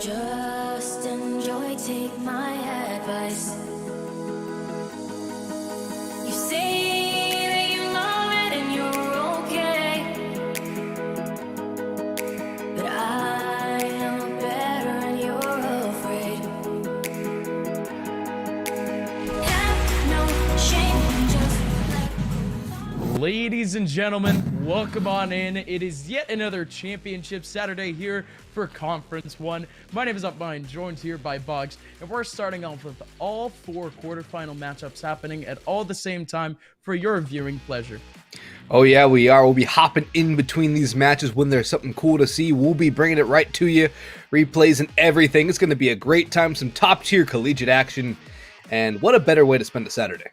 Just enjoy, take my advice. You say that you love it and you're okay, but I am better and you're afraid. Have no shame, just Ladies and gentlemen, welcome on in. It is yet another championship Saturday here for Conference 1. My name is Upmine, joined here by Boggs, and we're starting off with all 4 quarterfinal matchups happening at all the same time for your viewing pleasure. Oh yeah, we are. We'll be hopping in between these matches when there's something cool to see. We'll be bringing it right to you, replays and everything. It's going to be a great time, some top-tier collegiate action, and what a better way to spend a Saturday.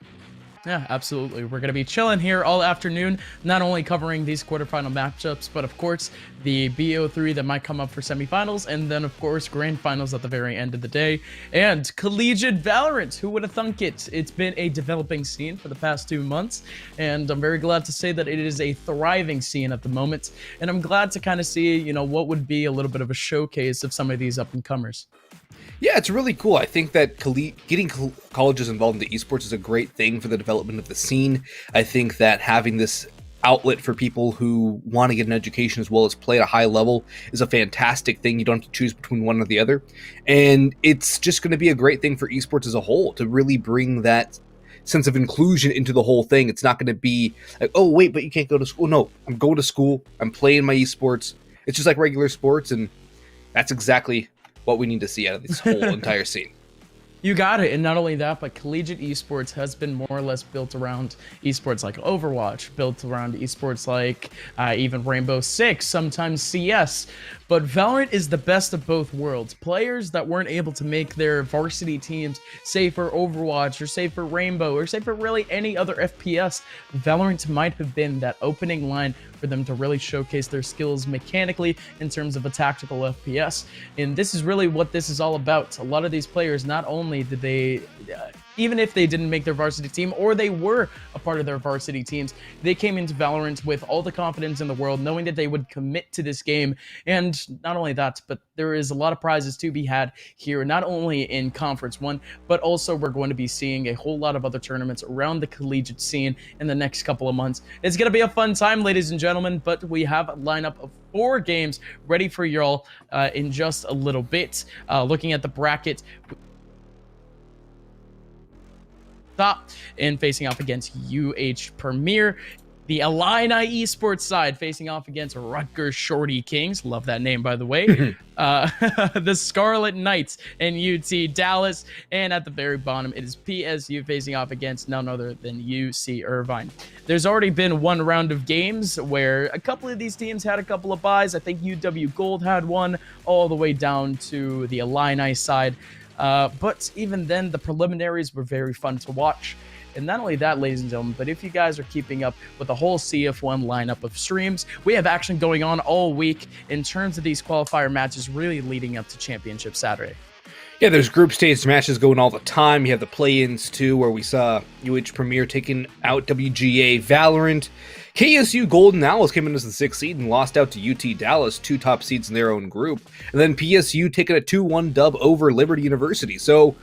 Yeah, absolutely. We're going to be chilling here all afternoon, not only covering these quarterfinal matchups, but of course, the BO3 that might come up for semifinals, and then of course, grand finals at the very end of the day, and collegiate Valorant. Who would have thunk it? It's been a developing scene for the past 2 months, and I'm very glad to say that it is a thriving scene at the moment, and I'm glad to kind of see, you know, what would be a little bit of a showcase of some of these up-and-comers. Yeah, it's really cool. I think that getting colleges involved in the esports is a great thing for the development of the scene. I think that having this outlet for people who want to get an education as well as play at a high level is a fantastic thing. You don't have to choose between one or the other. And it's just going to be a great thing for esports as a whole to really bring that sense of inclusion into the whole thing. It's not going to be like, oh, wait, but you can't go to school. No, I'm going to school. I'm playing my esports. It's just like regular sports, and that's exactly what we need to see out of this whole entire scene. You got it. And not only that, but collegiate esports has been more or less built around esports like Overwatch, built around esports like even Rainbow Six, sometimes CS. But Valorant is the best of both worlds. Players that weren't able to make their varsity teams, say for Overwatch, or say for Rainbow, or say for really any other FPS, Valorant might have been that opening line for them to really showcase their skills mechanically in terms of a tactical FPS. And this is really what this is all about. A lot of these players, not only did they, even if they didn't make their varsity team, or they were a part of their varsity teams, they came into Valorant with all the confidence in the world, knowing that they would commit to this game. And not only that, but there is a lot of prizes to be had here, not only in Conference 1, but also we're going to be seeing a whole lot of other tournaments around the collegiate scene in the next couple of months. It's going to be a fun time, ladies and gentlemen, but we have a lineup of 4 games ready for y'all in just a little bit. Looking at the bracket, top and facing off against UH Premier. The Illini esports side facing off against Rutgers Shorty Kings. Love that name, by the way. The Scarlet Knights and UT Dallas. And at the very bottom, it is PSU facing off against none other than UC Irvine. There's already been one round of games where a couple of these teams had a couple of buys. I think UW Gold had one, all the way down to the Illini side. But even then, the preliminaries were very fun to watch. And not only that, ladies and gentlemen, but if you guys are keeping up with the whole CF1 lineup of streams, we have action going on all week in terms of these qualifier matches really leading up to Championship Saturday. Yeah, there's group stage matches going all the time. You have the play-ins too, where we saw UH Premier taking out WGA Valorant. KSU Golden Owls came in as the 6th seed and lost out to UT Dallas, 2 top seeds in their own group. And then PSU taking a 2-1 dub over Liberty University. So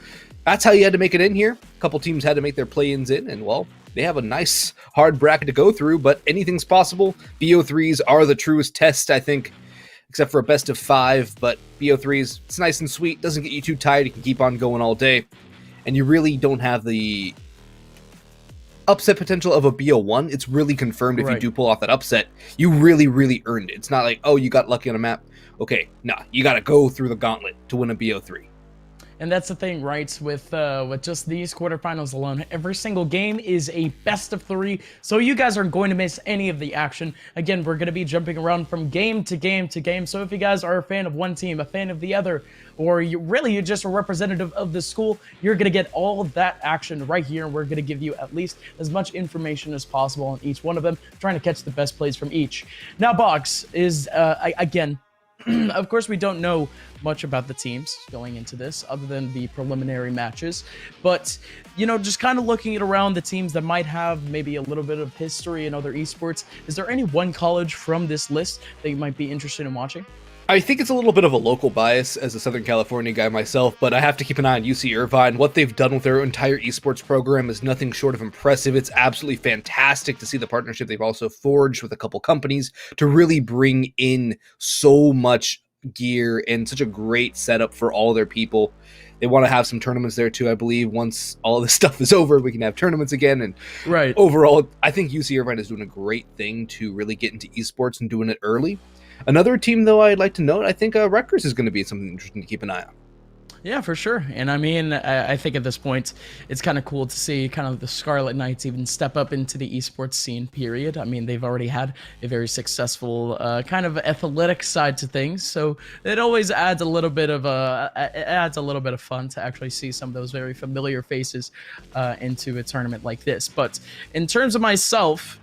that's how you had to make it in here. A couple teams had to make their play-ins in, and well, they have a nice hard bracket to go through, but anything's possible. BO3s are the truest test, I think, except for a best of 5, but BO3s, it's nice and sweet, doesn't get you too tired, you can keep on going all day, and you really don't have the upset potential of a BO1. It's really confirmed if you do pull off that upset, you really, really earned it. It's not like, oh, you got lucky on a map. Okay, nah, you gotta go through the gauntlet to win a BO3. And that's the thing, right? With just these quarterfinals alone, every single game is a best of 3, so you guys aren't going to miss any of the action. Again, we're going to be jumping around from game to game to game, so if you guys are a fan of one team, a fan of the other, or you're just a representative of the school, you're going to get all of that action right here, and we're going to give you at least as much information as possible on each one of them, trying to catch the best plays from each. Now, Box is, again, of course, we don't know much about the teams going into this other than the preliminary matches, but, you know, just kind of looking at around the teams that might have maybe a little bit of history in other esports, is there any one college from this list that you might be interested in watching? I think it's a little bit of a local bias as a Southern California guy myself, but I have to keep an eye on UC Irvine. What they've done with their entire esports program is nothing short of impressive. It's absolutely fantastic to see the partnership they've also forged with a couple companies to really bring in so much gear and such a great setup for all their people. They want to have some tournaments there too, I believe. Once all of this stuff is over, we can have tournaments again. And Right. overall, I think UC Irvine is doing a great thing to really get into esports and doing it early. Another team, though, I'd like to note, I think Rutgers is going to be something interesting to keep an eye on. Yeah, for sure. And I mean, I think at this point, it's kind of cool to see kind of the Scarlet Knights even step up into the esports scene, period. I mean, they've already had a very successful kind of athletic side to things. So it always adds a little bit of fun to actually see some of those very familiar faces into a tournament like this. But in terms of myself,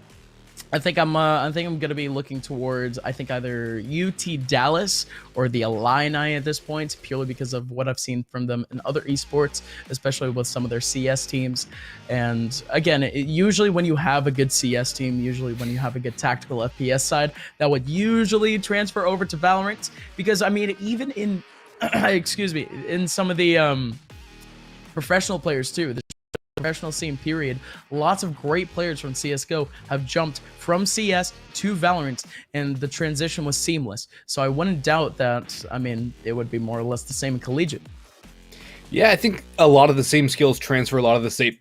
I think I'm gonna be looking towards either UT Dallas or the Illini at this point, purely because of what I've seen from them in other esports, especially with some of their CS teams. And again, usually when you have a good CS team, usually when you have a good tactical FPS side, that would usually transfer over to Valorant. Because I mean, even in excuse me, in some of the professional players too. Professional scene, period. Lots of great players from CSGO have jumped from CS to Valorant, and the transition was seamless. So I wouldn't doubt that, I mean, it would be more or less the same in collegiate. Yeah, I think a lot of the same skills transfer, a lot of the same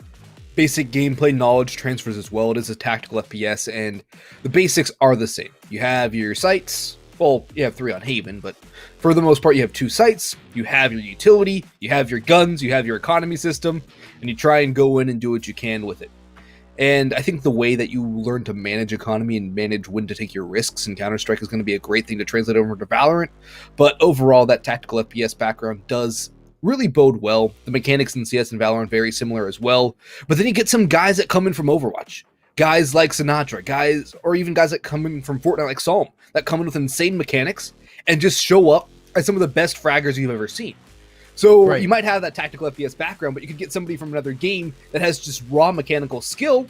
basic gameplay knowledge transfers as well. It is a tactical FPS, and the basics are the same. You have your sights. Well, you have 3 on Haven, but for the most part, you have 2 sites, you have your utility, you have your guns, you have your economy system, and you try and go in and do what you can with it. And I think the way that you learn to manage economy and manage when to take your risks in Counter-Strike is going to be a great thing to translate over to Valorant. But overall, that tactical FPS background does really bode well. The mechanics in CS and Valorant very similar as well. But then you get some guys that come in from Overwatch. Guys like Sinatra, or even guys that come in from Fortnite like Psalm, that come in with insane mechanics and just show up as some of the best fraggers you've ever seen. So Right. You might have that tactical FPS background, but you could get somebody from another game that has just raw mechanical skill,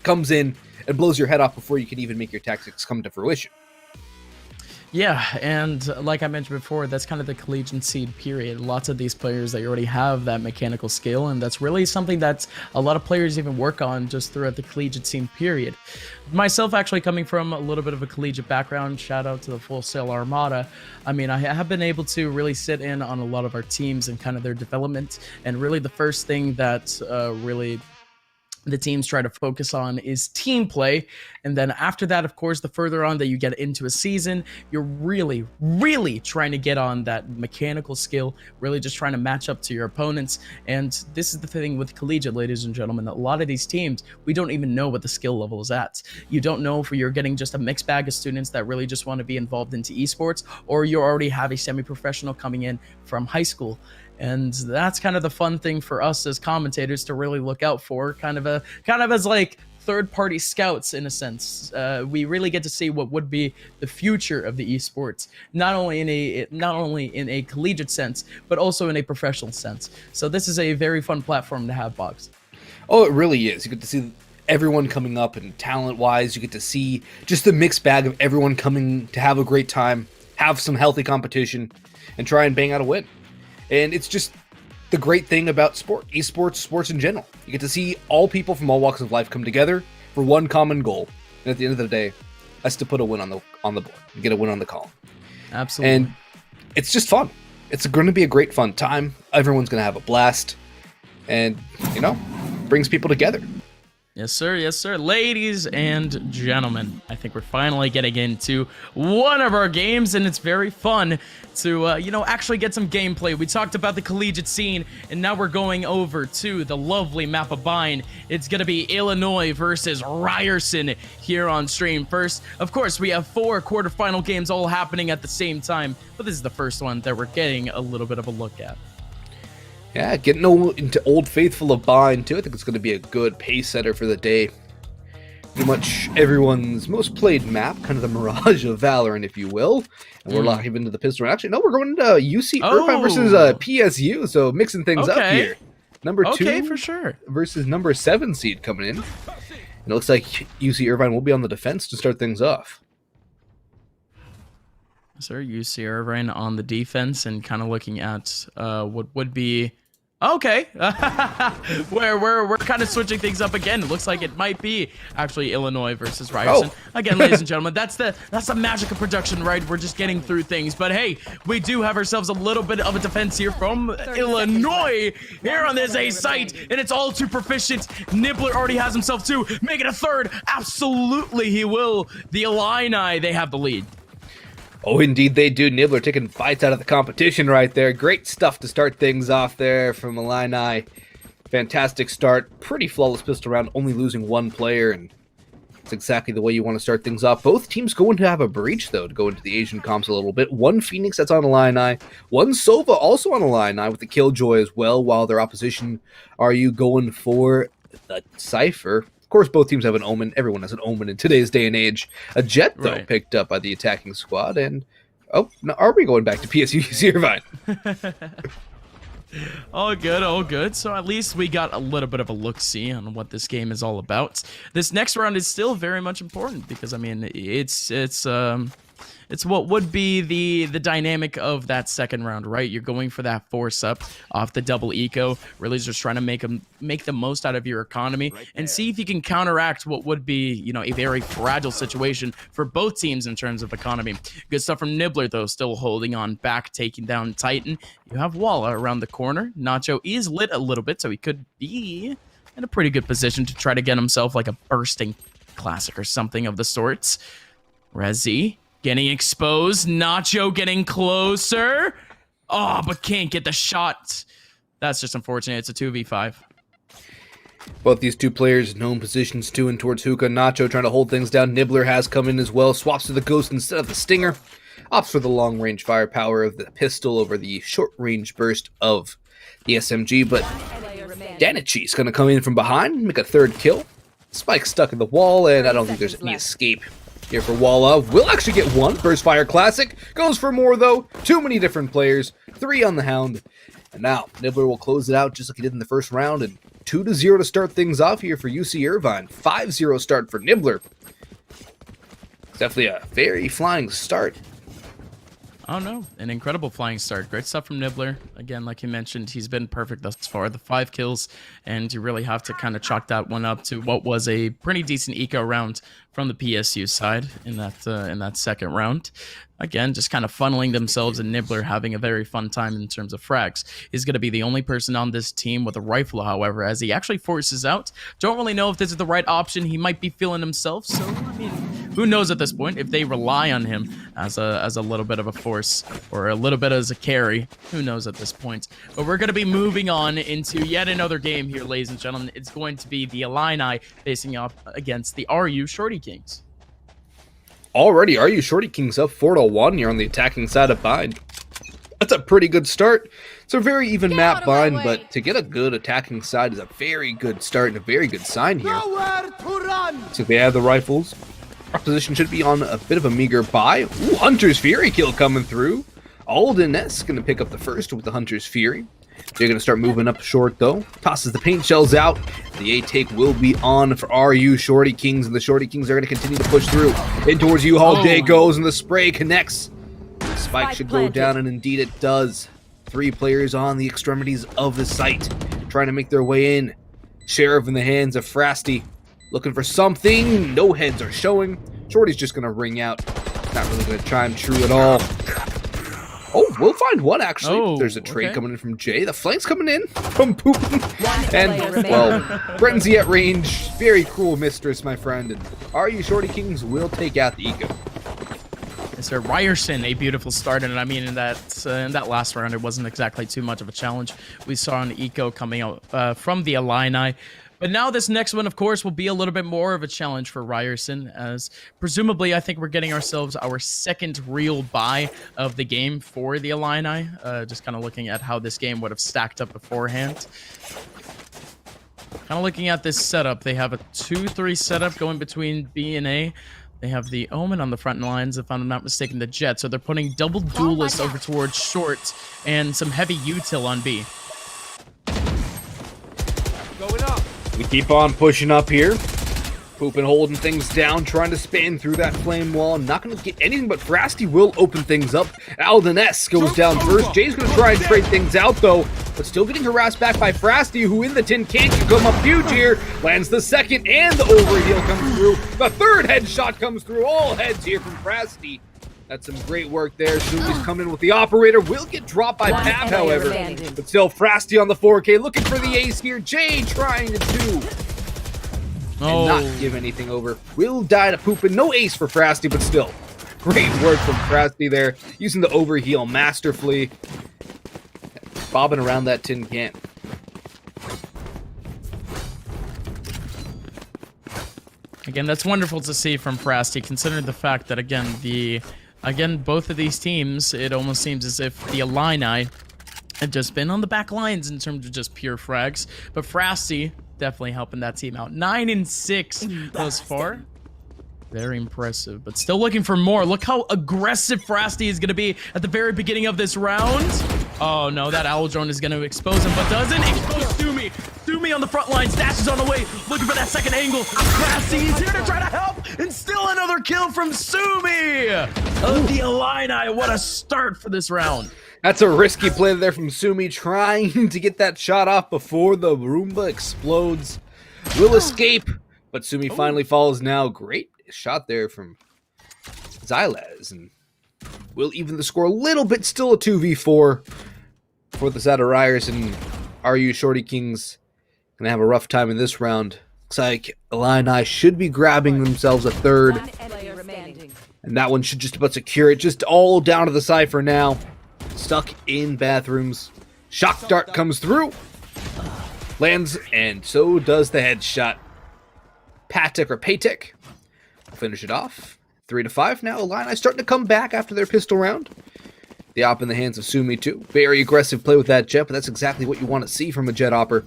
comes in and blows your head off before you can even make your tactics come to fruition. Yeah, and like I mentioned before, that's kind of the collegiate seed, period. Lots of these players, they already have that mechanical skill, and that's really something that a lot of players even work on just throughout the collegiate scene, period. Myself actually coming from a little bit of a collegiate background, shout out to the Full Sail Armada. I mean, I have been able to really sit in on a lot of our teams and kind of their development, and really the first thing that really the teams try to focus on is team play. And then after that, of course, the further on that you get into a season, you're really, really trying to get on that mechanical skill, really just trying to match up to your opponents. And this is the thing with collegiate, ladies and gentlemen, a lot of these teams, we don't even know what the skill level is at. You don't know if you're getting just a mixed bag of students that really just want to be involved into esports, or you already have a semi-professional coming in from high school. And that's kind of the fun thing for us as commentators to really look out for, kind of as like third-party scouts in a sense. We really get to see what would be the future of the esports, not only in a collegiate sense, but also in a professional sense. So this is a very fun platform to have, Boggs. Oh, it really is. You get to see everyone coming up, and talent-wise, you get to see just the mixed bag of everyone coming to have a great time, have some healthy competition, and try and bang out a win. And it's just the great thing about esports, sports in general. You get to see all people from all walks of life come together for one common goal. And at the end of the day, that's to put a win on the board, and get a win on the column. Absolutely. And it's just fun. It's going to be a great fun time. Everyone's going to have a blast. And, brings people together. Yes, sir. Yes, sir. Ladies and gentlemen, I think we're finally getting into one of our games, and it's very fun to, actually get some gameplay. We talked about the collegiate scene, and now we're going over to the lovely map of Bind. It's going to be Illinois versus Ryerson here on stream. First, of course, we have 4 quarterfinal games all happening at the same time, but this is the first one that we're getting a little bit of a look at. Yeah, getting into Old Faithful of Bind, too. I think it's going to be a good pace setter for the day. Pretty much everyone's most played map, kind of the Mirage of Valorant, if you will. And we're locking into the pistol round. Actually, no, we're going into UC Irvine versus PSU, so mixing things up here. Number 2 for sure. versus number 7 seed coming in. And it looks like UC Irvine will be on the defense to start things off. Sir, you see Irvine on the defense and kind of looking at what would be okay. we're kind of switching things up again. It looks like it might be actually Illinois versus Ryerson. Again, ladies and gentlemen, that's the magic of production, right? We're just getting through things. But hey, we do have ourselves a little bit of a defense here from Illinois here on this A site, and it's all too proficient. Nibbler already has himself two. Make it a third. Absolutely, he will. The Illini, they have the lead. Oh, indeed they do. Nibbler taking fights out of the competition right there. Great stuff to start things off there from Illini. Fantastic start. Pretty flawless pistol round, only losing one player, and it's exactly the way you want to start things off. Both teams going to have a breach, though, to go into the Asian comps a little bit. One Phoenix that's on Illini. One Sova also on Illini with the Killjoy as well, while their opposition are you going for the Cypher. Of course, both teams have an Omen. Everyone has an Omen in today's day and age. A Jet, though, picked up by the attacking squad. And, oh, no, are we going back to PSU Irvine? All good, all good. So at least we got a little bit of a look-see on what this game is all about. This next round is still very much important because, I mean, it's what would be the dynamic of that second round, right? You're going for that force up off the double eco, really just trying to make the most out of your economy and see if you can counteract what would be, you know, a very fragile situation for both teams in terms of economy. Good stuff from Nibbler, though, still holding on back, taking down Titan. You have Walla around the corner. Nacho is lit a little bit, so he could be in a pretty good position to try to get himself like a bursting classic or something of the sorts. Rezi getting exposed. Nacho getting closer. Oh, but can't get the shot. That's just unfortunate. It's a 2v5. Both these two players known positions to and towards Hookah. Nacho trying to hold things down. Nibbler has come in as well. Swaps to the Ghost instead of the Stinger. Opts for the long-range firepower of the pistol over the short-range burst of the SMG. But Danichi's going to come in from behind, make a third kill. Spike stuck in the wall, and I don't think there's any escape here for Walla. Will actually get one. Burst Fire Classic. Goes for more, though. Too many different players. 3 on the Hound. And now, Nibbler will close it out just like he did in the first round. And 2-0 to start things off here for UC Irvine. 5-0 start for Nibbler. It's definitely a very flying start. Oh no, an incredible flying start. Great stuff from Nibbler. Again, like you mentioned, he's been perfect thus far. The 5 kills, and you really have to kind of chalk that one up to what was a pretty decent eco round from the PSU side in that second round. Again, just kind of funneling themselves, and Nibbler having a very fun time in terms of frags. He's going to be the only person on this team with a rifle, however, as he actually forces out. Don't really know if this is the right option. He might be feeling himself, so, I mean, who knows at this point if they rely on him as a little bit of a force or a little bit as a carry. Who knows at this point. But we're going to be moving on into yet another game here, ladies and gentlemen. It's going to be the Illini facing up against the RU Shorty Kings. Already, RU Shorty Kings up 4-1 here on the attacking side of Bind. That's a pretty good start. It's a very even map Bind, but to get a good attacking side is a very good start and a very good sign here. So they have the rifles. Our position should be on a bit of a meager buy. Ooh, Hunter's Fury kill coming through. Alden S going to pick up the first with the Hunter's Fury. They're going to start moving up short, though. Tosses the paint shells out. The A-take will be on for RU Shorty Kings, and the Shorty Kings are going to continue to push through. In towards U-Haul, Day goes, and the spray connects. The spike should go down, and indeed it does. 3 players on the extremities of the site, trying to make their way in. Sheriff in the hands of Frasty, looking for something. No heads are showing. Shorty's just going to ring out. Not really going to chime true at all. Oh, we'll find one, actually. Oh, there's a trade okay. coming in from Jay. The flank's coming in from Poopin. And, well, Frenzy at range. Very cruel mistress, my friend. And RU Shorty Kings will take out the eco. Yes, sir. Ryerson, a beautiful start. And I mean, in that last round, it wasn't exactly too much of a challenge. We saw an eco coming out from the Illini. But now this next one, of course, will be a little bit more of a challenge for Ryerson, as presumably I think we're getting ourselves our second real buy of the game for the Illini. Just kind of looking at how this game would have stacked up beforehand. Kind of looking at this setup, they have a 2-3 setup going between B and A. They have the Omen on the front lines, if I'm not mistaken, the Jet. So they're putting double duelists over towards short and some heavy util on B. We keep on pushing up here. Poopin holding things down, trying to span through that flame wall. Not going to get anything, but Frasty will open things up. Alden S goes down first. Jay's going to try and trade things out, though, but still getting harassed back by Frasty, who in the tin can come up huge here. Lands the second, and the overheal comes through. The third headshot comes through. All heads here from Frasty. That's some great work there. Sumi's coming in with the operator. Will get dropped by Pav, however. But still, Frasty on the 4K, looking for the ace here. Jay trying to do. And not give anything over. Will die to Poopin. No ace for Frasty, but still. Great work from Frasty there. Using the overheal masterfully. Bobbing around that tin can. Again, that's wonderful to see from Frasty, considering the fact that, again, both of these teams, it almost seems as if the Illini have just been on the back lines in terms of just pure frags. But Frasty definitely helping that team out. 9-6 thus far. Very impressive, but still looking for more. Look how aggressive Frasty is going to be at the very beginning of this round. Oh no, that owl drone is going to expose him, but doesn't expose Sumi. Sumi on the front line, dashes on the way, looking for that second angle. Frasty is here to try to help, and still another kill from Sumi of the Illini. What a start for this round. That's a risky play there from Sumi, trying to get that shot off before the Roomba explodes. Will escape, but Sumi finally falls now. Great shot there from Xylaz, and will even the score a little bit. Still a 2v4 for the Zatariers, and RU Shorty Kings gonna have a rough time in this round. Looks like Illini should be grabbing themselves a third, and that one should just about secure it. Just all down to the side for now. Stuck in bathrooms. Shock dart comes through, lands, and so does the headshot. Patek or Patek finish it off. 3-5 now. Illini starting to come back after their pistol round. The op in the hands of Sumi too. Very aggressive play with that jet, but that's exactly what you want to see from a jet opper.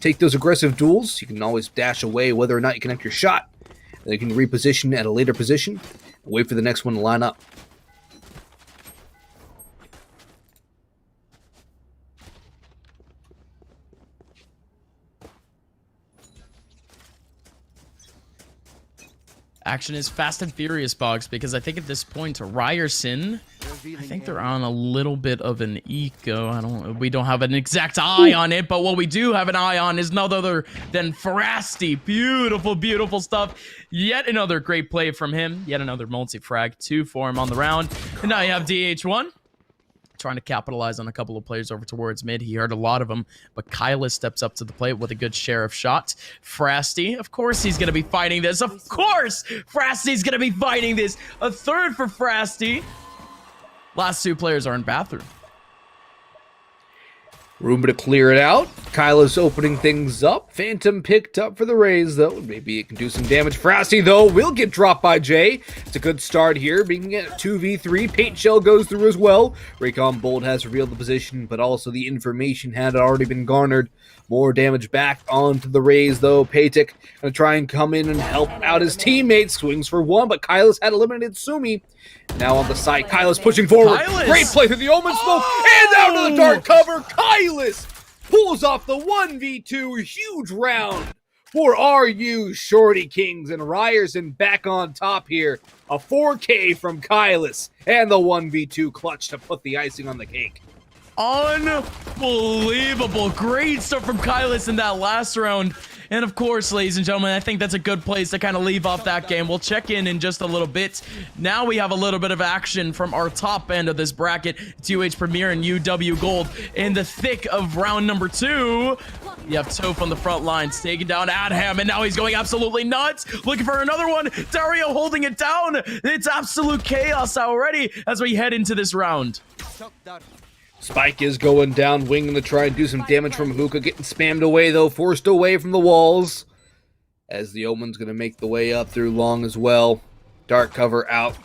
Take those aggressive duels. You can always dash away whether or not you connect your shot. Then you can reposition at a later position and wait for the next one to line up. Action is fast and furious, Boggs, because I think at this point, Ryerson, I think they're on a little bit of an eco. We don't have an exact eye on it, but what we do have an eye on is none other than Frasty. Beautiful, beautiful stuff. Yet another great play from him. Yet another multi-frag, 2 for him on the round. And now you have DH1. Trying to capitalize on a couple of players over towards mid. He heard a lot of them, but Kyla steps up to the plate with a good share of shots. Frasty, of course he's going to be fighting this. Of course Frasty's going to be fighting this. A third for Frasty. Last 2 players are in bathroom. Roomba to clear it out. Kyla's opening things up. Phantom picked up for the Rays, though. Maybe it can do some damage. Frasty, though, will get dropped by Jay. It's a good start here. Being at 2v3. Paint Shell goes through as well. Raycon Bolt has revealed the position, but also the information had already been garnered. More damage back onto the Rays, though. Patek going to try and come in and help out his teammates. Swings for one, but Kyla's had eliminated Sumi. Now on the side, Kyla's pushing forward. Kylas! Great play through the Omen Smoke. And out to the dark cover. Kylas pulls off the 1v2. Huge round for RU Shorty Kings. And Ryerson back on top here. A 4K from Kylas. And the 1v2 clutch to put the icing on the cake. Unbelievable. Great stuff from Kylas in that last round. And of course, ladies and gentlemen, I think that's a good place to kind of leave off that game. We'll check in just a little bit. Now we have a little bit of action from our top end of this bracket. 2H Premier and UW Gold in the thick of round number 2. You have Toph on the front lines, taking down Adham, and now he's going absolutely nuts. Looking for another one. Dario holding it down. It's absolute chaos already as we head into this round. Spike is going down, winging to try and do some damage from Hookah. Getting spammed away, though, forced away from the walls. As the Omen's going to make the way up through long as well. Dark cover out.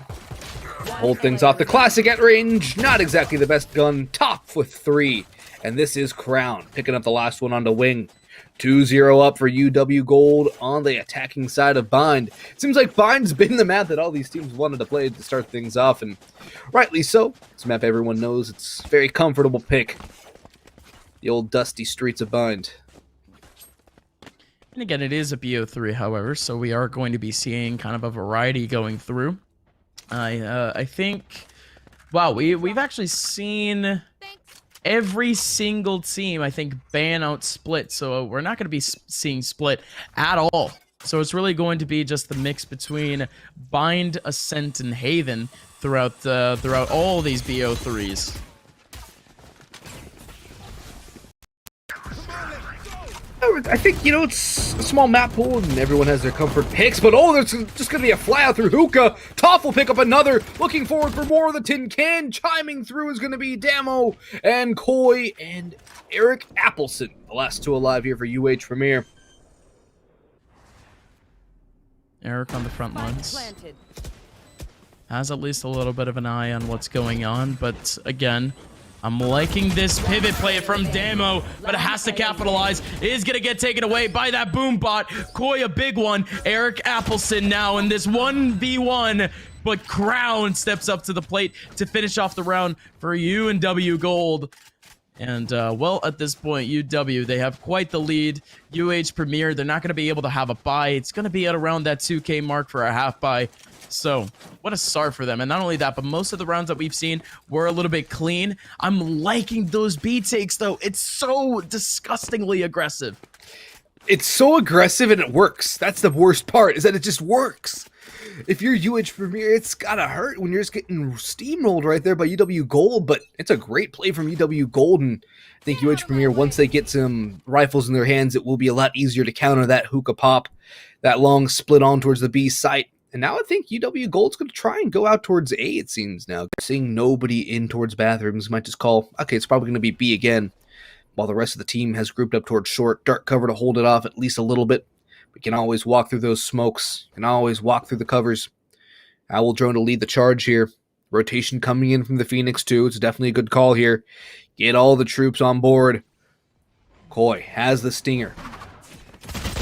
Hold things off. The classic at range, not exactly the best gun. Top with 3. And this is Crown, picking up the last one on the wing. 2-0 up for UW Gold on the attacking side of Bind. It seems like Bind's been the map that all these teams wanted to play to start things off, and rightly so. It's a map everyone knows. It's a very comfortable pick. The old dusty streets of Bind. And again, it is a BO3, however, so we are going to be seeing kind of a variety going through. I think, wow, we've actually seen every single team, I think, ban out Split, so we're not going to be seeing Split at all. So it's really going to be just the mix between Bind, Ascent, and Haven throughout all these BO3s. I think, you know, it's a small map pool and everyone has their comfort picks, but oh, there's just going to be a fly out through Hookah. Toph will pick up another. Looking forward for more of the tin can. Chiming through is going to be Damo and Koi and Eric Appleson. The last two alive here for UH Premier. Eric on the front lines has at least a little bit of an eye on what's going on, but again, I'm liking this pivot play from Damo, but it has to capitalize. It is going to get taken away by that boom bot. Koi, a big one. Eric Appleson now in this 1v1, but Crown steps up to the plate to finish off the round for UW Gold. And, well, at this point, UW, they have quite the lead. UH Premier, they're not going to be able to have a buy. It's going to be at around that 2K mark for a half buy. So, what a start for them. And not only that, but most of the rounds that we've seen were a little bit clean. I'm liking those B takes, though. It's so disgustingly aggressive. It's so aggressive and it works. That's the worst part, is that it just works. If you're UH Premier, it's gotta hurt when you're just getting steamrolled right there by UW Gold, but it's a great play from UW Gold, and I think UH Premier, once they get some rifles in their hands, it will be a lot easier to counter that hookah pop, that long split on towards the B site. And now I think UW Gold's going to try and go out towards A, it seems now. Seeing nobody in towards bathrooms, might just call, okay, it's probably going to be B again, while the rest of the team has grouped up towards short. Dark cover to hold it off at least a little bit. We can always walk through those smokes. Can always walk through the covers. Owl Drone to lead the charge here. Rotation coming in from the Phoenix too. It's definitely a good call here. Get all the troops on board. Koi has the stinger.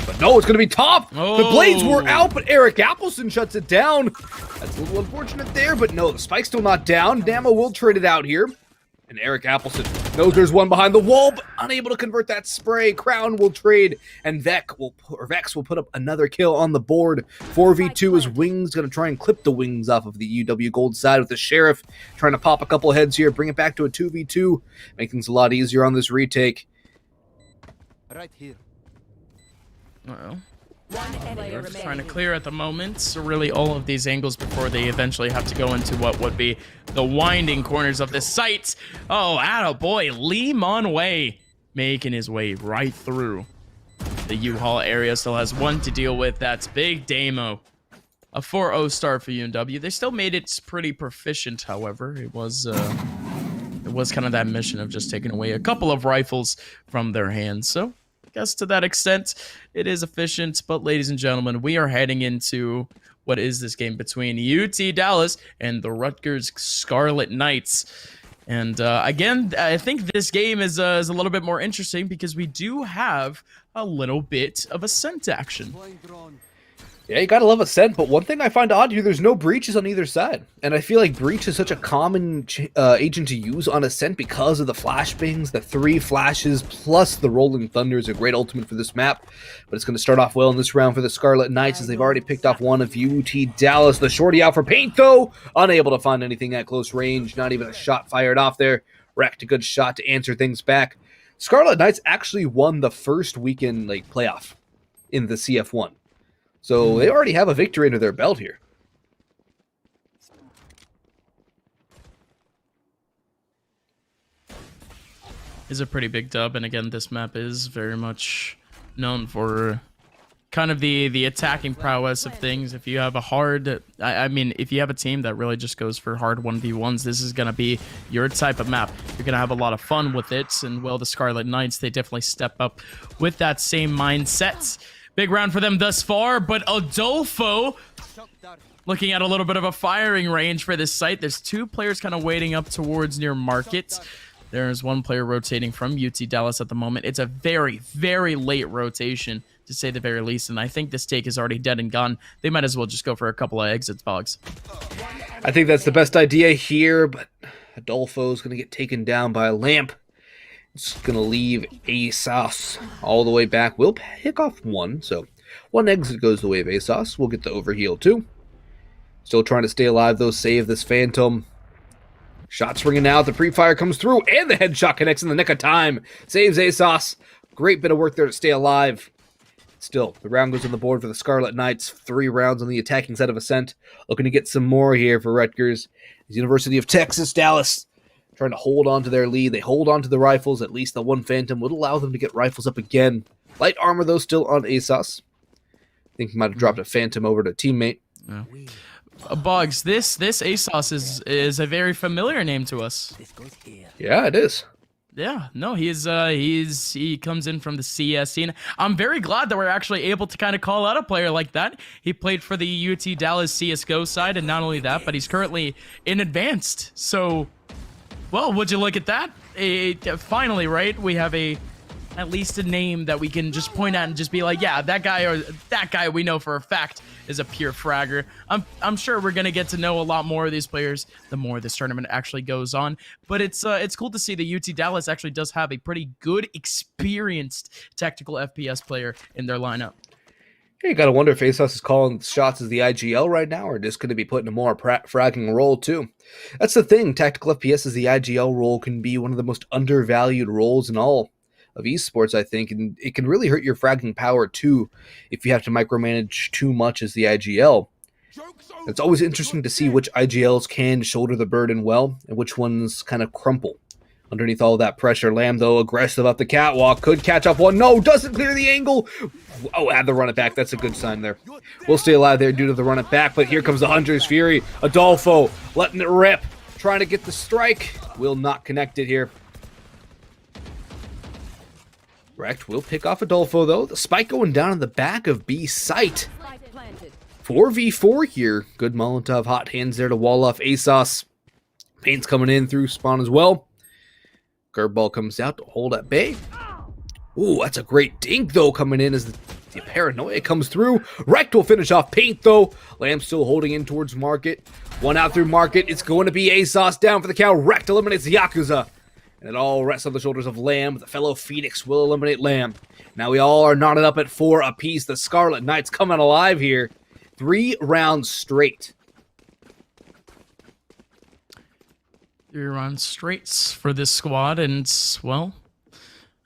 But no, it's going to be Toph. Oh. The blades were out, but Eric Appleson shuts it down. That's a little unfortunate there, but no, the spike's still not down. Damo will trade it out here. And Eric Appleson knows there's one behind the wall, but unable to convert that spray. Crown will trade, and Vex will put up another kill on the board. 4v2 is Wings going to try and clip the wings off of the UW Gold side with the Sheriff trying to pop a couple heads here, bring it back to a 2v2, making things a lot easier on this retake. Right here. Uh-oh. They're just trying to clear at the moment, so really all of these angles before they eventually have to go into what would be the winding corners of the site. Oh, attaboy, Lee Monway making his way right through. The U-Haul area still has one to deal with. That's Big Damo. A 4-0 start for UNW. They still made it pretty proficient, however. It was kind of that mission of just taking away a couple of rifles from their hands, so I guess to that extent, it is efficient. But ladies and gentlemen, we are heading into what is this game between UT Dallas and the Rutgers Scarlet Knights. And again, I think this game is a little bit more interesting because we do have a little bit of Ascent action. Yeah, you gotta love Ascent, but one thing I find odd here, there's no breaches on either side. And I feel like Breach is such a common agent to use on Ascent because of the flashbangs, the 3 flashes, plus the Rolling Thunder is a great ultimate for this map. But it's going to start off well in this round for the Scarlet Knights as they've already picked off one of UT Dallas. The shorty out for paint, though, unable to find anything at close range, not even a shot fired off there. Wrecked a good shot to answer things back. Scarlet Knights actually won the first weekend playoff in the CF1. So they already have a victory under their belt here. Is a pretty big dub, and again, this map is very much known for kind of the attacking prowess of things. If you have a hard, I mean, if you have a team that really just goes for hard 1v1s, this is going to be your type of map. You're going to have a lot of fun with it, and well, the Scarlet Knights, they definitely step up with that same mindset. Big round for them thus far, but Adolfo looking at a little bit of a firing range for this site. There's 2 players kind of waiting up towards near market. There's 1 player rotating from UT Dallas at the moment. It's a very, very late rotation, to say the very least, and I think this take is already dead and gone. They might as well just go for a couple of exits, Boggs. I think that's the best idea here, but Adolfo's going to get taken down by a lamp. It's going to leave ASOS all the way back. We'll pick off one, so one exit goes the way of ASOS. We'll get the overheal too. Still trying to stay alive though, save this Phantom. Shots ringing out, the pre-fire comes through, and the headshot connects in the nick of time. Saves ASOS. Great bit of work there to stay alive. Still, the round goes on the board for the Scarlet Knights. 3 rounds on the attacking side of Ascent. Looking to get some more here for Rutgers. The University of Texas, Dallas, trying to hold on to their lead. They hold on to the rifles. At least the one Phantom would allow them to get rifles up again. Light armor, though, still on ASOS. I think he might have dropped a Phantom over to a teammate. Yeah. Boggs, this ASOS is a very familiar name to us. Yeah, it is. Yeah, no, he comes in from the CS scene. I'm very glad that we're actually able to kind of call out a player like that. He played for the UT Dallas CS:GO side, and not only that, but he's currently in advanced. So, well, would you look at that? Finally, right? We have at least a name that we can just point at and just be like, yeah, that guy we know for a fact is a pure fragger. I'm sure we're gonna get to know a lot more of these players the more this tournament actually goes on. But it's cool to see that UT Dallas actually does have a pretty good, experienced tactical FPS player in their lineup. Hey, you gotta wonder if ASOS is calling shots as the IGL right now, or just gonna be putting a more fragging role too. That's the thing. Tactical FPS as the IGL role can be one of the most undervalued roles in all of esports, I think, and it can really hurt your fragging power too if you have to micromanage too much as the IGL. It's always interesting to see which IGLs can shoulder the burden well and which ones kind of crumple underneath all that pressure. Lamb, though, aggressive up the catwalk, could catch up one. No, doesn't clear the angle. Oh, had to run it back. That's a good sign there. We'll stay alive there due to the run it back, but here comes the Hunter's Fury. Adolfo letting it rip, trying to get the strike. Will not connect it here. Rect will pick off Adolfo, though. The spike going down in the back of B site. 4v4 here. Good Molotov hot hands there to wall off ASOS. Paint's coming in through spawn as well. Curveball comes out to hold at bay. Ooh, that's a great dink, though, coming in as the paranoia comes through. Rect will finish off Paint, though. Lamb still holding in towards Market. One out through Market. It's going to be ASOS down for the count. Rect eliminates Yakuza. And it all rests on the shoulders of Lamb. The fellow Phoenix will eliminate Lamb. Now we all are knotted up at 4 apiece. The Scarlet Knights coming alive here. 3 rounds straight. 3 rounds straight for this squad, and, well,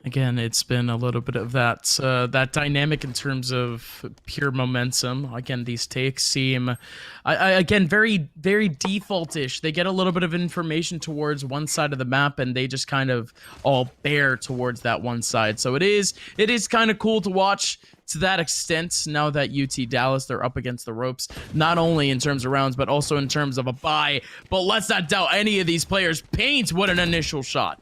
again, it's been a little bit of that dynamic in terms of pure momentum. Again, these takes seem, again, very, very default-ish. They get a little bit of information towards one side of the map, and they just kind of all bear towards that one side. So it is kind of cool to watch to that extent. Now that UT Dallas, they're up against the ropes, not only in terms of rounds, but also in terms of a bye. But let's not doubt any of these players. Paint, what an initial shot.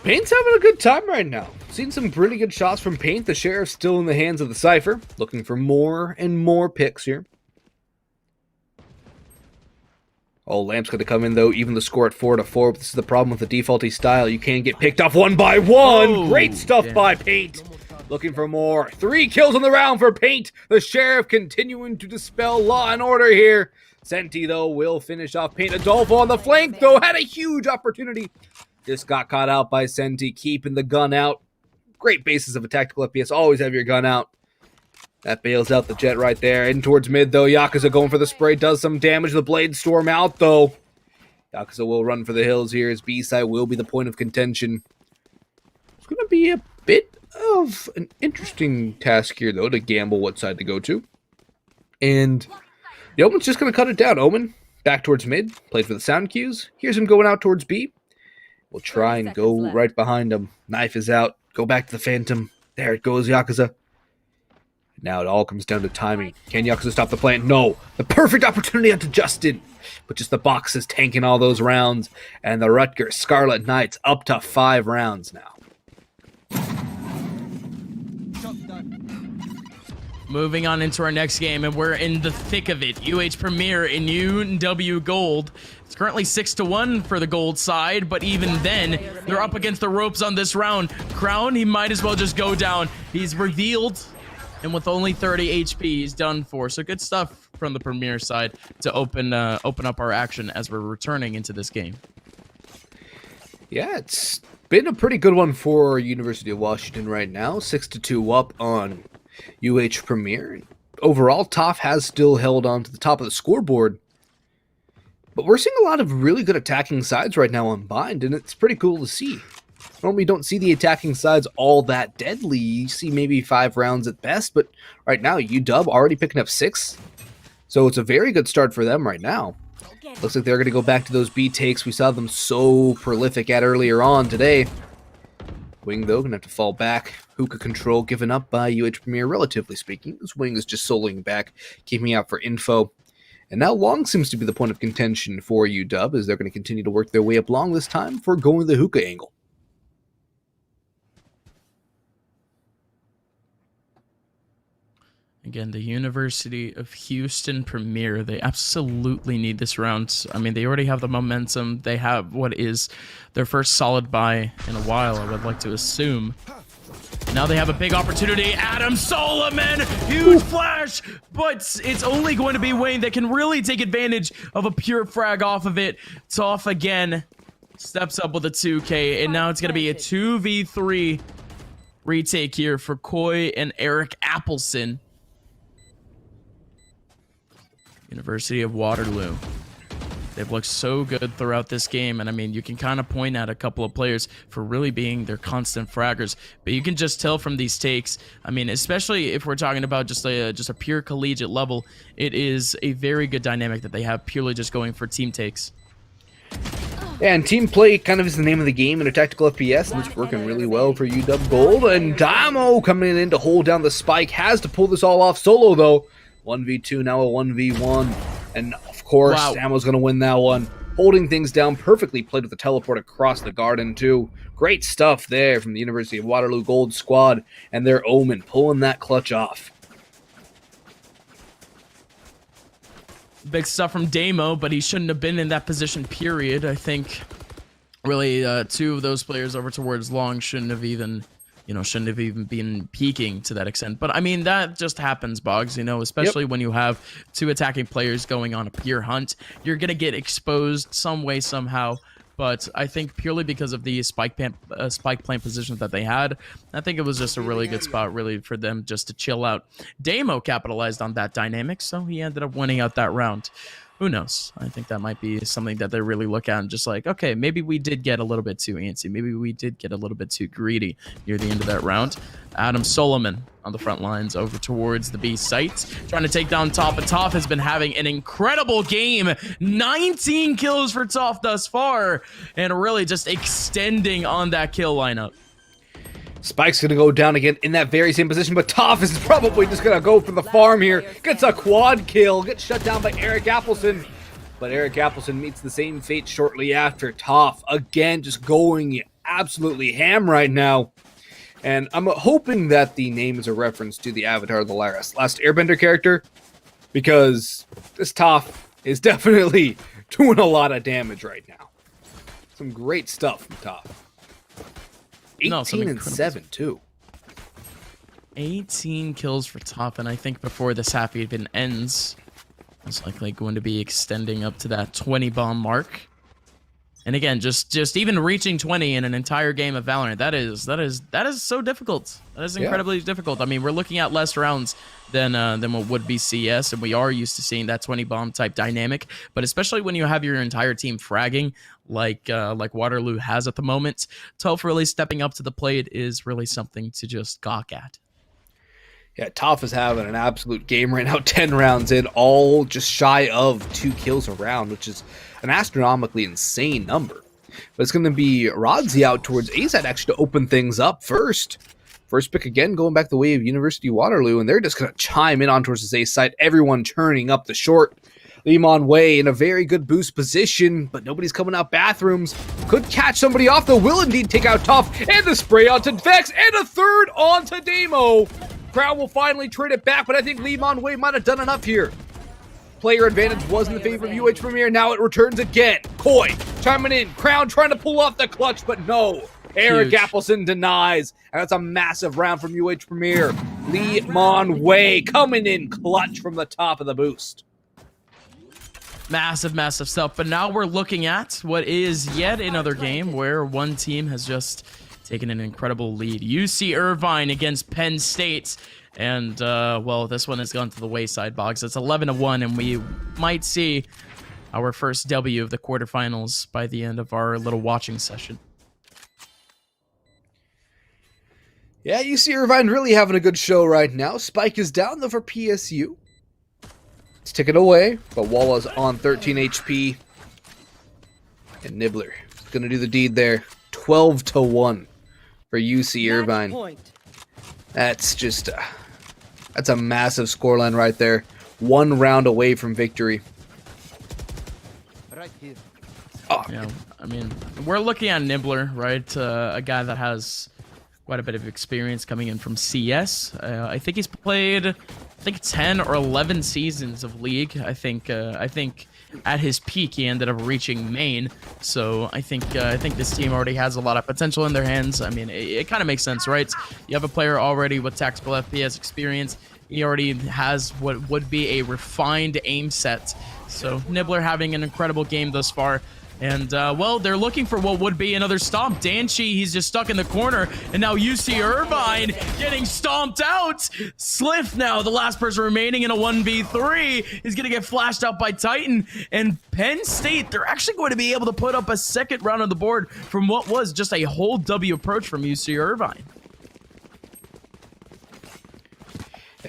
Paint's having a good time right now. Seen some pretty good shots from Paint. The Sheriff's still in the hands of the Cypher. Looking for more and more picks here. Oh, Lamp's going to come in, though. Even the score at 4-4. But this is the problem with the defaulty style. You can get picked off one by one. Oh, great stuff by Paint. Looking for more. 3 kills on the round for Paint. The Sheriff continuing to dispel law and order here. Senti, though, will finish off Paint. Adolfo on the flank, though, had a huge opportunity. Just got caught out by Senti, keeping the gun out. Great basis of a tactical FPS. Always have your gun out. That bails out the jet right there. In towards mid, though. Yakuza going for the spray. Does some damage. The blade storm out, though. Yakuza will run for the hills here, as B-side will be the point of contention. It's going to be a bit of an interesting task here, though, to gamble what side to go to. And the Omen's just going to cut it down. Omen, back towards mid. Played for the sound cues. Here's him going out towards B. We'll try and go right behind him. Knife is out. Go back to the Phantom. There it goes, Yakuza. Now it all comes down to timing. Can Yakuza stop the plant? No. The perfect opportunity onto Justin. But just the box is tanking all those rounds. And the Rutgers Scarlet Knights up to 5 rounds now. Moving on into our next game, and we're in the thick of it. UH Premier in UW Gold. It's currently 6-1 for the gold side, but even then, they're up against the ropes on this round. Crown, he might as well just go down. He's revealed, and with only 30 HP, he's done for. So good stuff from the Premier side to open up our action as we're returning into this game. Yeah, it's Been a pretty good one for University of Washington right now. 6-2 up on UH Premier. Overall, Toph has still held on to the top of the scoreboard. But we're seeing a lot of really good attacking sides right now on Bind, and it's pretty cool to see. Normally, you don't see the attacking sides all that deadly. You see maybe 5 rounds at best, but right now, UW already picking up 6. So it's a very good start for them right now. Looks like they're going to go back to those B takes we saw them so prolific at earlier on today. Wing, though, going to have to fall back. Hookah control given up by UH Premier, relatively speaking. This Wing is just soloing back, keeping out for info. And now Long seems to be the point of contention for UW, as they're going to continue to work their way up Long this time for going the hookah angle. Again, the University of Houston Premier, they absolutely need this round. I mean, they already have the momentum. They have what is their first solid buy in a while, I would like to assume. Now they have a big opportunity. Adam Solomon, huge flash, but it's only going to be Wayne that can really take advantage of a pure frag off of it. Toph again steps up with a 2K, and now it's going to be a 2v3 retake here for Coy and Eric Appleson. University of Waterloo. They've looked so good throughout this game, and I mean, you can kind of point at a couple of players for really being their constant fraggers, but you can just tell from these takes, I mean, especially if we're talking about just a pure collegiate level, it is a very good dynamic that they have purely just going for team takes. Yeah, and team play kind of is the name of the game in a tactical FPS, and it's working really well for UW Gold, and Damo coming in to hold down the spike, has to pull this all off solo, though. 1v2, now a 1v1, and of course, wow. Samo's going to win that one. Holding things down perfectly, played with the teleport across the garden, too. Great stuff there from the University of Waterloo Gold squad, and their Omen pulling that clutch off. Big stuff from Damo, but he shouldn't have been in that position, period. I think really 2 of those players over towards Long shouldn't have even been peaking to that extent. But I mean, that just happens, Boggs, especially when you have 2 attacking players going on a pure hunt. You're going to get exposed some way, somehow. But I think purely because of the spike plant positions that they had, I think it was just a really good spot, really, for them just to chill out. Damo capitalized on that dynamic, so he ended up winning out that round. Who knows? I think that might be something that they really look at and just like, okay, maybe we did get a little bit too antsy. Maybe we did get a little bit too greedy near the end of that round. Adam Solomon on the front lines over towards the B site, trying to take down Toph. And Toph has been having an incredible game. 19 kills for Toph thus far, and really just extending on that kill lineup. Spike's going to go down again in that very same position, but Toph is probably just going to go for the farm here. Gets a quad kill, gets shut down by Eric Appleson. But Eric Appleson meets the same fate shortly after. Toph, again, just going absolutely ham right now. And I'm hoping that the name is a reference to the avatar of the last Airbender character, because this Toph is definitely doing a lot of damage right now. Some great stuff from Toph. 18 and 7 too. 18 kills for Toph, and I think before this half even ends, it's likely going to be extending up to that 20 bomb mark. And again, just even reaching 20 in an entire game of Valorant, that is so difficult. That is incredibly difficult. I mean, we're looking at less rounds than what would be CS, and we are used to seeing that 20 bomb type dynamic. But especially when you have your entire team fragging, like Waterloo has at the moment, Toph really stepping up to the plate is really something to just gawk at. Yeah, Toph is having an absolute game right now. 10 rounds in, all just shy of 2 kills a round, which is an astronomically insane number. But it's going to be Rodzi out towards A side actually to open things up first. First pick again going back the way of University Waterloo, and they're just going to chime in on towards this A side. Everyone turning up the short. Limon Way in a very good boost position, but nobody's coming out bathrooms. Could catch somebody off, though. Will indeed take out Toph, and the spray onto Vex, and a third onto Damo. Crowd will finally trade it back, but I think Limon Way might have done enough here. Player advantage was in the favor of UH Premier. Now it returns again. Coy chiming in. Crown trying to pull off the clutch, but no. Eric Appleson denies. And that's a massive round from UH Premier. Limon Way coming in clutch from the top of the boost. Massive, massive stuff. But now we're looking at what is yet another game where one team has just taken an incredible lead. UC Irvine against Penn State. And, well, this one has gone to the wayside, Boggs. It's 11-1, and we might see our first W of the quarterfinals by the end of our little watching session. Yeah, UC Irvine really having a good show right now. Spike is down, though, for PSU. It's ticking away, but Walla's on 13 HP. And Nibbler is going to do the deed there. 12-1 for UC Irvine. That's just... that's a massive scoreline right there. 1 round away from victory. Right here. Oh, Yeah, I mean, we're looking at Nibbler, right? A guy that has quite a bit of experience coming in from CS. I think he's played, 10 or 11 seasons of League. I think at his peak he ended up reaching main. So I think this team already has a lot of potential in their hands. I mean, it kind of makes sense, right? You have a player already with tactical FPS experience. He already has what would be a refined aim set. So Nibbler having an incredible game thus far. And, well, they're looking for what would be another stomp. Danchi, he's just stuck in the corner. And now UC Irvine getting stomped out. Sliff now, the last person remaining in a 1v3, is going to get flashed out by Titan. And Penn State, they're actually going to be able to put up a second round on the board from what was just a whole W approach from UC Irvine.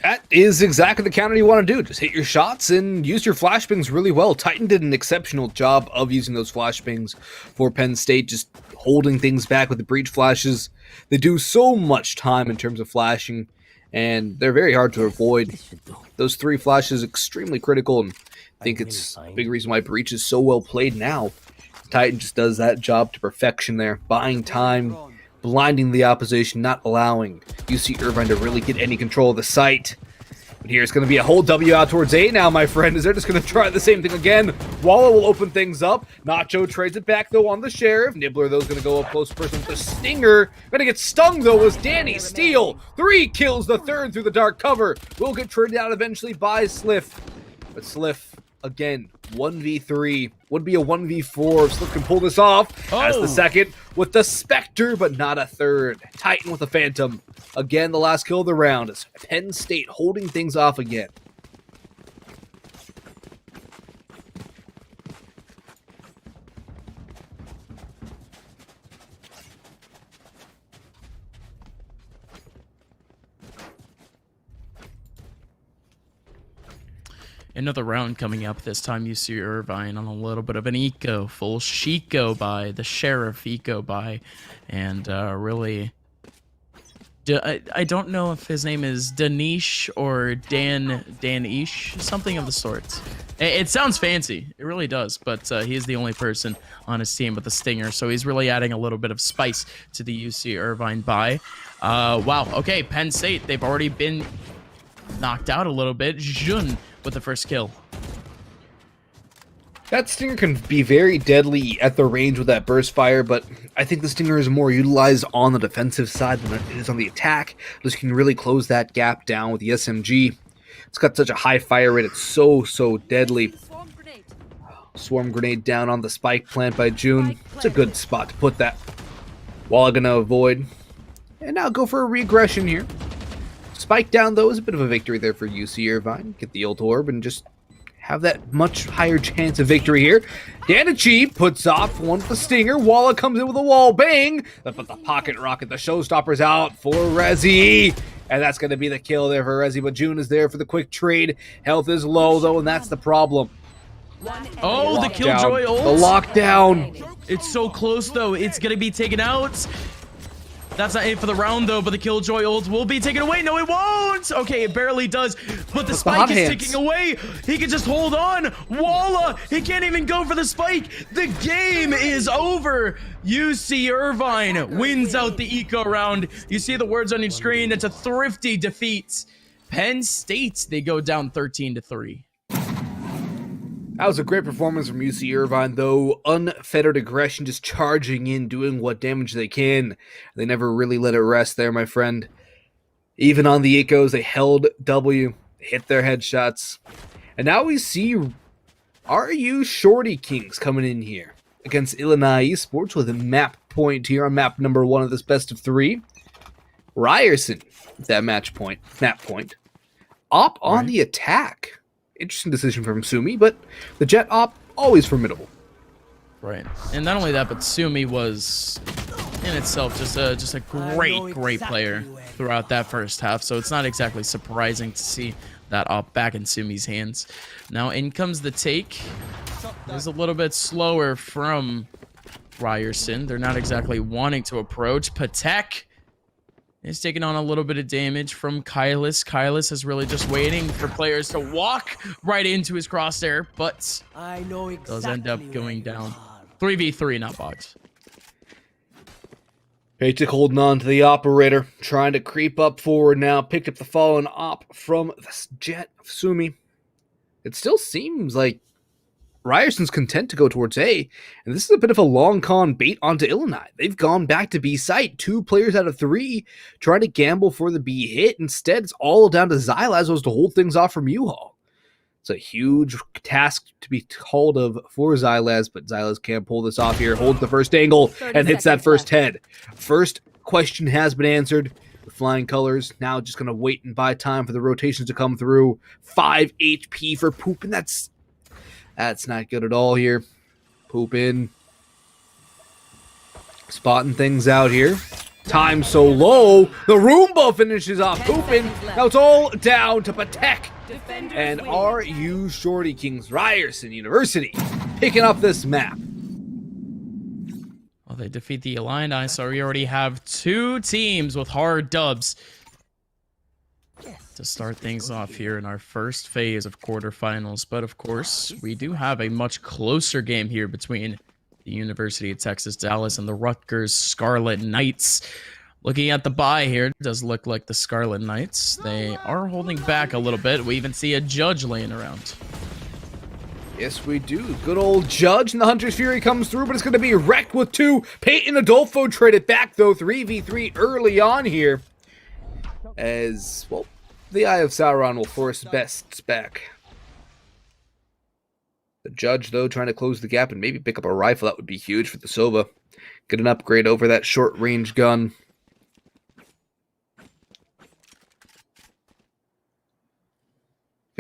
that is exactly the counter you want to do. Just hit your shots and use your flashbangs really well. Titan did an exceptional job of using those flashbangs for Penn State, just holding things back with the breach flashes. They do so much time in terms of flashing, and they're very hard to avoid. Those 3 flashes extremely critical, and I think it's a big reason why breach is so well played now. Titan just does that job to perfection there, buying time, blinding the opposition, not allowing UC Irvine to really get any control of the site. But here it's going to be a whole W out towards A now, my friend, as they're just going to try the same thing again. Walla will open things up. Nacho trades it back, though, on the Sheriff. Nibbler, though, is going to go up close person with the Stinger. Going to get stung, though, was Danny Steele. 3 kills, the 3rd through the dark cover. Will get traded out eventually by Sliff. But Sliff, again, 1v3. Would be a 1v4 if Sliff can pull this off. As the 2nd with the Spectre, but not a 3rd. Titan with the Phantom. Again, the last kill of the round. It's Penn State holding things off again. Another round coming up. This time UC Irvine on a little bit of an eco. Full Chico buy. The Sheriff eco buy. And really... I don't know if his name is Danish or Danish, something of the sort. It sounds fancy. It really does. But he is the only person on his team with the Stinger. So he's really adding a little bit of spice to the UC Irvine buy. Wow. Okay, Penn State. They've already been knocked out a little bit. Jun with the first kill. That Stinger can be very deadly at the range with that burst fire, but I think the Stinger is more utilized on the defensive side than it is on the attack. Just can really close that gap down with the SMG. It's got such a high fire rate, it's so deadly. Swarm grenade down on the spike plant by June. It's a good spot to put that. Walla gonna avoid. And now go for a regression here. Spike down, though, is a bit of a victory there for UC Irvine. Get the ult orb and just have that much higher chance of victory here. Danichi puts off one with the Stinger. Walla comes in with a wall bang. But the pocket rocket, the showstopper's out for Rezi. And that's going to be the kill there for Rezi. But June is there for the quick trade. Health is low, though, and that's the problem. Oh, the Killjoy ult. The lockdown. It's so close, though. It's going to be taken out. That's not it for the round, though, but the Killjoy ult will be taken away. No, it won't. Okay, it barely does, but the spike is ticking away. He can just hold on. Walla, he can't even go for the spike. The game is over. UC Irvine wins out the eco round. You see the words on your screen. It's a thrifty defeat. Penn State, they go down 13-3. That was a great performance from UC Irvine, though. Unfettered aggression, just charging in, doing what damage they can. They never really let it rest there, my friend. Even on the ecos, they held W, hit their headshots. And now we see Are you Shorty Kings coming in here against Illinois Esports with a map point here on map number 1 of this best of 3? Ryerson with that map point. Op on the attack. Interesting decision from Sumi, but the Jet Op always formidable. Right. And not only that, but Sumi was in itself just a great player throughout that first half. So it's not exactly surprising to see that Op back in Sumi's hands. Now in comes the take. It was a little bit slower from Ryerson. They're not exactly wanting to approach. Patek is taking on a little bit of damage from Kylus. Kylus is really just waiting for players to walk right into his crosshair, but those end up going down. 3v3, not box. Paytic holding on to the operator, trying to creep up forward now. Picked up the fallen Op from the Jet of Sumi. It still seems like Ryerson's content to go towards A, and this is a bit of a long con bait onto Illinois. They've gone back to B site, 2 players out of 3 trying to gamble for the B hit. Instead, it's all down to Xylaz to hold things off from U-Haul. It's a huge task to be called of for Xylaz, but Xylaz can't pull this off here. Holds the first angle and hits that first head. First question has been answered. The flying colors now just going to wait and buy time for the rotations to come through. 5 HP for Poop, and that's not good at all here. Poop in. Spotting things out here. Time so low. The Roomba finishes off Poopin. Now it's all down to Patek. And are you Shorty Kings? Ryerson University picking up this map. Well, they defeat the Illini, so we already have 2 teams with hard dubs to start things off here in our first phase of quarterfinals. But of course, we do have a much closer game here between the University of Texas Dallas and the Rutgers Scarlet Knights. Looking at the bye here, it does look like the Scarlet Knights, they are holding back a little bit. We even see a Judge laying around. Yes, we do. Good old Judge, and the Hunter's Fury comes through, but it's going to be wrecked with 2. Peyton Adolfo traded back, though, 3v3 early on here. As, well, the Eye of Sauron will force Bests back. The Judge, though, trying to close the gap and maybe pick up a rifle. That would be huge for the Sova. Get an upgrade over that short-range gun.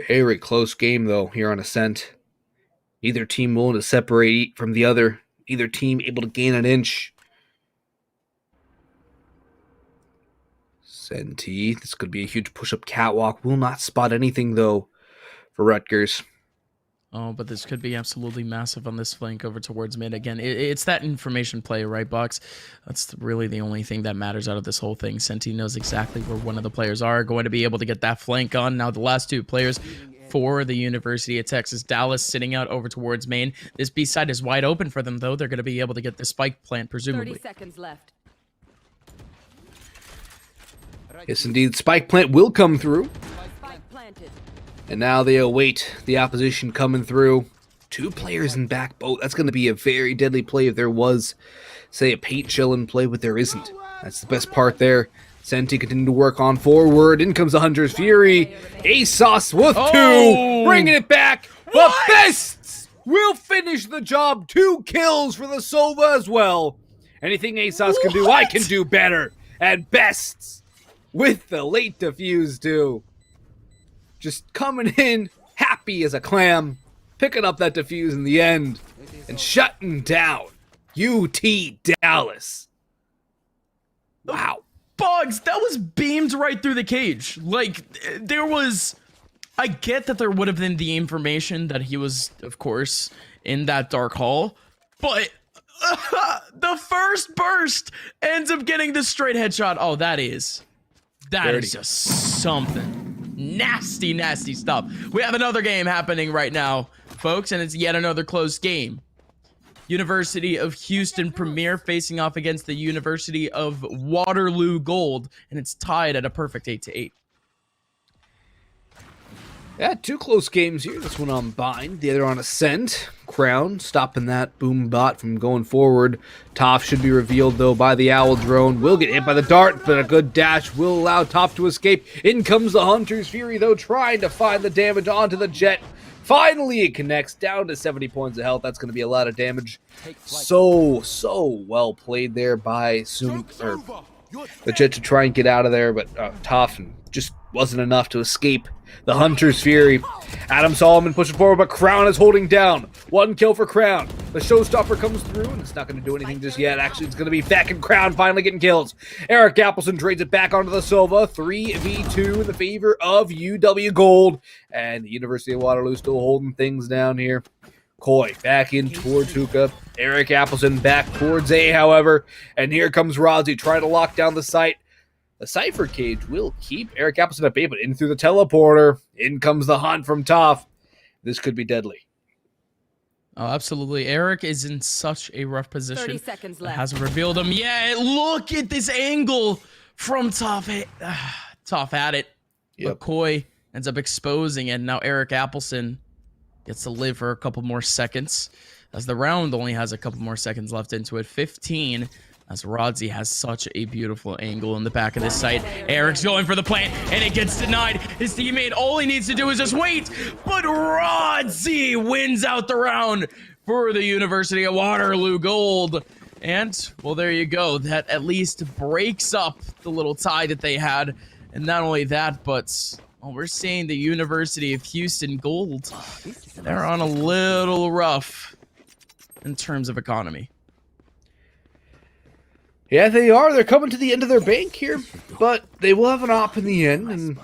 Very close game, though, here on Ascent. Either team willing to separate from the other. Either team able to gain an inch. Senti, this could be a huge push-up catwalk. Will not spot anything, though, for Rutgers. Oh, but this could be absolutely massive on this flank over towards mid. Again, it's that information play, right, Box? That's really the only thing that matters out of this whole thing. Senti knows exactly where one of the players are going to be able to get that flank on. Now, the last 2 players for the University of Texas Dallas sitting out over towards main. This B side is wide open for them, though. They're going to be able to get the spike plant, presumably. 30 seconds left. Yes, indeed. Spike plant will come through. Spike planted. And now they await the opposition coming through. 2 players in back boat. That's going to be a very deadly play if there was, say, a paint shell in play, but there isn't. That's the best part there. Senti continuing to work on forward. In comes the Hunter's Fury. ASOS with 2. Bringing it back. But Bests will finish the job. 2 kills for the Sova as well. Anything ASOS can do, I can do better. And Bests with the late defuse too. Just coming in happy as a clam. Picking up that defuse in the end. And shutting down UT Dallas. Wow. Bugs, that was beamed right through the cage. Like, there was... I get that there would have been the information that he was, of course, in that dark hall. But the first burst ends up getting the straight headshot. Oh, that is just something. Nasty, nasty stuff. We have another game happening right now, folks, and it's yet another close game. University of Houston Premier facing off against the University of Waterloo Gold, and it's tied at a perfect 8-8. Yeah, 2 close games here. This one on Bind, the other on Ascent. Crown stopping that boom bot from going forward. Toph should be revealed, though, by the Owl drone. Will get hit by the dart, but a good dash will allow Toph to escape. In comes the Hunter's Fury, though, trying to find the damage onto the Jet. Finally, it connects down to 70 points of health. That's going to be a lot of damage. So well played there by the Jet to try and get out of there, but tough and just wasn't enough to escape the Hunter's Fury. Adam Solomon pushing forward, but Crown is holding down. 1 kill for Crown. The showstopper comes through, and it's not going to do anything just yet. Actually, it's going to be Feck and Crown finally getting kills. Eric Appleson trades it back onto the Silva. 3v2 in the favor of UW Gold, and the University of Waterloo still holding things down here. Coy back in towards Hookah. Eric Appleson back towards A, however. And here comes Rozzy trying to lock down the site. The Cypher Cage will keep Eric Appleson at bay, but in through the teleporter. In comes the hunt from Toph. This could be deadly. Oh, absolutely. Eric is in such a rough position. 30 seconds left. Hasn't revealed him yet. Look at this angle from Toph. Toph had it. Yep. But Coy ends up exposing it. Now Eric Appleson gets to live for a couple more seconds, as the round only has a couple more seconds left into it. 15, as Rodzi has such a beautiful angle in the back of this site. Eric's going for the plant, and it gets denied. His teammate, all he needs to do is just wait, but Rodzi wins out the round for the University of Waterloo Gold. And, well, there you go. That at least breaks up the little tie that they had. And not only that, but... well, we're seeing the University of Houston Gold. They're on a little rough in terms of economy. Yeah, they are. They're coming to the end of their bank here, but they will have an op in the end. And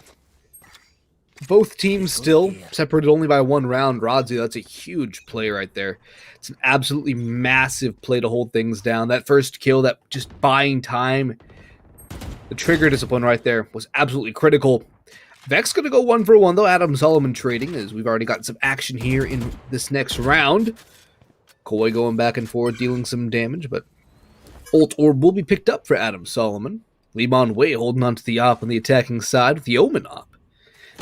both teams still separated only by 1 round. Rodzi, that's a huge play right there. It's an absolutely massive play to hold things down. That first kill, that just buying time, the trigger discipline right there was absolutely critical. Vex going to go 1 for 1, though. Adam Solomon trading, as we've already gotten some action here in this next round. Coy going back and forth, dealing some damage, but Ult Orb will be picked up for Adam Solomon. Limon Wei holding on to the op on the attacking side with the Omen op.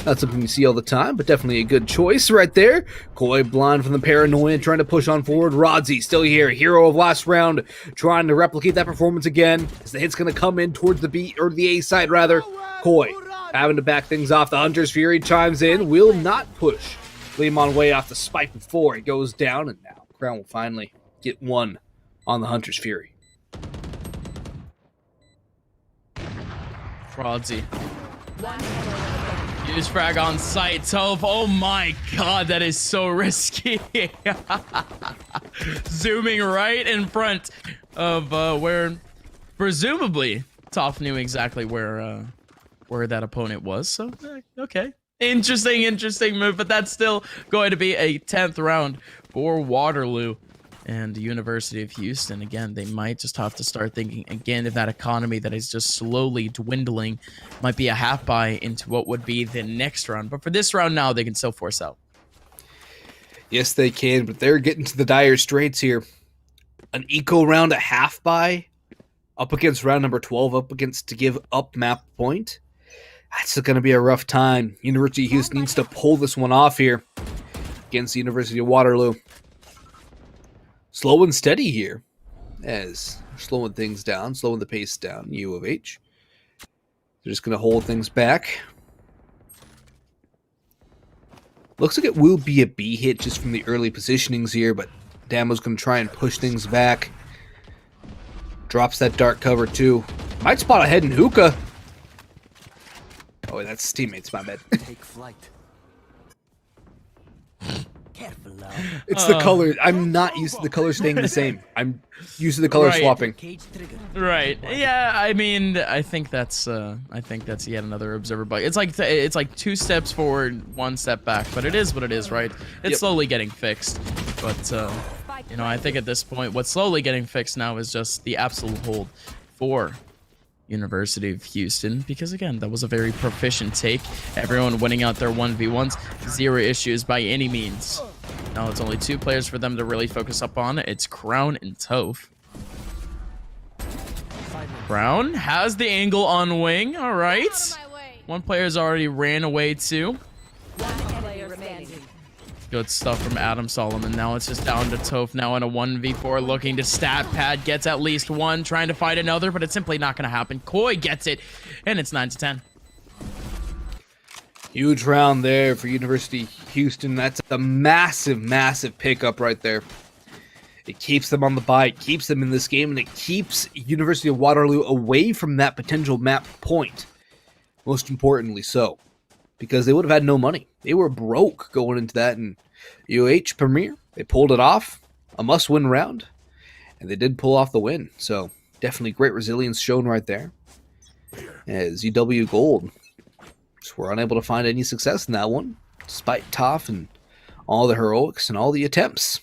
Not something you see all the time, but definitely a good choice right there. Coy blind from the paranoia, trying to push on forward. Rodzi still here, hero of last round, trying to replicate that performance again. As the hit's going to come in towards the B, or the A side rather. Coy having to back things off. The Hunter's Fury chimes in, will not push Limon Wei off the spike before it goes down, and now Crown will finally get 1 on the Hunter's Fury. Rodzi. Use frag on site. Toph, oh my god, that is so risky. Zooming right in front of where presumably Toph knew exactly where that opponent was. So, okay. Interesting move, but that's still going to be a 10th round for Waterloo. And the University of Houston, again, they might just have to start thinking again of that economy that is just slowly dwindling. Might be a half buy into what would be the next round. But for this round now, they can still force out. Yes, they can, but they're getting to the dire straits here. An eco round, a half buy, up against round number 12, up against to give up map point. That's going to be a rough time. University of Houston needs to pull this one off here against the University of Waterloo. Slow and steady here, as slowing things down, slowing the pace down, U of H. They're just going to hold things back. Looks like it will be a B hit just from the early positionings here, but Damo's going to try and push things back. Drops that dark cover too. Might spot ahead in Hookah. Oh, that's his teammates, my bad. Take flight. Careful now. It's the color. I'm not used to the color staying the same. I'm used to the color swapping. Cage trigger. Right. Yeah, I mean, I think that's yet another observer bug. It's like 2 steps forward, 1 step back, but it is what it is, right? It's slowly getting fixed. But you know, I think at this point what's slowly getting fixed now is just the absolute hold for University of Houston, because again, that was a very proficient take. Everyone winning out their 1v1s, 0 issues by any means. Now it's only 2 players for them to really focus up on. It's Crown and Toph. Crown has the angle on wing. All right. 1 player's already ran away too. 1 player remaining. Good stuff from Adam Solomon. Now it's just down to Toph now in a 1v4, looking to stat pad. Gets at least 1, trying to find another, but it's simply not going to happen. Coy gets it, and it's 9 to 10. Huge round there for University of Houston. That's a massive, massive pickup right there. It keeps them on the bye, it keeps them in this game, and it keeps University of Waterloo away from that potential map point. Most importantly so, because they would have had no money. They were broke going into that, and UH Premier, they pulled it off. A must-win round, and they did pull off the win. So definitely great resilience shown right there. As UW Gold just were unable to find any success in that one, despite Toph and all the heroics and all the attempts.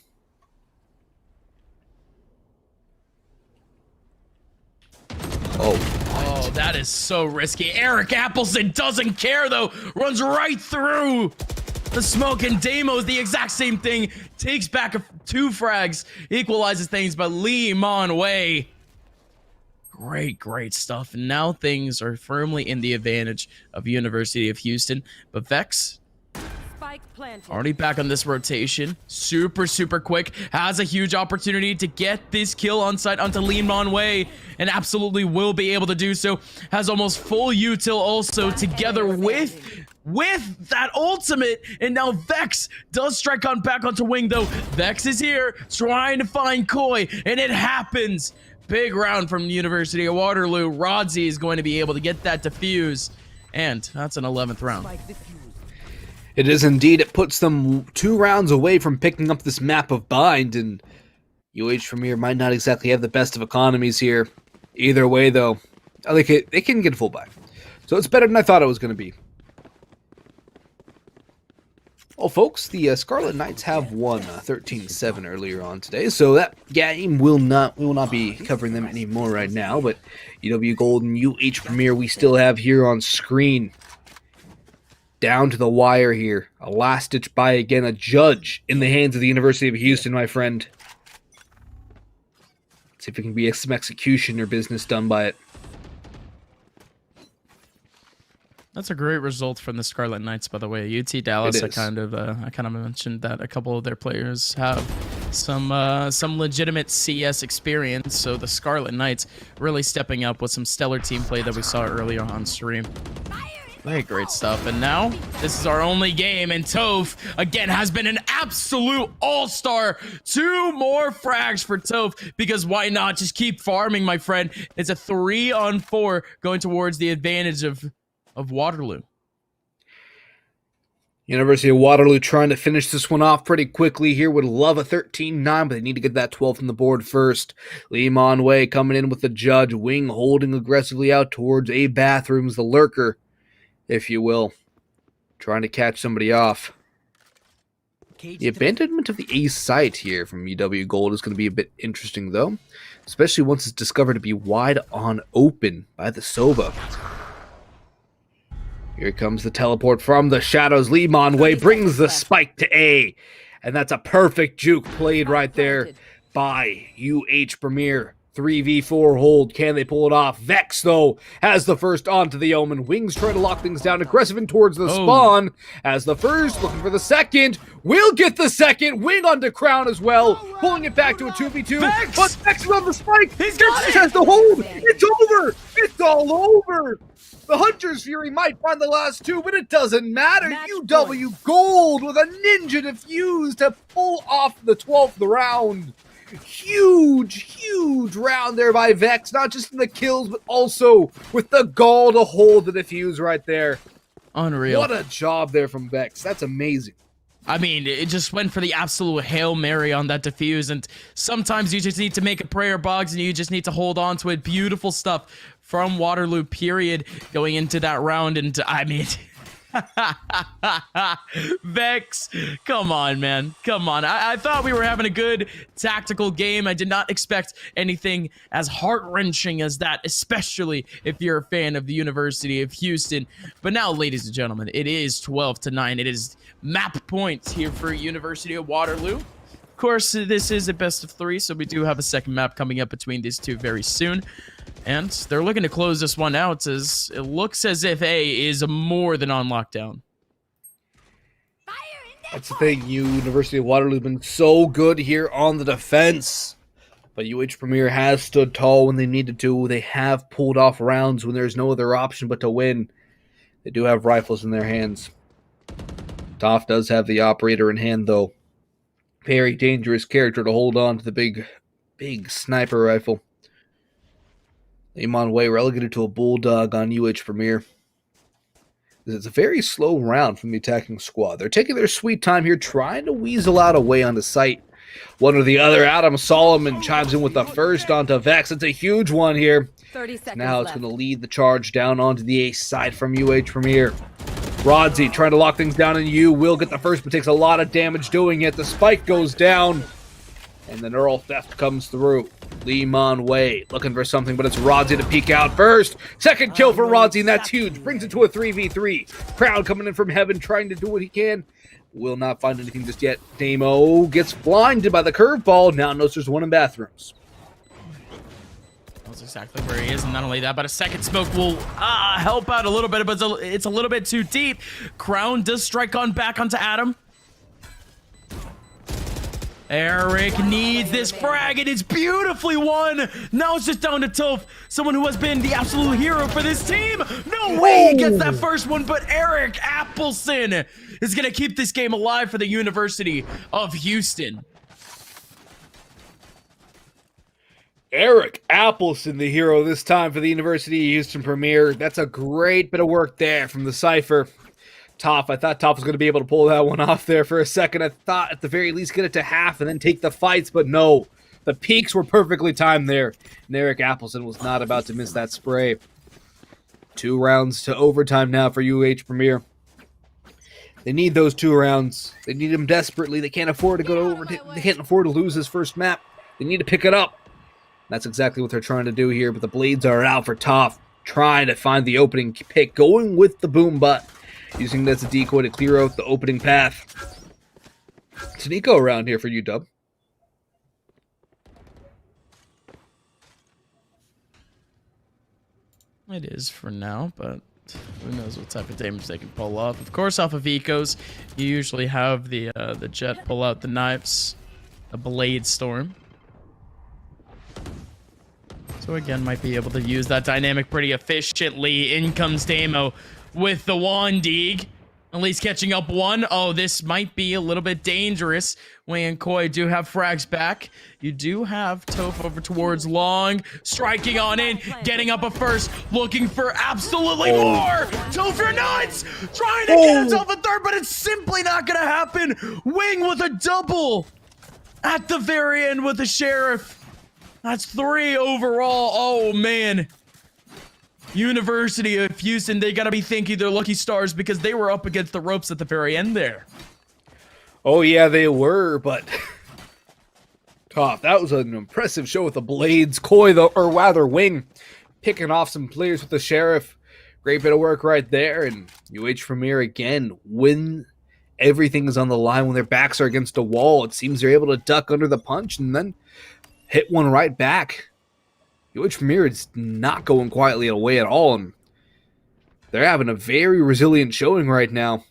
Oh, that is so risky. Eric Appleson doesn't care, though. Runs right through the smoke, and Damo's the exact same thing. Takes back 2 frags, equalizes things, but Lee Mon Wei. Great stuff. And now things are firmly in the advantage of University of Houston. But Vex, Spike planted. already back on this rotation. Super quick. Has a huge opportunity to get this kill on site onto Lee Mon Wei, and absolutely will be able to do so. Has almost full util also together with that ultimate, and now Vex does strike on back onto Wing, though. Vex is here trying to find Koi, and it happens. Big round from the University of Waterloo. Rodzi is going to be able to get that defuse, and that's an 11th round. It is indeed. It puts them 2 rounds away from picking up this map of Bind, and UH Premier might not exactly have the best of economies here. Either way, though, they can get a full buy. So it's better than I thought it was going to be. Well, folks, the Scarlet Knights have won 13-7 earlier on today, so that game we will not be covering them anymore right now. But UW Gold and UH Premier we still have here on screen. Down to the wire here. A last-ditch buy again. A judge in the hands of the University of Houston, my friend. See if it can be some execution or business done by it. That's a great result from the Scarlet Knights, by the way. UT Dallas, I kind of mentioned that a couple of their players have some legitimate CS experience, so the Scarlet Knights really stepping up with some stellar team play that we saw earlier on stream. Very great stuff. And now, this is our only game, and Toph, again, has been an absolute all-star. 2 more frags for Toph, because why not? Just keep farming, my friend. It's a 3-on-4 going towards the advantage of Waterloo. University of Waterloo trying to finish this one off pretty quickly here. Would love a 13-9, but they need to get that 12th on the board first. Lee Mon Wei coming in with the judge. Wing holding aggressively out towards A Bathrooms, the lurker, if you will. Trying to catch somebody off. The abandonment of the A site here from UW Gold is going to be a bit interesting, though. Especially once it's discovered to be wide on open by the Sova. Here comes the teleport from the shadows. Lee Mon Wei brings the spike to A. And that's a perfect juke played right there by UH Premier. 3v4 hold. Can they pull it off? Vex, though, has the first onto the Omen. Wings trying to lock things down. Aggressive in towards the spawn. As the first, looking for the second. Will get the second. Wing onto Crown as well. Pulling it back to a 2v2. Vex! But Vex is on the spike. He's got it! Has the hold. It's over. It's all over. The Hunter's Fury might find the last 2, but it doesn't matter. UW Gold with a ninja defuse to pull off the 12th round. Huge round there by Vex, not just in the kills, but also with the gall to hold the defuse right there. Unreal. What a job there from Vex. That's amazing. I mean, it just went for the absolute Hail Mary on that defuse, and sometimes you just need to make a prayer box and you just need to hold on to it. Beautiful stuff from Waterloo, period, going into that round, and I mean... Vex, come on, man. Come on. I thought we were having a good tactical game. I did not expect anything as heart-wrenching as that, especially if you're a fan of the University of Houston. But now, ladies and gentlemen, it is 12-9. It is map points here for University of Waterloo. Of course, this is a best of 3, so we do have a second map coming up between these two very soon. And they're looking to close this one out, as it looks as if A is more than on lockdown. That's the thing. University of Waterloo has been so good here on the defense. But UH Premier has stood tall when they needed to. They have pulled off rounds when there's no other option but to win. They do have rifles in their hands. Toph does have the operator in hand, though. Very dangerous character to hold on to the big sniper rifle. Limon Wei relegated to a bulldog on UH Premier. It's a very slow round from the attacking squad. They're taking their sweet time here, trying to weasel out a way onto site. One or the other. Adam Solomon chimes in with the first onto Vex. It's a huge one here. 30 seconds Now it's left. going to lead the charge down onto the ace side from UH Premier. Rodzi trying to lock things down, and U will get the first, but takes a lot of damage doing it. The spike goes down, and the neural theft comes through. Limon Wei looking for something, but it's Rodzi to peek out first. Second kill for Rodzi, and that's huge. Brings it to a 3v3. Crowd coming in from heaven, trying to do what he can. Will not find anything just yet. Damo gets blinded by the curveball. Now knows there's one in bathrooms. That's exactly where he is, and not only that, but a second smoke will help out a little bit, but it's a little bit too deep. Crown does strike on back onto Adam. Eric needs this frag, and it's beautifully won. Now it's just down to Toph, someone who has been the absolute hero for this team. No way he gets that first one, but Eric Appleson is going to keep this game alive for the University of Houston. Eric Appleson, the hero this time for the University of Houston Premier. That's a great bit of work there from the Cypher. Toph, I thought Toph was going to be able to pull that one off there for a second. I thought at the very least get it to half and then take the fights, but no. The peaks were perfectly timed there. And Eric Appleson was not about to miss that spray. 2 rounds to overtime now for UH Premier. They need those 2 rounds. They need them desperately. They can't afford to go to overtime. They can't afford to lose this first map. They need to pick it up. That's exactly what they're trying to do here, but the blades are out for Toph, trying to find the opening pick, going with the boom butt, using that as a decoy to clear out the opening path. It's an eco around here for you, Dub. It is for now, but who knows what type of damage they can pull off. Of course, off of ecos, you usually have the jet pull out the knives, a blade storm. So again, might be able to use that dynamic pretty efficiently. In comes Damo with the Wandig. At least catching up one. Oh, this might be a little bit dangerous. Wei and Koi do have frags back. You do have Toph over towards Long. Striking on in. Getting up a first. Looking for absolutely more. Toph, you're nuts. Trying to get himself a third, but it's simply not going to happen. Wing with a double. At the very end with the Sheriff. That's 3 overall. Oh, man. University of Houston, they got to be thanking their lucky stars because they were up against the ropes at the very end there. Oh, yeah, they were, but Toph, that was an impressive show with the blades. Koi, or rather Wing, picking off some players with the Sheriff. Great bit of work right there. And UH Premier, again, when everything is on the line, when their backs are against a wall, it seems they're able to duck under the punch and then hit one right back. UH Premier is not going quietly away at all, and they're having a very resilient showing right now.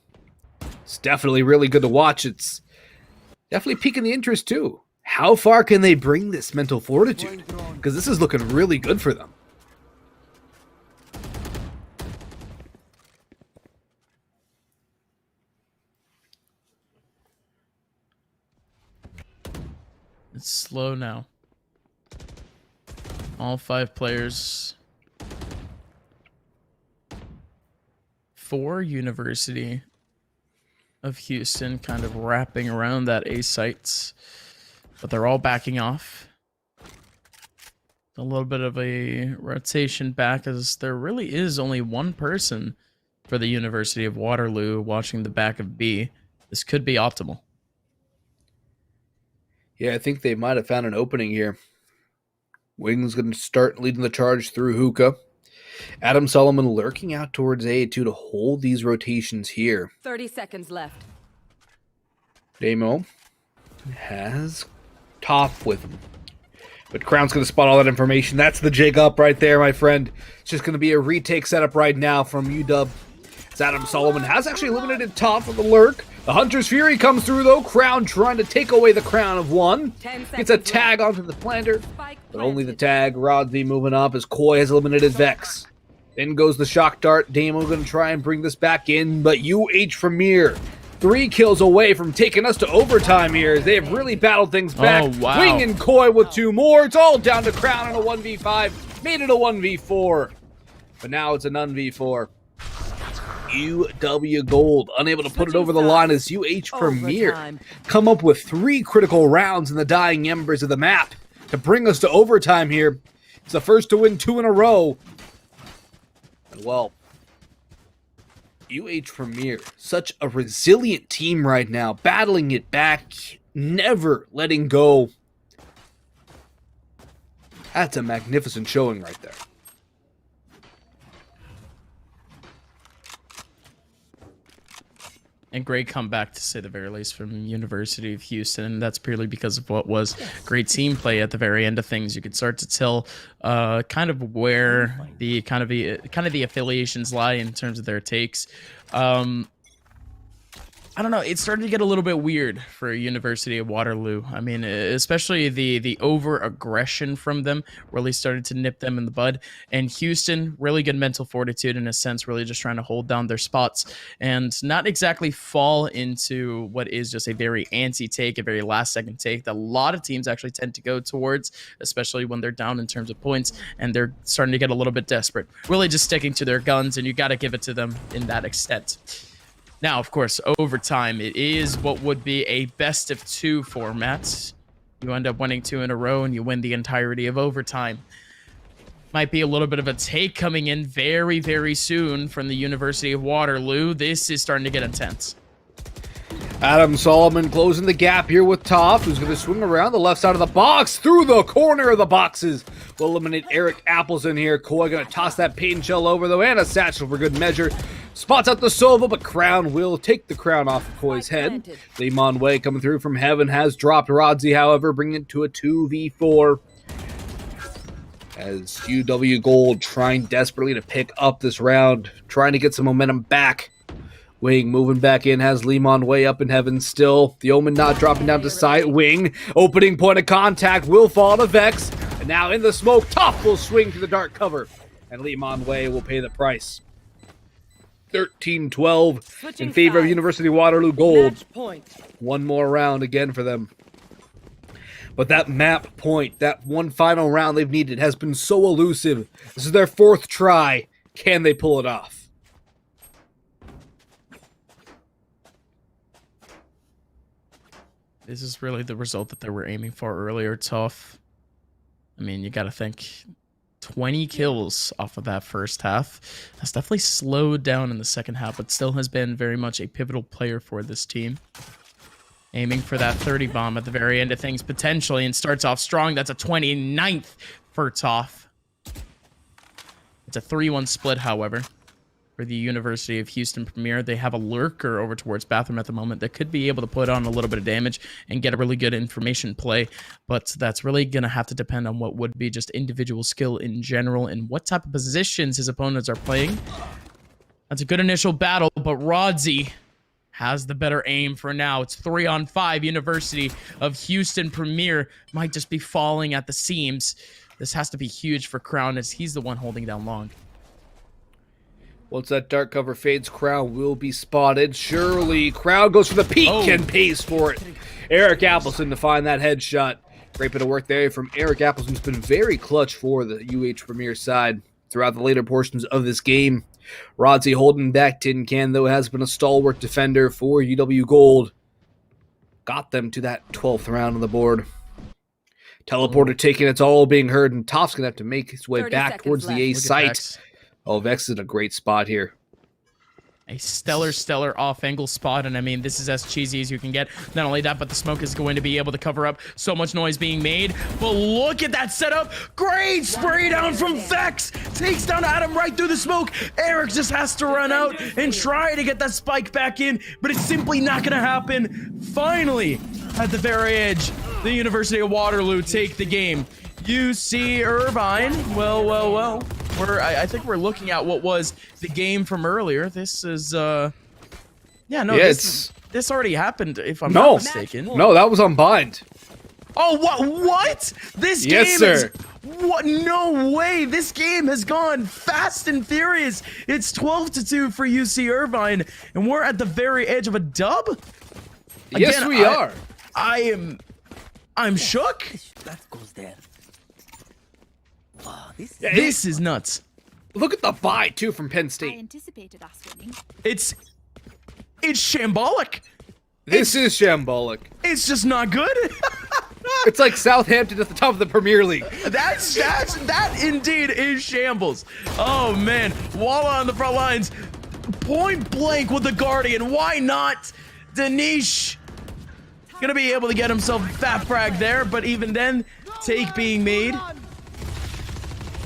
It's definitely really good to watch. It's definitely piquing the interest, too. How far can they bring this mental fortitude? Because this is looking really good for them. It's slow now. All 5 players for University of Houston kind of wrapping around that A sites, but they're all backing off. A little bit of a rotation back as there really is only one person for the University of Waterloo watching the back of B. This could be optimal. Yeah, I think they might have found an opening here. Wing's going to start leading the charge through Hookah. Adam Solomon lurking out towards A2 to hold these rotations here. 30 seconds left. Damo has Toph with him. But Crown's going to spot all that information. That's the jig up right there, my friend. It's just going to be a retake setup right now from UW. As Adam Solomon has actually eliminated Toph from the lurk. The Hunter's Fury comes through, though. Crown trying to take away the crown of one. Gets a tag onto the planter, but only the tag. Rodney moving up as Koi has eliminated Vex. Then goes the shock dart. Damo going to try and bring this back in, but UH Premier 3 kills away from taking us to overtime here. They have really battled things back. Oh, wow. Wing and Koi with 2 more. It's all down to Crown in a 1v5. Made it a 1v4. But now it's an un-v4. UW Gold unable to put it over the line as UH Premier Overtime. come up with 3 critical rounds in the dying embers of the map to bring us to overtime here. It's the first to win 2 in a row. And well, UH Premier, such a resilient team right now, battling it back, never letting go. That's a magnificent showing right there. And great comeback, to say the very least, from University of Houston. And that's purely because of what was great team play at the very end of things. You could start to tell kind of where the kind of the affiliations lie in terms of their takes. I don't know. It started to get a little bit weird for University of Waterloo. I mean, especially the over-aggression from them really started to nip them in the bud. And Houston, really good mental fortitude in a sense, really just trying to hold down their spots and not exactly fall into what is just a very antsy take, a very last-second take that a lot of teams actually tend to go towards, especially when they're down in terms of points and they're starting to get a little bit desperate. Really just sticking to their guns, and you got to give it to them in that extent. Now, of course, overtime, it is what would be a best-of-2 format. You end up winning 2 in a row, and you win the entirety of overtime. Might be a little bit of a take coming in very, very soon from the University of Waterloo. This is starting to get intense. Adam Solomon closing the gap here with Toph, who's going to swing around the left side of the box, through the corner of the boxes. Will eliminate Eric Appleson here. Koi going to toss that pain shell over, though, and a satchel for good measure. Spots out the Sova, but Crown will take the crown off of Koi's head. Lee Monway coming through from heaven has dropped Rodzi, however, bringing it to a 2v4. As UW Gold trying desperately to pick up this round, trying to get some momentum back. Wing moving back in, has Lemon way up in heaven still. The Omen not dropping down to sight. Wing, opening point of contact, will fall to Vex. And now in the smoke, Toph will swing to the dark cover. And Lemon Way will pay the price. 13-12 in favor of University of Waterloo Gold. Match point. One more round again for them. But that map point, that one final round they've needed, has been so elusive. This is their 4th try. Can they pull it off? This is really the result that they were aiming for earlier. Tough. I mean, you got to think 20 kills off of that first half. That's definitely slowed down in the second half, but still has been very much a pivotal player for this team. Aiming for that 30 bomb at the very end of things potentially, and starts off strong. That's a 29th for Toff. It's a 3-1 split, however, for the University of Houston Premier. They have a lurker over towards Bathroom at the moment that could be able to put on a little bit of damage and get a really good information play, but that's really going to have to depend on what would be just individual skill in general and what type of positions his opponents are playing. That's a good initial battle, but Rodzi has the better aim for now. It's 3-on-5. University of Houston Premier might just be falling at the seams. This has to be huge for Crown as he's the one holding down long. Once that dark cover fades, Crown will be spotted. Surely, Crown goes for the peek and pays for it. Eric Appleson to find that headshot. Great bit of work there from Eric Appleson, who's been very clutch for the UH Premier side throughout the later portions of this game. Rodzi holding back Tin Can, though, has been a stalwart defender for UW Gold. Got them to that 12th round on the board. Teleporter taking its all being heard, and Toph's going to have to make his way back towards the A site. Oh, Vex is in a great spot here. A stellar off-angle spot, and I mean, this is as cheesy as you can get. Not only that, but the smoke is going to be able to cover up so much noise being made. But look at that setup. Great spray down from Vex. Takes down Adam right through the smoke. Eric just has to run out and try to get that spike back in, but it's simply not going to happen. Finally, at the very edge, the University of Waterloo take the game. UC Irvine, well. I think we're looking at what was the game from earlier. This is, this already happened, if I'm not mistaken. No, that was unbind. Oh, what? This game yes, sir. What? No way! This game has gone fast and furious. It's 12-2 for UC Irvine, and we're at the very edge of a dub. Yes, Again, we are. I'm shook. That goes there. Wow, this Yeah, This is nuts. Look at the buy too from Penn I State. anticipated us winning. It's shambolic. This is shambolic. It's just not good. It's like Southampton at the top of the Premier League. That indeed is shambles. Oh man, Walla on the front lines, point blank with the Guardian. Why not? Danish gonna be able to get himself a fat frag there, but even then, take being made.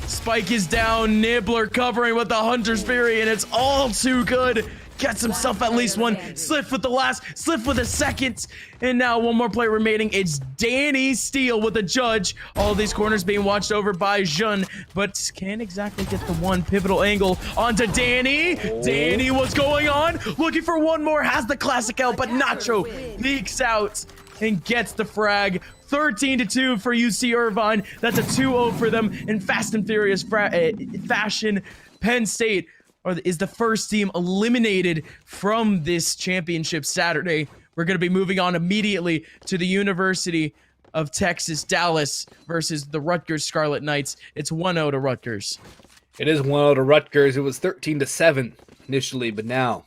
Spike is down, Nibbler covering with the Hunter's Fury, and it's all too good. Gets himself at least one. Sliff with the last, Sliff with a second. And now one more player remaining. It's Danny Steele with the judge. All these corners being watched over by Shen, but can't exactly get the one pivotal angle onto Danny. Danny, what's going on? Looking for one more, has the classic out, but Nacho peeks out and gets the frag. 13-2 for UC Irvine. That's a 2-0 for them in Fast and Furious fashion. Penn State is the first team eliminated from this championship Saturday. We're going to be moving on immediately to the University of Texas, Dallas versus the Rutgers Scarlet Knights. It's 1-0 to Rutgers. It is 1-0 to Rutgers. It was 13-7 initially, but now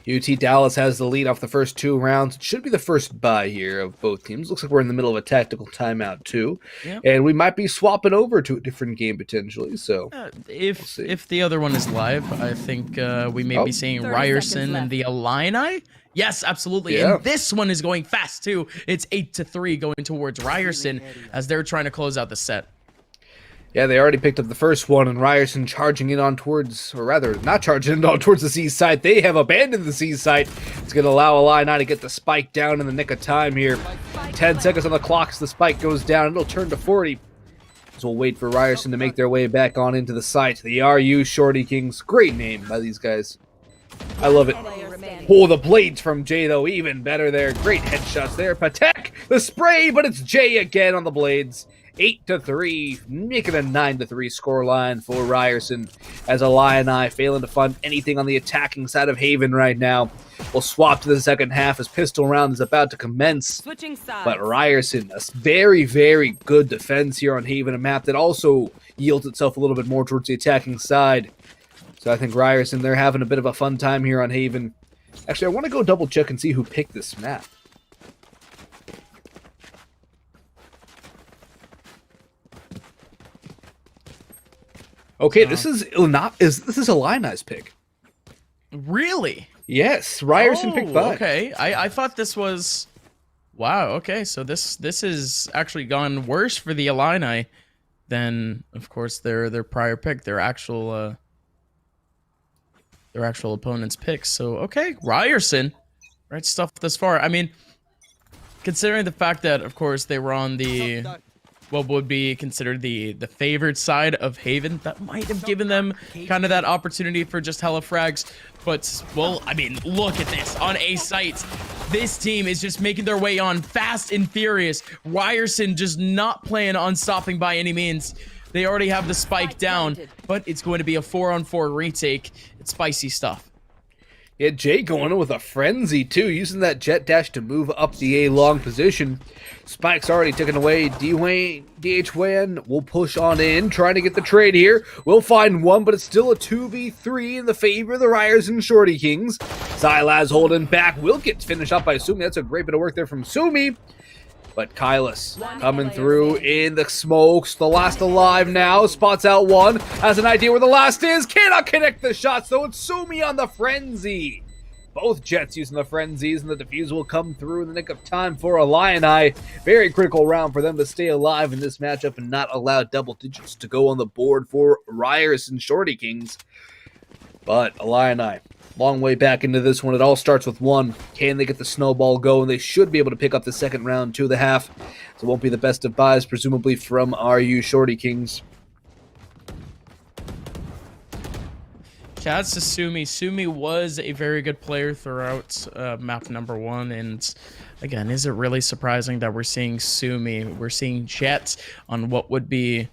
UT Dallas has the lead off the first 2 rounds. It should be the first bye here of both teams. Looks like we're in the middle of a tactical timeout too. Yep. And we might be swapping over to a different game potentially. So if the other one is live, I think we may be seeing Ryerson and the Illini. Yes, absolutely. Yeah. And this one is going fast too. It's 8-3 going towards Ryerson as they're trying to close out the set. Yeah, they already picked up the first one, and Ryerson charging in on towards, or rather, not charging in on towards the C side. They have abandoned the C side. It's going to allow Illini to get the spike down in the nick of time here. 10 seconds on the clock as the spike goes down. It'll turn to 40. So we'll wait for Ryerson to make their way back on into the site. The RU Shorty Kings. Great name by these guys. I love it. Oh, the blades from Jay, though, even better there. Great headshots there. Patek, the spray, but it's Jay again on the blades. 8-3, making a 9-3 scoreline for Ryerson as Illini failing to find anything on the attacking side of Haven right now. We'll swap to the second half as pistol round is about to commence. Switching sides. But Ryerson, a very, very good defense here on Haven, a map that also yields itself a little bit more towards the attacking side. So I think Ryerson, they're having a bit of a fun time here on Haven. Actually, I want to go double check and see who picked this map. Okay, this is Illini's pick. Really? Yes, Ryerson picked 5. Okay, I thought this was. Wow. Okay, so this has actually gone worse for the Illini than, of course, their prior pick, their actual opponent's picks. So okay, Ryerson, right stuff thus far. I mean, considering the fact that, of course, they were on the what would be considered the favored side of Haven, that might have given them kind of that opportunity for just hella frags. But, well, I mean, look at this on A site. This team is just making their way on fast and furious. Ryerson just not playing on stopping by any means. They already have the spike down, but it's going to be a 4-on-4 retake. It's spicy stuff. Yeah, Jay going in with a frenzy, too, using that jet dash to move up the A long position. Spike's already taken away. DH-Wan will push on in, trying to get the trade here. We'll find one, but it's still a 2v3 in the favor of the Ryerson Shorty Kings. Xylaz holding back. Will get finished up by Sumi. That's a great bit of work there from Sumi. But Kylas coming through in the smokes. The last alive now. Spots out one. Has an idea where the last is. Cannot connect the shots, though. It's Sumi on the frenzy. Both Jets using the frenzies, and the defuse will come through in the nick of time for Illini. Very critical round for them to stay alive in this matchup and not allow double digits to go on the board for Ryerson Shorty Kings. But Illini, long way back into this one. It all starts with 1. Can they get the snowball going? They should be able to pick up the second round to the half. So it won't be the best of buys, presumably from RU Shorty Kings. Shouts to Sumi. Sumi was a very good player throughout map number 1. And again, is it really surprising that we're seeing Sumi? We're seeing Jets on what would be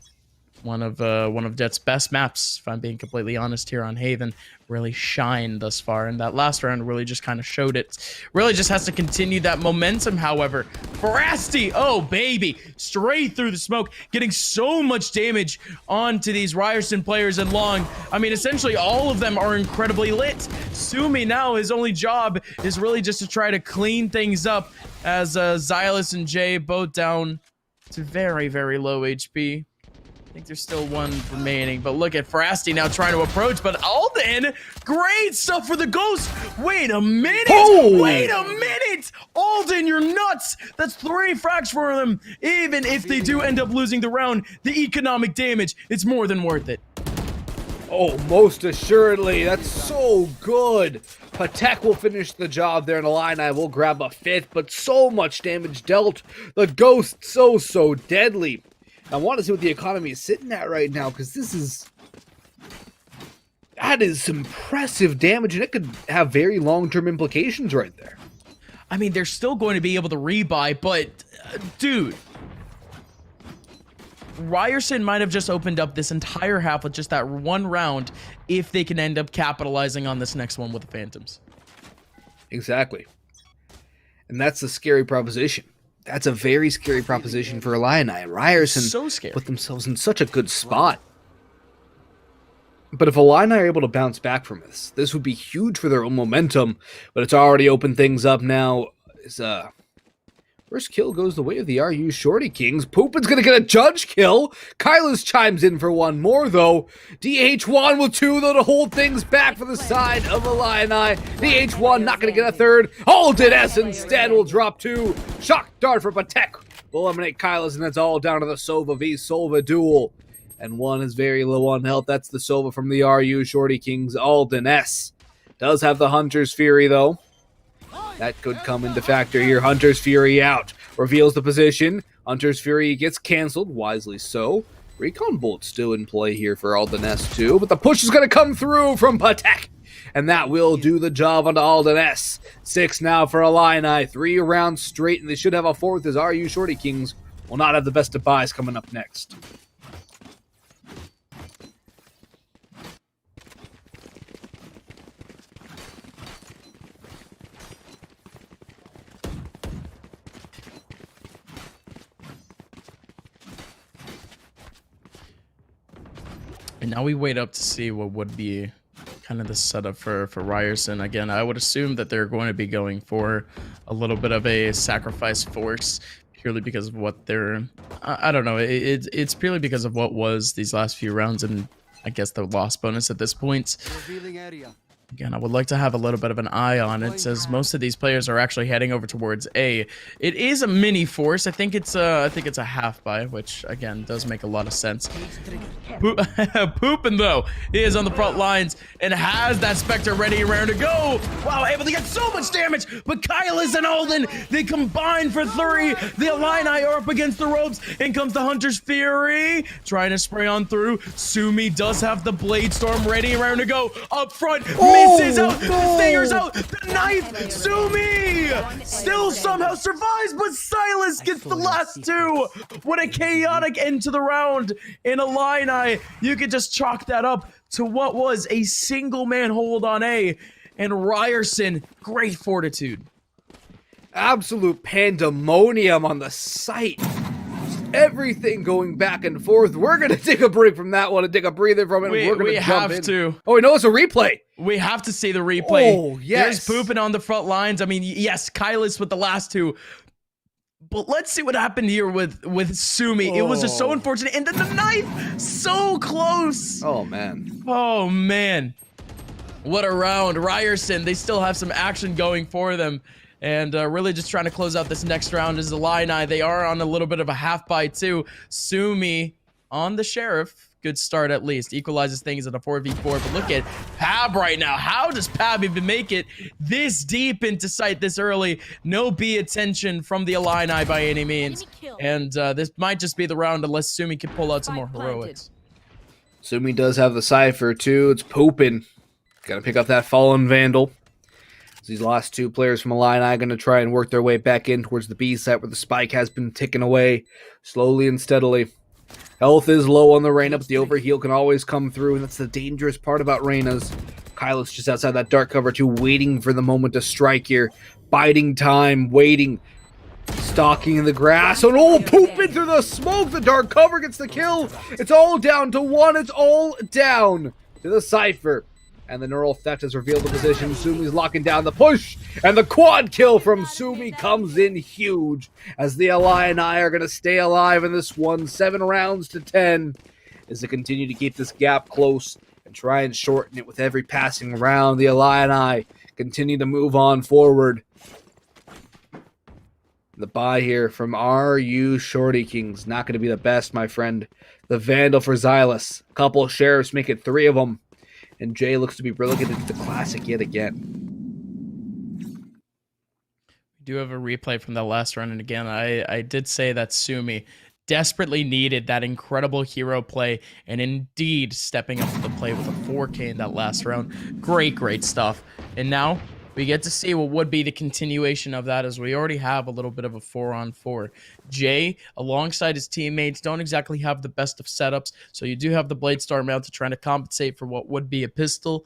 one of Jet's best maps, if I'm being completely honest here on Haven. Really shined thus far, and that last round really just kind of showed it. Really just has to continue that momentum, however. Frasty, oh baby, straight through the smoke, getting so much damage onto these Ryerson players in long. I mean, essentially all of them are incredibly lit. Sumi now, his only job is really just to try to clean things up, as Xylus and Jay both down to very, very low HP. I think there's still one remaining, but look at Frasty now trying to approach, but Alden, great stuff for the Ghost. Wait a minute. Oh! Wait a minute. Alden, you're nuts. That's 3 frags for them. Even if they do end up losing the round, the economic damage, it's more than worth it. Oh, most assuredly. That's so good. Patek will finish the job there, and Illini will grab a 5th, but so much damage dealt. The Ghost so deadly. I want to see what the economy is sitting at right now, because that is impressive damage, and it could have very long-term implications right there. I mean, they're still going to be able to rebuy, but dude, Ryerson might have just opened up this entire half with just that one round if they can end up capitalizing on this next one with the Phantoms. Exactly. And that's a scary proposition. That's a very scary proposition for Illini. Ryerson So scary. put themselves in such a good spot. But if Illini are able to bounce back from this would be huge for their own momentum. But it's already opened things up now. First kill goes the way of the RU Shorty Kings. Poopin's going to get a judge kill. Kylas chimes in for one more, though. DH1 with 2, though, to hold things back for the side of Illini. DH1 not going to get a 3rd. Alden S instead will drop 2. Shock dart for Patek will eliminate Kylas, and that's all down to the Sova v Sova duel. And one is very low on health. That's the Sova from the RU Shorty Kings. Alden S does have the Hunter's Fury, though. That could come into factor here. Hunter's Fury out. Reveals the position. Hunter's Fury gets canceled. Wisely so. Recon Bolt still in play here for Alden S too. But the push is going to come through from Patek. And that will do the job onto Alden S. 6 now for Illini. 3 rounds straight. And they should have a 4th as RU Shorty Kings will not have the best of buys coming up next. And now we wait up to see what would be kind of the setup for Ryerson. Again, I would assume that they're going to be going for a little bit of a sacrifice force purely because of what they're... I don't know. It's purely because of what was these last few rounds and I guess the loss bonus at this point. Revealing area. Again, I would like to have a little bit of an eye on it, as most of these players are actually heading over towards A. It is a mini force. I think it's a half buy, which again does make a lot of sense. Poopin' though, he is on the front lines and has that Spectre ready and raring to go. Wow, able to get so much damage. But Kylas and Alden, they combine for 3. The Illini are up against the ropes. In comes the Hunter's Fury, trying to spray on through. Sumi does have the Blade Storm ready and raring to go. Up front. Misses out, the Stinger's out, the knife, Sumi still somehow survives, but Silas gets the last 2. What a chaotic end to the round in Illini. You could just chalk that up to what was a single man hold on A, and Ryerson, great fortitude. Absolute pandemonium on the site. Everything going back and forth. We're going to take a break from that one and take a breather from it. We're going to jump in. To. Oh, we know it's a replay. We have to see the replay. Oh, yes. There's Poopin' on the front lines. I mean, yes, Kylas with the last 2. But let's see what happened here with Sumi. It was just so unfortunate. And then the knife, so close. Oh, man. Oh, man. What a round. Ryerson, they still have some action going for them. And really just trying to close out this next round is the Illini. They are on a little bit of a half buy too. Sumi on the Sheriff. Good start at least. Equalizes things at a 4v4. But look at Pab right now. How does Pab even make it this deep into sight this early? No B attention from the Illini by any means. And this might just be the round unless Sumi can pull out some more heroics. Sumi does have the Cypher too. It's Poopin'. Got to pick up that Fallen Vandal. These last 2 players from Illini are going to try and work their way back in towards the B site where the spike has been ticking away slowly and steadily. Health is low on the Reyna, but the overheal can always come through, and that's the dangerous part about Reyna's. Kylo's just outside that dark cover too, waiting for the moment to strike here. Biding time, waiting. Stalking in the grass. Oh, pooping through the smoke. The dark cover gets the kill. It's all down to one. It's all down to the Cypher. And the Neural Theft has revealed the position. Sumi's locking down the push. And the quad kill from Sumi comes in huge. As the Illini are going to stay alive in this one. 7 rounds to 10. As they continue to keep this gap close and try and shorten it with every passing round. The Illini continue to move on forward. The buy here from RU Shorty Kings. Not going to be the best, my friend. The Vandal for Xylus. A couple of sheriffs make it 3 of them. And Jay looks to be relegated to the Classic yet again. We do have a replay from that last run. And again, I did say that Sumi desperately needed that incredible hero play. And indeed, stepping up to the plate with a 4K in that last round. Great stuff. And now we get to see what would be the continuation of that, as we already have a little bit of a 4-on-4. Jay, alongside his teammates, don't exactly have the best of setups, so you do have the Blade Star mounted, trying to compensate for what would be a pistol.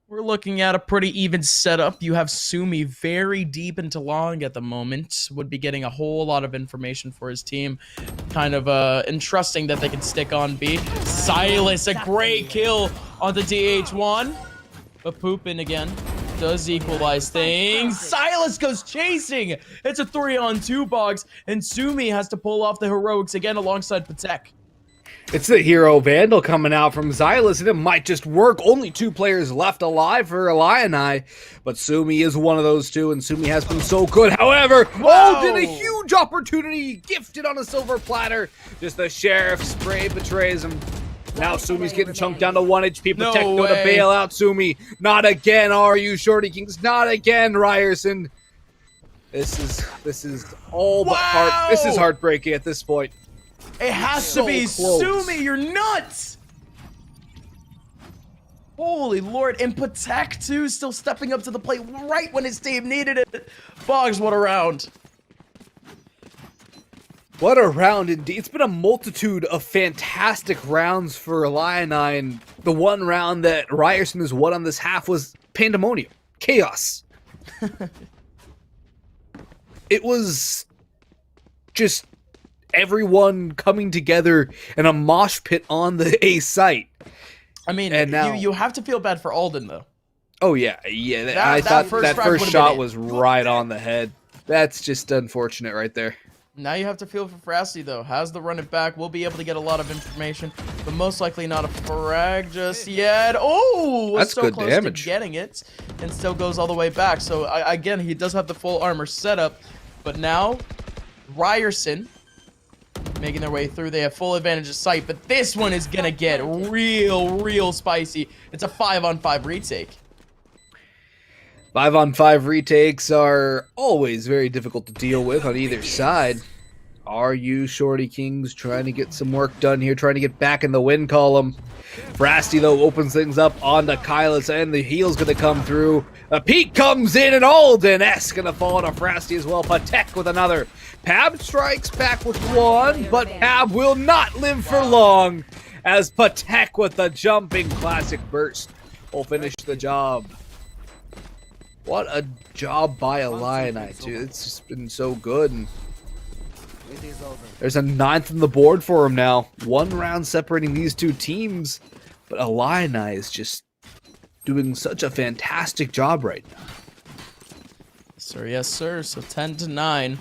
We're looking at a pretty even setup. You have Sumi very deep into long at the moment, would be getting a whole lot of information for his team, kind of entrusting that they can stick on B. Silas, a great kill on the DH1, but pooping again. Does equalize things. Silas goes chasing. It's a 3-on-2 box, and Sumi has to pull off the heroics again alongside Patek. It's the hero Vandal coming out from Xylus, and it might just work. Only 2 players left alive for Illini, but Sumi is one of those 2, and Sumi has been so good. However, Wow. did a huge opportunity gifted on a silver platter. Just the sheriff spray betrays him. Now Sumi's getting chunked down to 1 HP. No Protect go to way. bail out Sumi. Not again, RU Shorty Kings. Not again, Ryerson. This is all but Wow. this is heartbreaking at this point. It has So to be close. Sumi. You're nuts. Holy Lord. And Patek, too, still stepping up to the plate right when his team needed it. Boggs, what a round. What a round indeed. It's been a multitude of fantastic rounds for Illini, and the one round that Ryerson has won on this half was pandemonium. Chaos. It was just everyone coming together in a mosh pit on the A site. I mean, And now- you have to feel bad for Alden, though. Oh, yeah. I thought that frag first would've shot been it. was right on the head. That's just unfortunate right there. Now you have to feel for Frasty, though. Has the run it back. We'll be able to get a lot of information, but most likely not a frag just yet. Oh, was That's so good close damage. to getting it, and still goes all the way back. So again, he does have the full armor setup, but now Ryerson making their way through. They have full advantage of sight, but this one is gonna get real spicy. It's a 5-on-5 retake. 5-on-5 retakes are always very difficult to deal with on either side. RU Shorty Kings trying to get some work done here, trying to get back in the win column. Frasty, though, opens things up onto Kylas, and the heal's going to come through. A peek comes in, and Alden-esque going to fall to Frasty as well. Patek with another. Pab strikes back with 1, but Pab will not live for long, as Patek with the jumping classic burst will finish the job. What a job by Illini, too. It's just been so good. And It is over. there's a 9th on the board for him now. 1 round separating these 2 teams. But Illini is just doing such a fantastic job right now. Sir, yes, sir. So 10-9.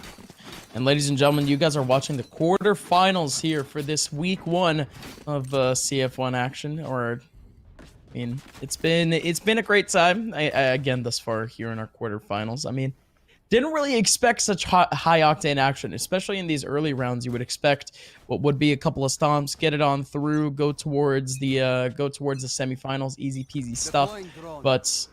And ladies and gentlemen, you guys are watching the quarterfinals here for this week 1 of CF1 action. I mean, it's been a great time. Again, thus far here in our quarterfinals. I mean, didn't really expect such high octane action, especially in these early rounds. You would expect what would be a couple of stomps, get it on through, go towards the semifinals, easy peasy stuff. Deploying drone. But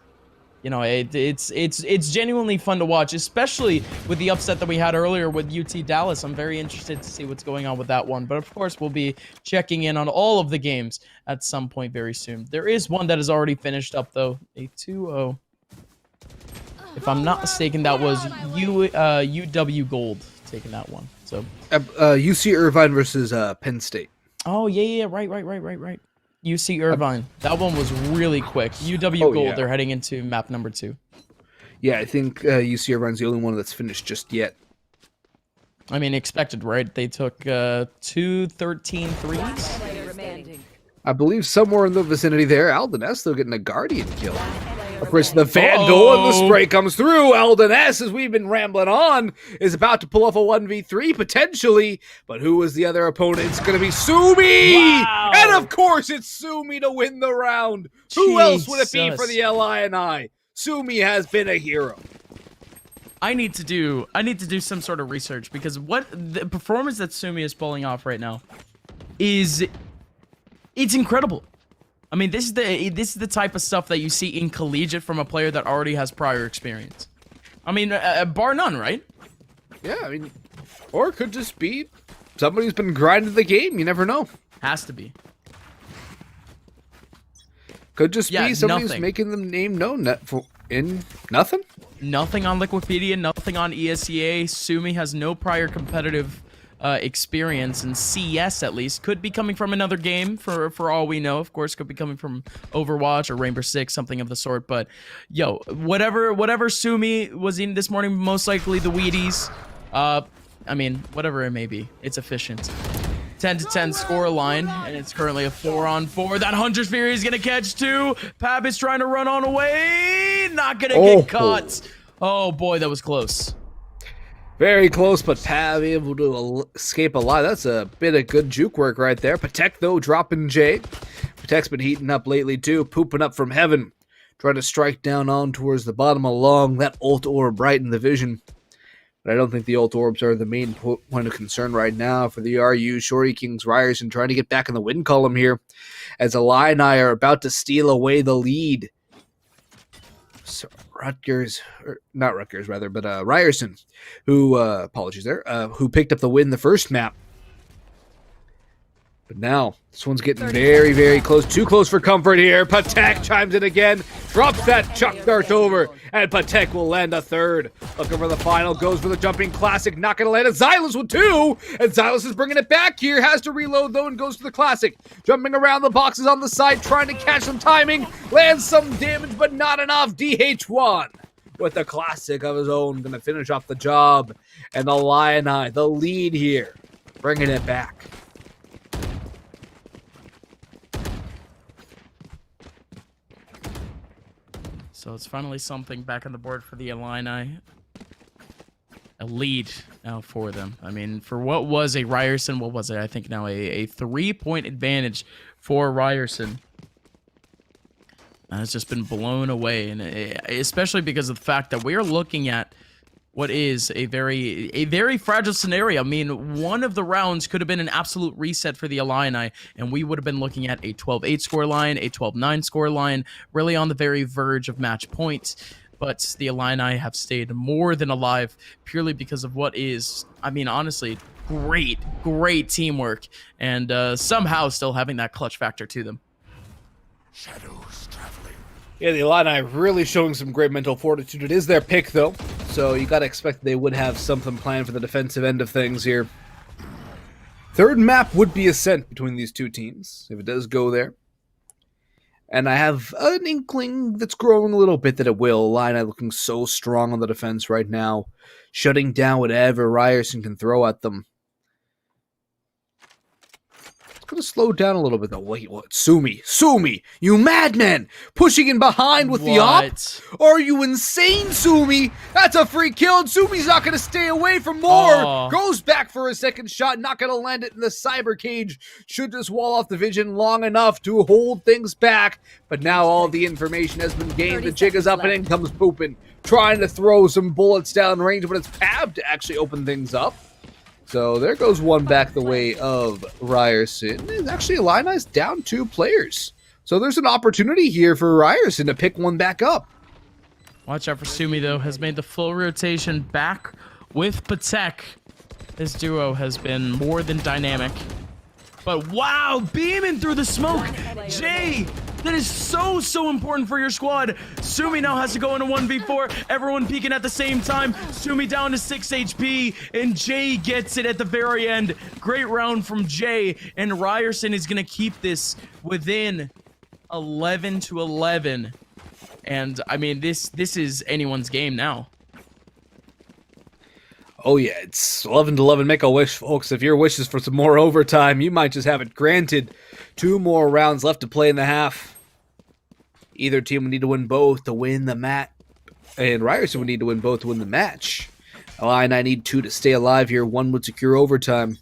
you know, it's genuinely fun to watch, especially with the upset that we had earlier with UT Dallas. I'm very interested to see what's going on with that one. But of course, we'll be checking in on all of the games at some point very soon. There is one that is already finished up, though. A 2-0. If I'm not mistaken, that was UW Gold taking that one. So UC Irvine versus Penn State. oh yeah, right. UC Irvine. That one was really quick. UW Oh, Gold. yeah. They're heading into map number 2. Yeah, I think UC Irvine's the only one that's finished just yet. I mean, expected, right? They took 2 13 threes. Player standing. I believe somewhere in the vicinity there, Alden S though getting a Guardian kill. Of course, the Vandal and the spray comes through. Alden S, as we've been rambling on, is about to pull off a 1v3 potentially, but who is the other opponent? It's going to be Sumi! Wow. And of course, it's Sumi to win the round. Who else would it be for the LI&I? Sumi has been a hero. I need to do some sort of research because what the performance that Sumi is pulling off right now it's incredible. I mean, this is the type of stuff that you see in collegiate from a player that already has prior experience. I mean, bar none, right? Yeah, I mean, or it could just be somebody who's been grinding the game. You never know. Has to be. Could just Yeah, be somebody who's nothing. making the name known in nothing. Nothing on Liquipedia, nothing on ESEA. Sumi has no prior competitive experience in CS, at least. Could be coming from another game, for all we know. Of course, could be coming from Overwatch or Rainbow Six, something of the sort. But, yo, whatever Sumi was in this morning, most likely the Wheaties. I mean, whatever it may be, it's efficient. 10-10 score line, and it's currently a 4-on-4. That Hunter's Fury is gonna catch 2. Pab is trying to run on away, not gonna get caught. Oh boy, that was close. Very close, but Pav able to escape alive. That's a bit of good juke work right there. Patek, though, dropping J. Patek's been heating up lately, too. Pooping up from heaven. Trying to strike down on towards the bottom along that ult orb right in the vision. But I don't think the ult orbs are the main point of concern right now for the RU. Shorty Kings Ryerson trying to get back in the win column here. As Illini are about to steal away the lead. So Ryerson, who, apologies there, who picked up the win the first map. But now, this one's getting very, very close. Too close for comfort here. Patek chimes in again, drops that Chuck Dart over, and Patek will land a third. Looking for the final, goes for the jumping classic, not going to land it. Xylus with 2, and Xylus is bringing it back here. Has to reload, though, and goes for the classic. Jumping around the boxes on the side, trying to catch some timing. Lands some damage, but not enough. DH1 with the classic of his own, going to finish off the job. And the Lion-Eye, the lead here, bringing it back. So it's finally something back on the board for the Illini. A lead now for them. I mean, for what was a Ryerson, what was it? I think now a 3-point advantage for Ryerson. And it's just been blown away, and especially because of the fact that we are looking at what is a very fragile scenario. I mean, one of the rounds could have been an absolute reset for the Illini, and we would have been looking at a 12-8 score line, a 12-9 score line, really on the very verge of match points. But the Illini have stayed more than alive purely because of what is, I mean, honestly, great teamwork, and somehow still having that clutch factor to them. Shadows traveling. Yeah, the Illini really showing some great mental fortitude. It is their pick, though, so you got to expect they would have something planned for the defensive end of things here. Third map would be Ascent between these two teams, if it does go there. And I have an inkling that's growing a little bit that it will. Illini looking so strong on the defense right now, shutting down whatever Ryerson can throw at them. Gonna slow down a little bit though. Wait, what? Sumi, you madman! Pushing in behind with the op? Are you insane, Sumi? That's a free kill, and Sumi's not gonna stay away from more! Oh. Goes back for a second shot, not gonna land it in the cyber cage. Should just wall off the vision long enough to hold things back. But now all the information has been gained. The jig is up and in comes Poopin. Trying to throw some bullets down range, but it's Pab to actually open things up. So there goes one back the way of Ryerson. And actually, Illini's down 2 players. So there's an opportunity here for Ryerson to pick one back up. Watch out for Sumi, though. Has made the full rotation back with Patek. This duo has been more than dynamic. But wow, beaming through the smoke. Jay, That is so important for your squad. Sumi now has to go into 1v4. Everyone peeking at the same time. Sumi down to 6 HP, and Jay gets it at the very end. Great round from Jay, and Ryerson is going to keep this within 11-11. And, I mean, this is anyone's game now. Oh yeah, it's 11-11. Make a wish, folks. If your wish is for some more overtime, you might just have it granted. 2 more rounds left to play in the half. Either team would need to win both to win the match, and Ryerson would need to win both to win the match. Illini need 2 to stay alive here. 1 would secure overtime.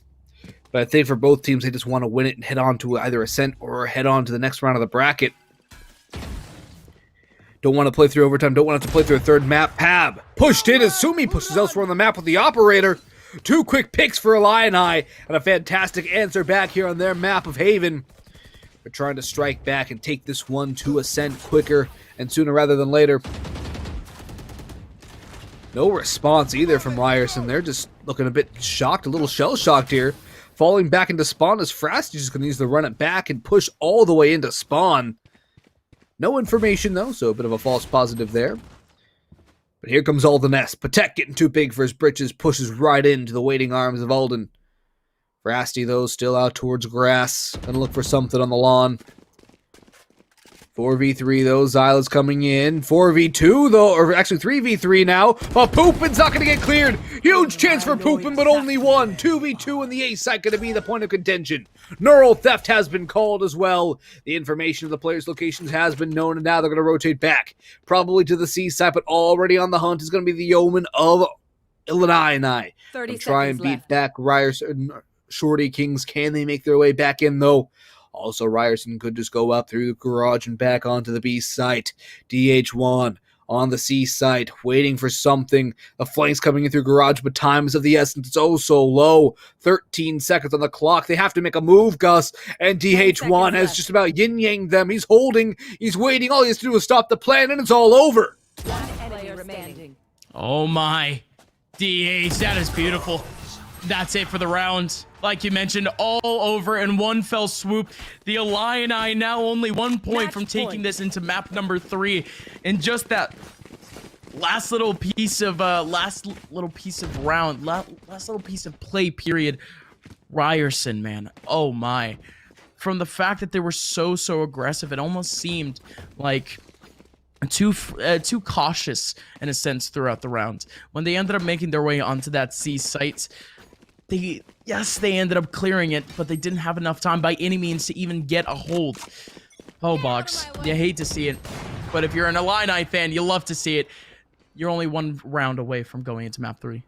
But I think for both teams, they just want to win it and head on to either Ascent or head on to the next round of the bracket. Don't want to play through overtime. Don't want to play through a third map. Pab pushed in as Sumi pushes elsewhere on the map with the operator. 2 quick picks for Illini and a fantastic answer back here on their map of Haven. They're trying to strike back and take this one to Ascent quicker and sooner rather than later. No response either from Ryerson. They're just looking a bit shocked, a little shell-shocked here. Falling back into spawn as Frasty's just going to use the run it back and push all the way into spawn. No information, though, so a bit of a false positive there. But here comes Alden-S. Patek getting too big for his britches, pushes right into the waiting arms of Alden. Frasty, though, still out towards grass. Gonna look for something on the lawn. 4v3, though. Zyla's coming in. 4v2, though, or actually 3v3 now. But Poopin's not going to get cleared. Huge chance for Poopin, but only one. 2v2 in the A site going to be the point of contention. Neural theft has been called as well. The information of the players' locations has been known, and now they're going to rotate back. Probably to the C site, but already on the hunt is going to be the Yeoman of Illini. 30 Try and seconds beat left. back Ryerson. Shorty Kings, can they make their way back in, though? Also, Ryerson could just go up through the garage and back onto the B site. DH1 on the C site, waiting for something. The flanks coming in through garage, but time is of the essence. It's oh so low. 13 seconds on the clock. They have to make a move, Gus. And DH1 has left. just about yin-yang them. He's holding. He's waiting. All he has to do is stop the plan, and it's all over. Player remaining. Oh my. DH, that is beautiful. That's it for the round. Like you mentioned, all over in one fell swoop. The Illini now only 1 point from taking this into map number 3. And just that last little piece of play period. Ryerson, man. Oh my. From the fact that they were so aggressive, it almost seemed like too cautious in a sense throughout the round. When they ended up making their way onto that C site, they ended up clearing it, but they didn't have enough time by any means to even get a hold. Oh, Box, you hate to see it, but if you're an Illini fan, you love to see it. You're only 1 round away from going into map 3.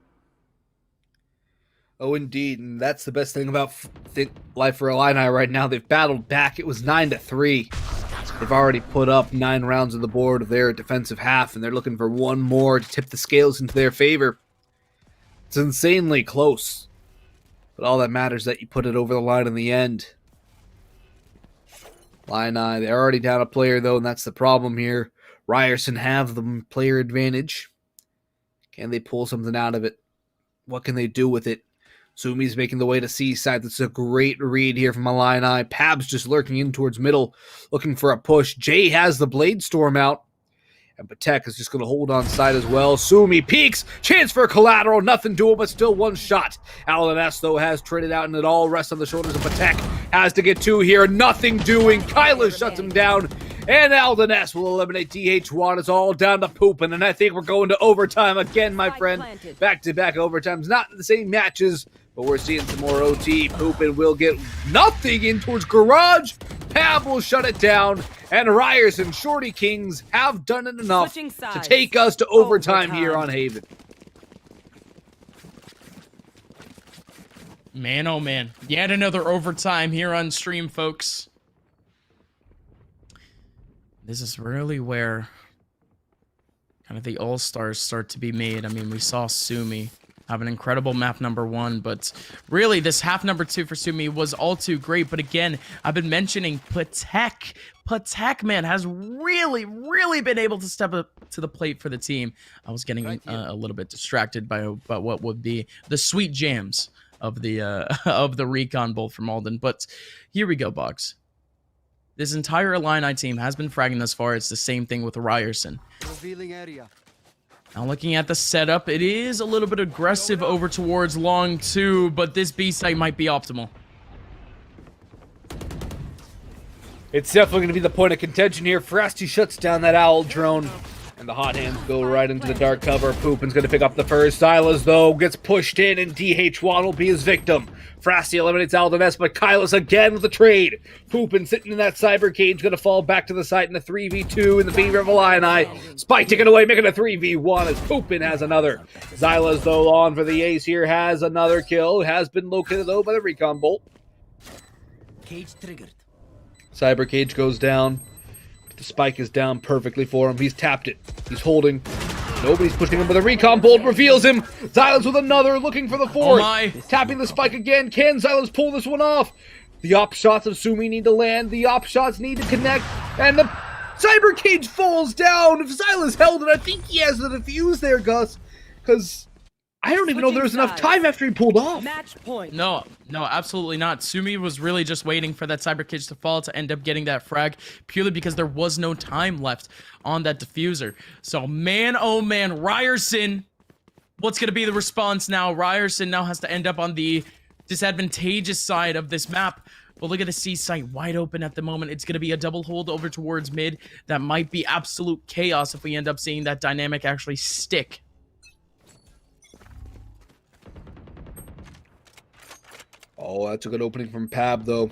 Oh, indeed, and that's the best thing about life for Illini right now. They've battled back. It was 9-3. They've already put up 9 rounds on the board of their defensive half, and they're looking for 1 more to tip the scales into their favor. It's insanely close. But all that matters is that you put it over the line in the end. Illini, they're already down a player, though, and that's the problem here. Ryerson have the player advantage. Can they pull something out of it? What can they do with it? Sumi's making the way to C side. That's a great read here from Illini. Pab's just lurking in towards middle, looking for a push. Jay has the Blade Storm out. And Patek is just going to hold on side as well. Sumi peeks. Chance for a collateral. Nothing doable, but still 1 shot. Alden-S, though, has traded out, and it all rests on the shoulders of Patek. Has to get 2 here. Nothing doing. Kyla shuts him down. And Alden-S will eliminate DH1. It's all down to Poopin. And I think we're going to overtime again, my friend. Back-to-back overtimes. Not the same matches, but we're seeing some more OT. Poopin will get nothing in towards garage. Pab will shut it down. And Ryerson, Shorty Kings have done it enough to take us to overtime here on Haven. Man, oh man. Yet another overtime here on stream, folks. This is really where kind of the all-stars start to be made. I mean, we saw Sumi have an incredible map number 1, but really this half number 2 for Sumi was all too great. But again, I've been mentioning Patek. Patek, man, has really been able to step up to the plate for the team. I was getting a little bit distracted by what would be the sweet jams of the recon bolt from Alden. But here we go, Box. This entire Illini team has been fragging thus far. It's the same thing with Ryerson. Revealing area. Now looking at the setup, it is a little bit aggressive over towards long 2, but this B site might be optimal. It's definitely going to be the point of contention here. Frosty shuts down that owl drone, and the hot hands go right into the dark cover. Poopin's going to pick up the first. Silas, though, gets pushed in, and DH1 will be his victim. Frosty eliminates Aldeness, but Kylos again with the trade. Poopin sitting in that cyber cage, going to fall back to the site in the 3v2 in the favor of Illini. Spike taken away, making a 3v1 as Poopin has another. Zylas, though, on for the ace here, has another kill. Has been located, though, by the recon bolt. Cage triggered. Cyber cage goes down. The spike is down perfectly for him. He's tapped it. He's holding. Nobody's pushing him, but the recon bolt reveals him. Xylus with another, looking for the fourth. Oh my. Tapping the spike again. Can Xylus pull this one off? The op shots of Sumi need to land. The op shots need to connect. And the cyber cage falls down. If Xylus held it, I think he has the defuse there, Gus. Because I don't even know there was enough time after he pulled off. Match point. No, absolutely not. Sumi was really just waiting for that cyber cage to fall to end up getting that frag, purely because there was no time left on that diffuser. So, man, oh man, Ryerson, what's going to be the response now? Ryerson now has to end up on the disadvantageous side of this map. But look at the C site wide open at the moment. It's going to be a double hold over towards mid. That might be absolute chaos if we end up seeing that dynamic actually stick. Oh, that's a good opening from Pab, though.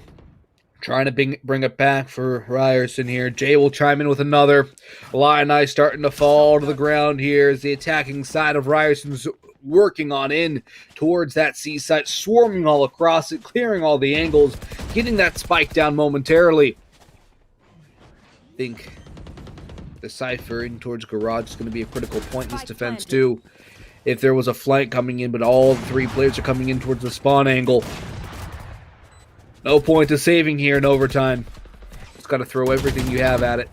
Trying to bring it back for Ryerson here. Jay will chime in with another. Illini starting to fall to the ground here as the attacking side of Ryerson's working on in towards that C site, swarming all across it, clearing all the angles, getting that spike down momentarily. I think the Cypher in towards Garage is going to be a critical point in this defense, too. If there was a flank coming in, but all three players are coming in towards the spawn angle. No point to saving here in overtime. Just got to throw everything you have at it.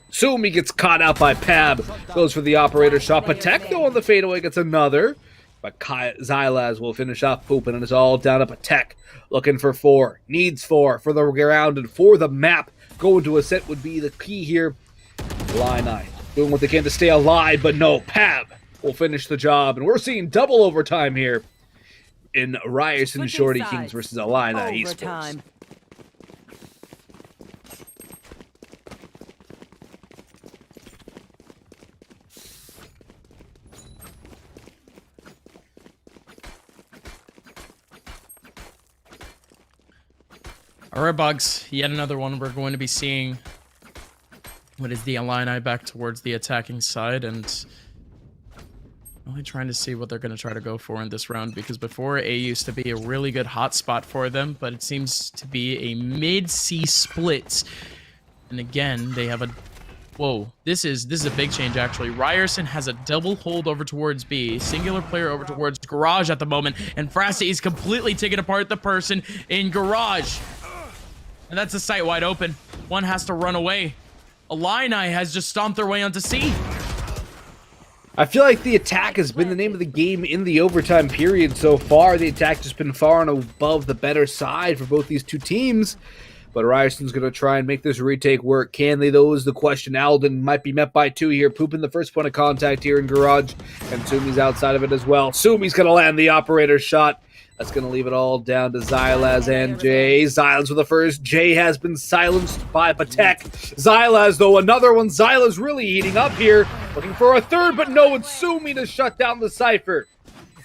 Sumi gets caught out by Pab. Goes for the operator shot. Patek, though, on the fadeaway gets another. But Xylaz will finish off Poopin, and it's all down to Patek. Looking for 4. Needs 4 for the ground and for the map. Going to a set would be the key here. Illini doing what they can to stay alive, but no, Pab will finish the job. And we're seeing double overtime here in Ryerson Shorty Kings versus Illini Esports. All right, Bugs, yet another one. We're going to be seeing what is the Illini back towards the attacking side, and really trying to see what they're going to try to go for in this round, because before A used to be a really good hot spot for them, but it seems to be a mid-C split. And again, they have a... Whoa, this is a big change, actually. Ryerson has a double hold over towards B, singular player over towards Garage at the moment, and Frasty is completely taking apart the person in Garage. And that's the site wide open. One has to run away. Illini has just stomped their way onto C. I feel like the attack has been the name of the game in the overtime period so far. The attack has been far and above the better side for both these two teams. But Ryerson's going to try and make this retake work. Can they, though, is the question. Alden might be met by 2 here. Poopin the first point of contact here in Garage. And Sumi's outside of it as well. Sumi's going to land the operator shot. That's going to leave it all down to Xylaz and Jay. Xylaz with the first. Jay has been silenced by Patek. Xylaz, though, another one. Xylaz really heating up here. Looking for a third, but no, it's Sumi to shut down the Cypher.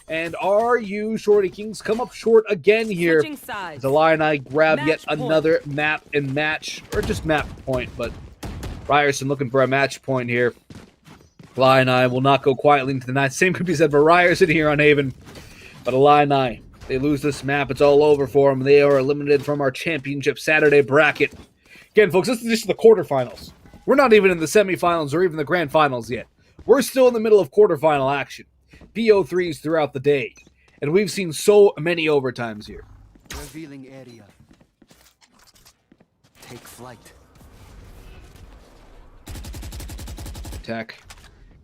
And RU Shorty Kings come up short again here. As Illini grab yet another map and match, or just map point, but Ryerson looking for a match point here. Illini will not go quietly into the night. Same could be said for Ryerson here on Haven. But Illini, they lose this map. It's all over for them. They are eliminated from our championship Saturday bracket. Again, folks, this is just the quarterfinals. We're not even in the semifinals or even the grand finals yet. We're still in the middle of quarterfinal action. PO3s throughout the day. And we've seen so many overtimes here. Revealing area. Take flight. Attack.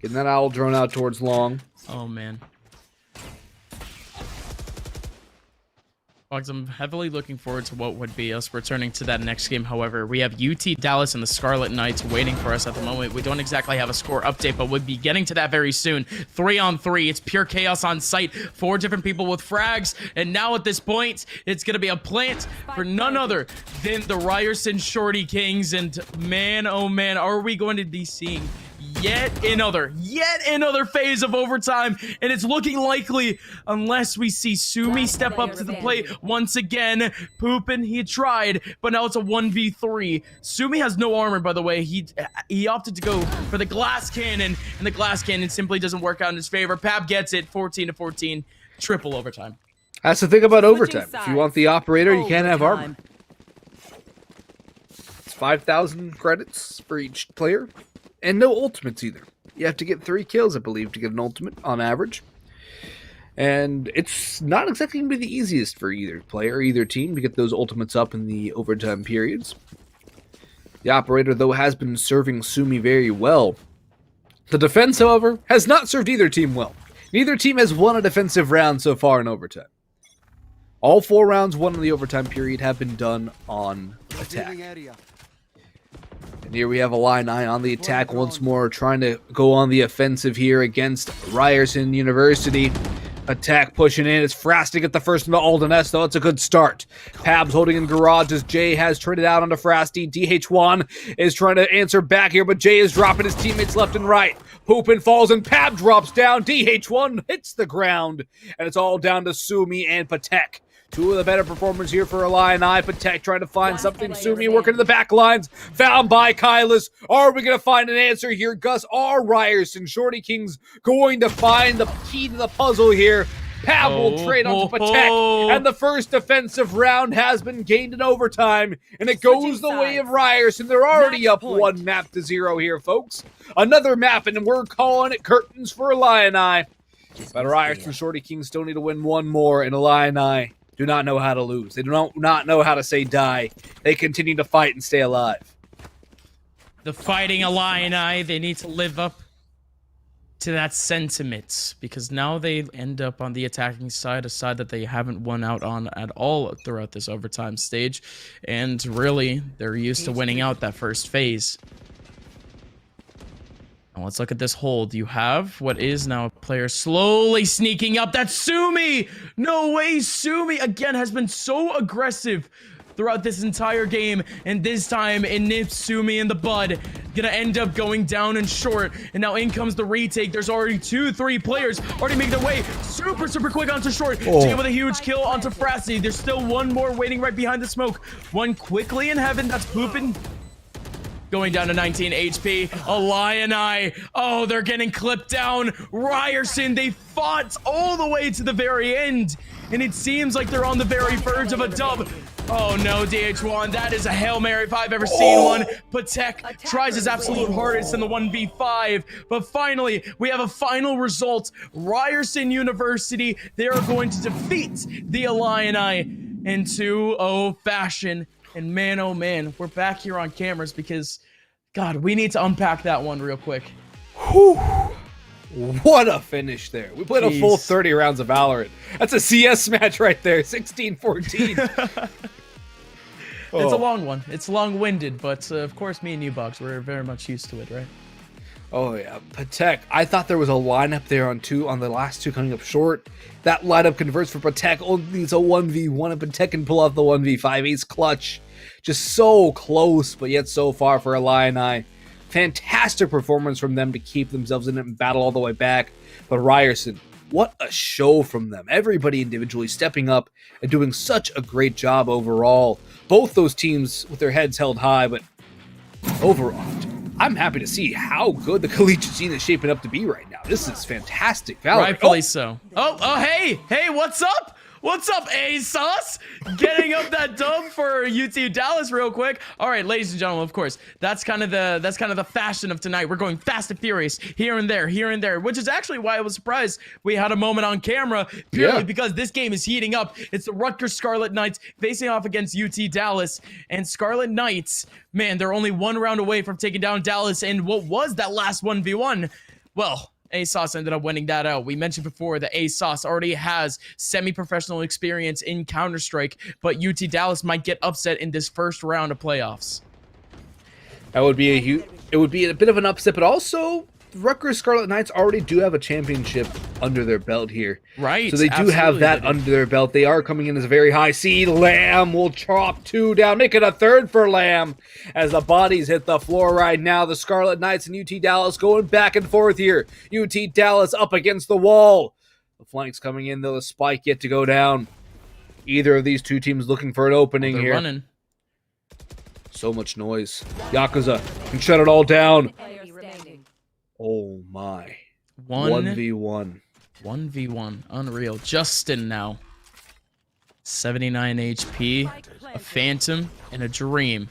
Getting that owl drone out towards long. Oh, man. Bugs, I'm heavily looking forward to what would be us returning to that next game. However, we have UT Dallas and the Scarlet Knights waiting for us at the moment. We don't exactly have a score update, but we'll be getting to that very soon. 3-on-3. It's pure chaos on site. 4 different people with frags. And now at this point, it's going to be a plant for none other than the Ryerson Shorty Kings. And man, oh man, are we going to be seeing yet another phase of overtime, and it's looking likely unless we see Sumi step up to the plate once again. Poopin, he tried, but now it's a 1v3. Sumi has no armor, by the way. He opted to go for the glass cannon, and the glass cannon simply doesn't work out in his favor. Pab gets it, 14-14, triple overtime. That's the thing about overtime. If you want the operator, you can't have armor. It's 5,000 credits for each player. And no ultimates either. You have to get 3 kills, I believe, to get an ultimate on average. And it's not exactly going to be the easiest for either player, either team, to get those ultimates up in the overtime periods. The operator, though, has been serving Sumi very well. The defense, however, has not served either team well. Neither team has won a defensive round so far in overtime. All 4 rounds won in the overtime period have been done on attack. Revealing area. And here we have Illini on the attack once more, trying to go on the offensive here against Ryerson University. Attack pushing in. It's Frast to get the first into Alden S, though. It's a good start. Pabs holding in garage as Jay has traded out onto Frasty. DH1 is trying to answer back here, but Jay is dropping his teammates left and right. Poopin falls and Pab drops down. DH1 hits the ground. And it's all down to Sumi and Patek. 2 of the better performers here for Illini. Patek trying to find something. Sumi working in the back lines. Found by Kylas. Are we going to find an answer here, Gus? Are Ryerson Shorty Kings going to find the key to the puzzle here? Pab will trade onto Patek. And the first defensive round has been gained in overtime. And it goes the way of Ryerson. They're already up 1-0 here, folks. Another map, and we're calling it curtains for Illini. But Ryerson Shorty Kings still need to win 1 more, and Illini do not know how to lose. They do not know how to say die. They continue to fight and stay alive. The Fighting Illini, they need to live up to that sentiment, because now they end up on the attacking side, a side that they haven't won out on at all throughout this overtime stage. And really, they're used to winning out that first phase. Now let's look at this hold. You have what is now a player slowly sneaking up. That's Sumi! No way, Sumi again has been so aggressive throughout this entire game, and this time it nips Sumi in the bud. Gonna end up going down and short, and now in comes the retake. There's already 2-3 players already making their way super quick onto short. Jam with a huge kill onto Frasty. There's still 1 more waiting right behind the smoke. 1 quickly in heaven. That's Poopin. Going down to 19 HP. Illini. Oh, they're getting clipped down. Ryerson, they fought all the way to the very end. And it seems like they're on the very verge of a dub. Oh no, DH1. That is a Hail Mary if I've ever seen one. Patek tries his absolute hardest in the 1v5. But finally, we have a final result. Ryerson University, they are going to defeat the Illini in 2-0 fashion. And man, oh man, we're back here on cameras because, God, we need to unpack that one real quick. Whew. What a finish there. We played a full 30 rounds of Valorant. That's a CS match right there, 16-14. It's a long one. It's long-winded, but of course, me and you, Bugs, we're very much used to it, right? Oh yeah, Patek. I thought there was a lineup there on the last 2 coming up short. That lineup converts for Patek. Only needs a 1v1, and Patek can pull off the 1v5. He's clutch. Just so close, but yet so far for Illini. Fantastic performance from them to keep themselves in it and battle all the way back. But Ryerson, what a show from them. Everybody individually stepping up and doing such a great job overall. Both those teams with their heads held high, but overall, I'm happy to see how good the collegiate scene is shaping up to be right now. This is fantastic. Valorant. Rightfully so. Oh, hey, what's up? What's up, ASOS? Getting up that dub for UT Dallas real quick. All right, ladies and gentlemen, of course, that's kind of the fashion of tonight. We're going fast and furious here and there, which is actually why I was surprised we had a moment on camera, purely because this game is heating up. It's the Rutgers Scarlet Knights facing off against UT Dallas, and Scarlet Knights, man, they're only 1 round away from taking down Dallas in what was that last 1v1. Well, ASOS ended up winning that out. We mentioned before that ASOS already has semi-professional experience in Counter-Strike, but UT Dallas might get upset in this first round of playoffs. That would be it would be a bit of an upset, but also Rutgers Scarlet Knights already do have a championship under their belt here. Right. So they do have that under their belt. They are coming in as a very high seed. Lamb will chop 2 down, make it a 3rd for Lamb as the bodies hit the floor right now. The Scarlet Knights and UT Dallas going back and forth here. UT Dallas up against the wall. The flanks coming in, though. The spike yet to go down. Either of these two teams looking for an opening here. Running. So much noise. Yakuza can shut it all down. Player standing. Oh my. 1v1. 1v1. Unreal. Justin now. 79 HP. A Phantom and a Dream.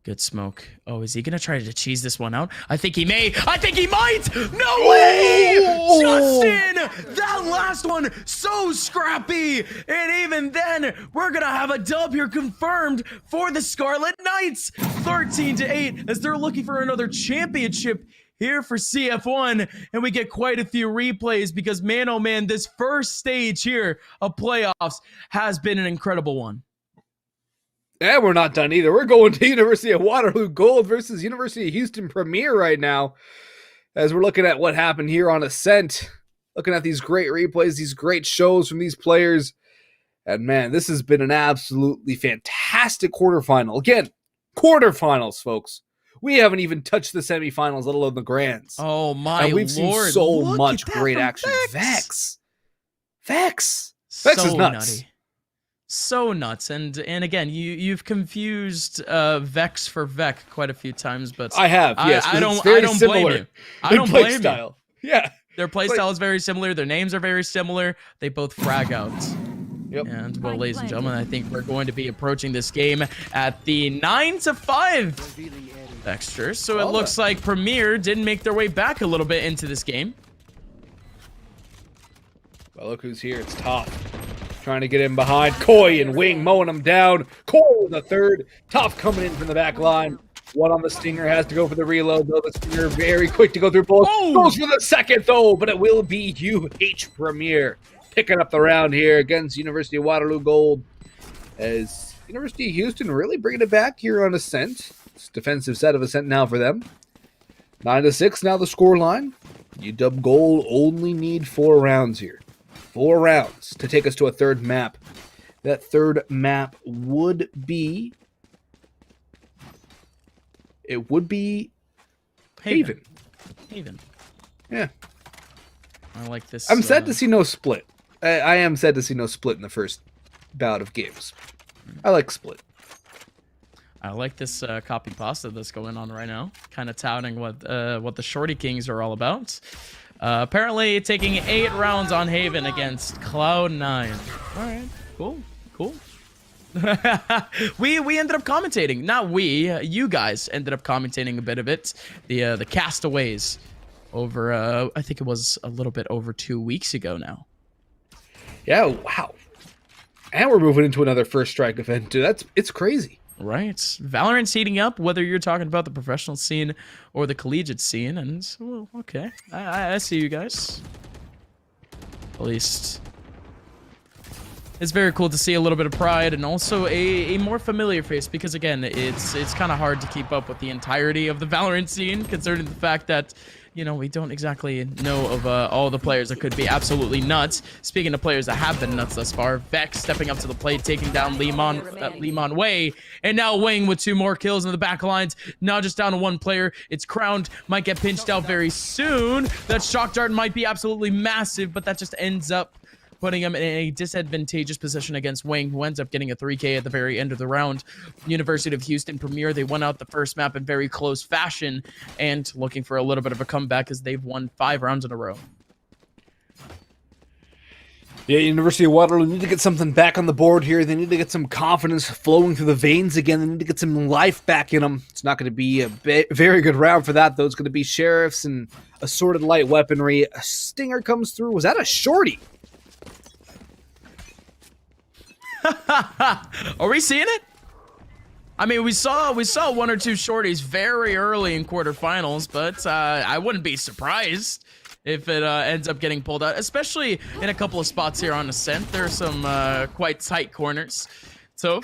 Good smoke. Oh, is he going to try to cheese this one out? I think he may. I think he might. No way. Justin. That last one, so scrappy. And even then, we're going to have a dub here confirmed for the Scarlet Knights. 13-8 as they're looking for another championship here for CF1. And we get quite a few replays because, man, oh man, this first stage here of playoffs has been an incredible one. And we're not done either. We're going to University of Waterloo Gold versus University of Houston Premier right now. As we're looking at what happened here on Ascent. Looking at these great replays, these great shows from these players. And man, this has been an absolutely fantastic quarterfinal. Again, quarterfinals, folks. We haven't even touched the semifinals, let alone the grands. Oh my and we've lord. seen so Look much at that great from action. Vex. Vex So is nuts. nutty. So nuts. And again, you've confused Vex for Vec quite a few times, but I have, yes. I don't similar blame you. I don't blame style. you. Yeah. Their playstyle is very similar. Their names are very similar. They both frag out. Yep. And well, ladies and gentlemen, I think we're going to be approaching this game at the 9-5 extra. So it looks like Premier didn't make their way back a little bit into this game. Well, look who's here. It's Top. Trying to get in behind. Koi and Wing mowing him down. Koi with the 3rd. Top coming in from the back line. One on the Stinger has to go for the reload, though. The Stinger very quick to go through both. Oh! Goes for the 2nd, though, but it will be UH Premier picking up the round here against University of Waterloo Gold. As University of Houston really bringing it back here on Ascent. It's defensive set of Ascent now for them. 9-6 now the score line. UW Gold only need 4 rounds here. 4 rounds to take us to a 3rd map. That 3rd map would be... It would be Haven. Haven. Yeah. I like this. I'm sad to see no split. I am sad to see no split in the first bout of games. I like split. I like this copy pasta that's going on right now. Kind of touting what the Shorty Kings are all about. Apparently taking 8 rounds on Haven against Cloud9. All right, cool. we ended up commentating. Not we, you guys ended up commentating a bit of it. The Castaways over I think it was a little bit over 2 weeks ago now. Yeah, wow. And we're moving into another First Strike event too. It's crazy. Right. Valorant's heating up, whether you're talking about the professional scene or the collegiate scene, and well, okay. I see you guys. At least it's very cool to see a little bit of pride and also a more familiar face, because again, it's kind of hard to keep up with the entirety of the Valorant scene, considering the fact that, you know, we don't exactly know of all the players that could be absolutely nuts. Speaking of players that have been nuts thus far, Vex stepping up to the plate, taking down Limon Wei, and now Wing with 2 more kills in the back lines. Now just down to 1 player. It's Crowned, might get pinched out very soon. That shock dart might be absolutely massive, but that just ends up putting him in a disadvantageous position against Wing, who ends up getting a 3K at the very end of the round. University of Houston Premier, they won out the first map in very close fashion and looking for a little bit of a comeback as they've won 5 rounds in a row. Yeah, University of Waterloo need to get something back on the board here. They need to get some confidence flowing through the veins again. They need to get some life back in them. It's not going to be a very good round for that, though. It's going to be Sheriffs and assorted light weaponry. A Stinger comes through. Was that a Shorty? Are we seeing it? I mean, we saw one or two shorties very early in quarterfinals, but I wouldn't be surprised if it ends up getting pulled out, especially in a couple of spots here on Ascent. There's some quite tight corners. So,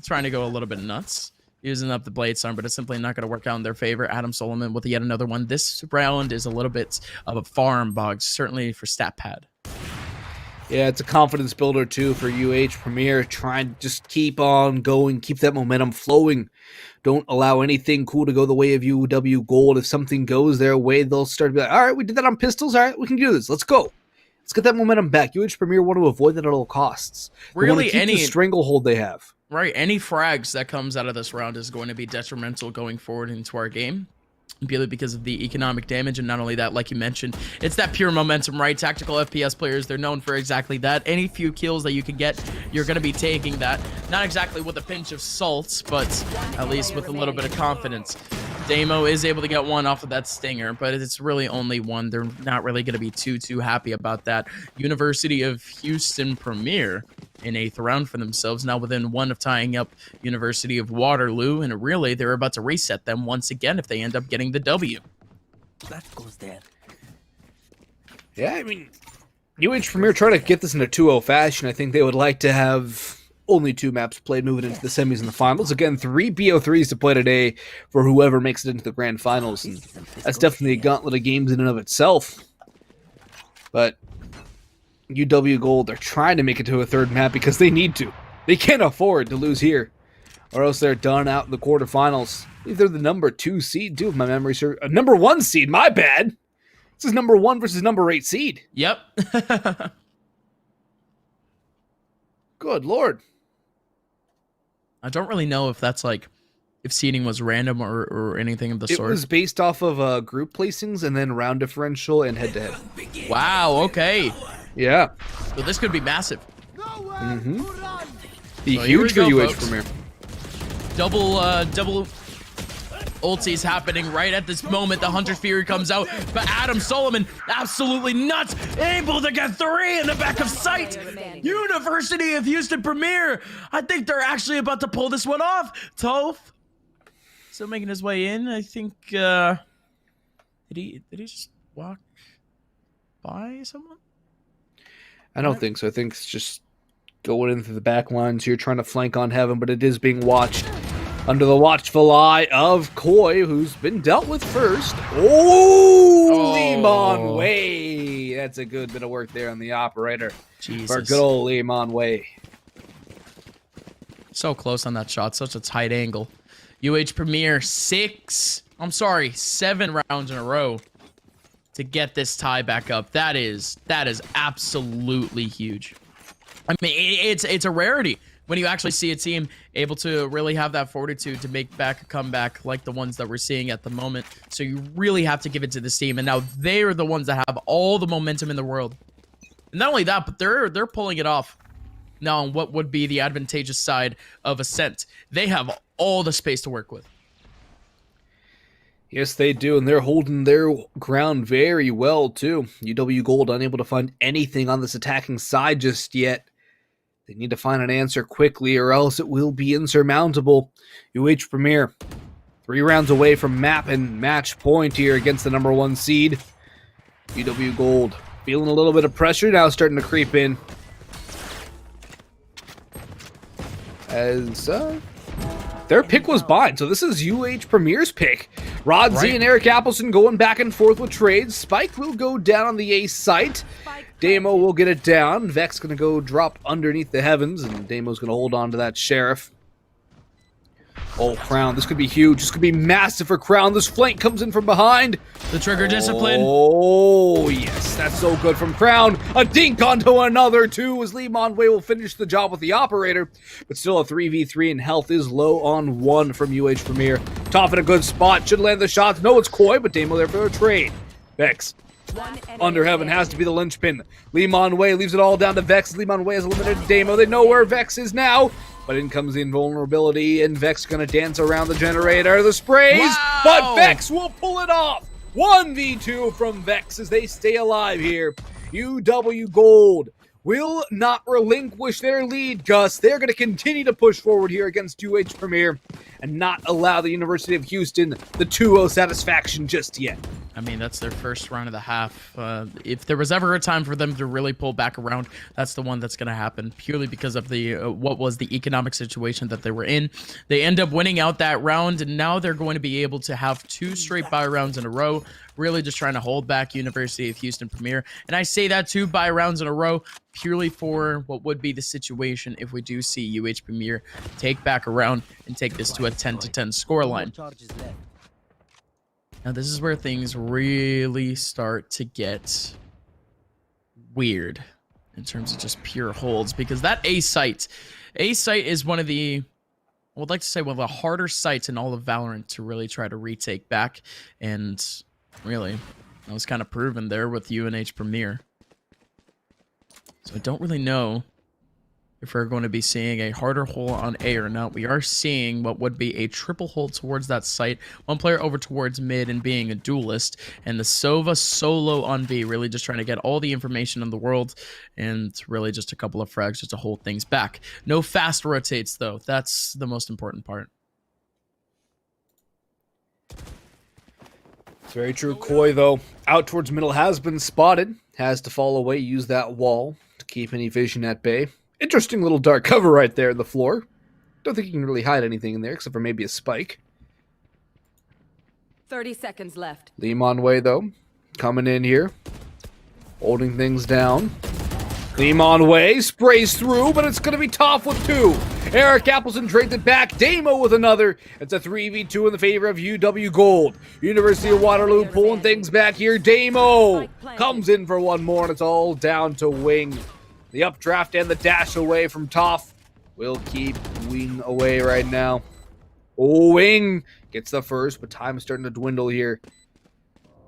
trying to go a little bit nuts, using up the Blade Storm, but it's simply not going to work out in their favor. Adam Solomon with yet another one. This round is a little bit of a farm bog, certainly for stat pad. Yeah, it's a confidence builder, too, for UH Premier. Trying to just keep on going, keep that momentum flowing. Don't allow anything cool to go the way of UW Gold. If something goes their way, they'll start to be like, all right, we did that on pistols. All right, we can do this. Let's go. Let's get that momentum back. UH Premier want to avoid that at all costs. They want to keep the stranglehold they have. Right, any frags that comes out of this round is going to be detrimental going forward into our game. Purely because of the economic damage, and not only that, like you mentioned, it's that pure momentum, right? Tactical FPS players, they're known for exactly that. Any few kills that you can get, you're going to be taking that. Not exactly with a pinch of salt, but at least with a little bit of confidence. Damo is able to get one off of that stinger, but it's really only one. They're not really going to be too happy about that. University of Houston Premier in 8th round for themselves, now within one of tying up University of Waterloo. And really, they're about to reset them once again if they end up getting the W. That goes there. Yeah, I mean, UH Premier trying to get this in a 2-0 fashion. I think they would like to have only 2 maps played moving into the semis and the finals. Again, 3 BO3s to play today for whoever makes it into the grand finals. And that's definitely a gauntlet of games in and of itself. But UW Gold, they're trying to make it to a 3rd map because they need to. They can't afford to lose here, or else they're done out in the quarterfinals. They're the number 2 seed, too, if my memory serves. Number 1 seed, my bad. This is number 1 versus number 8 seed. Yep. Good Lord. I don't really know if that's like, if seeding was random or anything of the sort. It was based off of group placings and then round differential and head-to-head. Wow, okay. Yeah. So this could be massive. Be Well, here we huge for go, UH folks. Premier. Double ultis happening right at this moment. The Hunter Fury comes out, but Adam Solomon absolutely nuts, able to get 3 in the back of sight. University of Houston Premier. I think they're actually about to pull this one off. Toph still making his way in. I think did he just walk by someone? I don't think so. I think it's just going in through the back lines here, trying to flank on Heaven, but it is being watched under the watchful eye of Koi, who's been dealt with first. Oh, Limon Wei. That's a good bit of work there on the operator. Jesus. For good old Limon Wei. So close on that shot. Such a tight angle. UH Premier 7 rounds in a row to get this tie back up. That is absolutely huge. I mean, it's a rarity when you actually see a team able to really have that fortitude to make back a comeback like the ones that we're seeing at the moment. So you really have to give it to this team. And now they are the ones that have all the momentum in the world. And not only that, but they're pulling it off. Now on what would be the advantageous side of Ascent. They have all the space to work with. Yes, they do, and they're holding their ground very well, too. UW Gold unable to find anything on this attacking side just yet. They need to find an answer quickly, or else it will be insurmountable. UH Premier, 3 rounds away from map and match point here against the number 1 seed. UW Gold feeling a little bit of pressure now, starting to creep in. As their pick was bind, so this is UH Premier's pick. Rod Z and Eric Appleson going back and forth with trades. Spike will go down on the A site. Damo will get it down. Vex going to go drop underneath the heavens, and Damo's going to hold on to that Sheriff. Oh, Crown. This could be huge. This could be massive for Crown. This flank comes in from behind. The trigger discipline. Oh, yes. That's so good from Crown. A dink onto another, too, as Lee Monway will finish the job with the operator. But still a 3v3, and health is low on 1 from UH Premier. Tough in a good spot. Should land the shots. No, it's Koi, but Damo there for a trade. Vex. Under Heaven has to be the linchpin. Lee Monway leaves it all down to Vex. Lee Monway has eliminated Damo. They know where Vex is now. But in comes the invulnerability, and Vex gonna dance around the generator. The sprays, wow. But Vex will pull it off. 1v2 from Vex as they stay alive here. UW Gold will not relinquish their lead, Gus. They're going to continue to push forward here against UH Premier and not allow the University of Houston the 2-0 satisfaction just yet. I mean, that's their first round of the half. If there was ever a time for them to really pull back around, that's the one that's going to happen, purely because of the what was the economic situation that they were in. They end up winning out that round, and now they're going to be able to have 2 straight bye rounds in a row, really just trying to hold back University of Houston Premier. And I say that 2 bye rounds in a row purely for what would be the situation if we do see UH Premier take back around and take this to a 10-10 scoreline. Now, this is where things really start to get weird in terms of just pure holds, because that A site is one of the, I would like to say, one of the harder sites in all of Valorant to really try to retake back. And really, that was kind of proven there with UNH Premier. So I don't really know if we're going to be seeing a harder hole on A or not. We are seeing what would be a triple hold towards that site. One player over towards mid and being a duelist. And the Sova solo on B, really just trying to get all the information in the world. And really just a couple of frags just to hold things back. No fast rotates, though. That's the most important part. It's very true. Koi, though, out towards middle has been spotted. Has to fall away, use that wall to keep any vision at bay. Interesting little dark cover right there in the floor. Don't think you can really hide anything in there except for maybe a spike. 30 seconds left. Limon Way, though, coming in here, holding things down. Limon Way sprays through, but it's going to be Toph with 2. Eric Appleton trades it back. Damo with another. It's a 3v2 in the favor of UW Gold. University of Waterloo pulling things back here. Damo comes in for one more, and it's all down to Wing. The updraft and the dash away from Toph will keep Wing away right now. Oh, Wing gets the first, but time is starting to dwindle here.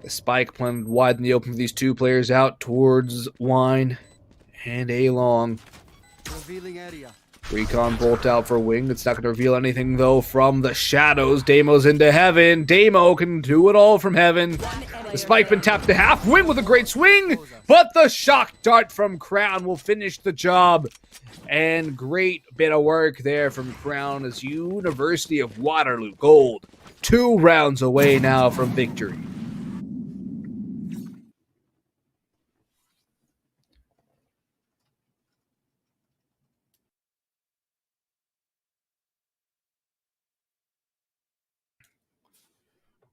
The spike planted wide in the open for these 2 players out towards Wine and A-Long. Revealing area. Recon bolt out for Wing. It's not going to reveal anything, though, from the shadows. Damo's into heaven. Damo can do it all from heaven. The spike been tapped to half. Wing with a great swing, but the shock dart from Crown will finish the job. And great bit of work there from Crown as University of Waterloo Gold 2 rounds away now from victory.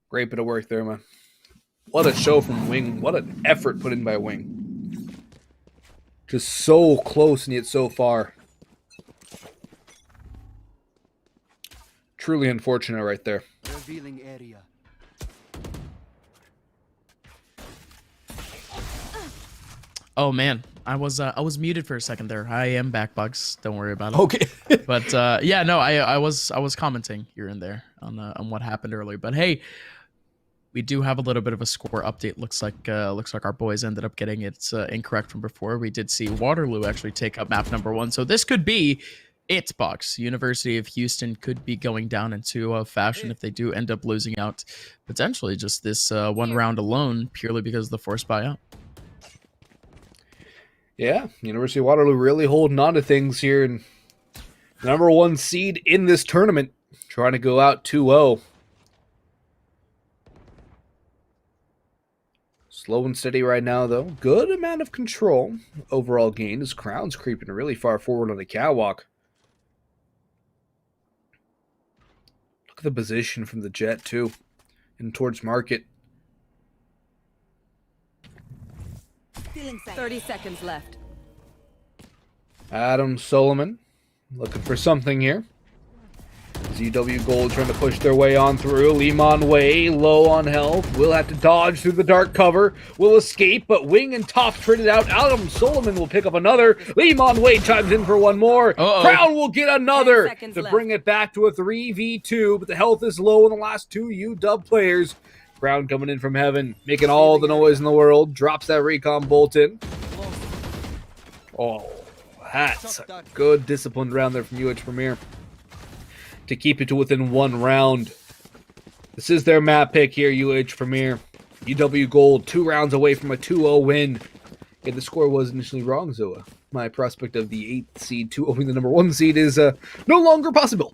Great bit of work there, man. What a show from Wing. What an effort put in by Wing. Just so close and yet so far. Truly unfortunate right there. Revealing area. Oh man, I was muted for a second there. I am back, Bugs. Don't worry about it. Okay. But yeah, no, I was commenting here and there on what happened earlier. But hey, we do have a little bit of a score update. Looks like our boys ended up getting it incorrect from before. We did see Waterloo actually take up map number 1, so this could be it, Bucks. University of Houston could be going down into fashion if they do end up losing out, potentially just this one round alone, purely because of the forced buyout. Yeah, University of Waterloo really holding on to things here, and number 1 seed in this tournament, trying to go out 2-0. Slow and steady right now, though. Good amount of control. Overall gain as Crown's creeping really far forward on the catwalk. Look at the position from the jet, too. And towards market. 30 seconds left. Adam Solomon looking for something here. ZW Gold trying to push their way on through. Limon Way, low on health. Will have to dodge through the dark cover. Will escape, but Wing and Toph traded out. Adam Solomon will pick up another. Limon Way chimes in for one more. Crown will get another to bring it back to a 3v2, but the health is low in the last 2 UW players. Crown coming in from heaven, making all the noise in the world. Drops that recon bolt in. Oh, that's a good disciplined round there from UH Premier to keep it to within 1 round. This is their map pick here, UH Premier. UW Gold, 2 rounds away from a 2-0 win. Yeah, the score was initially wrong, Zoa. my prospect of the 8th seed to opening the number 1 seed is no longer possible.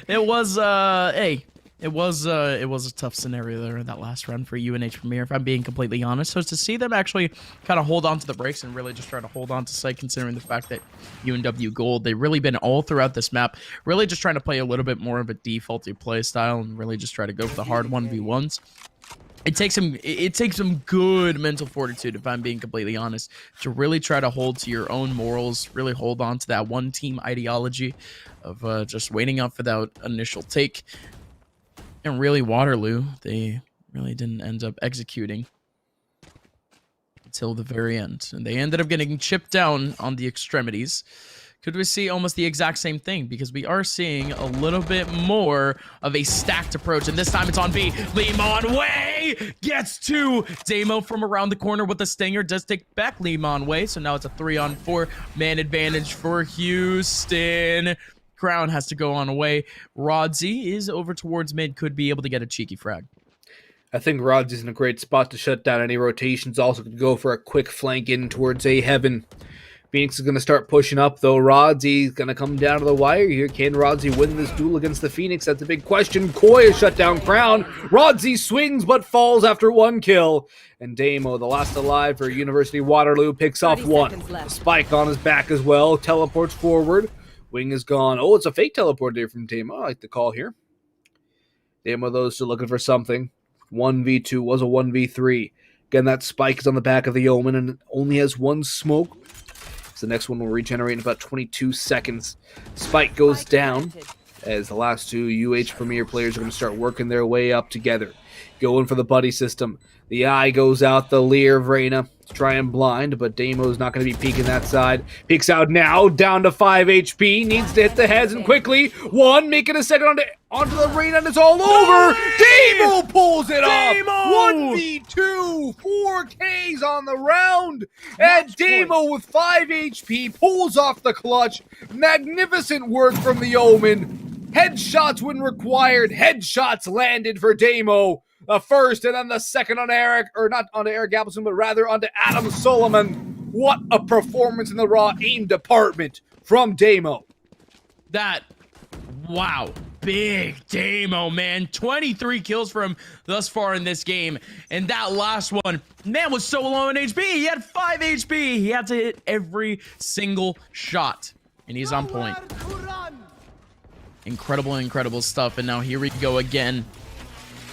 It was it was a tough scenario there in that last round for UNH Premier, if I'm being completely honest. So to see them actually kind of hold on to the brakes and really just try to hold on to sight, considering the fact that UNW Gold, they've really been all throughout this map, really just trying to play a little bit more of a defaulty play style and really just try to go for the hard 1v1s. It takes some good mental fortitude, if I'm being completely honest, to really try to hold to your own morals, really hold on to that one team ideology of just waiting up for that initial take. And really, Waterloo, they really didn't end up executing until the very end. And they ended up getting chipped down on the extremities. Could we see almost the exact same thing? Because we are seeing a little bit more of a stacked approach. And this time it's on B. Limon Way gets 2. Damo from around the corner with the stinger does take back Limon Way. So now it's a 3-on-4 man advantage for Houston. Crown has to go on away. Rodsy is over towards mid, could be able to get a cheeky frag. I think Rodsy's in a great spot to shut down any rotations. Also could go for a quick flank in towards A Heaven. Phoenix is going to start pushing up, though. Rodsy's going to come down to the wire here. Can Rodsy win this duel against the Phoenix? That's a big question. Koi has shut down Crown. Rodsy swings but falls after 1 kill. And Damo, the last alive for University Waterloo, picks off 1. Spike on his back as well. Teleports forward. Wing is gone. Oh, it's a fake teleport there from Damo. I like the call here. Damo, though, still looking for something. 1v2 was a 1v3. Again, that Spike is on the back of the Omen and only has 1 smoke. So the next one will regenerate in about 22 seconds. Spike goes down as the last 2 UH Premier players are going to start working their way up together. Going for the buddy system. The eye goes out, the leer of Reyna. Try and blind, but Damo's not going to be peeking that side. Peeks out now, down to 5 HP. Needs to hit the heads and quickly. 1, making a second onto the Reyna, and it's all over. Damo pulls it off. 1v2, 4Ks on the round. And Damo with 5 HP pulls off the clutch. Magnificent work from the Omen. Headshots when required. Headshots landed for Damo. The first and then the second on Eric, or not on Eric Appleton, but rather onto Adam Solomon. What a performance in the raw aim department from Damo. Wow, big Damo, man. 23 kills for him thus far in this game. And that last one, man, was so low in HP. He had 5 HP. He had to hit every single shot. And he's on point. Incredible stuff. And now here we go again.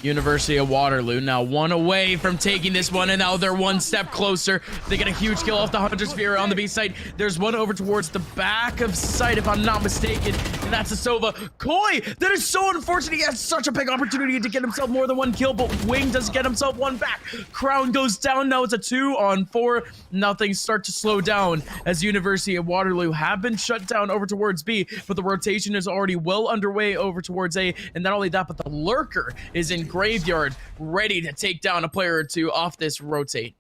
University of Waterloo now 1 away from taking this one, and now they're 1 step closer. They get a huge kill off the Hunter Sphere on the B side. There's 1 over towards the back of sight, if I'm not mistaken, and that's a Sova. Koi, that is so unfortunate. He has such a big opportunity to get himself more than 1 kill, but Wing does get himself 1 back. Crown goes down. Now it's a 2-on-4. Now things start to slow down as University of Waterloo have been shut down over towards B, but the rotation is already well underway over towards A, and not only that, but the Lurker is in Graveyard, ready to take down a player or 2 off this rotate.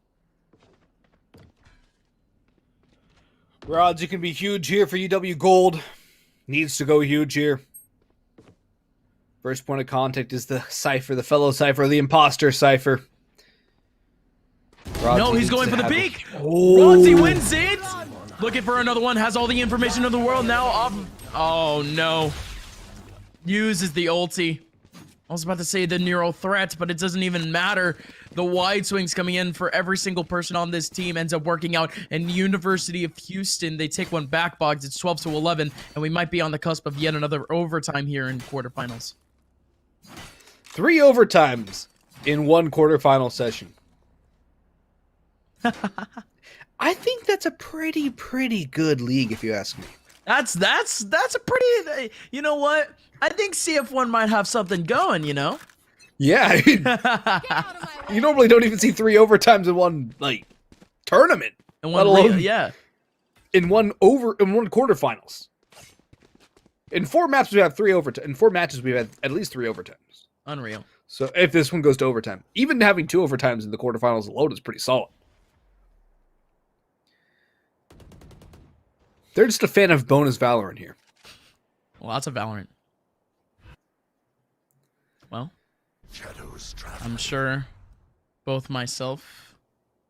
Rods, you can be huge here for UW Gold. Needs to go huge here. First point of contact is the Cypher, the fellow Cypher, the imposter Cypher. No, he's going for the peak. Rodsy wins it. Looking for another one. Has all the information in the world now. Oh, no. Uses the ulti. I was about to say the neural threat, but it doesn't even matter. The wide swings coming in for every single person on this team ends up working out. And University of Houston, they take 1 back, Boggs. It's 12-11, and we might be on the cusp of yet another overtime here in quarterfinals. 3 overtimes in 1 quarterfinal session. I think that's a pretty good league, if you ask me. That's a pretty, you know what? I think CF1 might have something going, you know? Yeah, I mean, you normally don't even see 3 overtimes in 1 tournament. In one, yeah. In one quarterfinals. In 4 maps we have 3 overtimes. In 4 matches we've had at least 3 overtimes. Unreal. So if this one goes to overtime, even having 2 overtimes in the quarterfinals alone is pretty solid. They're just a fan of bonus Valorant here. Lots of Valorant. Well, I'm sure both myself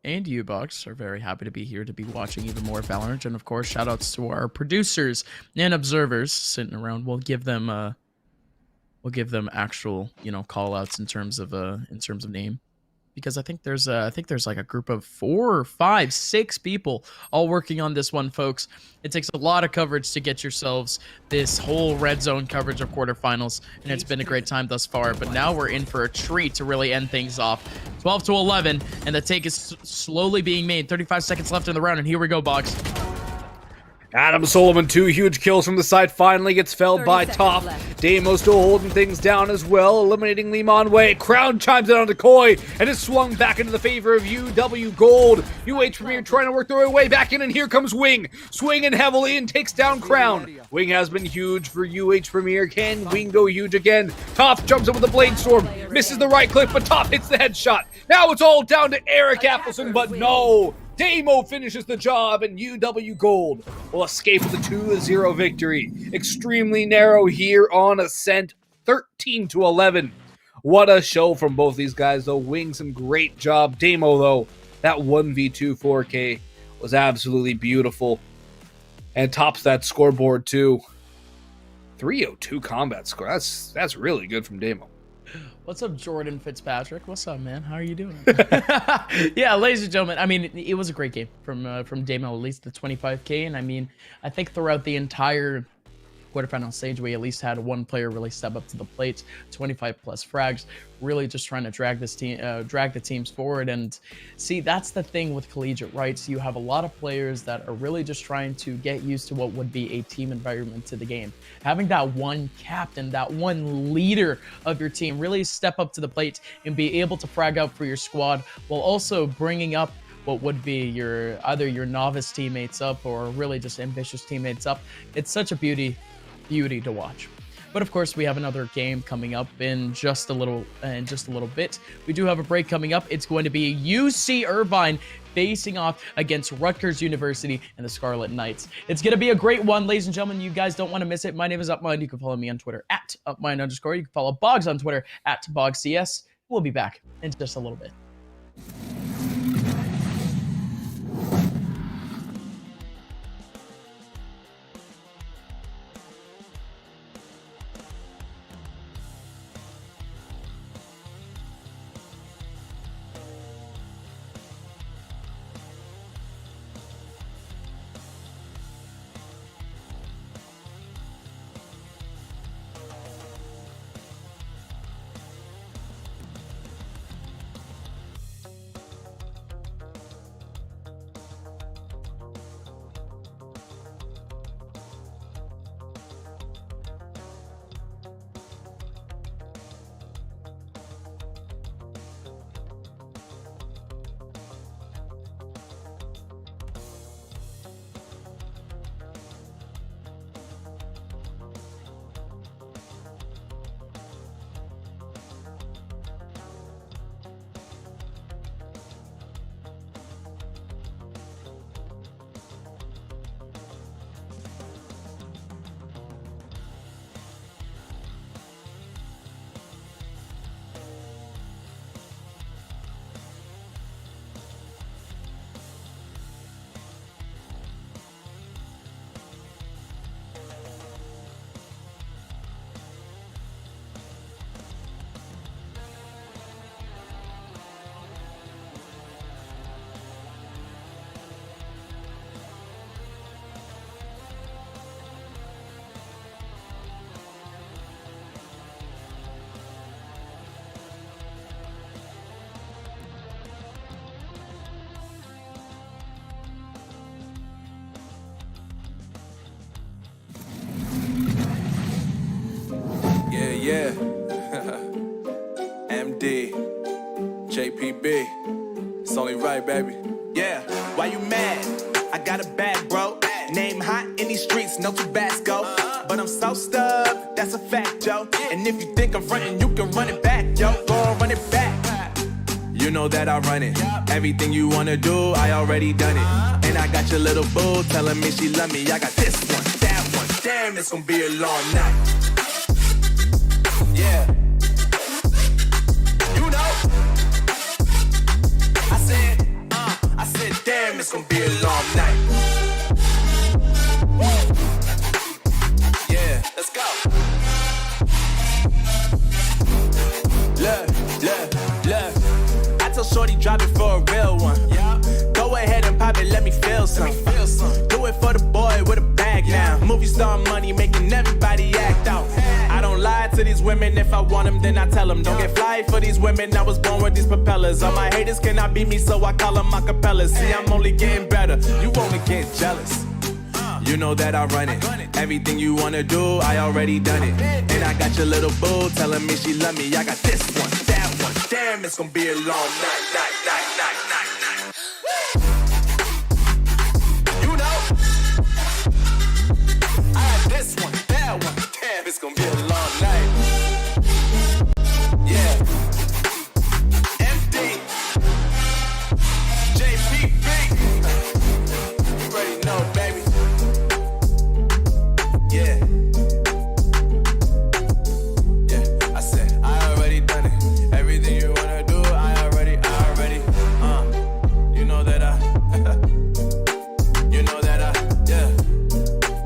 and U-Box are very happy to be here to be watching even more Valorant. And of course, shout outs to our producers and observers sitting around. We'll give them actual, call outs in terms of name. Because I think there's like a group of 4 or 5, 6 people all working on this one, folks. It takes a lot of coverage to get yourselves this whole red zone coverage of quarterfinals, and it's been a great time thus far. But now we're in for a treat to really end things off. 12-11, and the take is slowly being made. 35 seconds left in the round, and here we go, Boggs. Adam Solomon, 2 huge kills from the side, finally gets felled by Top. Damo still holding things down as well, eliminating Limon Wei. Crown chimes in on Decoy, and is swung back into the favor of UW Gold. UH Premier trying to work their way back in, and here comes Wing. Swinging heavily and takes down Crown. Wing has been huge for UH Premier. Can Wing go huge again? Top jumps up with the Blade Storm, misses the right click, but Top hits the headshot. Now it's all down to Eric Appleson, but no! Damo finishes the job, and UW Gold will escape with a 2-0 victory. Extremely narrow here on Ascent, 13-11. What a show from both these guys, though. Wing, some great job. Damo, though, that 1v2 4K was absolutely beautiful. And tops that scoreboard, too. 302 combat score. That's really good from Damo. What's up, Jordan Fitzpatrick? What's up, man? How are you doing? Yeah, ladies and gentlemen, I mean, it was a great game from Damo, at least the 25K. And I mean, I think throughout the entire quarterfinal stage, we at least had one player really step up to the plate, 25 plus frags, really just trying to drag the teams forward. And see, that's the thing with collegiate, right? So you have a lot of players that are really just trying to get used to what would be a team environment to the game. Having that one captain, that one leader of your team really step up to the plate and be able to frag out for your squad, while also bringing up what would be either your novice teammates up or really just ambitious teammates up. It's such a beauty to watch. But of course, we have another game coming up in just a little bit. We do have a break coming up. It's going to be UC Irvine facing off against Rutgers University and the Scarlet Knights. It's going to be a great one, ladies and gentlemen. You guys don't want to miss it. My name is Upmind. You can follow me on Twitter at Upmind_. You can follow Boggs on Twitter at BoggsCS. We'll be back in just a little bit. Yeah. MD, JPB, it's only right, baby. Yeah, why you mad? I got a bad bro. Name hot in these streets, no Tabasco. But I'm so stubbed, that's a fact, yo. And if you think I'm frontin', you can run it back, yo. Go on, run it back. You know that I run it. Everything you wanna do, I already done it. And I got your little boo telling me she love me. I got this one, that one. Damn, it's gonna be a long night. Yeah. You know. I said, shorty, drop it for a real one. Yeah. Go ahead and pop it, let me feel some. Do it for the boy with a bag now. Movie star money making everybody act out. I don't lie to these women, if I want them, then I tell them. Don't get fly for these women, I was born with these propellers. All my haters cannot beat me, so I call them acapellas. See, I'm only getting better, you only get jealous. You know that I run it. Everything you wanna do, I already done it. And I got your little boo telling me she love me. I got this one, that one. Damn, it's gonna be a long night. You know, I got this one, that one. Damn, it's gonna be a long night. Yeah. MD. JPB. You already know, baby. Yeah. Yeah, I said, I already done it. Everything you wanna do, I already. You know that you know that yeah.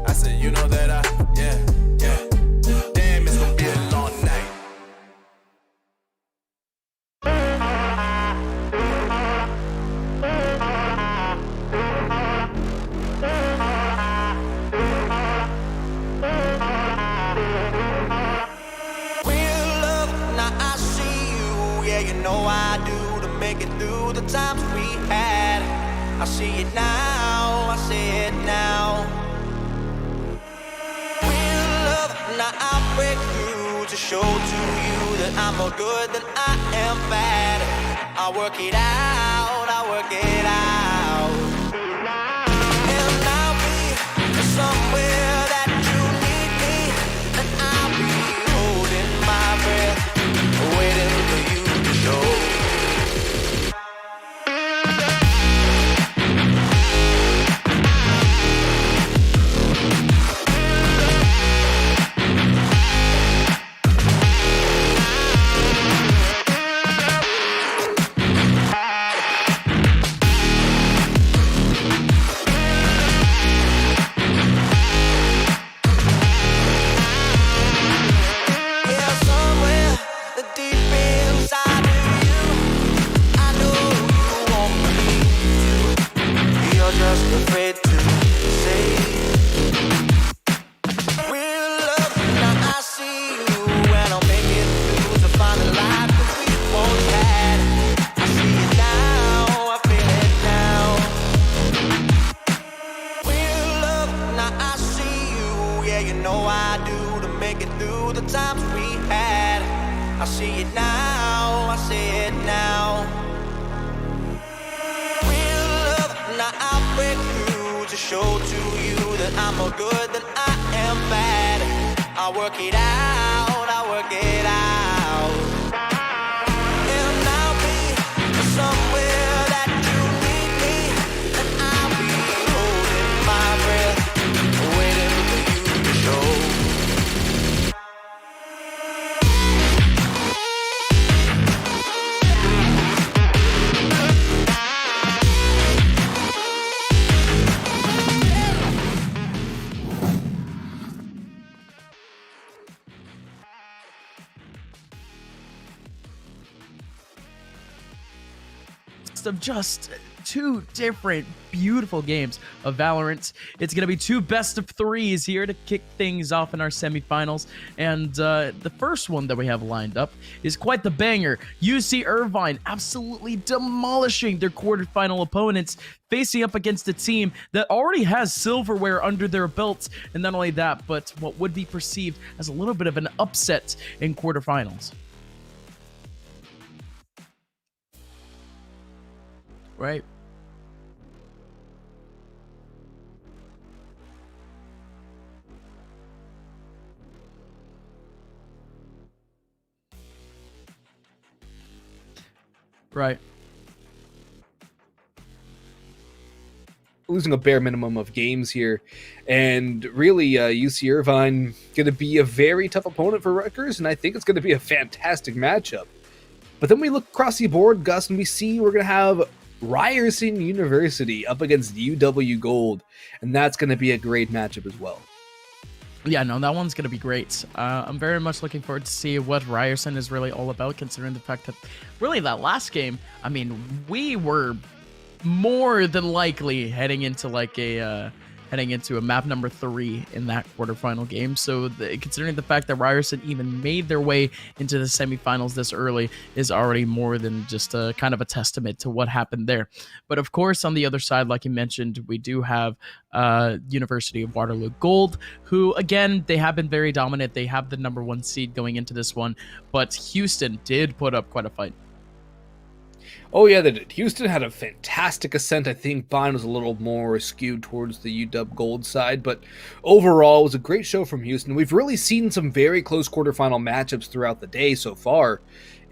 I said, you know that yeah. Damn, it's gonna be a long night. Real love, now I see you. Yeah, you know I do to make it through the times we had. I see it now, I see it now. Real love, now I'll break through to show to you that I'm more good than I am bad. I work it out, I work it out. And I'll be somewhere that you need me, and I'll be holding my breath, waiting for you to show. Yeah, somewhere the deep inside of you, I know you want me. You're just afraid to say. Real love, now I see you, and I'll make it through to find a life that we once had. I see it now, I feel it now. Real love, now I see you, yeah, you know I do to make it through the times we had. I see it now, I see it now. Real love, now I'll break through to show to you that I'm more good than I am bad. I work it out, I work it out. And I'll be somewhere that you need me, and I'll be holding my breath, waiting for you to show. Of just two different beautiful games of Valorant. It's going to be two best of threes here to kick things off in our semifinals. And the first one that we have lined up is quite the banger. UC Irvine absolutely demolishing their quarterfinal opponents, facing up against a team that already has silverware under their belts. And not only that, but what would be perceived as a little bit of an upset in quarterfinals. Right? Right. Losing a bare minimum of games here, and really UC Irvine going to be a very tough opponent for Rutgers, and I think it's going to be a fantastic matchup. But then we look across the board, Gus, and we see we're going to have Ryerson University up against UW Gold, and that's going to be a great matchup as well. Yeah, no, that one's going to be great. I'm very much looking forward to see what Ryerson is really all about, considering the fact that really that last game, I mean, we were more than likely heading into a map number 3 in that quarterfinal game. So considering the fact that Ryerson even made their way into the semifinals this early is already more than just a kind of a testament to what happened there. But of course, on the other side, like you mentioned, we do have University of Waterloo Gold, who again, they have been very dominant. They have the number 1 seed going into this one, but Houston did put up quite a fight. Oh yeah, they did. Houston had a fantastic ascent. I think Vine was a little more skewed towards the UW Gold side, but overall, it was a great show from Houston. We've really seen some very close quarterfinal matchups throughout the day so far,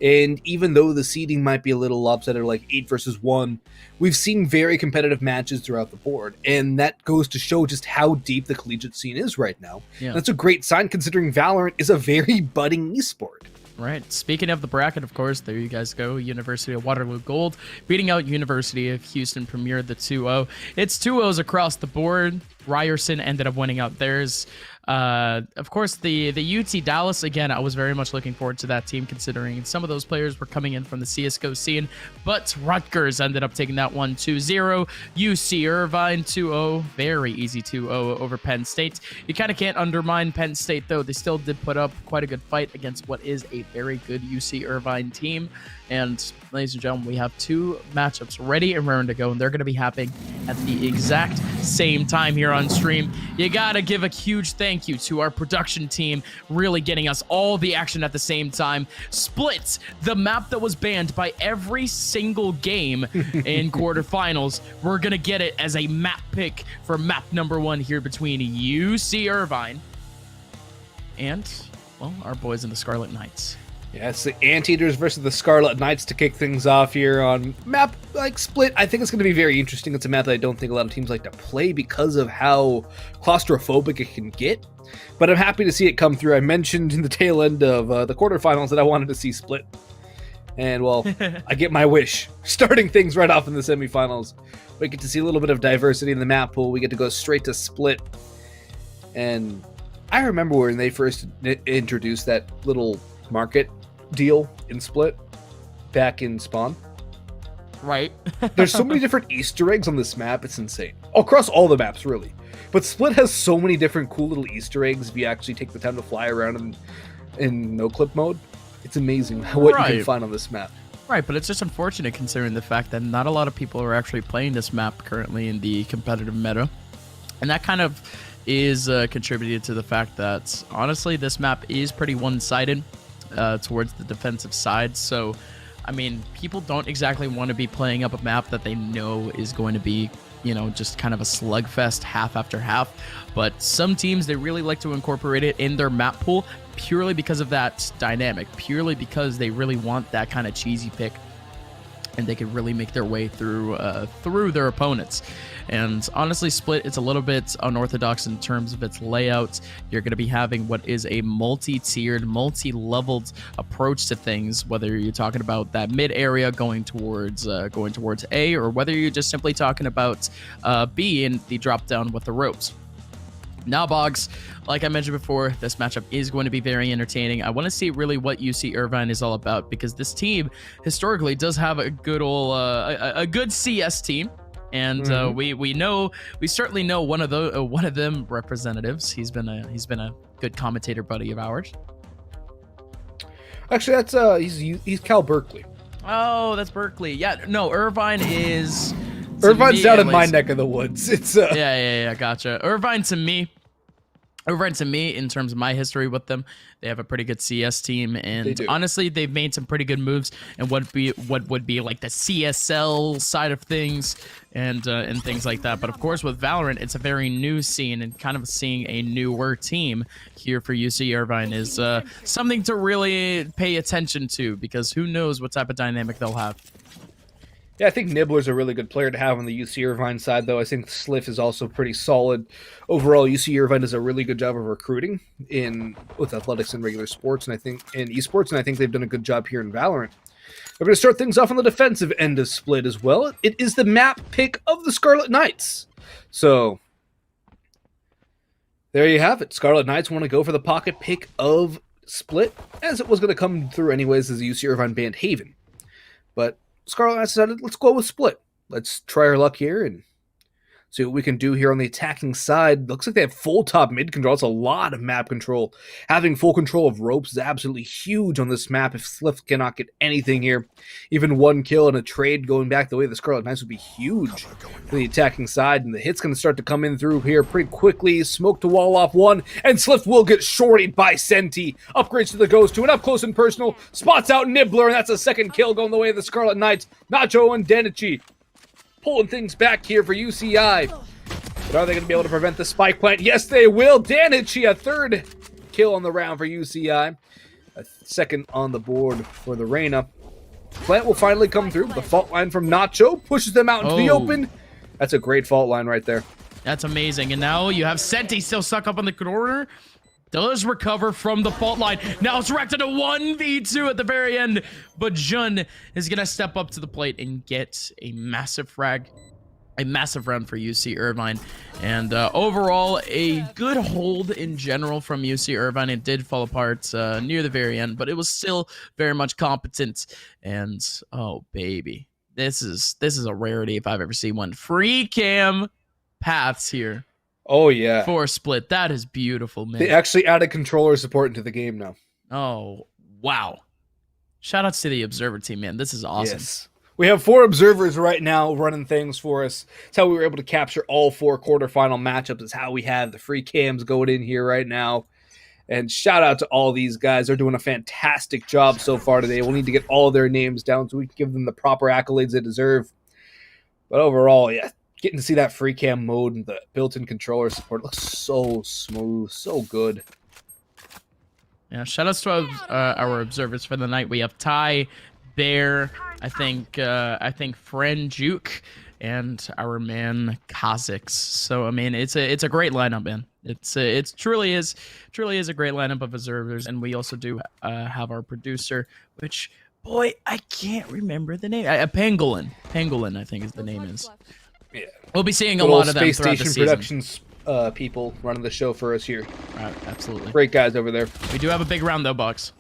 and even though the seeding might be a little lopsided, like 8 versus 1, we've seen very competitive matches throughout the board, and that goes to show just how deep the collegiate scene is right now. Yeah. That's a great sign considering Valorant is a very budding esport. Right. Speaking of the bracket, of course, there you guys go. University of Waterloo Gold beating out University of Houston Premier, the 2-0. It's 2-0s across the board. Ryerson ended up winning out theirs. Of course, the UT Dallas, again, I was very much looking forward to that team considering some of those players were coming in from the CSGO scene, but Rutgers ended up taking that one 2-0. UC Irvine 2-0, very easy 2-0 over Penn State. You kind of can't undermine Penn State, though. They still did put up quite a good fight against what is a very good UC Irvine team. And ladies and gentlemen, we have 2 matchups ready and raring to go, and they're going to be happening at the exact same time here on stream. You got to give a huge thank you to our production team, really getting us all the action at the same time. Split, the map that was banned by every single game in quarterfinals. We're going to get it as a map pick for map number 1 here between UC Irvine and, well, our boys in the Scarlet Knights. Yeah, it's the Anteaters versus the Scarlet Knights to kick things off here on map like Split. I think it's going to be very interesting. It's a map that I don't think a lot of teams like to play because of how claustrophobic it can get. But I'm happy to see it come through. I mentioned in the tail end of the quarterfinals that I wanted to see Split. And, well, I get my wish. Starting things right off in the semifinals. We get to see a little bit of diversity in the map pool. We get to go straight to Split. And I remember when they first introduced that little market deal in Split back in Spawn. Right. There's so many different Easter eggs on this map, it's insane. Across all the maps, really. But Split has so many different cool little Easter eggs if you actually take the time to fly around in no-clip mode. It's amazing what you can find on this map. Right, but it's just unfortunate considering the fact that not a lot of people are actually playing this map currently in the competitive meta. And that kind of is contributed to the fact that, honestly, this map is pretty one-sided towards the defensive side. So, I mean, people don't exactly want to be playing up a map that they know is going to be, you know, just kind of a slugfest half after half. But some teams, they really like to incorporate it in their map pool purely because of that dynamic, purely because they really want that kind of cheesy pick, and they can really make their way through their opponents. And honestly, Split, it's a little bit unorthodox in terms of its layout. You're going to be having what is a multi-tiered, multi-leveled approach to things, whether you're talking about that mid area going towards A, or whether you're just simply talking about B and the drop down with the ropes. Now, Boggs, like I mentioned before, this matchup is going to be very entertaining. I want to see really what UC Irvine is all about, because this team historically does have a good old a good CS team, and we certainly know one of them representatives. He's been a good commentator buddy of ours. Actually, that's he's Cal Berkeley. Oh, that's Berkeley. Yeah, no, Irvine is. Irvine's down in my neck of the woods. It's yeah, gotcha. Irvine to me, in terms of my history with them, they have a pretty good CS team, and honestly, they've made some pretty good moves and what would be like the CSL side of things and things like that. But of course, with Valorant, it's a very new scene, and kind of seeing a newer team here for UC Irvine is something to really pay attention to, because who knows what type of dynamic they'll have. Yeah, I think Nibbler's a really good player to have on the UC Irvine side, though. I think Sliff is also pretty solid. Overall, UC Irvine does a really good job of recruiting with athletics and regular sports, and I think in esports, and I think they've done a good job here in Valorant. We're going to start things off on the defensive end of Split as well. It is the map pick of the Scarlet Knights. So There you have it. Scarlet Knights want to go for the pocket pick of Split, as it was going to come through anyways as UC Irvine banned Haven. But Scarlet Knights decided, let's go with Split. Let's try our luck here and see what we can do here on the attacking side. Looks like they have full top mid control. That's a lot of map control. Having full control of ropes is absolutely huge on this map if Sliff cannot get anything here. Even one kill and a trade going back the way of the Scarlet Knights would be huge for the attacking side. And the hit's going to start to come in through here pretty quickly. Smoke to wall off one, and Sliff will get shorted by Senti. Upgrades to the Ghost to an up close and personal. Spots out Nibbler, and that's a second kill going the way of the Scarlet Knights. Nacho and Denichi pulling things back here for UCI. But are they going to be able to prevent the spike plant? Yes, they will. Danichi, a third kill on the round for UCI. A second on the board for the Reyna. Plant will finally come through. The fault line from Nacho pushes them out into the open. That's a great fault line right there. That's amazing. And now you have Senti still stuck up in the corner. Does recover from the fault line. Now it's wrecked into 1v2 at the very end. But Jun is going to step up to the plate and get a massive frag. A massive round for UC Irvine. And overall, a good hold in general from UC Irvine. It did fall apart near the very end, but it was still very much competent. And, oh, baby. This is a rarity if I've ever seen one. Free cam paths here. Oh, yeah. For Split. That is beautiful, man. They actually added controller support into the game now. Oh, wow. Shout outs to the Observer team, man. This is awesome. Yes. We have 4 observers right now running things for us. It's how we were able to capture all 4 quarterfinal matchups. It's how we have the free cams going in here right now. And shout out to all these guys. They're doing a fantastic job so far today. We'll need to get all their names down so we can give them the proper accolades they deserve. But overall, yeah, getting to see that free cam mode and the built-in controller support looks so smooth, so good. Yeah, shout outs to our observers for the night. We have Ty, Bear, I think Friend Juke, and our man Khazix. So I mean, it's a great lineup, man. It truly is a great lineup of observers, and we also do have our producer, which boy I can't remember the name. Pangolin, I think is the name is. Yeah, we'll be seeing a lot of them Space throughout the Station season. Productions people running the show for us here. Absolutely, great guys over there. We do have a big round though, Bucks.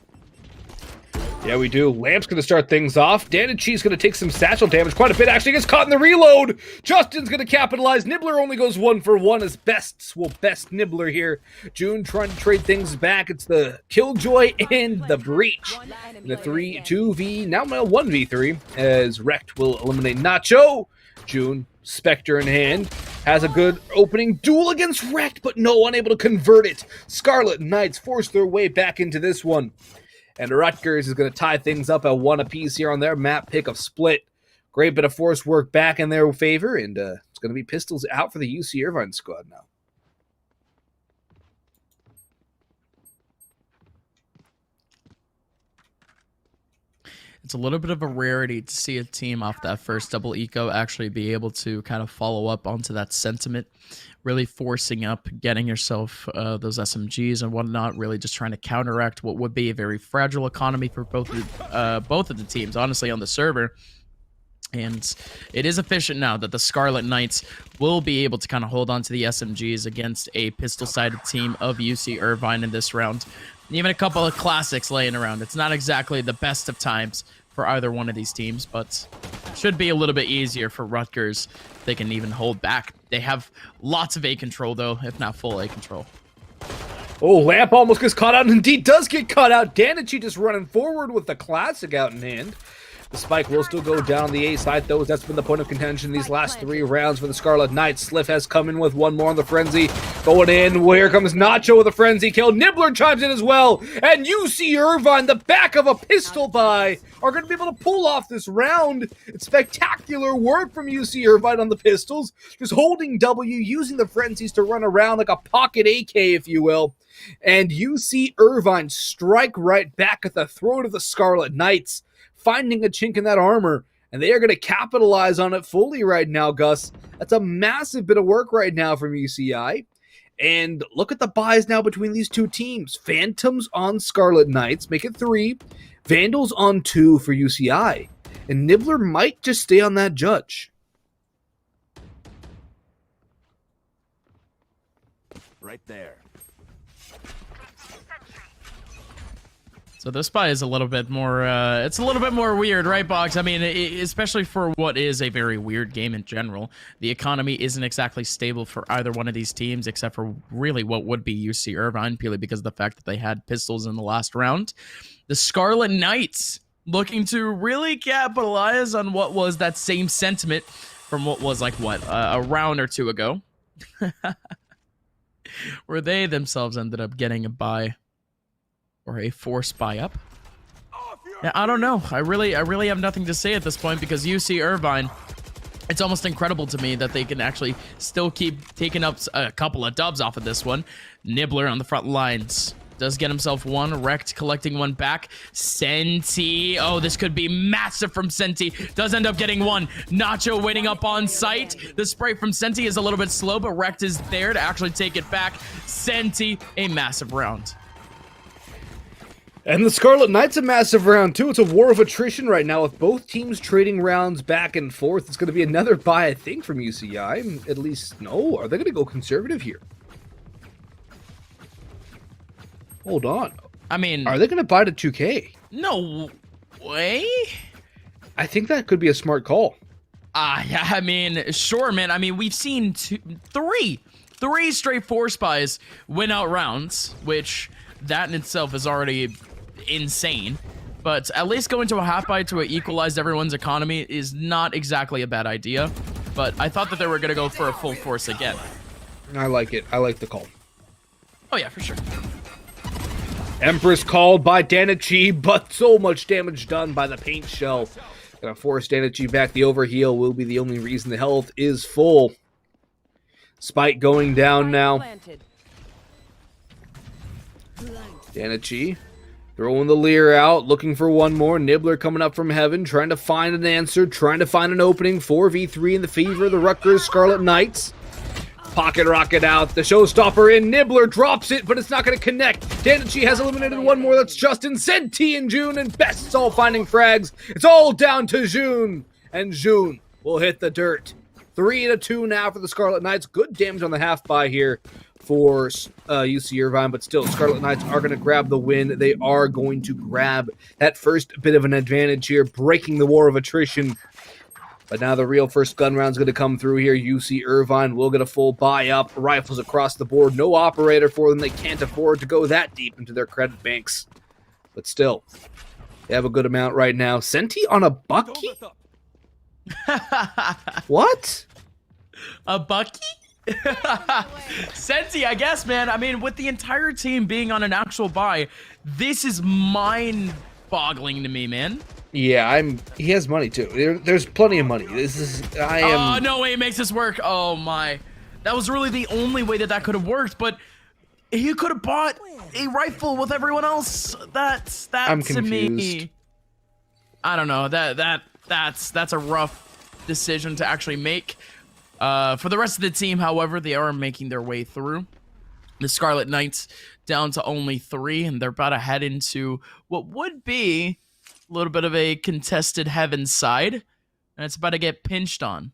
Yeah, we do. Lamp's going to start things off. Danichi's going to take some satchel damage. Quite a bit, actually. Gets caught in the reload. Justin's going to capitalize. Nibbler only goes 1 for 1 as Bests will best Nibbler here. June trying to trade things back. It's the Killjoy and the Breach. In the 2v, now 1v3, as Wrecked will eliminate Nacho. June, Spectre in hand, has a good opening duel against Wrecked, but no, unable to convert it. Scarlet Knights force their way back into this one. And Rutgers is going to tie things up at 1 apiece here on their map pick of Split. Great bit of force work back in their favor, and it's going to be Pistols out for the UC Irvine squad now. It's a little bit of a rarity to see a team off that first double eco actually be able to kind of follow up onto that sentiment, really forcing up, getting yourself those SMGs and whatnot, really just trying to counteract what would be a very fragile economy for both of the teams, honestly, on the server. And it is efficient now that the Scarlet Knights will be able to kind of hold on to the SMGs against a pistol-sided team of UC Irvine in this round. Even a couple of classics laying around. It's not exactly the best of times for either one of these teams, but should be a little bit easier for Rutgers. They can even hold back. They have lots of A control, though, if not full A control. Oh, Lamp almost gets caught out, and indeed does get caught out. Danichi just running forward with the classic out in hand. The spike will still go down on the A side, though, as that's been the point of contention these last 3 rounds for the Scarlet Knights. Sliff has come in with 1 more on the Frenzy. Going in, here comes Nacho with a Frenzy kill. Nibbler chimes in as well. And UC Irvine, the back of a pistol buy, are going to be able to pull off this round. It's spectacular work from UC Irvine on the pistols. Just holding W, using the Frenzies to run around like a pocket AK, if you will. And UC Irvine strike right back at the throat of the Scarlet Knights, finding a chink in that armor, and they are going to capitalize on it fully right now, Gus. That's a massive bit of work right now from UCI. And look at the buys now between these two teams. Phantoms on Scarlet Knights, make it 3. Vandals on 2 for UCI. And Nibbler might just stay on that judge. Right there. So this spy is a little bit more, it's a little bit more weird, right, Box? I mean, especially for what is a very weird game in general. The economy isn't exactly stable for either one of these teams, except for really what would be UC Irvine, purely because of the fact that they had pistols in the last round. The Scarlet Knights looking to really capitalize on what was that same sentiment from what was like, a round or two ago. Where they themselves ended up getting a bye. Or a forced buy up. Yeah, I don't know. I really have nothing to say at this point because UC Irvine, it's almost incredible to me that they can actually still keep taking up a couple of dubs off of this one. Nibbler on the front lines. Does get himself one. Wrecked collecting one back. Senti. Oh, this could be massive from Senti. Does end up getting one. Nacho waiting up on site. The spray from Senti is a little bit slow, but Wrecked is there to actually take it back. Senti, a massive round. And the Scarlet Knights a massive round, too. It's a war of attrition right now with both teams trading rounds back and forth. It's going to be another buy, I think, from UCI. At least, no. Are they going to go conservative here? Hold on. I mean... Are they going to buy to 2K? No way? I think that could be a smart call. Yeah, I mean, sure, man. I mean, we've seen three straight force buys win out rounds, which that in itself is already insane, but at least going to a half buy to equalize everyone's economy is not exactly a bad idea. But I thought that they were going to go for a full force again. I like it. I like the call. Oh yeah, for sure. Empress called by Danichi, but so much damage done by the paint shell. Gonna force Danichi back. The overheal will be the only reason the health is full. Spike going down now. Danichi throwing the Leer out, looking for one more. Nibbler coming up from heaven, trying to find an answer, trying to find an opening. 4v3 in the favor of the Rutgers Scarlet Knights. Pocket rocket out, the showstopper in. Nibbler drops it, but it's not going to connect. Danichi has eliminated one more. That's Justin. Senti and June, and Best's all finding frags. It's all down to June, and June will hit the dirt. 3-2 now for the Scarlet Knights. Good damage on the half buy here for UC Irvine, but still, Scarlet Knights are going to grab the win. They are going to grab that first bit of an advantage here, breaking the war of attrition. But now the real first gun round is going to come through here. UC Irvine will get a full buy up. Rifles across the board. No operator for them. They can't afford to go that deep into their credit banks. But still, they have a good amount right now. Senti on a Bucky? What? A Bucky? Senti, I guess, man. I mean, with the entire team being on an actual buy, this is mind-boggling to me, man. Yeah, he has money too. There's plenty of money. Oh, no way he makes this work. Oh my. That was really the only way that could have worked, but he could have bought a rifle with everyone else. That's I'm to confused. me. I don't know. That's a rough decision to actually make. For the rest of the team, however, they are making their way through. The Scarlet Knights down to only 3, and they're about to head into what would be a little bit of a contested heaven side, and it's about to get pinched on.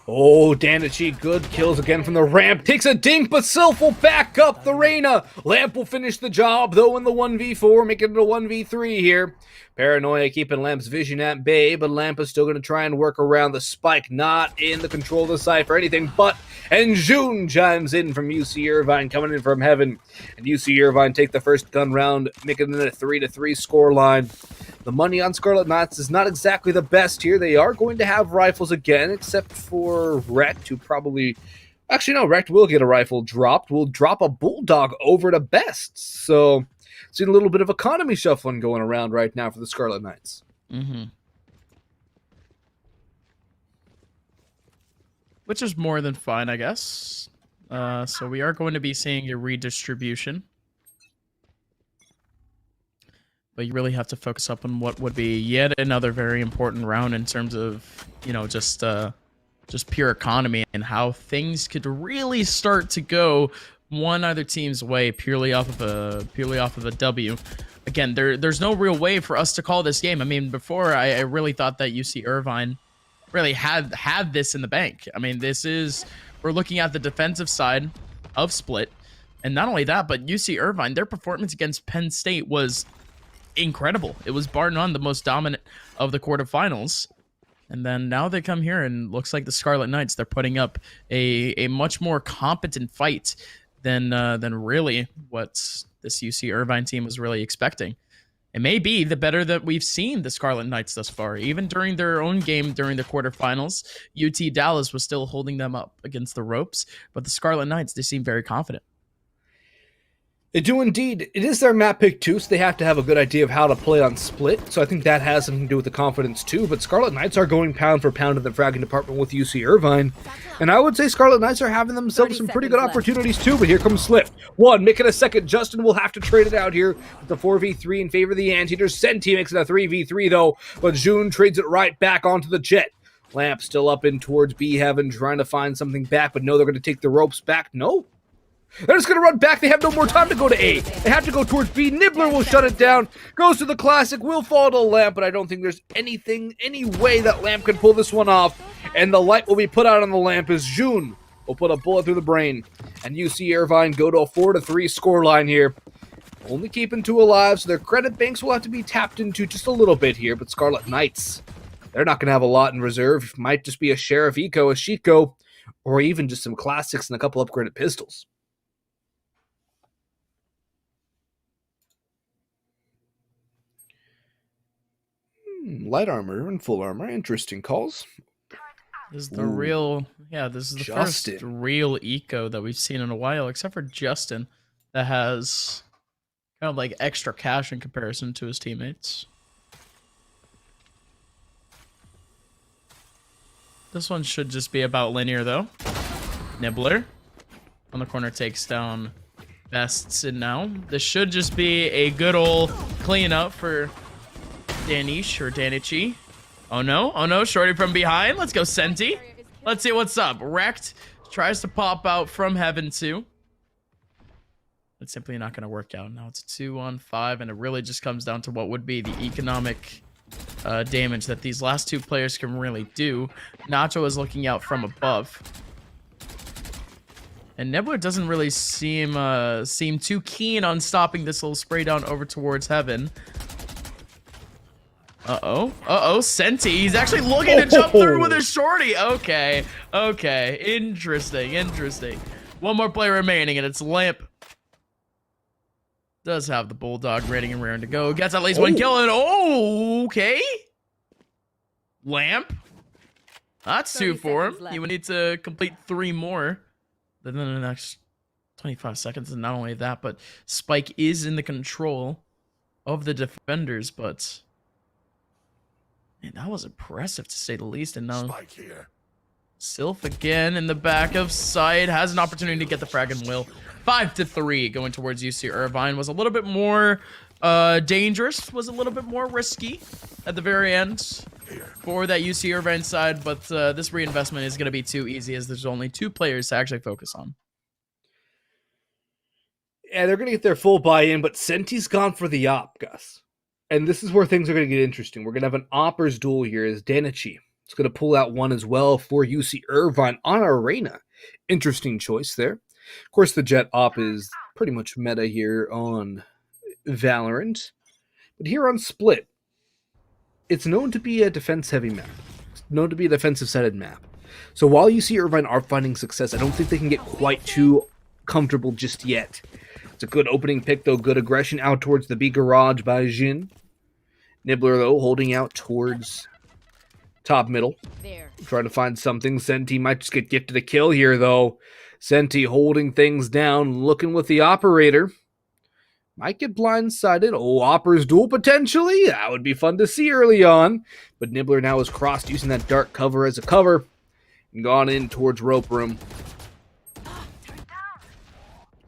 Oh, Danichi, good kills again from the ramp. Takes a dink, but Sylph will back up the Reyna. Lamp will finish the job, though, in the 1v4, making it a 1v3 here. Paranoia keeping Lamp's vision at bay, but Lamp is still going to try and work around the spike. Not in the control of the site for anything but. And June chimes in from UC Irvine, coming in from heaven. And UC Irvine take the first gun round, making it a 3-3 scoreline. The money on Scarlet Knights is not exactly the best here. They are going to have rifles again, except for Rekt, who probably... Actually, no, Rekt will get a rifle dropped. We'll drop a Bulldog over to Best. So, seeing a little bit of economy shuffling going around right now for the Scarlet Knights. Mm-hmm. Which is more than fine, I guess. So we are going to be seeing a redistribution. But you really have to focus up on what would be yet another very important round in terms of, you know, just pure economy and how things could really start to go one other team's way purely off of a W. Again, there's no real way for us to call this game. I mean, before I really thought that UC Irvine really had this in the bank. I mean, we're looking at the defensive side of Split. And not only that, but UC Irvine, their performance against Penn State was incredible. It was bar none the most dominant of the quarterfinals. And then now they come here and looks like the Scarlet Knights, they're putting up a much more competent fight than really what this UC Irvine team was really expecting. It may be the better that we've seen the Scarlet Knights thus far. Even during their own game during the quarterfinals, UT Dallas was still holding them up against the ropes. But the Scarlet Knights, they seem very confident. They do indeed. It is their map pick too, so they have to have a good idea of how to play on split. So I think that has something to do with the confidence too. But Scarlet Knights are going pound for pound in the fragging department with UC Irvine. And I would say Scarlet Knights are having themselves some pretty good opportunities too. But here comes Swift. One, making a second. Justin will have to trade it out here with the 4v3 in favor of the Anteaters. Senti makes it a 3v3 though, but June trades it right back onto the Jet. Lamp still up in towards B Heaven, trying to find something back, but no, they're going to take the ropes back. No. They're just going to run back. They have no more time to go to A. They have to go towards B. Nibbler will shut it down. Goes to the Classic. Will fall to Lamp, but I don't think there's any way that Lamp can pull this one off. And the light will be put out on the Lamp as June will put a bullet through the brain. And UC Irvine go to a 4-3 scoreline here. Only keeping 2 alive, so their credit banks will have to be tapped into just a little bit here. But Scarlet Knights, they're not going to have a lot in reserve. Might just be a Sheriff Eco, a Shiko, or even just some Classics and a couple upgraded pistols. Light armor and full armor. Interesting calls. This is the real, this is the first real eco that we've seen in a while, except for Justin, that has kind of like extra cash in comparison to his teammates. This one should just be about linear, though. Nibbler on the corner takes down Bests, and now this should just be a good old cleanup for Danish or Danichi. Oh no, Shorty from behind. Let's go, Senti. Let's see what's up. Wrecked tries to pop out from Heaven too. It's simply not going to work out. Now it's a 2-on-5, and it really just comes down to what would be the economic damage that these last 2 players can really do. Nacho is looking out from above. And Nibbler doesn't really seem too keen on stopping this little spray down over towards Heaven. Senti. He's actually looking to jump through with his Shorty. Okay. Interesting. One more player remaining, and it's Lamp. Does have the Bulldog rating and raring to go. Gets at least 1 kill, and okay. Lamp. That's 2 for him. He would need to complete 3 more within the next 25 seconds. And not only that, but Spike is in the control of the defenders, but man, that was impressive to say the least. And now Spike here. Sylph again in the back of sight has an opportunity to get the frag and will. 5-3 going towards UC Irvine. Was a little bit more dangerous, was a little bit more risky at the very end for that UC Irvine side, but this reinvestment is going to be too easy as there's only 2 players to actually focus on. Yeah, they're going to get their full buy-in, but Senti's gone for the op, Gus. And this is where things are going to get interesting. We're going to have an Oppers duel here as Danichi. It's going to pull out one as well for UC Irvine on Arena. Interesting choice there. Of course, the Jet Op is pretty much meta here on Valorant. But here on Split, it's known to be a defense-heavy map. It's known to be a defensive-sided map. So while UC Irvine are finding success, I don't think they can get quite too comfortable just yet. It's a good opening pick, though. Good aggression out towards the B garage by Jin. Nibbler, though, holding out towards top middle. Trying to find something. Senti might just get gifted a kill here, though. Senti holding things down, looking with the operator. Might get blindsided. Oh, Opper's duel potentially. That would be fun to see early on. But Nibbler now is crossed, using that dark cover as a cover. And gone in towards rope room.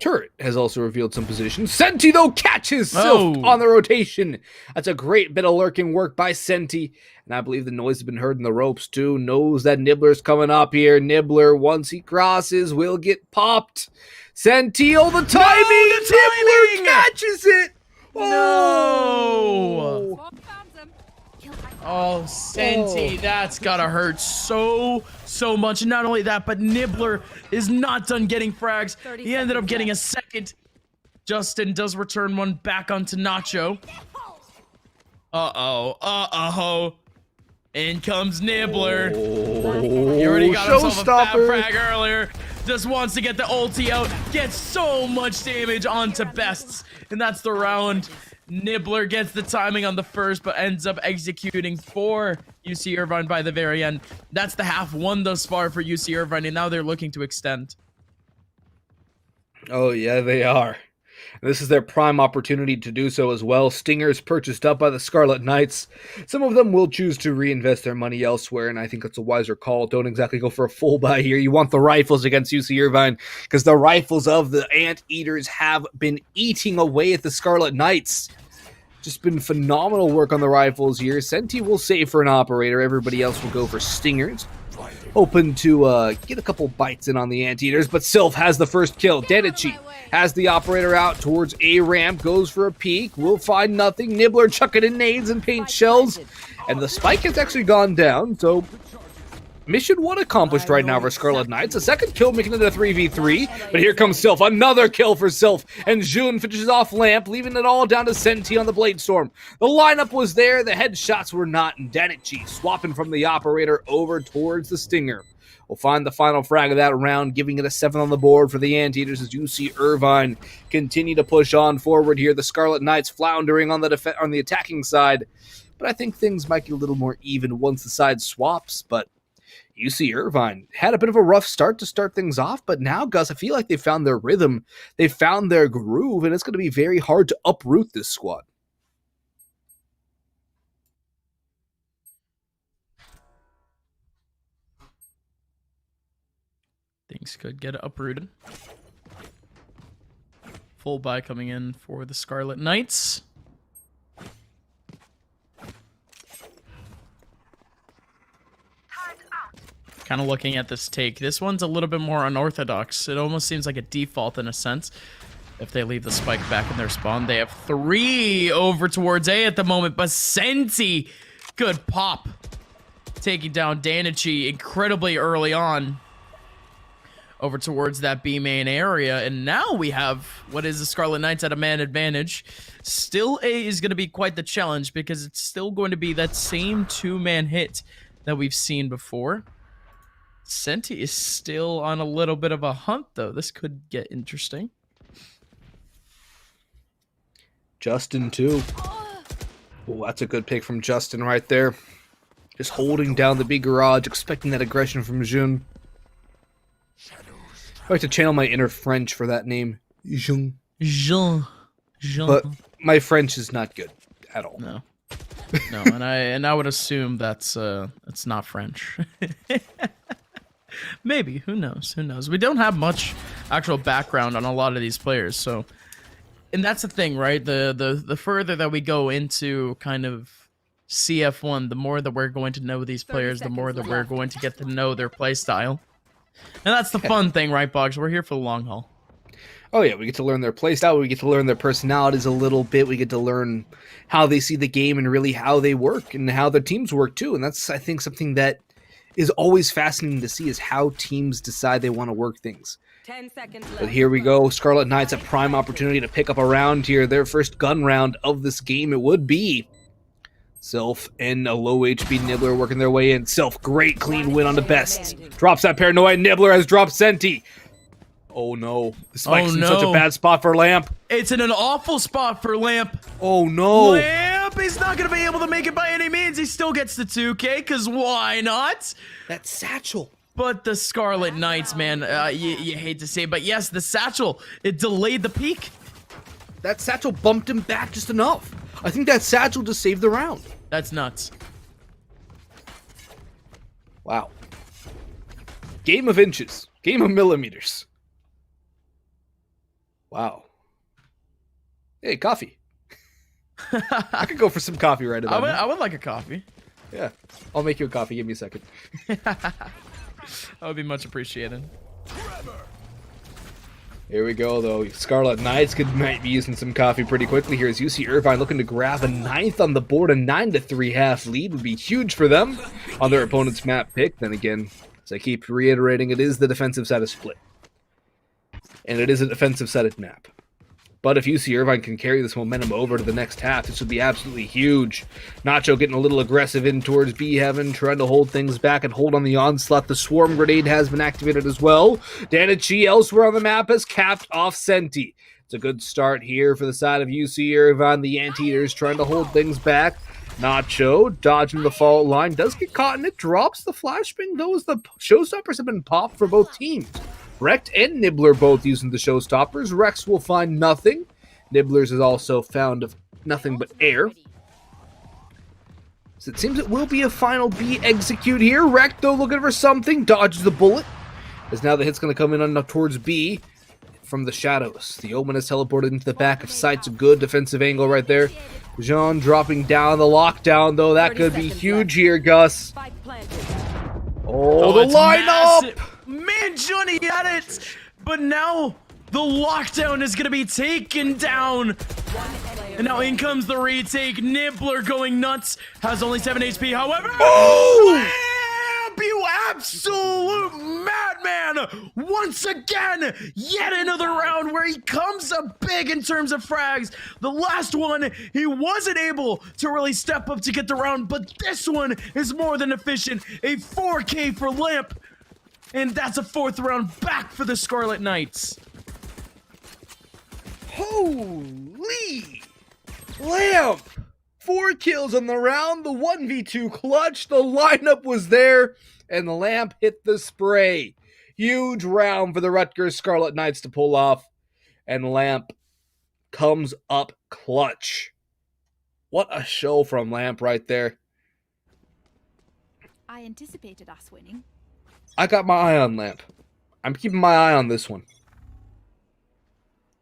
Turret has also revealed some positions. Senti, though, catches Sylph on the rotation. That's a great bit of lurking work by Senti. And I believe the noise has been heard in the ropes, too. Knows that Nibbler's coming up here. Nibbler, once he crosses, will get popped. Senti, oh, the timing! Nibbler catches it! No! Oh, Senti, that's gotta hurt so much. And not only that, but Nibbler is not done getting frags. He ended up getting a second. Justin does return one back onto Nacho. Uh-oh. In comes Nibbler. He already got himself a fat frag earlier. Just wants to get the ulti out. Gets so much damage onto Bests. And that's the round. Nibbler gets the timing on the first, but ends up executing for UC Irvine by the very end. That's the half won thus far for UC Irvine, and now they're looking to extend. Oh, yeah, they are. This is their prime opportunity to do so as well. Stingers purchased up by the Scarlet Knights. Some of them will choose to reinvest their money elsewhere, and I think that's a wiser call. Don't exactly go for a full buy here. You want the rifles against UC Irvine, because the rifles of the Anteaters have been eating away at the Scarlet Knights. Just been phenomenal work on the rifles here. Senti will save for an operator. Everybody else will go for Stingers. Hoping to get a couple bites in on the Anteaters, but Sylph has the first kill. Denichi has the operator out towards A ramp, goes for a peek, will find nothing. Nibbler chucking in nades and paint shells, and the spike has actually gone down, so mission 1 accomplished right now for Scarlet Knights. A second kill making it a 3v3, but here comes Sylph. Another kill for Sylph, and June finishes off Lamp, leaving it all down to Senti on the Bladestorm. The lineup was there, the headshots were not, and Danichi swapping from the operator over towards the Stinger. We'll find the final frag of that round, giving it a 7 on the board for the Anteaters as UC Irvine continue to push on forward here. The Scarlet Knights floundering on the attacking side, but I think things might get a little more even once the side swaps, but UC Irvine had a bit of a rough start to start things off, but now, Gus, I feel like they found their rhythm, they found their groove, and it's going to be very hard to uproot this squad. Things could get uprooted. Full buy coming in for the Scarlet Knights. Kind of looking at this take. This one's a little bit more unorthodox. It almost seems like a default in a sense. If they leave the spike back in their spawn, they have 3 over towards A at the moment. But Senti, good pop. Taking down Danichi incredibly early on. Over towards that B main area, and now we have what is the Scarlet Knights at a man advantage. Still A is going to be quite the challenge because it's still going to be that same 2-man hit that we've seen before. Senti is still on a little bit of a hunt though. This could get interesting. Justin too. Oh, that's a good pick from Justin right there. Just holding down the B garage, expecting that aggression from Jun. I like to channel my inner French for that name. Jean. But my French is not good at all. No. No, and I would assume that's it's not French. Maybe, who knows? Who knows? We don't have much actual background on a lot of these players, so and that's the thing, right? The further that we go into kind of CF1, the more that we're going to know these players, the more that we're going to get to know their play style. And that's the fun thing, right, Boggs? We're here for the long haul. Oh yeah, we get to learn their playstyle, we get to learn their personalities a little bit, we get to learn how they see the game and really how they work and how their teams work too. And that's, I think, something that is always fascinating to see is how teams decide they want to work things. 10 seconds left. But here we go, Scarlet Knights a prime opportunity to pick up a round here. Their first gun round of this game, it would be. Sylph and a low HP Nibbler working their way in. Sylph, great clean win on the best. Drops that paranoia. Nibbler has dropped Senti. Oh no. The spike's in such a bad spot for Lamp. It's in an awful spot for Lamp. Oh no. Lamp is not going to be able to make it by any means. He still gets the 2K, because why not? That satchel. But the Scarlet Knights, man, you hate to say it, but yes, the satchel, it delayed the peak. That satchel bumped him back just enough. I think that satchel just saved the round. That's nuts. Wow. Game of inches. Game of millimeters. Wow. Hey, coffee. I could go for some coffee right about now. I would like a coffee. Yeah. I'll make you a coffee. Give me a second. That would be much appreciated. Here we go, though. Scarlet Knights might be using some coffee pretty quickly here as UC Irvine looking to grab a 9th on the board. A 9-3 half lead would be huge for them on their opponent's map pick. Then again, as I keep reiterating, it is the defensive side of split. And it is a defensive-sided map. But if UC Irvine can carry this momentum over to the next half, this would be absolutely huge. Nacho getting a little aggressive in towards B Heaven, trying to hold things back and hold on the onslaught. The Swarm Grenade has been activated as well. Danichi elsewhere on the map has capped off Senti. It's a good start here for the side of UC Irvine. The Anteaters trying to hold things back. Nacho dodging the fault line, does get caught and it drops the flashbang, though, as the showstoppers have been popped for both teams. Recht and Nibbler both using the showstoppers. Rex will find nothing. Nibbler's is also found of nothing but air. So it seems it will be a final B execute here. Recht, though, looking for something. Dodges the bullet. As now the hit's going to come in on towards B from the shadows. The Omen is teleported into the back of sights. A good defensive angle right there. Jean dropping down. The lockdown, though, that could be huge here, Gus. Oh, the lineup! Massive. Man, Johnny had it! But now the lockdown is going to be taken down. And now in comes the retake. Nibbler going nuts. Has only 7 HP, however. Oh! You absolute madman! Once again, yet another round where he comes up big in terms of frags. The last one, he wasn't able to really step up to get the round, but this one is more than efficient. A 4K for Lamp, and that's a 4th round back for the Scarlet Knights. Holy Lamp! 4 kills on the round, the 1v2 clutch, the lineup was there, and the Lamp hit the spray. Huge round for the Rutgers Scarlet Knights to pull off, and Lamp comes up clutch. What a show from Lamp right there. I anticipated us winning. I got my eye on Lamp. I'm keeping my eye on this one.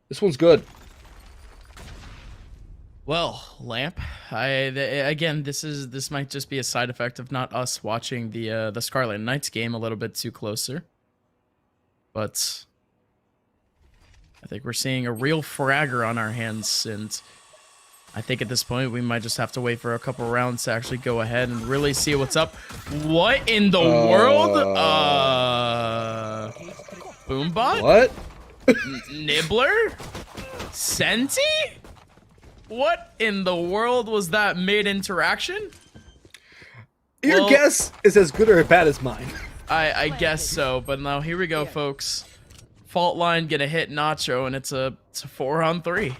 This one's good. Well, Lamp, again, this might just be a side effect of not us watching the Scarlet Knights game a little bit too closer. But I think we're seeing a real fragger on our hands, and I think at this point we might just have to wait for a couple rounds to actually go ahead and really see what's up. What in the world? Boombot? What? Nibbler? Senti? What in the world was that mid-interaction? Your guess is as good or bad as mine. I guess so, but now here we go, folks. Fault line gonna hit Nacho, and it's a 4-on-3.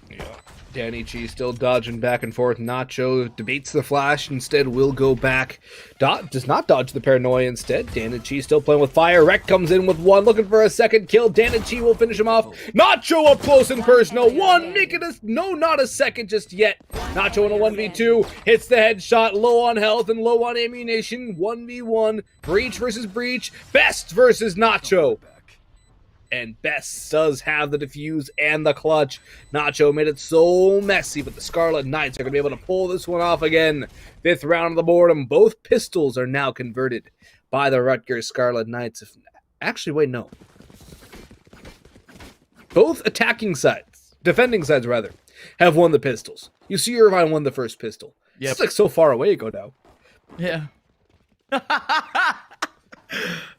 Yeah. Danichi still dodging back and forth. Nacho debates the flash, instead will go back. Does not dodge the paranoia instead. Danichi still playing with fire. Rek comes in with 1, looking for a second kill. Danichi will finish him off. Nacho up close and personal. 1, making us, no, not a second just yet. Nacho in a 1v2, hits the headshot, low on health and low on ammunition. 1v1, Breach versus Breach. Best versus Nacho. And Best does have the defuse and the clutch. Nacho made it so messy, but the Scarlet Knights are going to be able to pull this one off again. 5th round of the board, and both pistols are now converted by the Rutgers Scarlet Knights. Actually, wait, no. Both attacking sides, defending sides rather, have won the pistols. You see Irvine won the first pistol. Yep. It's like so far away ago now. Yeah.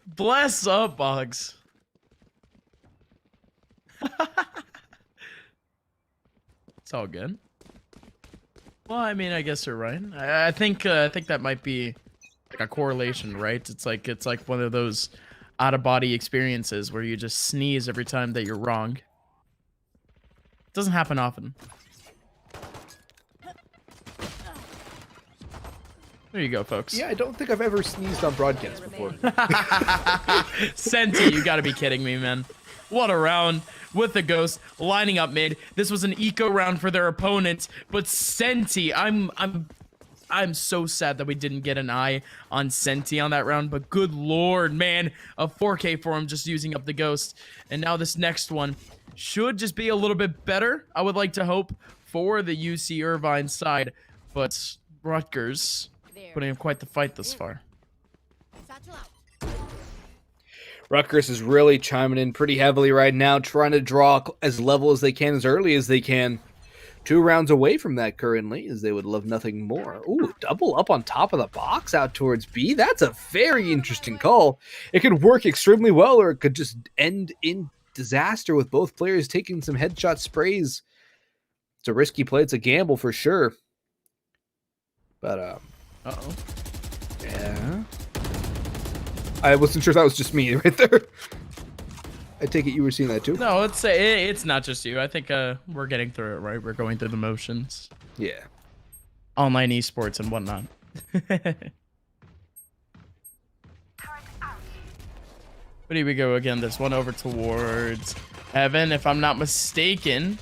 Bless up, Boggs. It's all good. Well, I mean, I guess you're right. I think that might be like a correlation, right? It's like one of those out of body experiences where you just sneeze every time that you're wrong. It doesn't happen often. There you go, folks. Yeah, I don't think I've ever sneezed on broadcast before. Senti, you gotta be kidding me, man. What a round with the Ghost lining up mid. This was an eco round for their opponent, but Senti, I'm so sad that we didn't get an eye on Senti on that round, but good lord, man, a 4K for him just using up the Ghost. And now this next one should just be a little bit better, I would like to hope, for the UC Irvine side, but Rutgers putting in quite the fight this far. Rutgers is really chiming in pretty heavily right now, trying to draw as level as they can, as early as they can. 2 rounds away from that currently, as they would love nothing more. Ooh, double up on top of the box out towards B. That's a very interesting call. It could work extremely well, or it could just end in disaster with both players taking some headshot sprays. It's a risky play. It's a gamble for sure. But, Uh-oh. yeah. I wasn't sure if that was just me right there. I take it you were seeing that too? No, it's not just you. I think we're getting through it, right? We're going through the motions. Yeah. Online esports and whatnot. But here we go again. There's one over towards Heaven, if I'm not mistaken.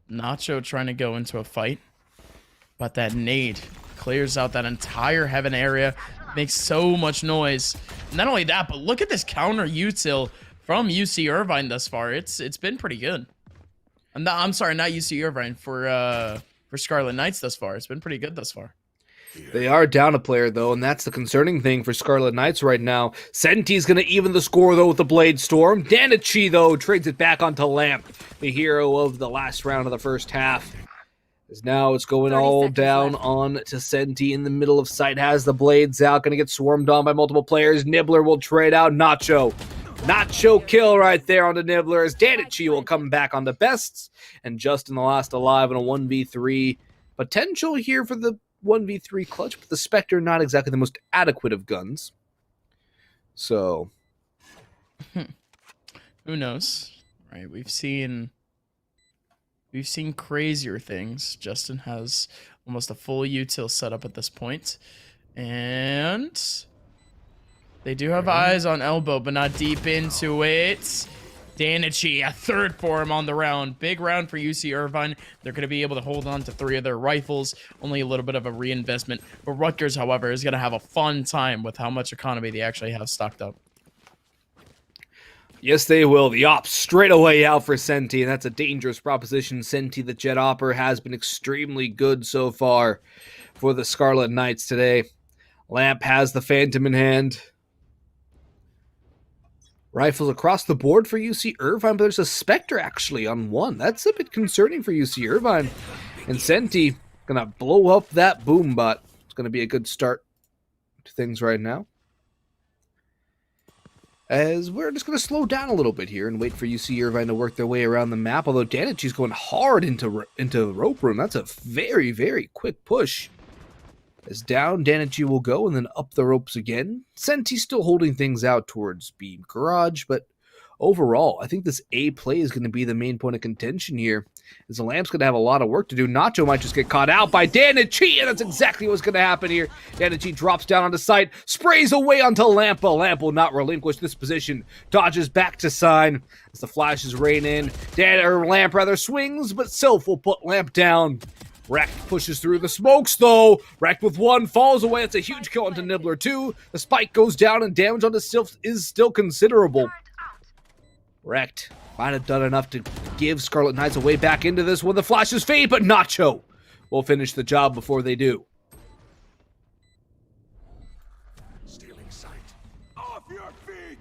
Nacho trying to go into a fight. But that nade clears out that entire Heaven area. Makes so much noise. Not only that, but look at this counter util from UC Irvine thus far. It's been pretty good. I'm sorry, not UC Irvine, for Scarlet Knights thus far. It's been pretty good thus far. They are down a player, though, and that's the concerning thing for Scarlet Knights right now. Senti's going to even the score, though, with the Blade Storm. Danichi, though, trades it back onto Lamp, the hero of the last round of the first half. As now it's going all down on to Senti in the middle of sight. Has the blades out. Going to get swarmed on by multiple players. Nibbler will trade out. Nacho. Nacho kill right there on the Nibbler as Danichi will come back on the bests. And just in the last alive in a 1v3. Potential here for the 1v3 clutch. But the Spectre not exactly the most adequate of guns. So. Who knows? Right, we've seen crazier things. Justin has almost a full util set up at this point. And they do have eyes on Elbow, but not deep into it. Danichi, a third for him on the round. Big round for UC Irvine. They're going to be able to hold on to 3 of their rifles. Only a little bit of a reinvestment. But Rutgers, however, is going to have a fun time with how much economy they actually have stocked up. Yes, they will. The ops straight away out for Senti, and that's a dangerous proposition. Senti, the Jet Opper, has been extremely good so far for the Scarlet Knights today. Lamp has the Phantom in hand. Rifles across the board for UC Irvine, but there's a Spectre actually on one. That's a bit concerning for UC Irvine. And Senti gonna blow up that boom bot. It's gonna be a good start to things right now. As we're just going to slow down a little bit here and wait for UC Irvine to work their way around the map. Although Danichi's going hard into the rope room. That's a very, very quick push. As down Danichi will go and then up the ropes again. Senti's still holding things out towards B Garage, but overall, I think this A play is going to be the main point of contention here. As the Lamp's going to have a lot of work to do. Nacho might just get caught out by Danichi, and that's exactly what's going to happen here. Danichi drops down onto sight, sprays away onto Lamp, but Lamp will not relinquish this position. Dodges back to Sign as the flashes rain in. Lamp swings, but Sylph will put Lamp down. Wrecked pushes through the smokes, though. Wrecked with 1, falls away. It's a huge kill onto Nibbler, 2. The spike goes down, and damage onto Sylph is still considerable. Wrecked. Might have done enough to give Scarlet Knights a way back into this when the flashes fade, but Nacho will finish the job before they do. Stealing sight. Off your feet!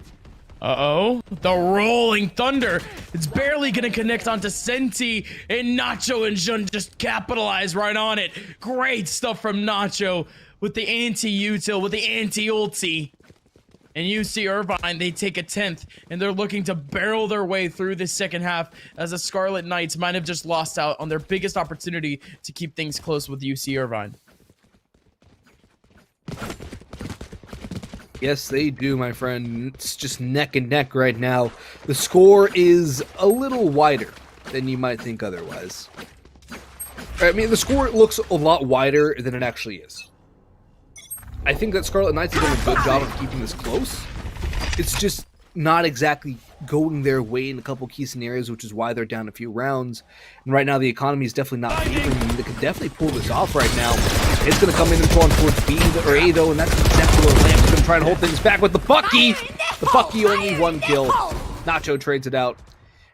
Uh-oh. The Rolling Thunder. It's barely going to connect onto Senti, and Nacho and Shen just capitalize right on it. Great stuff from Nacho with the anti-util, with the anti-ulti. And UC Irvine, they take a 10th, and they're looking to barrel their way through this second half as the Scarlet Knights might have just lost out on their biggest opportunity to keep things close with UC Irvine. Yes, they do, my friend. It's just neck and neck right now. The score is a little wider than you might think otherwise. I mean, the score looks a lot wider than it actually is. I think that Scarlet Knights have done a good job of keeping this close. It's just not exactly going their way in a couple key scenarios, which is why they're down a few rounds. And right now, the economy is definitely not favoring them. They could definitely pull this off right now. It's going to come in and pull on towards B or A, though, and that's exactly where Lamp's going to try and hold things back with the Bucky. The Bucky only 1 kill. Nacho trades it out.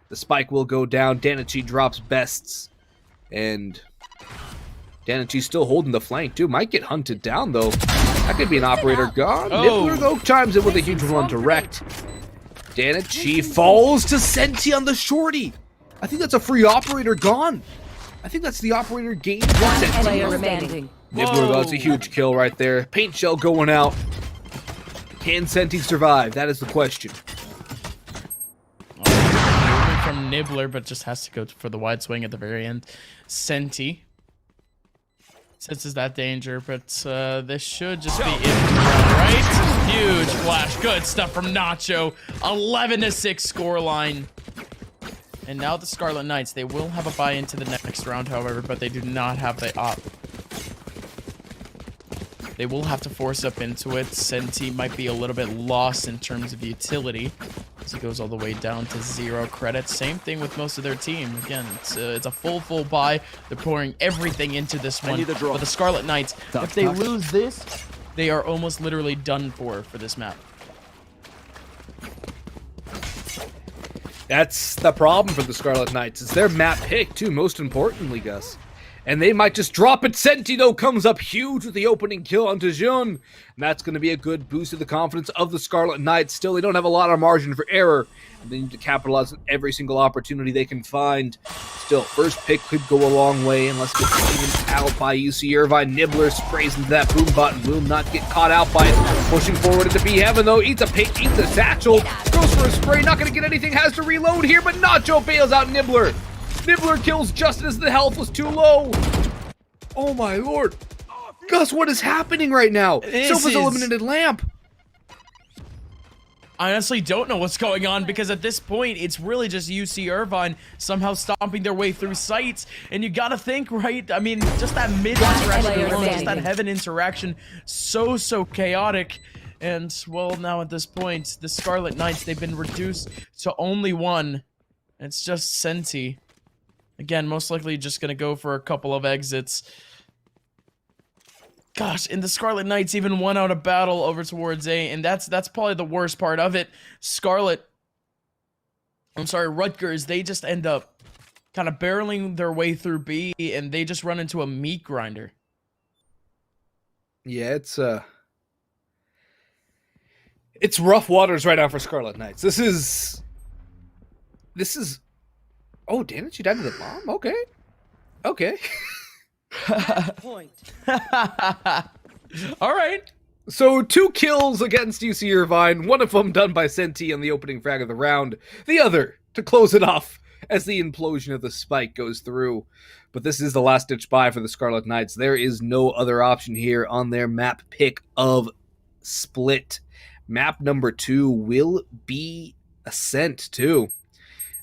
The spike will go down. Danichi drops bests. And Danichi's still holding the flank, too. Might get hunted down, though. That could be an operator gone. Oh. Nibbler, though, chimes in with a huge one direct. Danichi falls to Senti on the shorty. I think that's a free operator gone. I think that's the operator game. Player remaining. Nibbler, though, it's a huge kill right there. Paint shell going out. Can Senti survive? That is the question. From Nibbler, but just has to go for the wide swing at the very end. Senti senses that danger, but this should just be it, right? Huge flash. Good stuff from Nacho. 11-6 scoreline. And now the Scarlet Knights, they will have a buy into the next round, however, but they do not have the op. They will have to force up into it. Senti might be a little bit lost in terms of utility, as he goes all the way down to 0 credits. Same thing with most of their team. Again, it's a full buy. They're pouring everything into this one. But the Scarlet Knights, if they lose this, they are almost literally done for this map. That's the problem for the Scarlet Knights. It's their map pick, too, most importantly, Gus. And they might just drop it. Senti, though, comes up huge with the opening kill onto Jun. And that's going to be a good boost to the confidence of the Scarlet Knights. Still, they don't have a lot of margin for error. And they need to capitalize on every single opportunity they can find. Still, first pick could go a long way unless it gets evened out by UC Irvine. Nibbler sprays into that boom button. Will not get caught out by it. Pushing forward into B Heaven, though. Eats a paint, eats a satchel. Goes for a spray. Not going to get anything. Has to reload here, but Nacho bails out Nibbler. Nibbler kills just as the health was too low. Oh my lord. Gus, what is happening right now? Silva's eliminated Lamp. I honestly don't know what's going on, because at this point, it's really just UC Irvine somehow stomping their way through sites. And you gotta think, right? I mean, just that mid interaction alone, just that heaven interaction, so chaotic. And, well, now at this point, the Scarlet Knights, they've been reduced to only one. It's just Senti. Again, most likely just going to go for a couple of exits. Gosh, and the Scarlet Knights even won out a battle over towards A, and that's probably the worst part of it. Rutgers, they just end up kind of barreling their way through B, and they just run into a meat grinder. Yeah, it's rough waters right now for Scarlet Knights. This is oh, damn it, she died to the bomb? Okay. Point. All right. So 2 kills against UC Irvine, one of them done by Senti on the opening frag of the round, the other to close it off as the implosion of the spike goes through. But this is the last-ditch buy for the Scarlet Knights. There is no other option here on their map pick of Split. Map number 2 will be Ascent, too.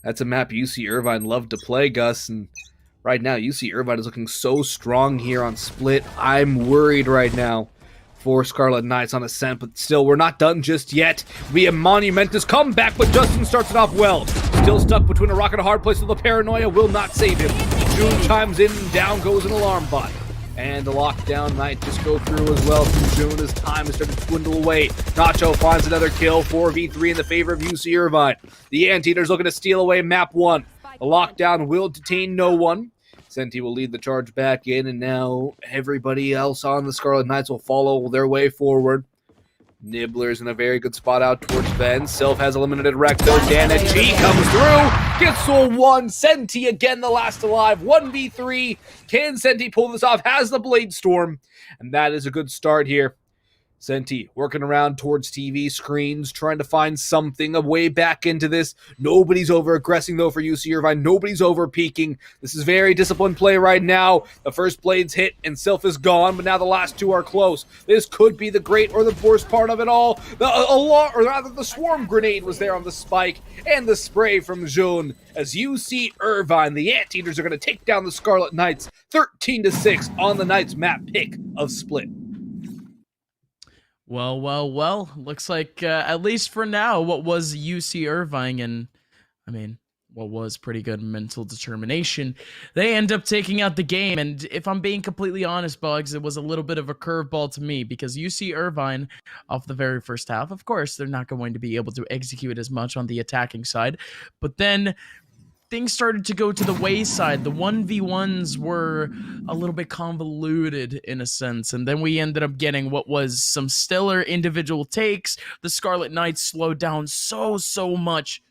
That's a map UC Irvine loved to play, Gus, and right now UC Irvine is looking so strong here on Split. I'm worried right now for Scarlet Knights on Ascent, but still, we're not done just yet. We have monumentous comeback, but Justin starts it off well. Still stuck between a rock and a hard place, so the paranoia will not save him. June chimes in, and down goes an alarm bot. And the lockdown might just go through as well from June as time has started to dwindle away. Nacho finds another kill, 4v3 in the favor of UC Irvine. The Anteaters looking to steal away map 1. The lockdown will detain no one. Senti will lead the charge back in, and now everybody else on the Scarlet Knights will follow their way forward. Nibbler's in a very good spot out towards Ben. Sylph has eliminated Recto. Danichi comes through. Gets soul 1. Senti again the last alive. 1v3. Can Senti pull this off? Has the Blade Storm. And that is a good start here. Senti working around towards TV screens, trying to find something, a way back into this. Nobody's over-aggressing, though, for UC Irvine. Nobody's over-peaking. This is very disciplined play right now. The first blade's hit, and Sylph is gone, but now the last 2 are close. This could be the great or the worst part of it all. The swarm grenade was there on the spike, and the spray from June. As UC Irvine, the Anteaters are going to take down the Scarlet Knights, 13-6 on the Knights map pick of Split. Well. Looks like, at least for now, what was UC Irvine and, what was pretty good mental determination, they end up taking out the game. And if I'm being completely honest, Bugs, it was a little bit of a curveball to me, because UC Irvine, off the very first half, of course, they're not going to be able to execute as much on the attacking side. But then things started to go to the wayside. The 1v1s were a little bit convoluted in a sense, and then we ended up getting what was some stellar individual takes. The Scarlet Knights slowed down so much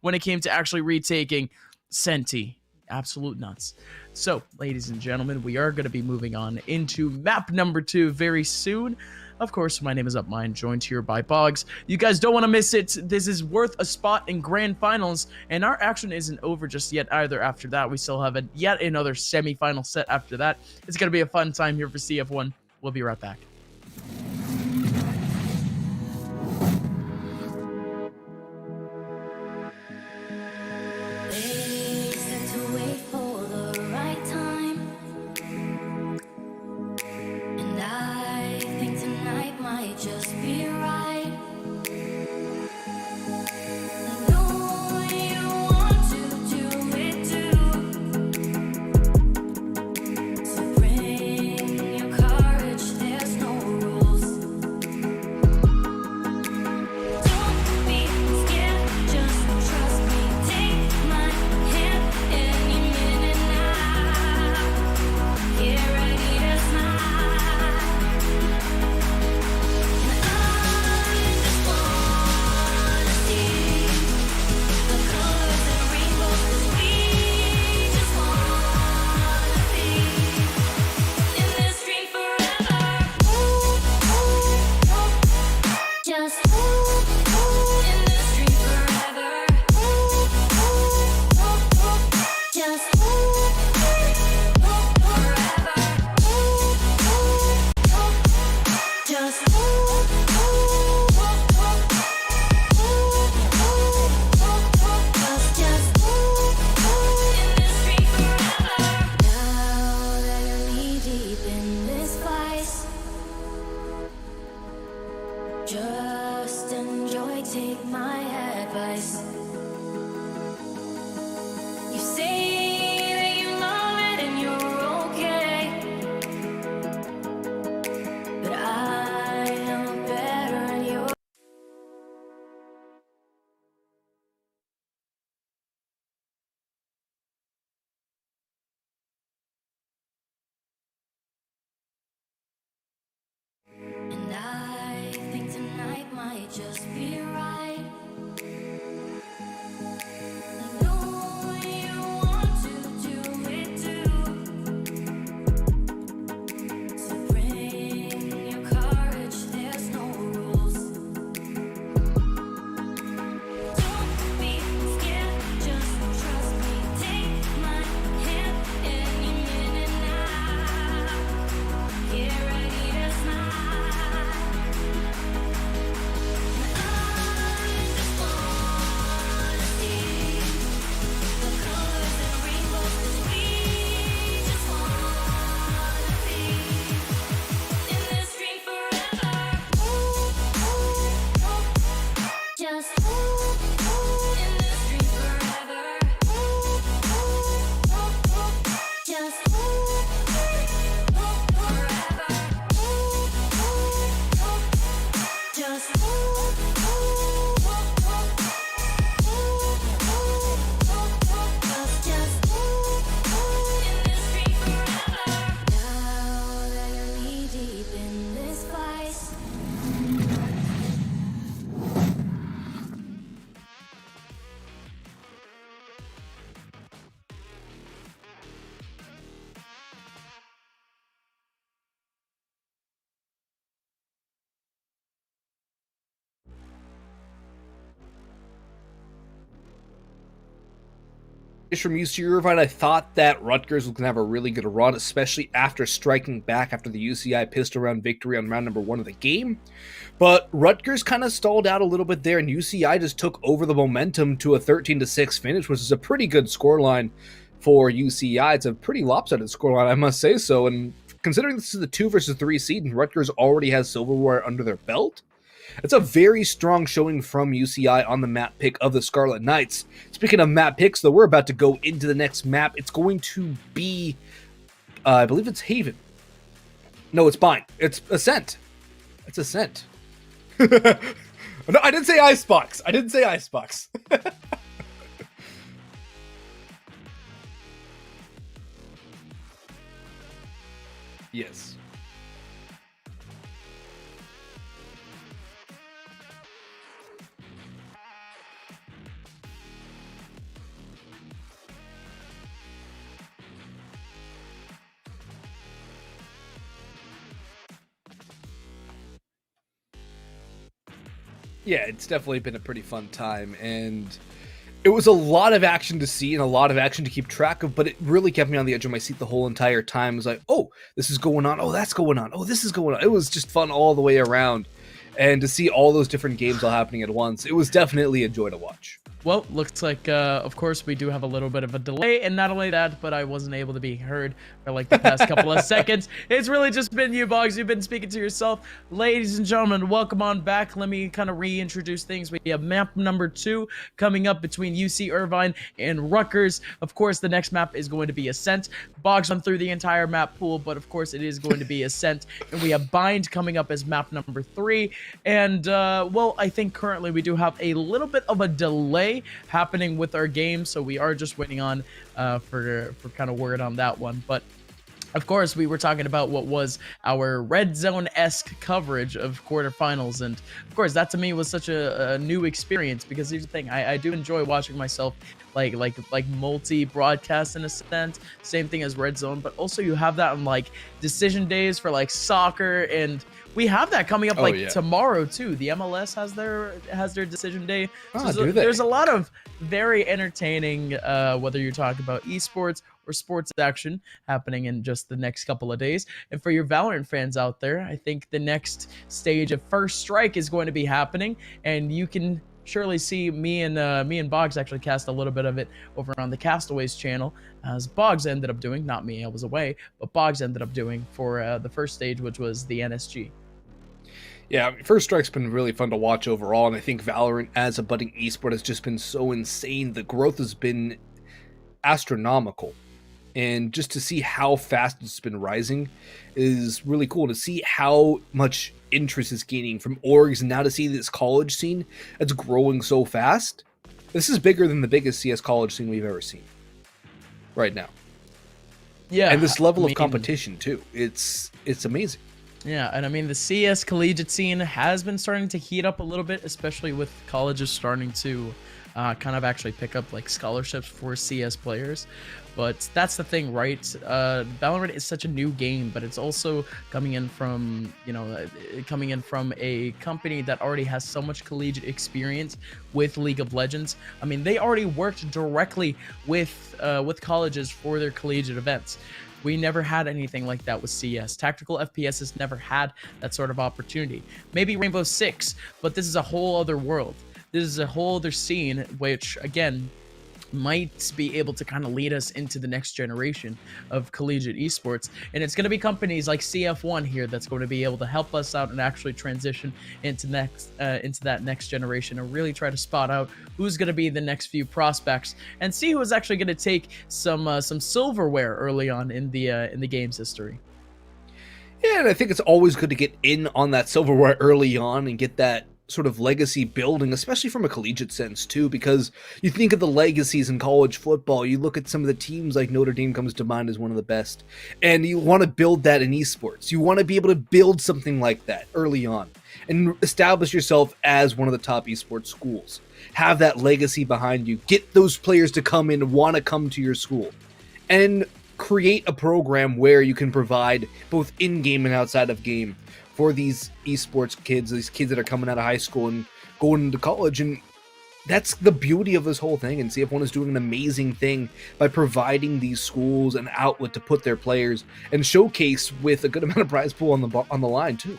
when it came to actually retaking Senti. Absolute nuts. So, ladies and gentlemen, we are going to be moving on into map number 2 very soon. Of course, my name is Upmind, joined here by Boggs. You guys don't want to miss it. This is worth a spot in Grand Finals, and our action isn't over just yet either. After that, we still have yet another semi-final set after that. It's going to be a fun time here for CF1. We'll be right back. They said to wait for the right time, and I think tonight might just be right. I know you want to do it too, so bring your courage, there's no rules. Don't be scared, just trust me. Take my hand any minute now. Get ready to smile. I just wanna see the colors and rainbows, 'cause we just wanna be in this dream forever. Just in this dream forever. Just forever. Just in this dream forever. Now that you're knee deep in this vice, just enjoy, take my advice. You say that you love it and you're okay, but I am better and you're and I think tonight might just be right. I know you want to do it too, so bring your courage, there's no rules. Don't be scared, just trust me. Take my hand any minute now. Get ready to smile. I just wanna see the colors and rainbows, 'cause we just wanna be in this dream forever. Just in this dream forever. Just forever. Just in this dream forever. Now that you're knee deep in this vice. From UC Irvine, I thought that Rutgers was going to have a really good run, especially after striking back after the UCI pistol round victory on round number 1 of the game. But Rutgers kind of stalled out a little bit there, and UCI just took over the momentum to a 13-6 finish, which is a pretty good scoreline for UCI. It's a pretty lopsided scoreline, I must say so. And considering this is the 2 versus 3 seed, and Rutgers already has silverware under their belt, it's a very strong showing from UCI on the map pick of the Scarlet Knights. Speaking of map picks, though, we're about to go into the next map. It's going to be, I believe it's Haven. No, it's Bind. It's Ascent. It's Ascent. No, I didn't say Icebox. I didn't say Icebox. Yes. Yeah, it's definitely been a pretty fun time, and it was a lot of action to see and a lot of action to keep track of, but it really kept me on the edge of my seat the whole entire time. It was like, oh, this is going on. Oh, that's going on. Oh, this is going on. It was just fun all the way around. And to see all those different games all happening at once, it was definitely a joy to watch. Well, looks like, of course, we do have a little bit of a delay, and not only that, but I wasn't able to be heard for like the past couple of seconds. It's really just been you, Boggs. You've been speaking to yourself. Ladies and gentlemen, welcome on back. Let me kind of reintroduce things. We have map number 2 coming up between UC Irvine and Rutgers. Of course, the next map is going to be Ascent. Boggs run through the entire map pool, but of course, it is going to be Ascent. And we have Bind coming up as map number 3. And, well, I think currently we do have a little bit of a delay happening with our game, so we are just waiting on for kind of word on that one. But of course, we were talking about what was our red zone-esque coverage of quarterfinals, and of course, that to me was such a new experience, because here's the thing, I do enjoy watching myself like multi-broadcast in a sense, same thing as red zone, but also you have that on like decision days for like soccer, and we have that coming up tomorrow too. The MLS has their decision day. So there's a lot of very entertaining, whether you're talking about esports or sports action happening in just the next couple of days. And for your Valorant fans out there, I think the next stage of First Strike is going to be happening, and you can surely see me and Boggs actually cast a little bit of it over on the Castaways channel, as Boggs ended up doing, not me, I was away, but Boggs ended up doing for the first stage, which was the NSG. Yeah, First Strike's been really fun to watch overall, and I think Valorant as a budding esport has just been so insane. The growth has been astronomical, and just to see how fast it's been rising is really cool. To see how much interest is gaining from orgs, and now to see this college scene that's growing so fast. This is bigger than the biggest CS college scene we've ever seen right now. Yeah, and this level of competition too. It's amazing. Yeah, and I mean, the CS collegiate scene has been starting to heat up a little bit, especially with colleges starting to kind of actually pick up like scholarships for CS players. But that's the thing, right? Valorant is such a new game, but it's also coming in from, coming in from a company that already has so much collegiate experience with League of Legends. I mean, they already worked directly with colleges for their collegiate events. We never had anything like that with CS. Tactical FPS has never had that sort of opportunity. Maybe Rainbow Six, but this is a whole other world. This is a whole other scene, which, again, might be able to kind of lead us into the next generation of collegiate esports. And it's going to be companies like CF1 here that's going to be able to help us out and actually transition into that next generation, and really try to spot out who's going to be the next few prospects, and see who is actually going to take some silverware early on in the game's history. Yeah, and I think it's always good to get in on that silverware early on and get that sort of legacy building, especially from a collegiate sense too, because you think of the legacies in college football, you look at some of the teams like Notre Dame comes to mind as one of the best, and you want to build that in esports. You want to be able to build something like that early on and establish yourself as one of the top esports schools. Have that legacy behind you. Get those players to come in and want to come to your school, and create a program where you can provide both in-game and outside of game for these esports kids, these kids that are coming out of high school and going into college. And that's the beauty of this whole thing. And CF1 is doing an amazing thing by providing these schools an outlet to put their players and showcase with a good amount of prize pool on the line too.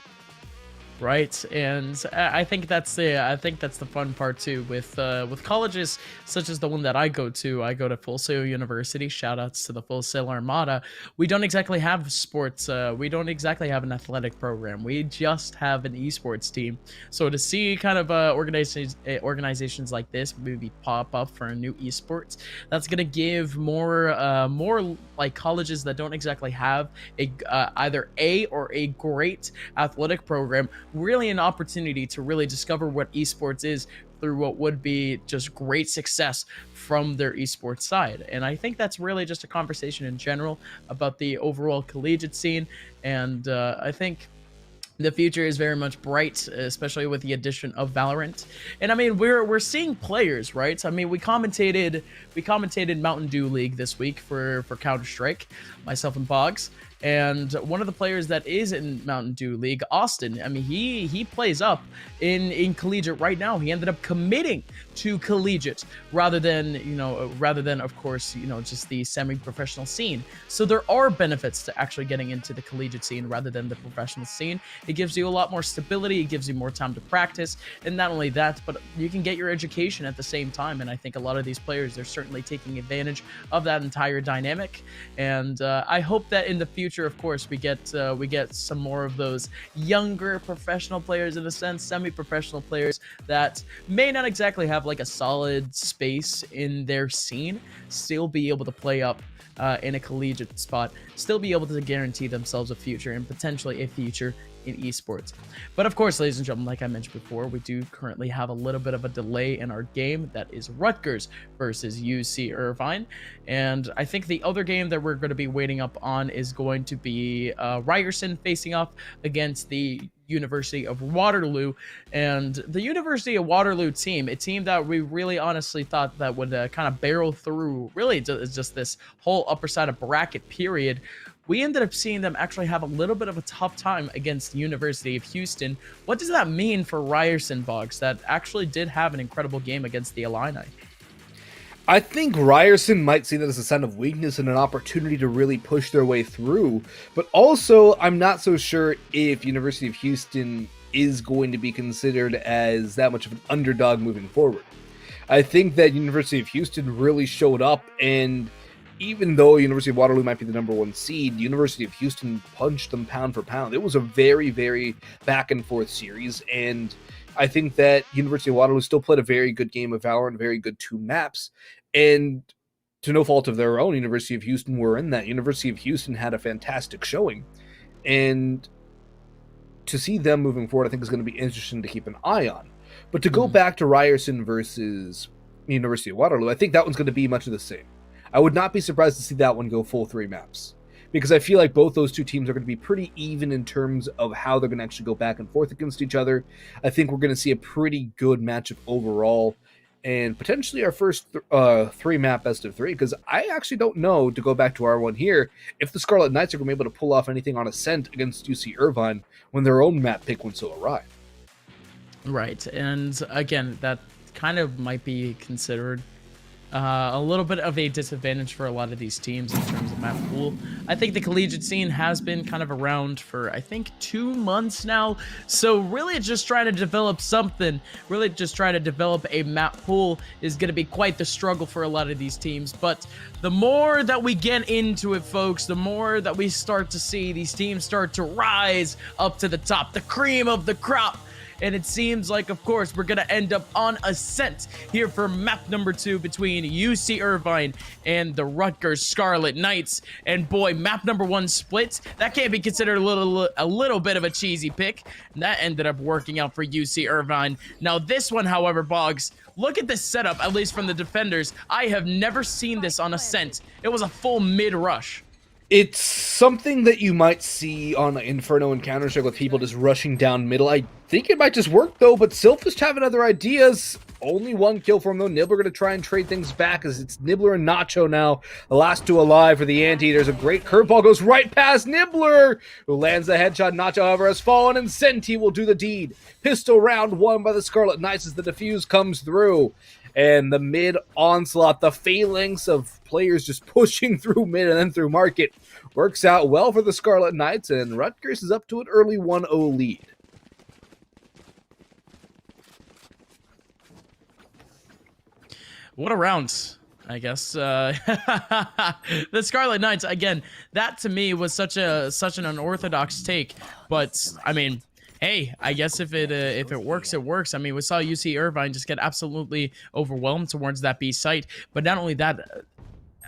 Right, and I think that's the fun part too with colleges such as the one that I go to. I go to Full Sail University. Shout outs to the Full Sail Armada. We don't exactly have sports. We don't exactly have an athletic program. We just have an esports team. So to see kind of organizations like this maybe pop up for a new esports, that's gonna give more like colleges that don't exactly have a either a or a great athletic program really an opportunity to really discover what esports is through what would be just great success from their esports side. And I think that's really just a conversation in general about the overall collegiate scene. And I think the future is very much bright, especially with the addition of Valorant. And I mean, we're seeing players, right? I mean, we commentated Mountain Dew League this week for Counter-Strike, myself and Boggs. And one of the players that is in Mountain Dew League, Austin, I mean, he plays up in collegiate right now. He ended up committing to collegiate rather than, of course, just the semi-professional scene. So there are benefits to actually getting into the collegiate scene rather than the professional scene. It gives you a lot more stability. It gives you more time to practice. And not only that, but you can get your education at the same time. And I think a lot of these players, they're certainly taking advantage of that entire dynamic. And I hope that in the future, of course, we get some more of those younger professional players, in a sense, semi-professional players that may not exactly have like a solid space in their scene, still be able to play up in a collegiate spot, still be able to guarantee themselves a future and potentially a future in esports. But of course, ladies and gentlemen, like I mentioned before, we do currently have a little bit of a delay in our game. That is Rutgers versus UC Irvine. And I think the other game that we're going to be waiting up on is going to be Ryerson facing off against the University of Waterloo. And the University of Waterloo team, a team that we really honestly thought that would kind of barrel through really just this whole upper side of bracket period, we ended up seeing them actually have a little bit of a tough time against the University of Houston. What does that mean for Ryerson, Boggs, that actually did have an incredible game against the Illini? I think Ryerson might see that as a sign of weakness and an opportunity to really push their way through. But also, I'm not so sure if University of Houston is going to be considered as that much of an underdog moving forward. I think that University of Houston really showed up, and even though University of Waterloo might be the number one seed, University of Houston punched them pound for pound. It was a very, very back and forth series, and I think that University of Waterloo still played a very good game of Valorant, very good 2 maps, and to no fault of their own, University of Houston were in that. University of Houston had a fantastic showing, and to see them moving forward, I think is going to be interesting to keep an eye on. But to go back to Ryerson versus University of Waterloo, I think that one's going to be much of the same. I would not be surprised to see that one go full 3 maps, because I feel like both those two teams are going to be pretty even in terms of how they're going to actually go back and forth against each other. I think we're going to see a pretty good matchup overall, and potentially our first 3-map best of 3, because I actually don't know, to go back to our one here, if the Scarlet Knights are going to be able to pull off anything on Ascent against UC Irvine when their own map pick would still arrive. Right, and again, that kind of might be considered a little bit of a disadvantage for a lot of these teams in terms of map pool. I think the collegiate scene has been kind of around for, I think, 2 months now. So really just trying to develop something, really just trying to develop a map pool is going to be quite the struggle for a lot of these teams. But the more that we get into it, folks, the more that we start to see these teams start to rise up to the top, the cream of the crop. And it seems like, of course, we're going to end up on Ascent here for map number 2 between UC Irvine and the Rutgers Scarlet Knights. And boy, map number 1 split, that can't be considered a little bit of a cheesy pick. And that ended up working out for UC Irvine. Now this one, however, Boggs, look at this setup, at least from the defenders. I have never seen this on Ascent. It was a full mid-rush. It's something that you might see on Inferno and Counter-Strike with people just rushing down middle. I think it might just work, though, but Silphist having other ideas. Only 1 kill for him, though. Nibbler going to try and trade things back as it's Nibbler and Nacho now. The last 2 alive for the Anteaters. A great curveball goes right past Nibbler, who lands the headshot. Nacho, however, has fallen, and Senti will do the deed. Pistol round 1 by the Scarlet Knights as the defuse comes through. And the mid onslaught, the phalanx of players just pushing through mid and then through market, works out well for the Scarlet Knights, and Rutgers is up to an early 1-0 lead. What a round, I guess. The Scarlet Knights, again, that to me was such an unorthodox take, but I mean, hey, I guess if it works, it works. I mean, we saw UC Irvine just get absolutely overwhelmed towards that B site, but not only that,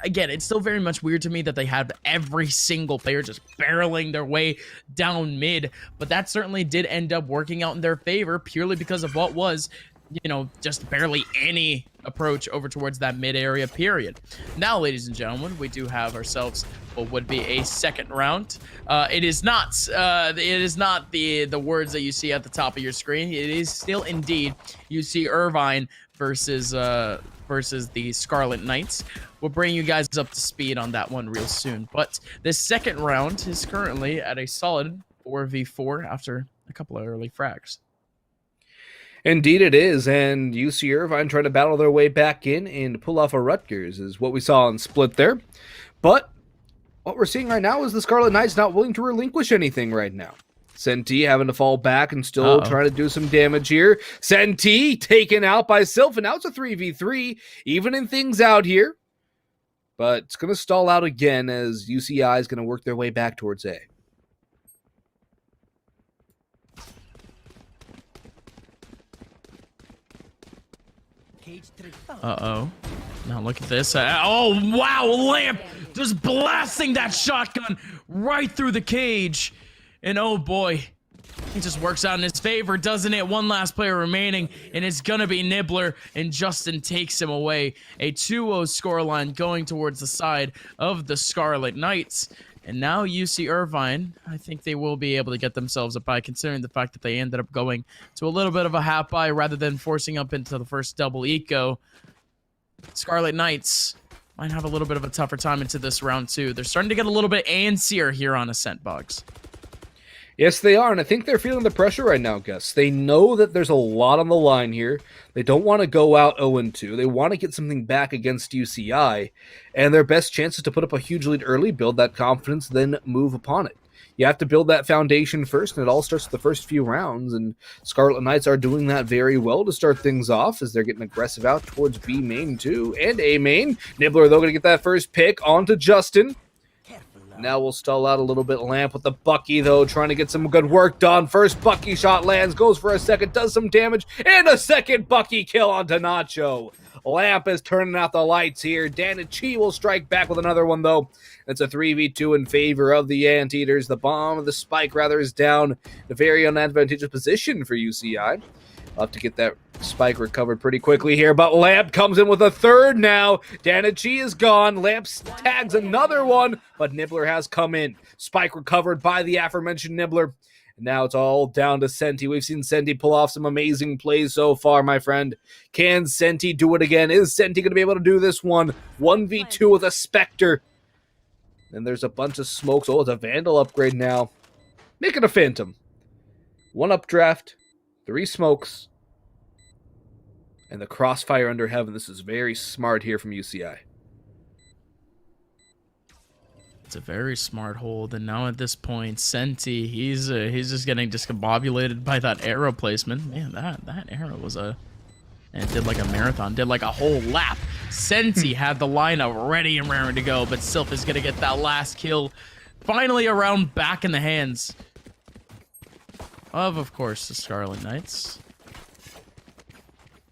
again, it's still very much weird to me that they have every single player just barreling their way down mid, but that certainly did end up working out in their favor purely because of what was, you know, just barely any approach over towards that mid area period. Now, ladies and gentlemen, we do have ourselves what would be a second round. It is not the words that you see at the top of your screen. It is still indeed UC Irvine versus the Scarlet Knights. We'll bring you guys up to speed on that one real soon. But this second round is currently at a solid 4v4 after a couple of early frags. Indeed it is, and UC Irvine trying to battle their way back in and pull off a Rutgers is what we saw in Split there. But what we're seeing right now is the Scarlet Knights not willing to relinquish anything right now. Senti having to fall back and still trying to do some damage here. Senti taken out by Sylph, and now it's a 3v3, evening things out here. But it's going to stall out again as UCI is going to work their way back towards A. Uh-oh. Now look at this. Oh, wow, Lamp just blasting that shotgun right through the cage. And oh boy, it just works out in his favor, doesn't it? One last player remaining, and it's going to be Nibbler, and Justin takes him away. A 2-0 scoreline going towards the side of the Scarlet Knights. And now UC Irvine, I think they will be able to get themselves a bye, considering the fact that they ended up going to a little bit of a half bye rather than forcing up into the first double eco. Scarlet Knights might have a little bit of a tougher time into this round too. They're starting to get a little bit antsier here on Ascent, Bugs. Yes, they are, and I think they're feeling the pressure right now, Gus. They know that there's a lot on the line here. They don't want to go out 0-2. They want to get something back against UCI, and their best chance is to put up a huge lead early, build that confidence, then move upon it. You have to build that foundation first, and it all starts with the first few rounds, and Scarlet Knights are doing that very well to start things off as they're getting aggressive out towards B main too, and A main. Nibbler, though, going to get that first pick onto Justin. Now we'll stall out a little bit. Lamp with the Bucky, though, trying to get some good work done. First Bucky shot lands, goes for a second, does some damage, and a second Bucky kill onto Nacho. Lamp is turning out the lights here. Danichi will strike back with another one, though. It's a 3v2 in favor of the Anteaters. The bomb, the spike, rather, is down in a very unadvantageous position for UCI. I'll have to get that spike recovered pretty quickly here, but Lamp comes in with a third now. Danichi is gone. Lamp tags another one, but Nibbler has come in. Spike recovered by the aforementioned Nibbler. And now it's all down to Senti. We've seen Senti pull off some amazing plays so far, my friend. Can Senti do it again? Is Senti going to be able to do this one? 1v2 with a Spectre. Then there's a bunch of smokes. Oh, it's a Vandal upgrade now. Make it a Phantom. 1 updraft. 3 smokes, and the crossfire under heaven. This is very smart here from UCI. It's a very smart hold, and now at this point, Senti, he's just getting discombobulated by that arrow placement. Man, that arrow was and it did like a marathon, did like a whole lap. Senti had the lineup ready and raring to go, but Sylph is gonna get that last kill. Finally, around back in the hands of course, the Scarlet Knights.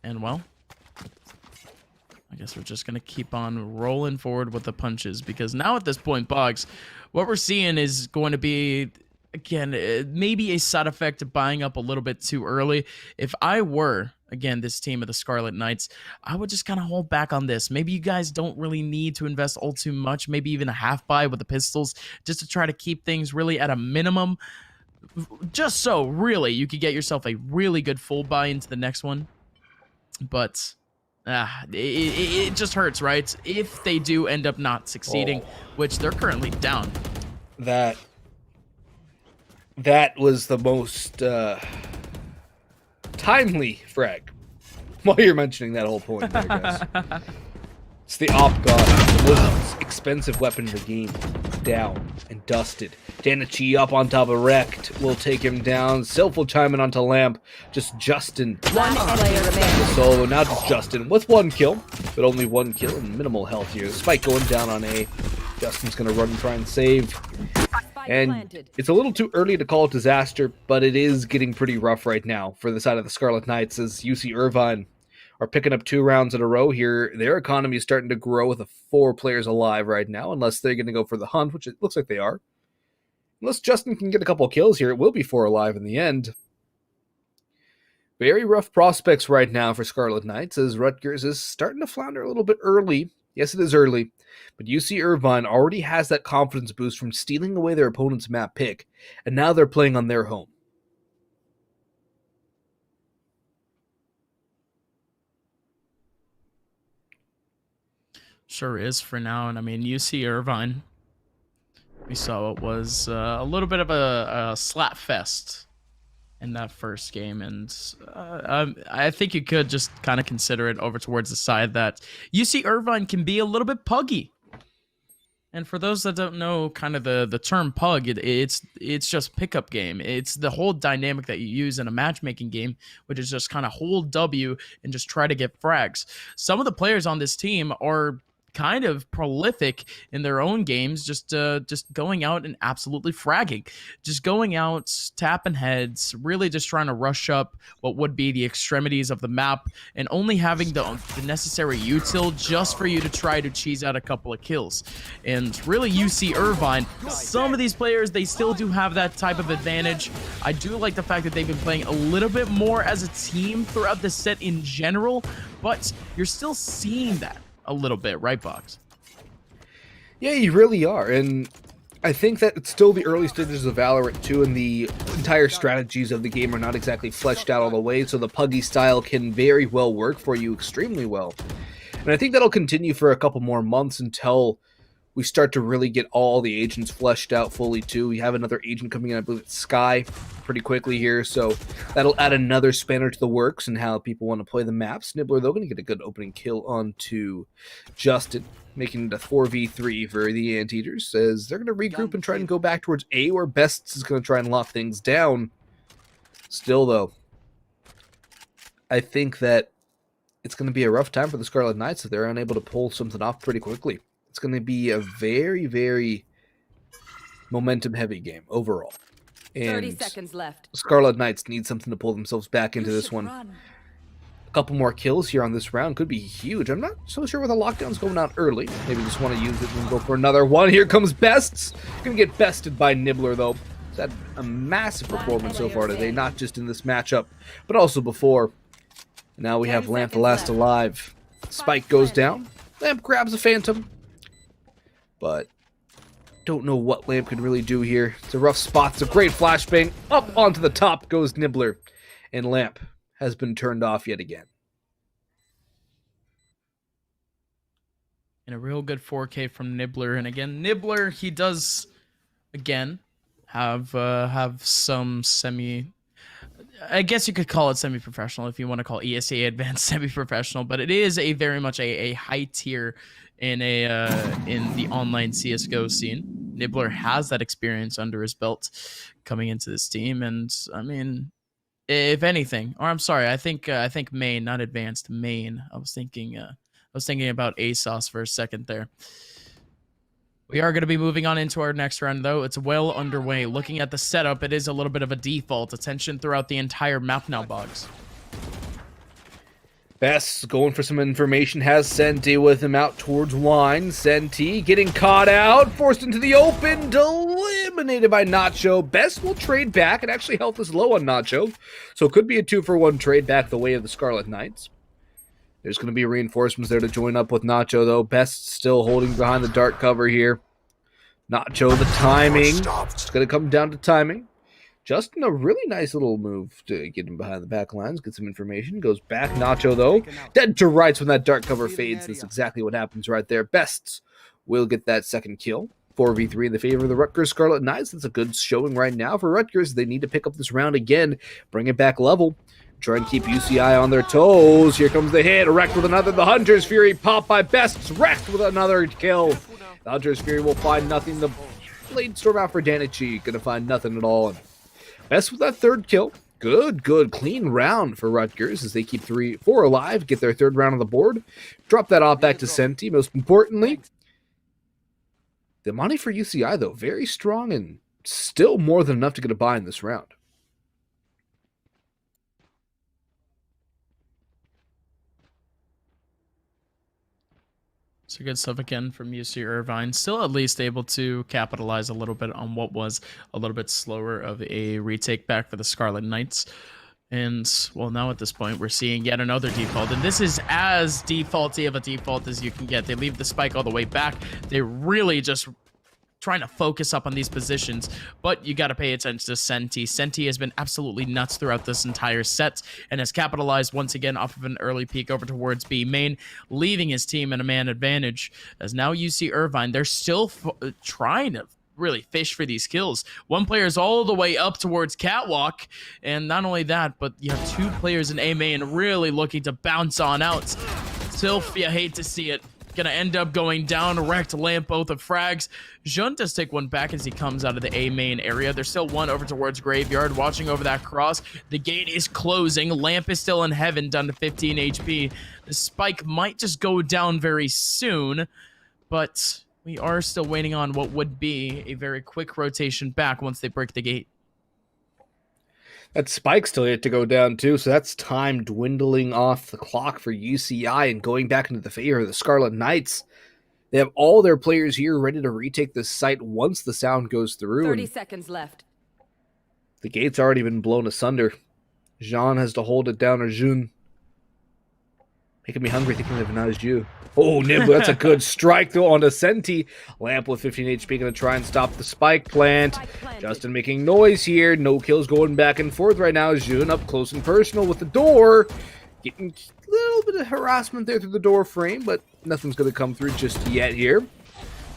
And, well, I guess we're just going to keep on rolling forward with the punches, because now at this point, Boggs, what we're seeing is going to be, again, maybe a side effect of buying up a little bit too early. If I were, again, this team of the Scarlet Knights, I would just kind of hold back on this. Maybe you guys don't really need to invest all too much, maybe even a half buy with the pistols, just to try to keep things really at a minimum. Just so, really, you could get yourself a really good full buy into the next one. But it just hurts, right? If they do end up not succeeding, which they're currently down. That was the most timely frag. While you're mentioning that whole point there, guys. It's the Op God, the most expensive weapon in the game. Down and dusted. Danichi up on top of Rekt will take him down. Sylph will chime in onto Lamp. Just Justin. One player remaining. So now just Justin with 1 kill, but only 1 kill and minimal health here. Spike going down on A. Justin's going to run and try and save. And it's a little too early to call it disaster, but it is getting pretty rough right now for the side of the Scarlet Knights as UC Irvine are picking up 2 rounds in a row here. Their economy is starting to grow with 4 players alive right now, unless they're going to go for the hunt, which it looks like they are. Unless Justin can get a couple kills here, it will be 4 alive in the end. Very rough prospects right now for Scarlet Knights, as Rutgers is starting to flounder a little bit early. Yes, it is early, but UC Irvine already has that confidence boost from stealing away their opponent's map pick, and now they're playing on their home. Sure is for now, and I mean, UC Irvine, we saw it was a little bit of a slap fest in that first game, and I think you could just kind of consider it over towards the side that UC Irvine can be a little bit puggy. And for those that don't know kind of the term pug, it's just pickup game. It's the whole dynamic that you use in a matchmaking game, which is just kind of hold W and just try to get frags. Some of the players on this team are kind of prolific in their own games, just going out and absolutely fragging, just going out, tapping heads, really just trying to rush up what would be the extremities of the map, and only having the necessary util just for you to try to cheese out a couple of kills. And really, UC Irvine, some of these players, they still do have that type of advantage. I do like the fact that they've been playing a little bit more as a team throughout the set in general, but you're still seeing that a little bit, right, Box? Yeah, you really are, and I think that it's still the early stages of Valorant too, and the entire strategies of the game are not exactly fleshed out all the way, so the puggy style can very well work for you extremely well. And I think that'll continue for a couple more months until we start to really get all the agents fleshed out fully too. We have another agent coming in, I believe it's Sky, pretty quickly here, so that'll add another spanner to the works and how people want to play the maps. Nibbler, though, going to get a good opening kill onto Justin, making it a 4v3 for the Anteaters, as they're going to regroup and try and go back towards A, where Bests is going to try and lock things down. Still, though, I think that it's going to be a rough time for the Scarlet Knights if they're unable to pull something off pretty quickly. It's going to be a very, very momentum-heavy game overall. And 30 seconds left. Scarlet Knights need something to pull themselves back into this one. A couple more kills here on this round could be huge. I'm not so sure where the lockdown's going out early. Maybe just want to use it and go for another one. Here comes Bests. Going to get bested by Nibbler, though. He's had a massive performance so far today, not just in this matchup, but also before. Now we have Lamp the last alive. Spike goes down. Lamp grabs a Phantom. But don't know what Lamp can really do here. It's a rough spot. It's a great flashbang. Up onto the top goes Nibbler. And Lamp has been turned off yet again. And a real good 4K from Nibbler. And again, Nibbler, he does, again, have some semi... I guess you could call it semi-professional if you want to call ESA advanced semi-professional, but it is a very much a high tier in the online CS:GO scene. Nibbler has that experience under his belt coming into this team, and I mean, if anything, or I'm sorry, I think main, not advanced, main. I was thinking about ASOS for a second there. We are going to be moving on into our next round, though. It's well underway. Looking at the setup, it is a little bit of a default. Attention throughout the entire map now, Boggs. Best going for some information, has Senti with him out towards wine. Senti getting caught out, forced into the open, eliminated by Nacho. Best will trade back, and actually health is low on Nacho, so it could be a 2-for-1 trade back the way of the Scarlet Knights. There's going to be reinforcements there to join up with Nacho, though. Best still holding behind the dark cover here. Nacho, the timing. It's going to come down to timing. Justin, a really nice little move to get him behind the back lines, get some information. Goes back. Nacho, though, dead to rights when that dark cover fades. That's exactly what happens right there. Bests will get that second kill. 4v3 in the favor of the Rutgers Scarlet Knights. That's a good showing right now for Rutgers. They need to pick up this round again, bring it back level. Try and keep UCI on their toes. Here comes the hit. Wrecked with another. The Hunter's Fury popped by Bests. Wrecked with another kill. The Hunter's Fury will find nothing. The Blade Storm out for Danichi. Gonna find nothing at all. And Best with that third kill. Good, clean round for Rutgers as they keep 4 alive. Get their third round on the board. Drop that off back to Senti. Most importantly, the money for UCI, though, very strong and still more than enough to get a buy in this round. So good stuff again from UC Irvine. Still at least able to capitalize a little bit on what was a little bit slower of a retake back for the Scarlet Knights. And, well, now at this point, we're seeing yet another default. And this is as defaulty of a default as you can get. They leave the spike all the way back. They really just trying to focus up on these positions, but you got to pay attention to Senti. Senti has been absolutely nuts throughout this entire set and has capitalized once again off of an early peek over towards B main, leaving his team in a man advantage. As now you see Irvine, they're still trying to really fish for these kills. One player is all the way up towards Catwalk, and not only that, but you have two players in A main really looking to bounce on out. Sylph, you hate to see it. Gonna end up going down, wrecked lamp both of frags. Jun does take one back as he comes out of the A main area. There's still one over towards Graveyard, watching over that cross. The gate is closing. Lamp is still in heaven, down to 15 HP. The spike might just go down very soon, but we are still waiting on what would be a very quick rotation back once they break the gate. That spike's still yet to go down too, so that's time dwindling off the clock for UCI and going back into the favor of the Scarlet Knights. They have all their players here ready to retake this site once the sound goes through. 30 seconds left. The gate's already been blown asunder. Jean has to hold it down, or Jun. Making me hungry thinking of Najju. Oh, Nibbler, that's a good strike though onto Senti. Lamp with 15 HP going to try and stop the spike plant. Justin making noise here. No kills going back and forth right now. Jun up close and personal with the door. Getting a little bit of harassment there through the door frame, but nothing's going to come through just yet here.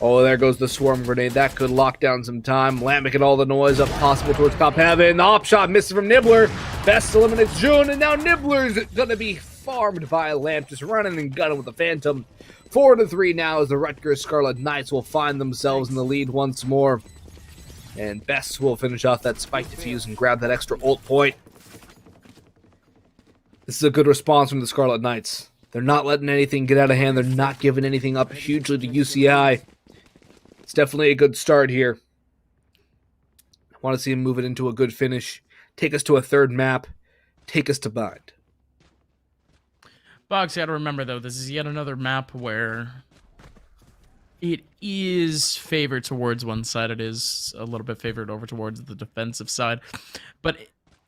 Oh, there goes the swarm grenade. That could lock down some time. Lamp making all the noise up possible towards top heaven. The op shot misses from Nibbler. Best eliminates Jun, and now Nibbler's going to be farmed by Lamp, just running and gunning with the Phantom. 4-3 now as the Rutgers Scarlet Knights will find themselves in the lead once more. And Best will finish off that spike defuse and grab that extra ult point. This is a good response from the Scarlet Knights. They're not letting anything get out of hand. They're not giving anything up hugely to UCI. It's definitely a good start here. I want to see him move it into a good finish. Take us to a third map. Take us to Bind. Boggs, you gotta remember though, this is yet another map where it is favored towards one side. It is a little bit favored over towards the defensive side. But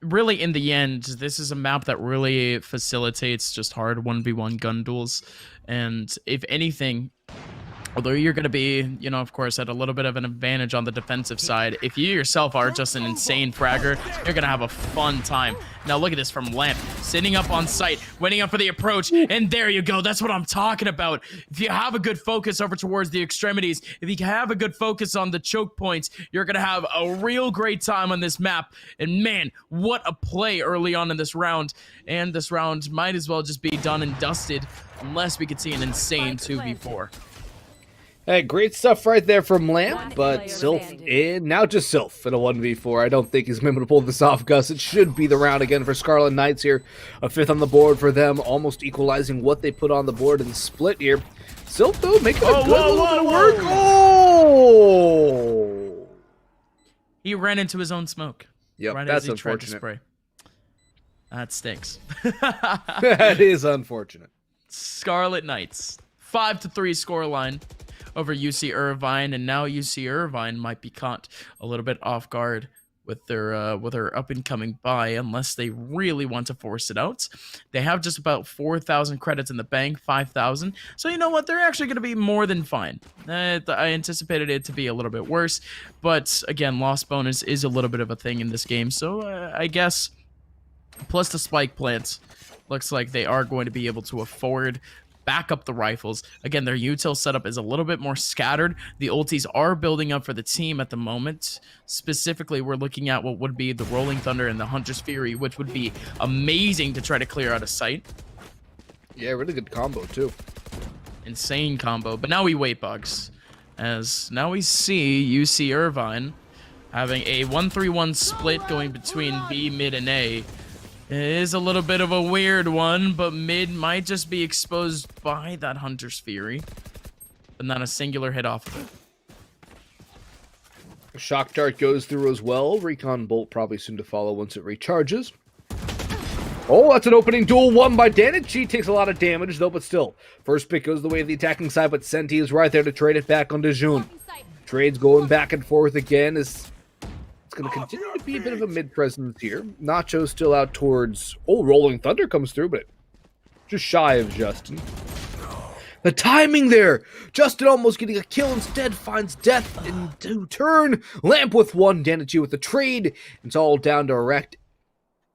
really, in the end, this is a map that really facilitates just hard 1v1 gun duels. And if anything, although you're going to be, you know, of course, at a little bit of an advantage on the defensive side, if you yourself are just an insane fragger, you're going to have a fun time. Now look at this from Lamp, sitting up on site, waiting up for the approach, and there you go. That's what I'm talking about. If you have a good focus over towards the extremities, if you have a good focus on the choke points, you're going to have a real great time on this map. And man, what a play early on in this round. And this round might as well just be done and dusted, unless we could see an insane 2v4. Hey, great stuff right there from Lamp, but Sylph in. Now just Sylph in a 1v4. I don't think he's been able to pull this off, Gus. It should be the round again for Scarlet Knights here. A 5th on the board for them, almost equalizing what they put on the board in split here. Sylph, though, making a good little bit of work. Oh! He ran into his own smoke. Yep, right that's as he tried to unfortunate. spray. That stinks. That is unfortunate. Scarlet Knights, 5-3 scoreline over UC Irvine, and now UC Irvine might be caught a little bit off guard with their up and coming buy, unless they really want to force it out. They have just about 4,000 credits in the bank, 5,000. So you know what? They're actually going to be more than fine. I anticipated it to be a little bit worse, but again, loss bonus is a little bit of a thing in this game. So I guess plus the spike plants, looks like they are going to be able to afford back up the rifles. Again, their util setup is a little bit more scattered. The ultis are building up for the team at the moment. Specifically, we're looking at what would be the Rolling Thunder and the Hunter's Fury, which would be amazing to try to clear out of sight. Yeah, really good combo, too. Insane combo. But now we wait, Bugs. As now we see UC Irvine having a 1-3-1 split going between B, mid, and A. It is a little bit of a weird one, but mid might just be exposed by that Hunter's Fury, but not a singular hit off of it. Shock Dart goes through as well. Recon Bolt probably soon to follow once it recharges. Oh, that's an opening duel won by Danichi. Takes a lot of damage, though, but still. First pick goes the way of the attacking side, but Senti is right there to trade it back onto Jun. Trades going back and forth again. It's going to continue to be a bit of a mid-presence here. Nacho still out towards... Oh, Rolling Thunder comes through, but just shy of Justin. The timing there! Justin almost getting a kill, instead finds death in turn. Lamp with one, Danichi with the trade. It's all down to Erect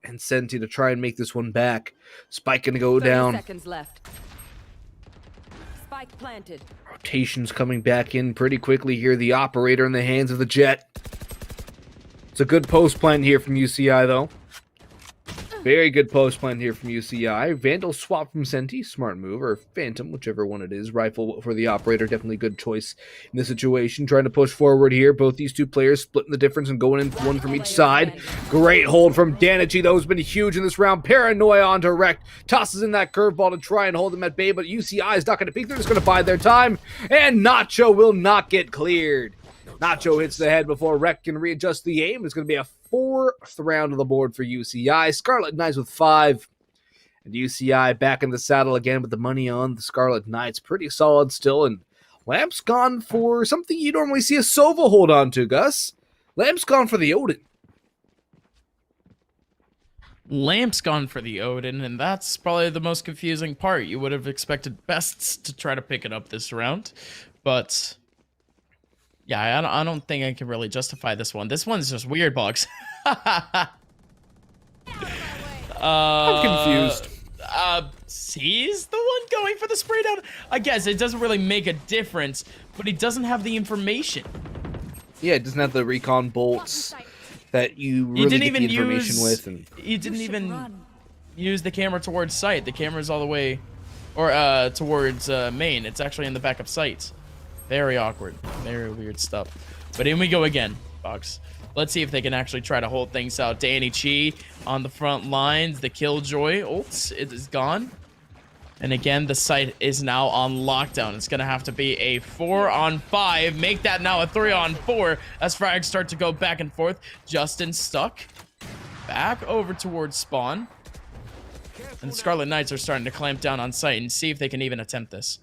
and Senti to try and make this one back. Spike gonna go 30 down. seconds left. Spike planted. Rotations coming back in pretty quickly here. The operator in the hands of the Jet. It's a good post plan here from UCI, though. Very good post plan here from UCI. Vandal swap from Senti. Smart move. Or Phantom, whichever one it is. Rifle for the operator. Definitely good choice in this situation. Trying to push forward here. Both these two players splitting the difference and going in one from each side. Great hold from Danichi. That has been huge in this round. Paranoia onto Rekt. Tosses in that curveball to try and hold him at bay. But UCI is not going to peek. They're just going to bide their time. And Nacho will not get cleared. Nacho hits the head before Rekt can readjust the aim. It's going to be a 4th round on the board for UCI. Scarlet Knights with 5. And UCI back in the saddle again with the money on the Scarlet Knights. Pretty solid still. And Lamp's gone for something you normally see a Sova hold on to, Gus. Lamp's gone for the Odin. Lamp's gone for the Odin, and that's probably the most confusing part. You would have expected Bests to try to pick it up this round. But... yeah, I don't think I can really justify this one. This one's just weird, Bugs. I'm confused. He's the one going for the spray down. I guess it doesn't really make a difference, but he doesn't have the information. Yeah, it doesn't have the recon bolts that you really get the information with. And he didn't even use the camera towards sight. The camera's all the way, or towards main. It's actually in the backup sight. Very awkward. Very weird stuff. But in we go again, Bugs. Let's see if they can actually try to hold things out. Danichi on the front lines. The Killjoy ult, it is gone. And again, the site is now on lockdown. It's going to have to be a 4-on-5. Make that now a 3-on-4 as frags start to go back and forth. Justin stuck. Back over towards spawn. And the Scarlet Knights are starting to clamp down on site and see if they can even attempt this.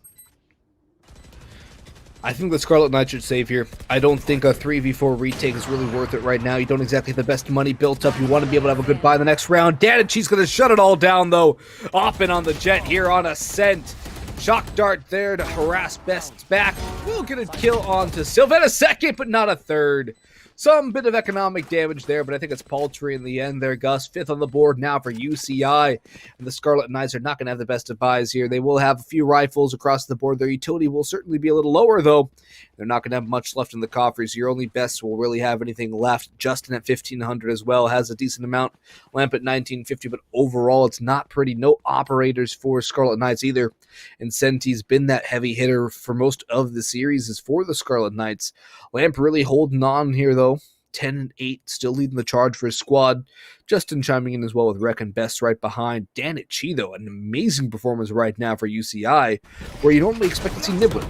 I think the Scarlet Knight should save here. I don't think a 3v4 retake is really worth it right now. You don't exactly have the best money built up. You want to be able to have a good buy the next round. Danichi's going to shut it all down, though. Off and on the Jet here on Ascent. Shock dart there to harass Best's back. We'll get a kill onto Sylvan, a second, but not a third. Some bit of economic damage there, but I think it's paltry in the end there, Gus. 5th on the board now for UCI. And the Scarlet Knights are not going to have the best of buys here. They will have a few rifles across the board. Their utility will certainly be a little lower, though. They're not going to have much left in the coffers. Your only best will really have anything left. Justin at 1,500 as well has a decent amount. Lamp at 1,950, but overall it's not pretty. No operators for Scarlet Knights either. And Senti's been that heavy hitter for most of the series is for the Scarlet Knights. Lamp really holding on here, though. 10-8, still leading the charge for his squad. Justin chiming in as well with Rek and Best right behind. Danichi, though, an amazing performance right now for UCI, where you normally expect to see Nibbler.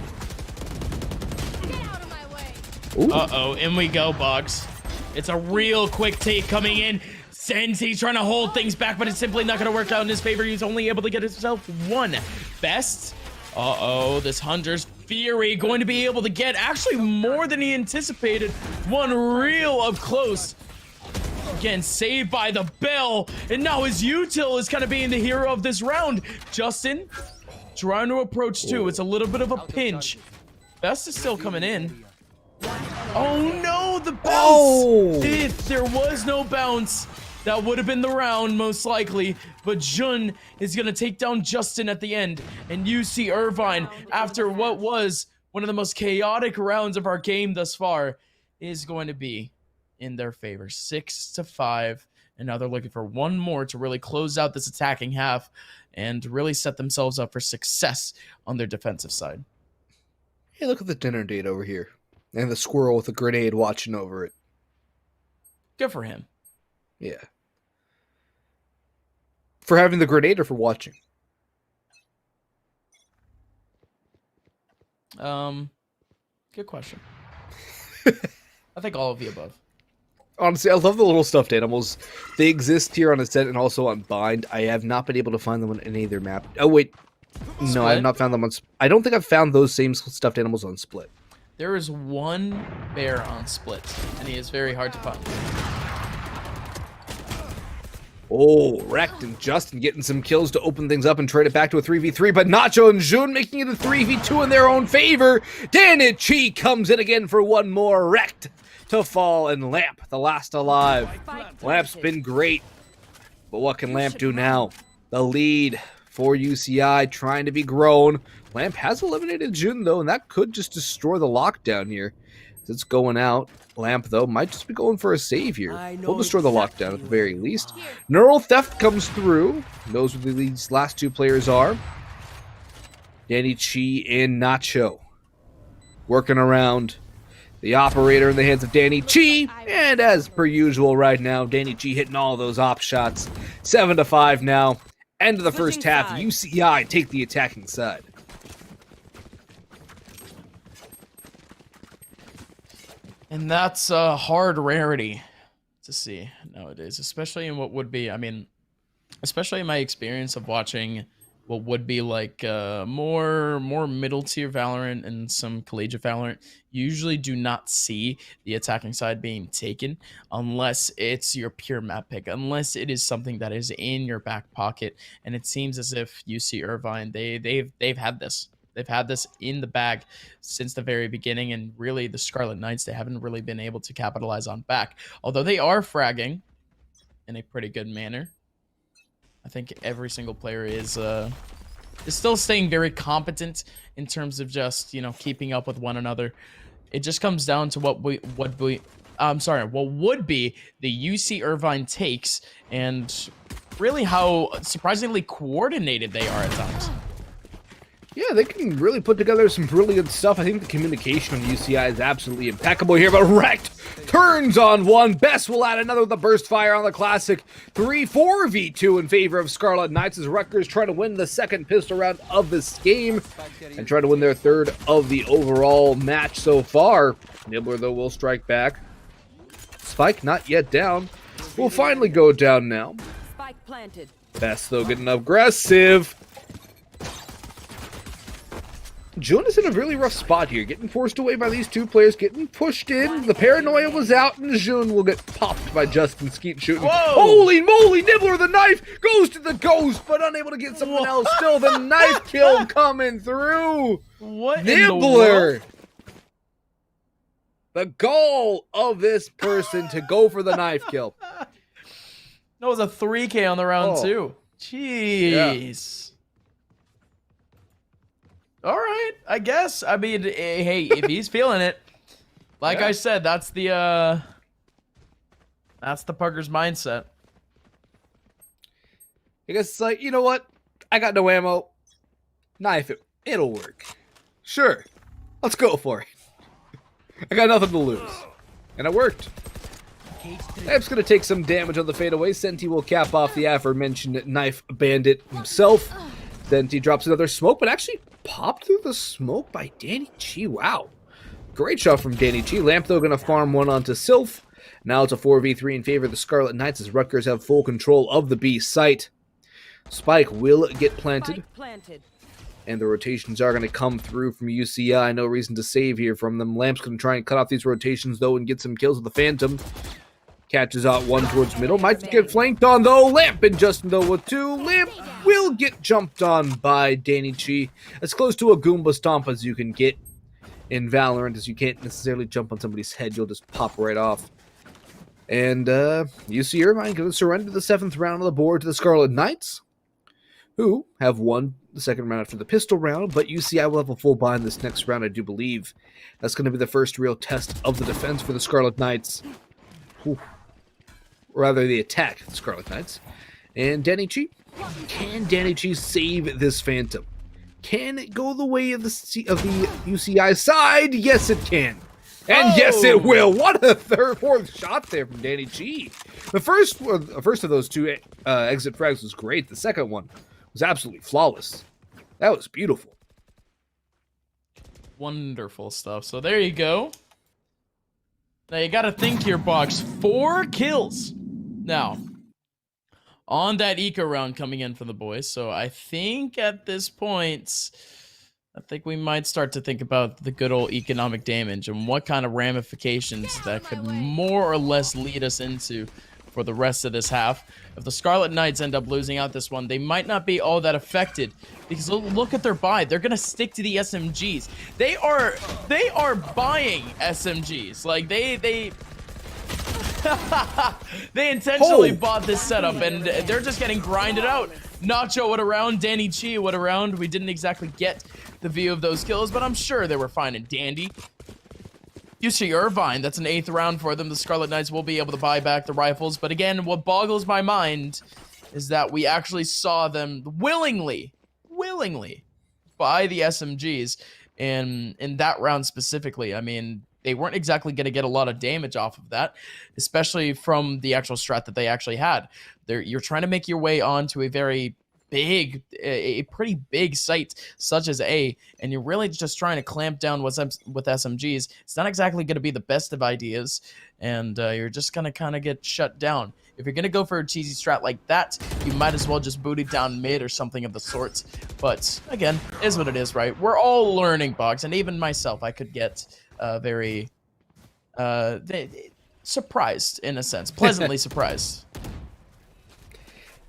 Uh-oh, in we go, Bugs. It's a real quick take coming in. Senti's trying to hold things back, but it's simply not going to work out in his favor. He's only able to get himself one. Best. Uh-oh, this Hunter's Fury going to be able to get actually more than he anticipated. One real up close. Again, saved by the bell. And now his util is kind of being the hero of this round. Justin trying to approach too. It's a little bit of a pinch. Best is still coming in. Oh no, the bounce! Oh. If there was no bounce, that would have been the round most likely. But Jun is going to take down Justin at the end. And you see Irvine, after what was one of the most chaotic rounds of our game thus far, is going to be in their favor. 6-5. And now they're looking for one more to really close out this attacking half and really set themselves up for success on their defensive side. Hey, look at the dinner date over here. And the squirrel with a grenade watching over it. Good for him. Yeah. For having the grenade or for watching? Good question. I think all of the above. Honestly, I love the little stuffed animals. They exist here on Ascent and also on Bind. I have not been able to find them on any of their map. Oh, wait. No, I have not found them on... I don't think I've found those same stuffed animals on Split. There is one bear on Split, and he is very hard to find. Oh, Wrecked and Justin getting some kills to open things up and trade it back to a 3v3, but Nacho and Jun making it a 3v2 in their own favor. Danichi comes in again for one more. Wrecked to fall, and Lamp, the last alive. Lamp's been great, but what can Lamp do now? The lead for UCI trying to be grown. Lamp has eliminated Jun, though, and that could just destroy the lockdown here. It's going out. Lamp, though, might just be going for a save here. We'll destroy the lockdown at the very least. Neural Theft comes through. Knows who these last two players are. Danny Chi and Nacho. Working around the operator in the hands of Danny Chi. And as per usual right now, Danny Chi hitting all those op shots. 7-5 now. End of the first half. UCI take the attacking side. And that's a hard rarity to see nowadays, especially in what would be, I mean, especially in my experience of watching what would be like more middle tier Valorant and some collegiate Valorant. You usually do not see the attacking side being taken unless it's your pure map pick, unless it is something that is in your back pocket. And it seems as if UC Irvine, they've had this. They've had this in the bag since the very beginning, and really the Scarlet Knights, they haven't really been able to capitalize on back. Although they are fragging in a pretty good manner. I think every single player is still staying very competent in terms of just, you know, keeping up with one another. It just comes down to what would be the UC Irvine takes and really how surprisingly coordinated they are at times. Yeah, they can really put together some brilliant stuff. I think the communication on UCI is absolutely impeccable here, but Wrecked turns on one. Best will add another with a burst fire on the classic 3-4v2 in favor of Scarlet Knights as Rutgers try to win the second pistol round of this game and try to win their third of the overall match so far. Nibbler, though, will strike back. Spike not yet down. Will finally go down now. Spike planted. Best, though, getting aggressive. Jun is in a really rough spot here, getting forced away by these two players, getting pushed in. The paranoia was out, and Jun will get popped by Justin Skeet shooting. Whoa. Holy moly, Nibbler, the knife goes to the ghost, but unable to get something else. Still, the knife kill coming through. What Nibbler. The goal of this person to go for the knife kill. That was a 3K on the round too. Jeez. Yeah. All right, I guess. I mean, hey, if he's feeling it, like I said, that's the Parker's mindset. I guess it's like, you know what? I got no ammo. Knife, it'll work. Sure, let's go for it. I got nothing to lose, and it worked. Lamp's gonna take some damage on the fadeaway. Senti will cap off the aforementioned knife bandit himself. Senti drops another smoke, but actually popped through the smoke by Danny Chi. Wow. Great shot from Danny Chi. Lamp, though, going to farm one onto Sylph. Now it's a 4v3 in favor of the Scarlet Knights as Rutgers have full control of the B site. Spike will get planted. And the rotations are going to come through from UCI. No reason to save here from them. Lamp's going to try and cut off these rotations, though, and get some kills with the Phantom. Catches out one towards middle. Might get flanked on, though. Lamp and Justin, though, with two. Lamp will get jumped on by Danny Chi. As close to a Goomba Stomp as you can get in Valorant, as you can't necessarily jump on somebody's head. You'll just pop right off. And UC Irvine going to surrender the 7th round of the board to the Scarlet Knights, who have won the second round after the pistol round, but UCI will have a full buy in this next round, I do believe. That's going to be the first real test of the defense for the Scarlet Knights. Ooh. Rather, the attack of the Scarlet Knights. And Danny Chi. Can Danny Chi save this Phantom? Can it go the way of the UCI side? Yes, it can. And yes, it will. What a fourth shot there from Danny Chi. The first of those two exit frags was great. The second one was absolutely flawless. That was beautiful. Wonderful stuff. So there you go. Now you gotta think here, Box. 4 kills. Now, on that eco round coming in for the boys. So I think at this point, I think we might start to think about the good old economic damage and what kind of ramifications that could more or less lead us into for the rest of this half. If the Scarlet Knights end up losing out this one, they might not be all that affected because look at their buy. They're gonna stick to the SMGs. They are buying SMGs. Like they they intentionally bought this setup and they're just getting grinded out. Nacho went around, Danny Chi went around. We didn't exactly get the view of those kills, but I'm sure they were fine and dandy. You see Irvine, that's an 8th round for them. The Scarlet Knights will be able to buy back the rifles. But again, what boggles my mind is that we actually saw them willingly buy the SMGs. And in that round specifically, I mean, they weren't exactly going to get a lot of damage off of that, especially from the actual strat that they actually had. You're trying to make your way onto a very a pretty big site such as A, and you're really just trying to clamp down with SMGs. It's not exactly going to be the best of ideas, and you're just going to kind of get shut down. If you're going to go for a cheesy strat like that, you might as well just boot it down mid or something of the sorts. But again, is what it is, right? We're all learning, Box, and even myself, I could get very surprised in a sense, pleasantly surprised.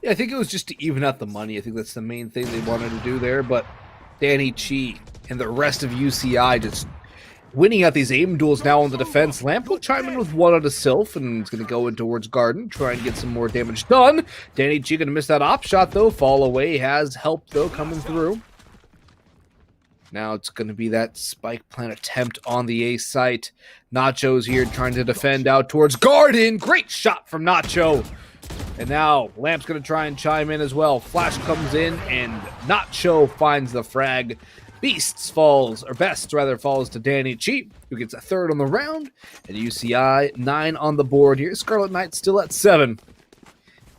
Yeah, I think it was just to even out the money. I think that's the main thing they wanted to do there. But Danny Chi and the rest of UCI just winning out these aim duels now on the defense. Lamp will chime in with 1 out of Sylph, and he's going to go in towards Garden, try and get some more damage done. Danny Chi going to miss that op shot, though. Fall away has help, though, coming through. Now it's going to be that spike plant attempt on the A site. Nacho's here trying to defend out towards Garden. Great shot from Nacho. And now Lamp's going to try and chime in as well. Flash comes in and Nacho finds the frag. Best falls to Danny Chi, who gets a 3rd on the round. And UCI 9 on the board here. Scarlet Knights still at 7.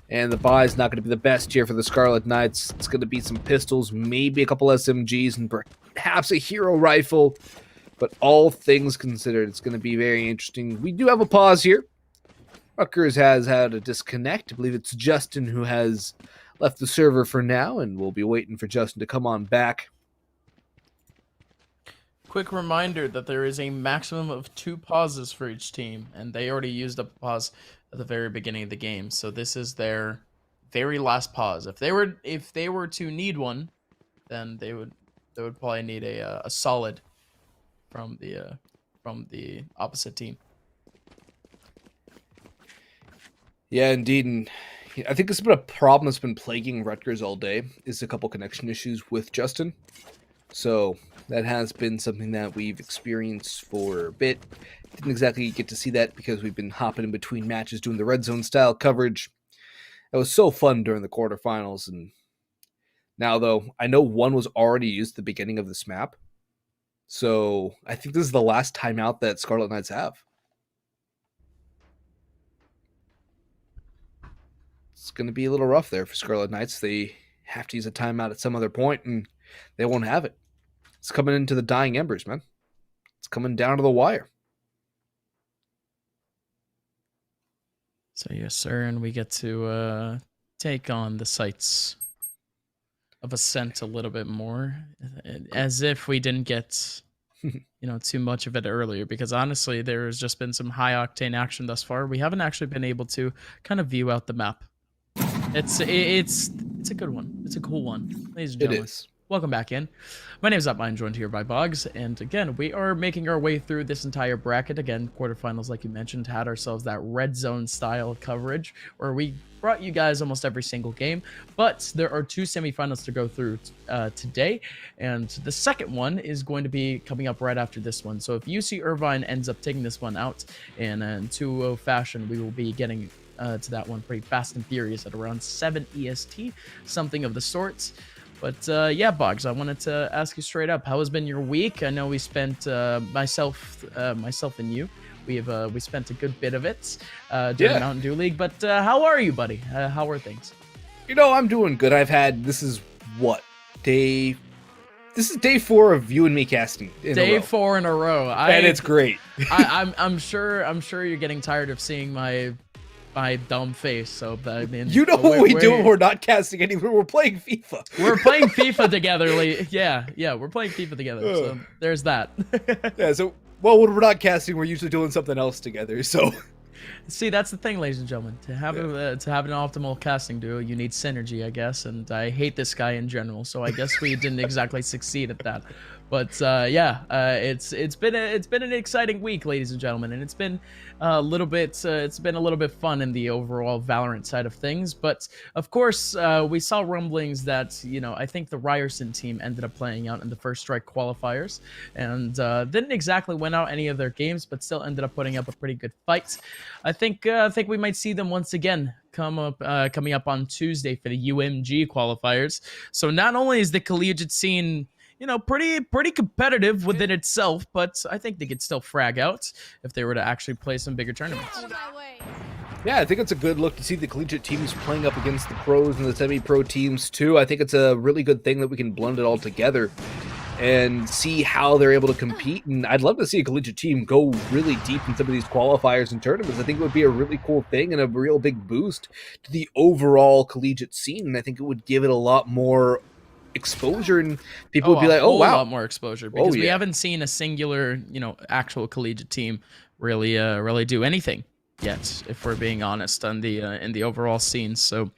And the buy is not going to be the best here for the Scarlet Knights. It's going to be some pistols, maybe a couple SMGs, and perhaps a hero rifle. But all things considered, it's going to be very interesting. We do have a pause here. Rutgers has had a disconnect. I believe it's Justin who has left the server for now, and we'll be waiting for Justin to come on back. Quick reminder that there is a maximum of 2 pauses for each team, and they already used up a pause at the very beginning of the game. So this is their very last pause. If they were to need one, then they would probably need a solid from the opposite team. Yeah, indeed. And I think it's been a problem that's been plaguing Rutgers all day, is a couple connection issues with Justin. So that has been something that we've experienced for a bit. Didn't exactly get to see that because we've been hopping in between matches doing the red zone style coverage. It was so fun during the quarterfinals. And now, though, I know 1 was already used at the beginning of this map. So I think this is the last timeout that Scarlet Knights have. It's going to be a little rough there for Scarlet Knights. They have to use a timeout at some other point, and they won't have it. It's coming into the dying embers, man. It's coming down to the wire. So yes, sir, and we get to take on the sites of Ascent a little bit more, as if we didn't get too much of it earlier, because honestly, there's just been some high octane action thus far. We haven't actually been able to kind of view out the map. It's a good one. It's a cool one, ladies and gentlemen. It is. Welcome back in. My name is Upmine, joined here by Boggs, and again, we are making our way through this entire bracket. Again, quarterfinals, like you mentioned, had ourselves that red zone style coverage, where we brought you guys almost every single game, but there are 2 semifinals to go through today, and the second one is going to be coming up right after this one. So if UC Irvine ends up taking this one out in 2-0 fashion, we will be getting to that one pretty fast and furious at around 7 EST, something of the sorts. But yeah, Boggs, I wanted to ask you straight up, how has been your week? I know we spent myself and you. We spent a good bit of it during Mountain Dew League. But how are you, buddy? How are things? I'm doing good. This is what, day This is day 4 of you and me casting. Day 4 in a row. And it's great. I'm sure you're getting tired of seeing my dumb face. So I mean, you know what we do when we're not casting anywhere? We're playing FIFA. We're playing FIFA together. Yeah, we're playing FIFA together. So there's that. Yeah. So well, when we're not casting, we're usually doing something else together. So. See, that's the thing, ladies and gentlemen. To have an optimal casting duo, you need synergy, I guess. And I hate this guy in general, so I guess we didn't exactly succeed at that. But it's been an exciting week, ladies and gentlemen, and it's been a little bit fun in the overall Valorant side of things. But of course, we saw rumblings that I think the Ryerson team ended up playing out in the First Strike qualifiers, and didn't exactly win out any of their games, but still ended up putting up a pretty good fight. I think we might see them once again coming up on Tuesday for the UMG qualifiers. So not only is the collegiate scene pretty competitive within itself, but I think they could still frag out if they were to actually play some bigger tournaments. Yeah, I think it's a good look to see the collegiate teams playing up against the pros and the semi-pro teams too. I think it's a really good thing that we can blend it all together and see how they're able to compete. And I'd love to see a collegiate team go really deep in some of these qualifiers and tournaments. I think it would be a really cool thing and a real big boost to the overall collegiate scene. And I think it would give it a lot more exposure, and people would be like, "Oh wow, a lot more exposure," because we haven't seen a singular, actual collegiate team really do anything yet, if we're being honest, on the in the overall scene. So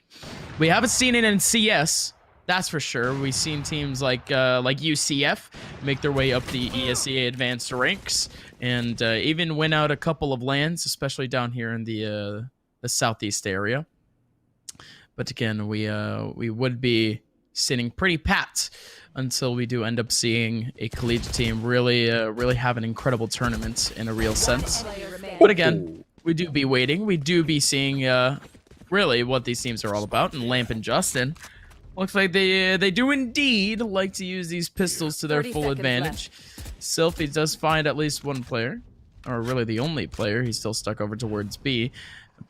we haven't seen it in CS, that's for sure. We've seen teams like UCF make their way up the ESEA advanced ranks, and even win out a couple of lands, especially down here in the southeast area. But again, we would be sitting pretty pat until we do end up seeing a collegiate team really have an incredible tournament in a real sense. But again, we do be waiting. We do be seeing really what these teams are all about. And Lamp and Justin, looks like they do indeed like to use these pistols to their full advantage. Sylphie does find at least one player, or really the only player. He's still stuck over towards B.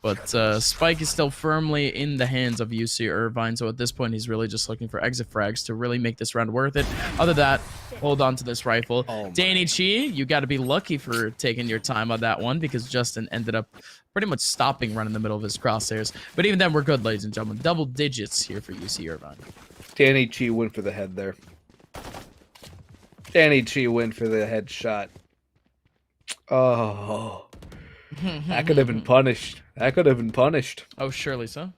But Spike is still firmly in the hands of UC Irvine, so at this point he's really just looking for exit frags to really make this round worth it. Other than that, hold on to this rifle. Danny Chi, you got to be lucky for taking your time on that one, because Justin ended up pretty much stopping right in the middle of his crosshairs. But even then, we're good, ladies and gentlemen. Double digits here for UC Irvine. Danny Chi went for the head there. Danny Chi went for the headshot. Oh. That could have been punished. That could have been punished. Oh, surely so.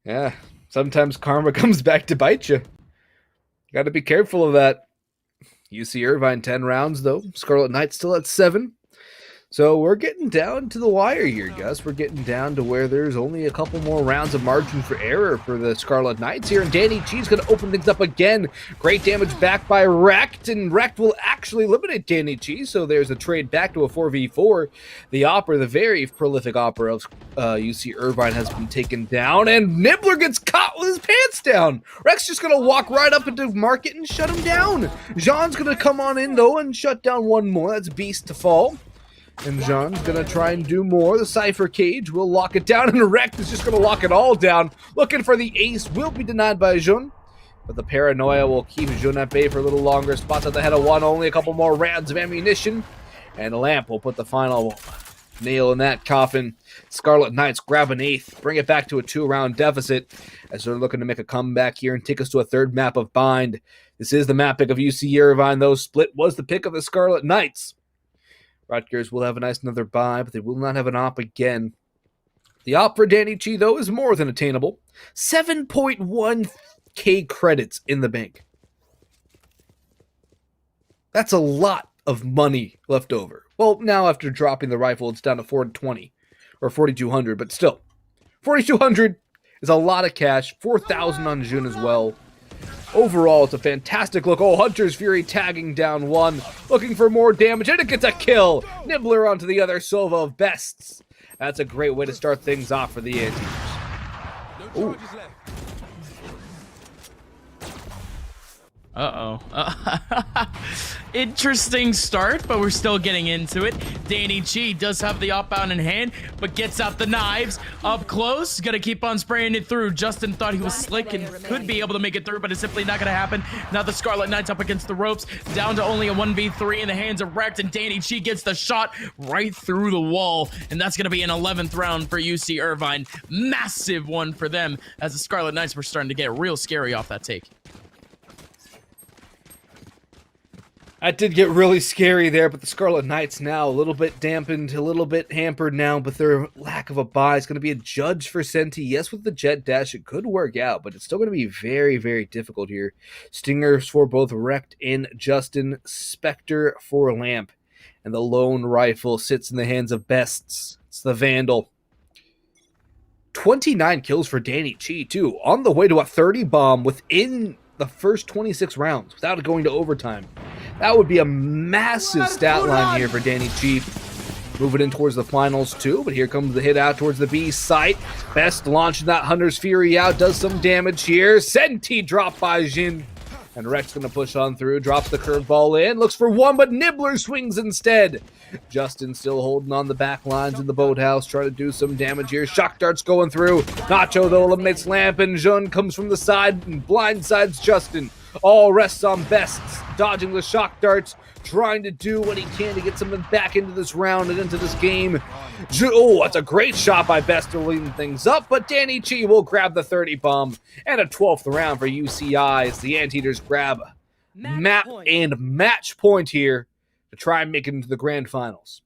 Yeah. Sometimes karma comes back to bite you. Got to be careful of that. UC Irvine 10 rounds, though. Scarlet Knight still at 7. So we're getting down to the wire here, Gus. We're getting down to where there's only a couple more rounds of margin for error for the Scarlet Knights here. And Danny Chi's going to open things up again. Great damage back by Wrecked. And Wrecked will actually eliminate Danny Chi. So there's a trade back to a 4v4. The Opera, the very prolific Opera of UC Irvine, has been taken down. And Nibbler gets caught with his pants down. Wreck's just going to walk right up into Market and shut him down. Jean's going to come on in, though, and shut down one more. That's Beast to fall. And Jean's going to try and do more. The Cypher Cage will lock it down, and Wrecked is just going to lock it all down. Looking for the ace, will be denied by Jean. But the Paranoia will keep Jean at bay for a little longer. Spots at the head of one, only a couple more rounds of ammunition. And Lamp will put the final nail in that coffin. Scarlet Knights grab an 8th, bring it back to a 2-round deficit, as they're looking to make a comeback here and take us to a 3rd map of Bind. This is the map pick of UC Irvine, though. Split was the pick of the Scarlet Knights. Rutgers will have a nice another bye, but they will not have an op again. The op for Danny Chi, though, is more than attainable. 7.1k credits in the bank. That's a lot of money left over. Well, now after dropping the rifle, it's down to 420 or 4,200, but still. 4,200 is a lot of cash. 4,000 on June as well. Overall, it's a fantastic look. Oh, Hunter's Fury tagging down one, looking for more damage, and it gets a kill. Nibbler onto the other Sova of Bests. That's a great way to start things off for the Anteaters. Ooh. Interesting start, but we're still getting into it. Danny G does have the up-bound in hand, but gets out the knives. Up close, gonna keep on spraying it through. Justin thought he was slick and could be able to make it through, but it's simply not gonna happen. Now the Scarlet Knights up against the ropes, down to only a 1v3 in the hands of Wrecked, and Danny G gets the shot right through the wall, and that's gonna be an 11th round for UC Irvine. Massive one for them, as the Scarlet Knights were starting to get real scary off that take. That did get really scary there, but the Scarlet Knights now a little bit dampened, a little bit hampered now, but their lack of a buy is going to be a judge for Senti. Yes, with the jet dash, it could work out, but it's still going to be very, very difficult here. Stingers for both Wrecked and Justin, Spectre for Lamp, and the lone rifle sits in the hands of Bests. It's the Vandal. 29 kills for Danny Chi, too, on the way to a 30 bomb within the first 26 rounds without it going to overtime. That would be a massive stat line here for Danny G. Moving in towards the finals too, but here comes the hit out towards the B site. Best launching that Hunter's Fury out, does some damage here. Senti dropped by Jin. And Rex going to push on through, drops the curveball in, looks for one, but Nibbler swings instead. Justin still holding on the back lines in the boathouse, trying to do some damage here. Shock darts going through. Nacho, though, eliminates Lamp, and Jun comes from the side and blindsides Justin. All rests on Bests, dodging the shock darts, trying to do what he can to get something back into this round and into this game. Oh, that's a great shot by Best to lean things up, but Danny Chi will grab the 30 bomb and a 12th round for UCI as the Anteaters grab map and match point here to try and make it into the grand finals.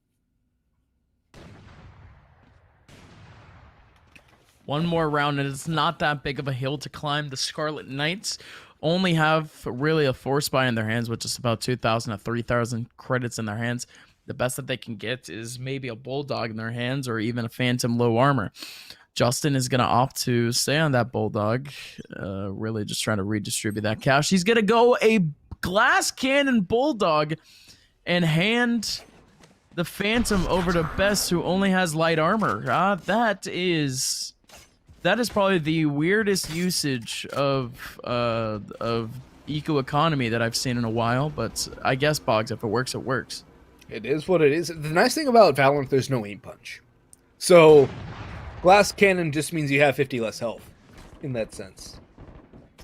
One more round, and it's not that big of a hill to climb. The Scarlet Knights only have really a force buy in their hands with just about 2,000 to 3,000 credits in their hands. The best that they can get is maybe a Bulldog in their hands or even a Phantom low armor. Justin is going to opt to stay on that Bulldog, really just trying to redistribute that cash. He's going to go a Glass Cannon Bulldog and hand the Phantom over to Best, who only has light armor. That is probably the weirdest usage of eco economy that I've seen in a while, but I guess, Boggs, if it works, it works. It is what it is. The nice thing about Valorant, there's no aim punch. So, Glass Cannon just means you have 50 less health, in that sense.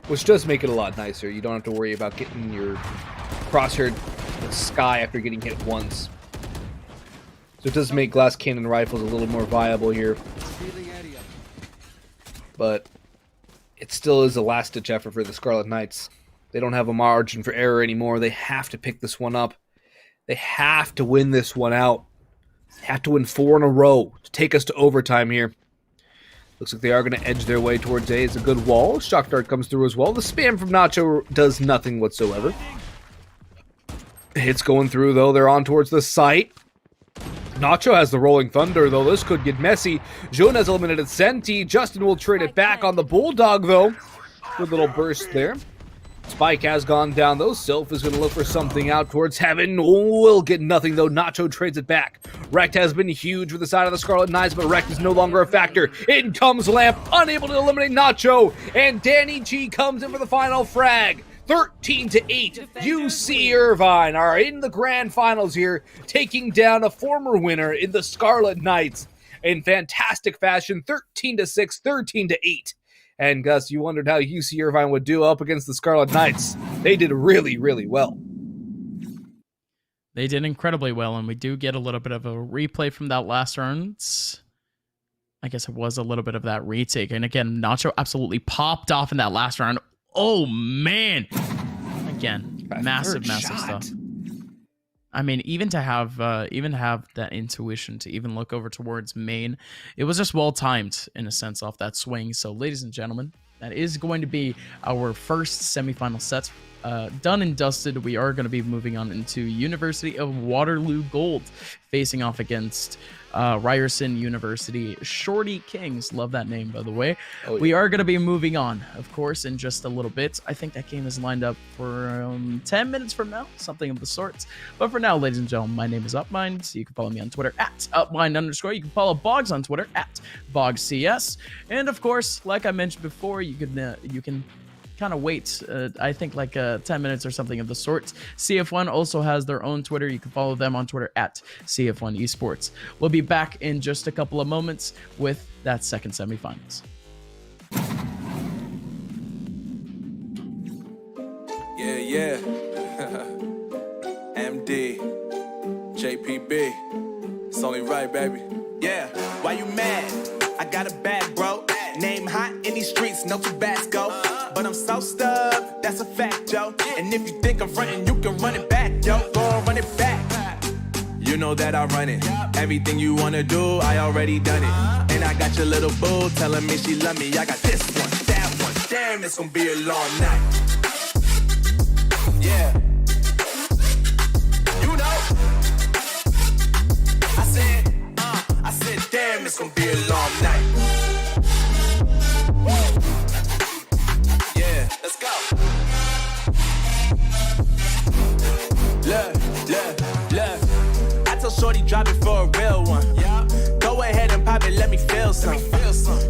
Which does make it a lot nicer. You don't have to worry about getting your crosshair in the sky after getting hit once. So it does make Glass Cannon rifles a little more viable here. But it still is a last-ditch effort for the Scarlet Knights. They don't have a margin for error anymore. They have to pick this one up. They have to win this one out. They have to win 4 in a row to take us to overtime here. Looks like they are going to edge their way towards A. It's a good wall. Shock Dart comes through as well. The spam from Nacho does nothing whatsoever. Hits going through, though. They're on towards the site. Nacho has the Rolling Thunder, though. This could get messy. Jun has eliminated Senti. Justin will trade it back on the Bulldog, though. Good little burst there. Spike has gone down, though. Sylph is going to look for something out towards Heaven. Will get nothing, though. Nacho trades it back. Wrecked has been huge with the side of the Scarlet Knights, but Wrecked is no longer a factor. In comes Lamp, unable to eliminate Nacho. And Danny G comes in for the final frag. 13-8, UC Irvine are in the grand finals here, taking down a former winner in the Scarlet Knights in fantastic fashion, 13-6, 13-8. And Gus, you wondered how UC Irvine would do up against the Scarlet Knights. They did really, really well. They did incredibly well, and we do get a little bit of a replay from that last round. I guess it was a little bit of that retake. And again, Nacho absolutely popped off in that last round. Oh, man. Again, massive stuff. I mean, even to have that intuition to even look over towards main, it was just well timed in a sense off that swing. So, ladies and gentlemen, that is going to be our first semifinal set done and dusted. We are going to be moving on into University of Waterloo Gold, facing off against Ryerson University Shorty Kings. Love that name, by the way. Oh, yeah. We are going to be moving on, of course, in just a little bit. I think that game is lined up for 10 minutes from now, something of the sorts. But for now, ladies and gentlemen, my name is Upmind. You can follow me on Twitter at Upmind_. You can follow Boggs on Twitter at BoggsCS. And of course, like I mentioned before, you can kind of wait, I think like 10 minutes or something of the sort. CF1 also has their own Twitter. You can follow them on Twitter at CF1 Esports. We'll be back in just a couple of moments with that second semifinals. Yeah, yeah. MD, JPB. It's only right, baby. Yeah, why you mad? I got a bag, bro. Name hot in these streets, no Tabasco. But I'm so stubbed, that's a fact, yo. And if you think I'm frontin', you can run it back, yo. Go and run it back. You know that I run it. Everything you wanna do, I already done it. And I got your little boo telling me she love me. I got this one, that one. Damn, it's gonna be a long night. Yeah. You know. I said, damn, it's gonna be a long night. Yeah, let's go. Look. I tell Shorty drop it for a real one. Yeah. Go ahead and pop it, let me feel some.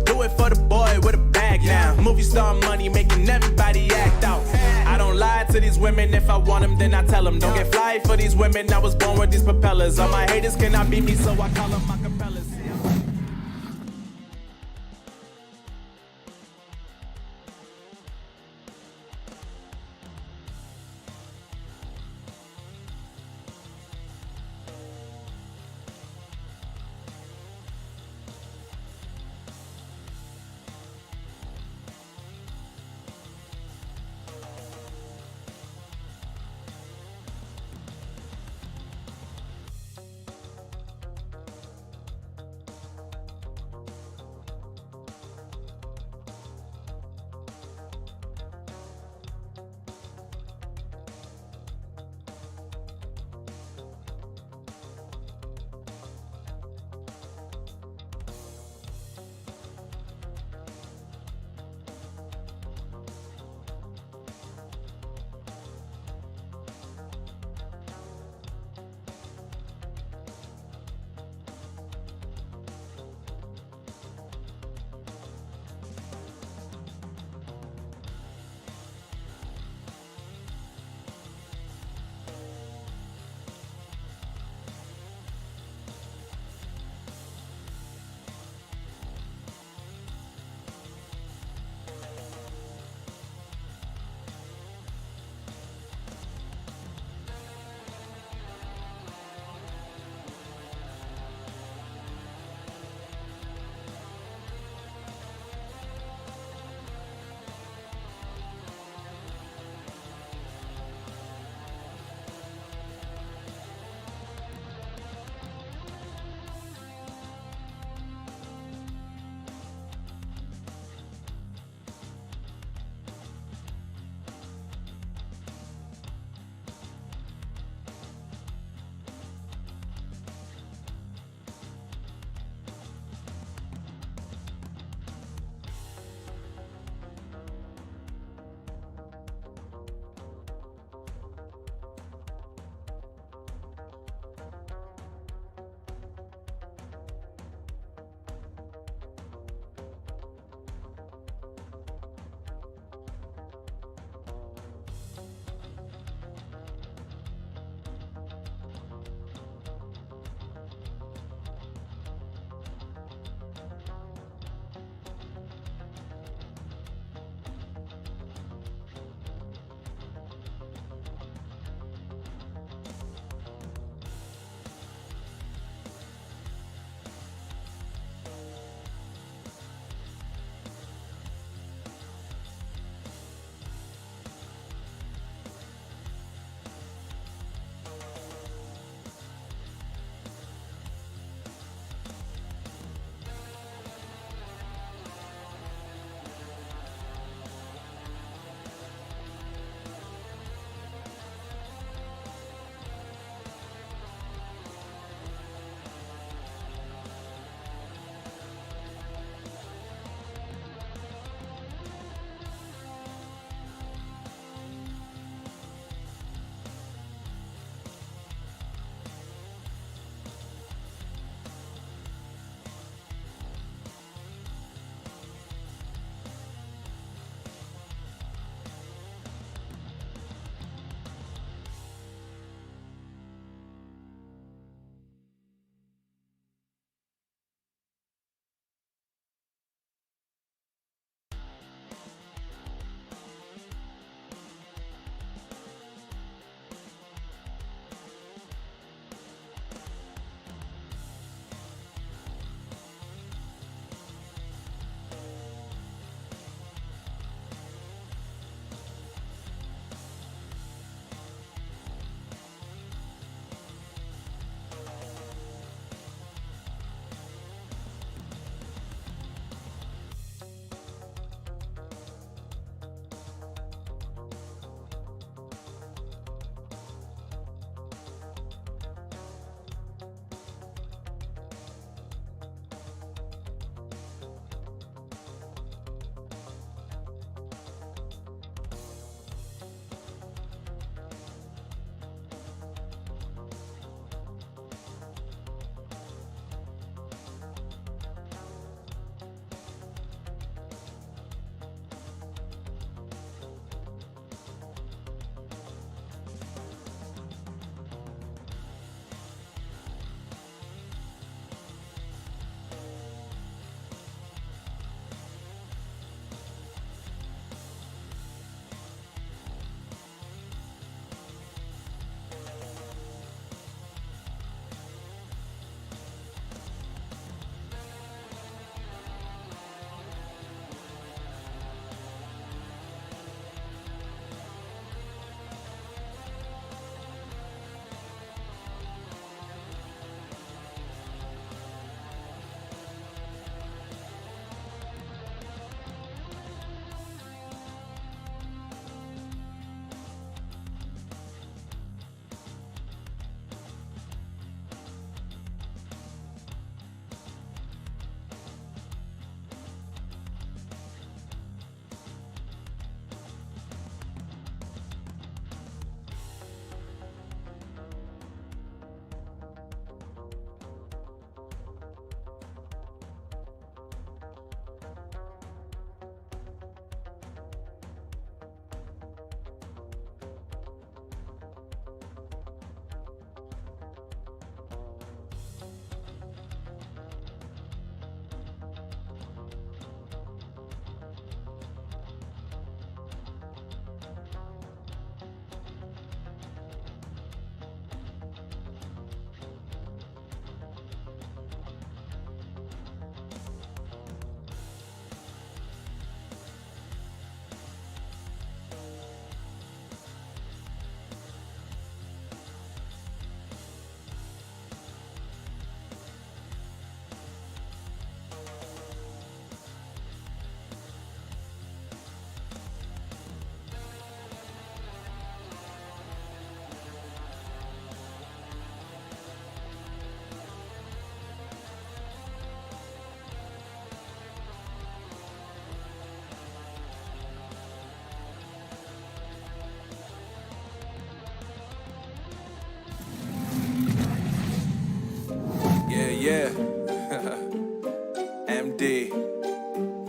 Do it for the boy with a bag now. Movie star money making everybody act out. I don't lie to these women. If I want them, then I tell them. Don't get fly for these women. I was born with these propellers. All my haters cannot beat me, so I call them my capellas.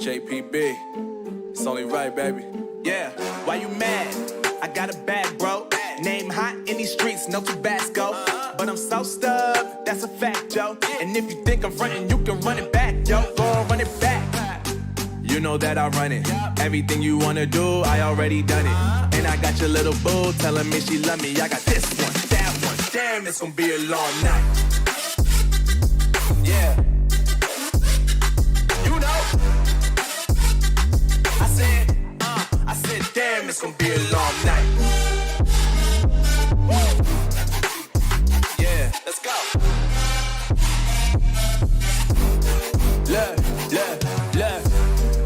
JPB, it's only right, baby. Yeah, why you mad? I got a bag, bro. Name hot in these streets, no Tabasco. But I'm so stubbed, that's a fact, yo. And if you think I'm frontin', you can run it back, yo. Go on, run it back. You know that I run it. Everything you wanna do, I already done it. And I got your little boo telling me she love me. I got this one, that one. Damn, it's gonna be a long night. Yeah. You know. I said, damn, it's gonna be a long night. Yeah, let's go. Look.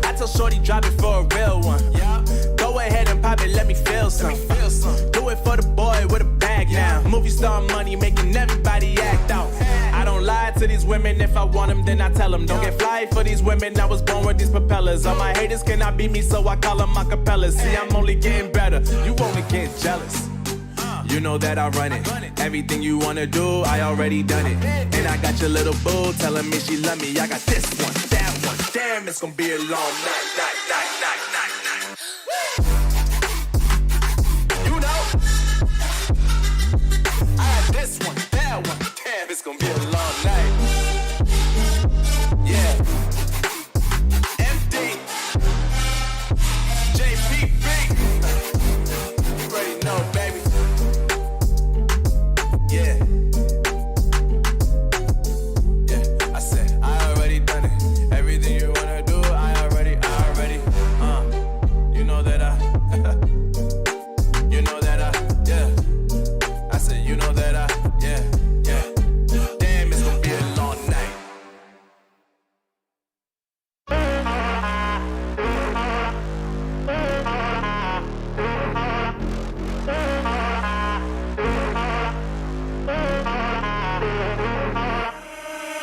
I tell shorty drop it for a real one. Yeah. Go ahead and pop it, let me feel some. Do it for the boy with a bag now. Movie star money making everybody act out. I don't lie to these women. If I want them, then I tell them. Don't get fly for these women. I was born with these propellers. All my haters cannot beat me, so I call them acapellas. See, I'm only getting better. You only get jealous. You know that I run it. Everything you wanna do, I already done it. And I got your little boo telling me she love me. I got this one, that one. Damn, it's gonna be a long night. You know, I got this one, that one. Damn, it's gonna be a long night. Yeah. MD, JPB. You already know, baby. Yeah. Yeah, I said I already done it. Everything you wanna do, I already. You know that you know that yeah. I said you know that yeah. Damn, it's gonna be a long night.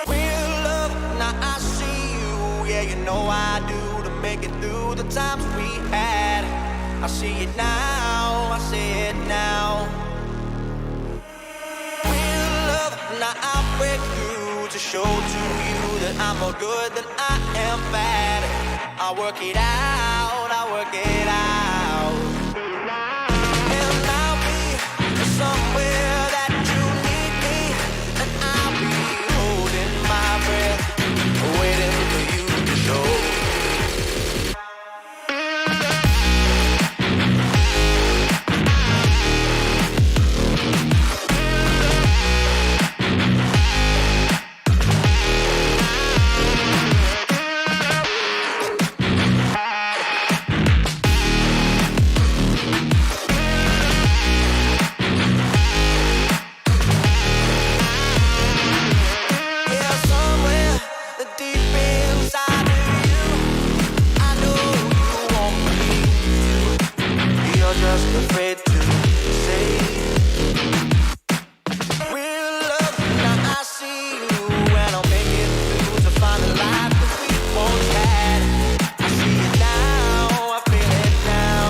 Real love, now I see you. Yeah, you know I do, to make it through the times we had. I see it now, I see it now. Real love, now I break through to show to you that I'm more good than I am bad. I work it out, I work it out. And I'll be somewhere that you need me, and I'll be holding my breath, waiting for you to show. Afraid to say real love, now I see you, and I'll make it through to find the life that we once had. I see it now, I feel it now.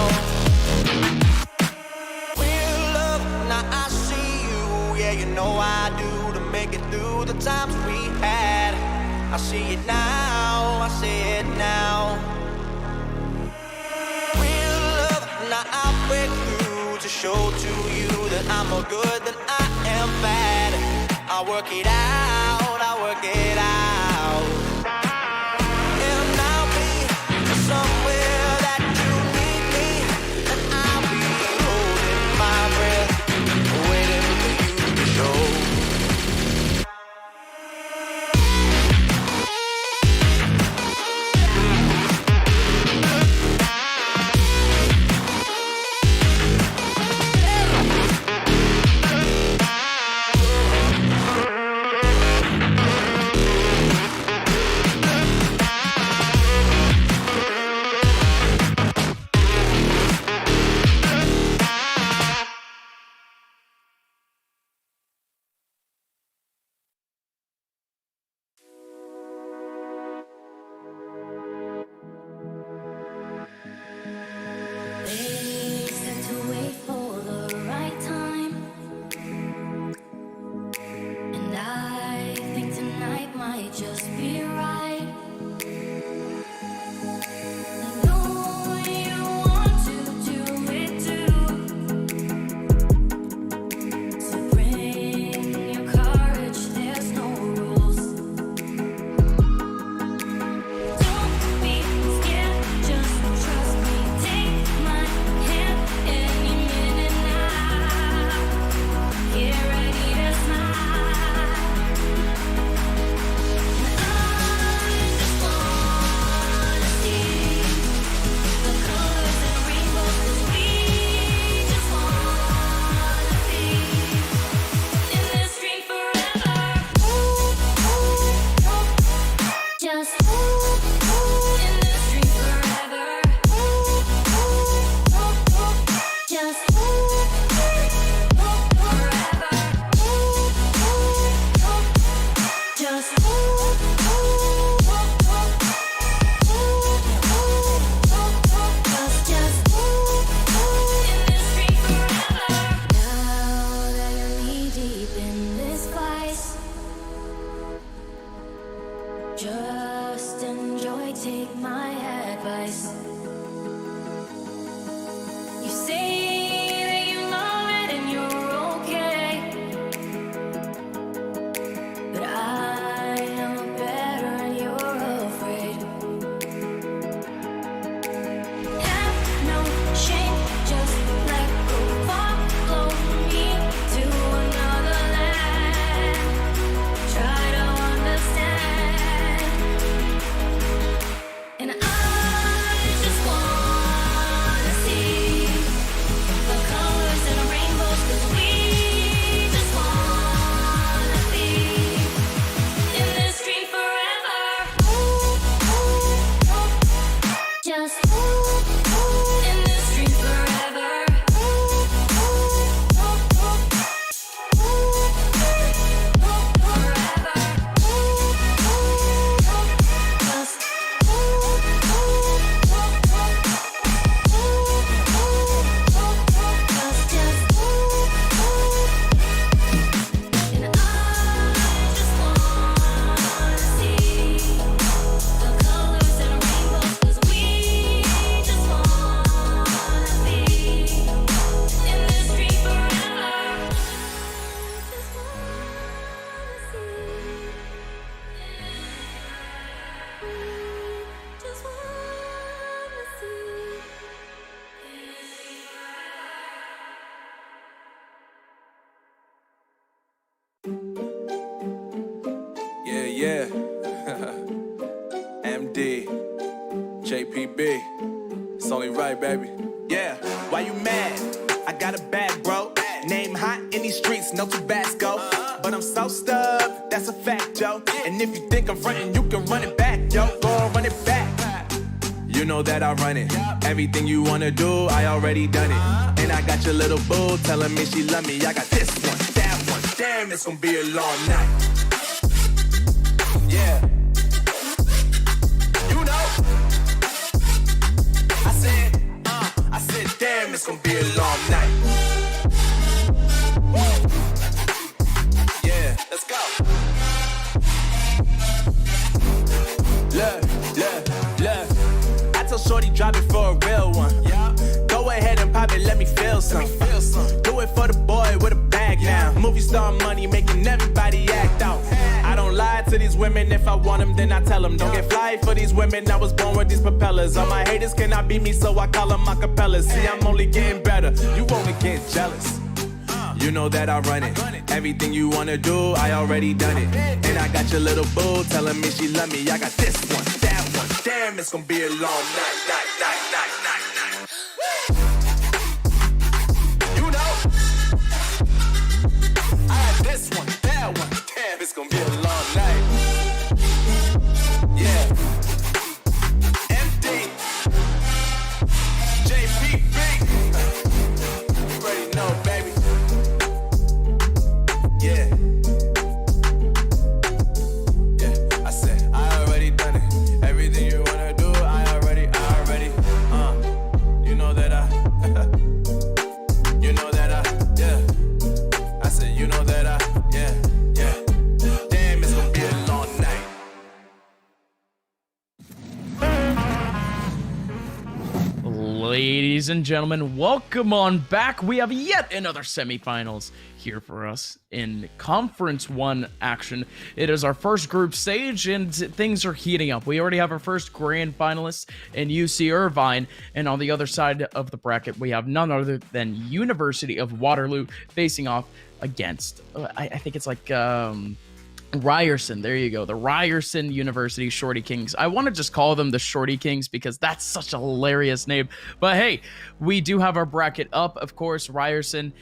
Real love, now I see you, yeah, you know I do, to make it through the times we had. I see it now, I see it now. Now I break through to show to you that I'm more good than I am bad. I work it out, I work it out. And I'll be somewhere that you need me, and I'll be holding my breath, waiting for you to show. take my advice. You say that you love it and you're okay, but I know better and you're afraid. Have no shame, just let go. Follow me to another land. Try to understand. And I just wanna see the colors and the rainbows, 'cause we just wanna be in this dream forever. Just in this dream forever. Yeah, yeah. MD, JPB. It's only right, baby. Yeah, why you mad? I got a bag, bro. Name hot in these streets, no Tabasco. But I'm so stubbed, that's a fact, yo. And if you think I'm frontin', you can run it back, yo. Go on, run it back. You know that I run it. Everything you wanna do, I already done it. And I got your little boo telling me she love me. I got this one, that one. Damn, it's gonna be a long night. Yeah. You know. I said, damn, it's gonna be a long night. Yeah, let's go. Look. I told Shorty drop it for a real one. Yeah. Go ahead and pop it, let me feel some. Do it for the boy with a bag now. Movie star money making everybody act out. I don't lie to these women. If I want them, then I tell them. Don't get fly for these women. I was born with these propellers. All my haters cannot beat me, so I call them acapellas. See, I'm only getting better. You only get jealous. You know that I run it. Everything you wanna do, I already done it. And I got your little boo telling me she love me. I got this one, that one. Damn, it's gonna be a long night. You know, I got this one, that one. Damn, it's gonna be a long night. Yeah. MD, JPB. You already know, baby. Yeah. I said, I already done it. Everything you wanna do, I already. You know that yeah. I said, you know that yeah. Damn, it's gonna be a long night. Ladies and gentlemen, welcome on back. We have yet another semifinals here for us in Conference 1 action. It is our first group stage, and things are heating up. We already have our first grand finalist in UC Irvine, and on the other side of the bracket, we have none other than University of Waterloo facing off against, I think it's like, Ryerson. There you go. The Ryerson University Shorty Kings. I want to just call them the Shorty Kings because that's such a hilarious name. But hey, we do have our bracket up. Of course, Ryerson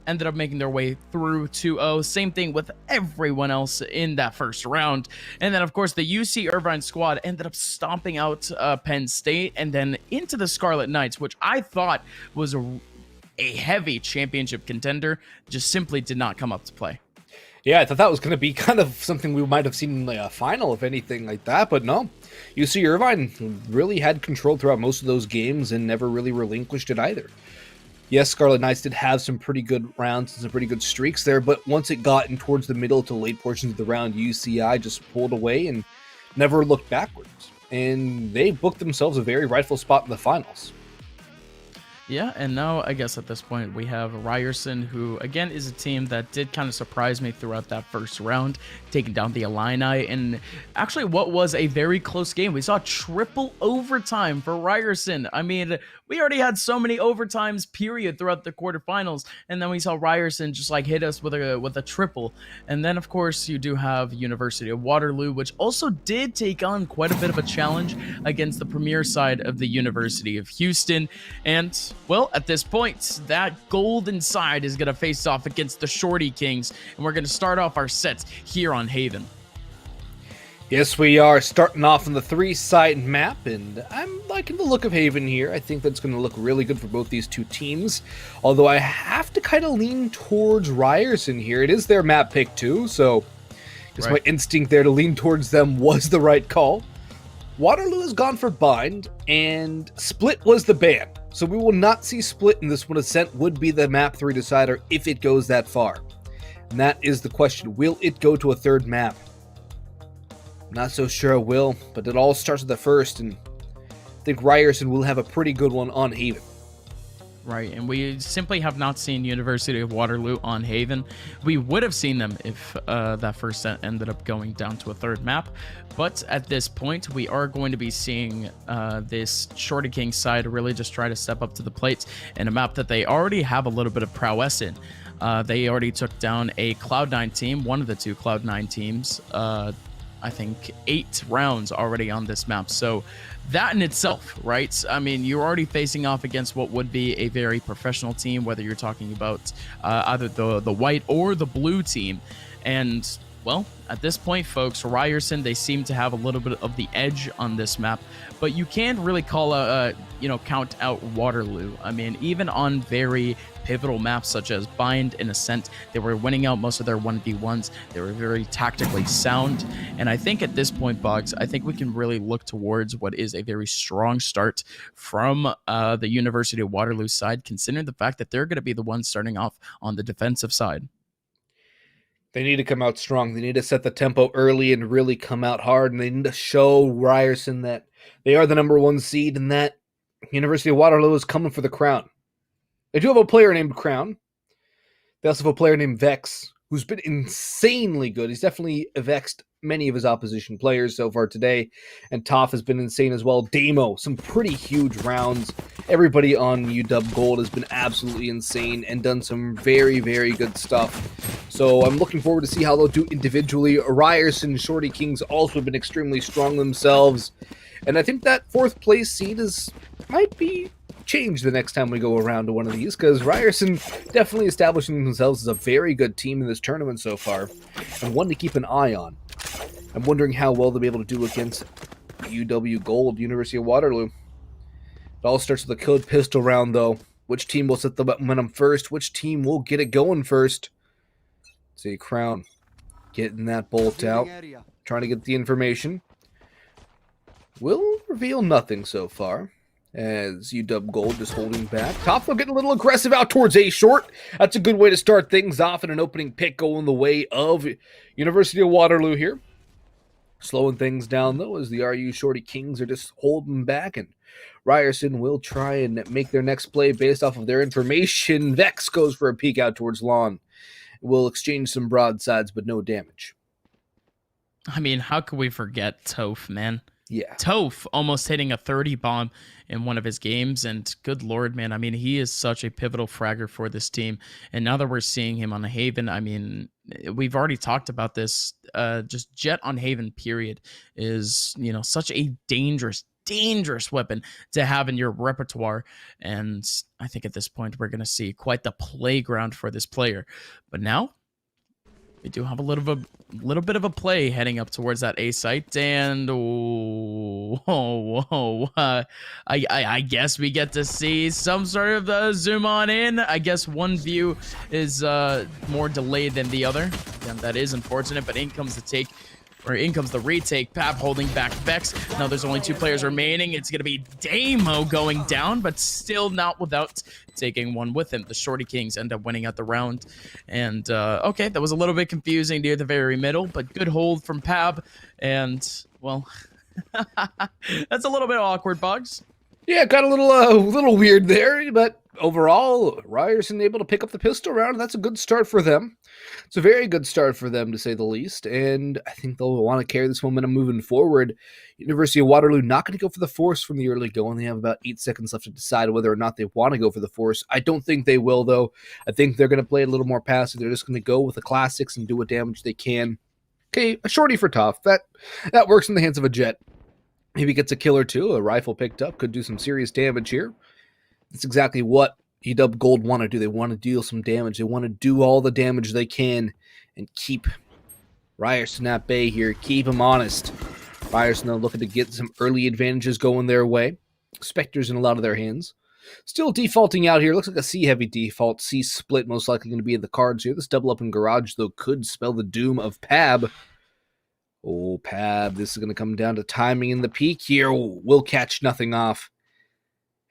ended up making their way through 2-0. Same thing with everyone else in that first round. And then, of course, the UC Irvine squad ended up stomping out Penn State and then into the Scarlet Knights, which I thought was a heavy championship contender. Just simply did not come up to play. Yeah, I thought that was going to be kind of something we might have seen in the final, if anything like that, but no. UC Irvine really had control throughout most of those games and never really relinquished it either. Yes, Scarlet Knights did have some pretty good rounds and some pretty good streaks there, but once it got in towards the middle to late portions of the round, UCI just pulled away and never looked backwards. and they booked themselves a very rightful spot in the finals. Yeah, and now I guess at this point we have Ryerson, who again is a team that did kind of surprise me throughout that first round, taking down the Illini, and actually what was a very close game. We saw triple overtime for Ryerson. I mean, we already had so many overtimes period throughout the quarterfinals, and then we saw Ryerson just like hit us with a triple. And then of course you do have University of Waterloo, which also did take on quite a bit of a challenge against the premier side of the University of Houston. And well, at this point, that golden side is going to face off against the Shorty Kings, and we're going to start off our sets here on Haven. Yes, we are starting off on the 3-side map, and I'm liking the look of Haven here. I think that's going to look really good for both these two teams, although I have to kind of lean towards Ryerson here. It is their map pick too, so I guess my instinct there to lean towards them was the right call. Waterloo has gone for Bind, and Split was the ban. So we will not see Split in this one. Ascent would be the map 3 decider if it goes that far. And that is the question. Will it go to a third map? Not so sure it will, but it all starts with the first, and I think Ryerson will have a pretty good one on Haven. Right, and we simply have not seen University of Waterloo on Haven. We would have seen them if that first set ended up going down to a third map, but at this point, we are going to be seeing this Shorty King side really just try to step up to the plate in a map that they already have a little bit of prowess in. They already took down a Cloud9 team, one of the two Cloud9 teams, I think 8 rounds already on this map. So that in itself, right? I mean, you're already facing off against what would be a very professional team, whether you're talking about either the white or the blue team. And well, at this point, folks, Ryerson, they seem to have a little bit of the edge on this map, but you can't really count out Waterloo. I mean, even on very pivotal maps such as Bind and Ascent, they were winning out most of their 1v1s. They were very tactically sound. And I think at this point, Boggs, I think we can really look towards what is a very strong start from the University of Waterloo side, considering the fact that they're going to be the ones starting off on the defensive side. They need to come out strong. They need to set the tempo early and really come out hard, and they need to show Ryerson that they are the #1 seed and that University of Waterloo is coming for the crown. They do have a player named Crown. They also have a player named Vex, who's been insanely good. He's definitely vexed many of his opposition players so far today. And Toph has been insane as well. Damo, some pretty huge rounds. Everybody on UW Gold has been absolutely insane and done some very, very good stuff. So I'm looking forward to see how they'll do individually. Ryerson, Shorty Kings also been extremely strong themselves. And I think that 4th place seed might be changed the next time we go around to one of these, because Ryerson definitely establishing themselves as a very good team in this tournament so far, and one to keep an eye on. I'm wondering how well they'll be able to do against UW Gold, University of Waterloo. It all starts with a code pistol round, though. Which team will set the momentum first? Which team will get it going first? Let's see, Crown getting that bolt out, trying to get the information. Will reveal nothing so far, as UW Gold just holding back. Toph getting a little aggressive out towards A short. That's a good way to start things off, and an opening pick going the way of University of Waterloo here. Slowing things down, though, as the RU Shorty Kings are just holding back, and Ryerson will try and make their next play based off of their information. Vex goes for a peek out towards Lawn. We'll exchange some broadsides, but no damage. I mean, how could we forget Toph, man? Yeah. Toph almost hitting a 30 bomb in one of his games, and good lord, man, I mean, he is such a pivotal fragger for this team. And now that we're seeing him on the Haven, I mean, we've already talked about this, just Jet on Haven, period, is, such a dangerous weapon to have in your repertoire. And I think at this point, we're going to see quite the playground for this player. But now, we do have a little bit of a play heading up towards that A site, and I guess we get to see some sort of zoom on in. I guess one view is more delayed than the other. Again, that is unfortunate, but in comes the retake. Pap holding back Vex. Now there's only 2 players remaining. It's going to be Damo going down, but still not without taking one with him. The Shorty Kings end up winning out the round. And, okay, that was a little bit confusing near the very middle, but good hold from Pab. And, well, That's a little bit awkward, Bugs. Yeah, got a little weird there, but overall, Ryerson able to pick up the pistol round. That's a good start for them. It's a very good start for them, to say the least, and I think they'll want to carry this momentum moving forward. University of Waterloo not going to go for the force from the early go, and they have about 8 seconds left to decide whether or not they want to go for the force. I don't think they will, though. I think they're going to play a little more passive. They're just going to go with the classics and do what damage they can. Okay, a shorty for tough. That works in the hands of a Jet. Maybe gets a kill or two. A rifle picked up could do some serious damage here. That's exactly what UW Gold want to do. They want to deal some damage. They want to do all the damage they can and keep Ryerson at bay here. Keep him honest. Ryerson are looking to get some early advantages going their way. Spectres in a lot of their hands. Still defaulting out here. Looks like a C-heavy default. C-split most likely going to be in the cards here. This double up in garage, though, could spell the doom of Pab. Oh, Pab, this is going to come down to timing in the peak here. Oh, we'll catch nothing off.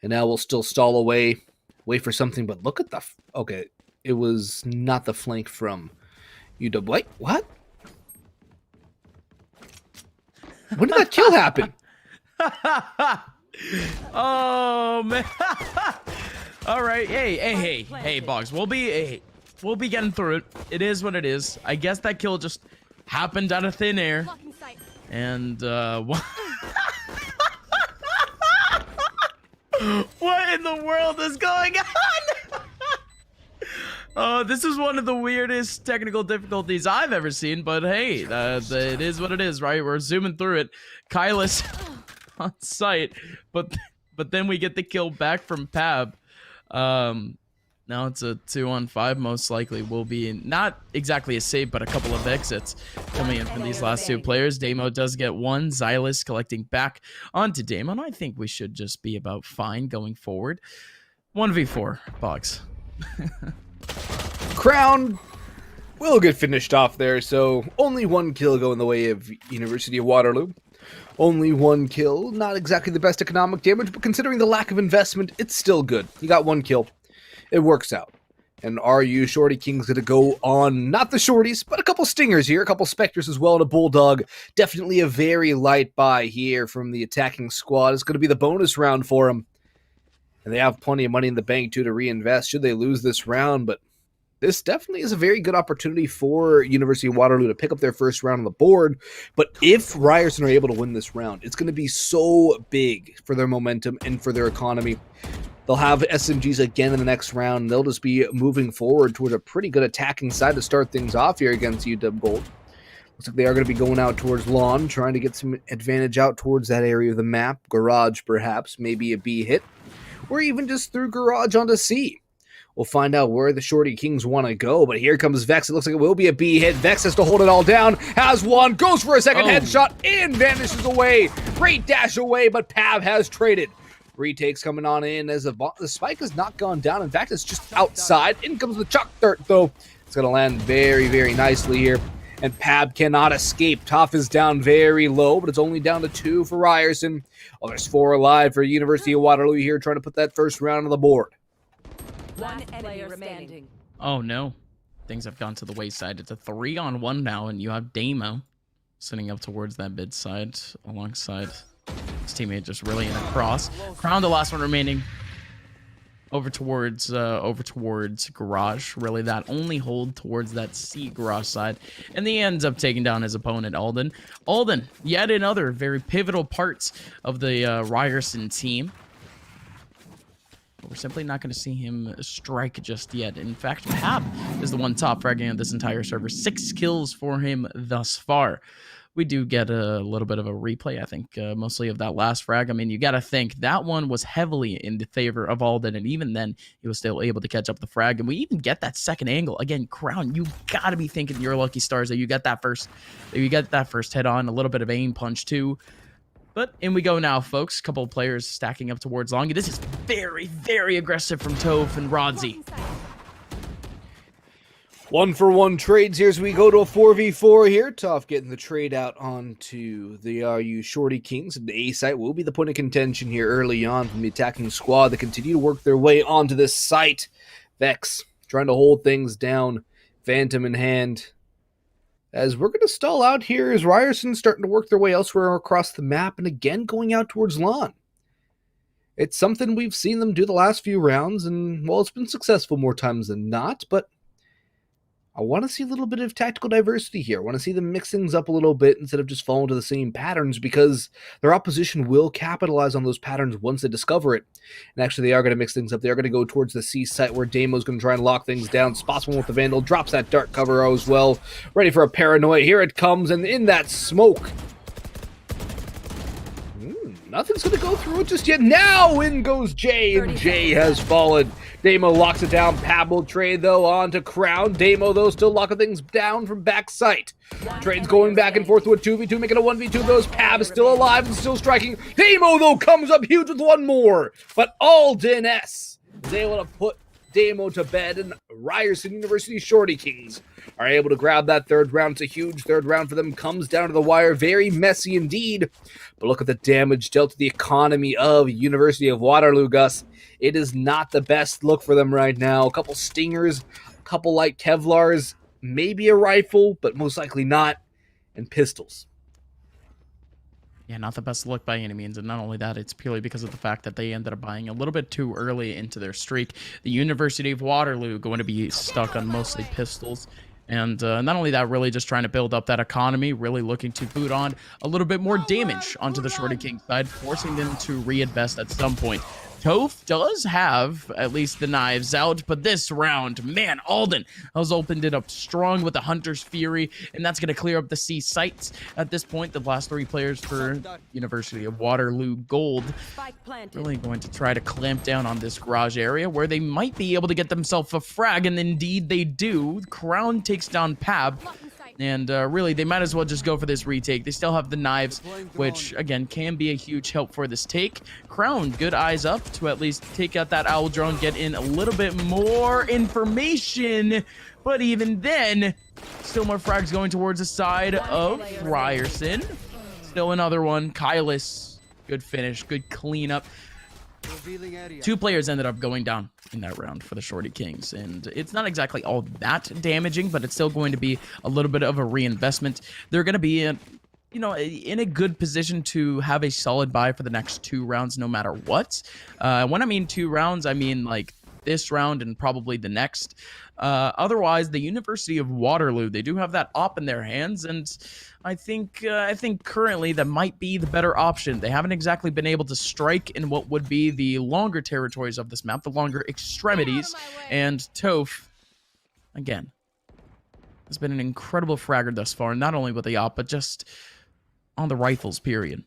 And now we'll still stall away, wait for something, but look at the... Okay, it was not the flank from UW. Wait, what? When did that kill happen? Oh, man. All right, hey, Boggs, we'll be getting through it. It is what it is. I guess that kill just happened out of thin air. And, what in the world is going on? This is one of the weirdest technical difficulties I've ever seen, but hey, it is what it is, right? We're zooming through it. Kyla's on site, but then we get the kill back from Pab. Now it's a 2-on-5, most likely will be not exactly a save, but a couple of exits coming in from these last 2 players. Damo does get 1. Xylus collecting back onto Damo, and I think we should just be about fine going forward. 1v4, Boggs. Crown will get finished off there, so only 1 kill go in the way of University of Waterloo. Only 1 kill, not exactly the best economic damage, but considering the lack of investment, it's still good. You got 1 kill. It works out. And RU Shorty King's going to go on, not the shorties, but a couple stingers here, a couple specters as well, and a bulldog. Definitely a very light buy here from the attacking squad. It's going to be the bonus round for them. And they have plenty of money in the bank, too, to reinvest should they lose this round. But this definitely is a very good opportunity for University of Waterloo to pick up their first round on the board. But if Ryerson are able to win this round, it's going to be so big for their momentum and for their economy. They'll have SMGs again in the next round. And they'll just be moving forward toward a pretty good attacking side to start things off here against UW Gold. Looks like they are going to be going out towards lawn, trying to get some advantage out towards that area of the map. Garage, perhaps, maybe a B hit. Or even just through garage onto C. We'll find out where the Shorty Kings want to go, but here comes Vex. It looks like it will be a B hit. Vex has to hold it all down. Has 1, goes for a second headshot, and vanishes away. Great dash away, but Pav has traded. Retakes coming on in as the spike has not gone down. In fact, it's just outside. In comes the Chuck Dirt, though. It's going to land very, very nicely here. And Pab cannot escape. Toff is down very low, but it's only down to 2 for Ryerson. Oh, there's 4 alive for University of Waterloo here, trying to put that first round on the board. 1 enemy remaining. Oh, no. Things have gone to the wayside. It's a 3-on-1 now, and you have Damo sitting up towards that mid side alongside his teammate just really in a cross. Crown, the last one remaining. Over towards garage. Really, that only hold towards that C garage side. And he ends up taking down his opponent, Alden. Alden, yet another very pivotal parts of the Ryerson team. But we're simply not going to see him strike just yet. In fact, Pab is the one top fragging of this entire server. 6 kills for him thus far. We do get a little bit of a replay, I think, mostly of that last frag. I mean, you got to think that one was heavily in the favor of Alden, and even then, he was still able to catch up the frag. And we even get that second angle. Again, Crown, you got to be thinking your lucky stars that you got that first hit on, a little bit of aim punch too. But in we go now, folks. A couple of players stacking up towards Longy. This is very, very aggressive from Toph and Rodzi. 1-for-1 trades here as we go to a 4v4 here. Tough getting the trade out onto the RU Shorty Kings. And the A site will be the point of contention here early on from the attacking squad. They continue to work their way onto this site. Vex trying to hold things down. Phantom in hand. As we're going to stall out here as Ryerson's starting to work their way elsewhere across the map and again going out towards lawn. It's something we've seen them do the last few rounds, and, well, it's been successful more times than not, but I want to see a little bit of tactical diversity here. I want to see them mix things up a little bit instead of just falling to the same patterns, because their opposition will capitalize on those patterns once they discover it. And actually, they are going to mix things up. They are going to go towards the C site where Damo's going to try and lock things down. Spots one with the Vandal, drops that Dark cover as well. Ready for a Paranoia. Here it comes, and in that smoke, nothing's going to go through it just yet. Now in goes Jay, and Jay has fallen. Damo locks it down. Pab will trade, though, on to Crown. Damo, though, still locking things down from back sight. Trade's going back and forth to a 2v2, making a 1v2 of those. Pab is still alive and still striking. Damo, though, comes up huge with one more. But Alden S is able to put Damo to bed, and Ryerson University Shorty Kings are able to grab that third round. It's a huge third round for them. Comes down to the wire. Very messy indeed. But look at the damage dealt to the economy of University of Waterloo, Gus. It is not the best look for them right now. A couple stingers, a couple light Kevlars, maybe a rifle, but most likely not, and pistols. Yeah, not the best look by any means, and not only that, it's purely because of the fact that they ended up buying a little bit too early into their streak. The University of Waterloo going to be stuck on mostly pistols, and not only that, really just trying to build up that economy, really looking to boot on a little bit more damage onto the Shorty King side, forcing them to reinvest at some point. Toph does have at least the knives out, but this round, man, Alden has opened it up strong with the Hunter's Fury, and that's going to clear up the C sites at this point. The last three players for University of Waterloo Gold really going to try to clamp down on this garage area where they might be able to get themselves a frag, and indeed they do. Crown takes down Pab. And really, they might as well just go for this retake. They still have the knives, which, again, can be a huge help for this take. Crown, good eyes up to at least take out that owl drone, get in a little bit more information. But even then, still more frags going towards the side of Ryerson. Still another one. Kylis, good finish, good cleanup. Two players ended up going down in that round for the Shorty Kings, and it's not exactly all that damaging, but it's still going to be a little bit of a reinvestment. They're going to be in a good position to have a solid buy for the next 2 rounds, no matter what. When I mean 2 rounds, I mean like this round and probably the next. Otherwise, the University of Waterloo, they do have that op in their hands, and I think currently that might be the better option. They haven't exactly been able to strike in what would be the longer territories of this map, the longer extremities, and Toph, again, has been an incredible fragger thus far, not only with the op, but just on the rifles, period.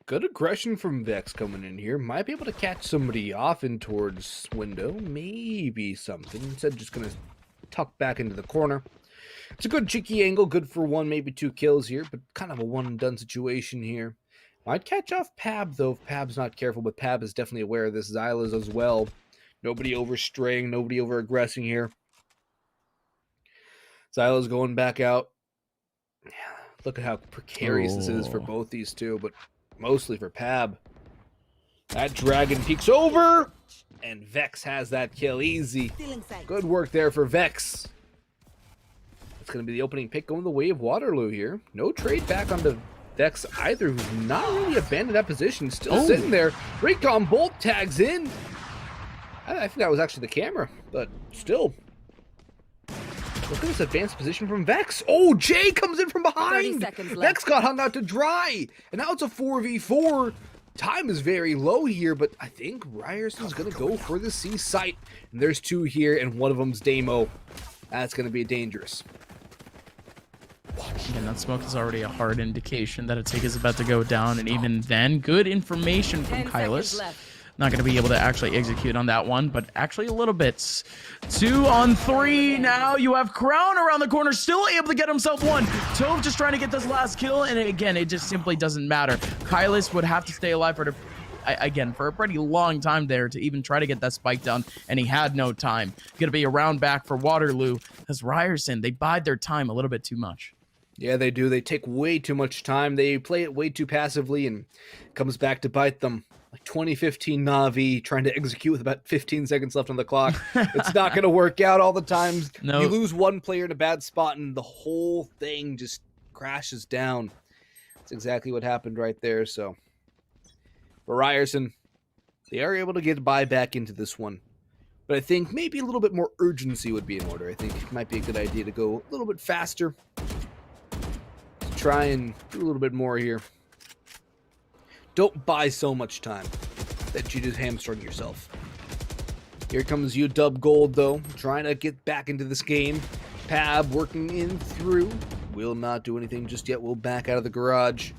Good aggression from Vex coming in here. Might be able to catch somebody off in towards window. Maybe something. Instead, just going to tuck back into the corner. It's a good cheeky angle. Good for 1, maybe 2 kills here, but kind of a one-and-done situation here. Might catch off Pab, though, if Pab's not careful, but Pab is definitely aware of this. Zyla's as well. Nobody overstraying, nobody over-aggressing here. Zyla's going back out. Look at how precarious this is for both these two, but mostly for Pab. That dragon peeks over, and Vex has that kill easy. Good work there for Vex. It's going to be the opening pick going the way of Waterloo here. No trade back onto Vex either, who's not really abandoned that position. Still sitting there. Recon Bolt tags in. I think that was actually the camera, but still. Look at this advanced position from Vex. Oh, Jay comes in from behind. Vex got hung out to dry. And now it's a 4v4. Time is very low here, but I think Ryerson's going to go for the C site. And there's 2 here, and one of them's Damo. That's going to be dangerous. Again, that smoke is already a hard indication that a take is about to go down. And even then, good information from Kylis. Not going to be able to actually execute on that one, but actually a little bit. 2 on 3 now. You have Crown around the corner, still able to get himself one. Toph just trying to get this last kill, and again, it just simply doesn't matter. Kylis would have to stay alive for a pretty long time there to even try to get that spike down, and he had no time. Going to be a round back for Waterloo, as Ryerson, they bide their time a little bit too much. Yeah, they do. They take way too much time. They play it way too passively, and it comes back to bite them. like 2015 Na'Vi trying to execute with about 15 seconds left on the clock. It's not going to work out all the times. No. You lose one player in a bad spot and the whole thing just crashes down. That's exactly what happened right there. So for Ryerson, they are able to get by back into this one. But I think maybe a little bit more urgency would be in order. I think it might be a good idea to go a little bit faster. To try and do a little bit more here. Don't buy so much time that you just hamstring yourself. Here comes UW Gold, though, trying to get back into this game. Pab working in through. Will not do anything just yet. We'll back out of the garage.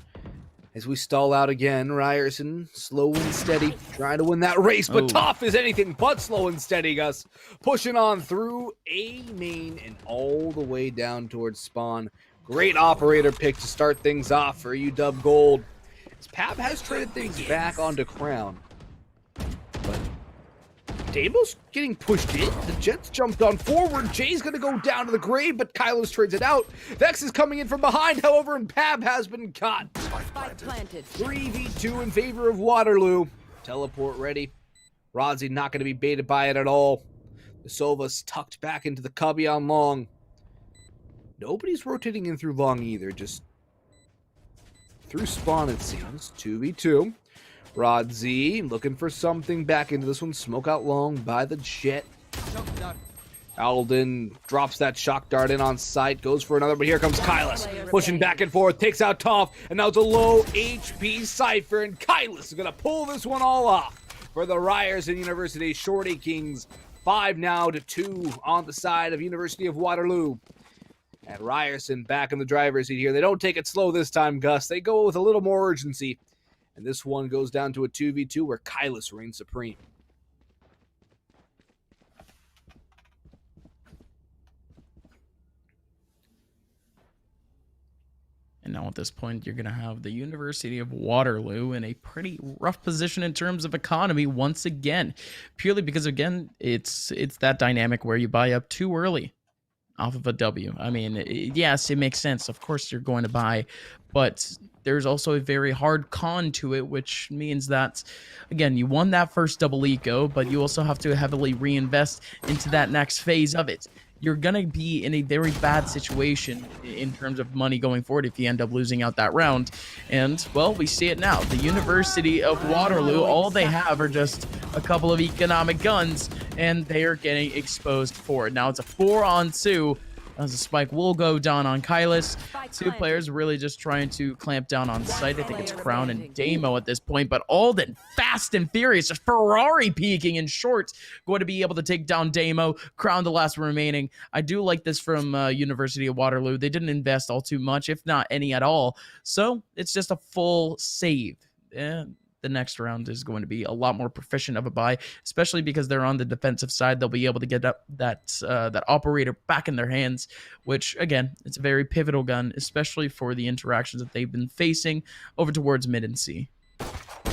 As we stall out again, Ryerson, slow and steady, trying to win that race, but Tough is anything but slow and steady, Gus. Pushing on through A main and all the way down towards spawn. Great operator pick to start things off for UW Gold. Pab has traded things back onto Crown. But Damo's getting pushed in. The Jets jumped on forward. Jay's going to go down to the grave, but Kylos trades it out. Vex is coming in from behind, however, and Pab has been caught. Spike planted. 3v2 in favor of Waterloo. Teleport ready. Rodzi not going to be baited by it at all. The Sova's tucked back into the cubby on long. Nobody's rotating in through long either, just through spawn, it seems. 2v2. Rod Z looking for something back into this one. Smoke out long by the Jet. Alden drops that shock dart in on sight. Goes for another, but here comes Kylos. Pushing back and forth. Takes out Toph. And now it's a low HP Cypher. And Kylos is going to pull this one all off for the Ryerson University Shorty Kings. 5 now to 2 on the side of University of Waterloo. And Ryerson back in the driver's seat here. They don't take it slow this time, Gus. They go with a little more urgency. And this one goes down to a 2v2 where Kylos reigns supreme. And now at this point, you're going to have the University of Waterloo in a pretty rough position in terms of economy once again. Purely because, again, it's that dynamic where you buy up too early off of a W. I mean, yes, it makes sense. Of course you're going to buy, but there's also a very hard con to it, which means that, again, you won that first double eco, but you also have to heavily reinvest into that next phase of it. You're going to be in a very bad situation in terms of money going forward if you end up losing out that round. And, well, we see it now. The University of Waterloo, all they have are just a couple of economic guns, and they are getting exposed for it. Now it's a 4-on-2. As a spike will go down on Kylos. Two players really just trying to clamp down on sight. I think it's Crown and Damo at this point, but Alden, fast and furious, just Ferrari peeking in short, going to be able to take down Damo. Crown the last remaining. I do like this from University of Waterloo. They didn't invest all too much, if not any at all. So it's just a full save. And the next round is going to be a lot more proficient of a buy, especially because they're on the defensive side. They'll be able to get up that operator back in their hands, which, again, it's a very pivotal gun, especially for the interactions that they've been facing over towards mid and C.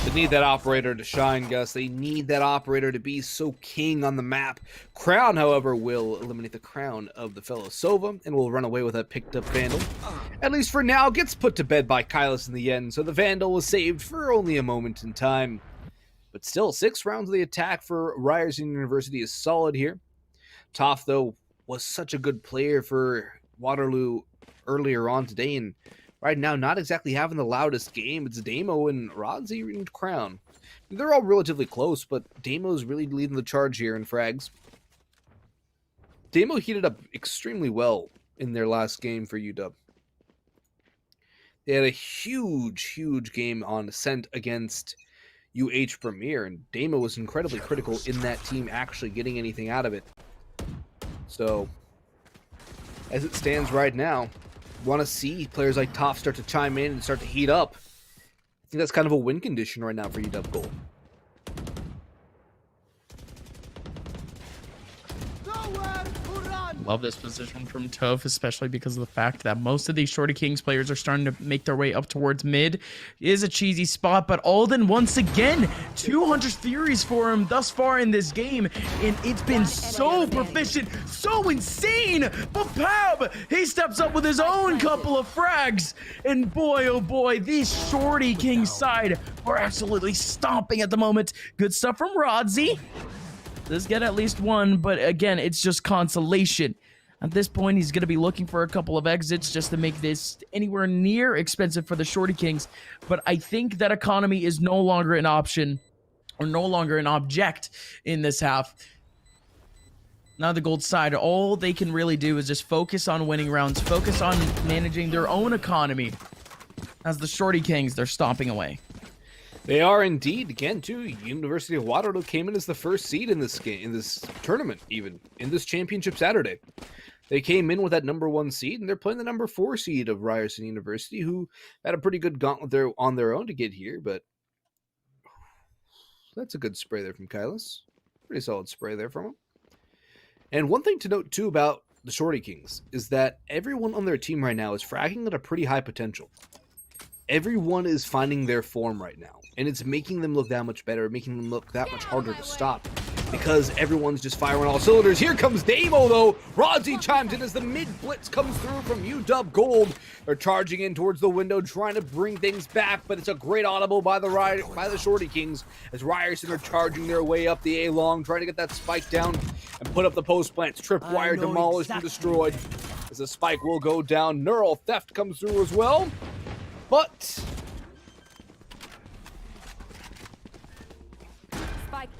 They need that operator to shine, Gus. They need that operator to be so king on the map. Crown, however, will eliminate the crown of the fellow Sova and will run away with that picked up Vandal. At least for now, gets put to bed by Kylos in the end, so the Vandal was saved for only a moment in time. But still, 6 rounds of the attack for Ryerson University is solid here. Toph, though, was such a good player for Waterloo earlier on today, and right now, not exactly having the loudest game. It's Damo and Rodzi and Crown. They're all relatively close, but Damo's really leading the charge here in frags. Damo heated up extremely well in their last game for UW. They had a huge game on Ascent against UH Premier, and Damo was incredibly critical in that team actually getting anything out of it. So, as it stands right now, want to see players like Toph start to chime in and start to heat up. I think that's kind of a win condition right now for UW Gold. love this position from Toph, especially because of the fact that most of these Shorty Kings players are starting to make their way up towards mid. It is a cheesy spot, but Alden once again, 200 Furies for him thus far in this game, and it's been so proficient, so insane. But Pab, he steps up with his own couple of frags, and boy, oh boy, these Shorty Kings side are absolutely stomping at the moment. Good stuff from Rodzi. Does get at least one, but again, it's just consolation. At this point, he's going to be looking for a couple of exits just to make this anywhere near expensive for the Shorty Kings. But I think that economy is no longer an option, or no longer an object in this half. Now the gold side, all they can really do is just focus on winning rounds, focus on managing their own economy. As the Shorty Kings, they're stomping away. They are indeed. Again, too, University of Waterloo came in as the first seed in this game, in this tournament, even in this championship Saturday. They came in with that #1 seed, and they're playing the #4 seed of Ryerson University, who had a pretty good gauntlet there on their own to get here. But that's a good spray there from Kylas. Pretty solid spray there from him. And one thing to note too about the Shorty Kings is that everyone on their team right now is fragging at a pretty high potential. Everyone is finding their form right now, and it's making them look that much better, making them look that much harder to stop, because everyone's just firing all cylinders. Here comes Damo, though. Rodzi chimes in as the mid-blitz comes through from UW Gold. They're charging in towards the window, trying to bring things back, but it's a great audible by the Shorty Kings, as Ryerson are charging their way up the A-long, trying to get that spike down and put up the post plants. Tripwire demolished and destroyed, as the spike will go down. Neural Theft comes through as well. But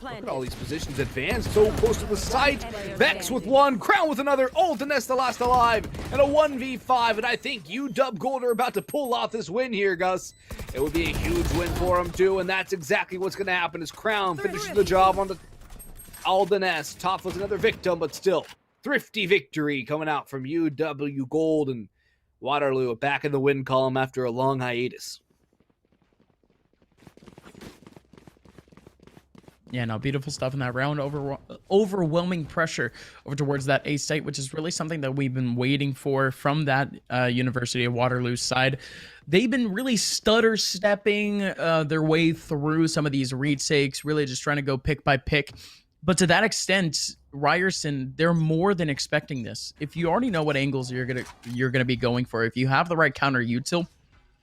look at all these positions advanced, so close to the site. Vex with one, Crown with another, Aldeness the last alive, and a 1v5. And I think UW Gold are about to pull off this win here, Gus. It would be a huge win for them too, and that's exactly what's going to happen as Crown finishes the job on the Aldeness. Toph was another victim, but still, thrifty victory coming out from UW Gold, and Waterloo back in the win column after a long hiatus. Yeah, no, beautiful stuff in that round. Overwhelming pressure over towards that A site, which is really something that we've been waiting for from that University of Waterloo side. They've been really stutter-stepping their way through some of these retakes, really just trying to go pick by pick. But to that extent, Ryerson, they're more than expecting this. If you already know what angles you're gonna be going for, if you have the right counter util,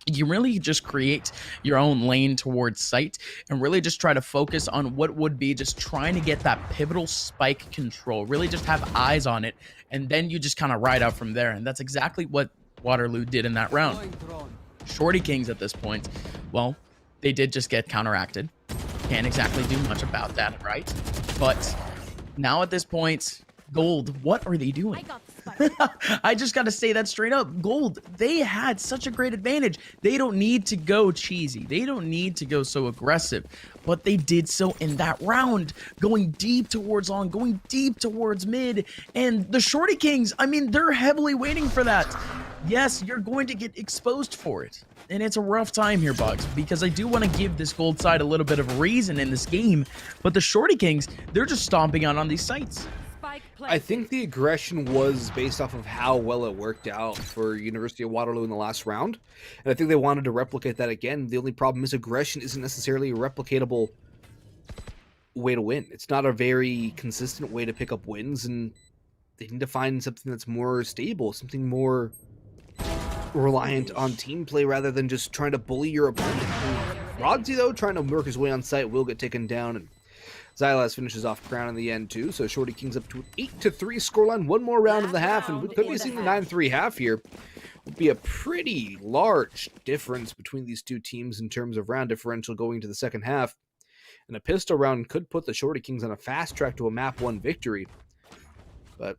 you really just create your own lane towards site and really just try to focus on what would be just trying to get that pivotal spike control. Really just have eyes on it, and then you just kind of ride out from there. And that's exactly what Waterloo did in that round. Shorty Kings at this point, well, they did just get counteracted. Can't exactly do much about that, right? But now at this point, Gold, what are they doing? I just got to say that straight up. Gold, they had such a great advantage. They don't need to go cheesy. They don't need to go so aggressive. But they did so in that round, going deep towards long, going deep towards mid. And the Shorty Kings, I mean, they're heavily waiting for that. Yes, you're going to get exposed for it. And it's a rough time here, Bugs, because I do want to give this Gold side a little bit of a reason in this game. But the Shorty Kings, they're just stomping on these sites. I think the aggression was based off of how well it worked out for University of Waterloo in the last round. And I think they wanted to replicate that again. The only problem is aggression isn't necessarily a replicatable way to win. It's not a very consistent way to pick up wins, and they need to find something that's more stable, something more reliant on team play rather than just trying to bully your opponent. Rodzi, though, trying to work his way on site, will get taken down, and Xylas finishes off Crown in the end, too. So Shorty Kings up to an 8-3 scoreline. One more round of the half, and we could be seeing the 9-3 half here. Would be a pretty large difference between these two teams in terms of round differential going to the second half. And a pistol round could put the Shorty Kings on a fast track to a map 1 victory. But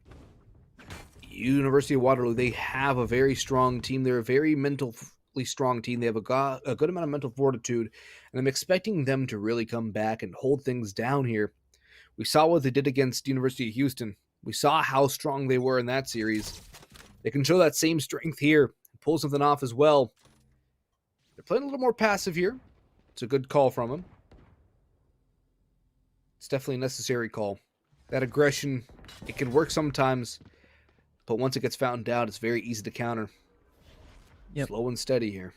University of Waterloo, they have a very strong team. They're a very mentally strong team. They have a good amount of mental fortitude, and I'm expecting them to really come back and hold things down here. We saw what they did against University of Houston. We saw how strong they were in that series. They can show that same strength here, pull something off as well. They're playing a little more passive here. It's a good call from them. It's definitely a necessary call. That aggression, it can work sometimes, but once it gets found out, it's very easy to counter. Yep. Slow and steady here.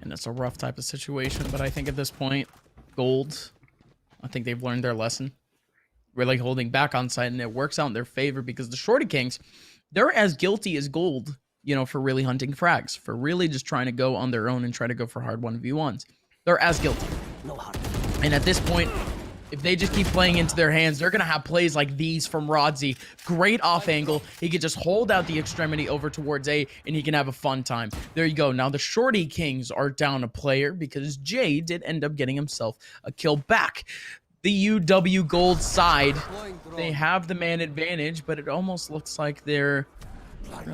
And it's a rough type of situation, but I think at this point, Gold, I think they've learned their lesson. Really holding back on site, and it works out in their favor because the Shorty Kings, they're as guilty as Gold, you know, for really hunting frags, for really just trying to go on their own and try to go for hard 1v1s. They're as guilty. And at this point, if they just keep playing into their hands, they're going to have plays like these from Rodzi. Great off angle. He could just hold out the extremity over towards A, and he can have a fun time. There you go. Now the Shorty Kings are down a player because Jay did end up getting himself a kill back. The UW Gold side, they have the man advantage, but it almost looks like they don't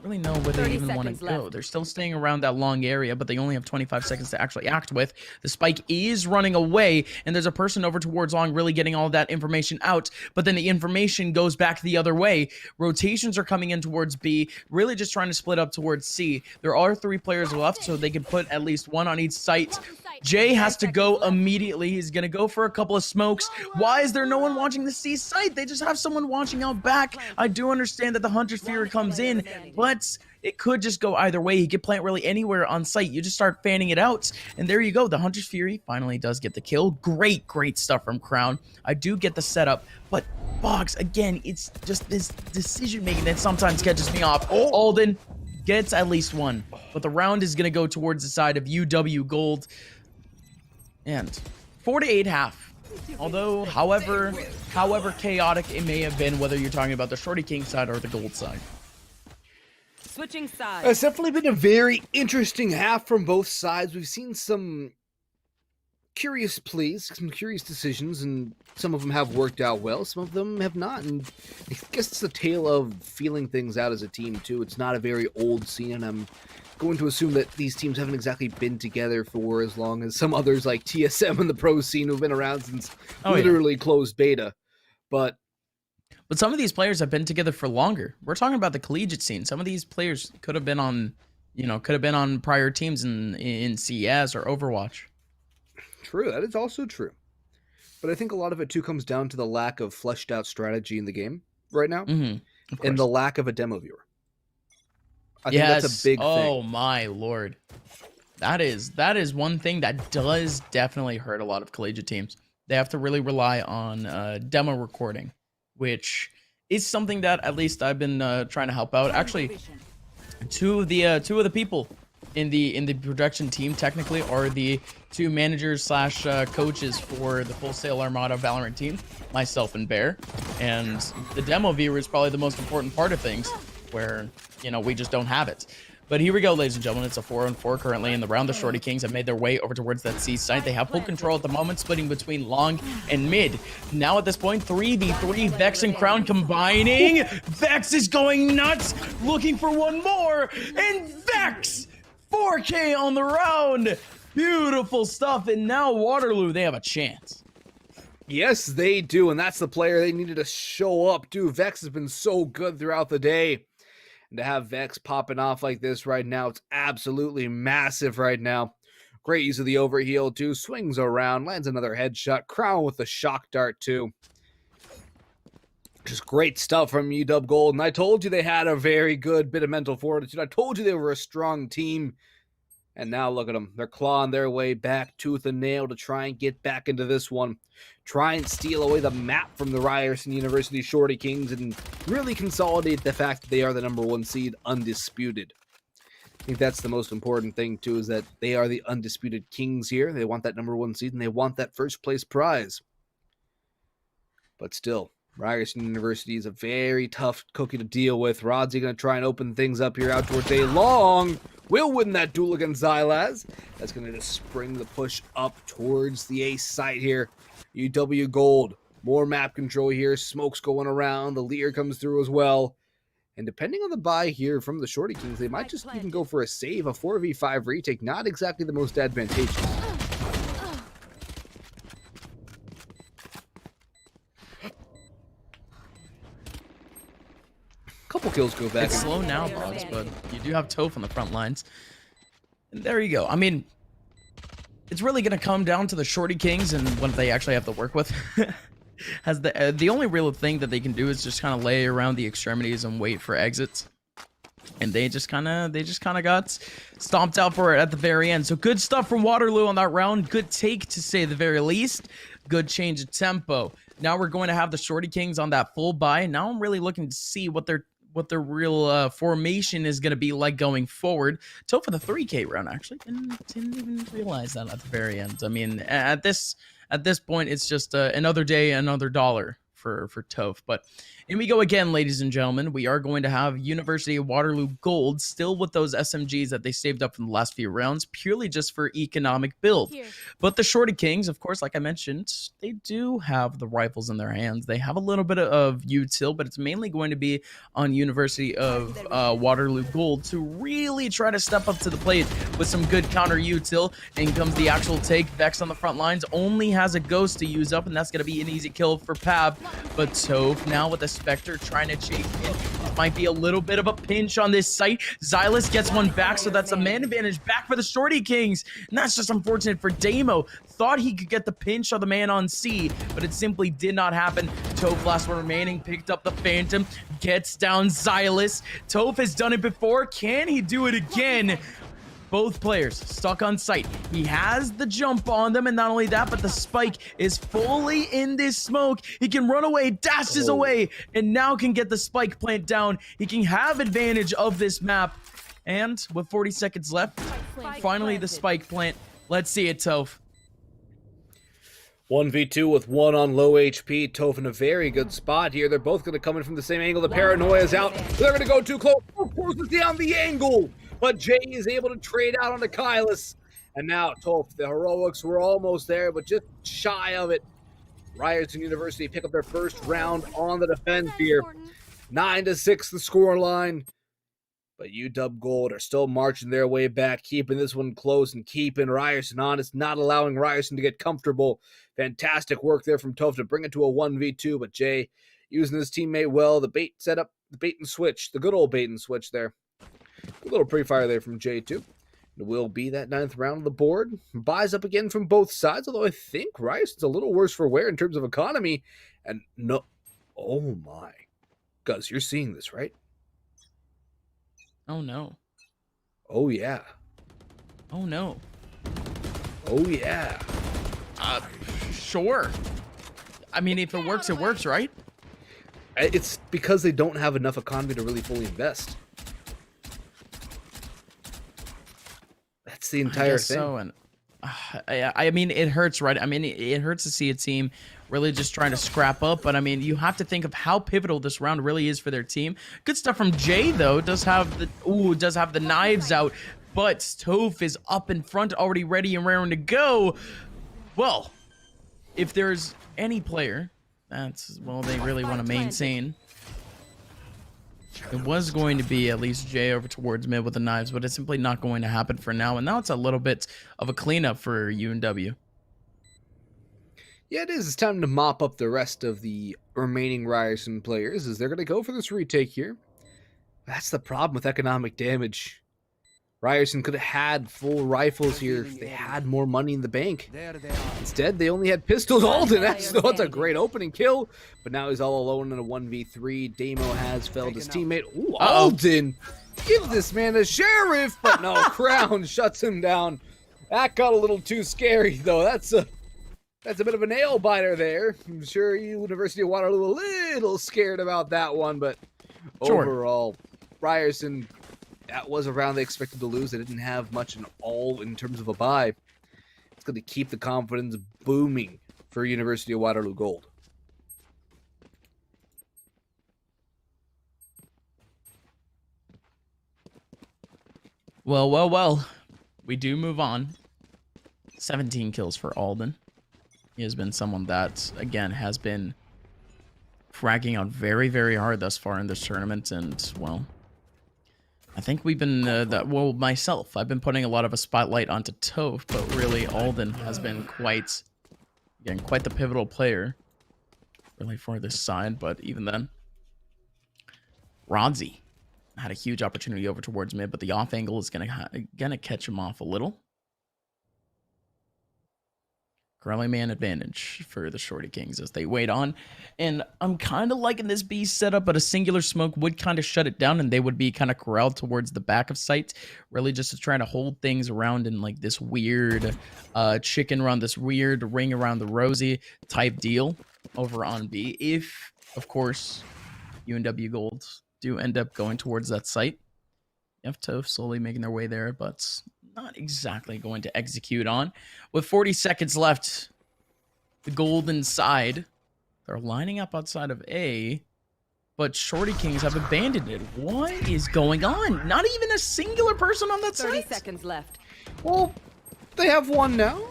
really know where they even want to go. They're still staying around that long area, but they only have 25 seconds to actually act with. The spike is running away, and there's a person over towards long really getting all of that information out, but then the information goes back the other way. Rotations are coming in towards B, really just trying to split up towards C. There are 3 players left, so they can put at least 1 on each site. Jay has to go immediately. He's going to go for a couple of smokes. Why is there no one watching the C site? They just have someone watching out back. I do understand that the Hunter's Fury comes in, but it could just go either way. He could plant really anywhere on site. You just start fanning it out, and there you go. The Hunter's Fury finally does get the kill. Great stuff from Crown. I do get the setup, but Boggs, again, it's just this decision-making that sometimes catches me off. Alden gets at least 1, but the round is going to go towards the side of UW Gold. And 4-8 half. Although, however chaotic it may have been, whether you're talking about the Shorty King side or the Gold side. Switching sides. It's definitely been a very interesting half from both sides. We've seen some curious plays, some curious decisions, and some of them have worked out well, some of them have not. And I guess it's a tale of feeling things out as a team, too. It's not a very old scene, and I'm going to assume that these teams haven't exactly been together for as long as some others like TSM and the pro scene who've been around since literally closed beta. But some of these players have been together for longer. We're talking about the collegiate scene. Some of these players could have been on, prior teams in CS or Overwatch. True, that is also true. But I think a lot of it too comes down to the lack of fleshed out strategy in the game right now, and the lack of a demo viewer. I think that's a big thing. Oh my lord. That is one thing that does definitely hurt a lot of collegiate teams. They have to really rely on demo recording, which is something that at least I've been trying to help out. Actually, two of the people in the production team technically are the 2 managers / coaches for the Full Sail Armada Valorant team, myself and Bear. And the demo viewer is probably the most important part of things, where we just don't have it. But here we go, ladies and gentlemen. It's a 4-on-4 currently in the round. The Shorty Kings have made their way over towards that C site. They have full control at the moment, splitting between long and mid. Now at this point, 3v3, Vex and Crown combining. Vex is going nuts, looking for one more, and Vex 4K on the round. Beautiful stuff. And now Waterloo, they have a chance. Yes, they do, and that's the player they needed to show up, too. Vex has been so good throughout the day. And to have Vex popping off like this right now, it's absolutely massive right now. Great use of the overheal, too. Swings around, lands another headshot. Crown with the shock dart, too. Just great stuff from UW Gold. And I told you they had a very good bit of mental fortitude. I told you they were a strong team. And now look at them. They're clawing their way back tooth and nail to try and get back into this one. Try and steal away the map from the Ryerson University Shorty Kings and really consolidate the fact that they are the #1 seed undisputed. I think that's the most important thing, too, is that they are the undisputed Kings here. They want that #1 seed and they want that first place prize. But still, Ryerson University is a very tough cookie to deal with. Rodzi going to try and open things up here out towards A. Long will win that duel against Xylaz. That's going to just spring the push up towards the A site here. UW Gold, more map control here. Smoke's going around. The leader comes through as well. And depending on the buy here from the Shorty Kings, they might just even go for a save. A 4v5 retake, not exactly the most advantageous. Couple kills go back. It's slow now, Boggs, but you do have Toph on the front lines. And there you go. I mean, it's really going to come down to the Shorty Kings and what they actually have to work with. Has the only real thing that they can do is just kind of lay around the extremities and wait for exits. And they just kind of got stomped out for it at the very end. So good stuff from Waterloo on that round. Good take, to say the very least. Good change of tempo. Now we're going to have the Shorty Kings on that full buy. Now I'm really looking to see what their real formation is going to be like going forward. Till for the 3K round, actually. Didn't even realize that at the very end. I mean, at this point, it's just another day, another dollar for Toph. But in we go again, ladies and gentlemen. We are going to have University of Waterloo Gold, still with those SMGs that they saved up from the last few rounds, purely just for economic build. Here. But the Shorty Kings, of course, like I mentioned, they do have the rifles in their hands. They have a little bit of util, but it's mainly going to be on University of Waterloo Gold to really try to step up to the plate with some good counter util. In comes the actual take. Vex on the front lines only has a ghost to use up, and that's going to be an easy kill for Pab. But Toph now with the Spectre trying to chase in. It might be a little bit of a pinch on this site. Xylus gets one back, so that's a man advantage back for the Shorty Kings. And that's just unfortunate for Damo. Thought he could get the pinch on the man on C, but it simply did not happen. Toph, last one remaining, picked up the Phantom, gets down Xylus. Toph has done it before. Can he do it again? Both players stuck on site. He has the jump on them, and not only that, but the spike is fully in this smoke. He can run away, dashes away, and now can get the spike plant down. He can have advantage of this map. And with 40 seconds left, finally the spike plant. Let's see it, Toph. 1v2 with one on low HP. Toph in a very good spot here. They're both going to come in from the same angle. The paranoia is out. They're going to go too close. Toph closes down the angle. But Jay is able to trade out onto Kylus. And now Toph, the heroics were almost there, but just shy of it. Ryerson University pick up their first round on the defense here. 9-6 the score line. But UW Gold are still marching their way back, keeping this one close and keeping Ryerson honest, not allowing Ryerson to get comfortable. Fantastic work there from Toph to bring it to a 1v2, but Jay using his teammate well. The bait set up, the bait and switch, the good old bait and switch there. A little pre-fire there from Jay too. It will be that 9th round on the board. Buys up again from both sides, although I think Ryerson's a little worse for wear in terms of economy. And no, oh my. Gus, you're seeing this, right? Oh no. Oh yeah. Oh no. Oh yeah. Sure. I mean, if it works, right? It's because they don't have enough economy to really fully invest. That's the entire thing. So, and I mean, it hurts, right? I mean, it hurts to see a team really just trying to scrap up, but I mean, you have to think of how pivotal this round really is for their team. Good stuff from Jay, though. Does have the knives out, but Toph is up in front, already ready and raring to go. Well, if there's any player that's, well, they really want to maintain, it was going to be at least Jay over towards mid with the knives, but it's simply not going to happen for now. And now it's a little bit of a cleanup for UNW. Yeah, it is. It's time to mop up the rest of the remaining Ryerson players as they're going to go for this retake here. That's the problem with economic damage. Ryerson could have had full rifles here if they had more money in the bank. There they are. Instead, they only had pistols. Alden, that's a great opening kill. But now he's all alone in a 1v3. Damo has felled his teammate. Ooh, Alden! Give this man a sheriff! But no, Crown shuts him down. That got a little too scary, though. That's a bit of a nail biter there. I'm sure University of Waterloo a little scared about that one, but overall, Ryerson, that was a round they expected to lose. They didn't have much in all in terms of a buy. It's going to keep the confidence booming for University of Waterloo Gold. Well. We do move on. 17 kills for Alden. He has been someone that, again, has been fragging out very, very hard thus far in this tournament. And, well, I think we've been, myself, I've been putting a lot of a spotlight onto Toph, but really Alden has been quite the pivotal player, really, for this side. But even then, Rodzi had a huge opportunity over towards mid, but the off angle is gonna catch him off a little. Currently man advantage for the Shorty Kings as they wait on. And I'm kind of liking this B setup, but a singular smoke would kind of shut it down and they would be kind of corralled towards the back of site, really just to try to hold things around in like this weird chicken run, this weird ring around the rosy type deal over on B. If, of course, UNW Gold do end up going towards that site. F-Toph slowly making their way there, but not exactly going to execute on. With 40 seconds left, the golden side, they're lining up outside of A, but Shorty Kings have abandoned it. What is going on? Not even a singular person on that 30 side? seconds left. Well, they have one now.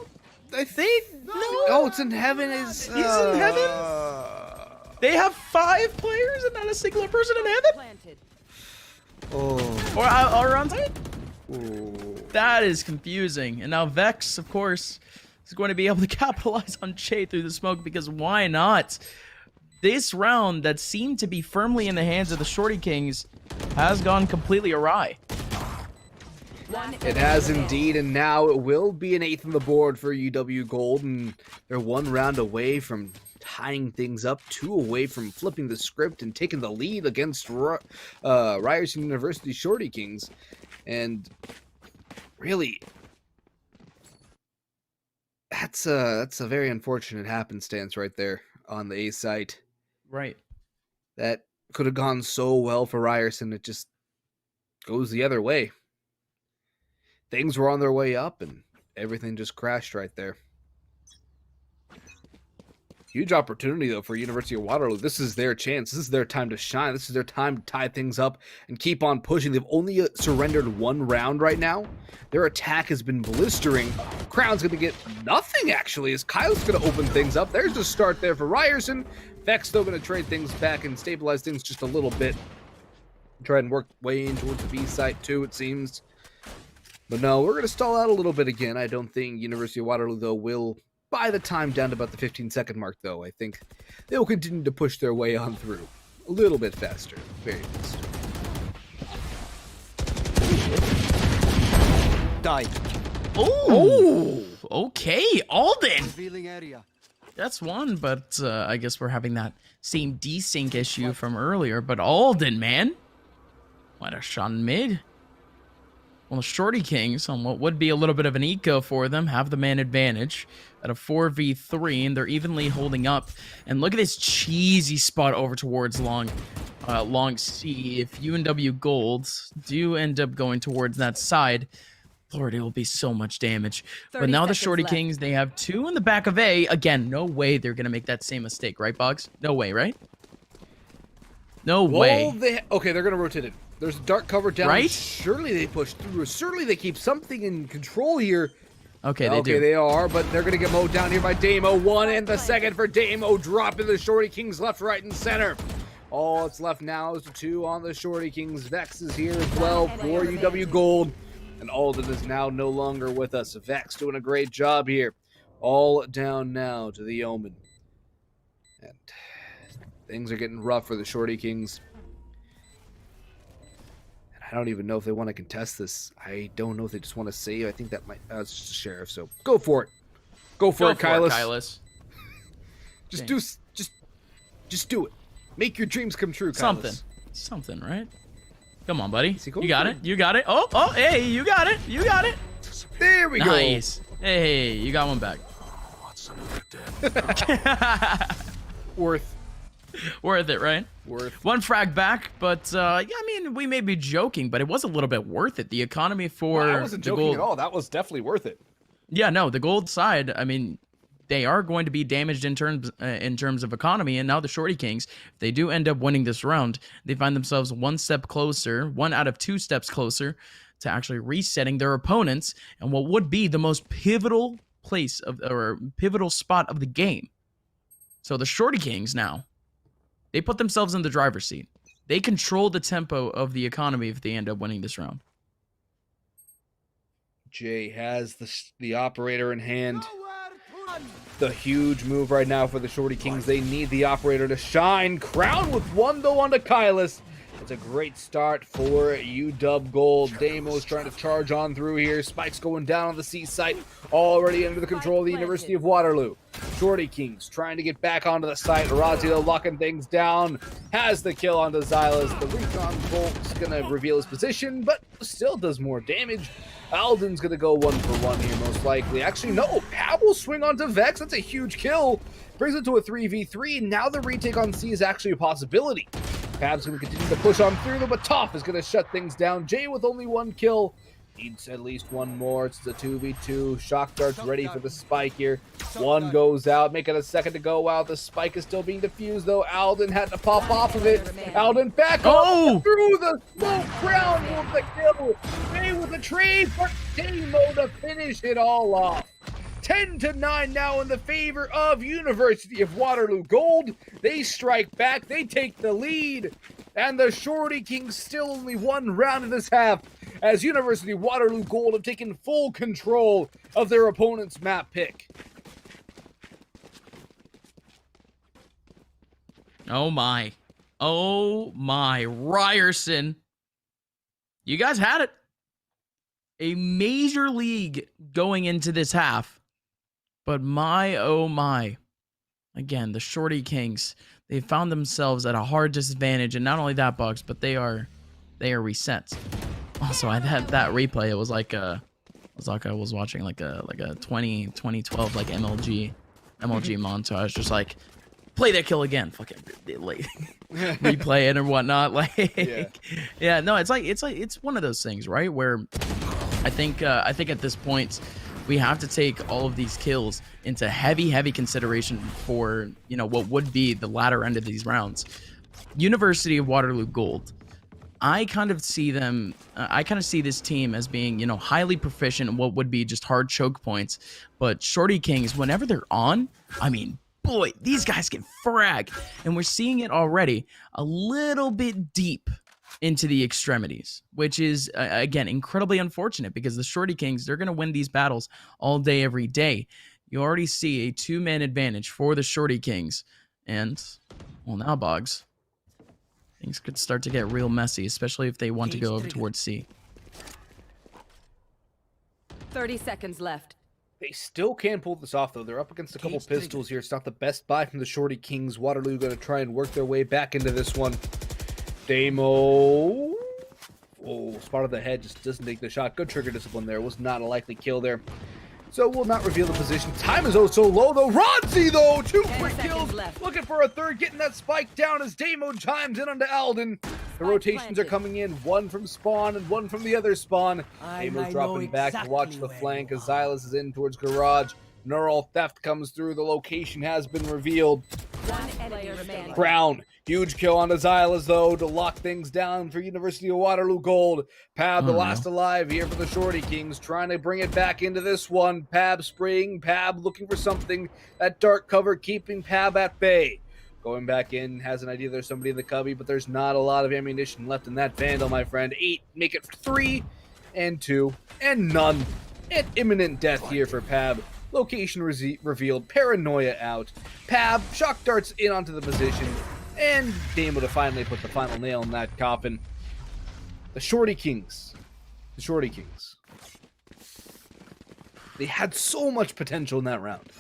I think. No. Oh, it's in heaven. He's in heaven? They have 5 players and not a singular person in heaven? Planted. Or on site? Oh. That is confusing. And now Vex, of course, is going to be able to capitalize on Che through the smoke because why not? This round that seemed to be firmly in the hands of the Shorty Kings has gone completely awry. It has indeed, and now it will be an 8th on the board for UW Gold, and they're 1 round away from tying things up, 2 away from flipping the script and taking the lead against Ryerson University Shorty Kings. And really, that's a very unfortunate happenstance right there on the A site. Right. That could have gone so well for Ryerson. It just goes the other way. Things were on their way up, and everything just crashed right there. Huge opportunity, though, for University of Waterloo. This is their chance. This is their time to shine. This is their time to tie things up and keep on pushing. They've only surrendered 1 round right now. Their attack has been blistering. Crown's going to get nothing, actually, as Kyle's going to open things up. There's the start there for Ryerson. Vex, though, going to trade things back and stabilize things just a little bit. Try and work way in towards the B site, too, it seems. But no, we're going to stall out a little bit again. I don't think University of Waterloo, though, will buy the time down to about the 15-second mark, though. I think they will continue to push their way on through. A little bit faster. Very fast. Die. Oh, okay. Alden. Revealing area. That's one, but I guess we're having that same desync issue from earlier. But Alden, man. What a shot in mid. Well, the Shorty Kings, on what would be a little bit of an eco for them, have the man advantage at a 4v3, and they're evenly holding up. And look at this cheesy spot over towards long C. If UNW Gold do end up going towards that side, Lord, it will be so much damage. But now the Shorty Kings, they have 2 in the back of A. Again, no way they're going to make that same mistake, right, Boggs? No way, right? No way. Okay, they're going to rotate it. There's dark cover down. Right? Surely they push through. Surely they keep something in control here. Okay, they do. Okay, they are, but they're going to get mowed down here by Damo. 1 and the second for Damo, dropping the Shorty Kings left, right, and center. All that's left now is the 2 on the Shorty Kings. Vex is here as well for UW Gold. And Alden is now no longer with us. Vex doing a great job here. All down now to the Omen. And things are getting rough for the Shorty Kings. I don't even know if they want to contest this. I don't know if they just want to save. I think that might... it's just a sheriff, so go for it. Go for it, Kylus. Just do it. Make your dreams come true, Kylus. Something, right? Come on, buddy. Cool? You got it. You got it. Oh, hey, you got it. You got it. There we go. Nice. Hey, you got one back. Worth it, right? Worth. 1 frag back, but yeah, I mean, we may be joking, but it was a little bit worth it. The economy for I wasn't joking at all. That was definitely worth it. Yeah, no, the gold side, I mean, they are going to be damaged in terms of economy, and now the Shorty Kings, if they do end up winning this round, they find themselves 1 step closer, 1 out of 2 steps closer to actually resetting their opponents and what would be the most pivotal place of, or pivotal spot of the game. So the Shorty Kings now, they put themselves in the driver's seat. They control the tempo of the economy if they end up winning this round. Jay has the operator in hand. The huge move right now for the Shorty Kings. They need the operator to shine. Crown with 1 though onto Kylus. It's a great start for UW Gold. Damo's trying to charge on through here. Spike's going down on the C site, already under the control of the University of Waterloo. Shorty Kings trying to get back onto the site. Razio locking things down. Has the kill onto Xylas. The recon bolt's going to reveal his position, but still does more damage. Alden's going to go 1-for-1 here, most likely. Actually, no. Pab will swing onto Vex. That's a huge kill. Brings it to a 3v3. Now the retake on C is actually a possibility. Pab's going to continue to push on through, though, but Toph is going to shut things down. Jay with only 1 kill. Needs at least 1 more. It's the 2v2. Shock dart's ready for the spike here. 1 goes out. Make it a second to go out. The spike is still being defused, though. Alden had to pop off of it. Alden back up through the smoke ground with the kill. Jay with the trade for Damo to finish it all off. 10-9 now in the favor of University of Waterloo Gold. They strike back. They take the lead. And the Shorty Kings still only 1 round in this half, as University of Waterloo Gold have taken full control of their opponent's map pick. Oh my. Oh my. Ryerson. You guys had it. A major league going into this half. But my, oh my. Again, the Shorty Kings, they found themselves at a hard disadvantage. And not only that, Bugs, but they are reset. Also, I had that replay. It was like I was watching like a 2012 like MLG montage. Just like, play that kill again. Fucking like replay it or whatnot. Like yeah, no, it's one of those things, right? Where I think at this point we have to take all of these kills into heavy consideration for, you know, what would be the latter end of these rounds. University of Waterloo Gold, I kind of see them, I kind of see this team as being, you know, highly proficient in what would be just hard choke points. But Shorty Kings, whenever they're on, I mean, boy, these guys can frag. And we're seeing it already a little bit deep into the extremities, which is, again, incredibly unfortunate, because the Shorty Kings, they're going to win these battles all day, every day. You already see a 2-man advantage for the Shorty Kings. And, well, now, Boggs, things could start to get real messy, especially if they want to go over towards C. 30 seconds left. They still can't pull this off, though. They're up against a couple pistols here. It's not the best buy from the Shorty Kings. Waterloo going to try and work their way back into this one. Damo. Oh, spot of the head, just doesn't take the shot. Good trigger discipline there. Was not a likely kill there. So we'll not reveal the position. Time is oh so low, though. Rodzi, though, 2 quick kills. Looking for a third, getting that spike down as Damo chimes in onto Alden. The rotations are coming in, 1 from spawn and 1 from the other spawn. Damo dropping back to watch the flank as Xylas is in towards garage. Neural theft comes through. The location has been revealed. Brown, huge kill on the Xylas, though, to lock things down for University of Waterloo Gold. Pab, the last alive here for the Shorty Kings, trying to bring it back into this one. Pab spraying, Pab looking for something. That dark cover keeping Pab at bay. Going back in, has an idea there's somebody in the cubby, but there's not a lot of ammunition left in that Vandal, my friend. 8, make it 3, and 2, and none. And imminent death here for Pab. Location revealed, paranoia out. Pab, shock darts in onto the position, and Damo to finally put the final nail in that coffin. The Shorty Kings. The Shorty Kings. They had so much potential in that round.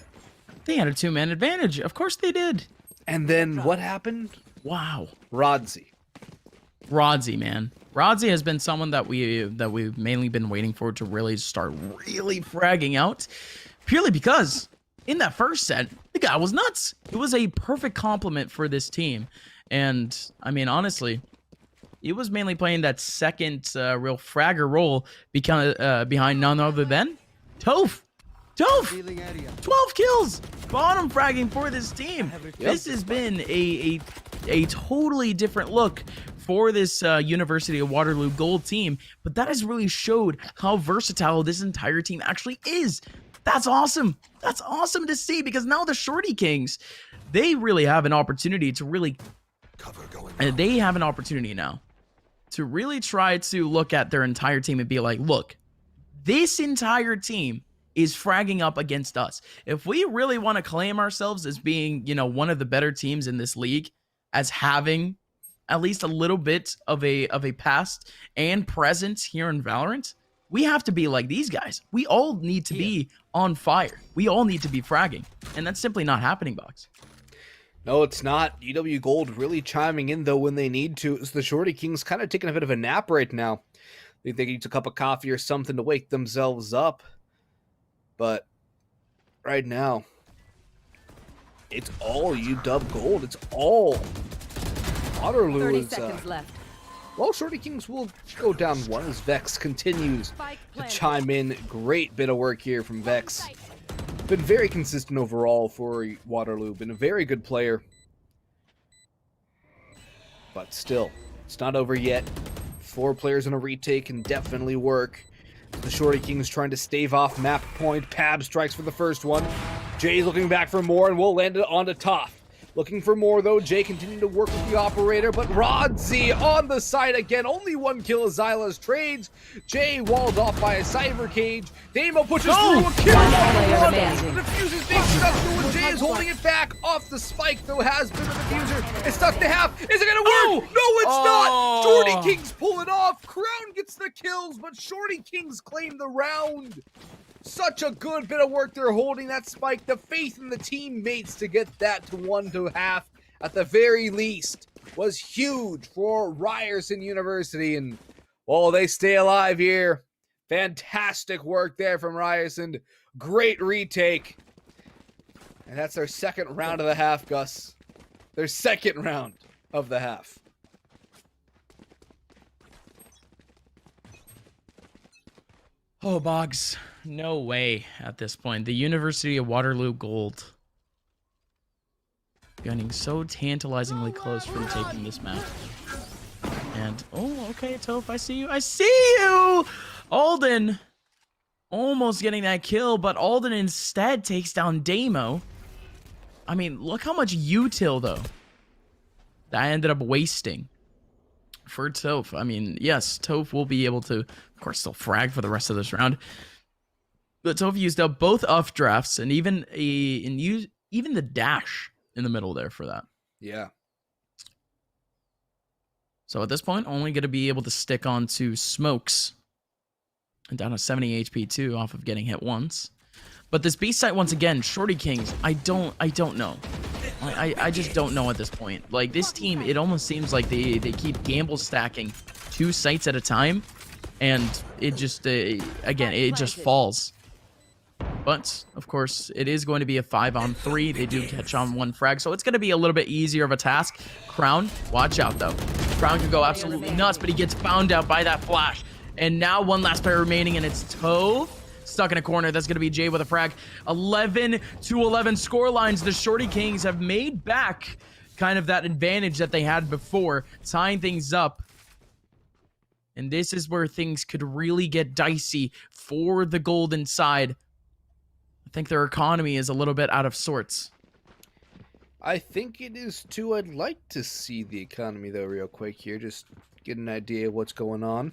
They had a 2-man advantage. Of course they did. And then what happened? Wow. Rodzi, man. Rodzi has been someone that we've mainly been waiting for to really start really fragging out. Purely because in that first set, the guy was nuts. It was a perfect complement for this team. And, I mean, honestly, he was mainly playing that second real fragger role behind none other than Toph. 12 kills. Bottom fragging for this team. This has been a totally different look for this University of Waterloo Gold team. But that has really showed how versatile this entire team actually is. That's awesome. That's awesome to see, because now the Shorty Kings, they really have an opportunity to really... They have an opportunity now to really try to look at their entire team and be like, look, this entire team is fragging up against us. If we really want to claim ourselves as being, you know, one of the better teams in this league, as having at least a little bit of a past and present here in Valorant, we have to be like these guys. We all need to be on fire. We all need to be fragging, and that's simply not happening, Box. No, it's not. UW Gold really chiming in, though, when they need to. It's the Shorty Kings kind of taking a bit of a nap right now. They think they need a cup of coffee or something to wake themselves up. But right now, it's all UW Gold. It's all Waterloo. 30 is, seconds left. well, Shorty Kings will go down one as Vex continues to chime in. Great bit of work here from Vex. Been very consistent overall for Waterloo. Been a very good player. But still, it's not over yet. 4 players in a retake can definitely work. The Shorty Kings trying to stave off map point. Pab strikes for the first one. Jay's looking back for more and will land it onto top. Looking for more, though. Jay continuing to work with the operator, but Rodzi on the side again. Only 1 kill as Zyla's trades. Jay walled off by a cyber cage. Damo pushes through a kill. The defuse is being stuck through, and Jay is holding it back off the spike, though has been the diffuser. It's stuck to half. Is it going to work? No, it's not. Shorty Kings pull it off. Crown gets the kills, but Shorty Kings claim the round. Such a good bit of work they're holding that spike. The faith in the teammates to get that to 1 to half at the very least was huge for Ryerson University. And while they stay alive here, fantastic work there from Ryerson. Great retake. And that's their second round of the half, Gus. Their second round of the half. Oh, Boggs. No way at this point. The University of Waterloo Gold getting so tantalizingly close from taking this map. And, oh, okay, Toph, I see you. I see you! Alden almost getting that kill, but Alden instead takes down Damo. I mean, look how much util, though, that ended up wasting for Toph. I mean, yes, Toph will be able to, of course, still frag for the rest of this round. But Toph used up both off drafts and even the dash in the middle there for that. Yeah. So at this point, only going to be able to stick on to smokes. And down to 70 HP too, off of getting hit once. But this B site once again, Shorty Kings, I don't know. I just don't know at this point. Like, this team, it almost seems like they keep gamble stacking 2 sites at a time. And it just, again, it just falls. But, of course, it is going to be a 5-on-3. They do catch on 1 frag, so it's going to be a little bit easier of a task. Crown, watch out, though. Crown can go absolutely nuts, but he gets found out by that flash. And now 1 last player remaining, and it's Toph. Stuck in a corner. That's going to be Jay with a frag. 11-11 score lines. The Shorty Kings have made back kind of that advantage that they had before, tying things up. And this is where things could really get dicey for the golden side. I think their economy is a little bit out of sorts. I think it is too. I'd like to see the economy, though, real quick here. Just get an idea of what's going on.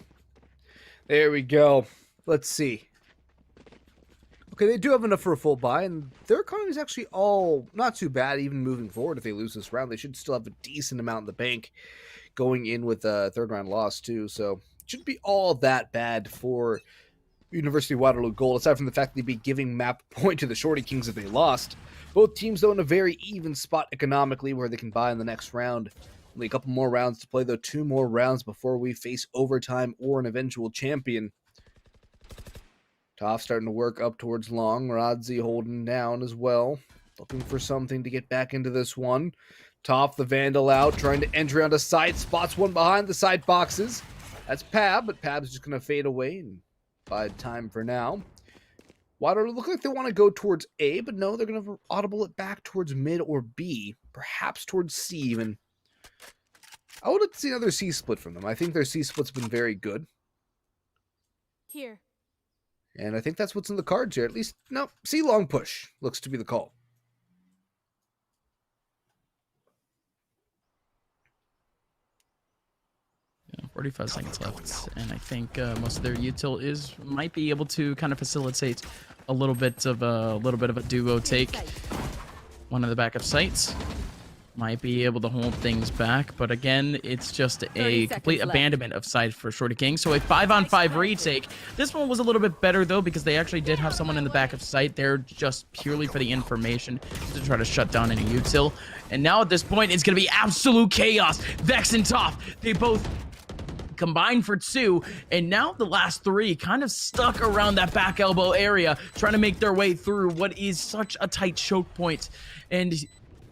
There we go. Let's see. Okay, they do have enough for a full buy, and their economy is actually all not too bad, even moving forward. If they lose this round, they should still have a decent amount in the bank going in with a 3rd round loss, too. So it shouldn't be all that bad for University of Waterloo Gold, aside from the fact they'd be giving map point to the Shorty Kings if they lost. Both teams, though, in a very even spot economically where they can buy in the next round. Only a couple more rounds to play, though. 2 more rounds before we face overtime or an eventual champion. Toph starting to work up towards long. Rodzi holding down as well. Looking for something to get back into this one. Toph, the Vandal out, trying to enter onto side. Spots one behind the side boxes. That's Pab, but Pab's just going to fade away and bide time for now. Waterloo look like they want to go towards A, but no, they're going to audible it back towards mid or B. Perhaps towards C even. I would like to see another C split from them. I think their C split's been very good. Here. And I think that's what's in the cards here. At least, no, C long push looks to be the call. Yeah, 45 seconds left, and I think most of their util might be able to kind of facilitate a little bit of a duo take. One of the backup sites. might be able to hold things back, but again, it's just a complete abandonment of side for Shorty King. So a 5-on-5 retake. This one was a little bit better though, because they actually did have someone in the back of sight there just purely for the information to try to shut down any util. And now at this point, it's going to be absolute chaos. Vex and Toph, they both combined for 2, and now the last 3 kind of stuck around that back elbow area, trying to make their way through what is such a tight choke point. And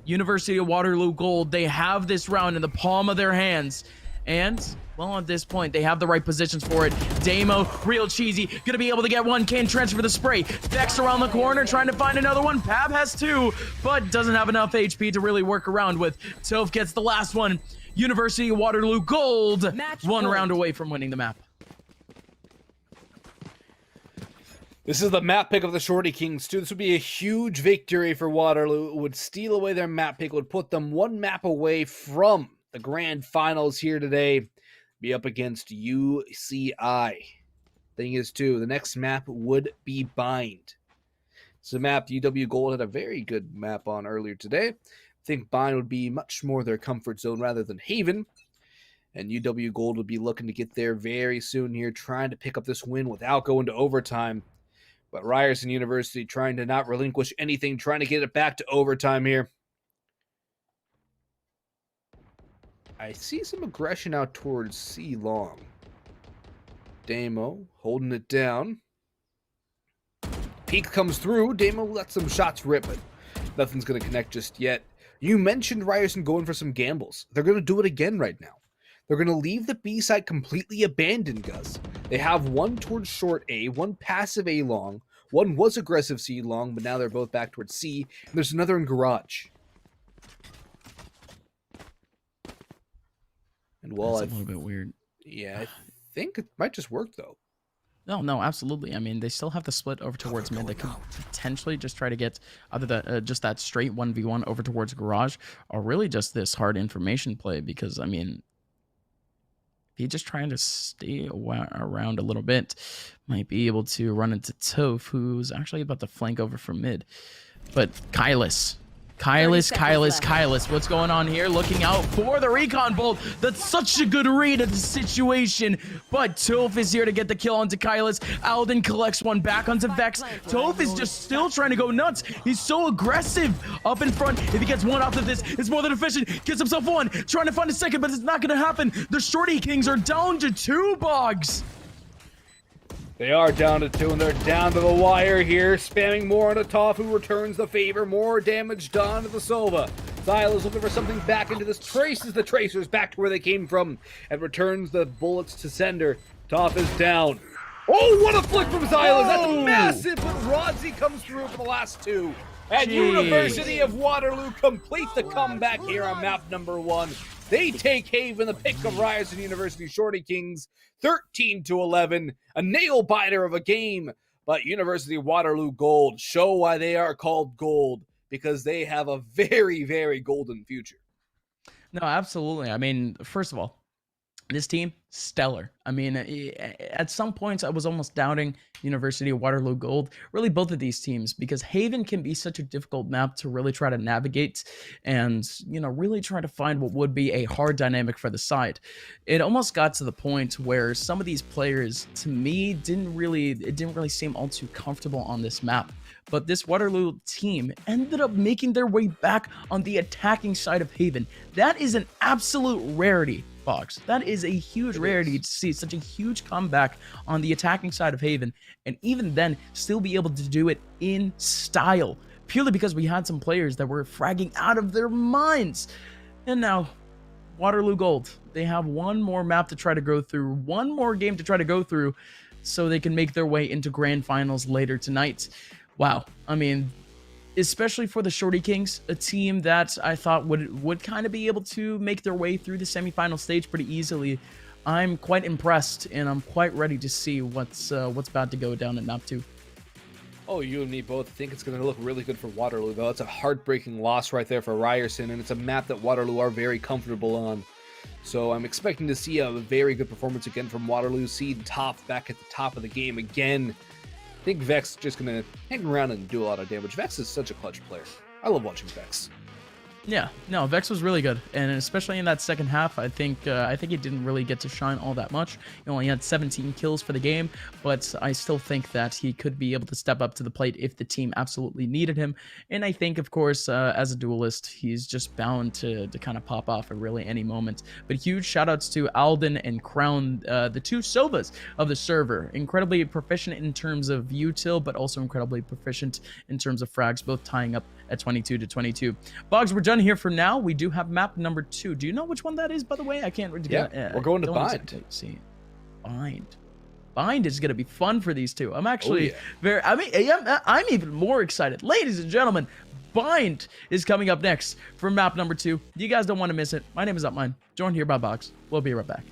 University of Waterloo Gold, they have this round in the palm of their hands, and well, at this point they have the right positions for it. Damo, real cheesy, gonna be able to get one, can transfer the spray. Vex around the corner trying to find another one. Pab has 2, but doesn't have enough HP to really work around with. Toph gets the last one. University of Waterloo Gold, one round away from winning the map. This is the map pick of the Shorty Kings, too. This would be a huge victory for Waterloo. It would steal away their map pick, would put them 1 map away from the grand finals here today. Be up against UCI. Thing is, too, the next map would be Bind. It's a map UW Gold had a very good map on earlier today. I think Bind would be much more their comfort zone rather than Haven. And UW Gold would be looking to get there very soon here, trying to pick up this win without going to overtime. But Ryerson University trying to not relinquish anything, trying to get it back to overtime here. I see some aggression out towards C Long. Damo holding it down. Peek comes through. Damo lets some shots rip, but nothing's going to connect just yet. You mentioned Ryerson going for some gambles. They're going to do it again right now. They're going to leave the B side completely abandoned, Gus. They have one towards short A, one passive A long, one was aggressive C long, but now they're both back towards C, and there's another in garage. And well, That's a little bit weird. Yeah, I think it might just work though. No, absolutely. I mean, they still have to split over towards mid. They could potentially just try to get either that just that straight 1v1 over towards garage, or really just this hard information play, because I mean, he just trying to stay around a little bit, might be able to run into Toph, who's actually about to flank over from mid. But Kylus, what's going on here? Looking out for the recon bolt. That's such a good read of the situation. But Toph is here to get the kill onto Kylus. Alden collects one back onto Vex. Toph is just still trying to go nuts. He's so aggressive up in front. If he gets one off of this, it's more than efficient. Gets himself one. Trying to find a second, but it's not going to happen. The Shorty Kings are down to 2 Boggs. They are down to 2, and they're down to the wire here. Spamming more on a Toph, who returns the favor. More damage done to the Sova. Silas looking for something back into this. Traces the Tracers back to where they came from and returns the bullets to sender. Toph is down. Oh, what a flick from Silas! That's massive, but Rodzi comes through for the last 2. And University of Waterloo complete the comeback here on map number 1. They take Haven, the pick of Ryerson University Shorty Kings, 13-11, a nail-biter of a game. But University of Waterloo Gold show why they are called gold, because they have a very, very golden future. No, absolutely. I mean, first of all, this team, stellar. I mean, at some points, I was almost doubting University of Waterloo Gold. Really, both of these teams, because Haven can be such a difficult map to really try to navigate and, you know, really try to find what would be a hard dynamic for the side. It almost got to the point where some of these players, to me, didn't really seem all too comfortable on this map. But this Waterloo team ended up making their way back on the attacking side of Haven. That is an absolute rarity, Fox. That is a huge rarity to see such a huge comeback on the attacking side of Haven, and even then still be able to do it in style, purely because we had some players that were fragging out of their minds. And now Waterloo Gold, they have one more map to try to go through, one more game to try to go through, so they can make their way into grand finals later tonight. Wow, I mean, especially for the Shorty Kings, a team that I thought would kind of be able to make their way through the semifinal stage pretty easily. I'm quite impressed, and I'm quite ready to see what's about to go down in map 2. Oh, you and me both think it's going to look really good for Waterloo, though. It's a heartbreaking loss right there for Ryerson, and it's a map that Waterloo are very comfortable on. So I'm expecting to see a very good performance again from Waterloo. See Toph back at the top of the game again. I think Vex is just going to hang around and do a lot of damage. Vex is such a clutch player. I love watching Vex. Yeah, no, Vex was really good, and especially in that second half, I think he didn't really get to shine all that much. He only had 17 kills for the game, but I still think that he could be able to step up to the plate if the team absolutely needed him. And I think, of course, as a duelist, he's just bound to kind of pop off at really any moment. But huge shoutouts to Alden and Crown, the two Sovas of the server. Incredibly proficient in terms of util, but also incredibly proficient in terms of frags, both tying up at 22 to 22. Boggs, we're done here for now. We do have map number 2. Do you know which one that is, by the way? I can't read. Yeah, we're going to Bind. See, Bind is going to be fun for these two. I'm actually I'm even more excited. Ladies and gentlemen, Bind is coming up next for map number 2. You guys don't want to miss it. My name is Upmine, joined here by Boggs. We'll be right back.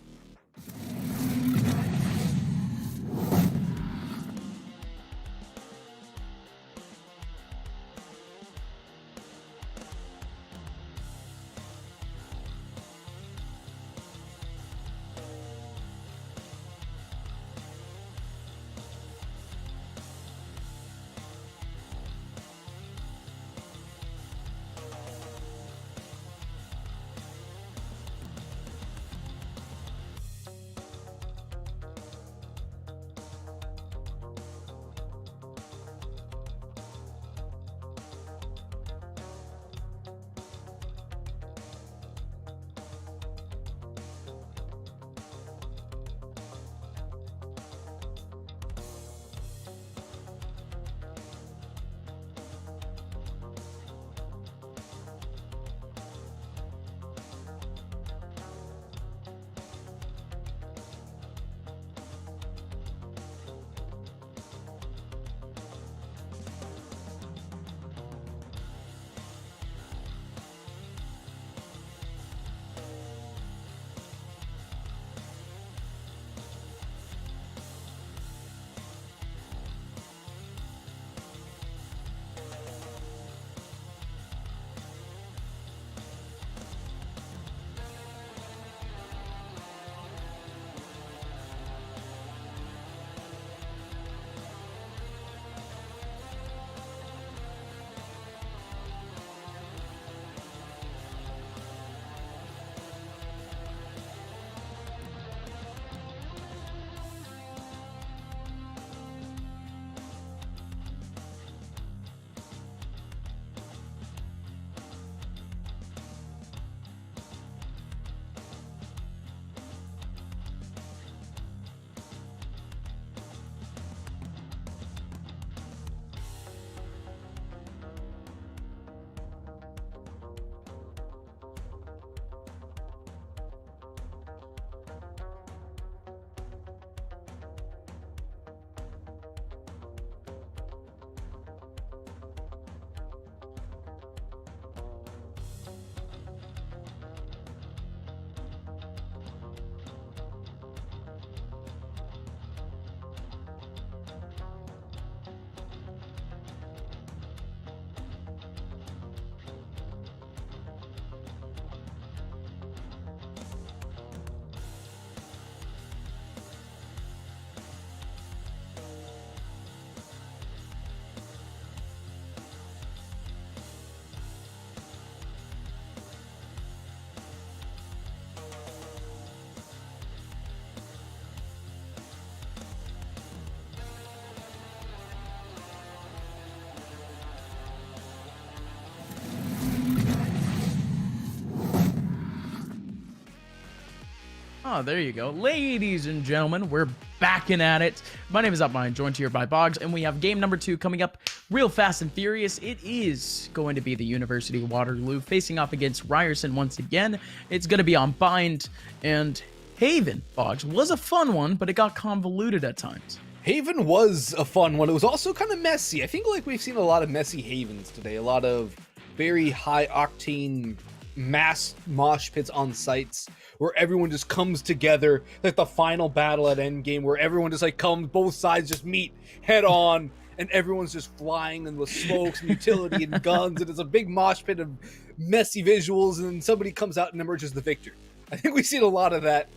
Oh, there you go. Ladies and gentlemen, we're backing at it. My name is Upmine, joined here by Boggs, and we have game number 2 coming up real fast and furious. It is going to be the University of Waterloo facing off against Ryerson once again. It's going to be on Bind, and Haven, Boggs, was a fun one, but it got convoluted at times. Haven was a fun one. It was also kind of messy. I think like we've seen a lot of messy Havens today. A lot of very high octane mass mosh pits on sites where everyone just comes together, like the final battle at endgame where everyone just like comes, both sides just meet head on, and everyone's just flying and with smokes and utility and guns, and it's a big mosh pit of messy visuals, and then somebody comes out and emerges the victor. I think we've seen a lot of that,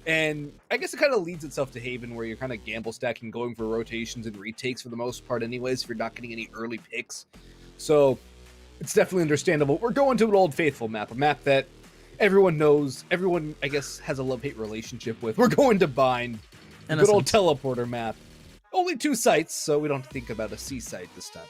and I guess it kind of leads itself to Haven, where you're kind of gamble stacking, going for rotations and retakes for the most part anyways, if you're not getting any early picks. So It's definitely understandable. We're going to an Old Faithful map, a map that everyone knows, everyone, I guess, has a love-hate relationship with. We're going to Bind, a good old teleporter map. Only 2 sites, so we don't have to think about a C site this time.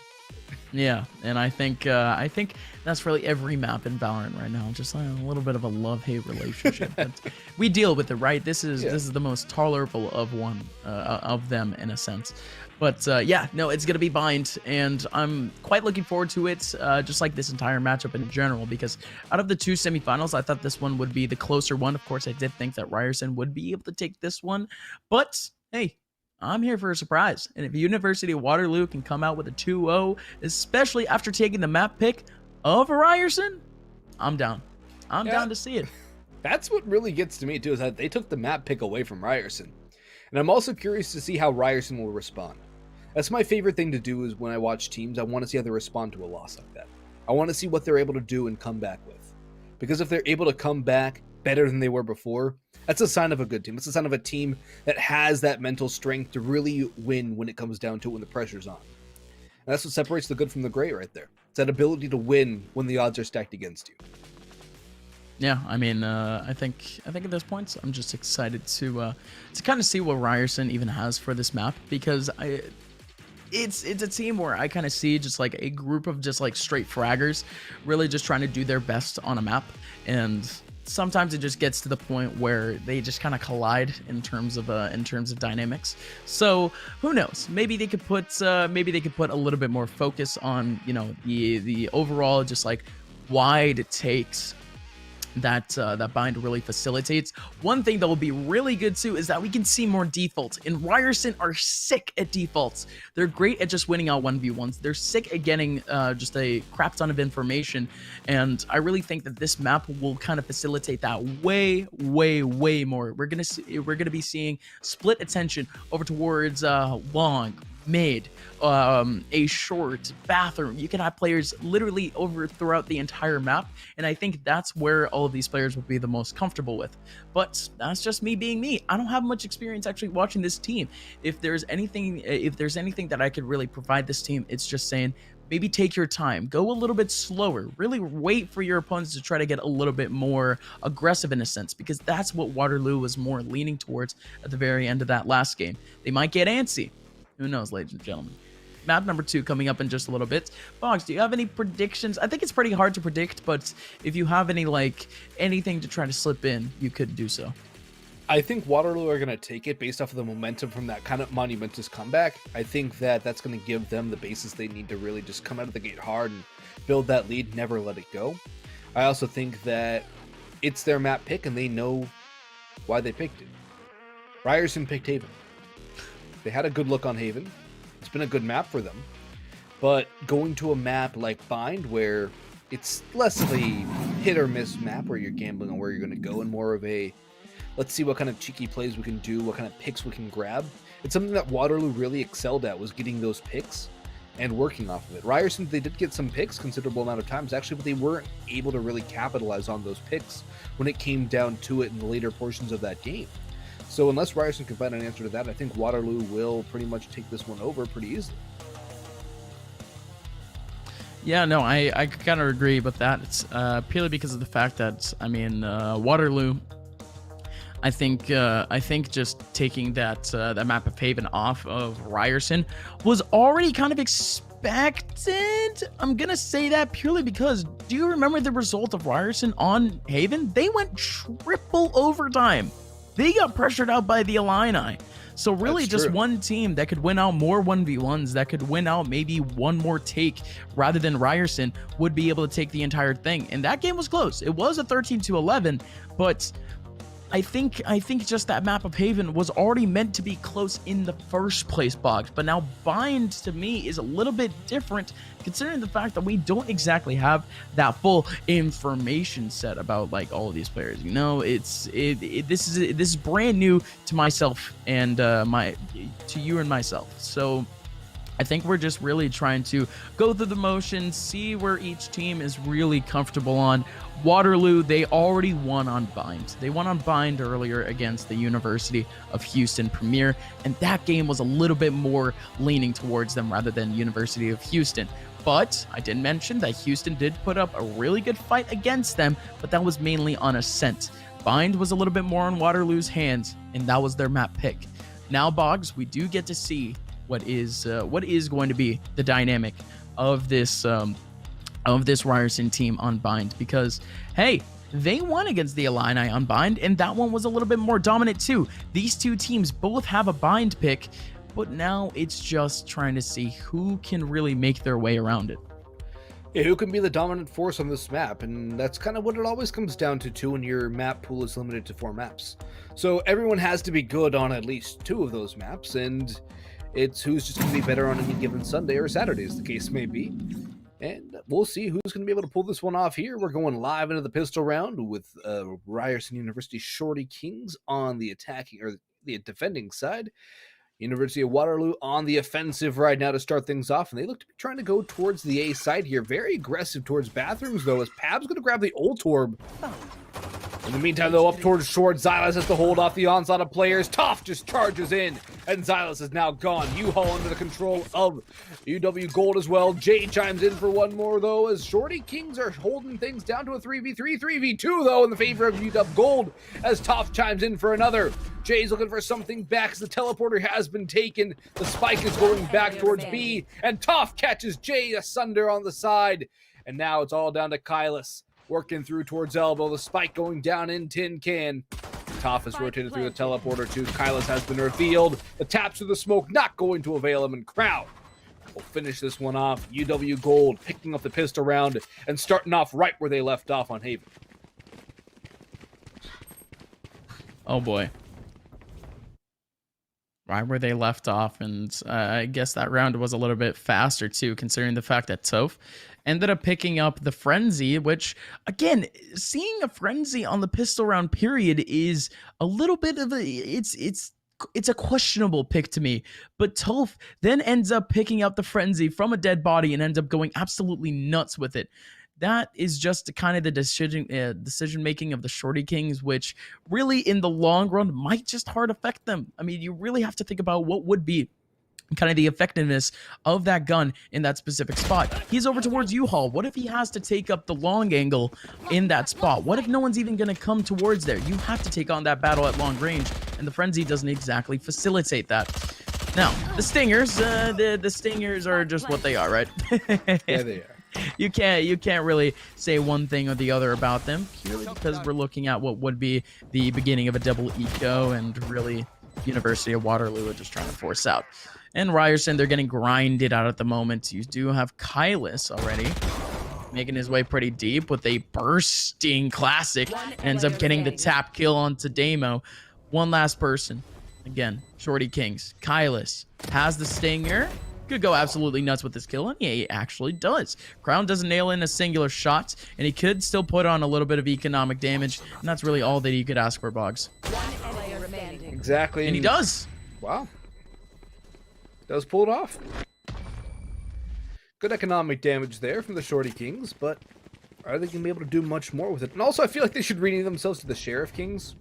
Yeah, and I think that's really every map in Valorant right now. Just like a little bit of a love-hate relationship. But we deal with it, right? This is the most tolerable of one of them in a sense. But yeah, no, it's gonna be Bind, and I'm quite looking forward to it. Just like this entire matchup in general, because out of the 2 semifinals, I thought this one would be the closer one. Of course, I did think that Ryerson would be able to take this one, but hey, I'm here for a surprise. And if University of Waterloo can come out with a 2-0, especially after taking the map pick of Ryerson, I'm down. I'm down to see it. That's what really gets to me, too, is that they took the map pick away from Ryerson. And I'm also curious to see how Ryerson will respond. That's my favorite thing to do is when I watch teams, I want to see how they respond to a loss like that. I want to see what they're able to do and come back with. Because if they're able to come back better than they were before, that's a sign of a good team. It's a sign of a team that has that mental strength to really win when it comes down to it, when the pressure's on. And that's what separates the good from the great right there. It's that ability to win when the odds are stacked against you. Yeah, I mean, I think at this point, I'm just excited to kind of see what Ryerson even has for this map, because it's a team where I kind of see just like a group of just like straight fraggers really just trying to do their best on a map, and sometimes it just gets to the point where they just kind of collide in terms of dynamics. So who knows? Maybe they could put a little bit more focus on, you know, the overall just like wide takes that Bind really facilitates. One thing that will be really good too is that we can see more defaults, and Ryerson are sick at defaults. They're great at just winning out 1v1s. They're sick at getting just a crap ton of information, and I really think that this map will kind of facilitate that way more. We're gonna be seeing split attention over towards long, mid, a short, bathroom. You can have players literally over throughout the entire map, and I think that's where all of these players will be the most comfortable with. But that's just me being me. I don't have much experience actually watching this team. If there's anything that I could really provide this team, it's just saying, maybe take your time, go a little bit slower, really wait for your opponents to try to get a little bit more aggressive in a sense, because that's what Waterloo was more leaning towards at the very end of that last game. They might get antsy. Who knows, ladies and gentlemen. Map number 2 coming up in just a little bit. Boggs, do you have any predictions? I think it's pretty hard to predict, but if you have any, like, anything to try to slip in, you could do so. I think Waterloo are going to take it based off of the momentum from that kind of monumentous comeback. I think that that's going to give them the basis they need to really just come out of the gate hard and build that lead, never let it go. I also think that it's their map pick, and they know why they picked it. Ryerson picked Haven. They had a good look on Haven. It's been a good map for them. But going to a map like Bind, where it's less of a hit or miss map where you're gambling on where you're going to go, and more of a, let's see what kind of cheeky plays we can do, what kind of picks we can grab. It's something that Waterloo really excelled at, was getting those picks and working off of it. Ryerson, they did get some picks considerable amount of times, actually, but they weren't able to really capitalize on those picks when it came down to it in the later portions of that game. So unless Ryerson can find an answer to that, I think Waterloo will pretty much take this one over pretty easily. Yeah, no, I kind of agree with that. It's purely because of the fact that, I mean, Waterloo, I think just taking that map of Haven off of Ryerson was already kind of expected. I'm gonna say that purely because, do you remember the result of Ryerson on Haven? They went triple overtime. They got pressured out by the Illini. So really just one team that could win out more 1v1s, that could win out maybe one more take rather than Ryerson, would be able to take the entire thing. And that game was close. It was a 13-11, but I think just that map of Haven was already meant to be close in the first place, Boggs. But now Bind, to me, is a little bit different, considering the fact that we don't exactly have that full information set about like all of these players. You know, this is brand new to myself and to you and myself. So I think we're just really trying to go through the motions, see where each team is really comfortable on. Waterloo, they already won on Bind. They won on Bind earlier against the University of Houston Premier, and that game was a little bit more leaning towards them rather than University of Houston. But I did mention that Houston did put up a really good fight against them, but that was mainly on Ascent. Bind was a little bit more on Waterloo's hands, and that was their map pick. Now, Boggs, we do get to see what is going to be the dynamic of this Ryerson team on Bind, because hey, they won against the Illini on Bind, and that one was a little bit more dominant too. These two teams both have a Bind pick, but now it's just trying to see who can really make their way around it. Yeah, who can be the dominant force on this map? And that's kind of what it always comes down to too when your map pool is limited to 4 maps. So everyone has to be good on at least 2 of those maps, and it's who's just going to be better on any given Sunday or Saturday, as the case may be. And we'll see who's going to be able to pull this one off here. We're going live into the pistol round with Ryerson University Shorty Kings on the attacking or the defending side. University of Waterloo on the offensive right now to start things off, and they look to be trying to go towards the A side here. Very aggressive towards bathrooms, though, as Pab's going to grab the ult orb. In the meantime, though, up towards short, Xylus has to hold off the onslaught of players. Toph just charges in, and Xylus is now gone. U-Haul under the control of UW Gold as well. Jay chimes in for one more, though, as Shorty Kings are holding things down to a 3v3, 3v2, though, in the favor of UW Gold, as Toph chimes in for another. Jay's looking for something back as the teleporter has been taken. The spike is going back towards B, and Toph catches Jay asunder on the side. And now it's all down to Kylus. Working through towards elbow, the spike going down in tin can. Toph is rotated through the teleporter too. Kylus has been revealed. The taps to the smoke not going to avail him, and Crowd will finish this one off. UW Gold picking up the pistol round and starting off right where they left off on Haven. Oh boy. Right where they left off, and I guess that round was a little bit faster too, considering the fact that Toph ended up picking up the Frenzy, which, again, seeing a Frenzy on the pistol round period is a little bit of a, it's a questionable pick to me. But Toph then ends up picking up the Frenzy from a dead body and ends up going absolutely nuts with it. That is just kind of the decision making of the Shorty Kings, which really in the long run might just hard affect them. I mean, you really have to think about what would be kind of the effectiveness of that gun in that specific spot. He's over towards U-Haul. What if he has to take up the long angle in that spot? What if no one's even going to come towards there? You have to take on that battle at long range, and the Frenzy doesn't exactly facilitate that. Now, the Stingers, the Stingers are just what they are, right? Yeah, they are. You can't really say one thing or the other about them, purely because we're looking at what would be the beginning of a double eco, and really University of Waterloo are just trying to force out. And Ryerson, they're getting grinded out at the moment. You do have Kylus already making his way pretty deep with a bursting classic. Ends up getting the tap kill onto Damo. One last person. Again, Shorty Kings. Kylus has the Stinger. Could go absolutely nuts with this kill, and he actually does. Crown doesn't nail in a singular shot, and he could still put on a little bit of economic damage, and that's really all that he could ask for, Boggs. Exactly. And he does. Wow. Does pull it off. Good economic damage there from the Shorty Kings, but are they going to be able to do much more with it? And also, I feel like they should rename themselves to the Sheriff Kings.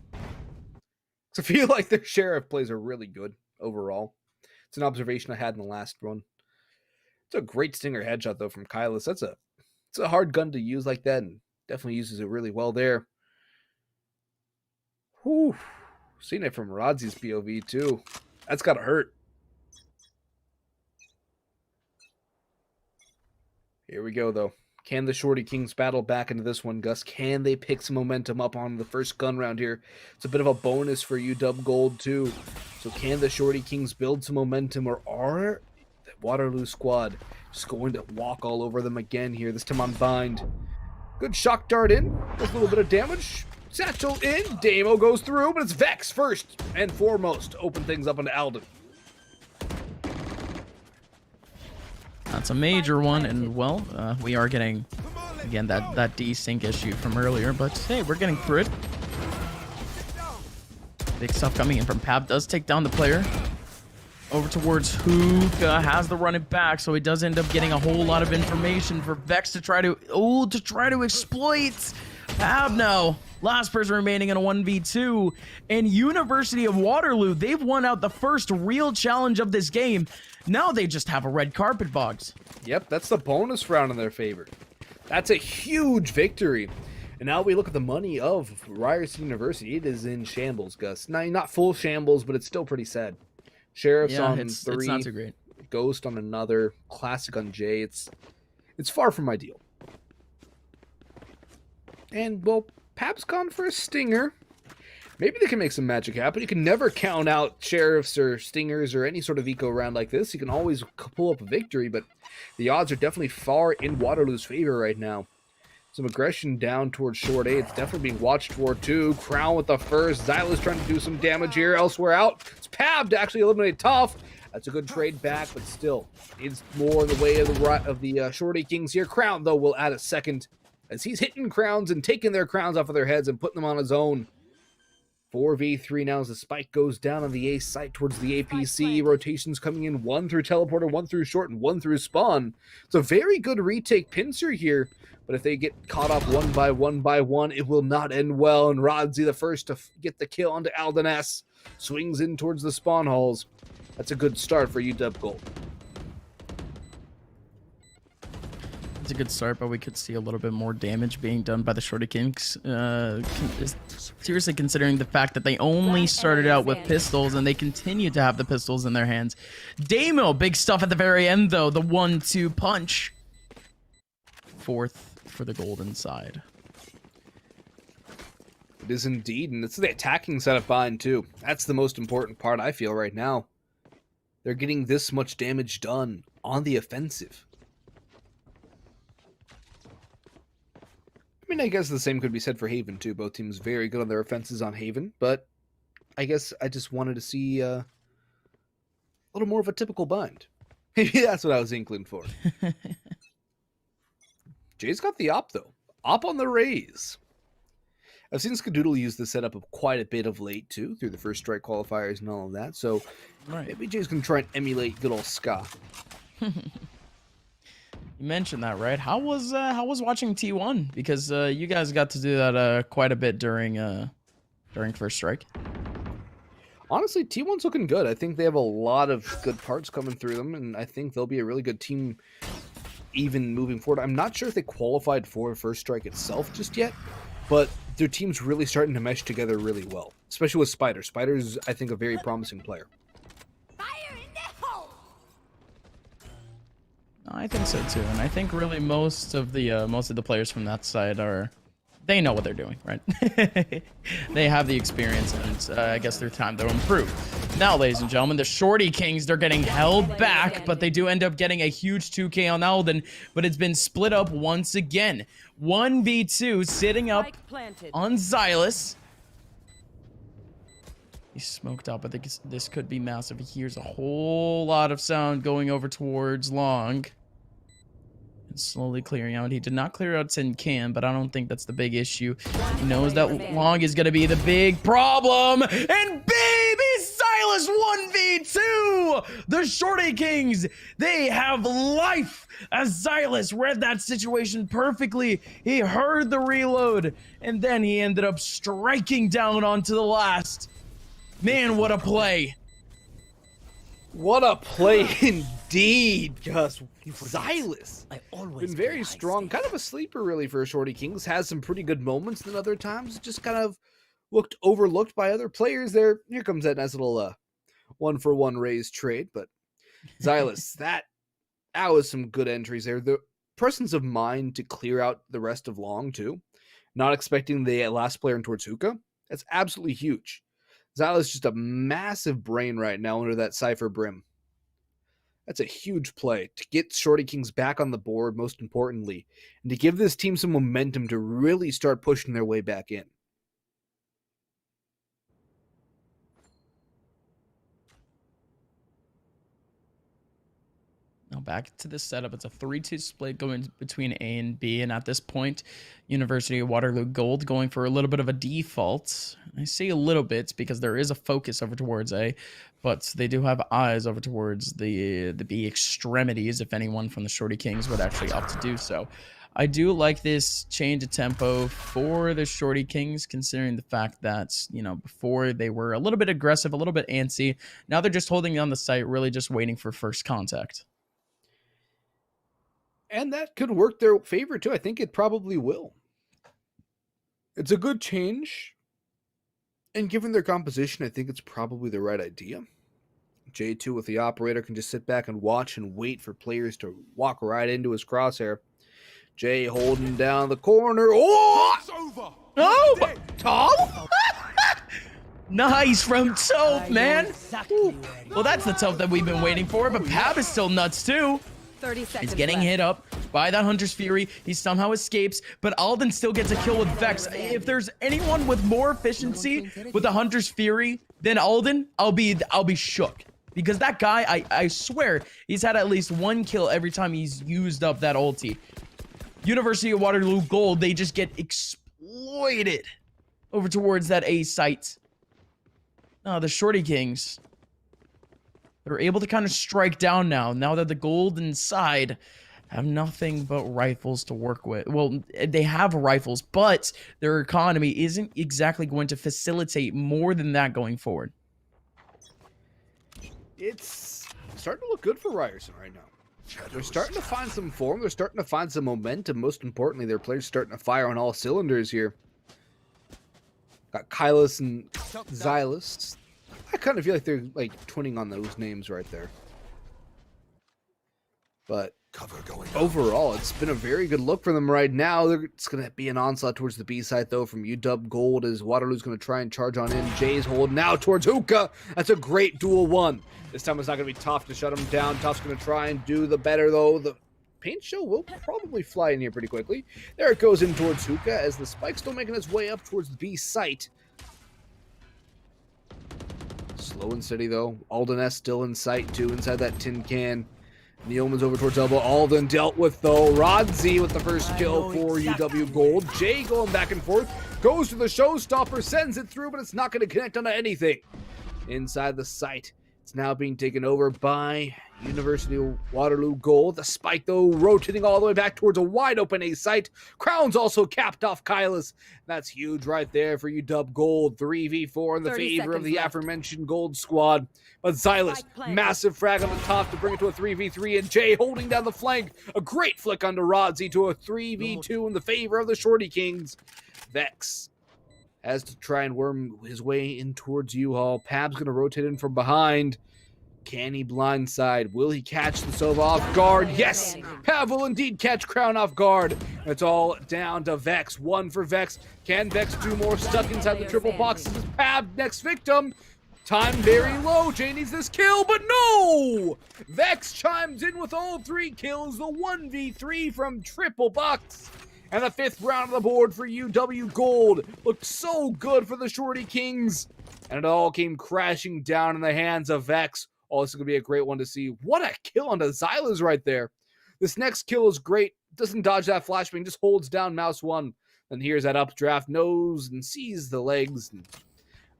So I feel like their Sheriff plays are really good overall. It's an observation I had in the last run. It's a great Stinger headshot, though, from Kylus. It's a hard gun to use like that, and definitely uses it really well there. Whew. Seen it from Rodzy's POV, too. That's got to hurt. Here we go, though. Can the Shorty Kings battle back into this one, Gus? Can they pick some momentum up on the first gun round here? It's a bit of a bonus for UW Gold, too. So can the Shorty Kings build some momentum, or are the Waterloo squad just going to walk all over them again here, this time on Bind? Good shock dart in. Does a little bit of damage. Satchel in. Damo goes through, but it's Vex first and foremost to open things up into Alden. That's a major one, and well, we are getting, again, that desync issue from earlier, but hey, we're getting through it. Big stuff coming in from Pab. Does take down the player. Over towards Hookah, has the run it back, so he does end up getting a whole lot of information for Vex to try to exploit. Pab, no. Last person remaining in a 1v2. And University of Waterloo, they've won out the first real challenge of this game. Now they just have a red carpet box. Yep, that's the bonus round in their favor. That's a huge victory. And now we look at the money of Ryerson University. It is in shambles, Gus. Not full shambles, but it's still pretty sad. Sheriff's on it's 3. It's not too great. Ghost on another. Classic on J. It's far from ideal. And, well, Pap's gone for a stinger. Maybe they can make some magic happen. You can never count out sheriffs or stingers or any sort of eco round like this. You can always pull up a victory, but the odds are definitely far in Waterloo's favor right now. Some aggression down towards short A. It's definitely being watched for too. Crown with the first. Zyla's trying to do some damage here. Elsewhere out. It's Pab to actually eliminate Tough. That's a good trade back, but still it's more in the way of the short A Kings here. Crown, though, will add a second as he's hitting crowns and taking their crowns off of their heads and putting them on his own. 4v3 now as the spike goes down on the A site towards the APC. Rotations coming in, 1 through teleporter, 1 through short, and 1 through spawn. It's a very good retake pincer here, but if they get caught up one by one, it will not end well. And Rodzi, the first to get the kill onto Alden S, swings in towards the spawn halls. That's a good start for UW Gold. It's a good start, but we could see a little bit more damage being done by the Shorty Kings. Seriously, considering the fact that they only started out with pistols and they continue to have the pistols in their hands. Damo, big stuff at the very end, though. The 1-2 punch. 4th for the golden side. It is indeed, and it's the attacking setup behind, too. That's the most important part, I feel, right now. They're getting this much damage done on the offensive. I mean, I guess the same could be said for Haven, too. Both teams very good on their offenses on Haven, but I guess I just wanted to see a little more of a typical bind. Maybe that's what I was inkling for. Jay's got the op, though. Op on the raise. I've seen Skadoodle use this setup quite a bit of late, too, through the first strike qualifiers and all of that, so maybe Jay's going to try and emulate good old Ska. You mentioned that, right? How was watching T1? Because you guys got to do that quite a bit during first strike. Honestly, T1's looking good. I think they have a lot of good parts coming through them, and I think they'll be a really good team even moving forward. I'm not sure if they qualified for first strike itself just yet, but their team's really starting to mesh together really well, especially with Spider. Spider's, I think, a very promising player. I think so too, and I think really most of the players from that side they know what they're doing, right? They have the experience, and I guess their time to improve. Now, ladies and gentlemen, the Shorty Kings, they're getting held back, but they do end up getting a huge 2K on Alden, but it's been split up once again. 1v2 sitting up on Xylus. He's smoked out, but this could be massive. He hears a whole lot of sound going over towards Long. And slowly clearing out. He did not clear out Tin Can, but I don't think that's the big issue. He knows that Long is going to be the big problem. And baby Silas 1v2! The Shorty Kings, they have life! As Silas read that situation perfectly, he heard the reload, and then he ended up striking down onto the last. Man, what a play. What a play indeed, Gus. Xylus. Been very strong. Kind of a sleeper, really, for Shorty Kings. Has some pretty good moments, and other times just kind of looked overlooked by other players there. Here comes that nice little 1-for-1 raise trade. But Xylus, that was some good entries there. The presence of mind to clear out the rest of Long, too. Not expecting the last player in towards Hookah. That's absolutely huge. Zyla's just a massive brain right now under that Cypher brim. That's a huge play to get Shorty Kings back on the board, most importantly, and to give this team some momentum to really start pushing their way back in. Now back to the setup. It's a 3-2 split going between A and B, and at this point, University of Waterloo Gold going for a little bit of a default. I say a little bit because there is a focus over towards A, but they do have eyes over towards the B extremities if anyone from the Shorty Kings would actually opt to do so. I do like this change of tempo for the Shorty Kings, considering the fact that, you know, before they were a little bit aggressive, a little bit antsy. Now they're just holding on the site, really just waiting for first contact. And that could work their favor too. I think it probably will. It's a good change. And given their composition, I think it's probably the right idea. J2 with the operator can just sit back and watch and wait for players to walk right into his crosshair. Jay holding down the corner. Oh! It's over. Oh! Toph? Nice from Toph, man. Ooh. Well, that's the Toph that we've been waiting for, but Pab is still nuts too. 30 seconds He's getting left. hit up by that Hunter's Fury. He somehow escapes, but Alden still gets a kill with Vex. If there's anyone with more efficiency with the Hunter's Fury than Alden, I'll be shook. Because that guy, I swear, he's had at least one kill every time he's used up that ulti. University of Waterloo Gold, they just get exploited over towards that A site. No, the Shorty Kings, they're able to kind of strike down now that the golden side have nothing but rifles to work with. Well, they have rifles, but their economy isn't exactly going to facilitate more than that going forward. It's starting to look good for Ryerson right now. They're starting to find some form. They're starting to find some momentum. Most importantly, their players starting to fire on all cylinders here. Got Kylus and Xylus. I kind of feel like they're like twinning on those names right there. But overall, it's been a very good look for them right now. It's going to be an onslaught towards the B side, though, from UW Gold, as Waterloo's going to try and charge on in. Jay's holding now towards Hookah. That's a great duel one. This time it's not going to be tough to shut him down. Tough's going to try and do the better, though. The paint show will probably fly in here pretty quickly. There it goes in towards Hookah, as the spike's still making its way up towards the B site. Slow and steady, though. Alden S still in sight, too, inside that tin can. Neilman's over towards elbow. Alden dealt with, though. Rodzi with the first kill for UW Gold. Jay going back and forth. Goes to the showstopper, sends it through, but it's not going to connect onto anything. Inside the site. It's now being taken over by University of Waterloo Gold. The spike, though, rotating all the way back towards a wide-open A site. Crown's also capped off Kylus. That's huge right there for UW Gold. 3v4 in the favor of the aforementioned Gold squad. But Xylus, massive frag on the top to bring it to a 3v3, and Jay holding down the flank. A great flick onto Rodzi to a 3v2 in the favor of the Shorty Kings. Vex has to try and worm his way in towards U-Haul. Pab's going to rotate in from behind. Can he blindside? Will he catch the Sova off guard? Yes! Pav will indeed catch Crown off guard. It's all down to Vex. One for Vex. Can Vex do more? Stuck inside the triple box. This is Pav, next victim. Time very low. Jay needs this kill, but no! Vex chimes in with all three kills. The 1v3 from triple box. And the 5th round on the board for UW Gold. Looked so good for the Shorty Kings. And it all came crashing down in the hands of Vex. Oh, this is going to be a great one to see. What a kill onto Xylas right there. This next kill is great. Doesn't dodge that flashbang, just holds down mouse 1. Then here's that updraft, knows and sees the legs. And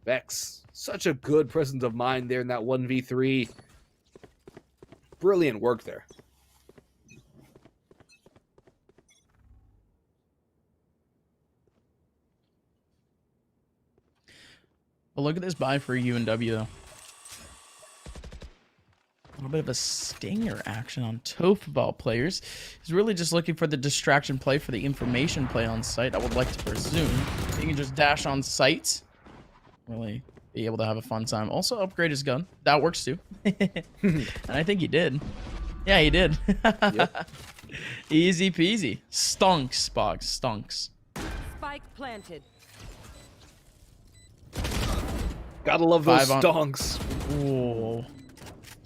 Vex, such a good presence of mind there in that 1v3. Brilliant work there. Well, look at this buy for UNW, though. A little bit of a stinger action on Toph players. He's really just looking for the distraction play, for the information play on site, I would like to presume. He can just dash on site. Really be able to have a fun time. Also upgrade his gun. That works too. And I think he did. Yeah, he did. Yep. Easy peasy. Stunks, Boggs. Stunks. Spike planted. Gotta love those 5 on... stonks. Ooh.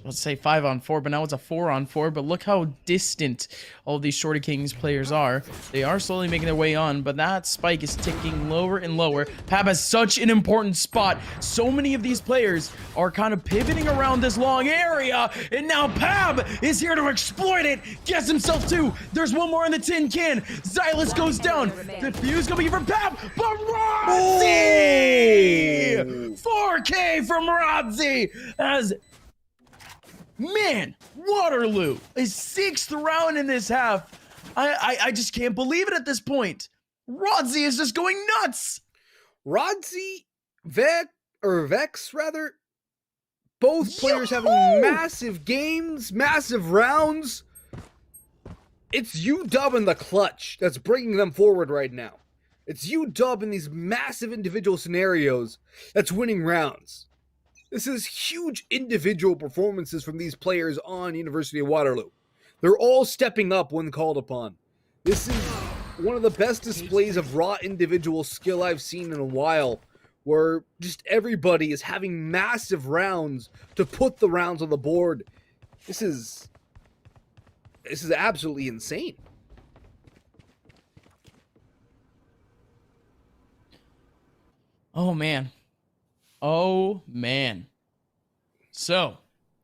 Let's say 5-on-4, but now it's a 4-on-4. But look how distant all of these Shorty Kings players are. They are slowly making their way on, but that spike is ticking lower and lower. Pab has such an important spot. So many of these players are kind of pivoting around this long area, and now Pab is here to exploit it. Gets himself 2. There's one more in the tin can. Xylas goes down. The fuse gonna be for Pab, but Rodzi! 4K from Rodzi as... Man, Waterloo, his 6th round in this half. I just can't believe it at this point. Rodzi is just going nuts. Rodzi, Vex, rather. Both players having massive games, massive rounds. It's UW in the clutch that's bringing them forward right now. It's UW in these massive individual scenarios that's winning rounds. This is huge individual performances from these players on University of Waterloo. They're all stepping up when called upon. This is one of the best displays of raw individual skill I've seen in a while, where just everybody is having massive rounds to put the rounds on the board. This is absolutely insane. Oh, man. Oh, man. So,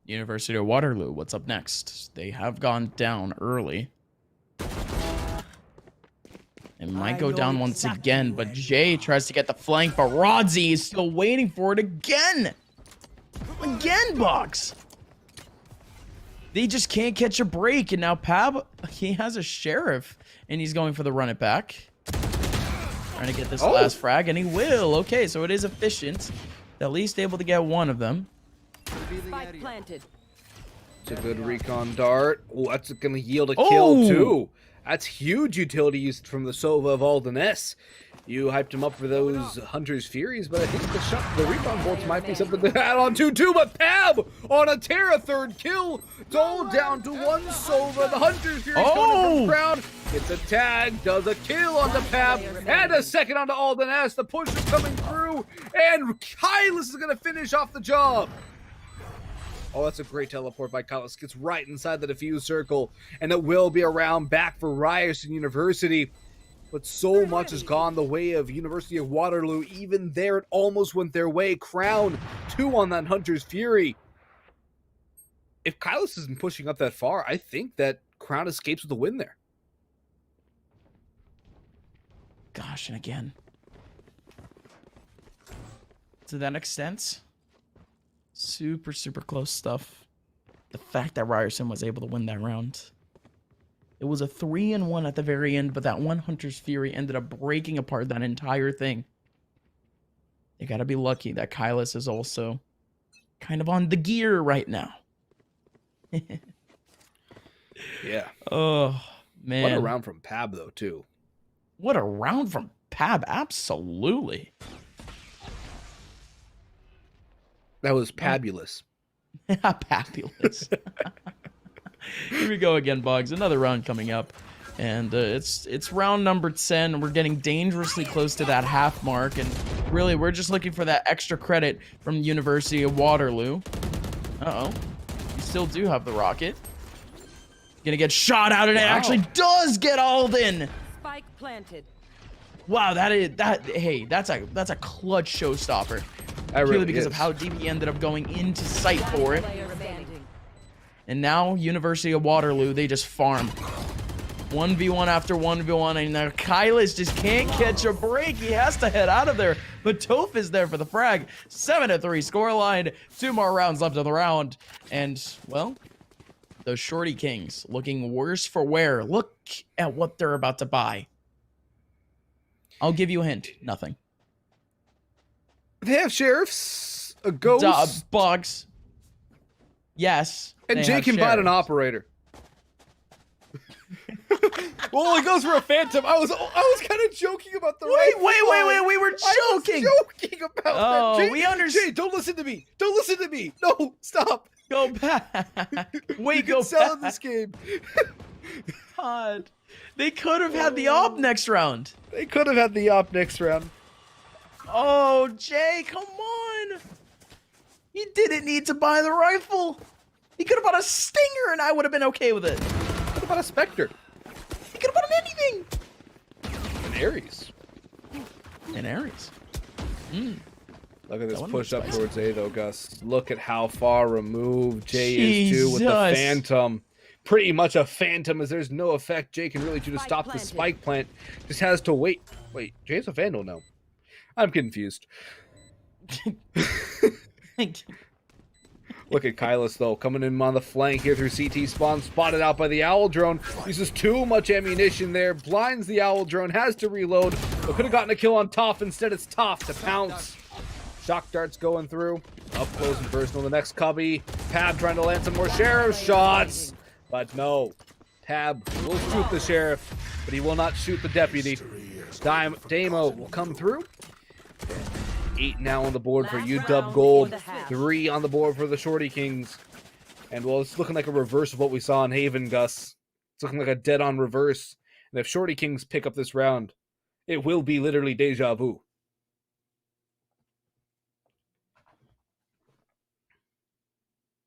University of Waterloo, what's up next? They have gone down early. It might go down once again, but Jay tries to get the flank, but Rodzi is still waiting for it again. Again, Box. They just can't catch a break, and now Pab, he has a sheriff, and he's going for the run it back. Trying to get this last frag, and he will. Okay, so it is efficient. At least able to get one of them. Spike planted. It's a good recon dart. Oh, that's going to yield a kill, too. That's huge utility used from the Sova of Aldeness. You hyped him up for those Hunter's Furies, but I think the recon bolts might be something to add on to, too. But Pab on a Terra third kill. Dole down to one Sova. The Hunter's Furies coming from ground. It's a tag, does a kill onto Pab, and a second onto Aldeness. The push is coming through, and Kylus is going to finish off the job. Oh, that's a great teleport by Kylus. Gets right inside the diffuse circle, and it will be a round back for Ryerson University. But so much has gone the way of University of Waterloo. Even there, it almost went their way. Crown 2 on that Hunter's Fury. If Kylus isn't pushing up that far, I think that Crown escapes with a win there. Gosh, and again. To that extent, super, super close stuff. The fact that Ryerson was able to win that round. It was a 3-1 at the very end, but that one Hunter's Fury ended up breaking apart that entire thing. You gotta be lucky that Kylus is also kind of on the gear right now. Yeah. Oh, man. What a round from Pab, though, too. What a round from Pab, absolutely. That was pabulous. Pabulous. Here we go again, Boggs. Another round coming up. And it's round number 10. We're getting dangerously close to that half mark. And really, we're just looking for that extra credit from the University of Waterloo. Uh-oh. We still do have the rocket. Gonna get shot out, and it actually does get Alden. Spike planted. Wow, hey, that's a clutch showstopper. Purely because of how deep he ended up going into sight for it. And now, University of Waterloo, they just farm. 1v1 after 1v1, and now Kylus just can't catch a break. He has to head out of there, but Toph is there for the frag. 7-3 scoreline. 2 more rounds left of the round. And, well, those Shorty Kings looking worse for wear. Look at what they're about to buy. I'll give you a hint. Nothing. They have sheriffs, a ghost, bugs. Yes. And Jake can buy an operator. Well, it goes for a phantom. I was kind of joking about the Wait. We were joking. Joking about that. Jay, we understand. Jay, don't listen to me. Don't listen to me. No, stop. Go back. Wait, go sell in this game. God. They could have had the op next round. They could have had the op next round. Oh, Jay, come on. He didn't need to buy the rifle. He could have bought a Stinger and I would have been okay with it. What about a Spectre? He could have bought anything. An Ares. An Ares. Look at this push up towards A, though, Gus. Look at how far removed Jay is, too, with the Phantom. Pretty much a Phantom, as there's no effect Jay can really do to stop the spike plant. Just has to wait. Wait, Jay's a Vandal now. Look at Kylus, though, coming in on the flank here through CT spawn, spotted out by the Owl Drone. Uses too much ammunition there, blinds the Owl Drone, has to reload, but could have gotten a kill on Toph. Instead, it's Toph to pounce. Shock darts going through, up close and personal. The next cubby, Tab trying to land some more Sheriff shots, but no. Tab will shoot the Sheriff, but he will not shoot the Deputy. Damo will come through. 8 now on the board for UW Gold, 3 on the board for the Shorty Kings. And well, it's looking like a reverse of what we saw in Haven, Gus. It's looking like a dead-on reverse. And if Shorty Kings pick up this round, it will be literally deja vu.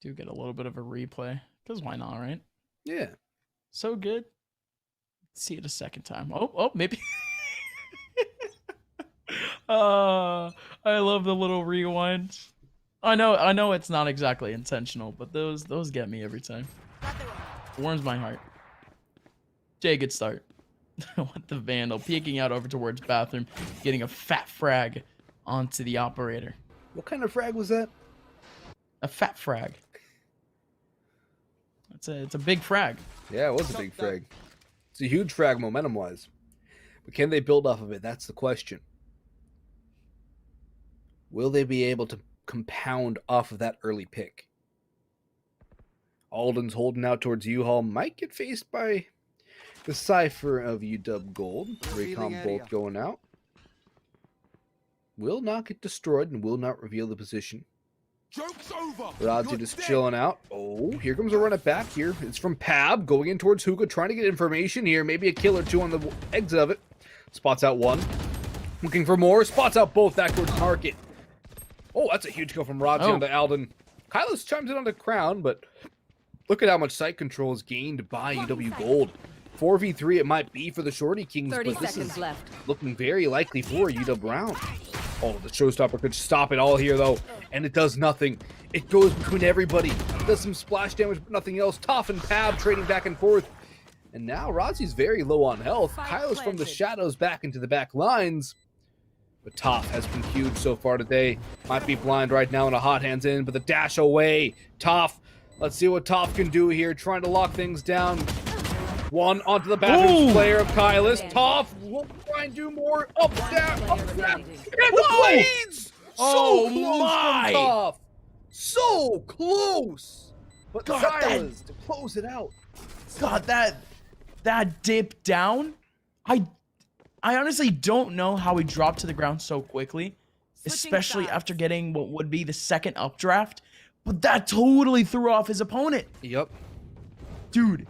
Do get a little bit of a replay, because why not, right? Yeah. So good. See it a second time. Oh, maybe. I love the little rewinds. I know it's not exactly intentional, but those get me every time. Warms my heart. Jay, good start. With the Vandal peeking out over towards bathroom, getting a fat frag onto the operator. What kind of frag was that? A fat frag. It's a big frag. Yeah, it was a big frag. It's a huge frag momentum-wise. But can they build off of it? That's the question. Will they be able to compound off of that early pick? Alden's holding out towards U-Haul. Might get faced by the Cypher of UW Gold. Recon bolt going out. Will not get destroyed and will not reveal the position. Joke's over. Rodzi just chilling out. Oh, here comes a run it back here. It's from Pab going in towards Hookah, trying to get information here. Maybe a kill or two on the exit of it. Spots out one. Looking for more. Spots out both back towards Market. Oh, that's a huge kill from Rodzi onto Alden. Kylus chimes in on the Crown, but look at how much sight control is gained by UW Gold. 4v3 it might be for the Shorty Kings, 30 but this seconds is left. looking very likely for UW round. Oh, the showstopper could stop it all here, though, and it does nothing. It goes between everybody. It does some splash damage, but nothing else. Toph and Pab trading back and forth. And now Rodzi's very low on health. Kylus from the shadows back into the back lines. But Toph has been huge so far today. Might be blind right now and a hot hands in, but the dash away. Toph, let's see what Toph can do here. Trying to lock things down. One onto the bathroom player of Kylus. Toph will try and do more. Up, down, up, down. And the blades! So close from Toph. So close. But Silas to close it out. God, that dip down, I honestly don't know how he dropped to the ground so quickly, especially after getting what would be the second updraft, but that totally threw off his opponent. Yep. Dude,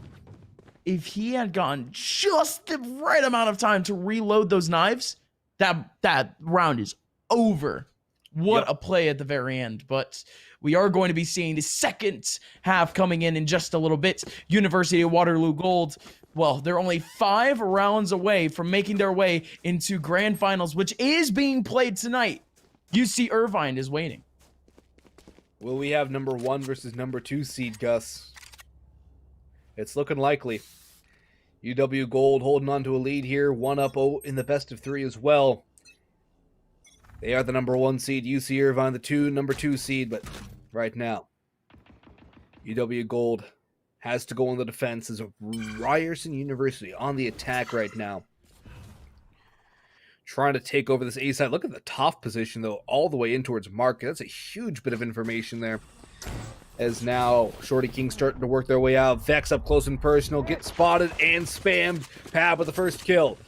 if he had gotten just the right amount of time to reload those knives, that round is over. What a play at the very end. But we are going to be seeing the second half coming in just a little bit. University of Waterloo Gold, well, they're only 5 rounds away from making their way into grand finals, which is being played tonight. UC Irvine is waiting. Will we have number 1 versus number 2 seed, Gus? It's looking likely. UW Gold holding on to a lead here. 1-0 in the best of 3 as well. They are the number 1 seed. UC Irvine, the number 2 seed. But right now, UW Gold has to go on the defense as Ryerson University on the attack right now. Trying to take over this A side. Look at the top position, though, all the way in towards Market. That's a huge bit of information there. As now, Shorty King starting to work their way out. Vex up close and personal. Get spotted and spammed. Pab with the first kill.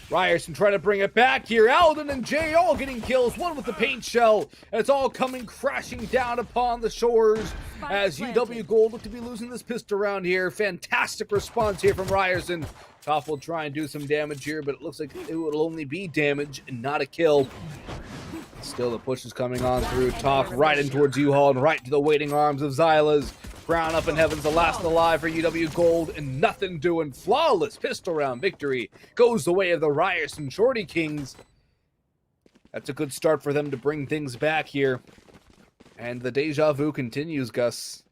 Ryerson trying to bring it back here. Alden and Jay all getting kills. One with the paint shell. And it's all coming crashing down upon the shores as UW Gold look to be losing this pistol round here. Fantastic response here from Ryerson. Toph will try and do some damage here, but it looks like it will only be damage and not a kill. Still, the push is coming on through. Toph right in towards U-Haul and right to the waiting arms of Xylas. Crown up in heavens, the last alive for UW Gold, and nothing doing. Flawless pistol round victory goes the way of the Ryerson Shorty Kings. That's a good start for them to bring things back here. And the deja vu continues, Gus.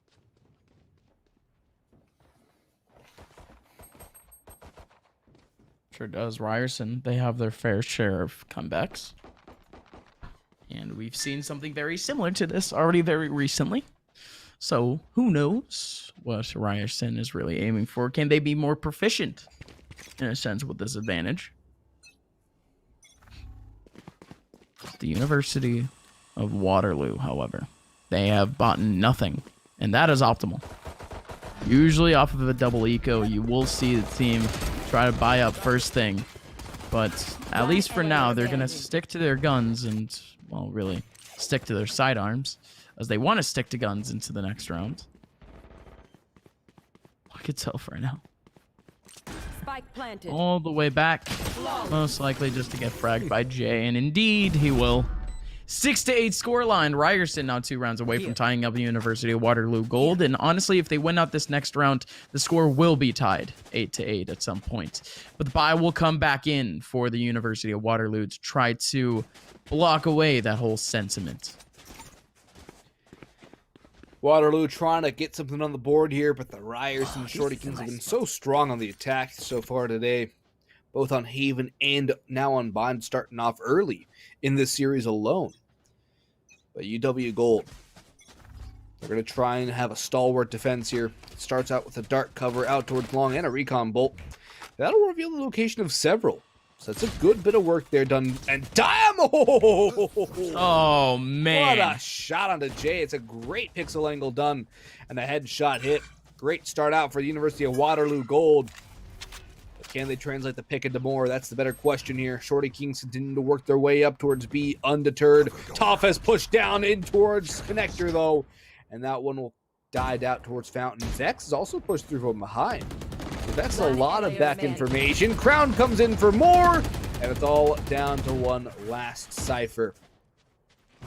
Sure does. Ryerson, they have their fair share of comebacks. And we've seen something very similar to this already very recently. So who knows what Ryerson is really aiming for? Can they be more proficient, in a sense, with this advantage? The University of Waterloo, however, they have bought nothing, and that is optimal. Usually off of a double eco, you will see the team try to buy up first thing, but at least for now, they're going to stick to their guns and, well, really stick to their sidearms, as they want to stick to guns into the next round. I could tell for now. Spike planted. All the way back, most likely just to get fragged by Jay, and indeed he will. 6-8 scoreline. Ryerson now 2 rounds away from tying up the University of Waterloo gold, and honestly, if they win out this next round, the score will be tied 8-8 at some point. But the bye will come back in for the University of Waterloo to try to block away that whole sentiment. Waterloo trying to get something on the board here, but the Ryerson Shorty Kings have been so strong on the attack so far today, both on Haven and now on Bond, starting off early in this series alone. But UW Gold, they're going to try and have a stalwart defense here. It starts out with a dart cover out towards long and a recon bolt. That'll reveal the location of several. So that's a good bit of work there done. And damn! Oh, man. What a shot onto Jay. It's a great pixel angle done and a headshot hit. Great start out for the University of Waterloo Gold. But can they translate the pick into more? That's the better question here. Shorty Kings continue to work their way up towards B, undeterred. Tough has pushed down in towards Connector, though. And that one will die out towards Fountain. Vex is also pushed through from behind. So that's a lot of back information. Crown comes in for more, and it's all down to one last cipher.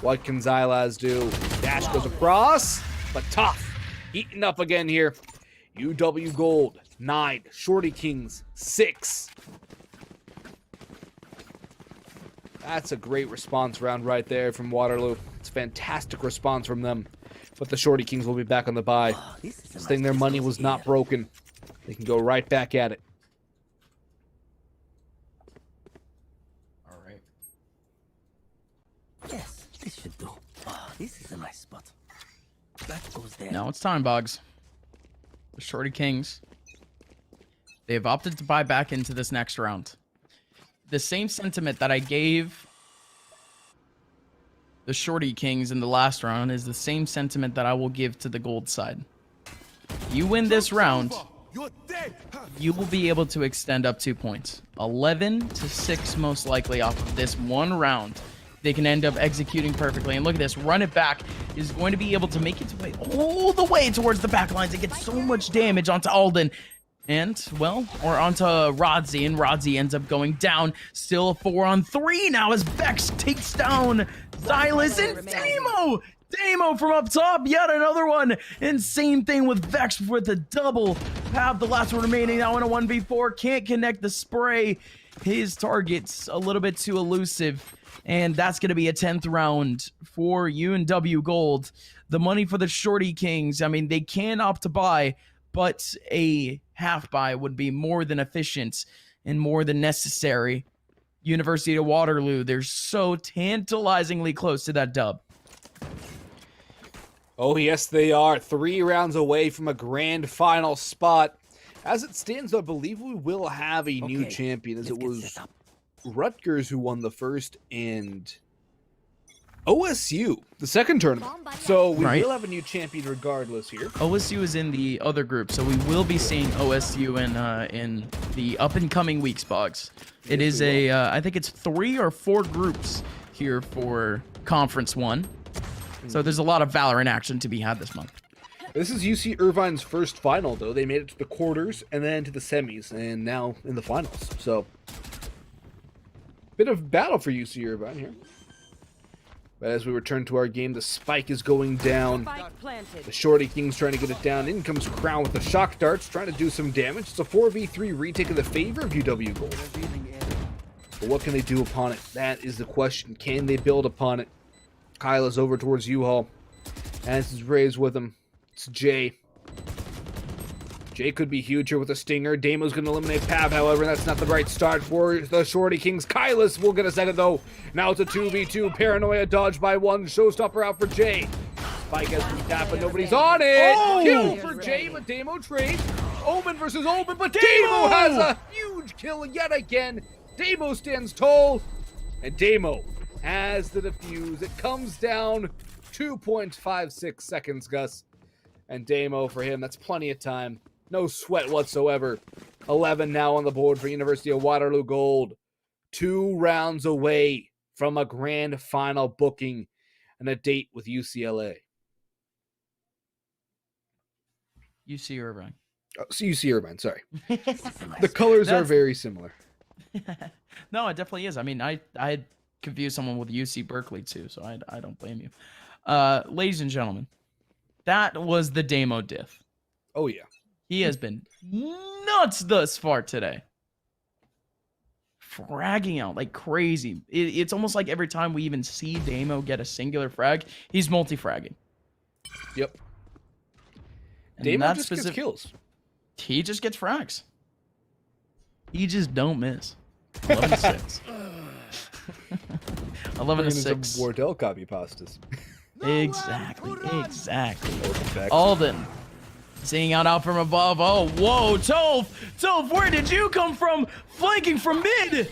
What can Xylaz do? Dash goes across, but tough. Eaten up again here. UW Gold, 9. Shorty Kings, 6. That's a great response round right there from Waterloo. It's a fantastic response from them. But the Shorty Kings will be back on the bye. This thing, their money was not broken. They can go right back at it. All right. Yes, this should do. Oh, this is a nice spot. That goes there. Now it's time, Boggs. The Shorty Kings, they have opted to buy back into this next round. The same sentiment that I gave the Shorty Kings in the last round is the same sentiment that I will give to the gold side. You win this round, You're dead. you will be able to extend up 2 points. 11-6 most likely off of this one round. They can end up executing perfectly. And look at this, run it back is going to be able to make its way all the way towards the back lines and get so much damage onto Alden. And, well, or onto Rodzi, and Rodzi ends up going down. Still a 4-on-3 now as Vex takes down Xylaz and Damo! Damo from up top, yet another one. And same thing with Vex with a double. Have the last one remaining now in a 1v4. Can't connect the spray. His target's a little bit too elusive. And that's going to be a 10th round for UNW Gold. The money for the Shorty Kings, I mean, they can opt to buy, but a half buy would be more than efficient and more than necessary. University of Waterloo, they're so tantalizingly close to that dub. Oh, yes, they are. 3 rounds away from a grand final spot. As it stands, I believe we will have a new champion, as it was Rutgers who won the first and OSU the second tournament. So we will have a new champion regardless here. OSU is in the other group, so we will be seeing OSU in the up-and-coming weeks, Boggs. It is a, I think it's 3 or 4 groups here for Conference 1. So there's a lot of Valorant action to be had this month. This is UC Irvine's first final, though. They made it to the quarters and then to the semis, and now in the finals. So, bit of battle for UC Irvine here. But as we return to our game, the spike is going down. The Shorty Kings trying to get it down. In comes Crown with the shock darts, trying to do some damage. It's a 4v3 retake in the favor of UW Gold. But what can they do upon it? That is the question. Can they build upon it? Kyla's over towards U-Haul. And it's Ray's with him. It's Jay. Jay could be huge here with a stinger. Damo's going to eliminate Pav, however. That's not the right start for the Shorty Kings. Kylas will get a second, though. Now it's a 2v2. Paranoia dodged by one. Showstopper out for Jay. Spike has been tapped, but nobody's on it. Oh! Kill for Jay, but Damo trades. Omen versus Omen, but Damo has a huge kill yet again. Damo stands tall, and Damo has the defuse. It comes down 2.56 seconds, Gus. And Damo for him, that's plenty of time. No sweat whatsoever. 11 now on the board for University of Waterloo Gold. 2 rounds away from a grand final booking and a date with UCLA. UC Irvine. Oh, UC Irvine, sorry. The colors are very similar. No, it definitely is. I mean, I confused someone with UC Berkeley too, so I don't blame you. Ladies and gentlemen, that was the Damo diff. Oh, yeah. He has been nuts thus far today. Fragging out like crazy. It's almost like every time we even see Damo get a singular frag, he's multi-fragging. Yep. And Damo just gets kills. He just gets frags. He just don't miss. 11-6. 11-6. Wardell copy pastas. Exactly. Alden. Seeing out from above. Oh, whoa, Toph! Toph, where did you come from? Flanking from mid!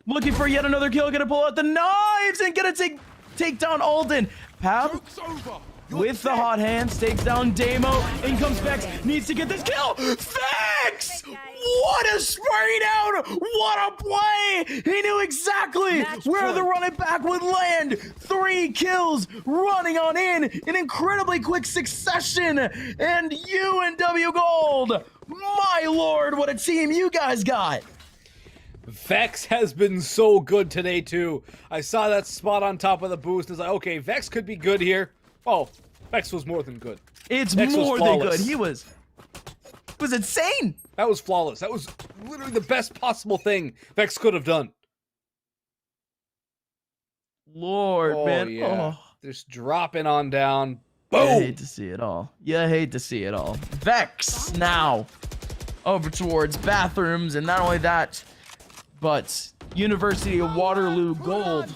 Looking for yet another kill. Gonna pull out the knives and gonna take down Alden. Pab with the hot hands takes down Damo. In comes Vex. Needs to get this kill. Vex! What a spray down! What a play! He knew exactly where the running back would land. 3 kills running on in incredibly quick succession. And UNW Gold, my lord, what a team you guys got. Vex has been so good today, too. I saw that spot on top of the boost. I was like, okay, Vex could be good here. Oh, Vex was more than good. It's more than good. He was insane. That was flawless. That was literally the best possible thing Vex could have done. Lord, man. Yeah. Just dropping on down. Boom. Boom. You hate to see it all. You hate to see it all. Vex now over towards bathrooms, and not only that, but University of Waterloo Gold.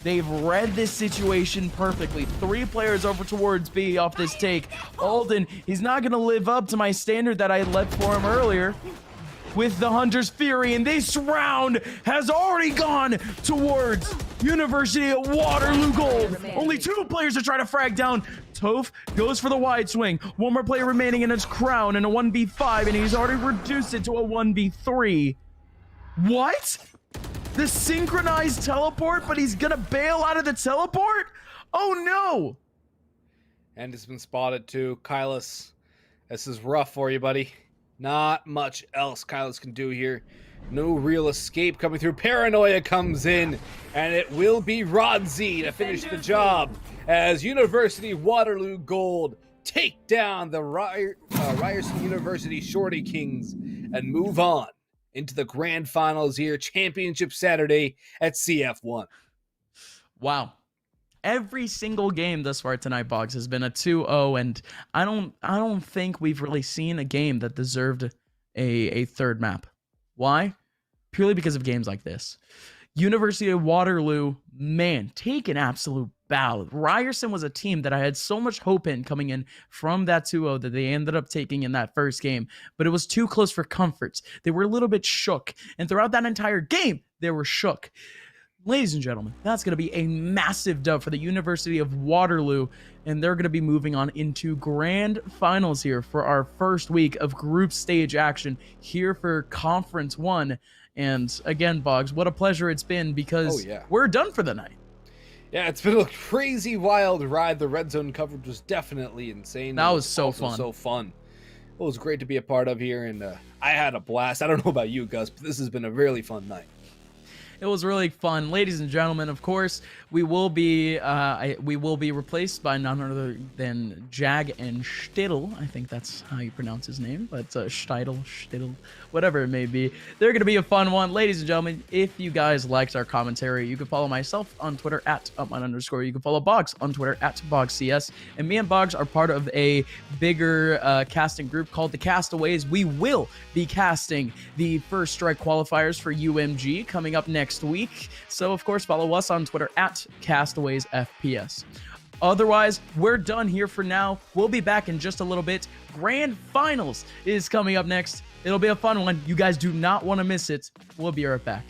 They've read this situation perfectly. 3 players over towards B off this take. Alden, he's not going to live up to my standard that I left for him earlier with the Hunter's Fury. And this round has already gone towards University of Waterloo Gold. Only 2 players are trying to frag down. Toph goes for the wide swing. 1 more player remaining in his crown in a 1v5, and he's already reduced it to a 1v3. What? The synchronized teleport, but he's gonna bail out of the teleport? Oh no! And it's been spotted too. Kylus, this is rough for you, buddy. Not much else Kylus can do here. No real escape coming through. Paranoia comes in, and it will be Rodzi to finish the job as University Waterloo Gold take down the Ryerson University Shorty Kings and move on into the grand finals here, championship Saturday at CF1. Wow. Every single game thus far tonight, Boggs, has been a 2-0, and I don't think we've really seen a game that deserved a third map. Why? Purely because of games like this. University of Waterloo, man, take an absolute bow. Ryerson was a team that I had so much hope in coming in from that 2-0 that they ended up taking in that first game, but it was too close for comforts. They were a little bit shook, and throughout that entire game, they were shook. Ladies and gentlemen, that's going to be a massive dub for the University of Waterloo, and they're going to be moving on into grand finals here for our first week of group stage action here for Conference 1. And again, Boggs, what a pleasure it's been because we're done for the night. Yeah, it's been a crazy wild ride. The red zone coverage was definitely insane. That was so fun. So fun. It was great to be a part of here, and I had a blast. I don't know about you, Gus, but this has been a really fun night. It was really fun. Ladies and gentlemen, of course, we will be replaced by none other than Jag and Stidl. I think that's how you pronounce his name, but Stidl, whatever it may be. They're going to be a fun one. Ladies and gentlemen, if you guys liked our commentary, you can follow myself on Twitter at @upmine_. You can follow Boggs on Twitter at BoggsCS. And me and Boggs are part of a bigger casting group called the Castaways. We will be casting the First Strike qualifiers for UMG coming up next week. So, of course, follow us on Twitter at CastawaysFPS. Otherwise, we're done here for now. We'll be back in just a little bit. Grand Finals is coming up next. It'll be a fun one. You guys do not want to miss it. We'll be right back.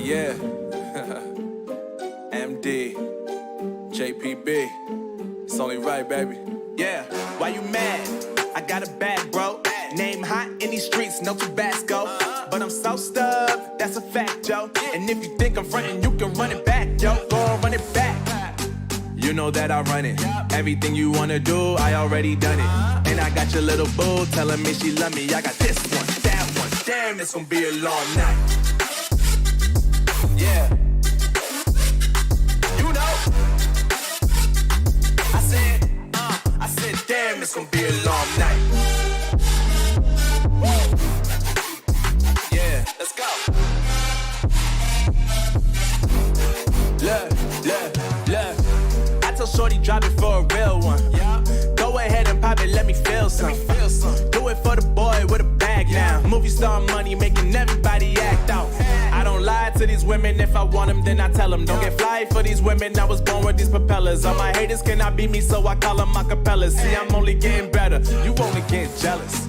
Yeah. MD. JPB. It's only right, baby. Yeah, why you mad? I got a bag, bro. Name hot in these streets, no Tabasco. But I'm so stubbed, that's a fact, yo. And if you think I'm frontin', you can run it back, yo. Go and run it back. You know that I run it. Everything you wanna do, I already done it. And I got your little boo telling me she love me. I got this one, that one. Damn, it's gonna be a long night. Yeah. You know. I said, damn, it's gonna be a long night. Yeah, let's go. Look. I tell Shorty drop it for a real one. Yeah. Go ahead and pop it, let me feel some. Do it for the boy with a bag now. Movie star money making everybody act out. I don't lie to these women. If I want them, then I tell them. Don't get fly for these women. I was born with these propellers. All my haters cannot beat me, so I call them acapellas. See, I'm only getting better. You only get jealous.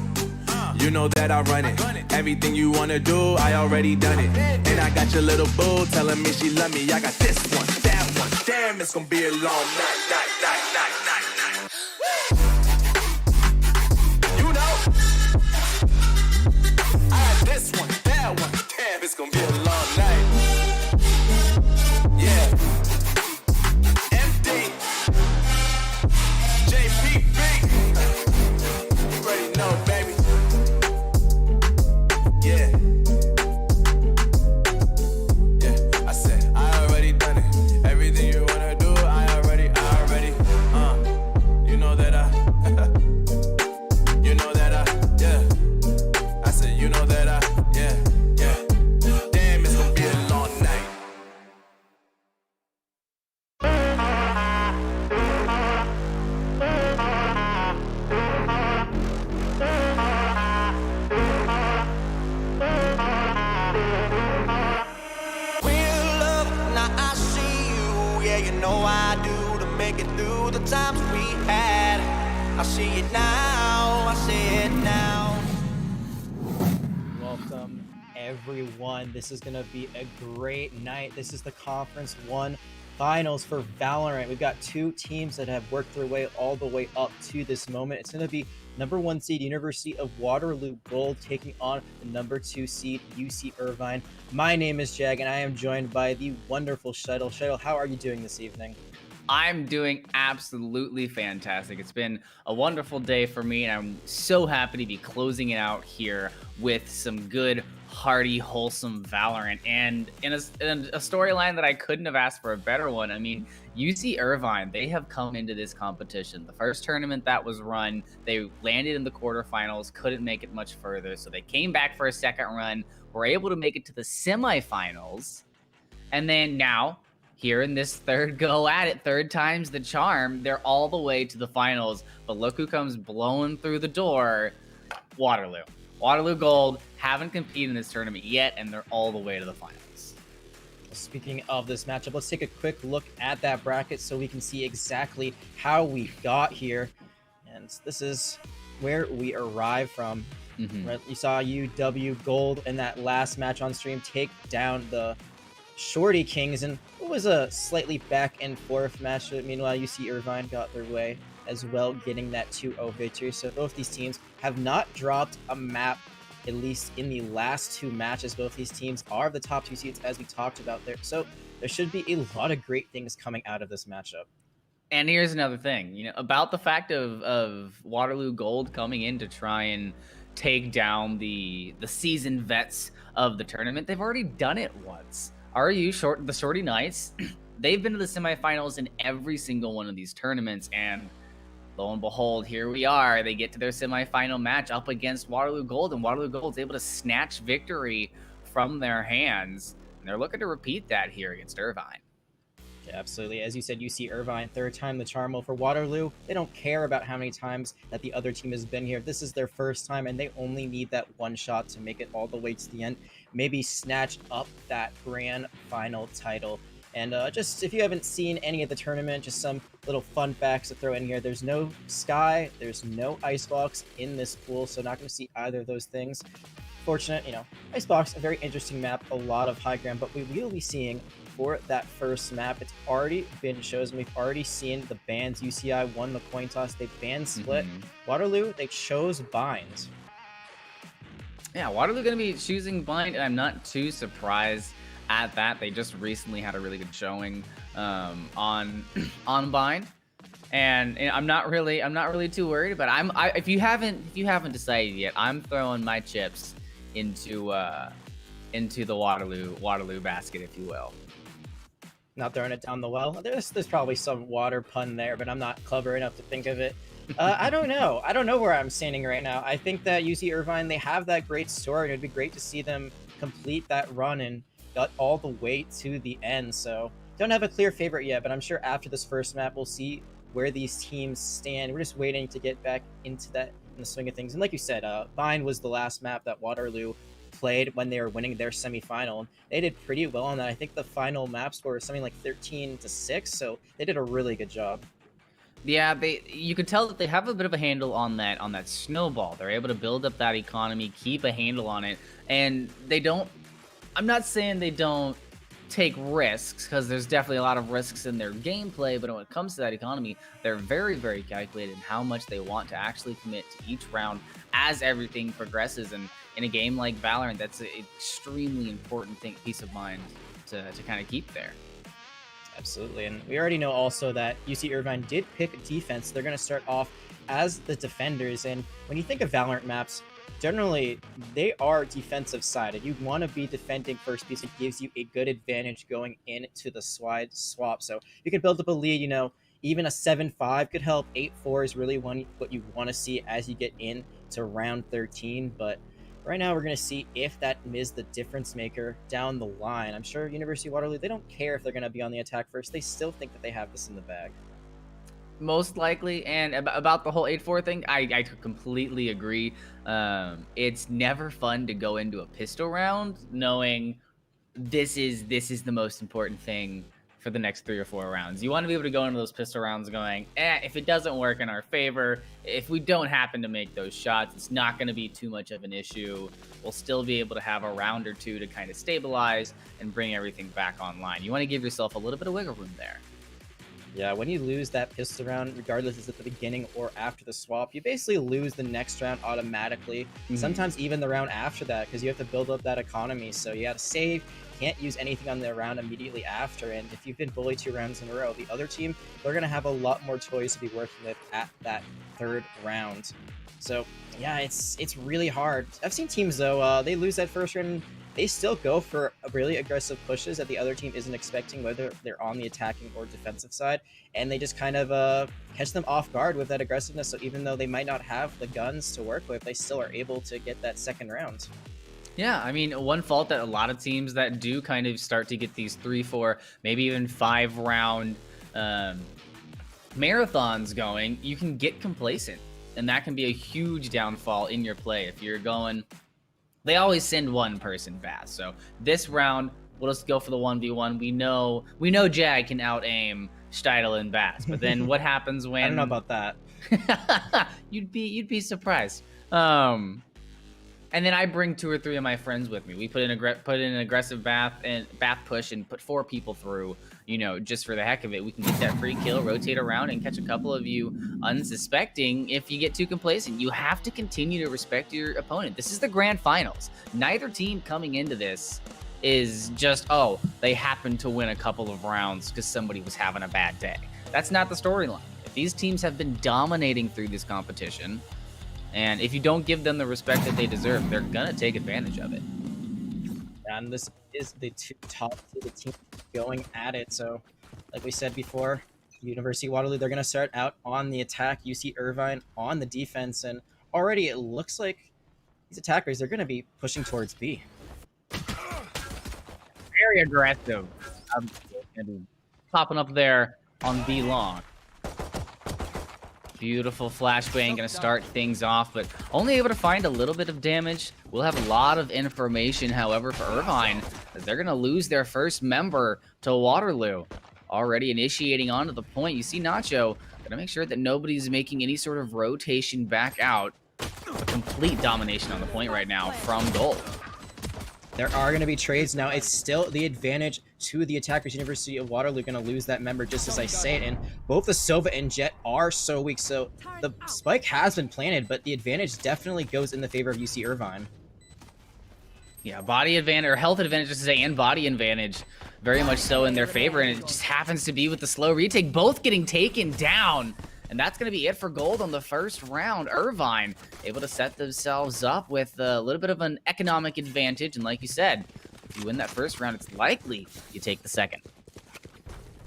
You know that I run it. Everything you wanna do, I already done it. And I got your little boo telling me she love me. I got this one, that one. Damn, it's gonna be a long night. You know. I got this one, that one. Damn, it's gonna be a long night. Yeah. MD. JPB. You already know, baby. Yeah. Yeah, I said, I already done it. Everything you wanna do, I already. You know that yeah. I said, you know that yeah. Damn, it's gonna be a long night. Real love, now I see you. Yeah, you know I do, to make it through the times we had. I see it now, I see it now. Welcome, everyone. This is going to be a great night. This is the Conference 1 Finals for Valorant. We've got two teams that have worked their way all the way up to this moment. It's going to be number 1 seed University of Waterloo Gold taking on the number 2 seed UC Irvine. My name is Jag, and I am joined by the wonderful Shuttle. Shuttle, how are you doing this evening? I'm doing absolutely fantastic. It's been a wonderful day for me, and I'm so happy to be closing it out here with some good, hearty, wholesome Valorant, and in a storyline that I couldn't have asked for a better one. I mean, UC Irvine, they have come into this competition. The first tournament that was run, they landed in the quarterfinals, couldn't make it much further, so they came back for a second run, were able to make it to the semifinals, and then now, here in this third go at it, third time's the charm, they're all the way to the finals. But look who comes blowing through the door. Waterloo. Waterloo Gold haven't competed in this tournament yet, and they're all the way to the finals. Speaking of this matchup, let's take a quick look at that bracket so we can see exactly how we got here. And this is where we arrived from. Right, you saw UW Gold in that last match on stream take down the Shorty Kings, and it was a slightly back and forth match. Meanwhile, UC Irvine got their way as well, getting that 2-0 victory. So both these teams have not dropped a map, at least in the last 2 matches. Both these teams are the top 2 seeds, as we talked about there. So there should be a lot of great things coming out of this matchup. And here's another thing, about the fact of Waterloo Gold coming in to try and take down the seasoned vets of the tournament. They've already done it once. The Shorty Knights, they've been to the semifinals in every single one of these tournaments, and lo and behold, here we are. They get to their semifinal match up against Waterloo Gold, and Waterloo Gold's able to snatch victory from their hands, and they're looking to repeat that here against Irvine. Yeah, absolutely. As you said, UC Irvine, third time the charm. Well, for Waterloo, they don't care about how many times that the other team has been here. This is their first time, and they only need that one shot to make it all the way to the end. Maybe snatch up that grand final title. And just if you haven't seen any of the tournament, just some little fun facts to throw in here. There's no sky, there's no icebox in this pool, so not going to see either of those things. unfortunate, Icebox, a very interesting map, a lot of high ground, but we will be seeing for that first map, it's already been chosen. We've already seen the bans. UCI won the coin toss. They banned Split. Waterloo, they chose Bind. Yeah, Waterloo going to be choosing Bind, and I'm not too surprised at that. They just recently had a really good showing on Bind, and I'm not really too worried. But if you haven't decided yet, I'm throwing my chips into the Waterloo basket, if you will. Not throwing it down the well. There's probably some water pun there, but I'm not clever enough to think of it. I don't know. I don't know where I'm standing right now. I think that UC Irvine, they have that great story, and it'd be great to see them complete that run and got all the way to the end. So don't have a clear favorite yet, but I'm sure after this first map, we'll see where these teams stand. We're just waiting to get back into that in the swing of things. And like you said, Vine was the last map that Waterloo played when they were winning their semifinal. They did pretty well on that. I think the final map score was something like 13-6, so they did a really good job. Yeah, you could tell that they have a bit of a handle on that snowball. They're able to build up that economy, keep a handle on it, and they don't. I'm not saying they don't take risks, because there's definitely a lot of risks in their gameplay, but when it comes to that economy, they're very, very calculated in how much they want to actually commit to each round as everything progresses. And in a game like Valorant, that's an extremely important peace of mind to kind of keep there. Absolutely, and we already know also that UC Irvine did pick defense. They're going to start off as the defenders, and when you think of Valorant maps, generally they are defensive sided. You want to be defending first because it gives you a good advantage going into the slide swap. So you can build up a lead, even a 7-5 could help. 8-4 is really what you want to see as you get into round 13, but right now we're going to see if that is the difference maker down the line. I'm sure University of Waterloo, they don't care if they're going to be on the attack first. They still think that they have this in the bag. Most likely. And about the whole 8-4 thing, I completely agree. It's never fun to go into a pistol round knowing this is the most important thing for the next 3 or 4 rounds. You want to be able to go into those pistol rounds going, if it doesn't work in our favor, if we don't happen to make those shots, it's not going to be too much of an issue. We'll still be able to have a round or two to kind of stabilize and bring everything back online. You want to give yourself a little bit of wiggle room there. Yeah, when you lose that pistol round, regardless if it's at the beginning or after the swap, you basically lose the next round automatically. Sometimes even the round after that, because you have to build up that economy. So you got to save, can't use anything on the round immediately after. And if you've been bullied 2 rounds in a row, the other team, they're going to have a lot more toys to be working with at that 3rd round. So yeah, it's really hard. I've seen teams though, they lose that first round, they still go for really aggressive pushes that the other team isn't expecting, whether they're on the attacking or defensive side, and they just kind of catch them off guard with that aggressiveness. So even though they might not have the guns to work with, they still are able to get that 2nd round. Yeah, I mean, one fault that a lot of teams that do kind of start to get these 3, 4, maybe even 5 round marathons going, you can get complacent, and that can be a huge downfall in your play if you're going. They always send one person fast, so this round we'll just go for the 1v1. We know Jag can out aim Steidel and Bass, but then what happens when? I don't know about that. You'd be surprised. And then I bring 2 or 3 of my friends with me. We put in an aggressive bath push and put 4 people through, just for the heck of it. We can get that free kill, rotate around, and catch a couple of you unsuspecting if you get too complacent. You have to continue to respect your opponent. This is the grand finals. Neither team coming into this is just, they happened to win a couple of rounds because somebody was having a bad day. That's not the storyline. If these teams have been dominating through this competition, and if you don't give them the respect that they deserve, they're going to take advantage of it. And this is the 2 top teams going at it. So, like we said before, University of Waterloo, they're going to start out on the attack. UC Irvine on the defense. And already it looks like these attackers, they're going to be pushing towards B. Very aggressive. I'm going to be popping up there on B long. Beautiful flashbang, gonna start things off, but only able to find a little bit of damage. We'll have a lot of information, however, for Irvine, as they're gonna lose their first member to Waterloo. Already initiating onto the point. You see Nacho, gonna make sure that nobody's making any sort of rotation back out. But complete domination on the point right now from Gold. There are going to be trades now. It's still the advantage to the attackers. University of Waterloo going to lose that member just as I say it. And both the Sova and Jet are so weak. So the spike has been planted, but the advantage definitely goes in the favor of UC Irvine. Yeah, body advantage, or health advantage, just to say, and body advantage, very much so in their favor. And it just happens to be with the slow retake, both getting taken down. And that's going to be it for Gold on the first round. Irvine able to set themselves up with a little bit of an economic advantage. And like you said, if you win that first round, it's likely you take the second.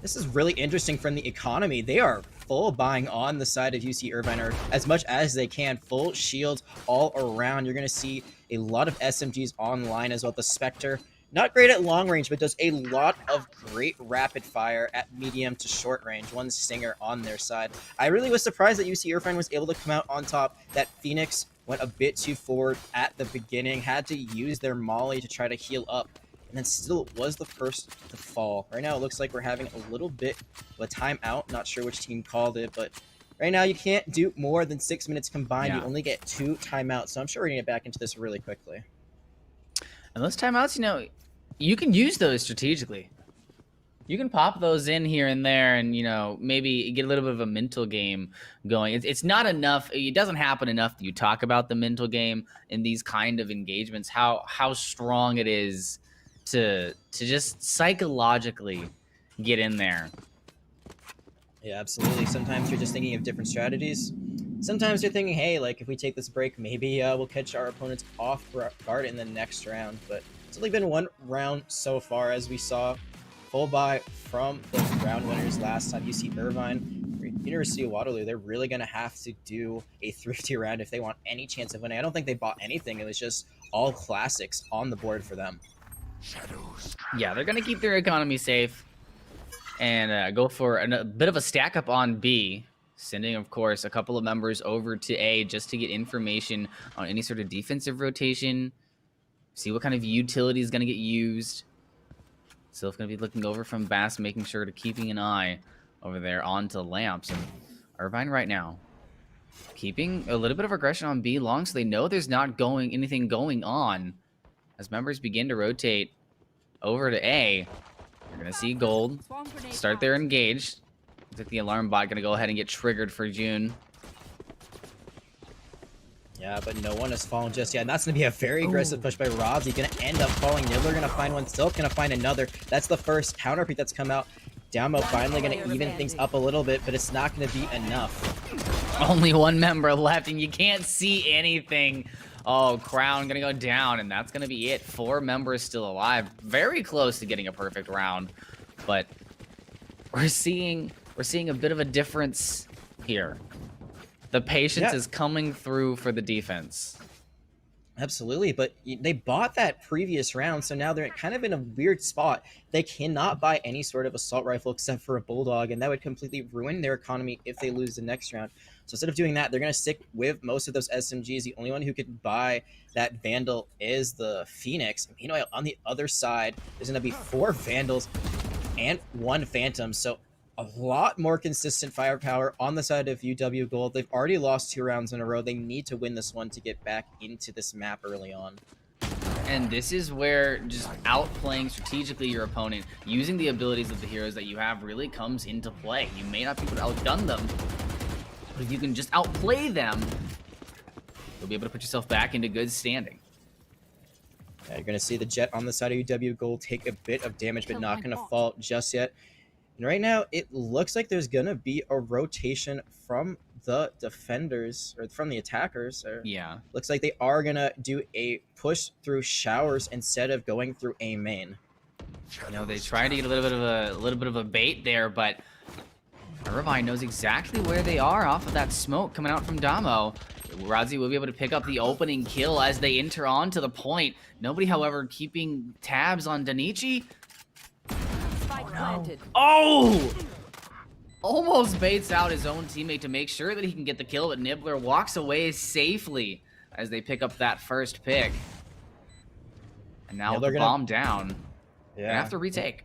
This is really interesting from the economy. They are full buying on the side of UC Irvine, or as much as they can. Full shields all around. You're going to see a lot of SMGs online as well. The Spectre, not great at long range, but does a lot of great rapid fire at medium to short range. One Stinger on their side. I really was surprised that UC Irvine was able to come out on top. That Phoenix went a bit too forward at the beginning, had to use their Molly to try to heal up, and then still was the first to fall. Right now it looks like we're having a little bit of a timeout. Not sure which team called it, but right now you can't do more than 6 minutes combined. You only get 2 timeouts, so I'm sure we're going to get back into this really quickly. And those timeouts, you know, you can use those strategically. You can pop those in here and there and, you know, maybe get a little bit of a mental game going. It's not enough. It doesn't happen enough that you talk about the mental game in these kind of engagements, how strong it is to just psychologically get in there. Yeah, absolutely. Sometimes you're just thinking of different strategies. Sometimes you're thinking, hey, like if we take this break, maybe we'll catch our opponents off guard in the next round. But it's only been 1 round so far, as we saw. Full buy from the round winners last time. UC Irvine, University of Waterloo, they're really going to have to do a thrifty round if they want any chance of winning. I don't think they bought anything. It was just all classics on the board for them. Yeah, they're going to keep their economy safe and go for a bit of a stack up on B, sending, of course, a couple of members over to A just to get information on any sort of defensive rotation, see what kind of utility is going to get used. Sylph going to be looking over from Bass, making sure to keeping an eye over there onto Lamps. And Irvine right now keeping a little bit of aggression on B long, so they know there's not anything going on. As members begin to rotate over to A, you're going to see Gold start their engage. Looks like the alarm bot going to go ahead and get triggered for June. Yeah, but no one has fallen just yet. And that's going to be a very aggressive push by Robsy. Going to end up falling. Nibbler going to find one. Sylph going to find another. That's the first counter pick that's come out. Downmo finally going to even things up a little bit, but it's not going to be enough. Only 1 member left, and you can't see anything. Oh, Crown going to go down, and that's going to be it. 4 members still alive. Very close to getting a perfect round, but we're seeing a bit of a difference here. The patience is coming through for the defense. Absolutely, but they bought that previous round, so now they're kind of in a weird spot. They cannot buy any sort of assault rifle except for a Bulldog, and that would completely ruin their economy if they lose the next round. So instead of doing that, they're going to stick with most of those SMGs. The only one who could buy that Vandal is the Phoenix. Meanwhile, on the other side, there's going to be 4 Vandals and 1 Phantom, so a lot more consistent firepower on the side of UW Gold. They've already lost 2 rounds in a row. They need to win this one to get back into this map early on. And this is where just outplaying strategically your opponent, using the abilities of the heroes that you have, really comes into play. You may not be able to outgun them, but if you can just outplay them, you'll be able to put yourself back into good standing. Yeah, you're going to see the Jet on the side of UW Gold take a bit of damage, but not going to fall just yet. And right now, it looks like there's going to be a rotation from the defenders, or from the attackers. Yeah. Looks like they are going to do a push through showers instead of going through A main. You know, they try to get a little bit of a bait there, but Irvine knows exactly where they are off of that smoke coming out from Damo. Radzi will be able to pick up the opening kill as they enter onto the point. Nobody, however, keeping tabs on Danichi. Oh! Almost baits out his own teammate to make sure that he can get the kill, but Nibbler walks away safely as they pick up that first pick. And now with the bomb down, they have to retake.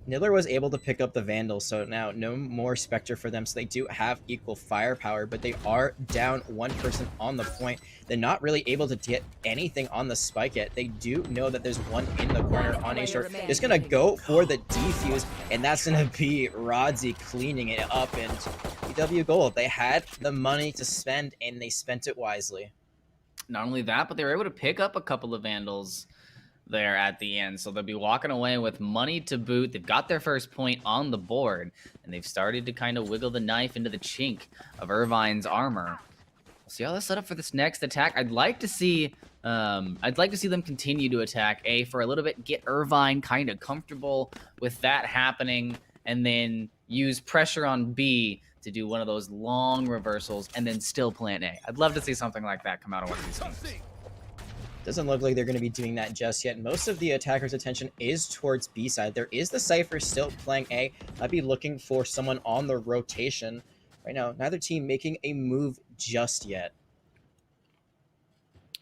Nibbler was able to pick up the Vandal, so now no more Spectre for them, so they do have equal firepower, but they are down one person on the point. They're not really able to get anything on the spike yet. They do know that there's one in the corner on A short. Just gonna go for the defuse, and that's gonna be Rodzi cleaning it up, and EW Gold, they had the money to spend, and they spent it wisely. Not only that, but they were able to pick up a couple of Vandals there at the end, so they'll be walking away with money to boot. They've got their first point on the board, and they've started to kind of wiggle the knife into the chink of Irvine's armor. We'll see how they're set up for this next attack. I'd like to see them continue to attack A for a little bit, get Irvine kind of comfortable with that happening, and then use pressure on B to do one of those long reversals and then still plant A. I'd love to see something like that come out of one of these games. Doesn't look like they're going to be doing that just yet. Most of the attackers' attention is towards B side. There is the Cypher still playing A. Might be looking for someone on the rotation. Right now, neither team making a move just yet.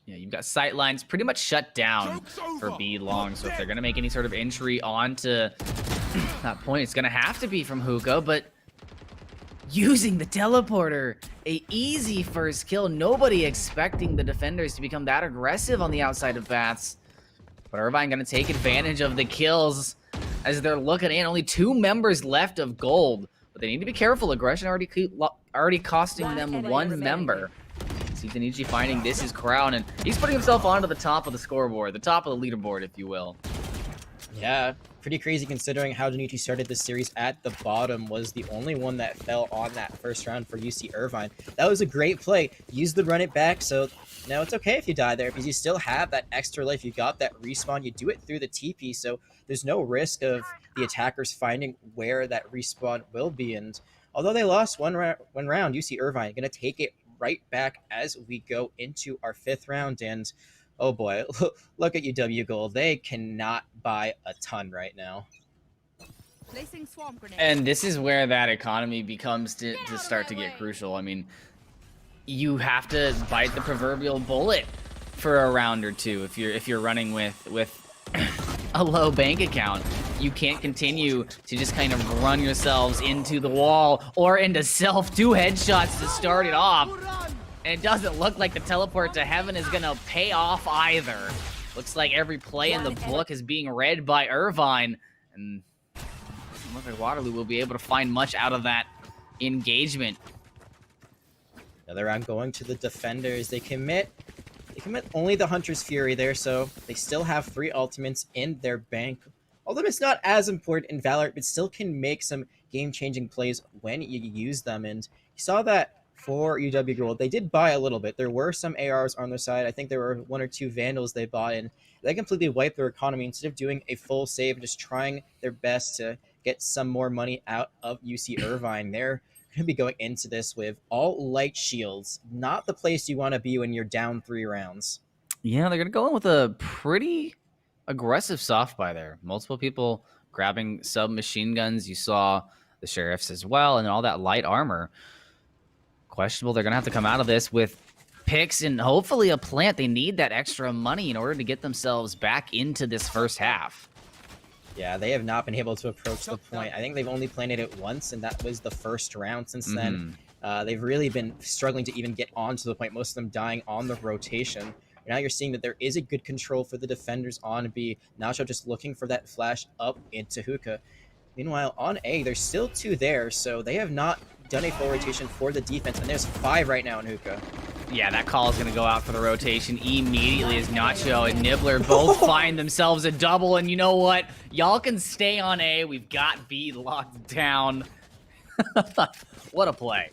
Yeah, you've got sight lines pretty much shut down for B long, so if they're going to make any sort of entry onto that point, it's going to have to be from Hookah, but using the teleporter, a easy first kill. Nobody expecting the defenders to become that aggressive on the outside of Bats. But Irvine going to take advantage of the kills as they're looking in. Only 2 members left of Gold, but they need to be careful. Aggression already costing them 1 member. Zenichi finding this is Crown, and he's putting himself onto the top of the scoreboard, the top of the leaderboard, if you will. Yeah, pretty crazy considering how Zenichi started this series at the bottom, was the only one that fell on that first round for UC Irvine. That was a great play. Use the run it back, so now it's okay if you die there because you still have that extra life. You got that respawn. You do it through the TP, so there's no risk of the attackers finding where that respawn will be. And although they lost one round, UC Irvine going to take it right back as we go into our 5th round. And oh boy, look at UW Gold. They cannot buy a ton right now. And this is where that economy becomes to start to get crucial. I mean, you have to bite the proverbial bullet for a round or two if you're running with a low bank account. You can't continue to just kind of run yourselves into the wall or into self 2 headshots to start it off. And it doesn't look like the teleport to heaven is gonna pay off either. Looks like every play in the book is being read by Irvine, and it doesn't look like Waterloo will be able to find much out of that engagement. Another round going to the defenders. They commit only the Hunter's Fury there, so they still have 3 ultimates in their bank. Although it's not as important in Valorant, but still can make some game-changing plays when you use them. And you saw that for UW Gold. They did buy a little bit. There were some ARs on their side. I think there were 1 or 2 Vandals they bought in. They completely wiped their economy instead of doing a full save and just trying their best to get some more money out of UC Irvine. They're going to be going into this with all light shields. Not the place you want to be when you're down 3 rounds. Yeah, they're going to go in with a pretty aggressive soft buy there. Multiple people grabbing submachine guns. You saw the sheriffs as well, and all that light armor. Questionable. They're going to have to come out of this with picks and hopefully a plant. They need that extra money in order to get themselves back into this first half. Yeah, they have not been able to approach the point. I think they've only planted it once, and that was the first round. Since then, they've really been struggling to even get onto the point, most of them dying on the rotation. Now you're seeing that there is a good control for the defenders on B. Nacho just looking for that flash up into Hookah. Meanwhile, on A, there's still 2 there, so they have not done a full rotation for the defense, and there's 5 right now in Hookah. Yeah, that call is going to go out for the rotation immediately as Nacho and Nibbler both find themselves a double, and you know what? Y'all can stay on A. We've got B locked down. What a play.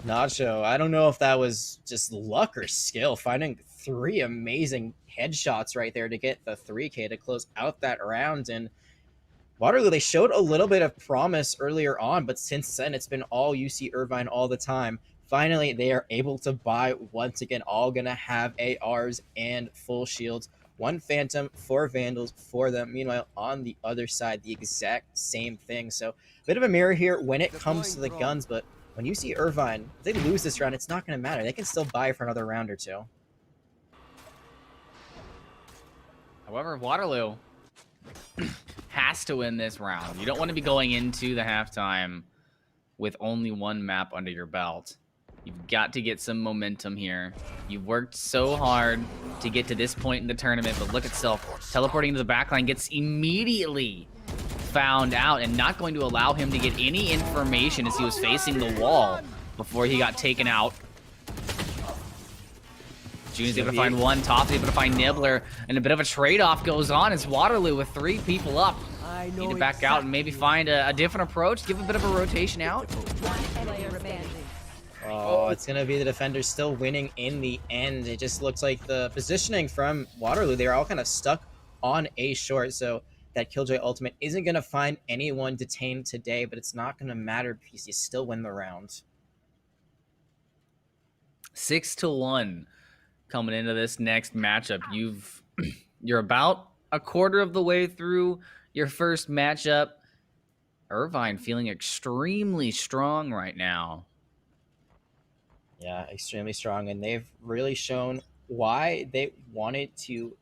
Nacho, I don't know if that was just luck or skill, finding 3 amazing headshots right there to get the 3K to close out that round. And Waterloo, they showed a little bit of promise earlier on, but since then it's been all UC Irvine all the time. Finally, they are able to buy once again, all gonna have ARs and full shields. 1 Phantom, 4 Vandals for them. Meanwhile, on the other side, the exact same thing. So a bit of a mirror here when it comes to the guns, but when you see Irvine, if they lose this round, it's not going to matter. They can still buy for another round or 2. However, Waterloo has has to win this round. You don't want to be going into the halftime with only one map under your belt. You've got to get some momentum here. You've worked so hard to get to this point in the tournament, but look at Self teleporting to the backline, gets immediately found out and not going to allow him to get any information as he was facing the wall before he got taken out. June's able to find one, Top's able to find Nibbler, and a bit of a trade-off goes on as Waterloo with 3 people up. Need to back out and maybe find a different approach, give a bit of a rotation out. Oh, it's going to be the defenders still winning in the end. It just looks like the positioning from Waterloo, they're all kind of stuck on A short, so that Killjoy ultimate isn't going to find anyone detained today, but it's not going to matter because you still win the round. 6-1 coming into this next matchup. You're about a quarter of the way through your first matchup. Irvine feeling extremely strong right now. Yeah, extremely strong, and they've really shown why they wanted to,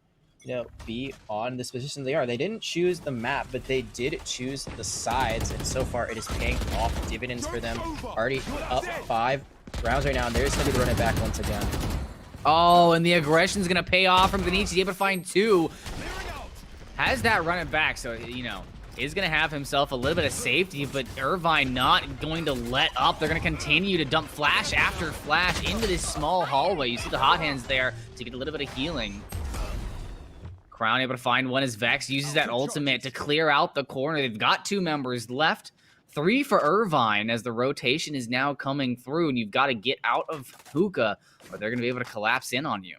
be on this position they are. They didn't choose the map, but they did choose the sides, and so far it is paying off dividends for them. Already up 5 rounds right now, and they're just going to be running back once again. Oh, and the aggression is going to pay off from Benici. He's able to find 2. Has that running back, so, is going to have himself a little bit of safety, but Irvine not going to let up. They're going to continue to dump flash after flash into this small hallway. You see the hot hands there to get a little bit of healing. Crown able to find one as Vex uses that ultimate to clear out the corner. They've got 2 members left. 3 for Irvine as the rotation is now coming through, and you've got to get out of hookah or they're going to be able to collapse in on you.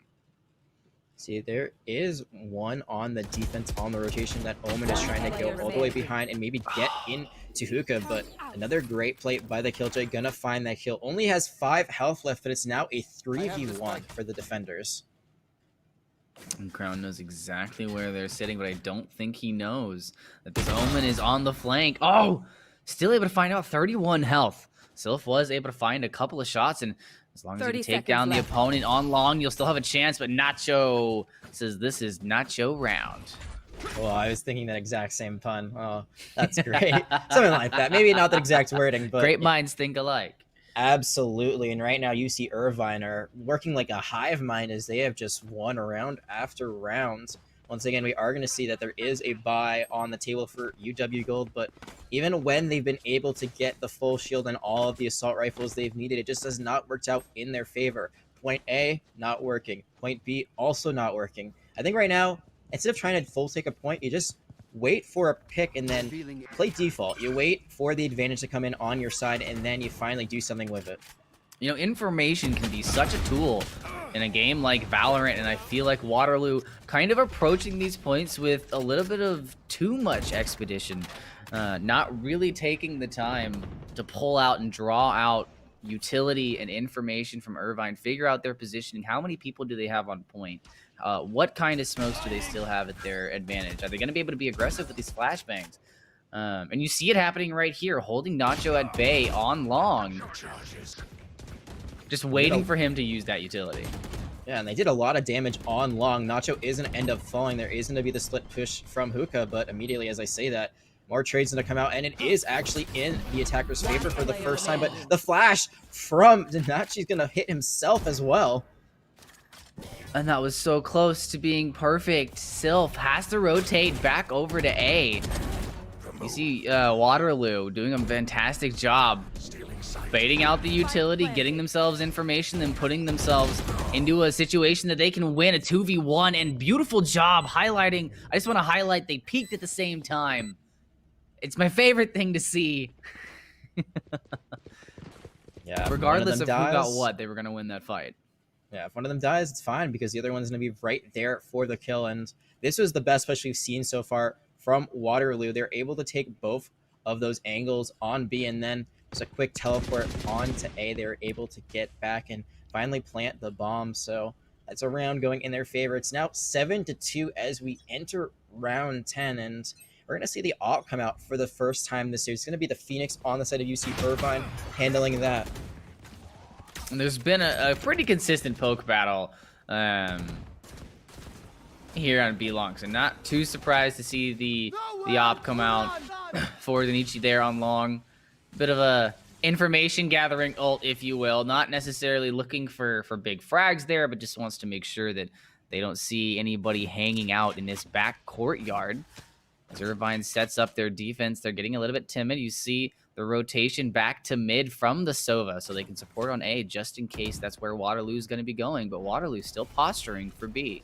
See, there is one on the defense on the rotation that Omen is trying to go all the way behind and maybe get into hookah, but another great play by the Killjoy, gonna find that kill. Only has 5 health left, but it's now a 3v1 for the defenders. And Crown knows exactly where they're sitting, but I don't think he knows that this Omen is on the flank. Oh, still able to find out 31 health. Sylph was able to find a couple of shots, and as long as you can take down the opponent on long, you'll still have a chance, but Nacho says this is Nacho round. Well, I was thinking that exact same pun. Oh, that's great. Something like that. Maybe not the exact wording, but... Great minds think alike. Absolutely. And right now, UC Irvine are working like a hive mind as they have just won round after round. Once again, we are going to see that there is a buy on the table for UW Gold, but even when they've been able to get the full shield and all of the assault rifles they've needed, it just has not worked out in their favor. Point A, not working. Point B, also not working. I think right now, instead of trying to full take a point, you just wait for a pick and then play default. You wait for the advantage to come in on your side, and then you finally do something with it. Information can be such a tool in a game like Valorant, and I feel like Waterloo kind of approaching these points with a little bit of too much expedition, not really taking the time to pull out and draw out utility and information from Irvine, figure out their positioning. How many people do they have on point? What kind of smokes do they still have at their advantage? Are they going to be able to be aggressive with these flashbangs? And you see it happening right here, holding Nacho at bay on long. Just waiting for him to use that utility. Yeah, and they did a lot of damage on long. Nacho is going to end up falling. There is going to be the split push from hookah, but immediately as I say that, more trades going to come out, and it is actually in the attacker's favor for the first time, but the flash from Nachi's going to hit himself as well. And that was so close to being perfect. Sylph has to rotate back over to A. You see Waterloo doing a fantastic job baiting out the utility, getting themselves information, then putting themselves into a situation that they can win a 2v1, and beautiful job highlighting. I just want to highlight they peaked at the same time. It's my favorite thing to see. Yeah, regardless of who got what, they were going to win that fight. Yeah, if one of them dies, it's fine because the other one's going to be right there for the kill, and this was the best push we've seen so far from Waterloo. They're able to take both of those angles on B, and then just a quick teleport onto A. They were able to get back and finally plant the bomb, so that's a round going in their favor. It's now 7-2 as we enter round 10, and we're going to see the AWP come out for the first time this year. It's going to be the Phoenix on the side of UC Irvine handling that. And there's been a pretty consistent poke battle here on B long. So not too surprised to see the op come out for Zenichi there on long. Bit of a information gathering ult, if you will. Not necessarily looking for big frags there, but just wants to make sure that they don't see anybody hanging out in this back courtyard. As Irvine sets up their defense, they're getting a little bit timid. You see the rotation back to mid from the Sova, so they can support on A just in case that's where Waterloo's going to be going. But Waterloo's still posturing for B.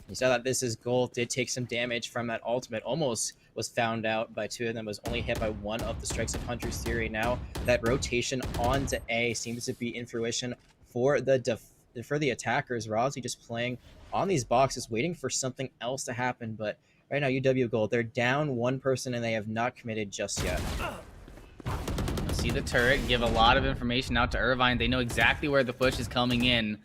You saw that This Is Gold did take some damage from that ultimate. Almost was found out by two of them, was only hit by one of the strikes of Hunter's Theory. Now that rotation onto A seems to be in fruition for the attackers. Rozzy just playing on these boxes, waiting for something else to happen. But right now, UW Gold, they're down one person and they have not committed just yet. See the turret, give a lot of information out to Irvine. They know exactly where the push is coming in.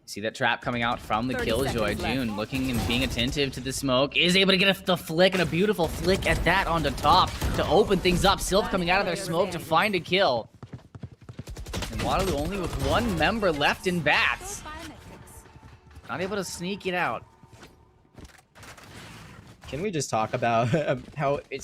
See that trap coming out from the Killjoy. June looking and being attentive to the smoke. Is able to get the flick, and a beautiful flick at that on the top to open things up. Sylph coming out of their smoke to find a kill. And Waterloo only with one member left in bats. Not able to sneak it out. Can we just talk about how I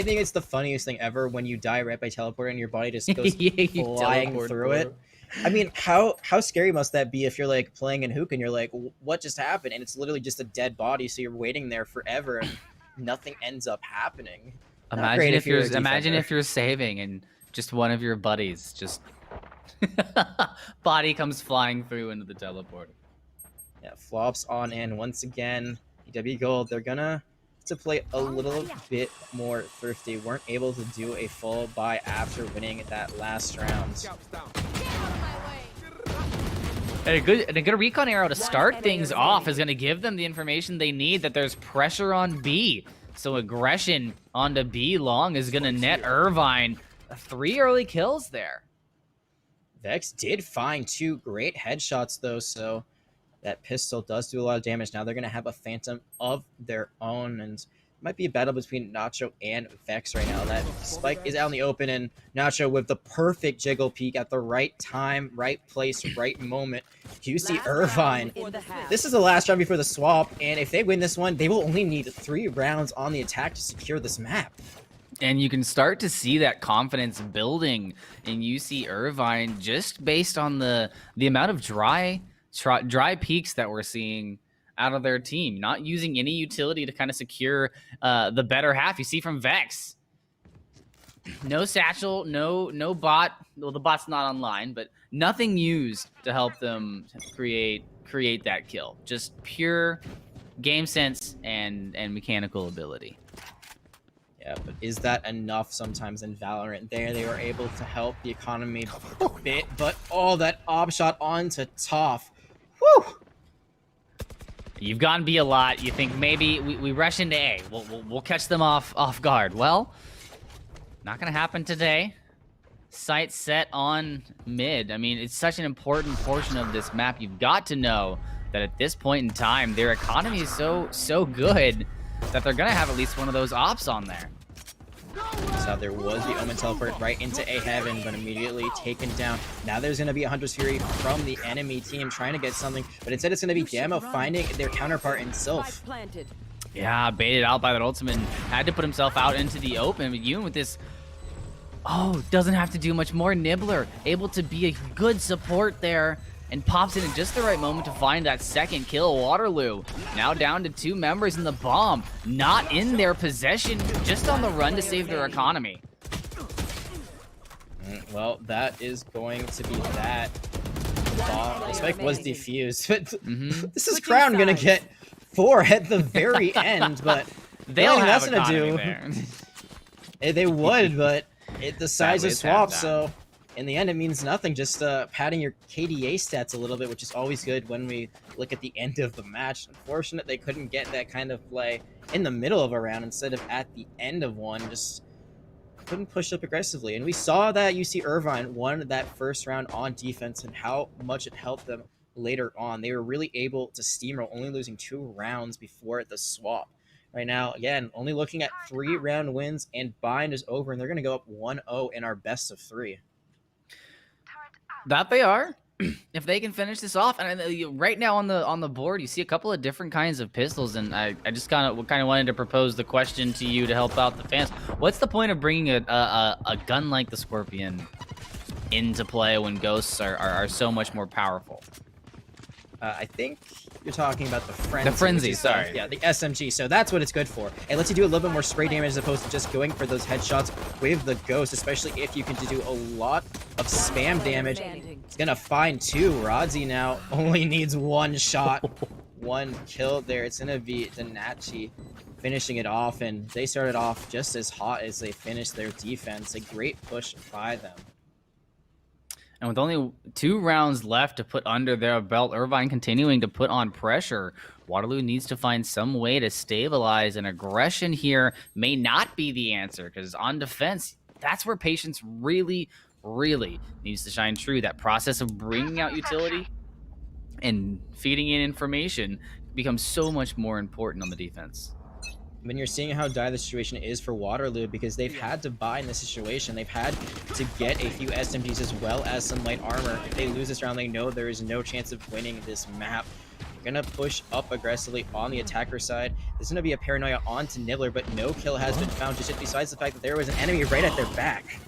think it's the funniest thing ever when you die right by teleporting and your body just goes flying through it. I mean, how scary must that be if you're like playing in Hook and you're like, what just happened? And it's literally just a dead body, so you're waiting there forever and nothing ends up happening. Imagine if you're saving and just one of your buddies just body comes flying through into the teleporter. Yeah, flops on in once again. EW Gold, they're gonna to play a little bit more thrifty. Weren't able to do a full buy after winning that last round. And a good recon arrow to start things off is going to give them the information they need that there's pressure on B. So aggression onto B long is going to net Irvine 3 early kills there. Vex did find 2 great headshots though, so that pistol does do a lot of damage. Now they're going to have a Phantom of their own, and it might be a battle between Nacho and Vex right now. That spike is out in the open, and Nacho with the perfect jiggle peek at the right time, right place, right moment. You see Irvine. This is the last round before the swap, and if they win this one, they will only need 3 rounds on the attack to secure this map. And you can start to see that confidence building in UC Irvine just based on the amount of dry peaks that we're seeing out of their team, not using any utility to kind of secure the better half. You see from Vex, no satchel, no bot. Well, the bot's not online, but nothing used to help them create that kill. Just pure game sense and mechanical ability. Yeah, but is that enough sometimes in Valorant? There, they were able to help the economy a bit, but that op shot onto Toph. Whew! You've gone B a lot. You think maybe we rush into A. We'll catch them off guard. Well, not gonna happen today. Sight set on mid. I mean, it's such an important portion of this map. You've got to know that at this point in time, their economy is so good that they're gonna have at least one of those ops on there. So there was the Omen teleport right into A heaven, but immediately taken down. Now there's going to be a Hunter's Fury from the enemy team trying to get something, but instead it's going to be Damo finding their counterpart in Sylph. Yeah, baited out by that ultimate. Had to put himself out into the open. But Yoon with this, doesn't have to do much more. Nibbler able to be a good support there and pops in at just the right moment to find that second kill. Waterloo now down to 2 members in the bomb, not in their possession, just on the run to save their economy. Well, that is going to be that. The spike was defused, but this is Crown gonna get 4 at the very end, but they'll have that's gonna do. There. They would, but the size is swapped, so in the end, it means nothing. Just padding your KDA stats a little bit, which is always good when we look at the end of the match. Unfortunate they couldn't get that kind of play in the middle of a round instead of at the end of one. Just couldn't push up aggressively. And we saw that UC Irvine won that first round on defense and how much it helped them later on. They were really able to steamroll, only losing 2 rounds before the swap. Right now, again, only looking at 3-round wins, and bind is over, and they're going to go up 1-0 in our best of 3. That they are. if they can finish this off, and right now on the board, you see a couple of different kinds of pistols, and I just kind of wanted to propose the question to you to help out the fans. What's the point of bringing a gun like the Scorpion into play when ghosts are so much more powerful? I think you're talking about the Frenzy. The Frenzy, sorry. Yeah, the SMG. So that's what it's good for. It lets you do a little bit more spray damage as opposed to just going for those headshots with the Ghost, especially if you can do a lot of spam damage. It's going to find 2. Rodzi now only needs 1 shot, 1 kill there. It's going to be Denachi finishing it off, and they started off just as hot as they finished their defense. A great push by them. And with only 2 rounds left to put under their belt, Irvine continuing to put on pressure. Waterloo needs to find some way to stabilize, and aggression here may not be the answer, because on defense, that's where patience really, really needs to shine true. That process of bringing out utility and feeding in information becomes so much more important on the defense. When you're seeing how dire the situation is for Waterloo, because they've had to buy in this situation. They've had to get a few SMGs as well as some light armor. If they lose this round, they know there is no chance of winning this map. They're going to push up aggressively on the attacker side. There's going to be a paranoia onto Nibbler, but no kill has been found, just besides the fact that there was an enemy right at their back.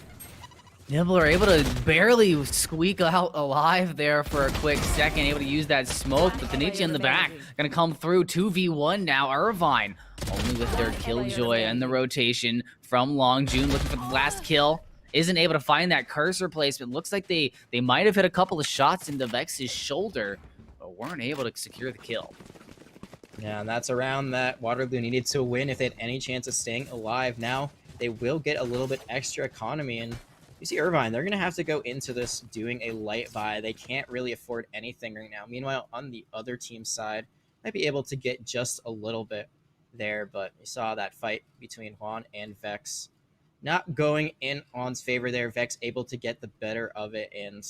Nibbler able to barely squeak out alive there for a quick second, able to use that smoke, but Denachi in the back gonna come through. 2v1 now. Irvine only with their Killjoy and the rotation from Long June, looking for the last kill. Isn't able to find that cursor placement. Looks like they might have hit a couple of shots into Vex's shoulder, but weren't able to secure the kill. Yeah, and that's a round that Waterloo needed to win if they had any chance of staying alive. Now they will get a little bit extra economy, and you see Irvine, they're going to have to go into this doing a light buy. They can't really afford anything right now. Meanwhile, on the other team's side, might be able to get just a little bit there, but you saw that fight between Juan and Vex not going in Juan's favor there. Vex able to get the better of it, and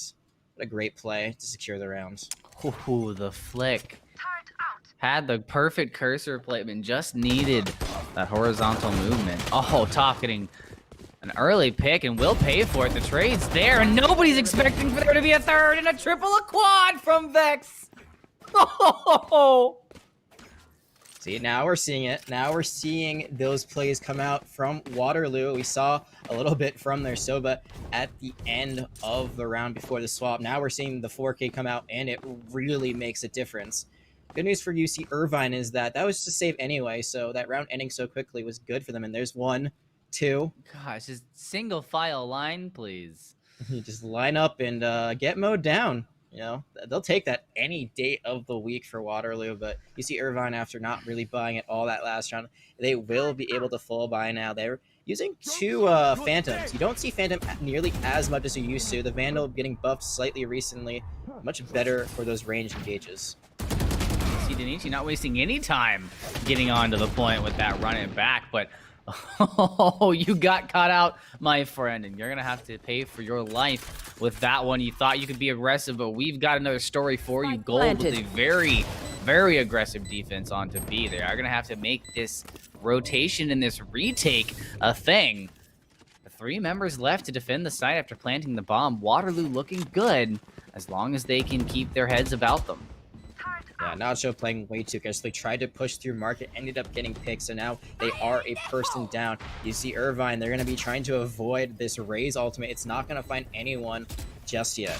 what a great play to secure the round. Ooh, the flick. Had the perfect cursor placement, just needed that horizontal movement. Oh, Top getting an early pick, and will pay for it. The trade's there, and nobody's expecting for there to be a third, and a triple, a quad from Vex. Oh! See, now we're seeing it. Now we're seeing those plays come out from Waterloo. We saw a little bit from their Soba at the end of the round before the swap. Now we're seeing the 4K come out, and it really makes a difference. Good news for UC Irvine is that was to save anyway, so that round ending so quickly was good for them. And there's 1, 2. Gosh, just single file line, please. You just line up and get mowed down. You know, they'll take that any day of the week for Waterloo, but you see Irvine, after not really buying it all that last round, they will be able to full buy now. They're using 2 Phantoms. You don't see Phantom nearly as much as you used to. The Vandal getting buffed slightly recently. Much better for those range engages. See Denachi not wasting any time getting on to the point with that run it back, but oh, you got caught out, my friend, and you're going to have to pay for your life with that one. You thought you could be aggressive, but we've got another story for you. Gold with a very, very aggressive defense onto B. They are going to have to make this rotation and this retake a thing. The 3 members left to defend the site after planting the bomb. Waterloo looking good as long as they can keep their heads about them. Yeah, Nacho playing way too aggressively, tried to push through market, ended up getting picked, so now they are a person down. You see Irvine, they're going to be trying to avoid this Raze ultimate. It's not going to find anyone just yet.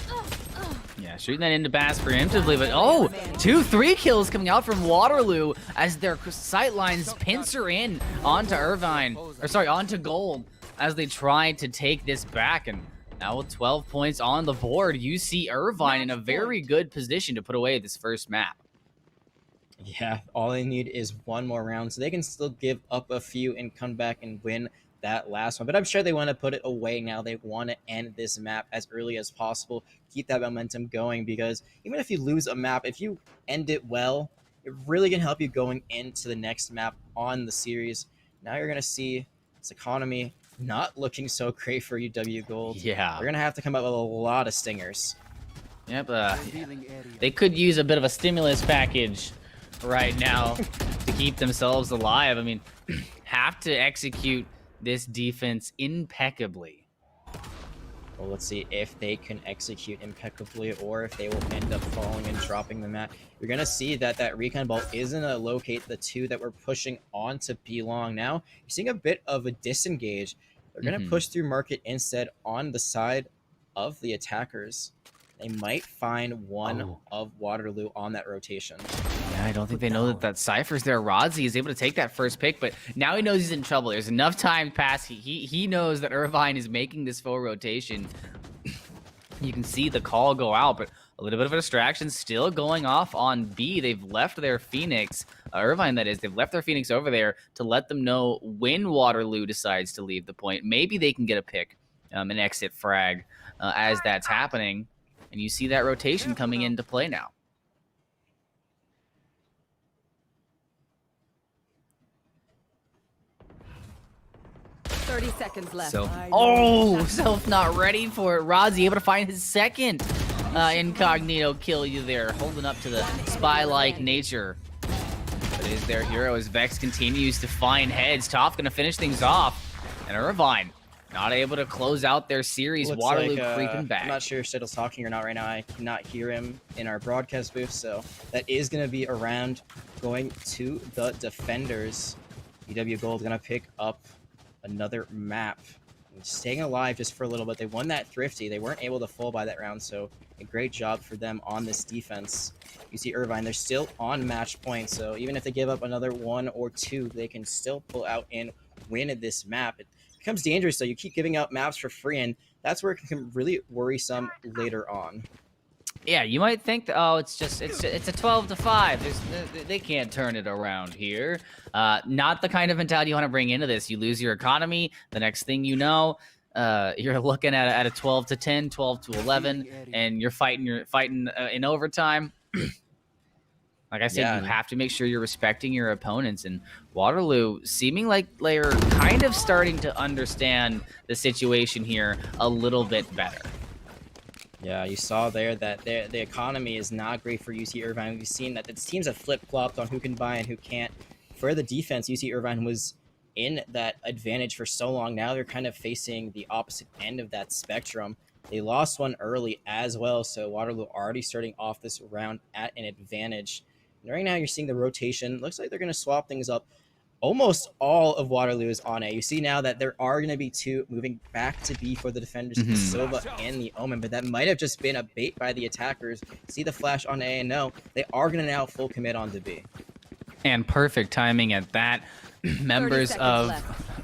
Yeah, shooting that into Bass preemptively, but oh, 2-3 kills coming out from Waterloo as their sight lines pincer in onto Irvine, or sorry, onto Gold as they try to take this back. And now with 12 points on the board, you see Irvine in a very good position to put away this first map. Yeah, all they need is 1 more round, so they can still give up a few and come back and win that last one. But I'm sure they want to put it away now. They want to end this map as early as possible, keep that momentum going, because even if you lose a map, if you end it well, it really can help you going into the next map on the series. Now you're going to see this economy not looking so great for UW Gold. Yeah. They're going to have to come up with a lot of stingers. Yep, they could use a bit of a stimulus package right now to keep themselves alive. I mean, have to execute this defense impeccably. Well, let's see if they can execute impeccably or if they will end up falling and dropping the map. You're going to see that that recon ball is going to locate the two that we're pushing onto B long. Now, you're seeing a bit of a disengage. They're going to push through market instead on the side of the attackers. They might find one of Waterloo on that rotation. Yeah, I don't think they know that that Cypher's there. Rodzi is able to take that first pick, but now he knows he's in trouble. There's enough time past. He knows that Irvine is making this full rotation. You can see the call go out, but a little bit of a distraction still going off on B. They've left their Phoenix, Irvine that is, they've left their Phoenix over there to let them know when Waterloo decides to leave the point. Maybe they can get a pick, an exit frag as that's happening. And you see that rotation coming into play now. Seconds left. So, oh, Self not ready for it. Rodzi able to find his second incognito kill you there, holding up to the spy-like nature. But is their hero as Vex continues to find heads. Toph gonna finish things off, and Irvine not able to close out their series. Looks Waterloo like, creeping back. I'm not sure if Shittle's talking or not right now. I cannot hear him in our broadcast booth, so that is going to be around going to the defenders. EW Gold going to pick up another map. Staying alive just for a little bit. They won that Thrifty. They weren't able to fall by that round, so a great job for them on this defense. You see Irvine, they're still on match point, so even if they give up another 1 or 2, they can still pull out and win this map. It becomes dangerous, though. You keep giving out maps for free, and that's where it can become really worrisome later on. Yeah, you might think that, oh, it's a 12-5. They can't turn it around here. Not the kind of mentality you want to bring into this. You lose your economy. The next thing you know, you're looking at a 12-10, 12-11, and you're fighting in overtime. Like I said, you have to make sure you're respecting your opponents. And Waterloo seeming like they're kind of starting to understand the situation here a little bit better. Yeah, you saw there that the economy is not great for UC Irvine. We've seen that the teams have flip-flopped on who can buy and who can't. For the defense, UC Irvine was in that advantage for so long. Now they're kind of facing the opposite end of that spectrum. They lost one early as well, so Waterloo already starting off this round at an advantage. And right now you're seeing the rotation. Looks like they're going to swap things up. Almost all of Waterloo is on A. You see now that there are going to be 2 moving back to B for the defenders, the Silva and the Omen, but that might have just been a bait by the attackers. See the flash on A, and no, they are going to now full commit on to B. And perfect timing at that. Members of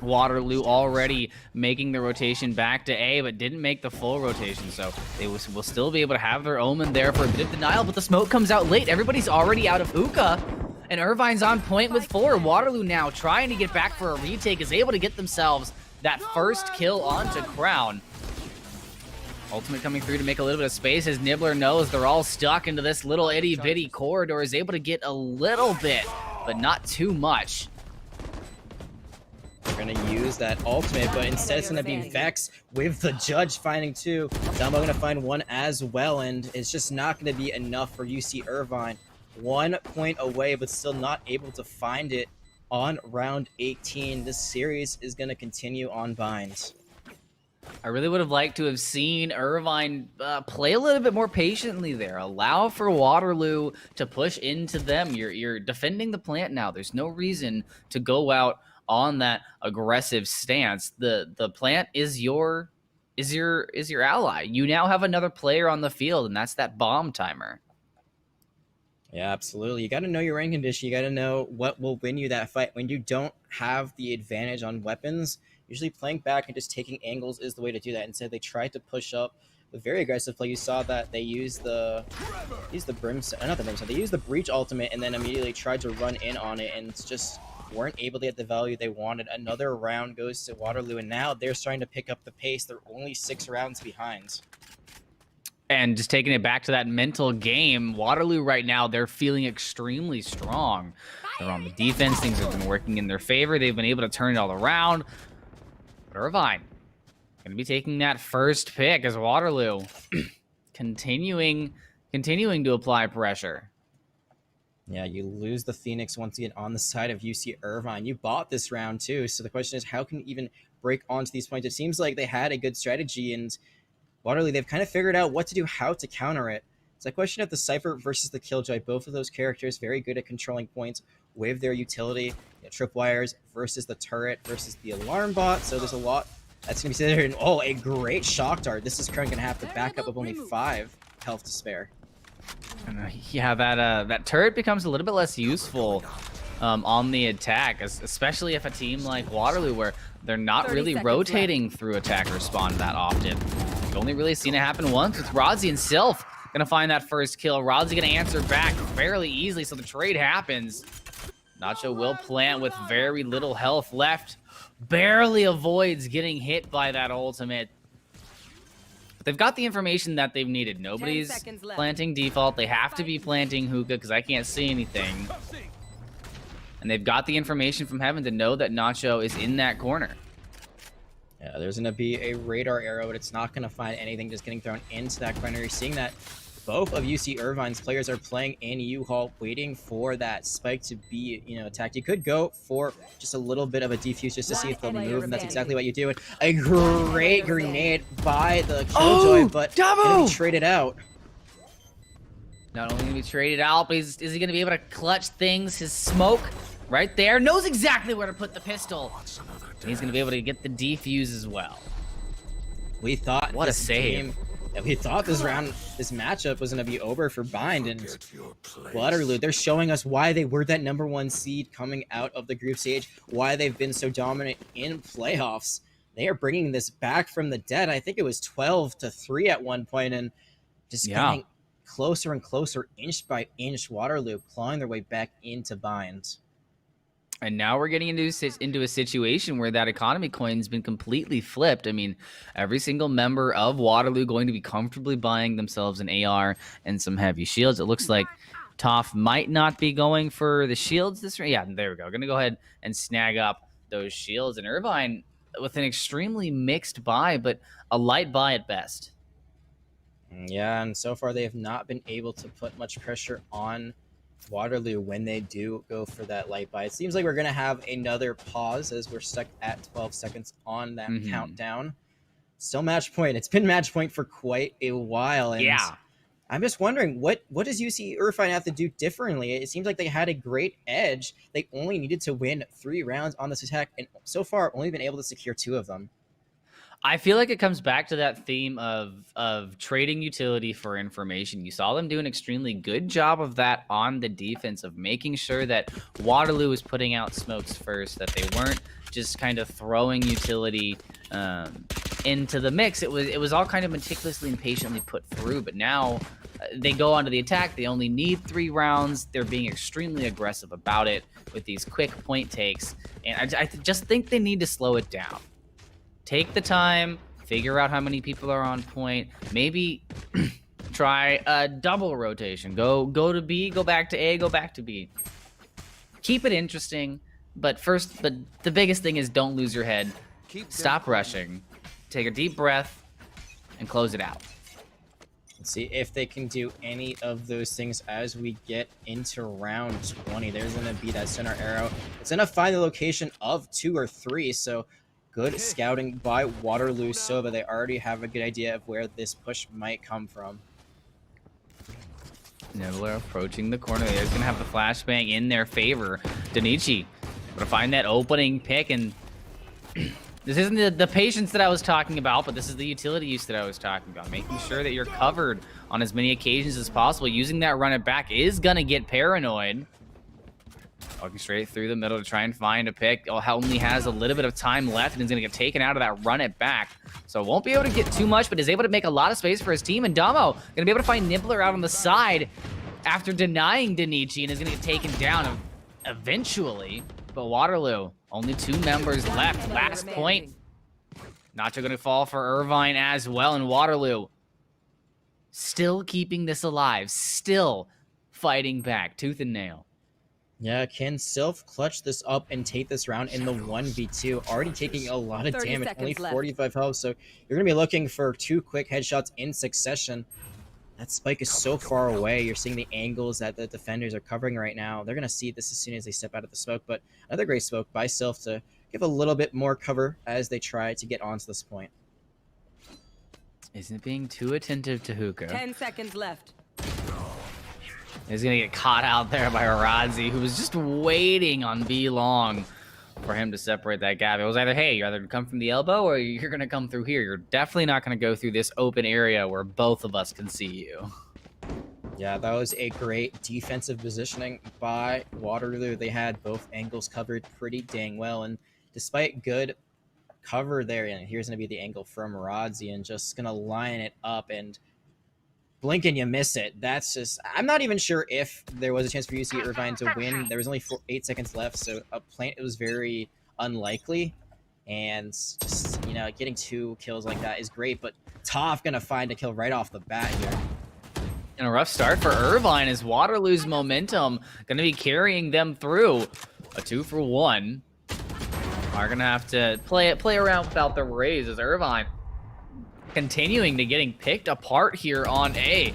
Waterloo already making the rotation back to A, but didn't make the full rotation, so they will still be able to have their Omen there for a bit of denial, but the smoke comes out late. Everybody's already out of hookah. And Irvine's on point with 4. Waterloo now trying to get back for a retake, is able to get themselves that first kill onto Crown. Ultimate coming through to make a little bit of space as Nibbler knows they're all stuck into this little itty-bitty corridor, is able to get a little bit, but not too much. They're going to use that ultimate, but instead it's going to be Vex with the Judge finding 2. Dumbo going to find 1 as well, and it's just not going to be enough for UC Irvine. 1 point away, but still not able to find it on round 18. This series is going to continue on binds. I really would have liked to have seen Irvine play a little bit more patiently there. Allow for Waterloo to push into them. You're defending the plant now. There's no reason to go out on that aggressive stance. The plant is your ally. You now have another player on the field, and that's that bomb timer. Yeah, absolutely. You got to know your rank condition. You got to know what will win you that fight. When you don't have the advantage on weapons, usually playing back and just taking angles is the way to do that. Instead, they tried to push up with very aggressive play. You saw that they used the brimstone, not the brimstone. They used the breach ultimate and then immediately tried to run in on it and just weren't able to get the value they wanted. Another round goes to Waterloo, and now they're starting to pick up the pace. They're only 6 rounds behind. And just taking it back to that mental game, Waterloo right now, they're feeling extremely strong. They're on the defense. Things have been working in their favor. They've been able to turn it all around. But Irvine going to be taking that first pick as Waterloo continuing to apply pressure. Yeah, you lose the Phoenix once again on the side of UC Irvine. You bought this round too, so the question is how can you even break onto these points? It seems like they had a good strategy, and Waterloo, they've kind of figured out what to do, how to counter it. It's a question of the Cypher versus the Killjoy. Both of those characters very good at controlling points with their utility. Tripwires versus the turret versus the alarm bot. So there's a lot that's going to be considered. Oh, a great shock dart. This is currently going to have to back up with only 5 health to spare. Yeah, that turret becomes a little bit less useful on the attack, especially if a team like Waterloo, where they're not really rotating through attack respawn that often. We've only really seen it happen once with Rodzi and Sylph. Gonna find that first kill. Rodzi gonna answer back fairly easily, so the trade happens. Nacho will plant with very little health left. Barely avoids getting hit by that ultimate. But they've got the information that they've needed. Nobody's planting default. They have to be planting hookah because I can't see anything. And they've got the information from heaven to know that Nacho is in that corner. Yeah, there's going to be a radar arrow, but it's not going to find anything just getting thrown into that corner. You're seeing that both of UC Irvine's players are playing in U-Haul, waiting for that spike to be, attacked. You could go for just a little bit of a defuse just to see if they'll move, and that's exactly what you do. A great grenade by the Killjoy, but going to be traded out. Not only going to be traded out, but is he going to be able to clutch things? His smoke right there knows exactly where to put the pistol. And he's going to be able to get the defuse as well. We thought what a save. We thought this matchup was going to be over for Bind, and Waterloo, they're showing us why they were that #1 seed coming out of the group stage, why they've been so dominant in playoffs. They are bringing this back from the dead. I think it was 12-3 at one point, and just getting closer and closer, inch by inch. Waterloo clawing their way back into Bind. And now we're getting into a situation where that economy coin's been completely flipped. I mean, every single member of Waterloo going to be comfortably buying themselves an AR and some heavy shields. It looks like Toph might not be going for the shields this round. Yeah, there we go. Going to go ahead and snag up those shields. And Irvine with an extremely mixed buy, but a light buy at best. Yeah, and so far they have not been able to put much pressure on Waterloo when they do go for that light buy. It seems like we're going to have another pause as we're stuck at 12 seconds on that countdown. Still match point. It's been match point for quite a while. And I'm just wondering, what does UC Irvine have to do differently? It seems like they had a great edge. They only needed to win 3 rounds on this attack, and so far only been able to secure 2 of them. I feel like it comes back to that theme of trading utility for information. You saw them do an extremely good job of that on the defense, of making sure that Waterloo was putting out smokes first, that they weren't just kind of throwing utility into the mix. It was all kind of meticulously and patiently put through, but now they go onto the attack. They only need 3 rounds. They're being extremely aggressive about it with these quick point takes, and I just think they need to slow it down. Take the time, figure out how many people are on point, maybe try a double rotation. Go to B, go back to A, go back to B. Keep it interesting, but the biggest thing is don't lose your head. Stop rushing. Take a deep breath and close it out. Let's see if they can do any of those things as we get into round 20. There's going to be that center arrow. It's going to find the location of 2 or 3, so good scouting by Waterloo Sova. They already have a good idea of where this push might come from. Nibbler approaching the corner. They're going to have the flashbang in their favor. Danichi going to find that opening pick, and this isn't the patience that I was talking about, but this is the utility use that I was talking about. Making sure that you're covered on as many occasions as possible. Using that run it back is going to get paranoid. Walking straight through the middle to try and find a pick. Only has a little bit of time left, and is going to get taken out of that run it back. So won't be able to get too much, but is able to make a lot of space for his team. And Damo going to be able to find Nibbler out on the side after denying Danichi, and is going to get taken down eventually. But Waterloo, only 2 members left. Last point. Nacho going to fall for Irvine as well. And Waterloo still keeping this alive. Still fighting back, tooth and nail. Yeah, can Sylph clutch this up and take this round in the 1v2? Already taking a lot of damage, only 45 health, so you're going to be looking for 2 quick headshots in succession. That spike is so far away. You're seeing the angles that the defenders are covering right now. They're going to see this as soon as they step out of the smoke, but another great smoke by Sylph to give a little bit more cover as they try to get onto this point. Isn't being too attentive to Hookah. 10 seconds left. He's gonna get caught out there by Rodzi, who was just waiting on B long for him to separate that gap. It was either, hey, you're either gonna come from the elbow or you're gonna come through here. You're definitely not gonna go through this open area where both of us can see you. Yeah, that was a great defensive positioning by Waterloo. They had both angles covered pretty dang well, and despite good cover there, and here's gonna be the angle from Rodzi, and just gonna line it up and blink and you miss it. That's just, I'm not even sure if there was a chance for UC Irvine to win. There was only 8 seconds left, so a plant, it was very unlikely. And just, you know, getting 2 kills like that is great, but Toph gonna find a kill right off the bat here. And a rough start for Irvine as Waterloo's momentum gonna be carrying them through. A 2-for-1. Are gonna have to play around without the raise as Irvine continuing to getting picked apart here on A.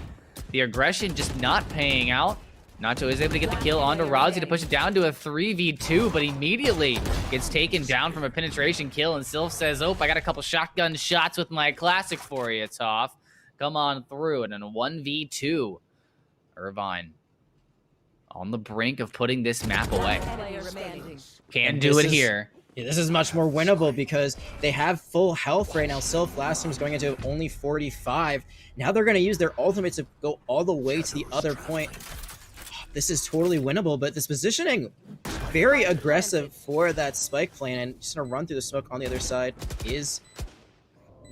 The aggression just not paying out. Nacho is able to get the kill onto Rodzi to push it down to a 3v2, but immediately gets taken down from a penetration kill, and Sylph says, oh, I got a couple shotgun shots with my classic for you, Toph. Come on through, and in a 1v2, Irvine on the brink of putting this map away. Can do it here. Yeah, this is much more winnable because they have full health right now. Sylph last time was going into only 45. Now they're going to use their ultimate to go all the way to the other point. This is totally winnable, but this positioning, very aggressive for that spike plan. And just going to run through the smoke on the other side is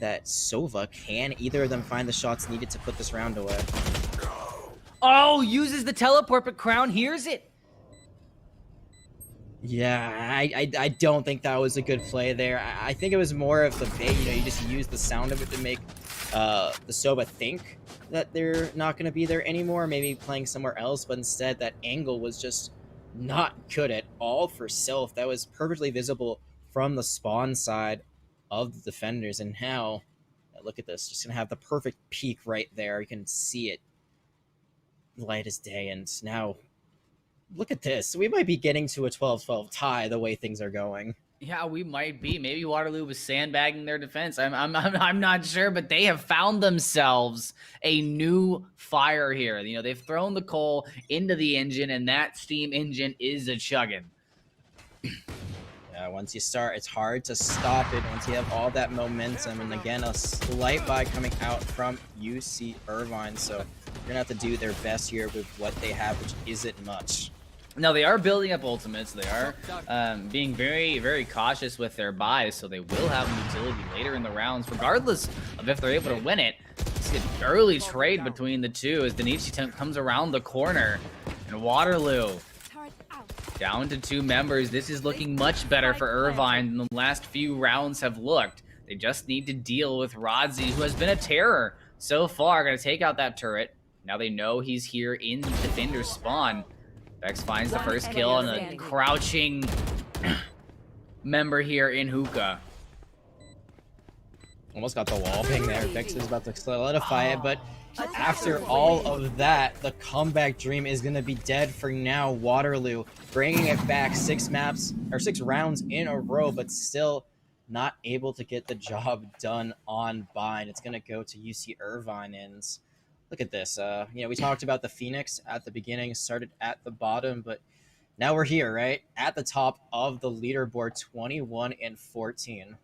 that Sova. Can either of them find the shots needed to put this round away? Oh, uses the teleport, but Crown hears it. Yeah, I don't think that was a good play there. I think it was more of the bait. You know, you just use the sound of it to make the Soba think that they're not going to be there anymore, maybe playing somewhere else, but instead that angle was just not good at all for Sylph. That was perfectly visible from the spawn side of the defenders, and now, look at this, just going to have the perfect peak right there. You can see it light as day, and now look at this. We might be getting to a 12-12 tie the way things are going. Yeah, we might be. Maybe Waterloo was sandbagging their defense. I'm not sure, but they have found themselves a new fire here. You know, they've thrown the coal into the engine, and that steam engine is a chugging. Yeah, once you start, it's hard to stop it once you have all that momentum. And again, a slight buy coming out from UC Irvine. So they're going to have to do their best here with what they have, which isn't much. Now, they are building up ultimates. They are being very, very cautious with their buys, so they will have utility later in the rounds, regardless of if they're able to win it. It's an early trade between the two as Danichi comes around the corner. And Waterloo down to 2 members. This is looking much better for Irvine than the last few rounds have looked. They just need to deal with Rodzi, who has been a terror so far. Going to take out that turret. Now they know he's here in the defender's spawn. Vex finds the first kill on a crouching member here in Hookah. Almost got the wall ping there. Vex is about to solidify it, but after all of that, the comeback dream is going to be dead for now. Waterloo bringing it back 6 rounds in a row, but still not able to get the job done on Bind. It's going to go to UC Irvine, and look at this. You know, we talked about the Phoenix at the beginning, started at the bottom, but now we're here, right? At the top of the leaderboard, 21-14.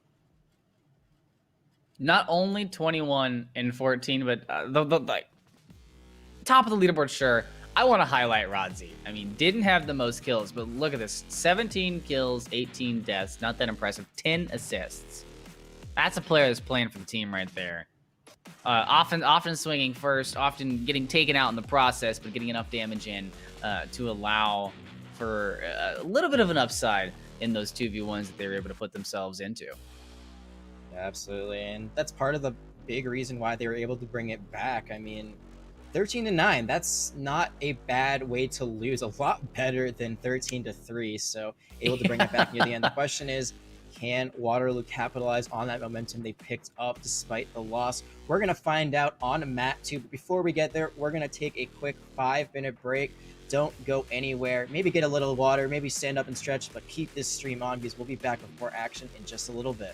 Not only 21-14, but the top of the leaderboard, sure. I want to highlight Rodzi. I mean, didn't have the most kills, but look at this. 17 kills, 18 deaths. Not that impressive. 10 assists. That's a player that's playing for the team right there. Often swinging first, often getting taken out in the process, but getting enough damage in to allow for a little bit of an upside in those 2v1s that they were able to put themselves into. Absolutely, and that's part of the big reason why they were able to bring it back. I mean, 13-9, that's not a bad way to lose. A lot better than 13-3, so able to bring it back near the end. The question is, can Waterloo capitalize on that momentum they picked up despite the loss? We're going to find out on Mat 2, but before we get there, we're going to take a quick 5-minute break. Don't go anywhere. Maybe get a little water, maybe stand up and stretch, but keep this stream on because we'll be back with more action in just a little bit.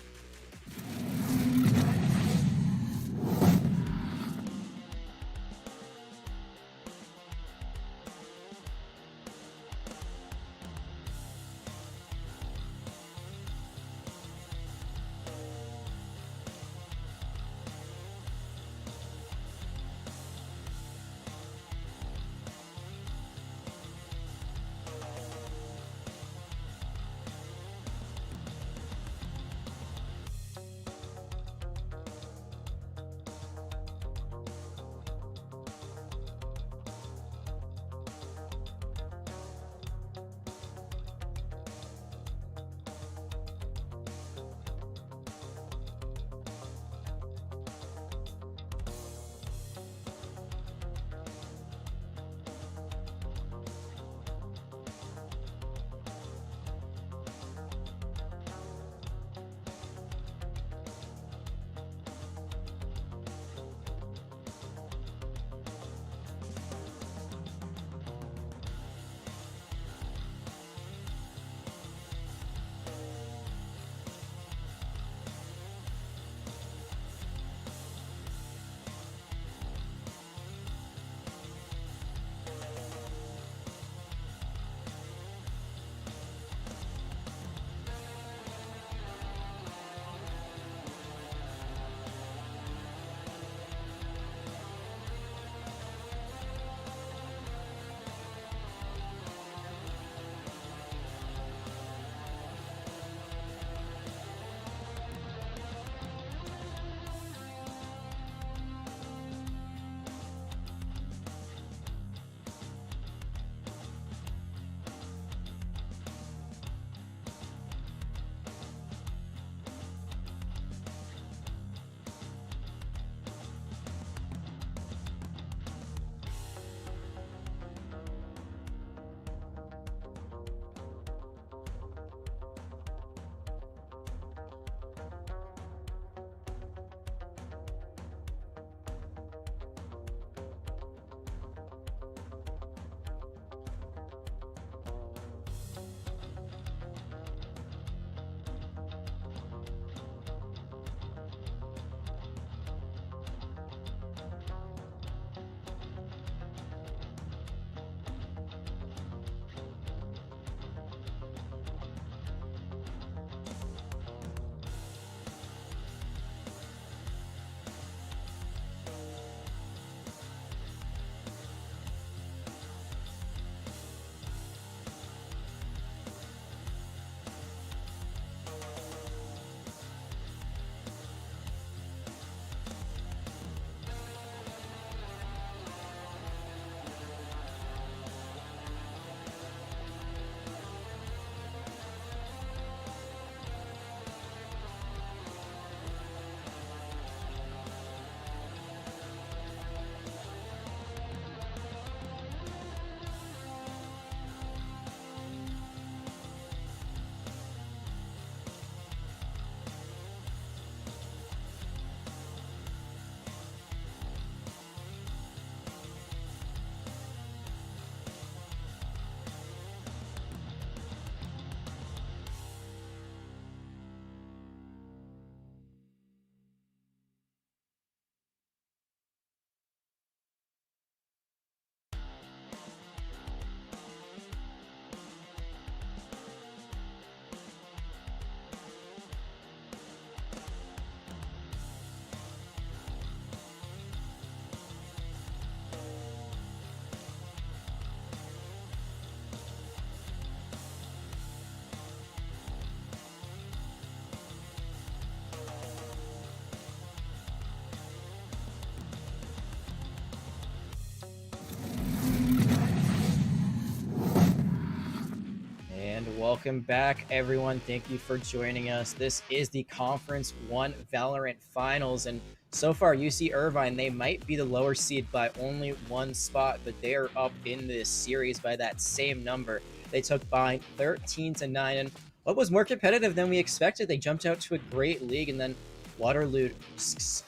Welcome back, everyone. Thank you for joining us. This is the Conference 1 Valorant Finals, and so far, UC Irvine, they might be the lower seed by only 1 spot, but they are up in this series by that same number. They took Bind 13-9, and what was more competitive than we expected. They jumped out to a great league, and then Waterloo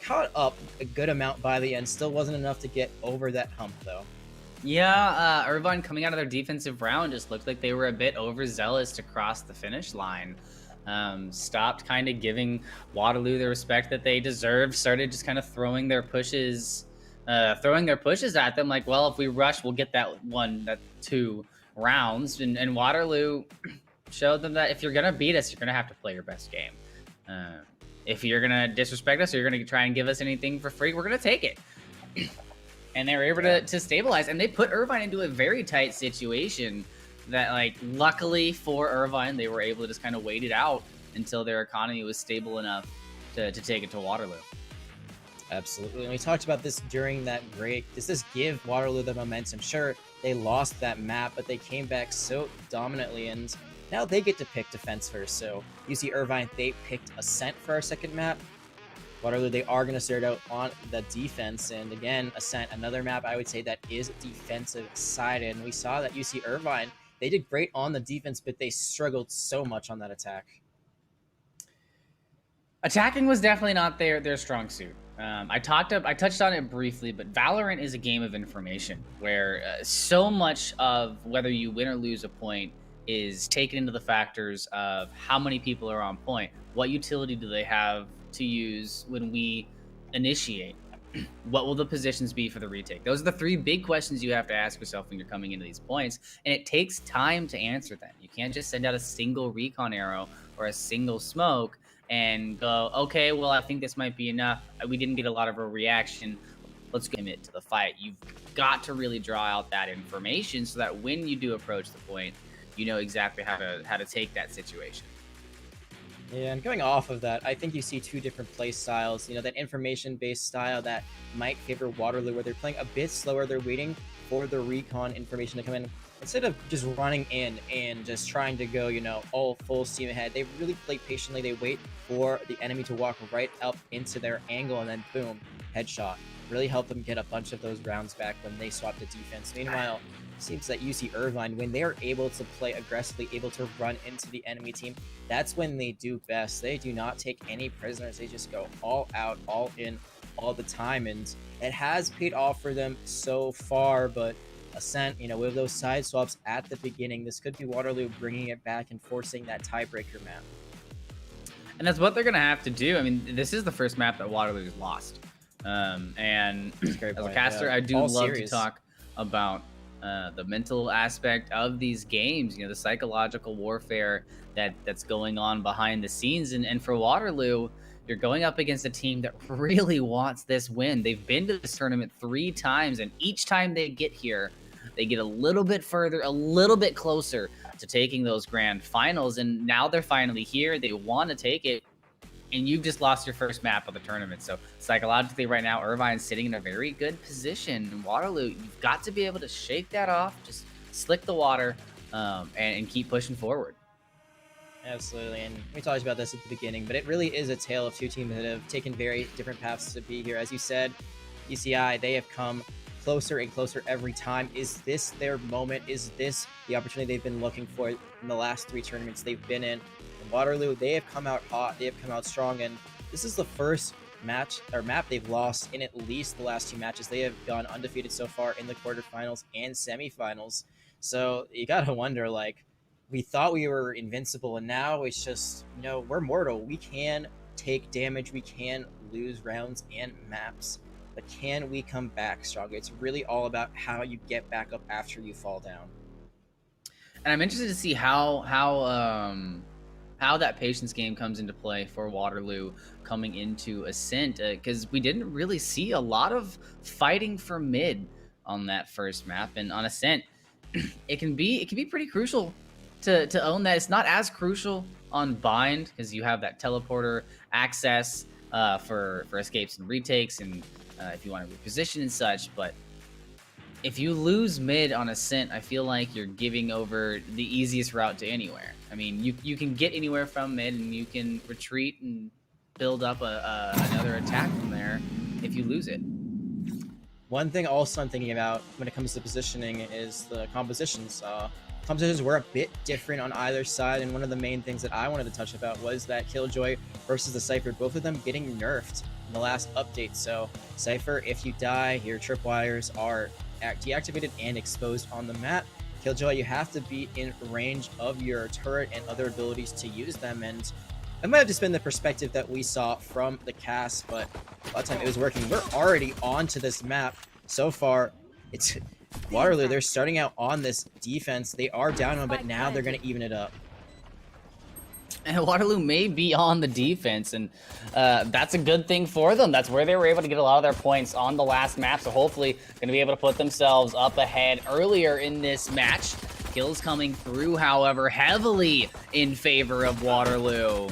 caught up a good amount by the end. Still wasn't enough to get over that hump, though. Yeah, Irvine coming out of their defensive round just looked like they were a bit overzealous to cross the finish line. Stopped kind of giving Waterloo the respect that they deserved, started just kind of throwing their pushes at them like, well, if we rush, we'll get that 2 rounds. And Waterloo showed them that if you're going to beat us, you're going to have to play your best game. If you're going to disrespect us or you're going to try and give us anything for free, we're going to take it. And they were able to stabilize, and they put Irvine into a very tight situation that, like, luckily for Irvine, they were able to just kind of wait it out until their economy was stable enough to take it to Waterloo. Absolutely. And we talked about this during that break. Does this give Waterloo the momentum? Sure, they lost that map, but they came back so dominantly, and now they get to pick defense first. So UC Irvine, they picked Ascent for our second map. Waterloo, they are going to start out on the defense. And again, Ascent, another map I would say that is defensive sided. And we saw that UC Irvine, they did great on the defense, but they struggled so much on that attack. Attacking was definitely not their strong suit. I touched on it briefly, but Valorant is a game of information where so much of whether you win or lose a point is taken into the factors of how many people are on point, what utility do they have to use when we initiate, what will the positions be for the retake. Those are the 3 big questions you have to ask yourself when you're coming into these points, and it takes time to answer them. You can't just send out a single recon arrow or a single smoke and go, okay, well, I think this might be enough. We didn't get a lot of a reaction. Let's commit to the fight. You've got to really draw out that information so that when you do approach the point, you know exactly how to take that situation. Yeah, and going off of that, I think you see 2 different play styles. You know, that information-based style that might favor Waterloo, where they're playing a bit slower. They're waiting for the recon information to come in. Instead of just running in and just trying to go, you know, all full steam ahead, they really play patiently. They wait for the enemy to walk right up into their angle, and then boom, headshot. Really helped them get a bunch of those rounds back when they swapped to defense. Meanwhile, it seems that UC Irvine, when they're able to play aggressively, able to run into the enemy team, that's when they do best. They do not take any prisoners. They just go all out, all in, all the time. And it has paid off for them so far, but Ascent, you know, with those side swaps at the beginning, this could be Waterloo bringing it back and forcing that tiebreaker map. And that's what they're going to have to do. I mean, this is the first map that Waterloo's lost. And as a caster, I do love to talk about the mental aspect of these games, you know, the psychological warfare that's going on behind the scenes. And for Waterloo, you're going up against a team that really wants this win. They've been to this tournament 3 times, and each time they get here, they get a little bit further, a little bit closer to taking those grand finals. And now they're finally here. They want to take it. And you've just lost your first map of the tournament. So psychologically right now, Irvine's sitting in a very good position. And Waterloo, you've got to be able to shake that off, just slick the water, and keep pushing forward. Absolutely, and we talked about this at the beginning, but it really is a tale of 2 teams that have taken very different paths to be here. As you said, UCI, they have come closer and closer every time. Is this their moment? Is this the opportunity they've been looking for in the last 3 tournaments they've been in? Waterloo, they have come out hot, they have come out strong, and this is the first map they've lost in at least the last 2 matches. They have gone undefeated so far in the quarterfinals and semifinals. So you gotta wonder, like, we thought we were invincible, and now it's just, you know, we're mortal. We can take damage, we can lose rounds and maps, but can we come back stronger? It's really all about how you get back up after you fall down. And I'm interested to see how that patience game comes into play for Waterloo coming into Ascent, because we didn't really see a lot of fighting for mid on that first map, and on Ascent, it can be pretty crucial to own that. It's not as crucial on Bind because you have that teleporter access for escapes and retakes, and if you want to reposition and such. But if you lose mid on Ascent, I feel like you're giving over the easiest route to anywhere. I mean, you can get anywhere from mid, and you can retreat and build up another attack from there if you lose it. One thing also I'm thinking about when it comes to positioning is the compositions. Compositions were a bit different on either side, and one of the main things that I wanted to touch about was that Killjoy versus the Cypher, both of them getting nerfed in the last update. So Cypher, if you die, your tripwires are deactivated and exposed on the map. Killjoy, you have to be in range of your turret and other abilities to use them, and that might have just been the perspective that we saw from the cast, but a lot of time it was working. We're already onto this map. So far, it's Waterloo. They're starting out on this defense. They are down on, but now they're going to even it up. And Waterloo may be on the defense, and that's a good thing for them. That's where they were able to get a lot of their points on the last map, so hopefully going to be able to put themselves up ahead earlier in this match. Kills coming through, however, heavily in favor of Waterloo.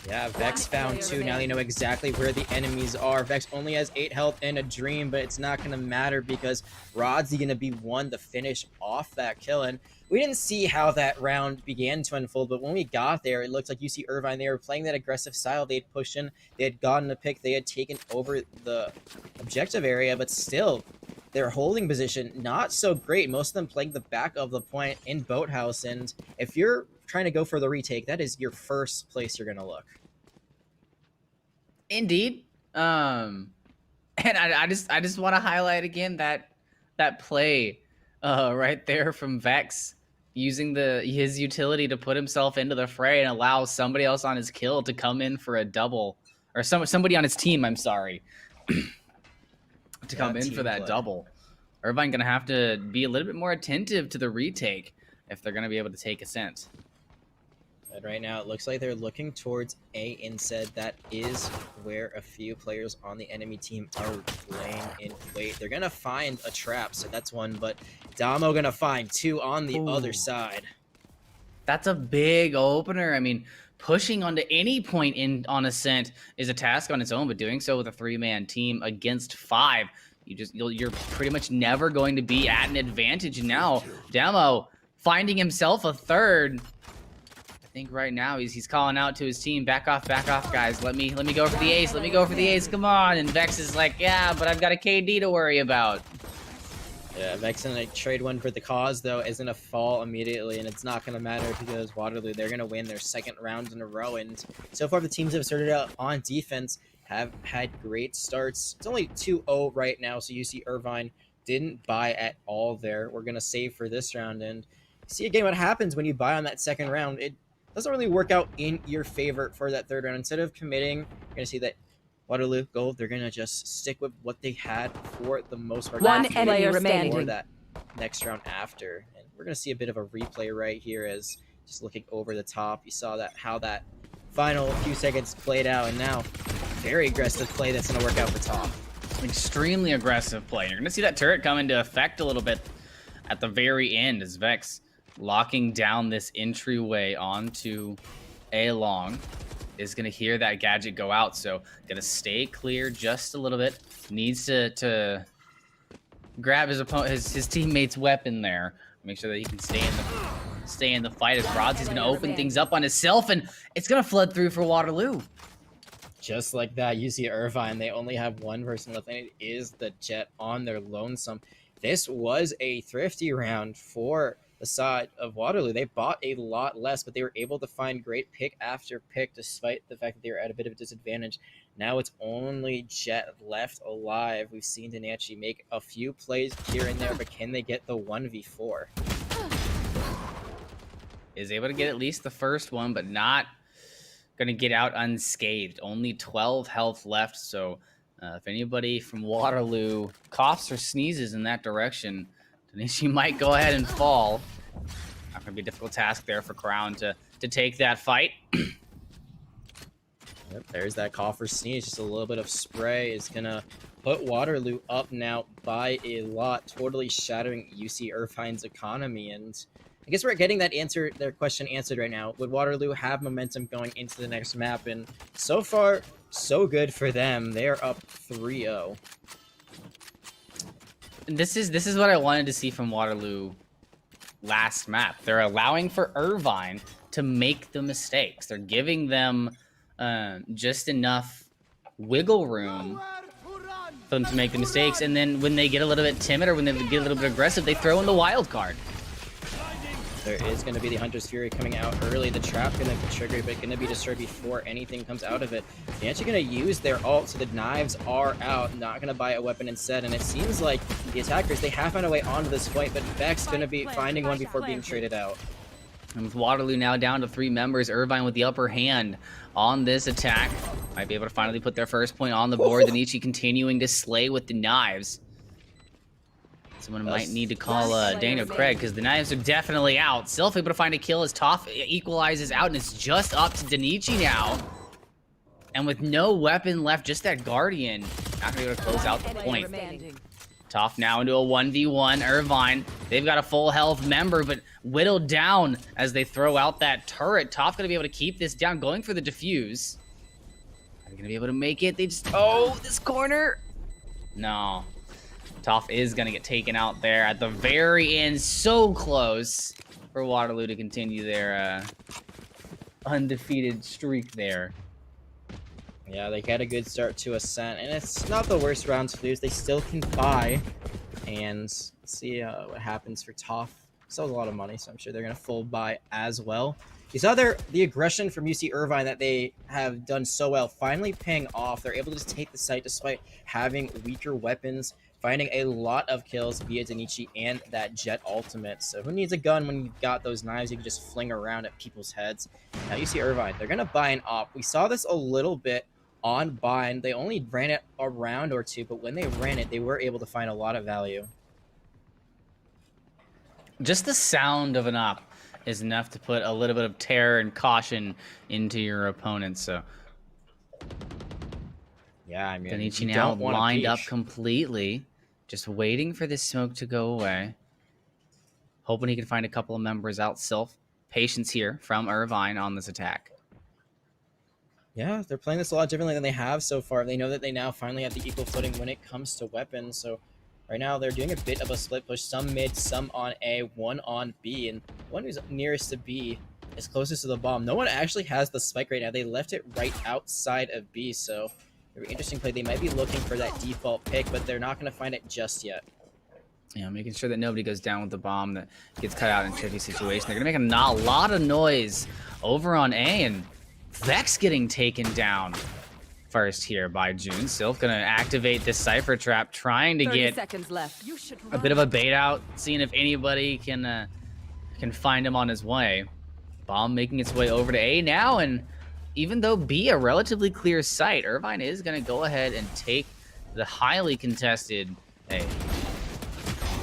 Yeah, Vex found 2. Now they know exactly where the enemies are. Vex only has 8 health and a dream, but it's not going to matter because Rod's going to be one to finish off that kill. And we didn't see how that round began to unfold, but when we got there, it looked like UC Irvine, they were playing that aggressive style. They had pushed in, they had gotten a pick, they had taken over the objective area, but still, their holding position, not so great. Most of them playing the back of the point in Boathouse, and if you're trying to go for the retake, that is your first place you're going to look. Indeed. And I just want to highlight again that play right there from Vex, using his utility to put himself into the fray and allow somebody else on his kill to come in for a double, or somebody on his team, I'm sorry, to come in for that double. Irvine gonna have to be a little bit more attentive to the retake if they're gonna be able to take Ascent. But right now, it looks like they're looking towards A instead. That is where a few players on the enemy team are laying in wait. They're gonna find a trap, so that's one. But Damo gonna find 2 on the other side. That's a big opener. I mean, pushing onto any point on Ascent is a task on its own, but doing so with a 3-man team against 5, you're pretty much never going to be at an advantage. And now Damo finding himself a third. I think right now he's calling out to his team, back off, guys. Let me go for the ace. Let me go for the ace. Come on. And Vex is like, yeah, but I've got a KD to worry about. Yeah, Vex gonna trade one for the cause, though, isn't a fall immediately, and it's not gonna matter because Waterloo, they're gonna win their 2nd round in a row. And so far, the teams that have started out on defense have had great starts. It's only 2-0 right now, so UC Irvine didn't buy at all there. We're gonna save for this round, and see again what happens when you buy on that 2nd round. It doesn't really work out in your favor for that 3rd round. Instead of committing, you're going to see that Waterloo Gold, they're going to just stick with what they had for the most part. One enemy remaining. For that next round after. And we're going to see a bit of a replay right here as just looking over the top. You saw that how that final few seconds played out, and now very aggressive play that's going to work out the top. Extremely aggressive play. You're going to see that turret come into effect a little bit at the very end as Vex locking down this entryway onto A long is going to hear that gadget go out, so going to stay clear just a little bit. Needs to grab his teammate's weapon there, make sure that he can stay in the fight as Rodsy's going to open things up on himself, and it's going to flood through for Waterloo. Just like that, UC Irvine, they only have one person left, and it is the Jet on their lonesome. This was a thrifty round for the side of Waterloo. They bought a lot less, but they were able to find great pick after pick despite the fact that they were at a bit of a disadvantage. Now it's only Jet left alive. We've seen Danachi make a few plays here and there, but can they get the 1v4? Is able to get at least the first one, but not going to get out unscathed. Only 12 health left, so if anybody from Waterloo coughs or sneezes in that direction, she might go ahead and fall. Not going to be a difficult task there for Crown to take that fight. Yep, there's that cough or sneeze. Just a little bit of spray is going to put Waterloo up now by a lot, totally shattering UC Irvine's economy. And I guess we're getting their question answered right now. Would Waterloo have momentum going into the next map? And so far, so good for them. They are up 3-0. This is what I wanted to see from Waterloo last map. They're allowing for Irvine to make the mistakes. They're giving them just enough wiggle room for them to make the mistakes, and then when they get a little bit timid or when they get a little bit aggressive, they throw in the wild card. There is going to be the Hunter's Fury coming out early. The trap going to be triggered, but going to be destroyed before anything comes out of it. They're actually going to use their ult, so the knives are out. Not going to buy a weapon instead, and it seems like the attackers, they have found a way onto this fight, but Beck's going to be finding one before being traded out. And with Waterloo now down to 3 members, Irvine with the upper hand on this attack. Might be able to finally put their first point on the board. Danichi continuing to slay with the knives. Someone might need to call Daniel Craig, because the knives are definitely out. Sylph able to find a kill as Toph equalizes out, and it's just up to Danichi now. And with no weapon left, just that Guardian, not going to be able to close out the point. Toph now into a 1v1. Irvine, they've got a full health member, but whittled down as they throw out that turret. Toph going to be able to keep this down, going for the defuse. Are they going to be able to make it? They just, oh, this corner. No. Toph is going to get taken out there at the very end. So close for Waterloo to continue their undefeated streak there. Yeah, they got a good start to Ascent, and it's not the worst round to lose. They still can buy, and see what happens for Toph. Sells a lot of money, so I'm sure they're going to full buy as well. You saw the aggression from UC Irvine that they have done so well finally paying off. They're able to just take the site despite having weaker weapons, finding a lot of kills via Danichi and that Jet ultimate. So who needs a gun when you've got those knives you can just fling around at people's heads? Now UC Irvine, they're going to buy an op. We saw this a little bit on Bind. They only ran it a round or two, but when they ran it, they were able to find a lot of value. Just the sound of an op is enough to put a little bit of terror and caution into your opponent. So yeah, I mean, Danichi now lined up completely, just waiting for this smoke to go away. Hoping he can find a couple of members out. Sylph, patience here from Irvine on this attack. Yeah, they're playing this a lot differently than they have so far. They know that they now finally have the equal footing when it comes to weapons. So right now they're doing a bit of a split push. Some mid, some on A, one on B. And the one who's nearest to B is closest to the bomb. No one actually has the spike right now. They left it right outside of B. So very interesting play. They might be looking for that default pick, but they're not going to find it just yet. Yeah, making sure that nobody goes down with the bomb that gets cut out in a tricky situation. They're going to make a lot of noise over on A, and Vex getting taken down first here by June. Sylph going to activate this Cypher Trap, trying to get seconds left. a bit of a bait out, seeing if anybody can find him on his way. Bomb making its way over to A now, and even though B a relatively clear site, Irvine is going to go ahead and take the highly contested A.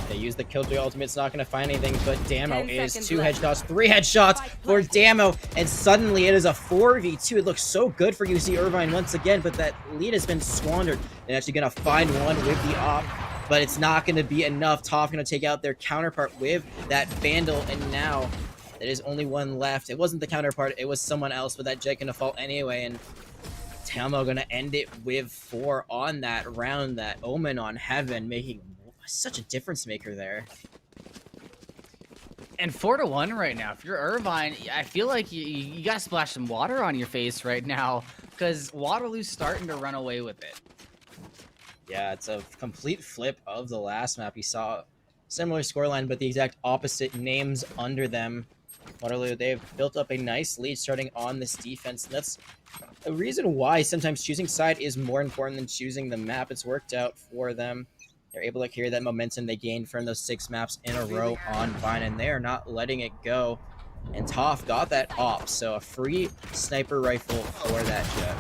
They use the Killjoy ultimate. It's not going to find anything, but Damo is 2 headshots, 3 headshots for Damo, and suddenly it is a 4v2. It looks so good for UC Irvine once again, but that lead has been squandered. They're actually going to find one with the op, but it's not going to be enough. Toph going to take out their counterpart with that Vandal, and now there is only one left. It wasn't the counterpart, it was someone else, but that Jet going to fall anyway, and Damo going to end it with 4 on that round. That Omen on Heaven making such a difference maker there. And 4-1 right now. If you're Irvine, I feel like you gotta splash some water on your face right now, because Waterloo's starting to run away with it. Yeah, it's a complete flip of the last map. You saw similar scoreline, but the exact opposite names under them. Waterloo, they've built up a nice lead starting on this defense. And that's a reason why sometimes choosing side is more important than choosing the map. It's worked out for them. They're able to carry that momentum they gained from those 6 maps in a row on Vine, and they are not letting it go. And Toph got that op, so a free sniper rifle for that Jet.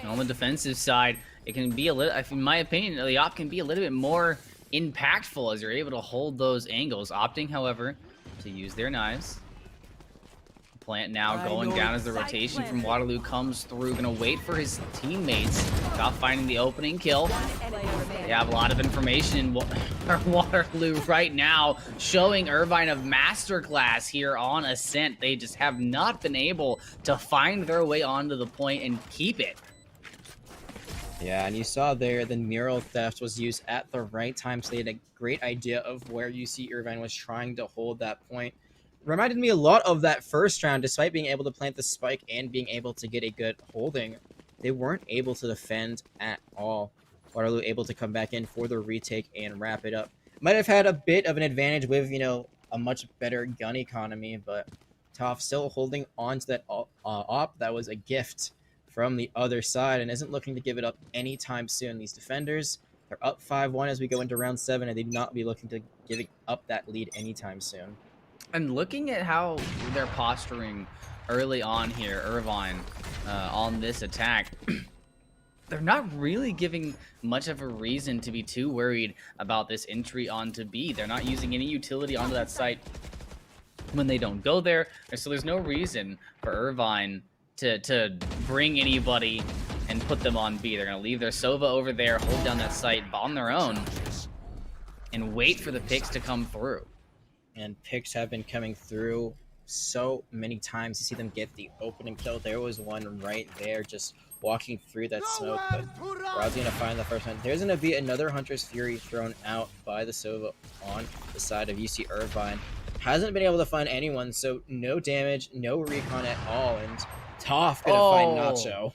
On the defensive side, it can be a little, in my opinion, the op can be a little bit more impactful as you're able to hold those angles. Opting, however, to use their knives. Plant now going down as the rotation from Waterloo comes through. Gonna wait for his teammates. Not finding the opening kill. They have a lot of information in Waterloo right now, showing Irvine of masterclass here on Ascent. They just have not been able to find their way onto the point and keep it. Yeah, and you saw there the mural theft was used at the right time, so they had a great idea of where UC Irvine was trying to hold that point. Reminded me a lot of that first round, despite being able to plant the spike and being able to get a good holding. They weren't able to defend at all. Waterloo able to come back in for the retake and wrap it up. Might have had a bit of an advantage with, a much better gun economy, but Toph still holding on to that op that was a gift from the other side and isn't looking to give it up anytime soon. These defenders are up 5-1 as we go into round 7, and they'd not be looking to give up that lead anytime soon. And looking at how they're posturing early on here, Irvine, on this attack, they're not really giving much of a reason to be too worried about this entry onto B. They're not using any utility onto that site when they don't go there. So there's no reason for Irvine to bring anybody and put them on B. They're going to leave their Sova over there, hold down that site on their own, and wait for the picks to come through. And picks have been coming through so many times. You see them get the opening kill. There was one right there just walking through that smoke, but Rod's going to find the first one. There's going to be another Hunter's Fury thrown out by the Sova on the side of UC Irvine. Hasn't been able to find anyone, so no damage, no recon at all, and Toph going to find Nacho.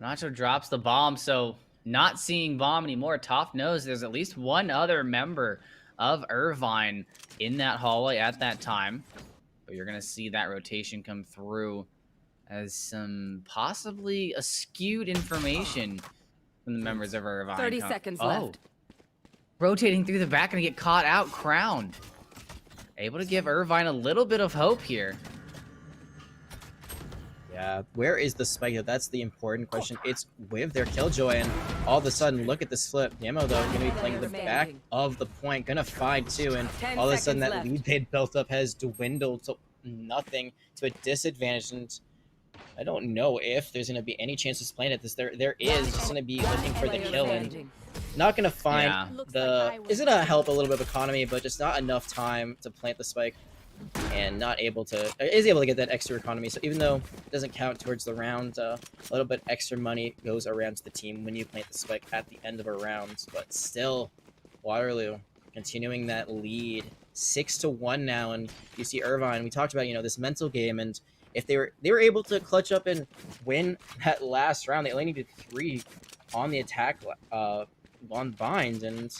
Nacho drops the bomb, so not seeing bomb anymore. Toph knows there's at least one other member of Irvine in that hallway at that time. But you're going to see that rotation come through as some possibly skewed information from the members of Irvine. 30 seconds left. Rotating through the back and get caught out, Crown. Able to give Irvine a little bit of hope here. Yeah, where is the spike? That's the important question. It's with their Killjoy, and all of a sudden, look at this flip. Demo, though, going to be playing the back of the point. Going to find two, and all of a sudden, that lead they'd built up has dwindled to nothing, to a disadvantage. And I don't know if there's going to be any chance to plant at this. There is just going to be looking for the kill, and not going to find the... Is it a help a little bit of economy, but just not enough time to plant the spike. And not able to, is able to get that extra economy. So even though it doesn't count towards the round, a little bit extra money goes around to the team when you plant the spike at the end of a round. But still, Waterloo continuing that lead, 6-1 now. And you see Irvine. We talked about this mental game, and if they were able to clutch up and win that last round, they only needed 3 on the attack on bind. And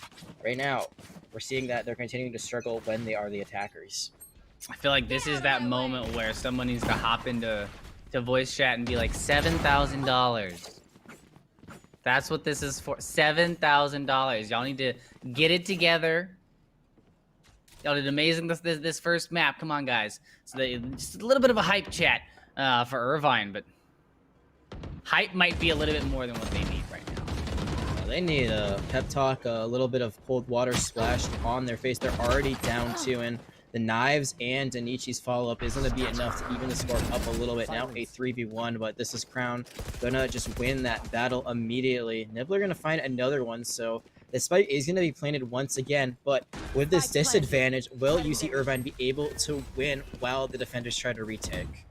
right now, we're seeing that they're continuing to struggle when they are the attackers. I feel like this is that moment where someone needs to hop into voice chat and be like, $7,000. That's what this is for. $7,000. Y'all need to get it together. Y'all did amazing this first map. Come on, guys. So just a little bit of a hype chat for Irvine, but hype might be a little bit more than what they need right now. They need a pep talk, a little bit of cold water splashed on their face. They're already down 2, and the knives and Danichi's follow-up is going to be enough to even the score up a little bit. Now a 3v1, but this is Crown going to just win that battle immediately. Nibbler going to find another one, so the spike is going to be planted once again, but with this disadvantage, will UC Irvine be able to win while the defenders try to retake?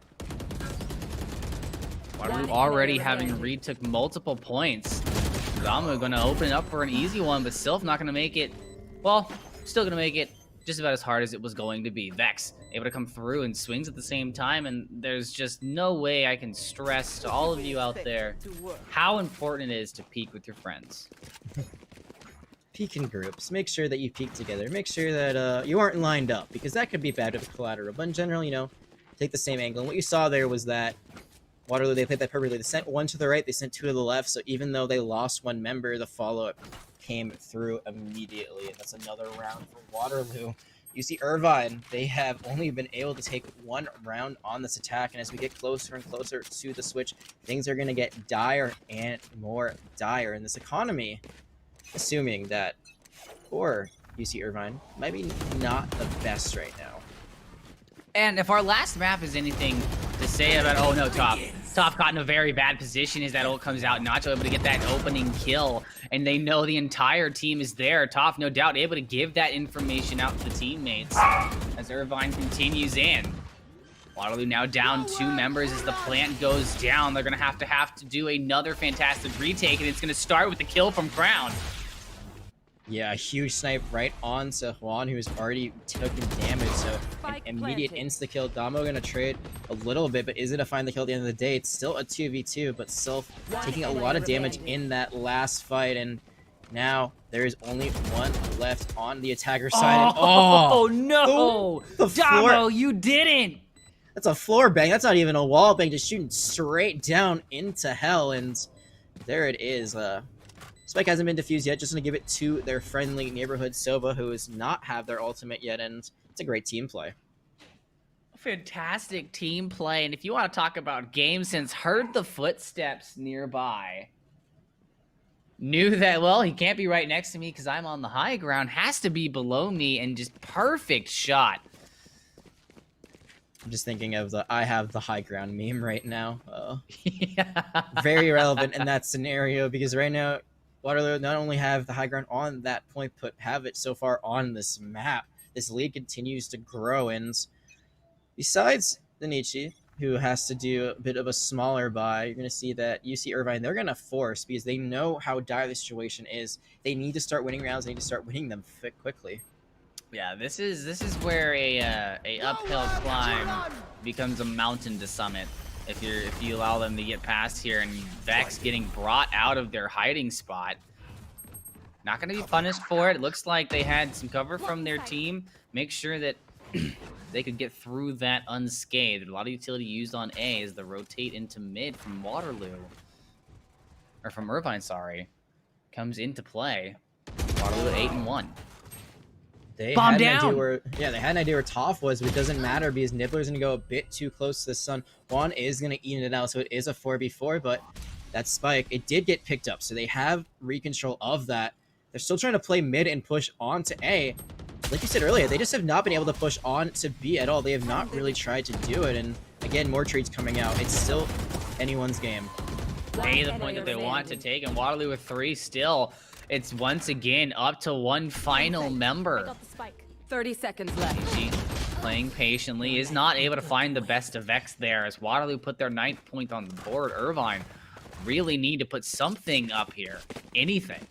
Waterloo already having retook multiple points. Zamu going to open it up for an easy one, but Sylph not going to make it. Well, still going to make it just about as hard as it was going to be. Vex able to come through and swings at the same time, and there's just no way I can stress to all of you out there how important it is to peek with your friends. Peek in groups. Make sure that you peek together. Make sure that you aren't lined up, because that could be bad with collateral. But in general, take the same angle. And what you saw there was that Waterloo, they played that perfectly. They sent 1 to the right, they sent 2 to the left, so even though they lost 1 member, the follow-up came through immediately, and that's another round for Waterloo. You see Irvine, they have only been able to take 1 round on this attack, and as we get closer and closer to the switch, things are going to get dire and more dire in this economy, assuming that for UC Irvine might be not the best right now. And if our last map is anything to say about, oh no, Toph got in a very bad position, is that ult comes out, Nacho able to get that opening kill, and they know the entire team is there. Toph, no doubt, able to give that information out to the teammates as Irvine continues in. Waterloo now down 2 members as the plant goes down. They're going to have to do another fantastic retake, and it's going to start with the kill from Crown. Yeah, a huge snipe right on CF1, who's already taken damage, so an immediate insta-kill. Damo gonna trade a little bit, but is gonna find the kill at the end of the day. It's still a 2v2, but Sylph taking a lot of damage in that last fight, and now there is only one left on the attacker side. Oh no! The Damo, floor. you didn't! That's a floor bang. That's not even a wall bang, just shooting straight down into hell, and there it is. Spike hasn't been defused yet, just gonna give it to their friendly neighborhood Sova, who does not have their ultimate yet, and it's a great team play. Fantastic team play, and if you want to talk about game sense, heard the footsteps nearby. Knew that, well, he can't be right next to me because I'm on the high ground, has to be below me, and just perfect shot. I'm just thinking of the I have the high ground meme right now. Yeah. Very relevant in that scenario, because right now, Waterloo not only have the high ground on that point, but have it so far on this map. This lead continues to grow, and besides the Nietzsche, who has to do a bit of a smaller buy, you're going to see that UC Irvine, they're going to force, because they know how dire the situation is. They need to start winning rounds. They need to start winning them quickly. Yeah, this is where a uphill climb becomes a mountain to summit. If you allow them to get past here, and Vex getting brought out of their hiding spot. Not going to be punished for it. It looks like they had some cover from their team. Make sure that they could get through that unscathed. A lot of utility used on A as they rotate into mid from Waterloo. Or from Irvine, sorry. Comes into play. Waterloo 8-1. They Bomb had down. An idea where, yeah, they had an idea where Toph was, but it doesn't matter because Nibbler's going to go a bit too close to the sun. Juan is going to eat it out, so it is a 4v4, but that spike, it did get picked up, so they have recontrol of that. They're still trying to play mid and push on to A. Like you said earlier, they just have not been able to push on to B at all. They have not really tried to do it, and again, more trades coming out. It's still anyone's game. A, the point that they want to take, and Waterloo with 3 still. It's once again up to one final member. 30 seconds left. She, playing patiently, is not able to find the best of Vex there as Waterloo put their 9th point on the board. Irvine really need to put something up here. Anything.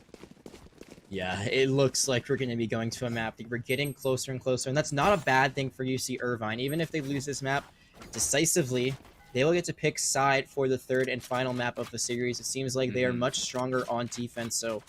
Yeah, it looks like we're going to be going to a map that we're getting closer and closer, and that's not a bad thing for UC Irvine. Even if they lose this map decisively, they will get to pick side for the 3rd and final map of the series. It seems like they are much stronger on defense, so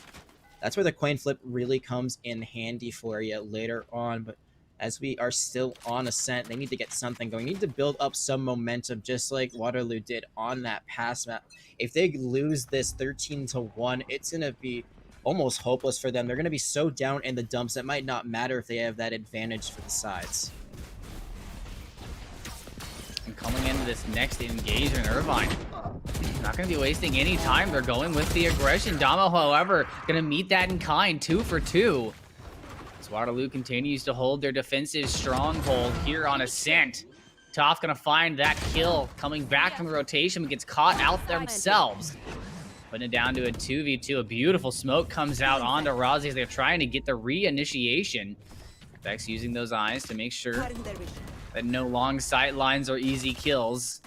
that's where the coin flip really comes in handy for you later on. But as we are still on ascent, they need to get something going. They need to build up some momentum, just like Waterloo did on that past map. If they lose this 13-1, it's going to be almost hopeless for them. They're going to be so down in the dumps that might not matter if they have that advantage for the sides. And coming into this next engagement, Irvine not going to be wasting any time. They're going with the aggression. Damo, however, going to meet that in kind, 2 for 2. As Waterloo continues to hold their defensive stronghold here on Ascent. Toph going to find that kill coming back from the rotation, but gets caught out themselves. Putting it down to a 2v2. A beautiful smoke comes out onto Rozzy as they're trying to get the reinitiation. Vex using those eyes to make sure that no long sight lines or easy kills.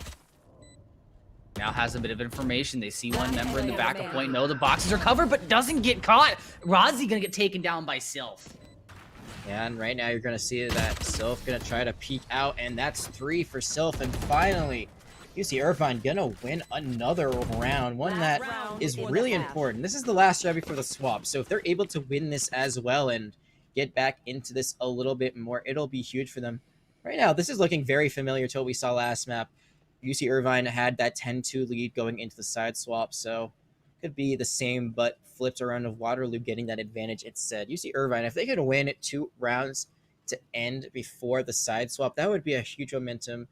Now has a bit of information. They see one member in the back of point. No, the boxes are covered, but doesn't get caught. Rozzy gonna get taken down by Sylph. Yeah, and right now you're going to see that Sylph going to try to peek out, and that's 3 for Sylph. And finally, UC Irvine going to win another round, one that is really important. This is the last round before the swap, so if they're able to win this as well and get back into this a little bit more, it'll be huge for them. Right now, this is looking very familiar to what we saw last map. UC Irvine had that 10-2 lead going into the side swap, so could be the same, but flipped around of Waterloo getting that advantage instead. UC Irvine, if they could win 2 rounds to end before the side swap, that would be a huge momentum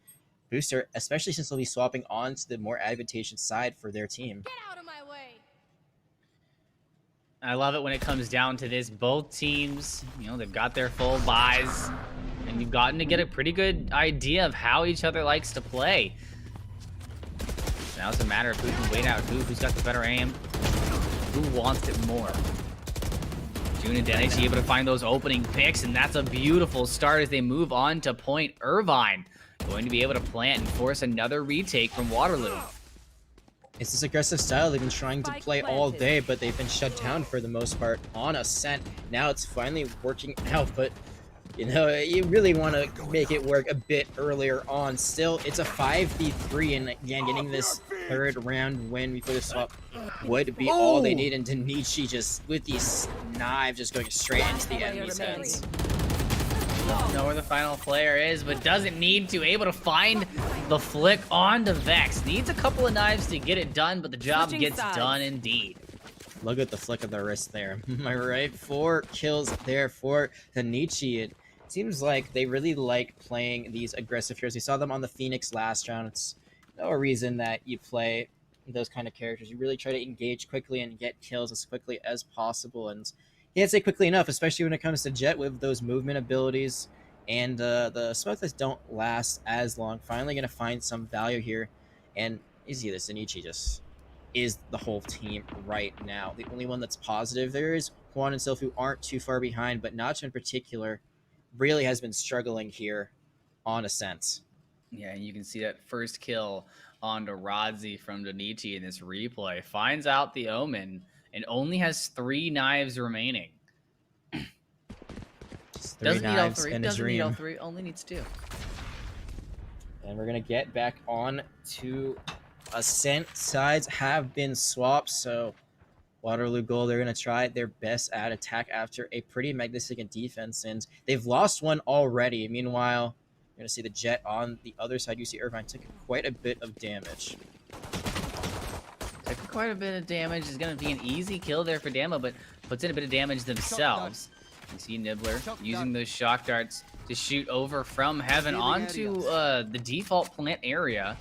booster, especially since they'll be swapping on to the more advantageous side for their team. Get out of my way. I love it when it comes down to this. Both teams, they've got their full buys, and you've gotten to get a pretty good idea of how each other likes to play. Now it's a matter of who can wait out who's got the better aim, who wants it more. June and Dennis able to find those opening picks, and that's a beautiful start as they move on to point. Irvine going to be able to plant and force another retake from Waterloo. It's this aggressive style they've been trying to play all day, but they've been shut down for the most part on Ascent. Now it's finally working out, but you know, you really want to make it work a bit earlier on. Still, it's a 5v3, and again, getting this third round win before the swap would be all they need. And Danichi just, with these knives, just going straight into the enemy's heads. Don't know where the final player is, but doesn't need to. Able to find the flick onto Vex. Needs a couple of knives to get it done, but the job gets done indeed. Look at the flick of the wrist there. Am I right? 4 kills there for Danichi. It seems like they really like playing these aggressive heroes. We saw them on the Phoenix last round. It's no reason that you play those kind of characters. You really try to engage quickly and get kills as quickly as possible. And you can't say quickly enough, especially when it comes to Jet with those movement abilities and the smokes don't last as long. Finally going to find some value here. And you see this, Danichi just is the whole team right now. The only one that's positive there is Quan and Sylph, who aren't too far behind, but Nacho in particular really has been struggling here on Ascent. Yeah, and you can see that first kill onto Rodzi from Danichi in this replay. Finds out the Omen and only has 3 knives remaining. Doesn't need all 3. Doesn't need all 3. Only needs 2. And we're going to get back on to Ascent. Sides have been swapped, so Waterloo Gold, they're going to try their best at attack after a pretty magnificent defense, and they've lost one already. Meanwhile, you're going to see the Jet on the other side. You see Irvine took quite a bit of damage. Took quite a bit of damage. Is going to be an easy kill there for Damo, but puts in a bit of damage themselves. You see Nibbler using those shock darts to shoot over from Heaven onto the default plant area.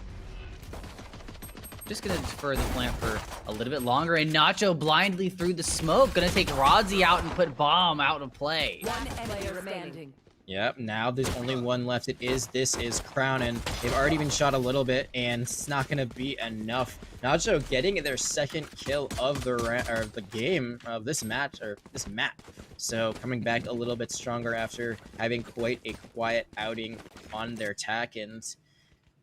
Just gonna defer the plant for a little bit longer, and Nacho blindly through the smoke, gonna take Rodzi out and put Bomb out of play. One player remaining. Yep, now there's only one left. This is Crown, and they've already been shot a little bit, and it's not gonna be enough. Nacho getting their second kill of the game of this match, or this map. So coming back a little bit stronger after having quite a quiet outing on their attack, and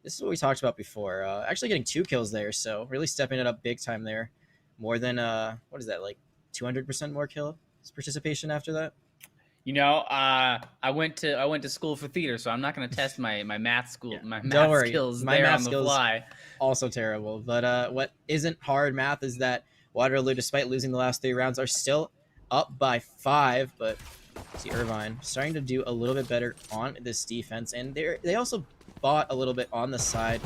this is what we talked about before. Actually getting 2 kills there, so really stepping it up big time there. More than, what is that, like 200% more kill participation after that? You know, I went to school for theater, so I'm not going to test my math skills my there math on the skills fly. Also terrible. But what isn't hard math is that Waterloo, despite losing the last 3 rounds, are still up by 5, but see Irvine starting to do a little bit better on this defense, and they also bought a little bit on the side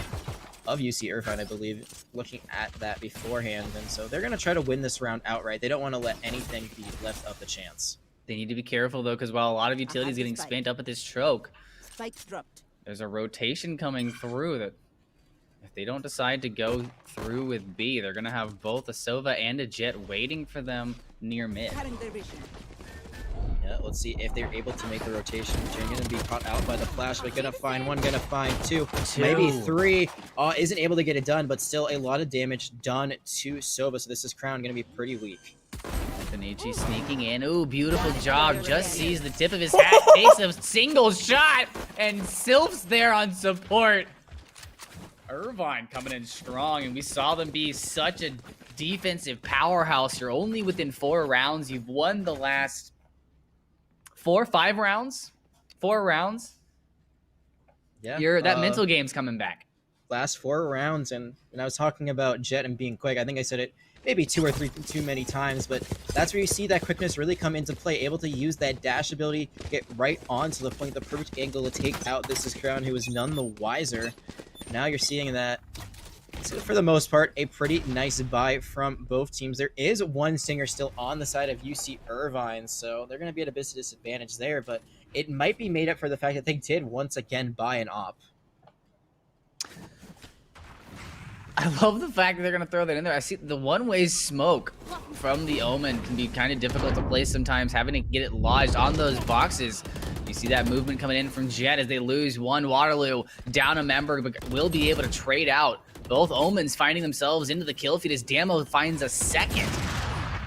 of UC Irvine, I believe, looking at that beforehand, and so they're going to try to win this round outright. They don't want to let anything be left up the chance. They need to be careful, though, because while a lot of utility is getting spent up at this choke, Spike's dropped. there's a rotation coming through that if they don't decide to go through with B, they're going to have both a Sova and a Jet waiting for them near mid. Yeah, let's see if they're able to make the rotation. They're going to be caught out by the flash, but going to find 1, going to find 2, maybe 3. Isn't able to get it done, but still a lot of damage done to Sova, so this is Crown going to be pretty weak. Danichi sneaking in. Ooh, beautiful job. Just sees the tip of his hat, takes a single shot, and Sylph's there on support. Irvine coming in strong, and we saw them be such a defensive powerhouse. You're only within 4 rounds. You've won the last 5 rounds? 4 rounds? Yeah. That mental game's coming back. Last 4 rounds, and when I was talking about Jet and being quick, I think I said it maybe 2 or 3 too many times, but that's where you see that quickness really come into play, able to use that dash ability, get right onto the point, the perfect angle to take out this is Crown, who is none the wiser. Now you're seeing that, for the most part, a pretty nice buy from both teams. There is 1 Stinger still on the side of UC Irvine, so they're going to be at a bit of disadvantage there, but it might be made up for the fact that they did once again buy an op. I love the fact that they're going to throw that in there. I see the one-way smoke from the Omen can be kind of difficult to place sometimes, having to get it lodged on those boxes. You see that movement coming in from Jet as they lose 1 Waterloo, down a member, but will be able to trade out. Both Omens finding themselves into the kill feed as Damo finds a second.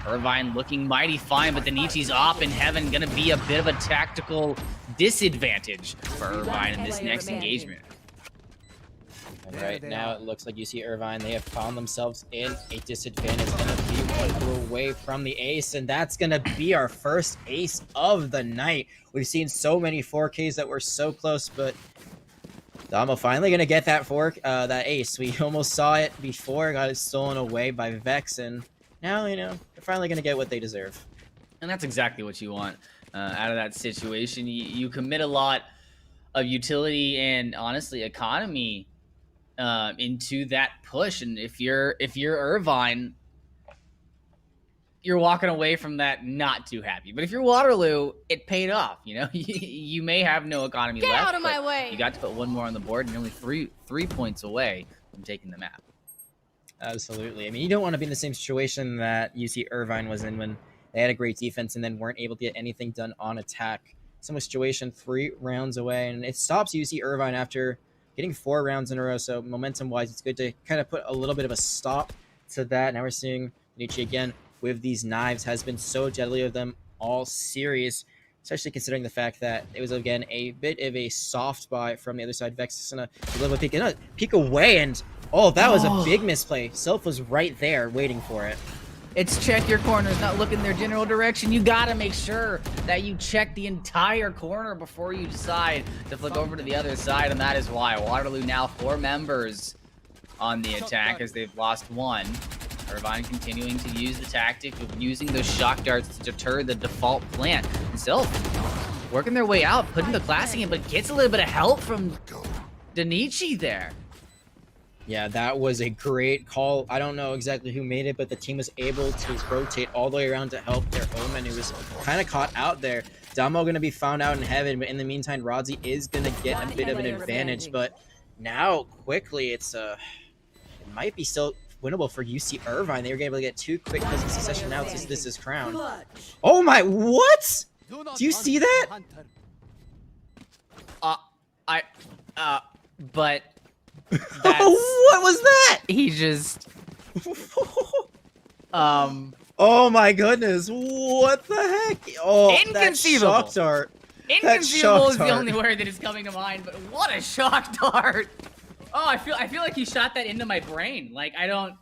Irvine looking mighty fine, but Danichi's op in Heaven going to be a bit of a tactical disadvantage for Irvine in this next engagement. And right now, it looks like UC Irvine, they have found themselves in a disadvantage, going to be one clue away from the ace, and that's going to be our first ace of the night. We've seen so many 4Ks that were so close, but Damo finally going to get that that ace. We almost saw it before, got it stolen away by Vex, and now, you know, they're finally going to get what they deserve. And that's exactly what you want out of that situation. You commit a lot of utility and, honestly, economy into that push, and if you're Irvine, you're walking away from that not too happy. But if you're Waterloo, it paid off. You know, you may have no economy Get left, out of my but way. you got to put one more on the board, and you're only three points away from taking the map. Absolutely. I mean, you don't want to be in the same situation that UC Irvine was in when they had a great defense and then weren't able to get anything done on attack. Similar situation, 3 rounds away, and it stops UC Irvine after getting 4 rounds in a row. So momentum-wise, it's good to kind of put a little bit of a stop to that. Now we're seeing Nietzsche again with these knives, has been so deadly of them all series, especially considering the fact that it was, again, a bit of a soft buy from the other side. Vex is going to deliver a peek away, and that was a big misplay. Sylph was right there waiting for it. It's check your corners, not look in their general direction. You got to make sure that you check the entire corner before you decide to flick over to the other side, and that is why Waterloo now 4 members on the attack as they've lost 1. Irvine continuing to use the tactic of using those shock darts to deter the default plant. And still working their way out, putting the classic in, but gets a little bit of help from Danichi there. Yeah, that was a great call. I don't know exactly who made it, but the team was able to rotate all the way around to help their Omen, who was kind of caught out there. Damo going to be found out in heaven, but in the meantime, Rodzi is going to get a bit of an advantage. But now, quickly, it might be still winnable for UC Irvine. They were able to get 2 quick kills in succession. Now this is Crown. Oh my, what? Do you see that? But what was that? He just oh my goodness, what the heck? Oh, inconceivable. That shock dart. Inconceivable is the only word that is coming to mind, but what a shock dart. Oh, I feel like he shot that into my brain. Like, I don't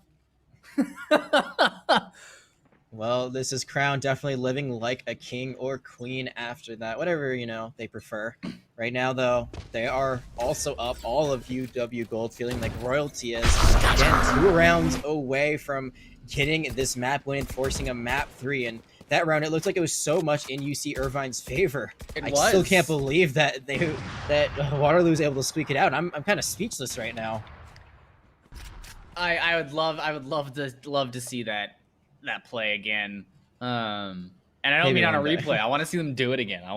Well, this is Crown definitely living like a king or queen after that. Whatever, they prefer. Right now, though, they are also up all of UW Gold, feeling like royalty is, again, 2 rounds away from getting this map win and forcing a map 3. And that round, it looked like it was so much in UC Irvine's favor. I still can't believe that Waterloo was able to squeak it out. I'm kind of speechless right now. I would love to see that play again. And I don't mean on a replay. I want to see them do it again. I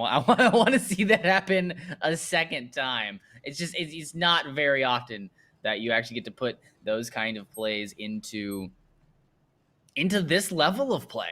want to see that happen a second time. It's not very often that you actually get to put those kind of plays into this level of play.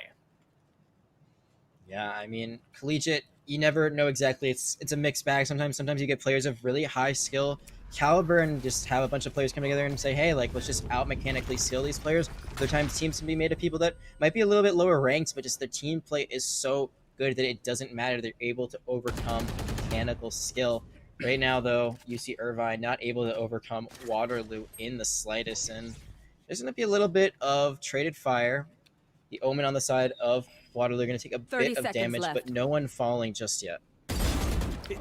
Yeah, I mean, collegiate, you never know exactly. It's a mixed bag. Sometimes you get players of really high skill caliber and just have a bunch of players come together and say, hey, let's just out mechanically skill these players. Other times teams can be made of people that might be a little bit lower ranked, but just their team play is so good that it doesn't matter. They're able to overcome mechanical skill. Right now, though, UC Irvine not able to overcome Waterloo in the slightest, and there's going to be a little bit of traded fire. The Omen on the side of Waterloo are going to take a bit of damage, but no one falling just yet.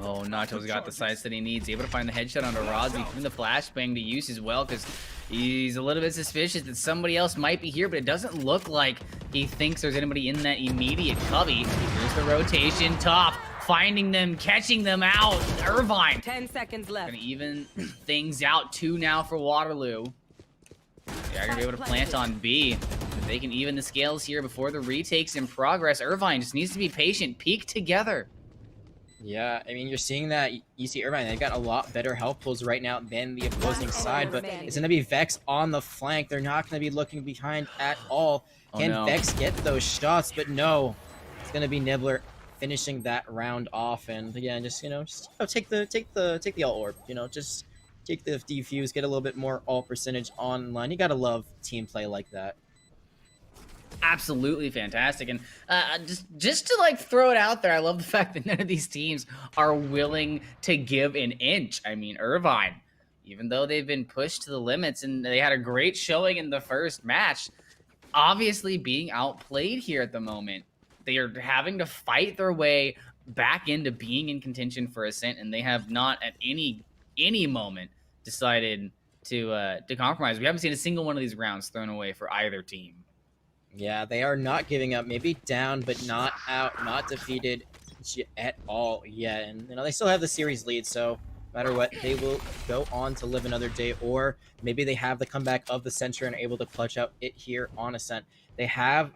Oh, Nachos got the size that he needs. Able to find the headshot onto Rodzi. Giving the flashbang to use as well, because he's a little bit suspicious that somebody else might be here, but it doesn't look like he thinks there's anybody in that immediate cubby. Here's the rotation top, finding them, catching them out. Irvine. 10 seconds left. Gonna even things out 2 now for Waterloo. They're gonna be able to plant on B. If they can even the scales here before the retake's in progress. Irvine just needs to be patient. Peek together. Yeah, I mean, you're seeing that UC Irvine, they've got a lot better health pools right now than the opposing side, but it's going to be Vex on the flank. They're not going to be looking behind at all. Can Vex get those shots? But no, it's going to be Nibbler finishing that round off. And again, just take the alt orb. Just take the defuse, get a little bit more alt percentage online. You got to love team play like that. Absolutely fantastic. And just to throw it out there, I love the fact that none of these teams are willing to give an inch. I mean, Irvine even though they've been pushed to the limits and they had a great showing in the first match, obviously being outplayed here at the moment. They are having to fight their way back into being in contention for Ascent, and they have not at any moment decided to compromise. We haven't seen a single one of these rounds thrown away for either team. Yeah, they are not giving up. Maybe down, but not out, not defeated at all yet. And they still have the series lead, so no matter what, they will go on to live another day, or maybe they have the comeback of the center and are able to clutch out it here on Ascent. They have,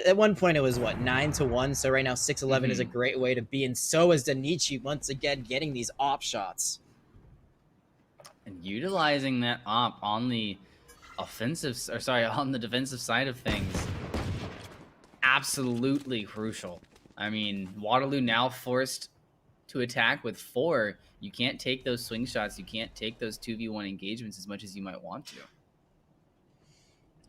at one point it was 9-1, so right now 6-11 is a great way to be, and so is Danichi once again getting these op shots. And utilizing that op on the on the defensive side of things, absolutely crucial. I mean, Waterloo now forced to attack with 4. You can't take those swing shots. You can't take those 2v1 engagements as much as you might want to.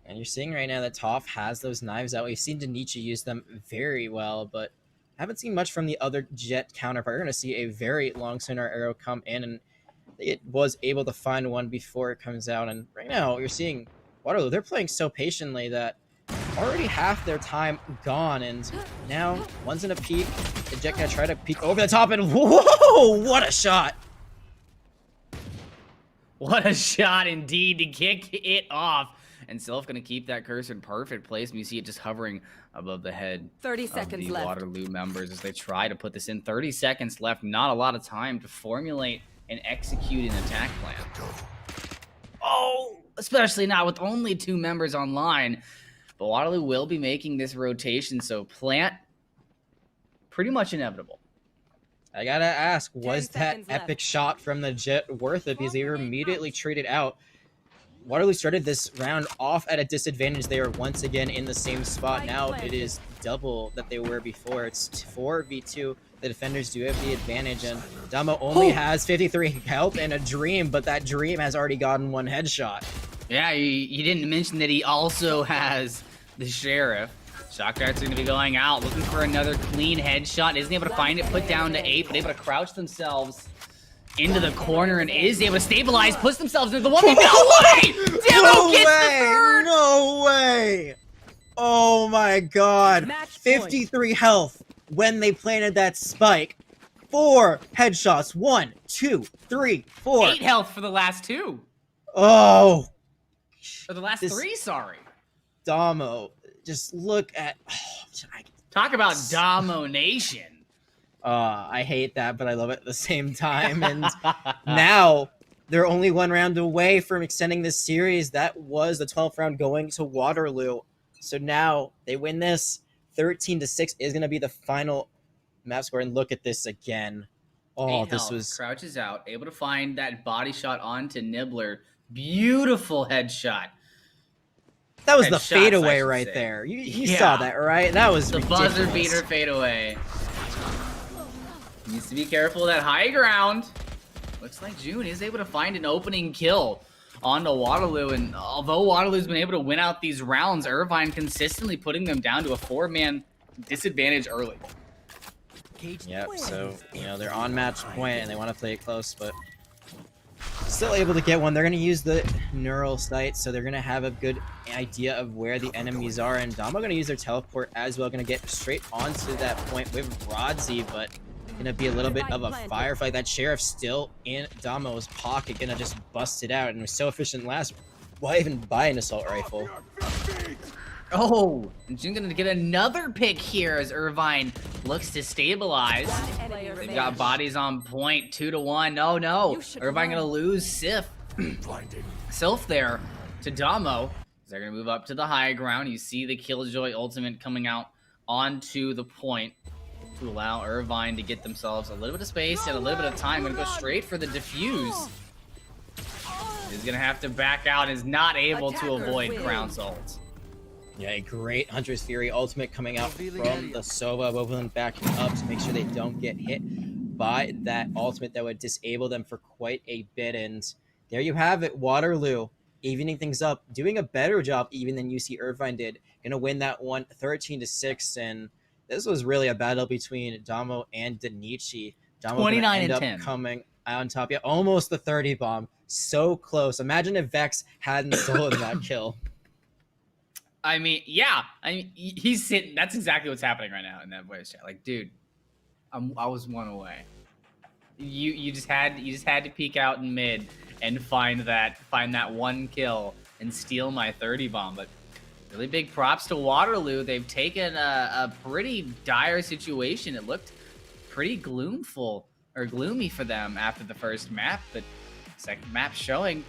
And you're seeing right now that Toph has those knives out. We've seen Danichi use them very well, but haven't seen much from the other Jet counterpart. You're going to see a very long sonar arrow come in, and it was able to find one before it comes out. And right now you're seeing Waterloo, they're playing so patiently that already half their time gone, and now one's in a peek. The Jet gonna try to peek over the top, and whoa, what a shot! What a shot indeed to kick it off. And Sylph gonna keep that cursor in perfect place. And you see it just hovering above the head 30 of seconds the left. Waterloo members as they try to put this in. 30 seconds left. Not a lot of time to formulate and execute an attack plan. Oh, especially not with only 2 members online. But Waterloo will be making this rotation, so plant pretty much inevitable. I gotta ask, was 10 that seconds left. epic shot from the Jet worth it? Because they were immediately traded out. Waterloo started this round off at a disadvantage. They are once again in the same spot. Now it is double that they were before. It's 4v2. The defenders do have the advantage, and Damo only has 53 health and a dream, but that dream has already gotten 1 headshot. Yeah, you didn't mention that he also has the Sheriff. Shock darts are going to be going out, looking for another clean headshot. Isn't able to find it, put down to 8, but able to crouch themselves into the corner and is able to stabilize, push themselves into the 1v. No way! Demo gets the third! No way! Oh my god. Match point. 53 health when they planted that spike. 4 headshots. 1, 2, 3, 4. 8 health for the last 2. Oh, Or the last 3, sorry. Damo. Just look at... Talk about domination. I hate that, but I love it at the same time. And now they're only 1 round away from extending this series. That was the 12th round going to Waterloo. So now they win this. 13-6 is going to be the final map score. And look at this again. Oh, 8 this health, was... crouches out, able to find that body shot onto Nibbler. Beautiful headshot. That was the Headshots, I fadeaway should right say. there. You Yeah. saw that, right? That was The ridiculous. buzzer beater fadeaway. Needs to be careful of that high ground. Looks like June is able to find an opening kill onto Waterloo, and although Waterloo's been able to win out these rounds, Irvine consistently putting them down to a 4-man disadvantage early. Yep, so, they're on match point and they want to play it close, but still able to get one. They're going to use the neural sight, so they're going to have a good idea of where the enemies are, and Damo going to use their teleport as well, going to get straight onto that point with Rodzi, but going to be a little bit of a firefight. That Sheriff still in Damo's pocket, going to just bust it out, and was so efficient last. Why even buy an assault rifle? Oh, and June gonna get another pick here as Irvine looks to stabilize. They've got bodies on point, 2-1. Oh no, Irvine gonna lose Sif. Sylph there to Damo. They're gonna move up to the high ground. You see the Killjoy ultimate coming out onto the point to allow Irvine to get themselves a little bit of space and a little bit of time. Gonna go straight for the defuse. He's gonna have to back out. Is not able to avoid Crown's ult. Yeah, a great Hunter's Fury ultimate coming out from the Sova. Both of them backing up to make sure they don't get hit by that ultimate that would disable them for quite a bit. And there you have it, Waterloo evening things up, doing a better job even than UC Irvine did. Gonna win that one 13-6. And this was really a battle between Damo and Danichi. Damo 29 end and up 10. coming on top. Yeah, almost the 30 bomb. So close. Imagine if Vex hadn't stolen that kill. I mean, yeah. I mean, he's sitting. That's exactly what's happening right now in that voice chat. Like, dude, I was one away. You just had to peek out in mid and find that one kill and steal my 30 bomb. But really big props to Waterloo. They've taken a pretty dire situation. It looked pretty gloomy for them after the first map, but second map showing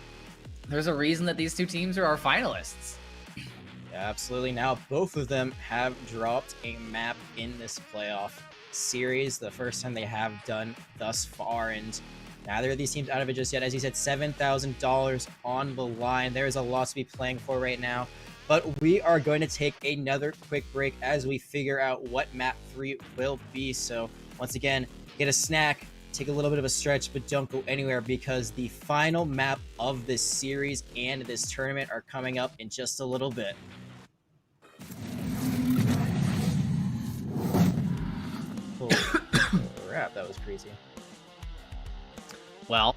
there's a reason that these two teams are our finalists. Yeah, absolutely. Now both of them have dropped a map in this playoff series, the first time they have done thus far, and neither of these teams out of it just yet. As you said, $7,000 on the line. There is a lot to be playing for right now, but we are going to take another quick break as we figure out what map 3 will be. So once again, get a snack, take a little bit of a stretch, but don't go anywhere, because the final map of this series and this tournament are coming up in just a little bit. Holy crap, that was crazy. Well,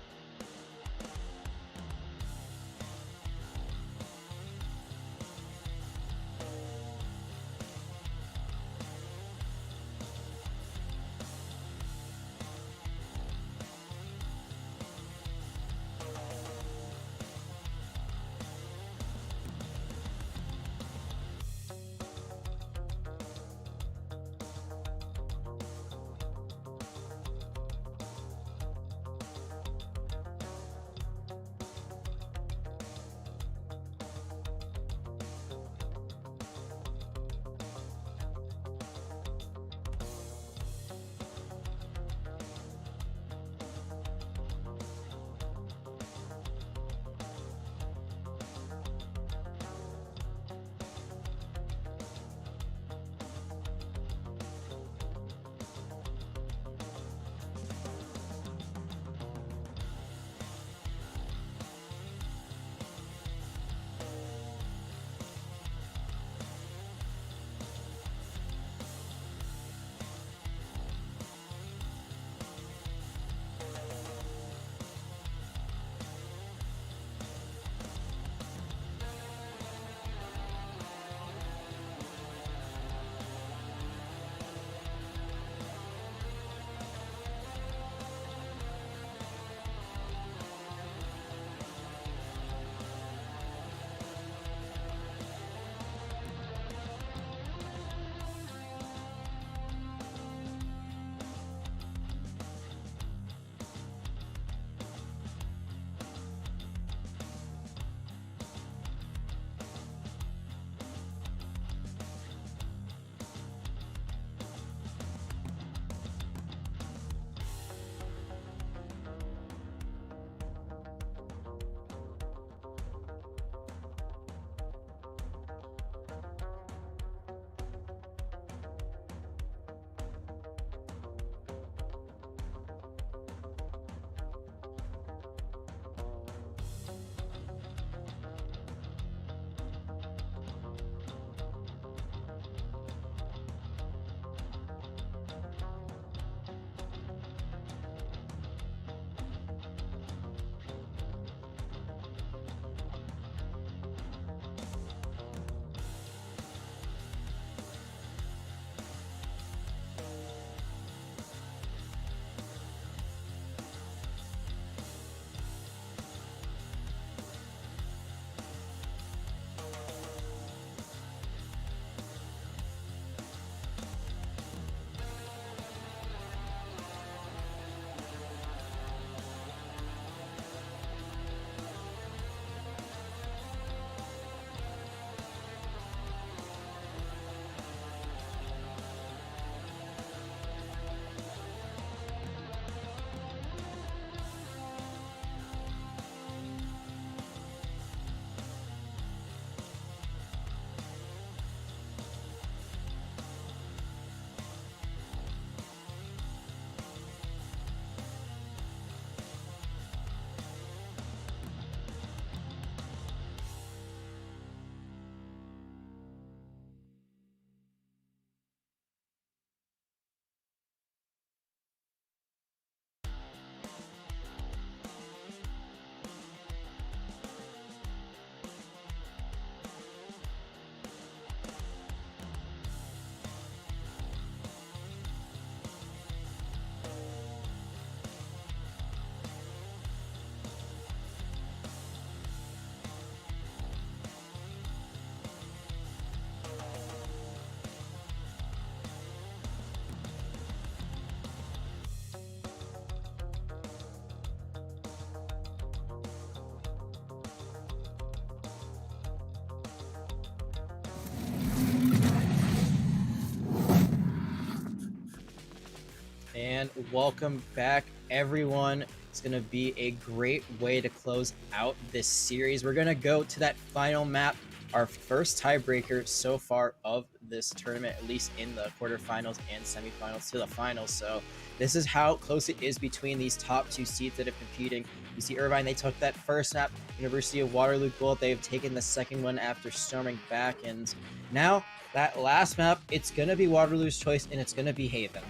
and welcome back, everyone. It's going to be a great way to close out this series. We're going to go to that final map, our first tiebreaker so far of this tournament, at least in the quarterfinals and semifinals to the finals. So this is how close it is between these top two seeds that are competing. You see Irvine, they took that first map, University of Waterloo Gold. They've taken the second one after storming back, and now that last map, it's going to be Waterloo's choice, and it's going to be Haven.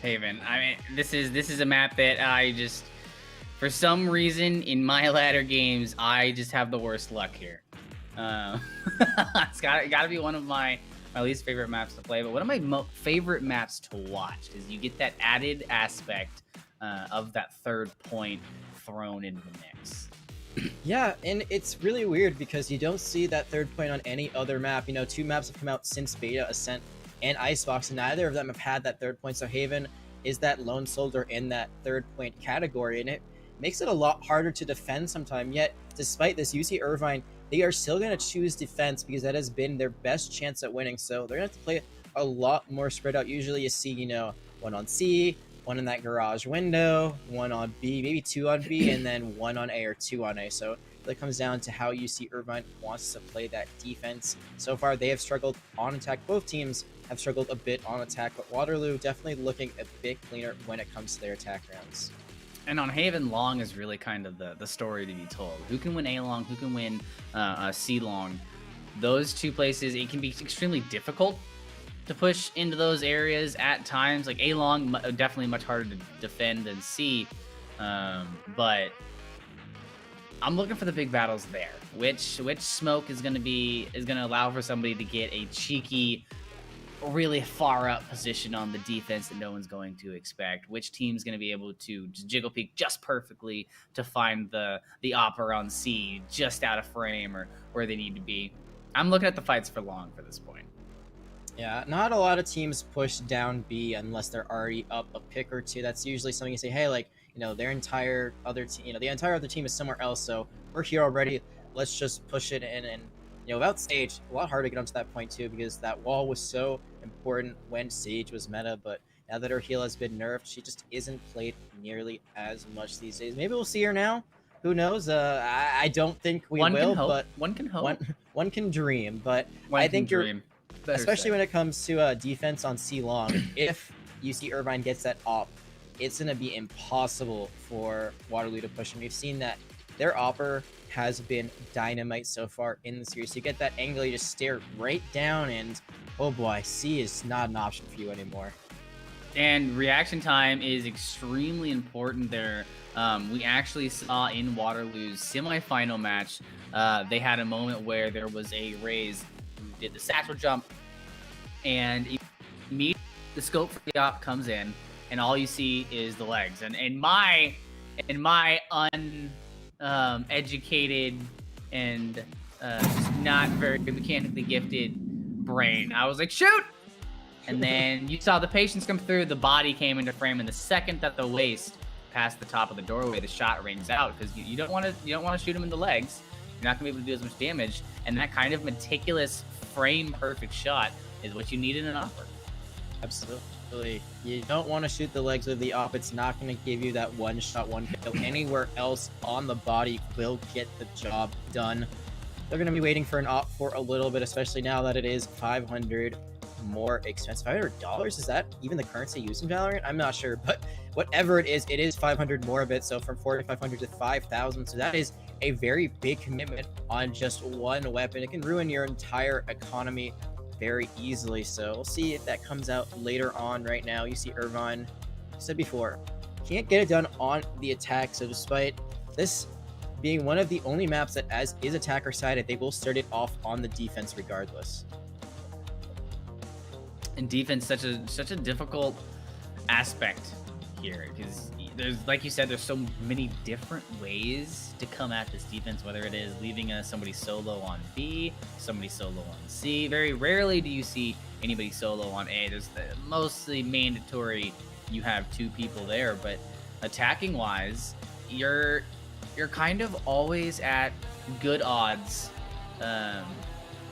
Haven. I mean, this is a map that I just, for some reason, in my ladder games, I just have the worst luck here. It's gotta be one of my least favorite maps to play, but one of my favorite maps to watch is you get that added aspect of that third point thrown into the mix. Yeah, and it's really weird because you don't see that third point on any other map. You know, 2 maps have come out since Beta, Ascent, and Icebox, and neither of them have had that third point. So Haven is that lone soldier in that third point category, and it makes it a lot harder to defend sometimes. Yet, despite this, you see Irvine, they are still going to choose defense because that has been their best chance at winning. So they're going to have to play a lot more spread out. Usually you see, you know, 1 on C, 1 in that garage window, 1 on B, maybe 2 on B, and then 1 on A or 2 on A. So it comes down to how you see Irvine wants to play that defense. So far, they have struggled on attack. Both teams have struggled a bit on attack, but Waterloo definitely looking a bit cleaner when it comes to their attack rounds. And on Haven, long is really kind of the story to be told. Who can win A long? Who can win C long? Those two places, it can be extremely difficult to push into those areas at times. Like A long, definitely much harder to defend than C, but I'm looking for the big battles there. Which smoke is gonna allow for somebody to get a cheeky, really far up position on the defense that no one's going to expect? Which team's going to be able to jiggle peek just perfectly to find the opper on C just out of frame or where they need to be? I'm looking at the fights for long for this point. Yeah, not a lot of teams push down B unless they're already up a pick or two. That's usually something you say, hey, like, you know, their entire other team, you know, the entire other team is somewhere else, so we're here already. Let's just push it in. And you know, without Sage, a lot harder to get onto that point too, because that wall was so important when Sage was meta, but now that her heal has been nerfed, she just isn't played nearly as much these days. Maybe we'll see her now. Who knows? I don't think we will, but one can hope. One can dream, but One I think can dream. Especially when it comes to defense on C long, if you see Irvine gets that op, it's going to be impossible for Waterloo to push him. We've seen that their opper has been dynamite so far in the series. You get that angle, you just stare right down, and oh boy, C is not an option for you anymore. And reaction time is extremely important there. We actually saw in Waterloo's semifinal match, they had a moment where there was a Raze who did the satchel jump, and immediately the scope for the op comes in, and all you see is the legs. And in my educated and not very mechanically gifted brain, I was like, shoot! And then you saw the patience come through, the body came into frame, and the second that the waist passed the top of the doorway, the shot rings out, because you don't want to shoot him in the legs. You're not gonna be able to do as much damage, and that kind of meticulous frame perfect shot is what you need in an opper. Absolutely. You don't want to shoot the legs of the op. It's not going to give you that one shot, one kill. Anywhere else on the body will get the job done. They're going to be waiting for an op for a little bit, especially now that it is $500 more expensive. $500? Is that even the currency used in Valorant? I'm not sure, but whatever it is 500 more of it. So from 4,500 to 5,000. So that is a very big commitment on just one weapon. It can ruin your entire economy very easily. So we'll see if that comes out later on. Right now, you see Irvine, said before, can't get it done on the attack. So despite this being one of the only maps that as is attacker sided, they will start it off on the defense regardless. And defense, such a difficult aspect here, because there's, like you said, there's so many different ways to come at this defense, whether it is leaving somebody solo on B, somebody solo on C. Very rarely do you see anybody solo on A. There's mostly mandatory you have 2 people there, but attacking wise, you're kind of always at good odds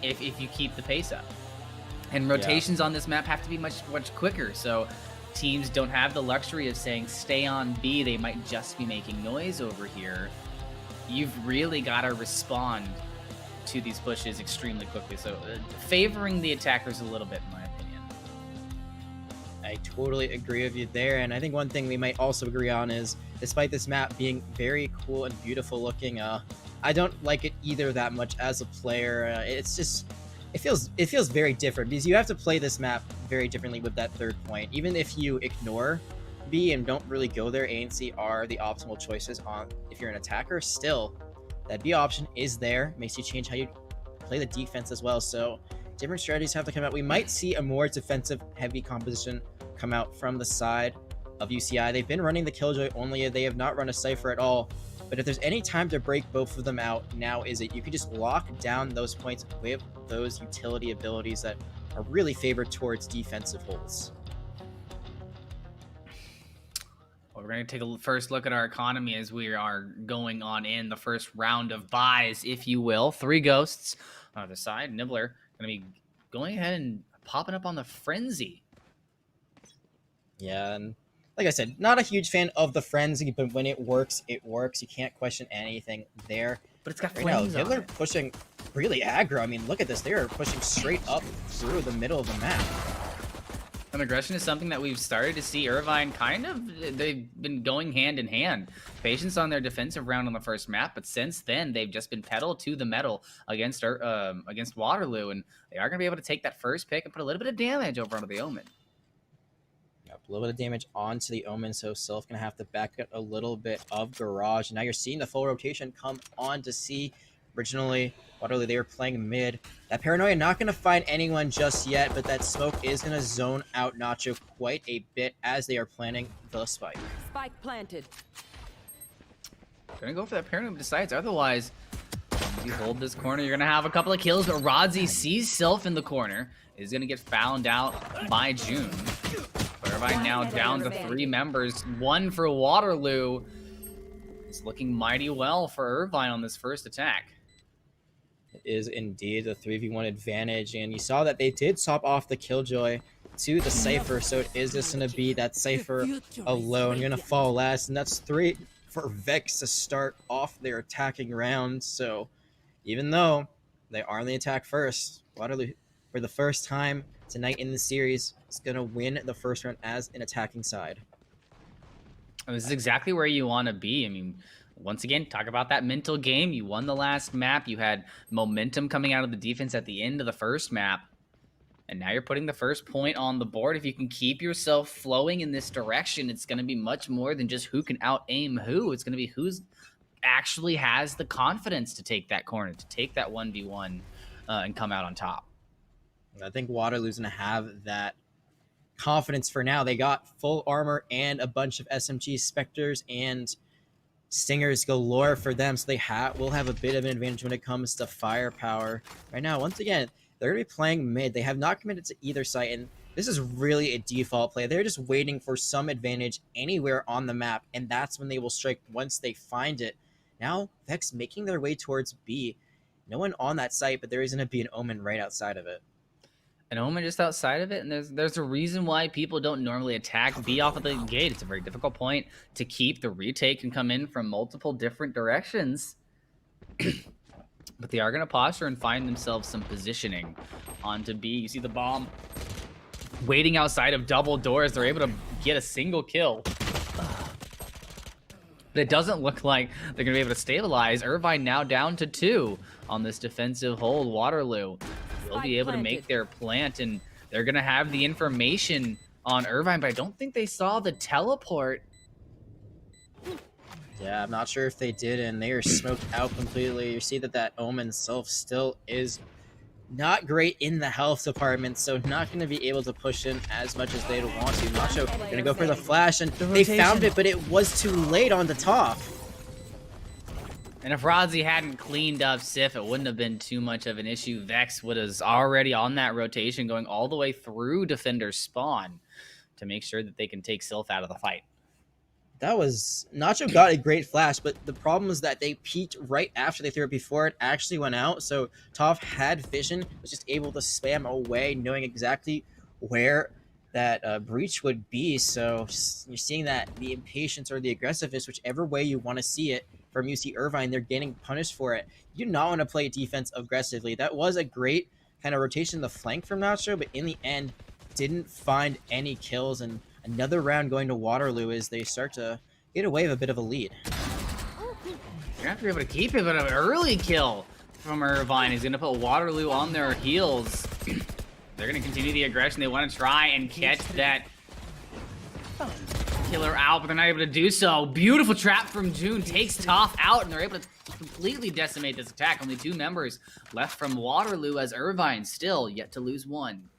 if you keep the pace up. And rotations on this map have to be much quicker. So teams don't have the luxury of saying stay on B, they might just be making noise over here. You've really got to respond to these pushes extremely quickly. So favoring the attackers a little bit, in my opinion. I totally agree with you there, and I think one thing we might also agree on is, despite this map being very cool and beautiful looking, I don't like it either that much as a player. It's just, it feels very different because you have to play this map very differently with that third point. Even if you ignore B and don't really go there, A and C are the optimal choices on if you're an attacker. Still, that B option is there, makes you change how you play the defense as well. So different strategies have to come out. We might see a more defensive heavy composition come out from the side of UCI. They've been running the Killjoy only. They have not run a Cypher at all. But if there's any time to break both of them out, now is it. You can just lock down those points with those utility abilities that are really favored towards defensive holds. Well, we're going to take a first look at our economy as we are going on in the first round of buys, if you will. 3 ghosts on the side. Nibbler going to be going ahead and popping up on the Frenzy. Yeah, and like I said, not a huge fan of the Frenzy, but when it works, it works. You can't question anything there. But it's got right now, flames on Nibbler it. pushing really aggro. I mean, look at this. They are pushing straight up through the middle of the map. And aggression is something that we've started to see Irvine they've been going hand in hand. Patience on their defensive round on the first map, but since then, they've just been pedal to the metal against Waterloo, and they are going to be able to take that first pick and put a little bit of damage over onto the Omen. Yep, a little bit of damage onto the Omen, so Sylph going to have to back up a little bit of Garage. Now you're seeing the full rotation come on to C. Originally, Waterloo, they were playing mid. That Paranoia not going to find anyone just yet, but that smoke is going to zone out Nacho quite a bit as they are planning the spike. Spike planted. Gonna go for that Paranoia decides. Otherwise, if you hold this corner, you're gonna have a couple of kills, but Rodzi sees Sylph in the corner. Is gonna get found out by June. Irvine now down to 3 members. 1 for Waterloo. It's looking mighty well for Irvine on this first attack. It is indeed a 3v1 advantage, and you saw that they did swap off the Killjoy to the Cypher, so it is just going to be that Cypher alone going to fall last, and that's 3 for Vex to start off their attacking round. So even though they are on the attack first, Waterloo, for the first time tonight in the series, is going to win the first round as an attacking side. This is exactly where you want to be. I mean, once again, talk about that mental game. You won the last map. You had momentum coming out of the defense at the end of the first map. And now you're putting the first point on the board. If you can keep yourself flowing in this direction, it's going to be much more than just who can out-aim who. It's going to be who's actually has the confidence to take that corner, to take that 1v1 and come out on top. I think Waterloo's going to have that confidence for now. They got full armor and a bunch of SMG Spectres and Stingers galore for them, so they will have a bit of an advantage when it comes to firepower. Right now, once again, they're going to be playing mid. They have not committed to either site, and this is really a default play. They're just waiting for some advantage anywhere on the map, and that's when they will strike once they find it. Now, Vex making their way towards B. No one on that site, but there is going to be an Omen right outside of it. An Omen just outside of it, and there's a reason why people don't normally attack B off of the gate. It's a very difficult point to keep. The retake can come in from multiple different directions. But they are going to posture and find themselves some positioning onto B. You see the bomb waiting outside of double doors. They're able to get a single kill. But it doesn't look like they're going to be able to stabilize. Irvine now down to 2 on this defensive hold. Waterloo will be able to make their plant, and they're going to have the information on Irvine, but I don't think they saw the teleport. Yeah, I'm not sure if they did, and they are smoked out completely. You see that Omen Sylph still is not great in the health department, so not going to be able to push in as much as they'd want to. Nacho going to go for the flash, and they found it, but it was too late on the top. And if Rodzi hadn't cleaned up Sif, it wouldn't have been too much of an issue. Vex was already on that rotation, going all the way through defender's spawn to make sure that they can take Sylph out of the fight. That was... Nacho got a great flash, but the problem is that they peeked right after they threw it before it actually went out. So Toph had vision, was just able to spam away, knowing exactly where that breach would be. So you're seeing that the impatience or the aggressiveness, whichever way you want to see it, from UC Irvine, they're getting punished for it. You do not want to play defense aggressively. That was a great kind of rotation in the flank from Nacho, but in the end, didn't find any kills. And another round going to Waterloo as they start to get away with a bit of a lead. You're gonna have to be able to keep it, but an early kill from Irvine is gonna put Waterloo on their heels. They're gonna continue the aggression. They want to try and catch that killer out, but they're not able to do so. Beautiful trap from June takes Toph out, and they're able to completely decimate this attack. Only 2 members left from Waterloo, as Irvine still yet to lose 1.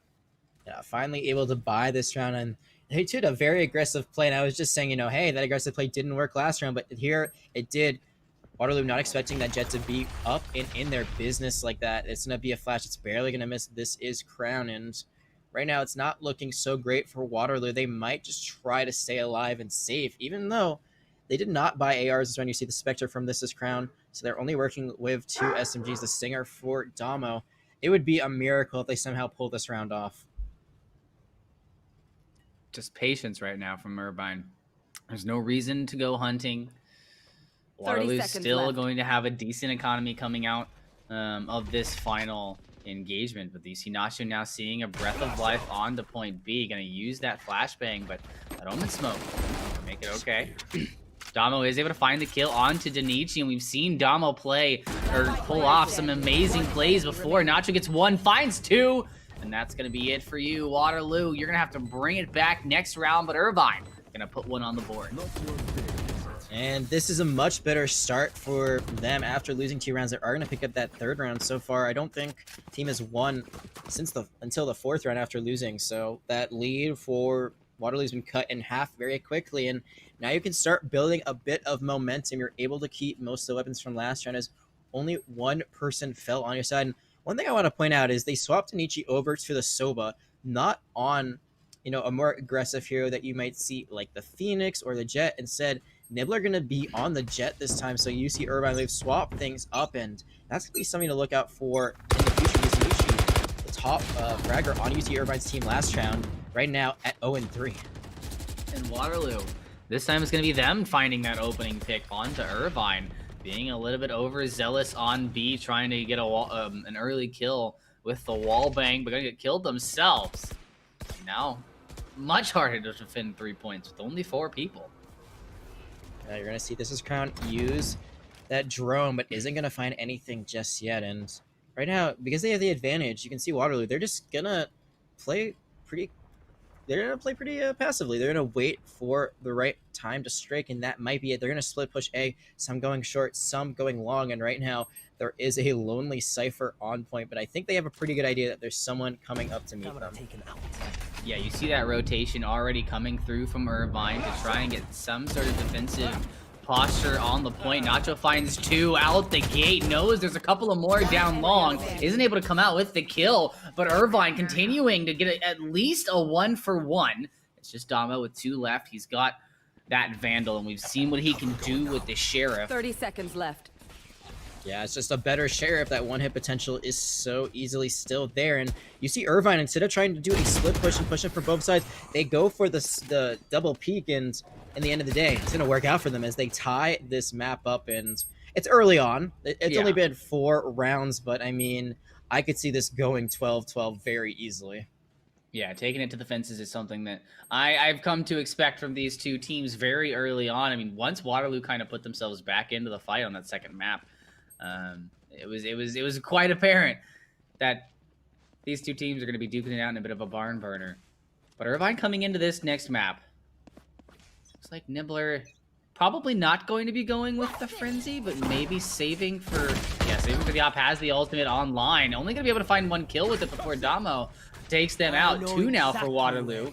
Yeah, finally able to buy this round, and they did a very aggressive play. And I was just saying, you know, hey, that aggressive play didn't work last round, but here it did. Waterloo not expecting that Jet to be up and in their business like that. It's going to be a flash. It's barely going to miss. This is Crown, and right now it's not looking so great for Waterloo. They might just try to stay alive and safe, even though they did not buy ARs this round. You see the Spectre from This Is Crown, so they're only working with 2 SMGs, the Stinger for Damo. It would be a miracle if they somehow pull this round off. Just patience right now from Irvine. There's no reason to go hunting. Waterloo's still going to have a decent economy coming out of this final engagement, but you see Nacho now seeing a breath of life on to point B, gonna use that flashbang, but that Omen smoke will make it okay. Damo is able to find the kill onto Danichi, and we've seen Damo play or pull off some amazing plays before. Nacho gets 1, finds 2, and that's gonna be it for you, Waterloo. You're gonna have to bring it back next round, but Irvine gonna put 1 on the board. And this is a much better start for them after losing 2 rounds. They are going to pick up that 3rd round so far. I don't think team has won until the 4th round after losing. So that lead for Waterloo's been cut in half very quickly. And now you can start building a bit of momentum. You're able to keep most of the weapons from last round as only 1 person fell on your side. And one thing I want to point out is they swapped Anichi over to the Soba, not on, you know, a more aggressive hero that you might see like the Phoenix or the Jet. Instead, Nibbler going to be on the Jet this time, so you see Irvine, they've swapped things up, and that's going to be something to look out for in the future. Because Nichi, the top fragger on UC Irvine's team last round, right now at 0-3. And Waterloo, this time it's going to be them finding that opening pick onto Irvine, being a little bit overzealous on B, trying to get an early kill with the wall bang, but going to get killed themselves. Now, much harder to defend 3 points with only 4 people. You're going to see This Is Crown use that drone, but isn't going to find anything just yet. And right now, because they have the advantage, you can see Waterloo, they're just going to play pretty passively. They're going to wait for the right time to strike, and that might be it. They're going to split push A, some going short, some going long, and right now there is a lonely Cypher on point, but I think they have a pretty good idea that there's someone coming up to meet them. Yeah, you see that rotation already coming through from Irvine to try and get some sort of defensive posture on the point. Nacho finds 2 out the gate, knows there's a couple of more down long, isn't able to come out with the kill, but Irvine continuing to get at least a 1-for-1. It's just Damo with 2 left. He's got that Vandal, and we've seen what he can do with the Sheriff. 30 seconds left. Yeah, it's just a better Sheriff. That 1-hit potential is so easily still there. And you see Irvine, instead of trying to do a split push and push it from both sides, they go for the double peek, and in the end of the day, it's going to work out for them as they tie this map up. And it's early on. It's only been 4 rounds, but I mean, I could see this going 12-12 very easily. Yeah, taking it to the fences is something that I've come to expect from these 2 teams very early on. I mean, once Waterloo kind of put themselves back into the fight on that second map, it was quite apparent that these 2 teams are going to be duking it out in a bit of a barn burner. But Irvine coming into this next map, looks like Nibbler probably not going to be going with the Frenzy, but maybe saving for the op. Has the ultimate online, only going to be able to find 1 kill with it before Damo takes them out. 2 now for Waterloo.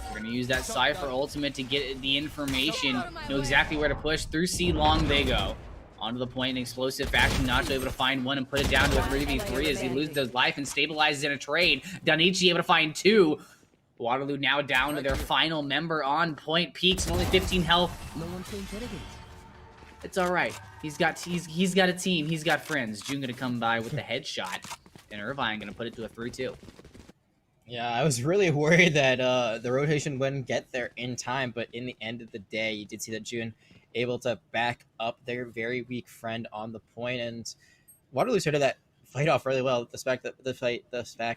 We're going to use that Cypher ultimate to get the information, know exactly where to push. Through C long they go. Onto the point in explosive fashion, Nacho able to find 1 and put it down to a 3v3 as he loses his life and stabilizes in a trade. Danichi able to find 2. Waterloo now down to their final member on point. Peaks and only 15 health. No one to interrogate. It's all right. He's got a team. He's got friends. June gonna come by with the headshot, and Irvine gonna put it to a 3-2. Yeah, I was really worried that the rotation wouldn't get there in time, but in the end of the day, you did see that June able to back up their very weak friend on the point, and Waterloo started that fight off really well. The fact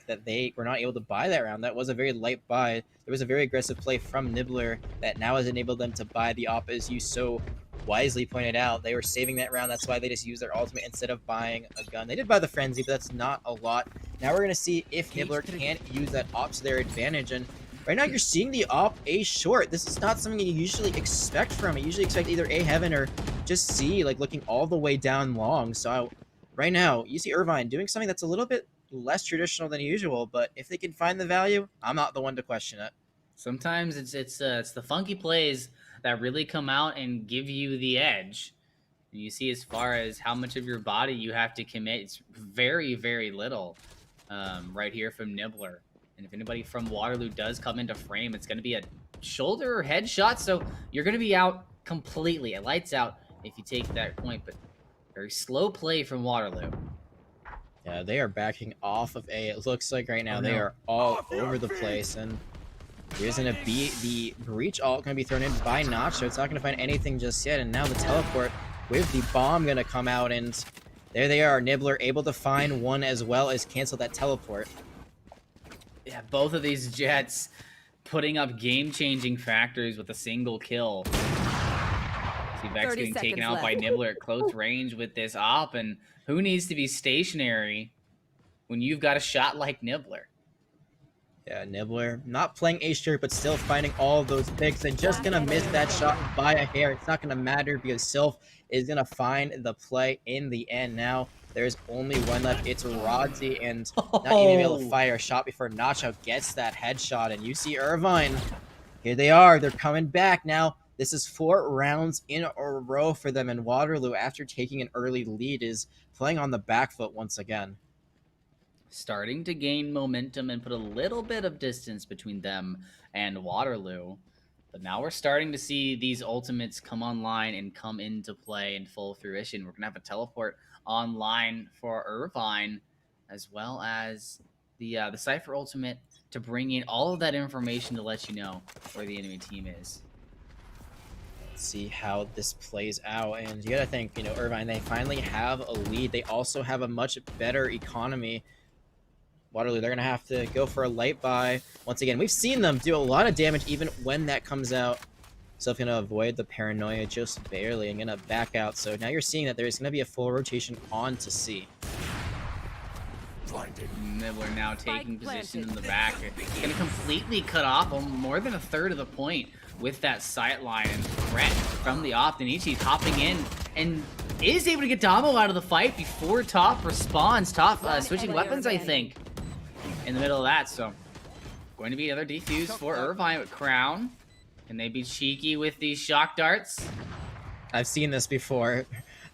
that they were not able to buy that round, that was a very light buy. There was a very aggressive play from Nibbler that now has enabled them to buy the op, as you so wisely pointed out. They were saving that round. That's why they just used their ultimate instead of buying a gun. They did buy the frenzy, but that's not a lot. Now we're gonna see if Nibbler can't use that op to their advantage. And right now you're seeing the op A short. This is not something you usually expect from it. You usually expect either A heaven or just C, like looking all the way down long. So right now, you see Irvine doing something that's a little bit less traditional than usual, but if they can find the value, I'm not the one to question it. Sometimes it's the funky plays that really come out and give you the edge. And you see, as far as how much of your body you have to commit, it's very, very little right here from Nibbler. And if anybody from Waterloo does come into frame, it's going to be a shoulder or head shot, so you're going to be out completely. It lights out if you take that point, but very slow play from Waterloo. Yeah, they are backing off of A. It looks like right now they are all over the place, and there's going to be the breach ult going to be thrown in by Nacho. It's not going to find anything just yet, and now the teleport with the bomb going to come out, and there they are. Nibbler able to find one as well as cancel that teleport. Yeah, both of these Jets putting up game-changing factors with a single kill. See Vex getting taken out by Nibbler at close range with this op, and who needs to be stationary when you've got a shot like Nibbler? Yeah, Nibbler not playing A shirt, but still finding all of those picks and just gonna miss that shot by a hair. It's not gonna matter because Sylph is gonna find the play in the end. Now there's only one left. It's Rodzi, and not even able to fire a shot before Nacho gets that headshot. And you see Irvine. Here they are. They're coming back now. This is 4 rounds in a row for them, and Waterloo, after taking an early lead, is playing on the back foot once again. Starting to gain momentum and put a little bit of distance between them and Waterloo. But now we're starting to see these ultimates come online and come into play in full fruition. We're going to have a teleport online for Irvine, as well as the Cypher ultimate to bring in all of that information to let you know where the enemy team is. Let's see how this plays out. And you gotta think, you know, Irvine, they finally have a lead. They also have a much better economy. Waterloo, they're gonna have to go for a light buy. Once again, we've seen them do a lot of damage even when that comes out. So I'm gonna avoid the paranoia just barely and gonna back out. So now you're seeing that there's gonna be a full rotation on to C. Nibbler now taking position in the back. Going to completely cut off more than a third of the point with that sight line and threat from the op. Danichi's hopping in and is able to get Damo out of the fight before Top responds. Top switching weapons, I think, in the middle of that. So going to be another defuse for Irvine with Crown. Can they be cheeky with these shock darts? I've seen this before.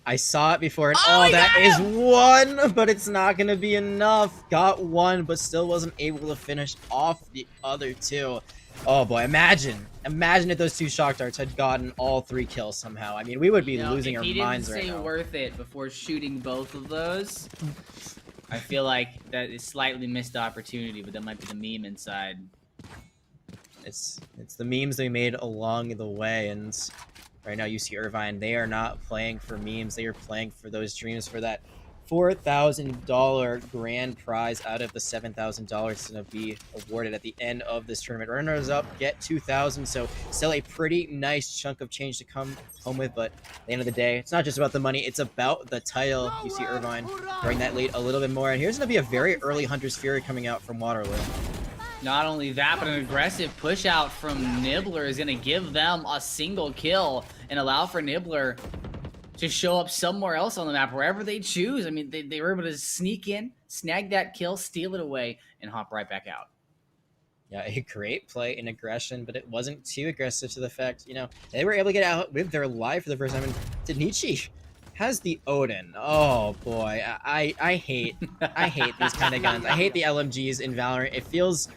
I saw it before, and that is one, but it's not going to be enough. Got one, but still wasn't able to finish off the other two. Oh boy, imagine if those 2 shock darts had gotten all 3 kills somehow. I mean, we would be losing our minds right now. If he didn't say worth it before shooting both of those, I feel like that is slightly missed opportunity, but that might be the meme inside. It's the memes they made along the way, and right now you see Irvine, they are not playing for memes, they are playing for those dreams, for that $4,000 grand prize out of the $7,000 that's going to be awarded at the end of this tournament. Runners up get $2,000, so still a pretty nice chunk of change to come home with, but at the end of the day, it's not just about the money, it's about the title. You see Irvine bring that lead a little bit more, and here's going to be a very early Hunter's Fury coming out from Waterloo. Not only that, but an aggressive push out from Nibbler is going to give them a single kill and allow for Nibbler to show up somewhere else on the map, wherever they choose. I mean, they were able to sneak in, snag that kill, steal it away, and hop right back out. Yeah, a great play in aggression, but it wasn't too aggressive to the fact, you know, they were able to get out with their life for the first time. And Danichi has the Odin. Oh boy, I hate these kind of guns. I hate the LMGs in Valorant. It feels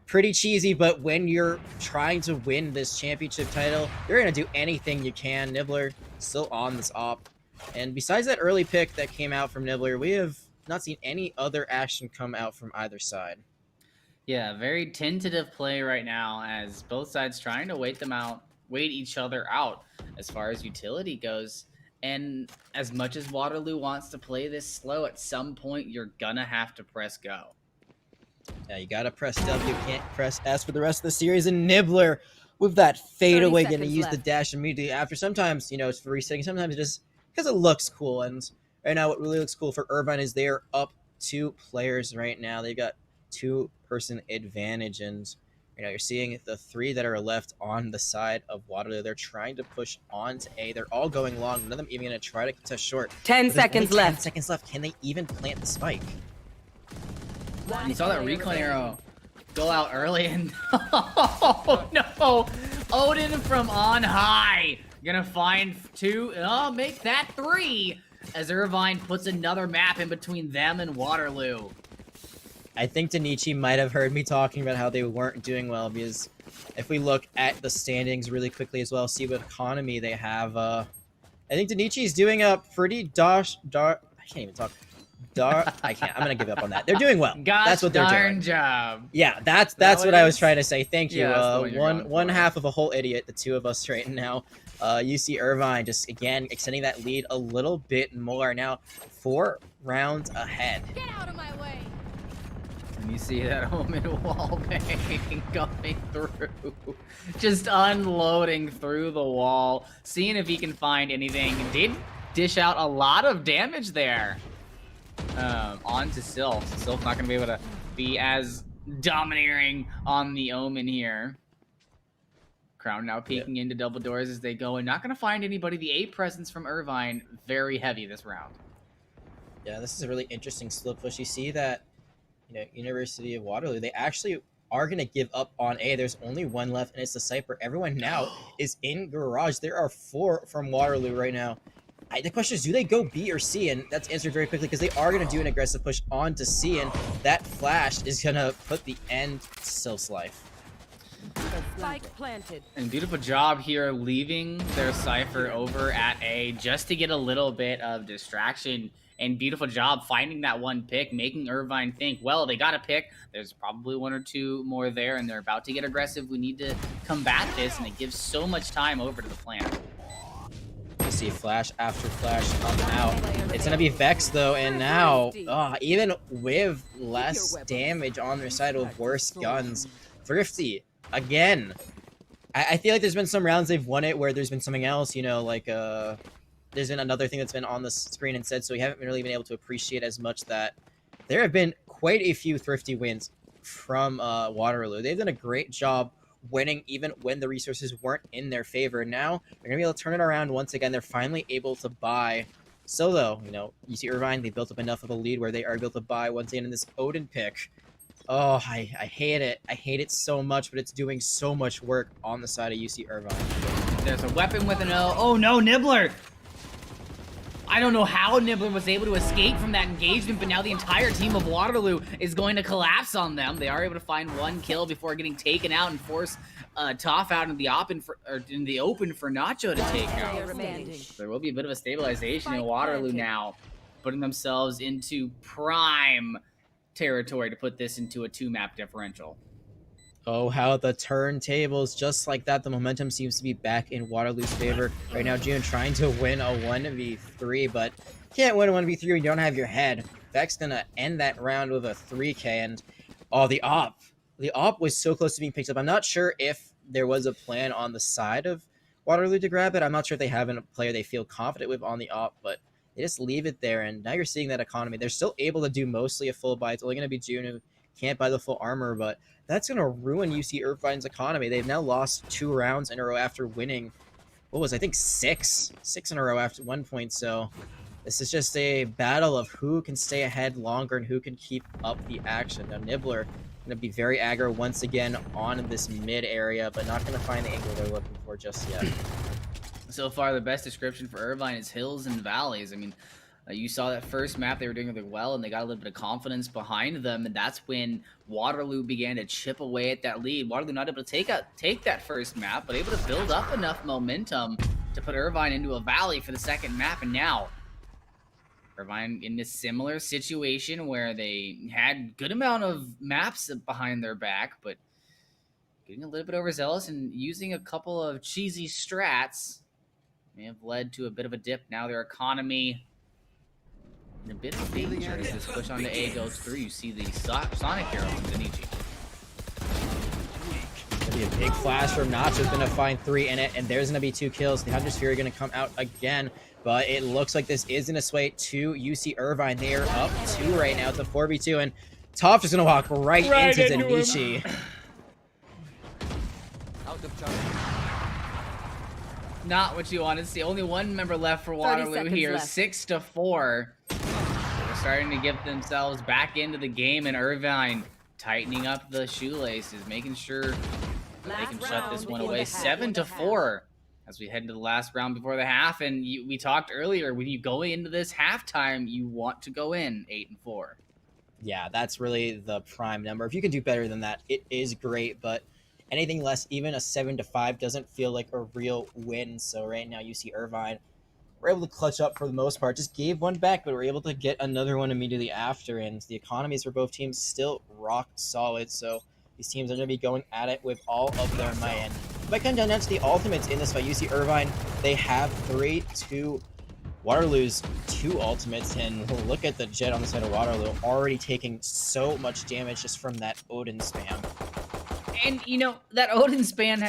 pretty cheesy, but when you're trying to win this championship title, you're gonna do anything you can. Nibbler still on this op, and besides that early pick that came out from Nibbler, we have not seen any other action come out from either side. Yeah, very tentative play right now as both sides trying to wait each other out as far as utility goes. And as much as Waterloo wants to play this slow, at some point you're gonna have to press go. Yeah, you gotta press W, can't press S for the rest of the series. And Nibbler with that fadeaway, gonna seconds use the left. dash immediately after. Sometimes, you know, it's for resetting. Sometimes it just because it looks cool. And right now, what really looks cool for Irvine is they're up 2 players right now. They've got 2-person advantage, and you know you're seeing the 3 that are left on the side of Waterloo. They're trying to push on to A. They're all going long. None of them even gonna try to contest short. 10 But there's seconds only 10 left. seconds left. Can they even plant the spike? You saw that recon arrow go out early and oh no! Odin from on high gonna find 2. Oh, make that 3 as Irvine puts another map in between them and Waterloo. I think Danichi might have heard me talking about how they weren't doing well, because if we look at the standings really quickly as well, see what economy they have. I think Danichi's doing a pretty I can't even talk. I can't. I'm gonna give up on that. They're doing well. Gosh That's what they're darn doing. job. Yeah, that's what what it I was is? trying to say. Thank you. Yeah, that's the one you're going One for. half of a whole idiot, the 2 of us right now. UC Irvine just again extending that lead a little bit more. Now 4 rounds ahead. Get out of my way. And you see that Omen wallbang going through. Just unloading through the wall. Seeing if he can find anything. Did dish out a lot of damage there. Onto Sylph. Sylph not going to be able to be as domineering on the Omen here. Crown now peeking into double doors as they go and not going to find anybody. The 8 presence from Irvine, very heavy this round. Yeah, this is a really interesting slow push. You see that, you know, University of Waterloo, they actually are going to give up on A. There's only 1 left, and it's the Cypher. Everyone now is in garage. There are 4 from Waterloo right now. The question is, do they go B or C? And that's answered very quickly, because they are going to do an aggressive push on to C, and that flash is going to put the end to Sylph's life. Spike planted. And beautiful job here leaving their Cypher over at A just to get a little bit of distraction. And beautiful job finding that 1 pick, making Irvine think, well, they got a pick. There's probably 1 or 2 more there, and they're about to get aggressive. We need to combat this, and it gives so much time over to the plant. You see flash after flash come out. It's going to be Vex, though, and now, even with less damage on their side with worse guns, Thrifty, again. I feel like there's been some rounds they've won it where there's been something else, you know, like, there's been another thing that's been on the screen instead, so we haven't really been able to appreciate as much that there have been quite a few Thrifty wins from Waterloo. They've done a great job winning even when the resources weren't in their favor. Now they're gonna be able to turn it around once again. They're finally able to buy. So though, you know, you see Irvine, they built up enough of a lead where they are able to buy once again in this Odin pick. Oh, I hate it. I hate it so much, but it's doing so much work on the side of UC Irvine. There's a weapon with an O. Oh no, Nibbler! I don't know how Nibbler was able to escape from that engagement, but now the entire team of Waterloo is going to collapse on them. They are able to find 1 kill before getting taken out and force Toph out in the open for Nacho to take out. There will be a bit of a stabilization in Waterloo now, putting themselves into prime territory to put this into a 2-map differential. Oh, how the turntables, just like that, the momentum seems to be back in Waterloo's favor. Right now, June trying to win a 1v3, but can't win a 1v3 when you don't have your head. Vex gonna end that round with a 3k, and the op. The op was so close to being picked up. I'm not sure if there was a plan on the side of Waterloo to grab it. I'm not sure if they have a player they feel confident with on the op, but they just leave it there, and now you're seeing that economy. They're still able to do mostly a full buy. It's only going to be June who can't buy the full armor, but that's going to ruin UC Irvine's economy. They've now lost 2 rounds in a row after winning, what was I think 6 in a row after 1 point. So this is just a battle of who can stay ahead longer and who can keep up the action. Now Nibbler going to be very aggro once again on this mid area, but not going to find the angle they're looking for just yet. So far, the best description for Irvine is hills and valleys. I mean, you saw that first map, they were doing really well, and they got a little bit of confidence behind them, and that's when Waterloo began to chip away at that lead. Waterloo not able to take that first map, but able to build up enough momentum to put Irvine into a valley for the second map, and now Irvine in a similar situation where they had good amount of maps behind their back, but getting a little bit overzealous and using a couple of cheesy strats may have led to a bit of a dip. Now their economy in a bit of danger as this push onto A goes through. You see the Sonic arrow on Danichi. Gonna be a big flash from Nacho's gonna find 3 in it, and there's gonna be 2 kills. The Hunter's Fury gonna come out again, but it looks like this is gonna sway to UC Irvine. They are up 2 right now. It's a 4v2, and Toph is gonna walk right into Danichi. Not what you want to see. Only one member left for Waterloo here. left. 6-4. They're starting to get themselves back into the game, and Irvine tightening up the shoelaces, making sure they can shut this one away. 7-4 as we head into the last round before the half. And we talked earlier, when you go into this halftime, you want to go in 8-4. Yeah, that's really the prime number. If you can do better than that, it is great, but anything less, even a 7-5, doesn't feel like a real win. So right now, UC Irvine, we're able to clutch up for the most part. Just gave one back, but we're able to get another one immediately after. And the economies for both teams still rock solid. So these teams are going to be going at it with all of their might. And if I come down to the ultimates in this fight, UC Irvine, they have 3-2. Waterloo's 2 ultimates, and look at the Jet on the side of Waterloo already taking so much damage just from that Odin spam. And, you know, that Odin spam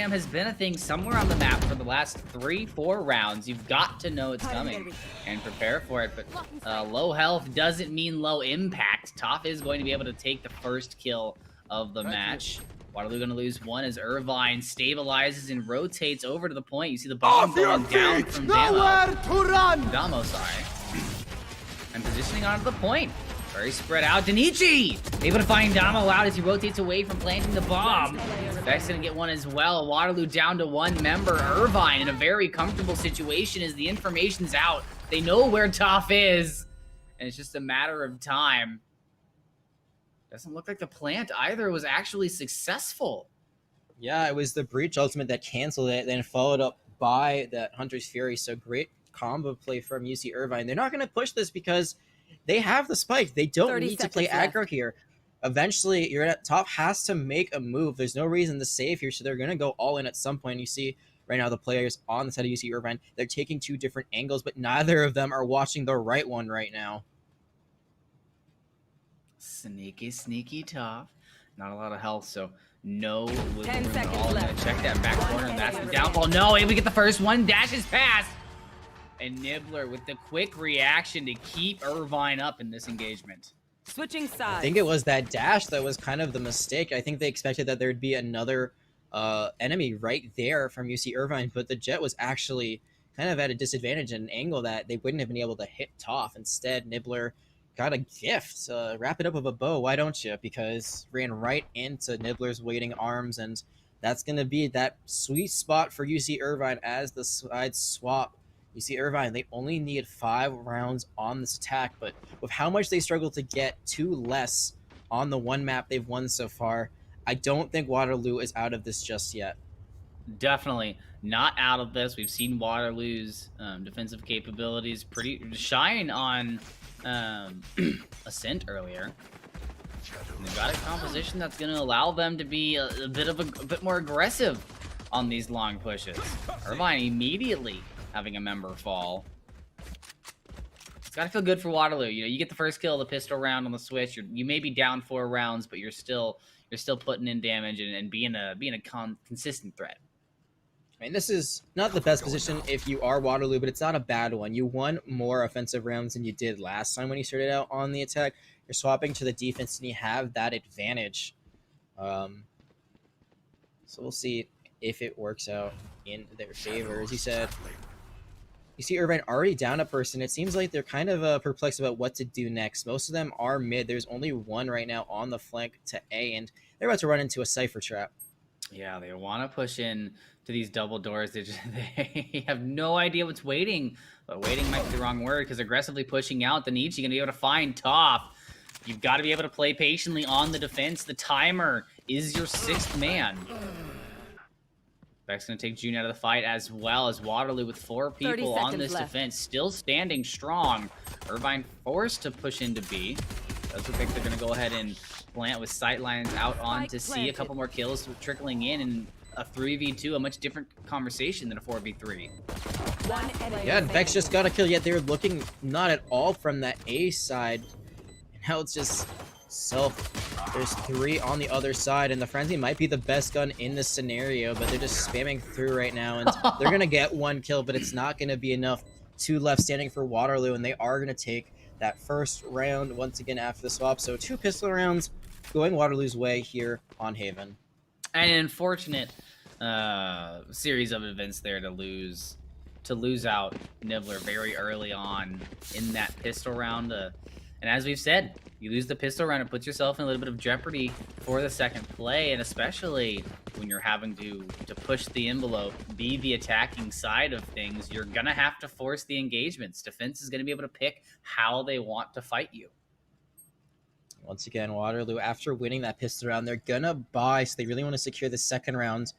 has been a thing somewhere on the map for the last 3-4 rounds. You've got to know it's coming and prepare for it. But low health doesn't mean low impact. Toph is going to be able to take the first kill of the match. Waterloo going to lose 1 as Irvine stabilizes and rotates over to the point. You see the bomb going down from Damo, sorry. And positioning onto the point. Very spread out. Danichi able to find Damo out as he rotates away from planting the bomb. Beck's gonna get one as well. Waterloo down to 1 member. Irvine in a very comfortable situation as the information's out. They know where Toph is, and it's just a matter of time. Doesn't look like the plant either was actually successful. Yeah, it was the Breach ultimate that canceled it, then followed up by that Hunter's Fury. So great combo play from UC Irvine. They're not going to push this because they have the spike. They don't need to play aggro here. Eventually, your top has to make a move. There's no reason to save here, so they're going to go all in at some point. You see right now the players on the side of UC Irvine, they're taking 2 different angles, but neither of them are watching the right one right now. Sneaky, sneaky Toph. Not a lot of health, so no wiggle 10 room at seconds all. left. Check that back corner, and that's the downfall. No, able to get the first one. Dashes past. And Nibbler with the quick reaction to keep Irvine up in this engagement. Switching sides. I think it was that dash that was kind of the mistake. I think they expected that there'd be another enemy right there from UC Irvine, but the Jet was actually kind of at a disadvantage at an angle that they wouldn't have been able to hit Toph. Instead, Nibbler got a gift. Wrap it up with a bow, why don't you? Because ran right into Nibbler's waiting arms, and that's going to be that sweet spot for UC Irvine as the side swap. UC Irvine, they only need 5 rounds on this attack, but with how much they struggle to get 2 less on the 1 map they've won so far, I don't think Waterloo is out of this just yet. Definitely not out of this. We've seen Waterloo's defensive capabilities pretty shine on Ascent earlier. And they've got a composition that's going to allow them to be a bit more aggressive on these long pushes. Irvine immediately having a member fall. It's got to feel good for Waterloo. You know, you get the first kill, the pistol round on the switch. You may be down 4 rounds, but you're still putting in damage and being a consistent threat. I mean, this is not the best position if you are Waterloo, but it's not a bad one. You won more offensive rounds than you did last time when you started out on the attack. You're swapping to the defense, and you have that advantage. So we'll see if it works out in their favor. As you said, you see Irvine already down a person. It seems like they're kind of perplexed about what to do next. Most of them are mid. There's only 1 right now on the flank to A, and they're about to run into a Cypher trap. Yeah, they want to push in to these double doors. They have no idea what's waiting. But waiting might be the wrong word, because aggressively pushing out the Nietzsche, going to be able to find Toph. You've got to be able to play patiently on the defense. The timer is your 6th man. Beck's going to take June out of the fight, as well as Waterloo with 4 people on this defense, still standing strong. Irvine forced to push into B. That's what they're going to go ahead and plant with sightlines out on to C. A couple more kills trickling in, and a 3v2, a much different conversation than a 4v3. Yeah, and Beck's just got a kill, yet they're looking not at all from that A side. And now it's just Self. There's 3 on the other side, and the Frenzy might be the best gun in this scenario, but they're just spamming through right now, and they're going to get 1 kill, but it's not going to be enough. 2 left standing for Waterloo, and they are going to take that first round once again after the swap. So 2 pistol rounds going Waterloo's way here on Haven. An unfortunate series of events there to lose out Nibbler very early on in that pistol round. And as we've said, you lose the pistol round, it puts yourself in a little bit of jeopardy for the second play, and especially when you're having to push the envelope, be the attacking side of things, you're going to have to force the engagements. Defense is going to be able to pick how they want to fight you. Once again, Waterloo, after winning that pistol round, they're going to buy, so they really want to secure the second round.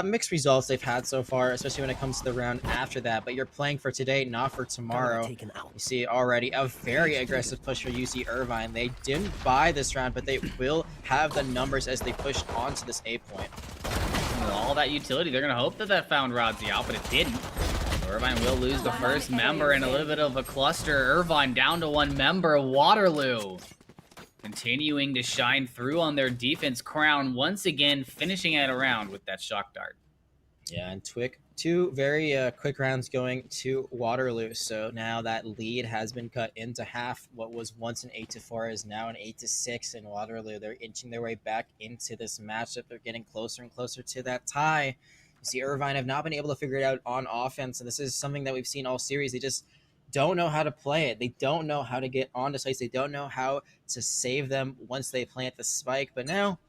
Mixed results they've had so far, especially when it comes to the round after that, but you're playing for today, not for tomorrow. You see already a very aggressive push for UC Irvine. They didn't buy this round, but they will have the numbers as they push onto this A point. With all that utility, they're going to hope that that found Rodzy out, but it didn't. So Irvine will lose the first member in a little bit of a cluster. Irvine down to 1 member. Waterloo continuing to shine through on their defense. Crown once again finishing out a round with that shock dart. Yeah, and 2 very quick rounds going to Waterloo. So now that lead has been cut into half. What was once an 8-4 is now an 8-6 in Waterloo. They're inching their way back into this matchup. They're getting closer and closer to that tie. You see Irvine have not been able to figure it out on offense, and this is something that we've seen all series. They just don't know how to play it. They don't know how to get onto sites. They don't know how to save them once they plant the spike. But now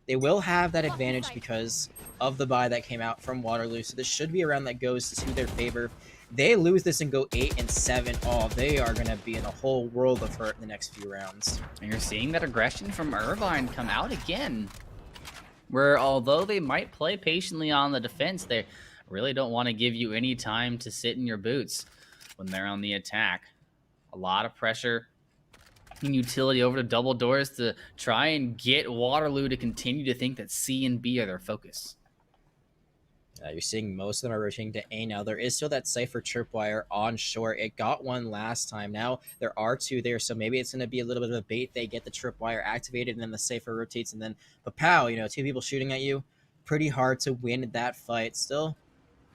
they will have that advantage because of the buy that came out from Waterloo. So this should be a round that goes to their favor. They lose this and go 8-7. Oh, they are going to be in a whole world of hurt in the next few rounds. And you're seeing that aggression from Irvine come out again, where although they might play patiently on the defense, they really don't want to give you any time to sit in your boots when they're on the attack. A lot of pressure and utility over to double doors to try and get Waterloo to continue to think that C and B are their focus. You're seeing most of them are rotating to A now. There is still that Cypher tripwire on short. It got 1 last time. Now there are 2 there, so maybe it's going to be a little bit of a bait. They get the tripwire activated, and then the Cypher rotates, and then pow, 2 people shooting at you. Pretty hard to win that fight. Still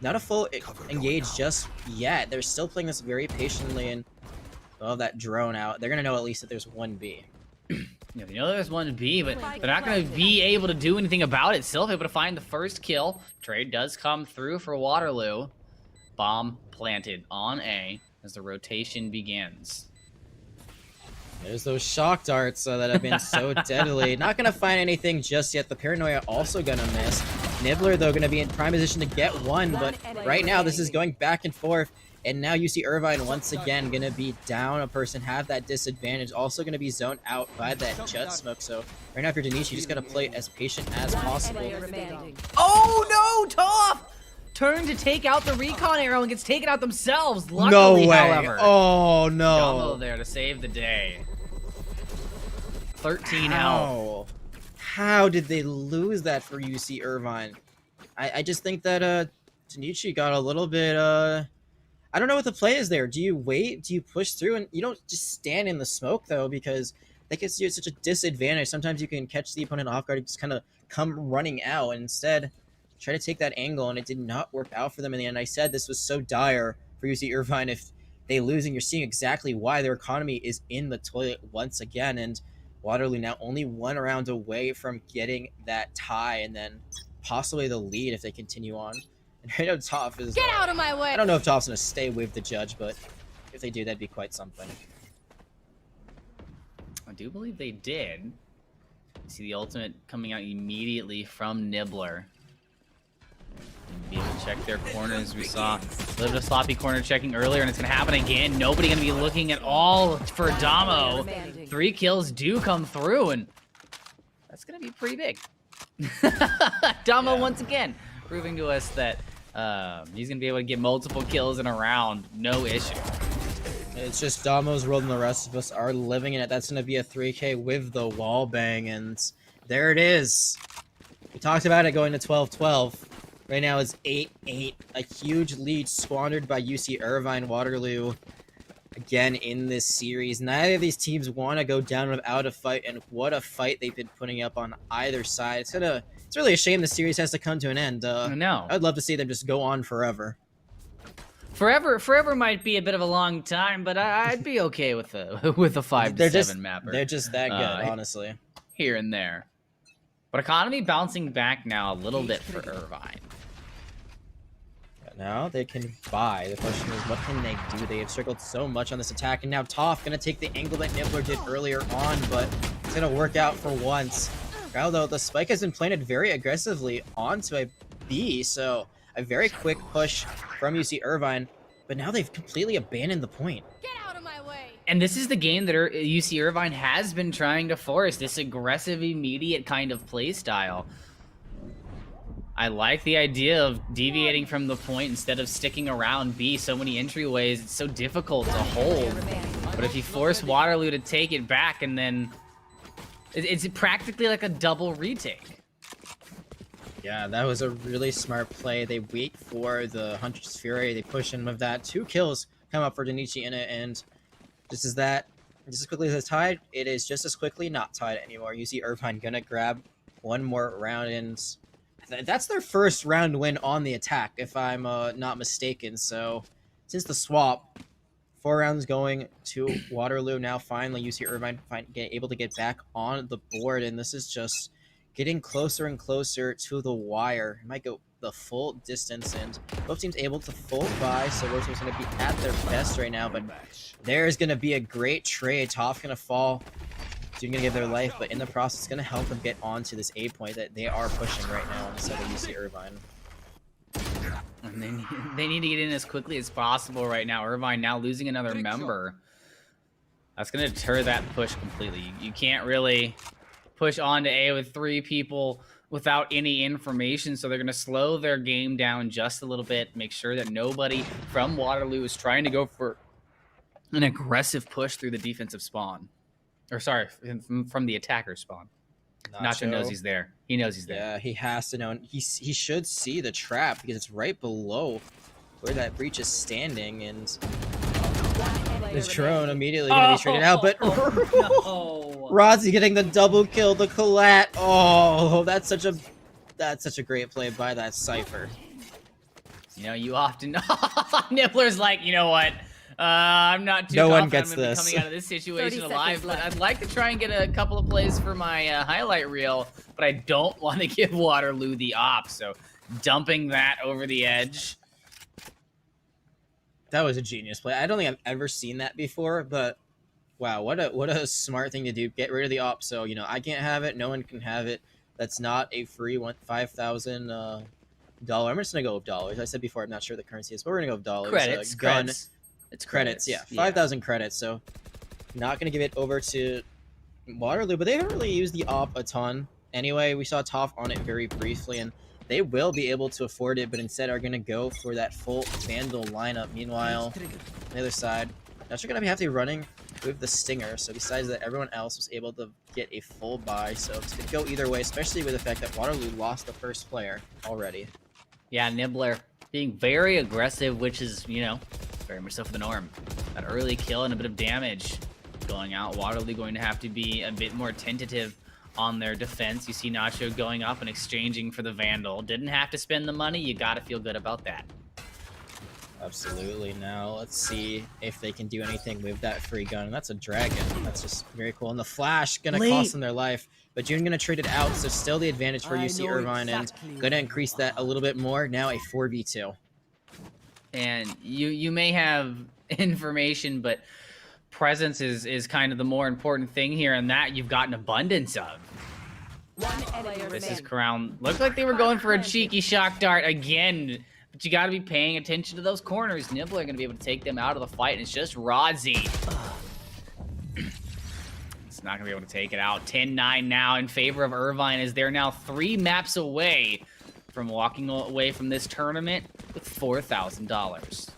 not a full engage just yet. They're still playing this very patiently, and that drone out. They're going to know at least that there's 1B. Yeah, they know there's 1B, but they're not going to be able to do anything about it. Still able to find the first kill. Trade does come through for Waterloo. Bomb planted on A as the rotation begins. There's those shock darts that have been so deadly. Not going to find anything just yet. The Paranoia also going to miss. Nibbler, though, going to be in prime position to get 1, but right now this is going back and forth. And now you see Irvine once again going to be down a person, have that disadvantage. Also going to be zoned out by that jet smoke. So right now, if you're Denichi, you just got to play as patient as possible. Oh no, Toph! Turn to take out the recon arrow and gets taken out themselves. Luckily, no way. However, oh no. Gumbo there to save the day. 13 health. How did they lose that for UC Irvine? I just think that Denichi got a little bit I don't know what the play is there. Do you wait? Do you push through? And you don't just stand in the smoke, though, because that gets you at such a disadvantage. Sometimes you can catch the opponent off guard and just kind of come running out. And instead, try to take that angle, and it did not work out for them in the end. I said this was so dire for UC Irvine. If they lose, and you're seeing exactly why their economy is in the toilet once again. And Waterloo now only 1 round away from getting that tie and then possibly the lead if they continue on. And I know Toph is... Get out of my way! I don't know if Toph's going to stay with the judge, but if they do, that'd be quite something. I do believe they did. You see the ultimate coming out immediately from Nibbler. And be able to check their corners. We saw a little bit of sloppy corner checking earlier, and it's going to happen again. Nobody going to be looking at all for Damo. 3 kills do come through, and that's going to be pretty big. Damo once again proving to us that he's going to be able to get multiple kills in a round, no issue. It's just Damo's world and the rest of us are living in it. That's going to be a 3K with the wall bang, and there it is. We talked about it going to 12-12. Right now it's 8-8. A huge lead squandered by UC Irvine. Waterloo again in this series. Neither of these teams want to go down without a fight, and what a fight they've been putting up on either side. It's really a shame the series has to come to an end. I know. I'd love to see them just go on forever. Forever might be a bit of a long time, but I'd be okay with a 5-7 mapper. They're just that good, honestly. Here and there. But economy bouncing back now a little bit for Irvine. Now they can buy. The question is, what can they do? They have struggled so much on this attack, and now Toph gonna take the angle that Nibbler did earlier on, but it's gonna work out for once. Although the spike has been planted very aggressively onto a B, so a very quick push from UC Irvine, but now they've completely abandoned the point. Get out of my way. And this is the game that UC Irvine has been trying to force, this aggressive, immediate kind of play style. I like the idea of deviating from the point instead of sticking around B. So many entryways, it's so difficult to hold. But if you force Waterloo to take it back, and then it's practically like a double retake. Yeah, that was a really smart play. They wait for the Huntress Fury. They push in with that. 2 kills come up for Danichi in it, and just as quickly as it's tied, it is just as quickly not tied anymore. UC Irvine gonna grab one more round, and that's their first round win on the attack, if I'm not mistaken. So since the swap, 4 rounds going to Waterloo. Now finally UC Irvine able to get back on the board, and this is just getting closer and closer to the wire. It might go the full distance, and both teams able to fold by, so both teams going to be at their best right now, but there's going to be a great trade. Toph going to fall. Dude going to give their life, but in the process, it's going to help them get onto this A point that they are pushing right now instead of UC Irvine. And they need to get in as quickly as possible right now. Irvine now losing another member. That's going to deter that push completely. You can't really push on to A with 3 people without any information, so they're going to slow their game down just a little bit, make sure that nobody from Waterloo is trying to go for an aggressive push through the defensive spawn. Or sorry, from the attacker spawn. Nacho knows he's there. He knows he's there. Yeah, he has to know. And he should see the trap because it's right below where that breach is standing, and the drone immediately going to be traded out, but no. Rodzi getting the double kill, the collat. Oh, that's such a great play by that Cypher. You know, you often Nibbler's like, you know what? I'm not too no one confident gets I'm gonna be this. coming out of this situation alive, but I'd like to try and get a couple of plays for my highlight reel, but I don't want to give Waterloo the op, so dumping that over the edge. That was a genius play. I don't think I've ever seen that before, but wow, what a smart thing to do. Get rid of the op, so you know I can't have it, no one can have it. That's not a free $5,000 dollar. I'm just gonna go with dollars. I said before I'm not sure the currency is, but we're gonna go with dollars. Credits, gun. credits. It's credits, yeah. 5,000 credits, so not going to give it over to Waterloo, but they haven't really used the op a ton. Anyway, we saw Toph on it very briefly, and they will be able to afford it, but instead are going to go for that full Vandal lineup. Meanwhile, on the other side, now they're going to be having running with the Stinger, so besides that, everyone else was able to get a full buy, so it's going to go either way, especially with the fact that Waterloo lost the first player already. Yeah, Nibbler being very aggressive, which is, you know, very much so for the norm. That early kill and a bit of damage going out. Waterloo going to have to be a bit more tentative on their defense. You see Nacho going up and exchanging for the Vandal. Didn't have to spend the money. You got to feel good about that. Absolutely. Now let's see if they can do anything with that free gun. That's a dragon. That's just very cool. And the flash gonna cost them their life, but June gonna trade it out. So still the advantage for UC Irvine, and gonna increase that a little bit more. Now a 4v2. And you may have information, but presence is kind of the more important thing here, and that you've got an abundance of. This is Crown. Looked like they were going for a cheeky shock dart again, but you got to be paying attention to those corners. Nibbler are going to be able to take them out of the fight, and it's just Rodzi. It's not going to be able to take it out. 10-9 now in favor of Irvine, as they're now 3 maps away from walking away from this tournament with $4,000.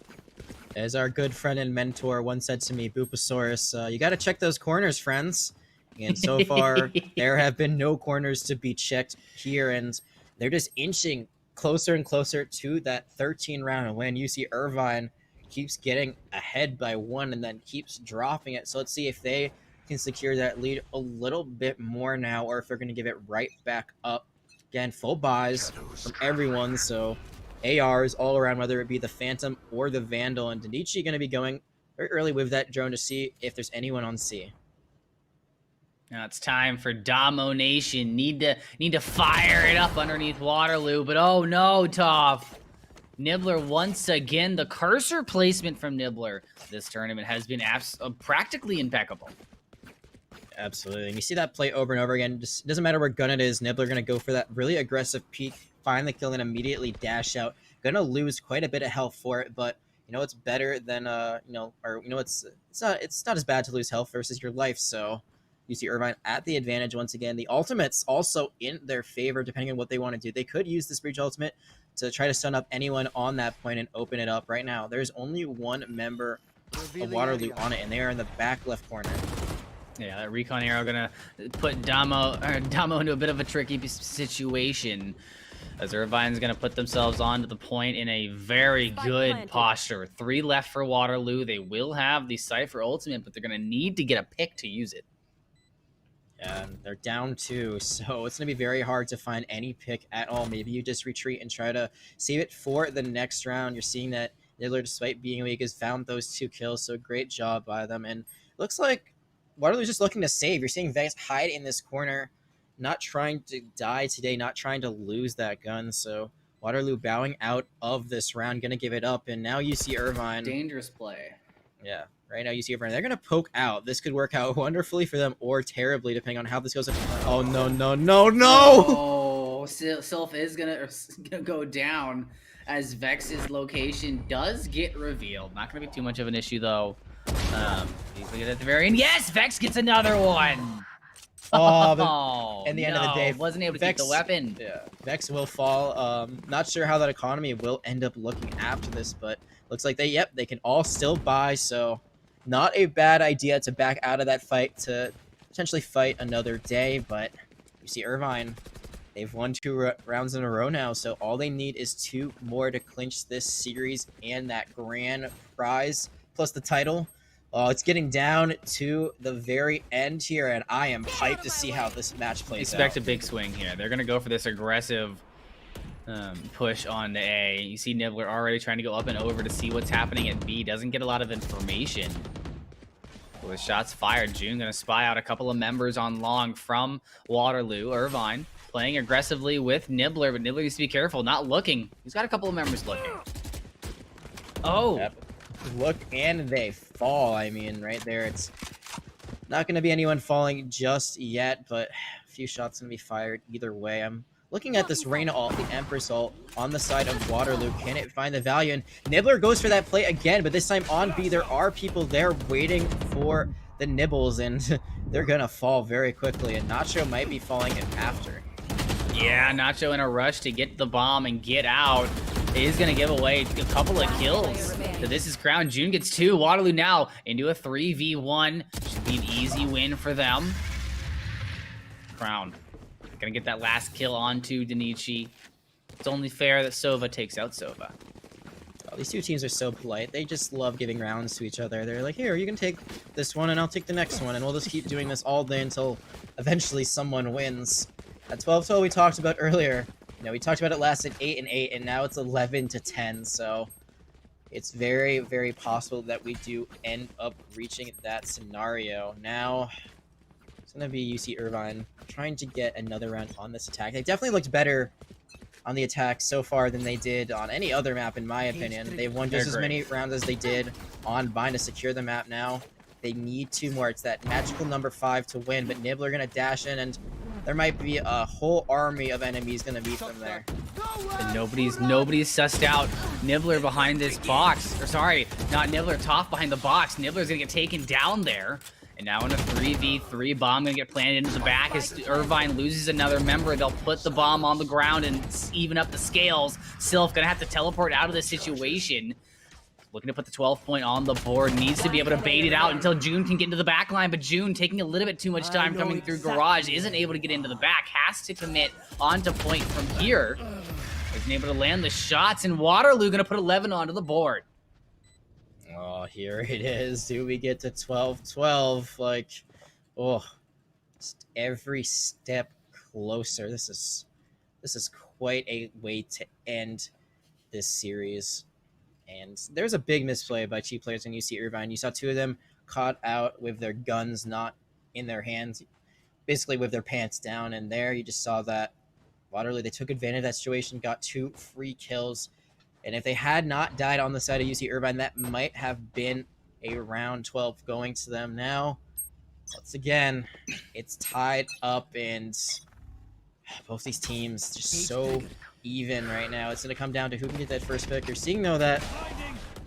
As our good friend and mentor once said to me, Booposaurus, you got to check those corners, friends. And so far, there have been no corners to be checked here, and they're just inching closer and closer to that 13-round win. You see Irvine keeps getting ahead by 1 and then keeps dropping it. So let's see if they can secure that lead a little bit more now, or if they're going to give it right back up. Again, full buys from everyone, so ARs all around, whether it be the Phantom or the Vandal, and Danichi going to be going very early with that drone to see if there's anyone on C. Now it's time for Damo Nation. Need to fire it up underneath Waterloo, but oh no, Toph. Nibbler once again, the cursor placement from Nibbler this tournament has been practically impeccable. Absolutely, and you see that play over and over again. Just doesn't matter where gun it is, Nibbler going to go for that really aggressive peek, find the kill, and immediately dash out. Going to lose quite a bit of health for it, but you know it's better than it's not as bad to lose health versus your life. So you see Irvine at the advantage once again. The ultimate's also in their favor, depending on what they want to do. They could use this breach ultimate to try to stun up anyone on that point and open it up. Right now, there's only one member of Waterloo on it, and they are in the back left corner. Yeah, that recon arrow gonna put Damo into a bit of a tricky situation, as Irvine's gonna put themselves onto the point in a very good posture. 3 left for Waterloo. They will have the Cypher ultimate, but they're gonna need to get a pick to use it. And they're down 2, so it's going to be very hard to find any pick at all. Maybe you just retreat and try to save it for the next round. You're seeing that Nibbler, despite being weak, has found those 2 kills, so great job by them. And looks like Waterloo's just looking to save. You're seeing Vex hide in this corner, not trying to die today, not trying to lose that gun. So Waterloo bowing out of this round, going to give it up. And now you see Irvine. Dangerous play. Yeah. Right now you see Irvine. They're going to poke out. This could work out wonderfully for them or terribly, depending on how this goes. Oh, no, no, no, no! Oh, Sylph is going to go down as Vex's location does get revealed. Not going to be too much of an issue, though. He's looking at the very end. Yes, Vex gets another one! Oh, in the end of the day, wasn't able to keep the weapon. Yeah, Vex will fall. Not sure how that economy will end up looking after this, but looks like they can all still buy, so not a bad idea to back out of that fight to potentially fight another day. But you see Irvine, they've won 2 rounds in a row now, so all they need is 2 more to clinch this series and that grand prize plus the title. It's getting down to the very end here, and I am hyped to see how this match plays out. Expect a big swing here. They're going to go for this aggressive push on the A. You see Nibbler already trying to go up and over to see what's happening at B. Doesn't get a lot of information. With shots fired, June going to spy out a couple of members on long from Waterloo. Irvine playing aggressively with Nibbler, but Nibbler needs to be careful, not looking. He's got a couple of members looking. Oh! Yep. Look, and they fall. I mean, right there, it's not going to be anyone falling just yet, but a few shots going to be fired either way. I'm looking at this Reyna ult, the Empress ult, on the side of Waterloo. Can it find the value? And Nibbler goes for that play again, but this time on B, there are people there waiting for the nibbles, and they're going to fall very quickly, and Nacho might be falling in after. Yeah, Nacho in a rush to get the bomb and get out. Is going to give away a couple of kills. So this is Crown. June gets 2. Waterloo now into a 3v1. Should be an easy win for them. Crown going to get that last kill onto Danichi. It's only fair that Sova takes out Sova. Oh, these 2 teams are so polite. They just love giving rounds to each other. They're like, here, you can take this one and I'll take the next one. And we'll just keep doing this all day until eventually someone wins. At 12-12 we talked about earlier. You know, we talked about it last at 8-8, and now it's 11-10, so it's very, very possible that we do end up reaching that scenario. Now, it's going to be UC Irvine trying to get another round on this attack. They definitely looked better on the attack so far than they did on any other map, in my opinion. They've won just as many rounds as they did on Bind to secure the map now. They need 2 more. It's that magical number 5 to win, but Nibbler going to dash in, and there might be a whole army of enemies going to meet them there. And nobody's sussed out Nibbler behind this box. Or sorry, not Nibbler, Toph behind the box. Nibbler's going to get taken down there. And now in a 3v3, bomb gonna get planted into the back as Irvine loses another member. They'll put the bomb on the ground and even up the scales. Sylph gonna have to teleport out of this situation. Looking to put the 12 point on the board. Needs to be able to bait it out until June can get into the back line, but June taking a little bit too much time coming through Garage. Isn't able to get into the back. Has to commit onto point from here. Isn't able to land the shots, and Waterloo gonna put 11 onto the board. Oh, here it is. Do we get to 12-12? Like, oh, just every step closer. This is quite a way to end this series. And there's a big misplay by cheap players in UC Irvine. You saw two of them caught out with their guns not in their hands, basically with their pants down. And there you just saw that Waterloo, they took advantage of that situation, got 2 free kills. And if they had not died on the side of UC Irvine, that might have been a round 12 going to them. Now, once again, it's tied up, and both these teams just so even right now. It's going to come down to who can get that first pick. You're seeing, though, that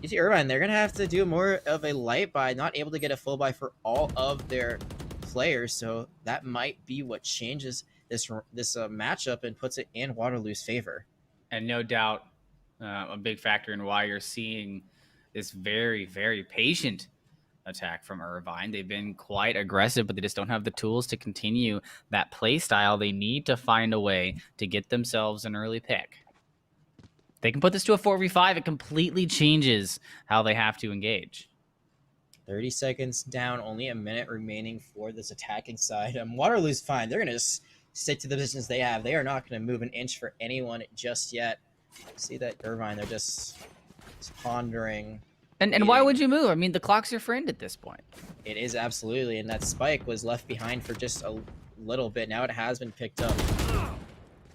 UC Irvine, they're going to have to do more of a light buy, not able to get a full buy for all of their players. So that might be what changes this matchup and puts it in Waterloo's favor. And no doubt, a big factor in why you're seeing this very, very patient attack from Irvine. They've been quite aggressive, but they just don't have the tools to continue that play style. They need to find a way to get themselves an early pick. They can put this to a 4v5. It completely changes how they have to engage. 30 seconds down, only a minute remaining for this attacking side. Waterloo's fine. They're going to just stick to the business they have. They are not going to move an inch for anyone just yet. See that Irvine, they're just pondering. And why would you move? I mean, the clock's your friend at this point. It is, absolutely. And that spike was left behind for just a little bit. Now it has been picked up.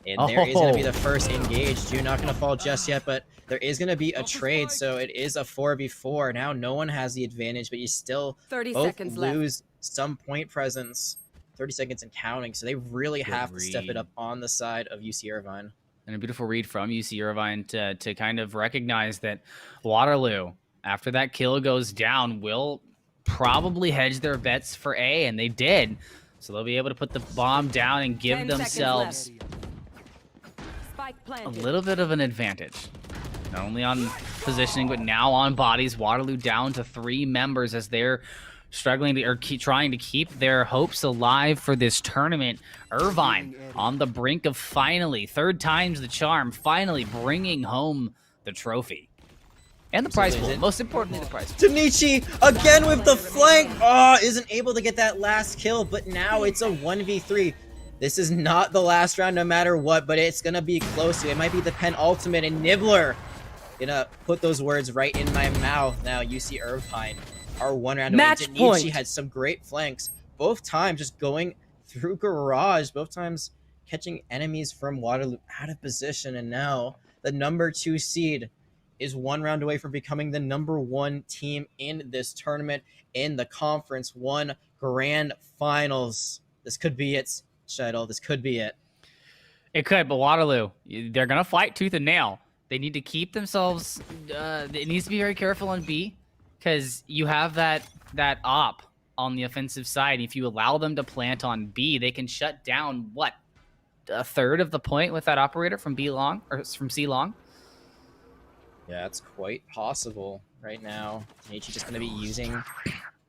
And there is going to be the first engage. June not going to fall just yet, but there is going to be a trade. So it is a 4v4. Now no one has the advantage, but you still 30 both seconds left. lose some point presence. 30 seconds and counting. So they really have to step it up on the side of UC Irvine. And a beautiful read from UC Irvine to kind of recognize that Waterloo, after that kill goes down, will probably hedge their bets for A, and they did. So they'll be able to put the bomb down and give themselves a little bit of an advantage. Not only on positioning, but now on bodies. Waterloo down to 3 members as they're struggling to, or trying to keep their hopes alive for this tournament. Irvine on the brink of finally, 3rd time's the charm, finally bringing home the trophy. And the prize pool. Most importantly, the prize pool. Tanichi again with the flank. Oh, isn't able to get that last kill, but now it's a 1v3. This is not the last round no matter what, but it's going to be close to it. It might be the penultimate, and Nibbler gonna put those words right in my mouth. Now UC Irvine are 1 round away. Match point. Tanichi had some great flanks. Both times just going through Garage. Both times catching enemies from Waterloo out of position. And now the number 2 seed is 1 round away from becoming the number 1 team in this tournament in the Conference 1 Grand Finals. This could be it, Shidle. This could be it. It could, but Waterloo, they're going to fight tooth and nail. They need to keep themselves, it needs to be very careful on B, because you have that op on the offensive side. If you allow them to plant on B, they can shut down, what, a third of the point with that operator from B long, or from C long? Yeah, it's quite possible right now. Tanichi just going to be using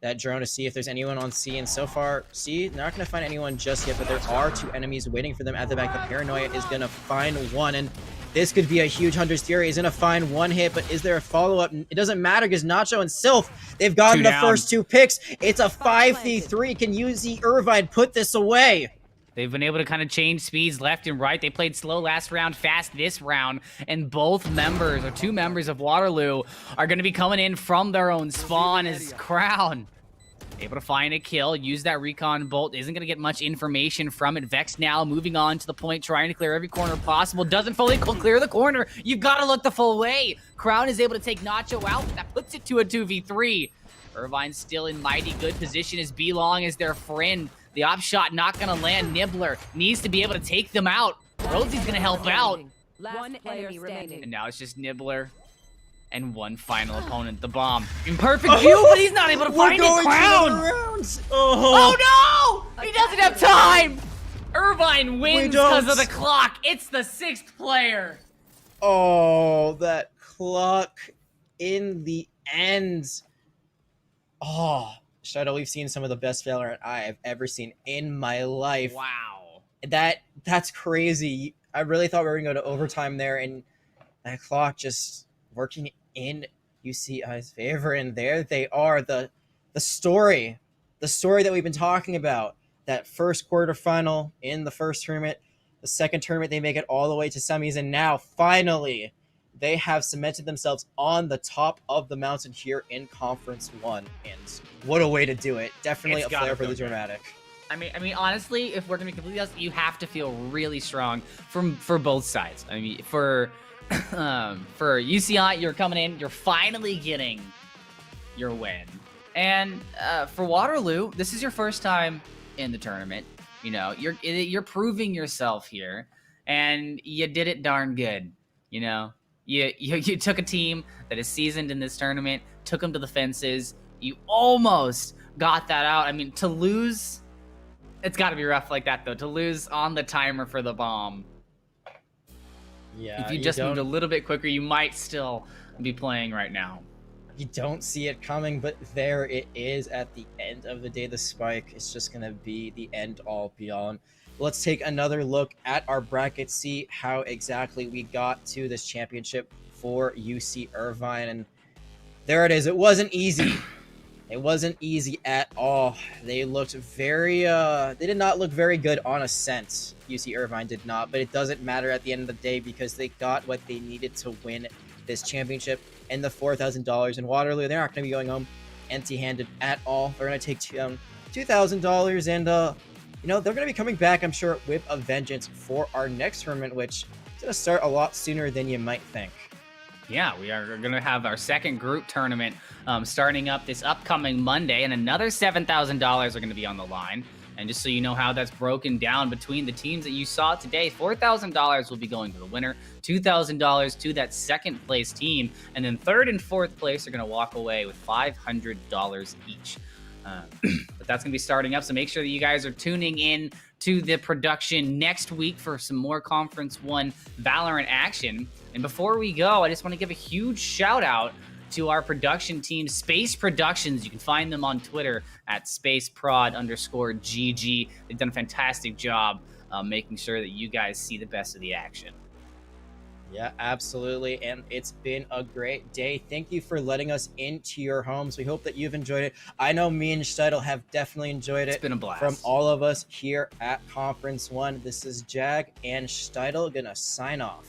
that drone to see if there's anyone on C, and so far, C, they're not going to find anyone just yet, but there are 2 enemies waiting for them at the back. The Paranoia is going to find one, and this could be a huge Hunter's Fury. He's going to find 1 hit, but is there a follow-up? It doesn't matter because Nacho and Sylph, they've gotten the first 2 picks. It's a 5v3. Can UC Irvine put this away? They've been able to kind of change speeds left and right. They played slow last round, fast this round, and both members, or 2 members of Waterloo, are going to be coming in from their own spawn as Crown. Able to find a kill, use that recon bolt, isn't going to get much information from it. Vex now moving on to the point, trying to clear every corner possible, doesn't fully clear the corner. You've got to look the full way. Crown is able to take Nacho out, that puts it to a 2v3. Irvine's still in mighty good position as B-Long is their friend. The op shot not going to land. Nibbler needs to be able to take them out. Rosie's going to help out. One enemy remaining. And now it's just Nibbler And one final opponent, the bomb. In perfect view, but he's not able to find it. Crown! Oh no! He doesn't have time! Irvine wins because of the clock. It's the 6th player. Oh, that clock in the end. Oh, Shadow, we've seen some of the best Valorant I have ever seen in my life. Wow. That's crazy. I really thought we were going to go to overtime there, and that clock just working in UCI's favor. And there they are, the story that we've been talking about. That first quarterfinal in the first tournament, the second tournament, they make it all the way to semis, and now finally they have cemented themselves on the top of the mountain here in Conference 1. And what a way to do it. Definitely a flair for the dramatic. I mean, honestly, if we're gonna be completely honest, you have to feel really strong for both sides. I mean, for UCI, you're coming in, you're finally getting your win, and for Waterloo, this is your first time in the tournament. You know, you're proving yourself here, and you did it darn good. You know, you took a team that is seasoned in this tournament, took them to the fences. You almost got that out. I mean, to lose, it's got to be rough like that though. To lose on the timer for the bomb. Yeah. If you just moved a little bit quicker, you might still be playing right now. You don't see it coming, but there it is at the end of the day. The spike is just going to be the end all beyond. Let's take another look at our bracket, see how exactly we got to this championship for UC Irvine. And there it is. It wasn't easy. It wasn't easy at all. They looked very, they did not look very good on Ascent. UC Irvine did not, but it doesn't matter at the end of the day because they got what they needed to win this championship and the $4,000 in Waterloo. They're not going to be going home empty-handed at all. They're going to take $2,000 and, you know, they're going to be coming back, I'm sure, with a vengeance for our next tournament, which is going to start a lot sooner than you might think. Yeah, we are going to have our second group tournament starting up this upcoming Monday, and another $7,000 are going to be on the line. And just so you know how that's broken down between the teams that you saw today, $4,000 will be going to the winner, $2,000 to that second place team, and then third and fourth place are going to walk away with $500 each. But that's going to be starting up, so make sure that you guys are tuning in to the production next week for some more Conference 1 Valorant action. And before we go, I just want to give a huge shout out to our production team, Space Productions. You can find them on Twitter at spaceprod_GG. They've done a fantastic job making sure that you guys see the best of the action. Yeah, absolutely. And it's been a great day. Thank you for letting us into your homes. We hope that you've enjoyed it. I know me and Steidel have definitely enjoyed it. It's been a blast. From all of us here at Conference 1. This is Jag and Steidel gonna sign off.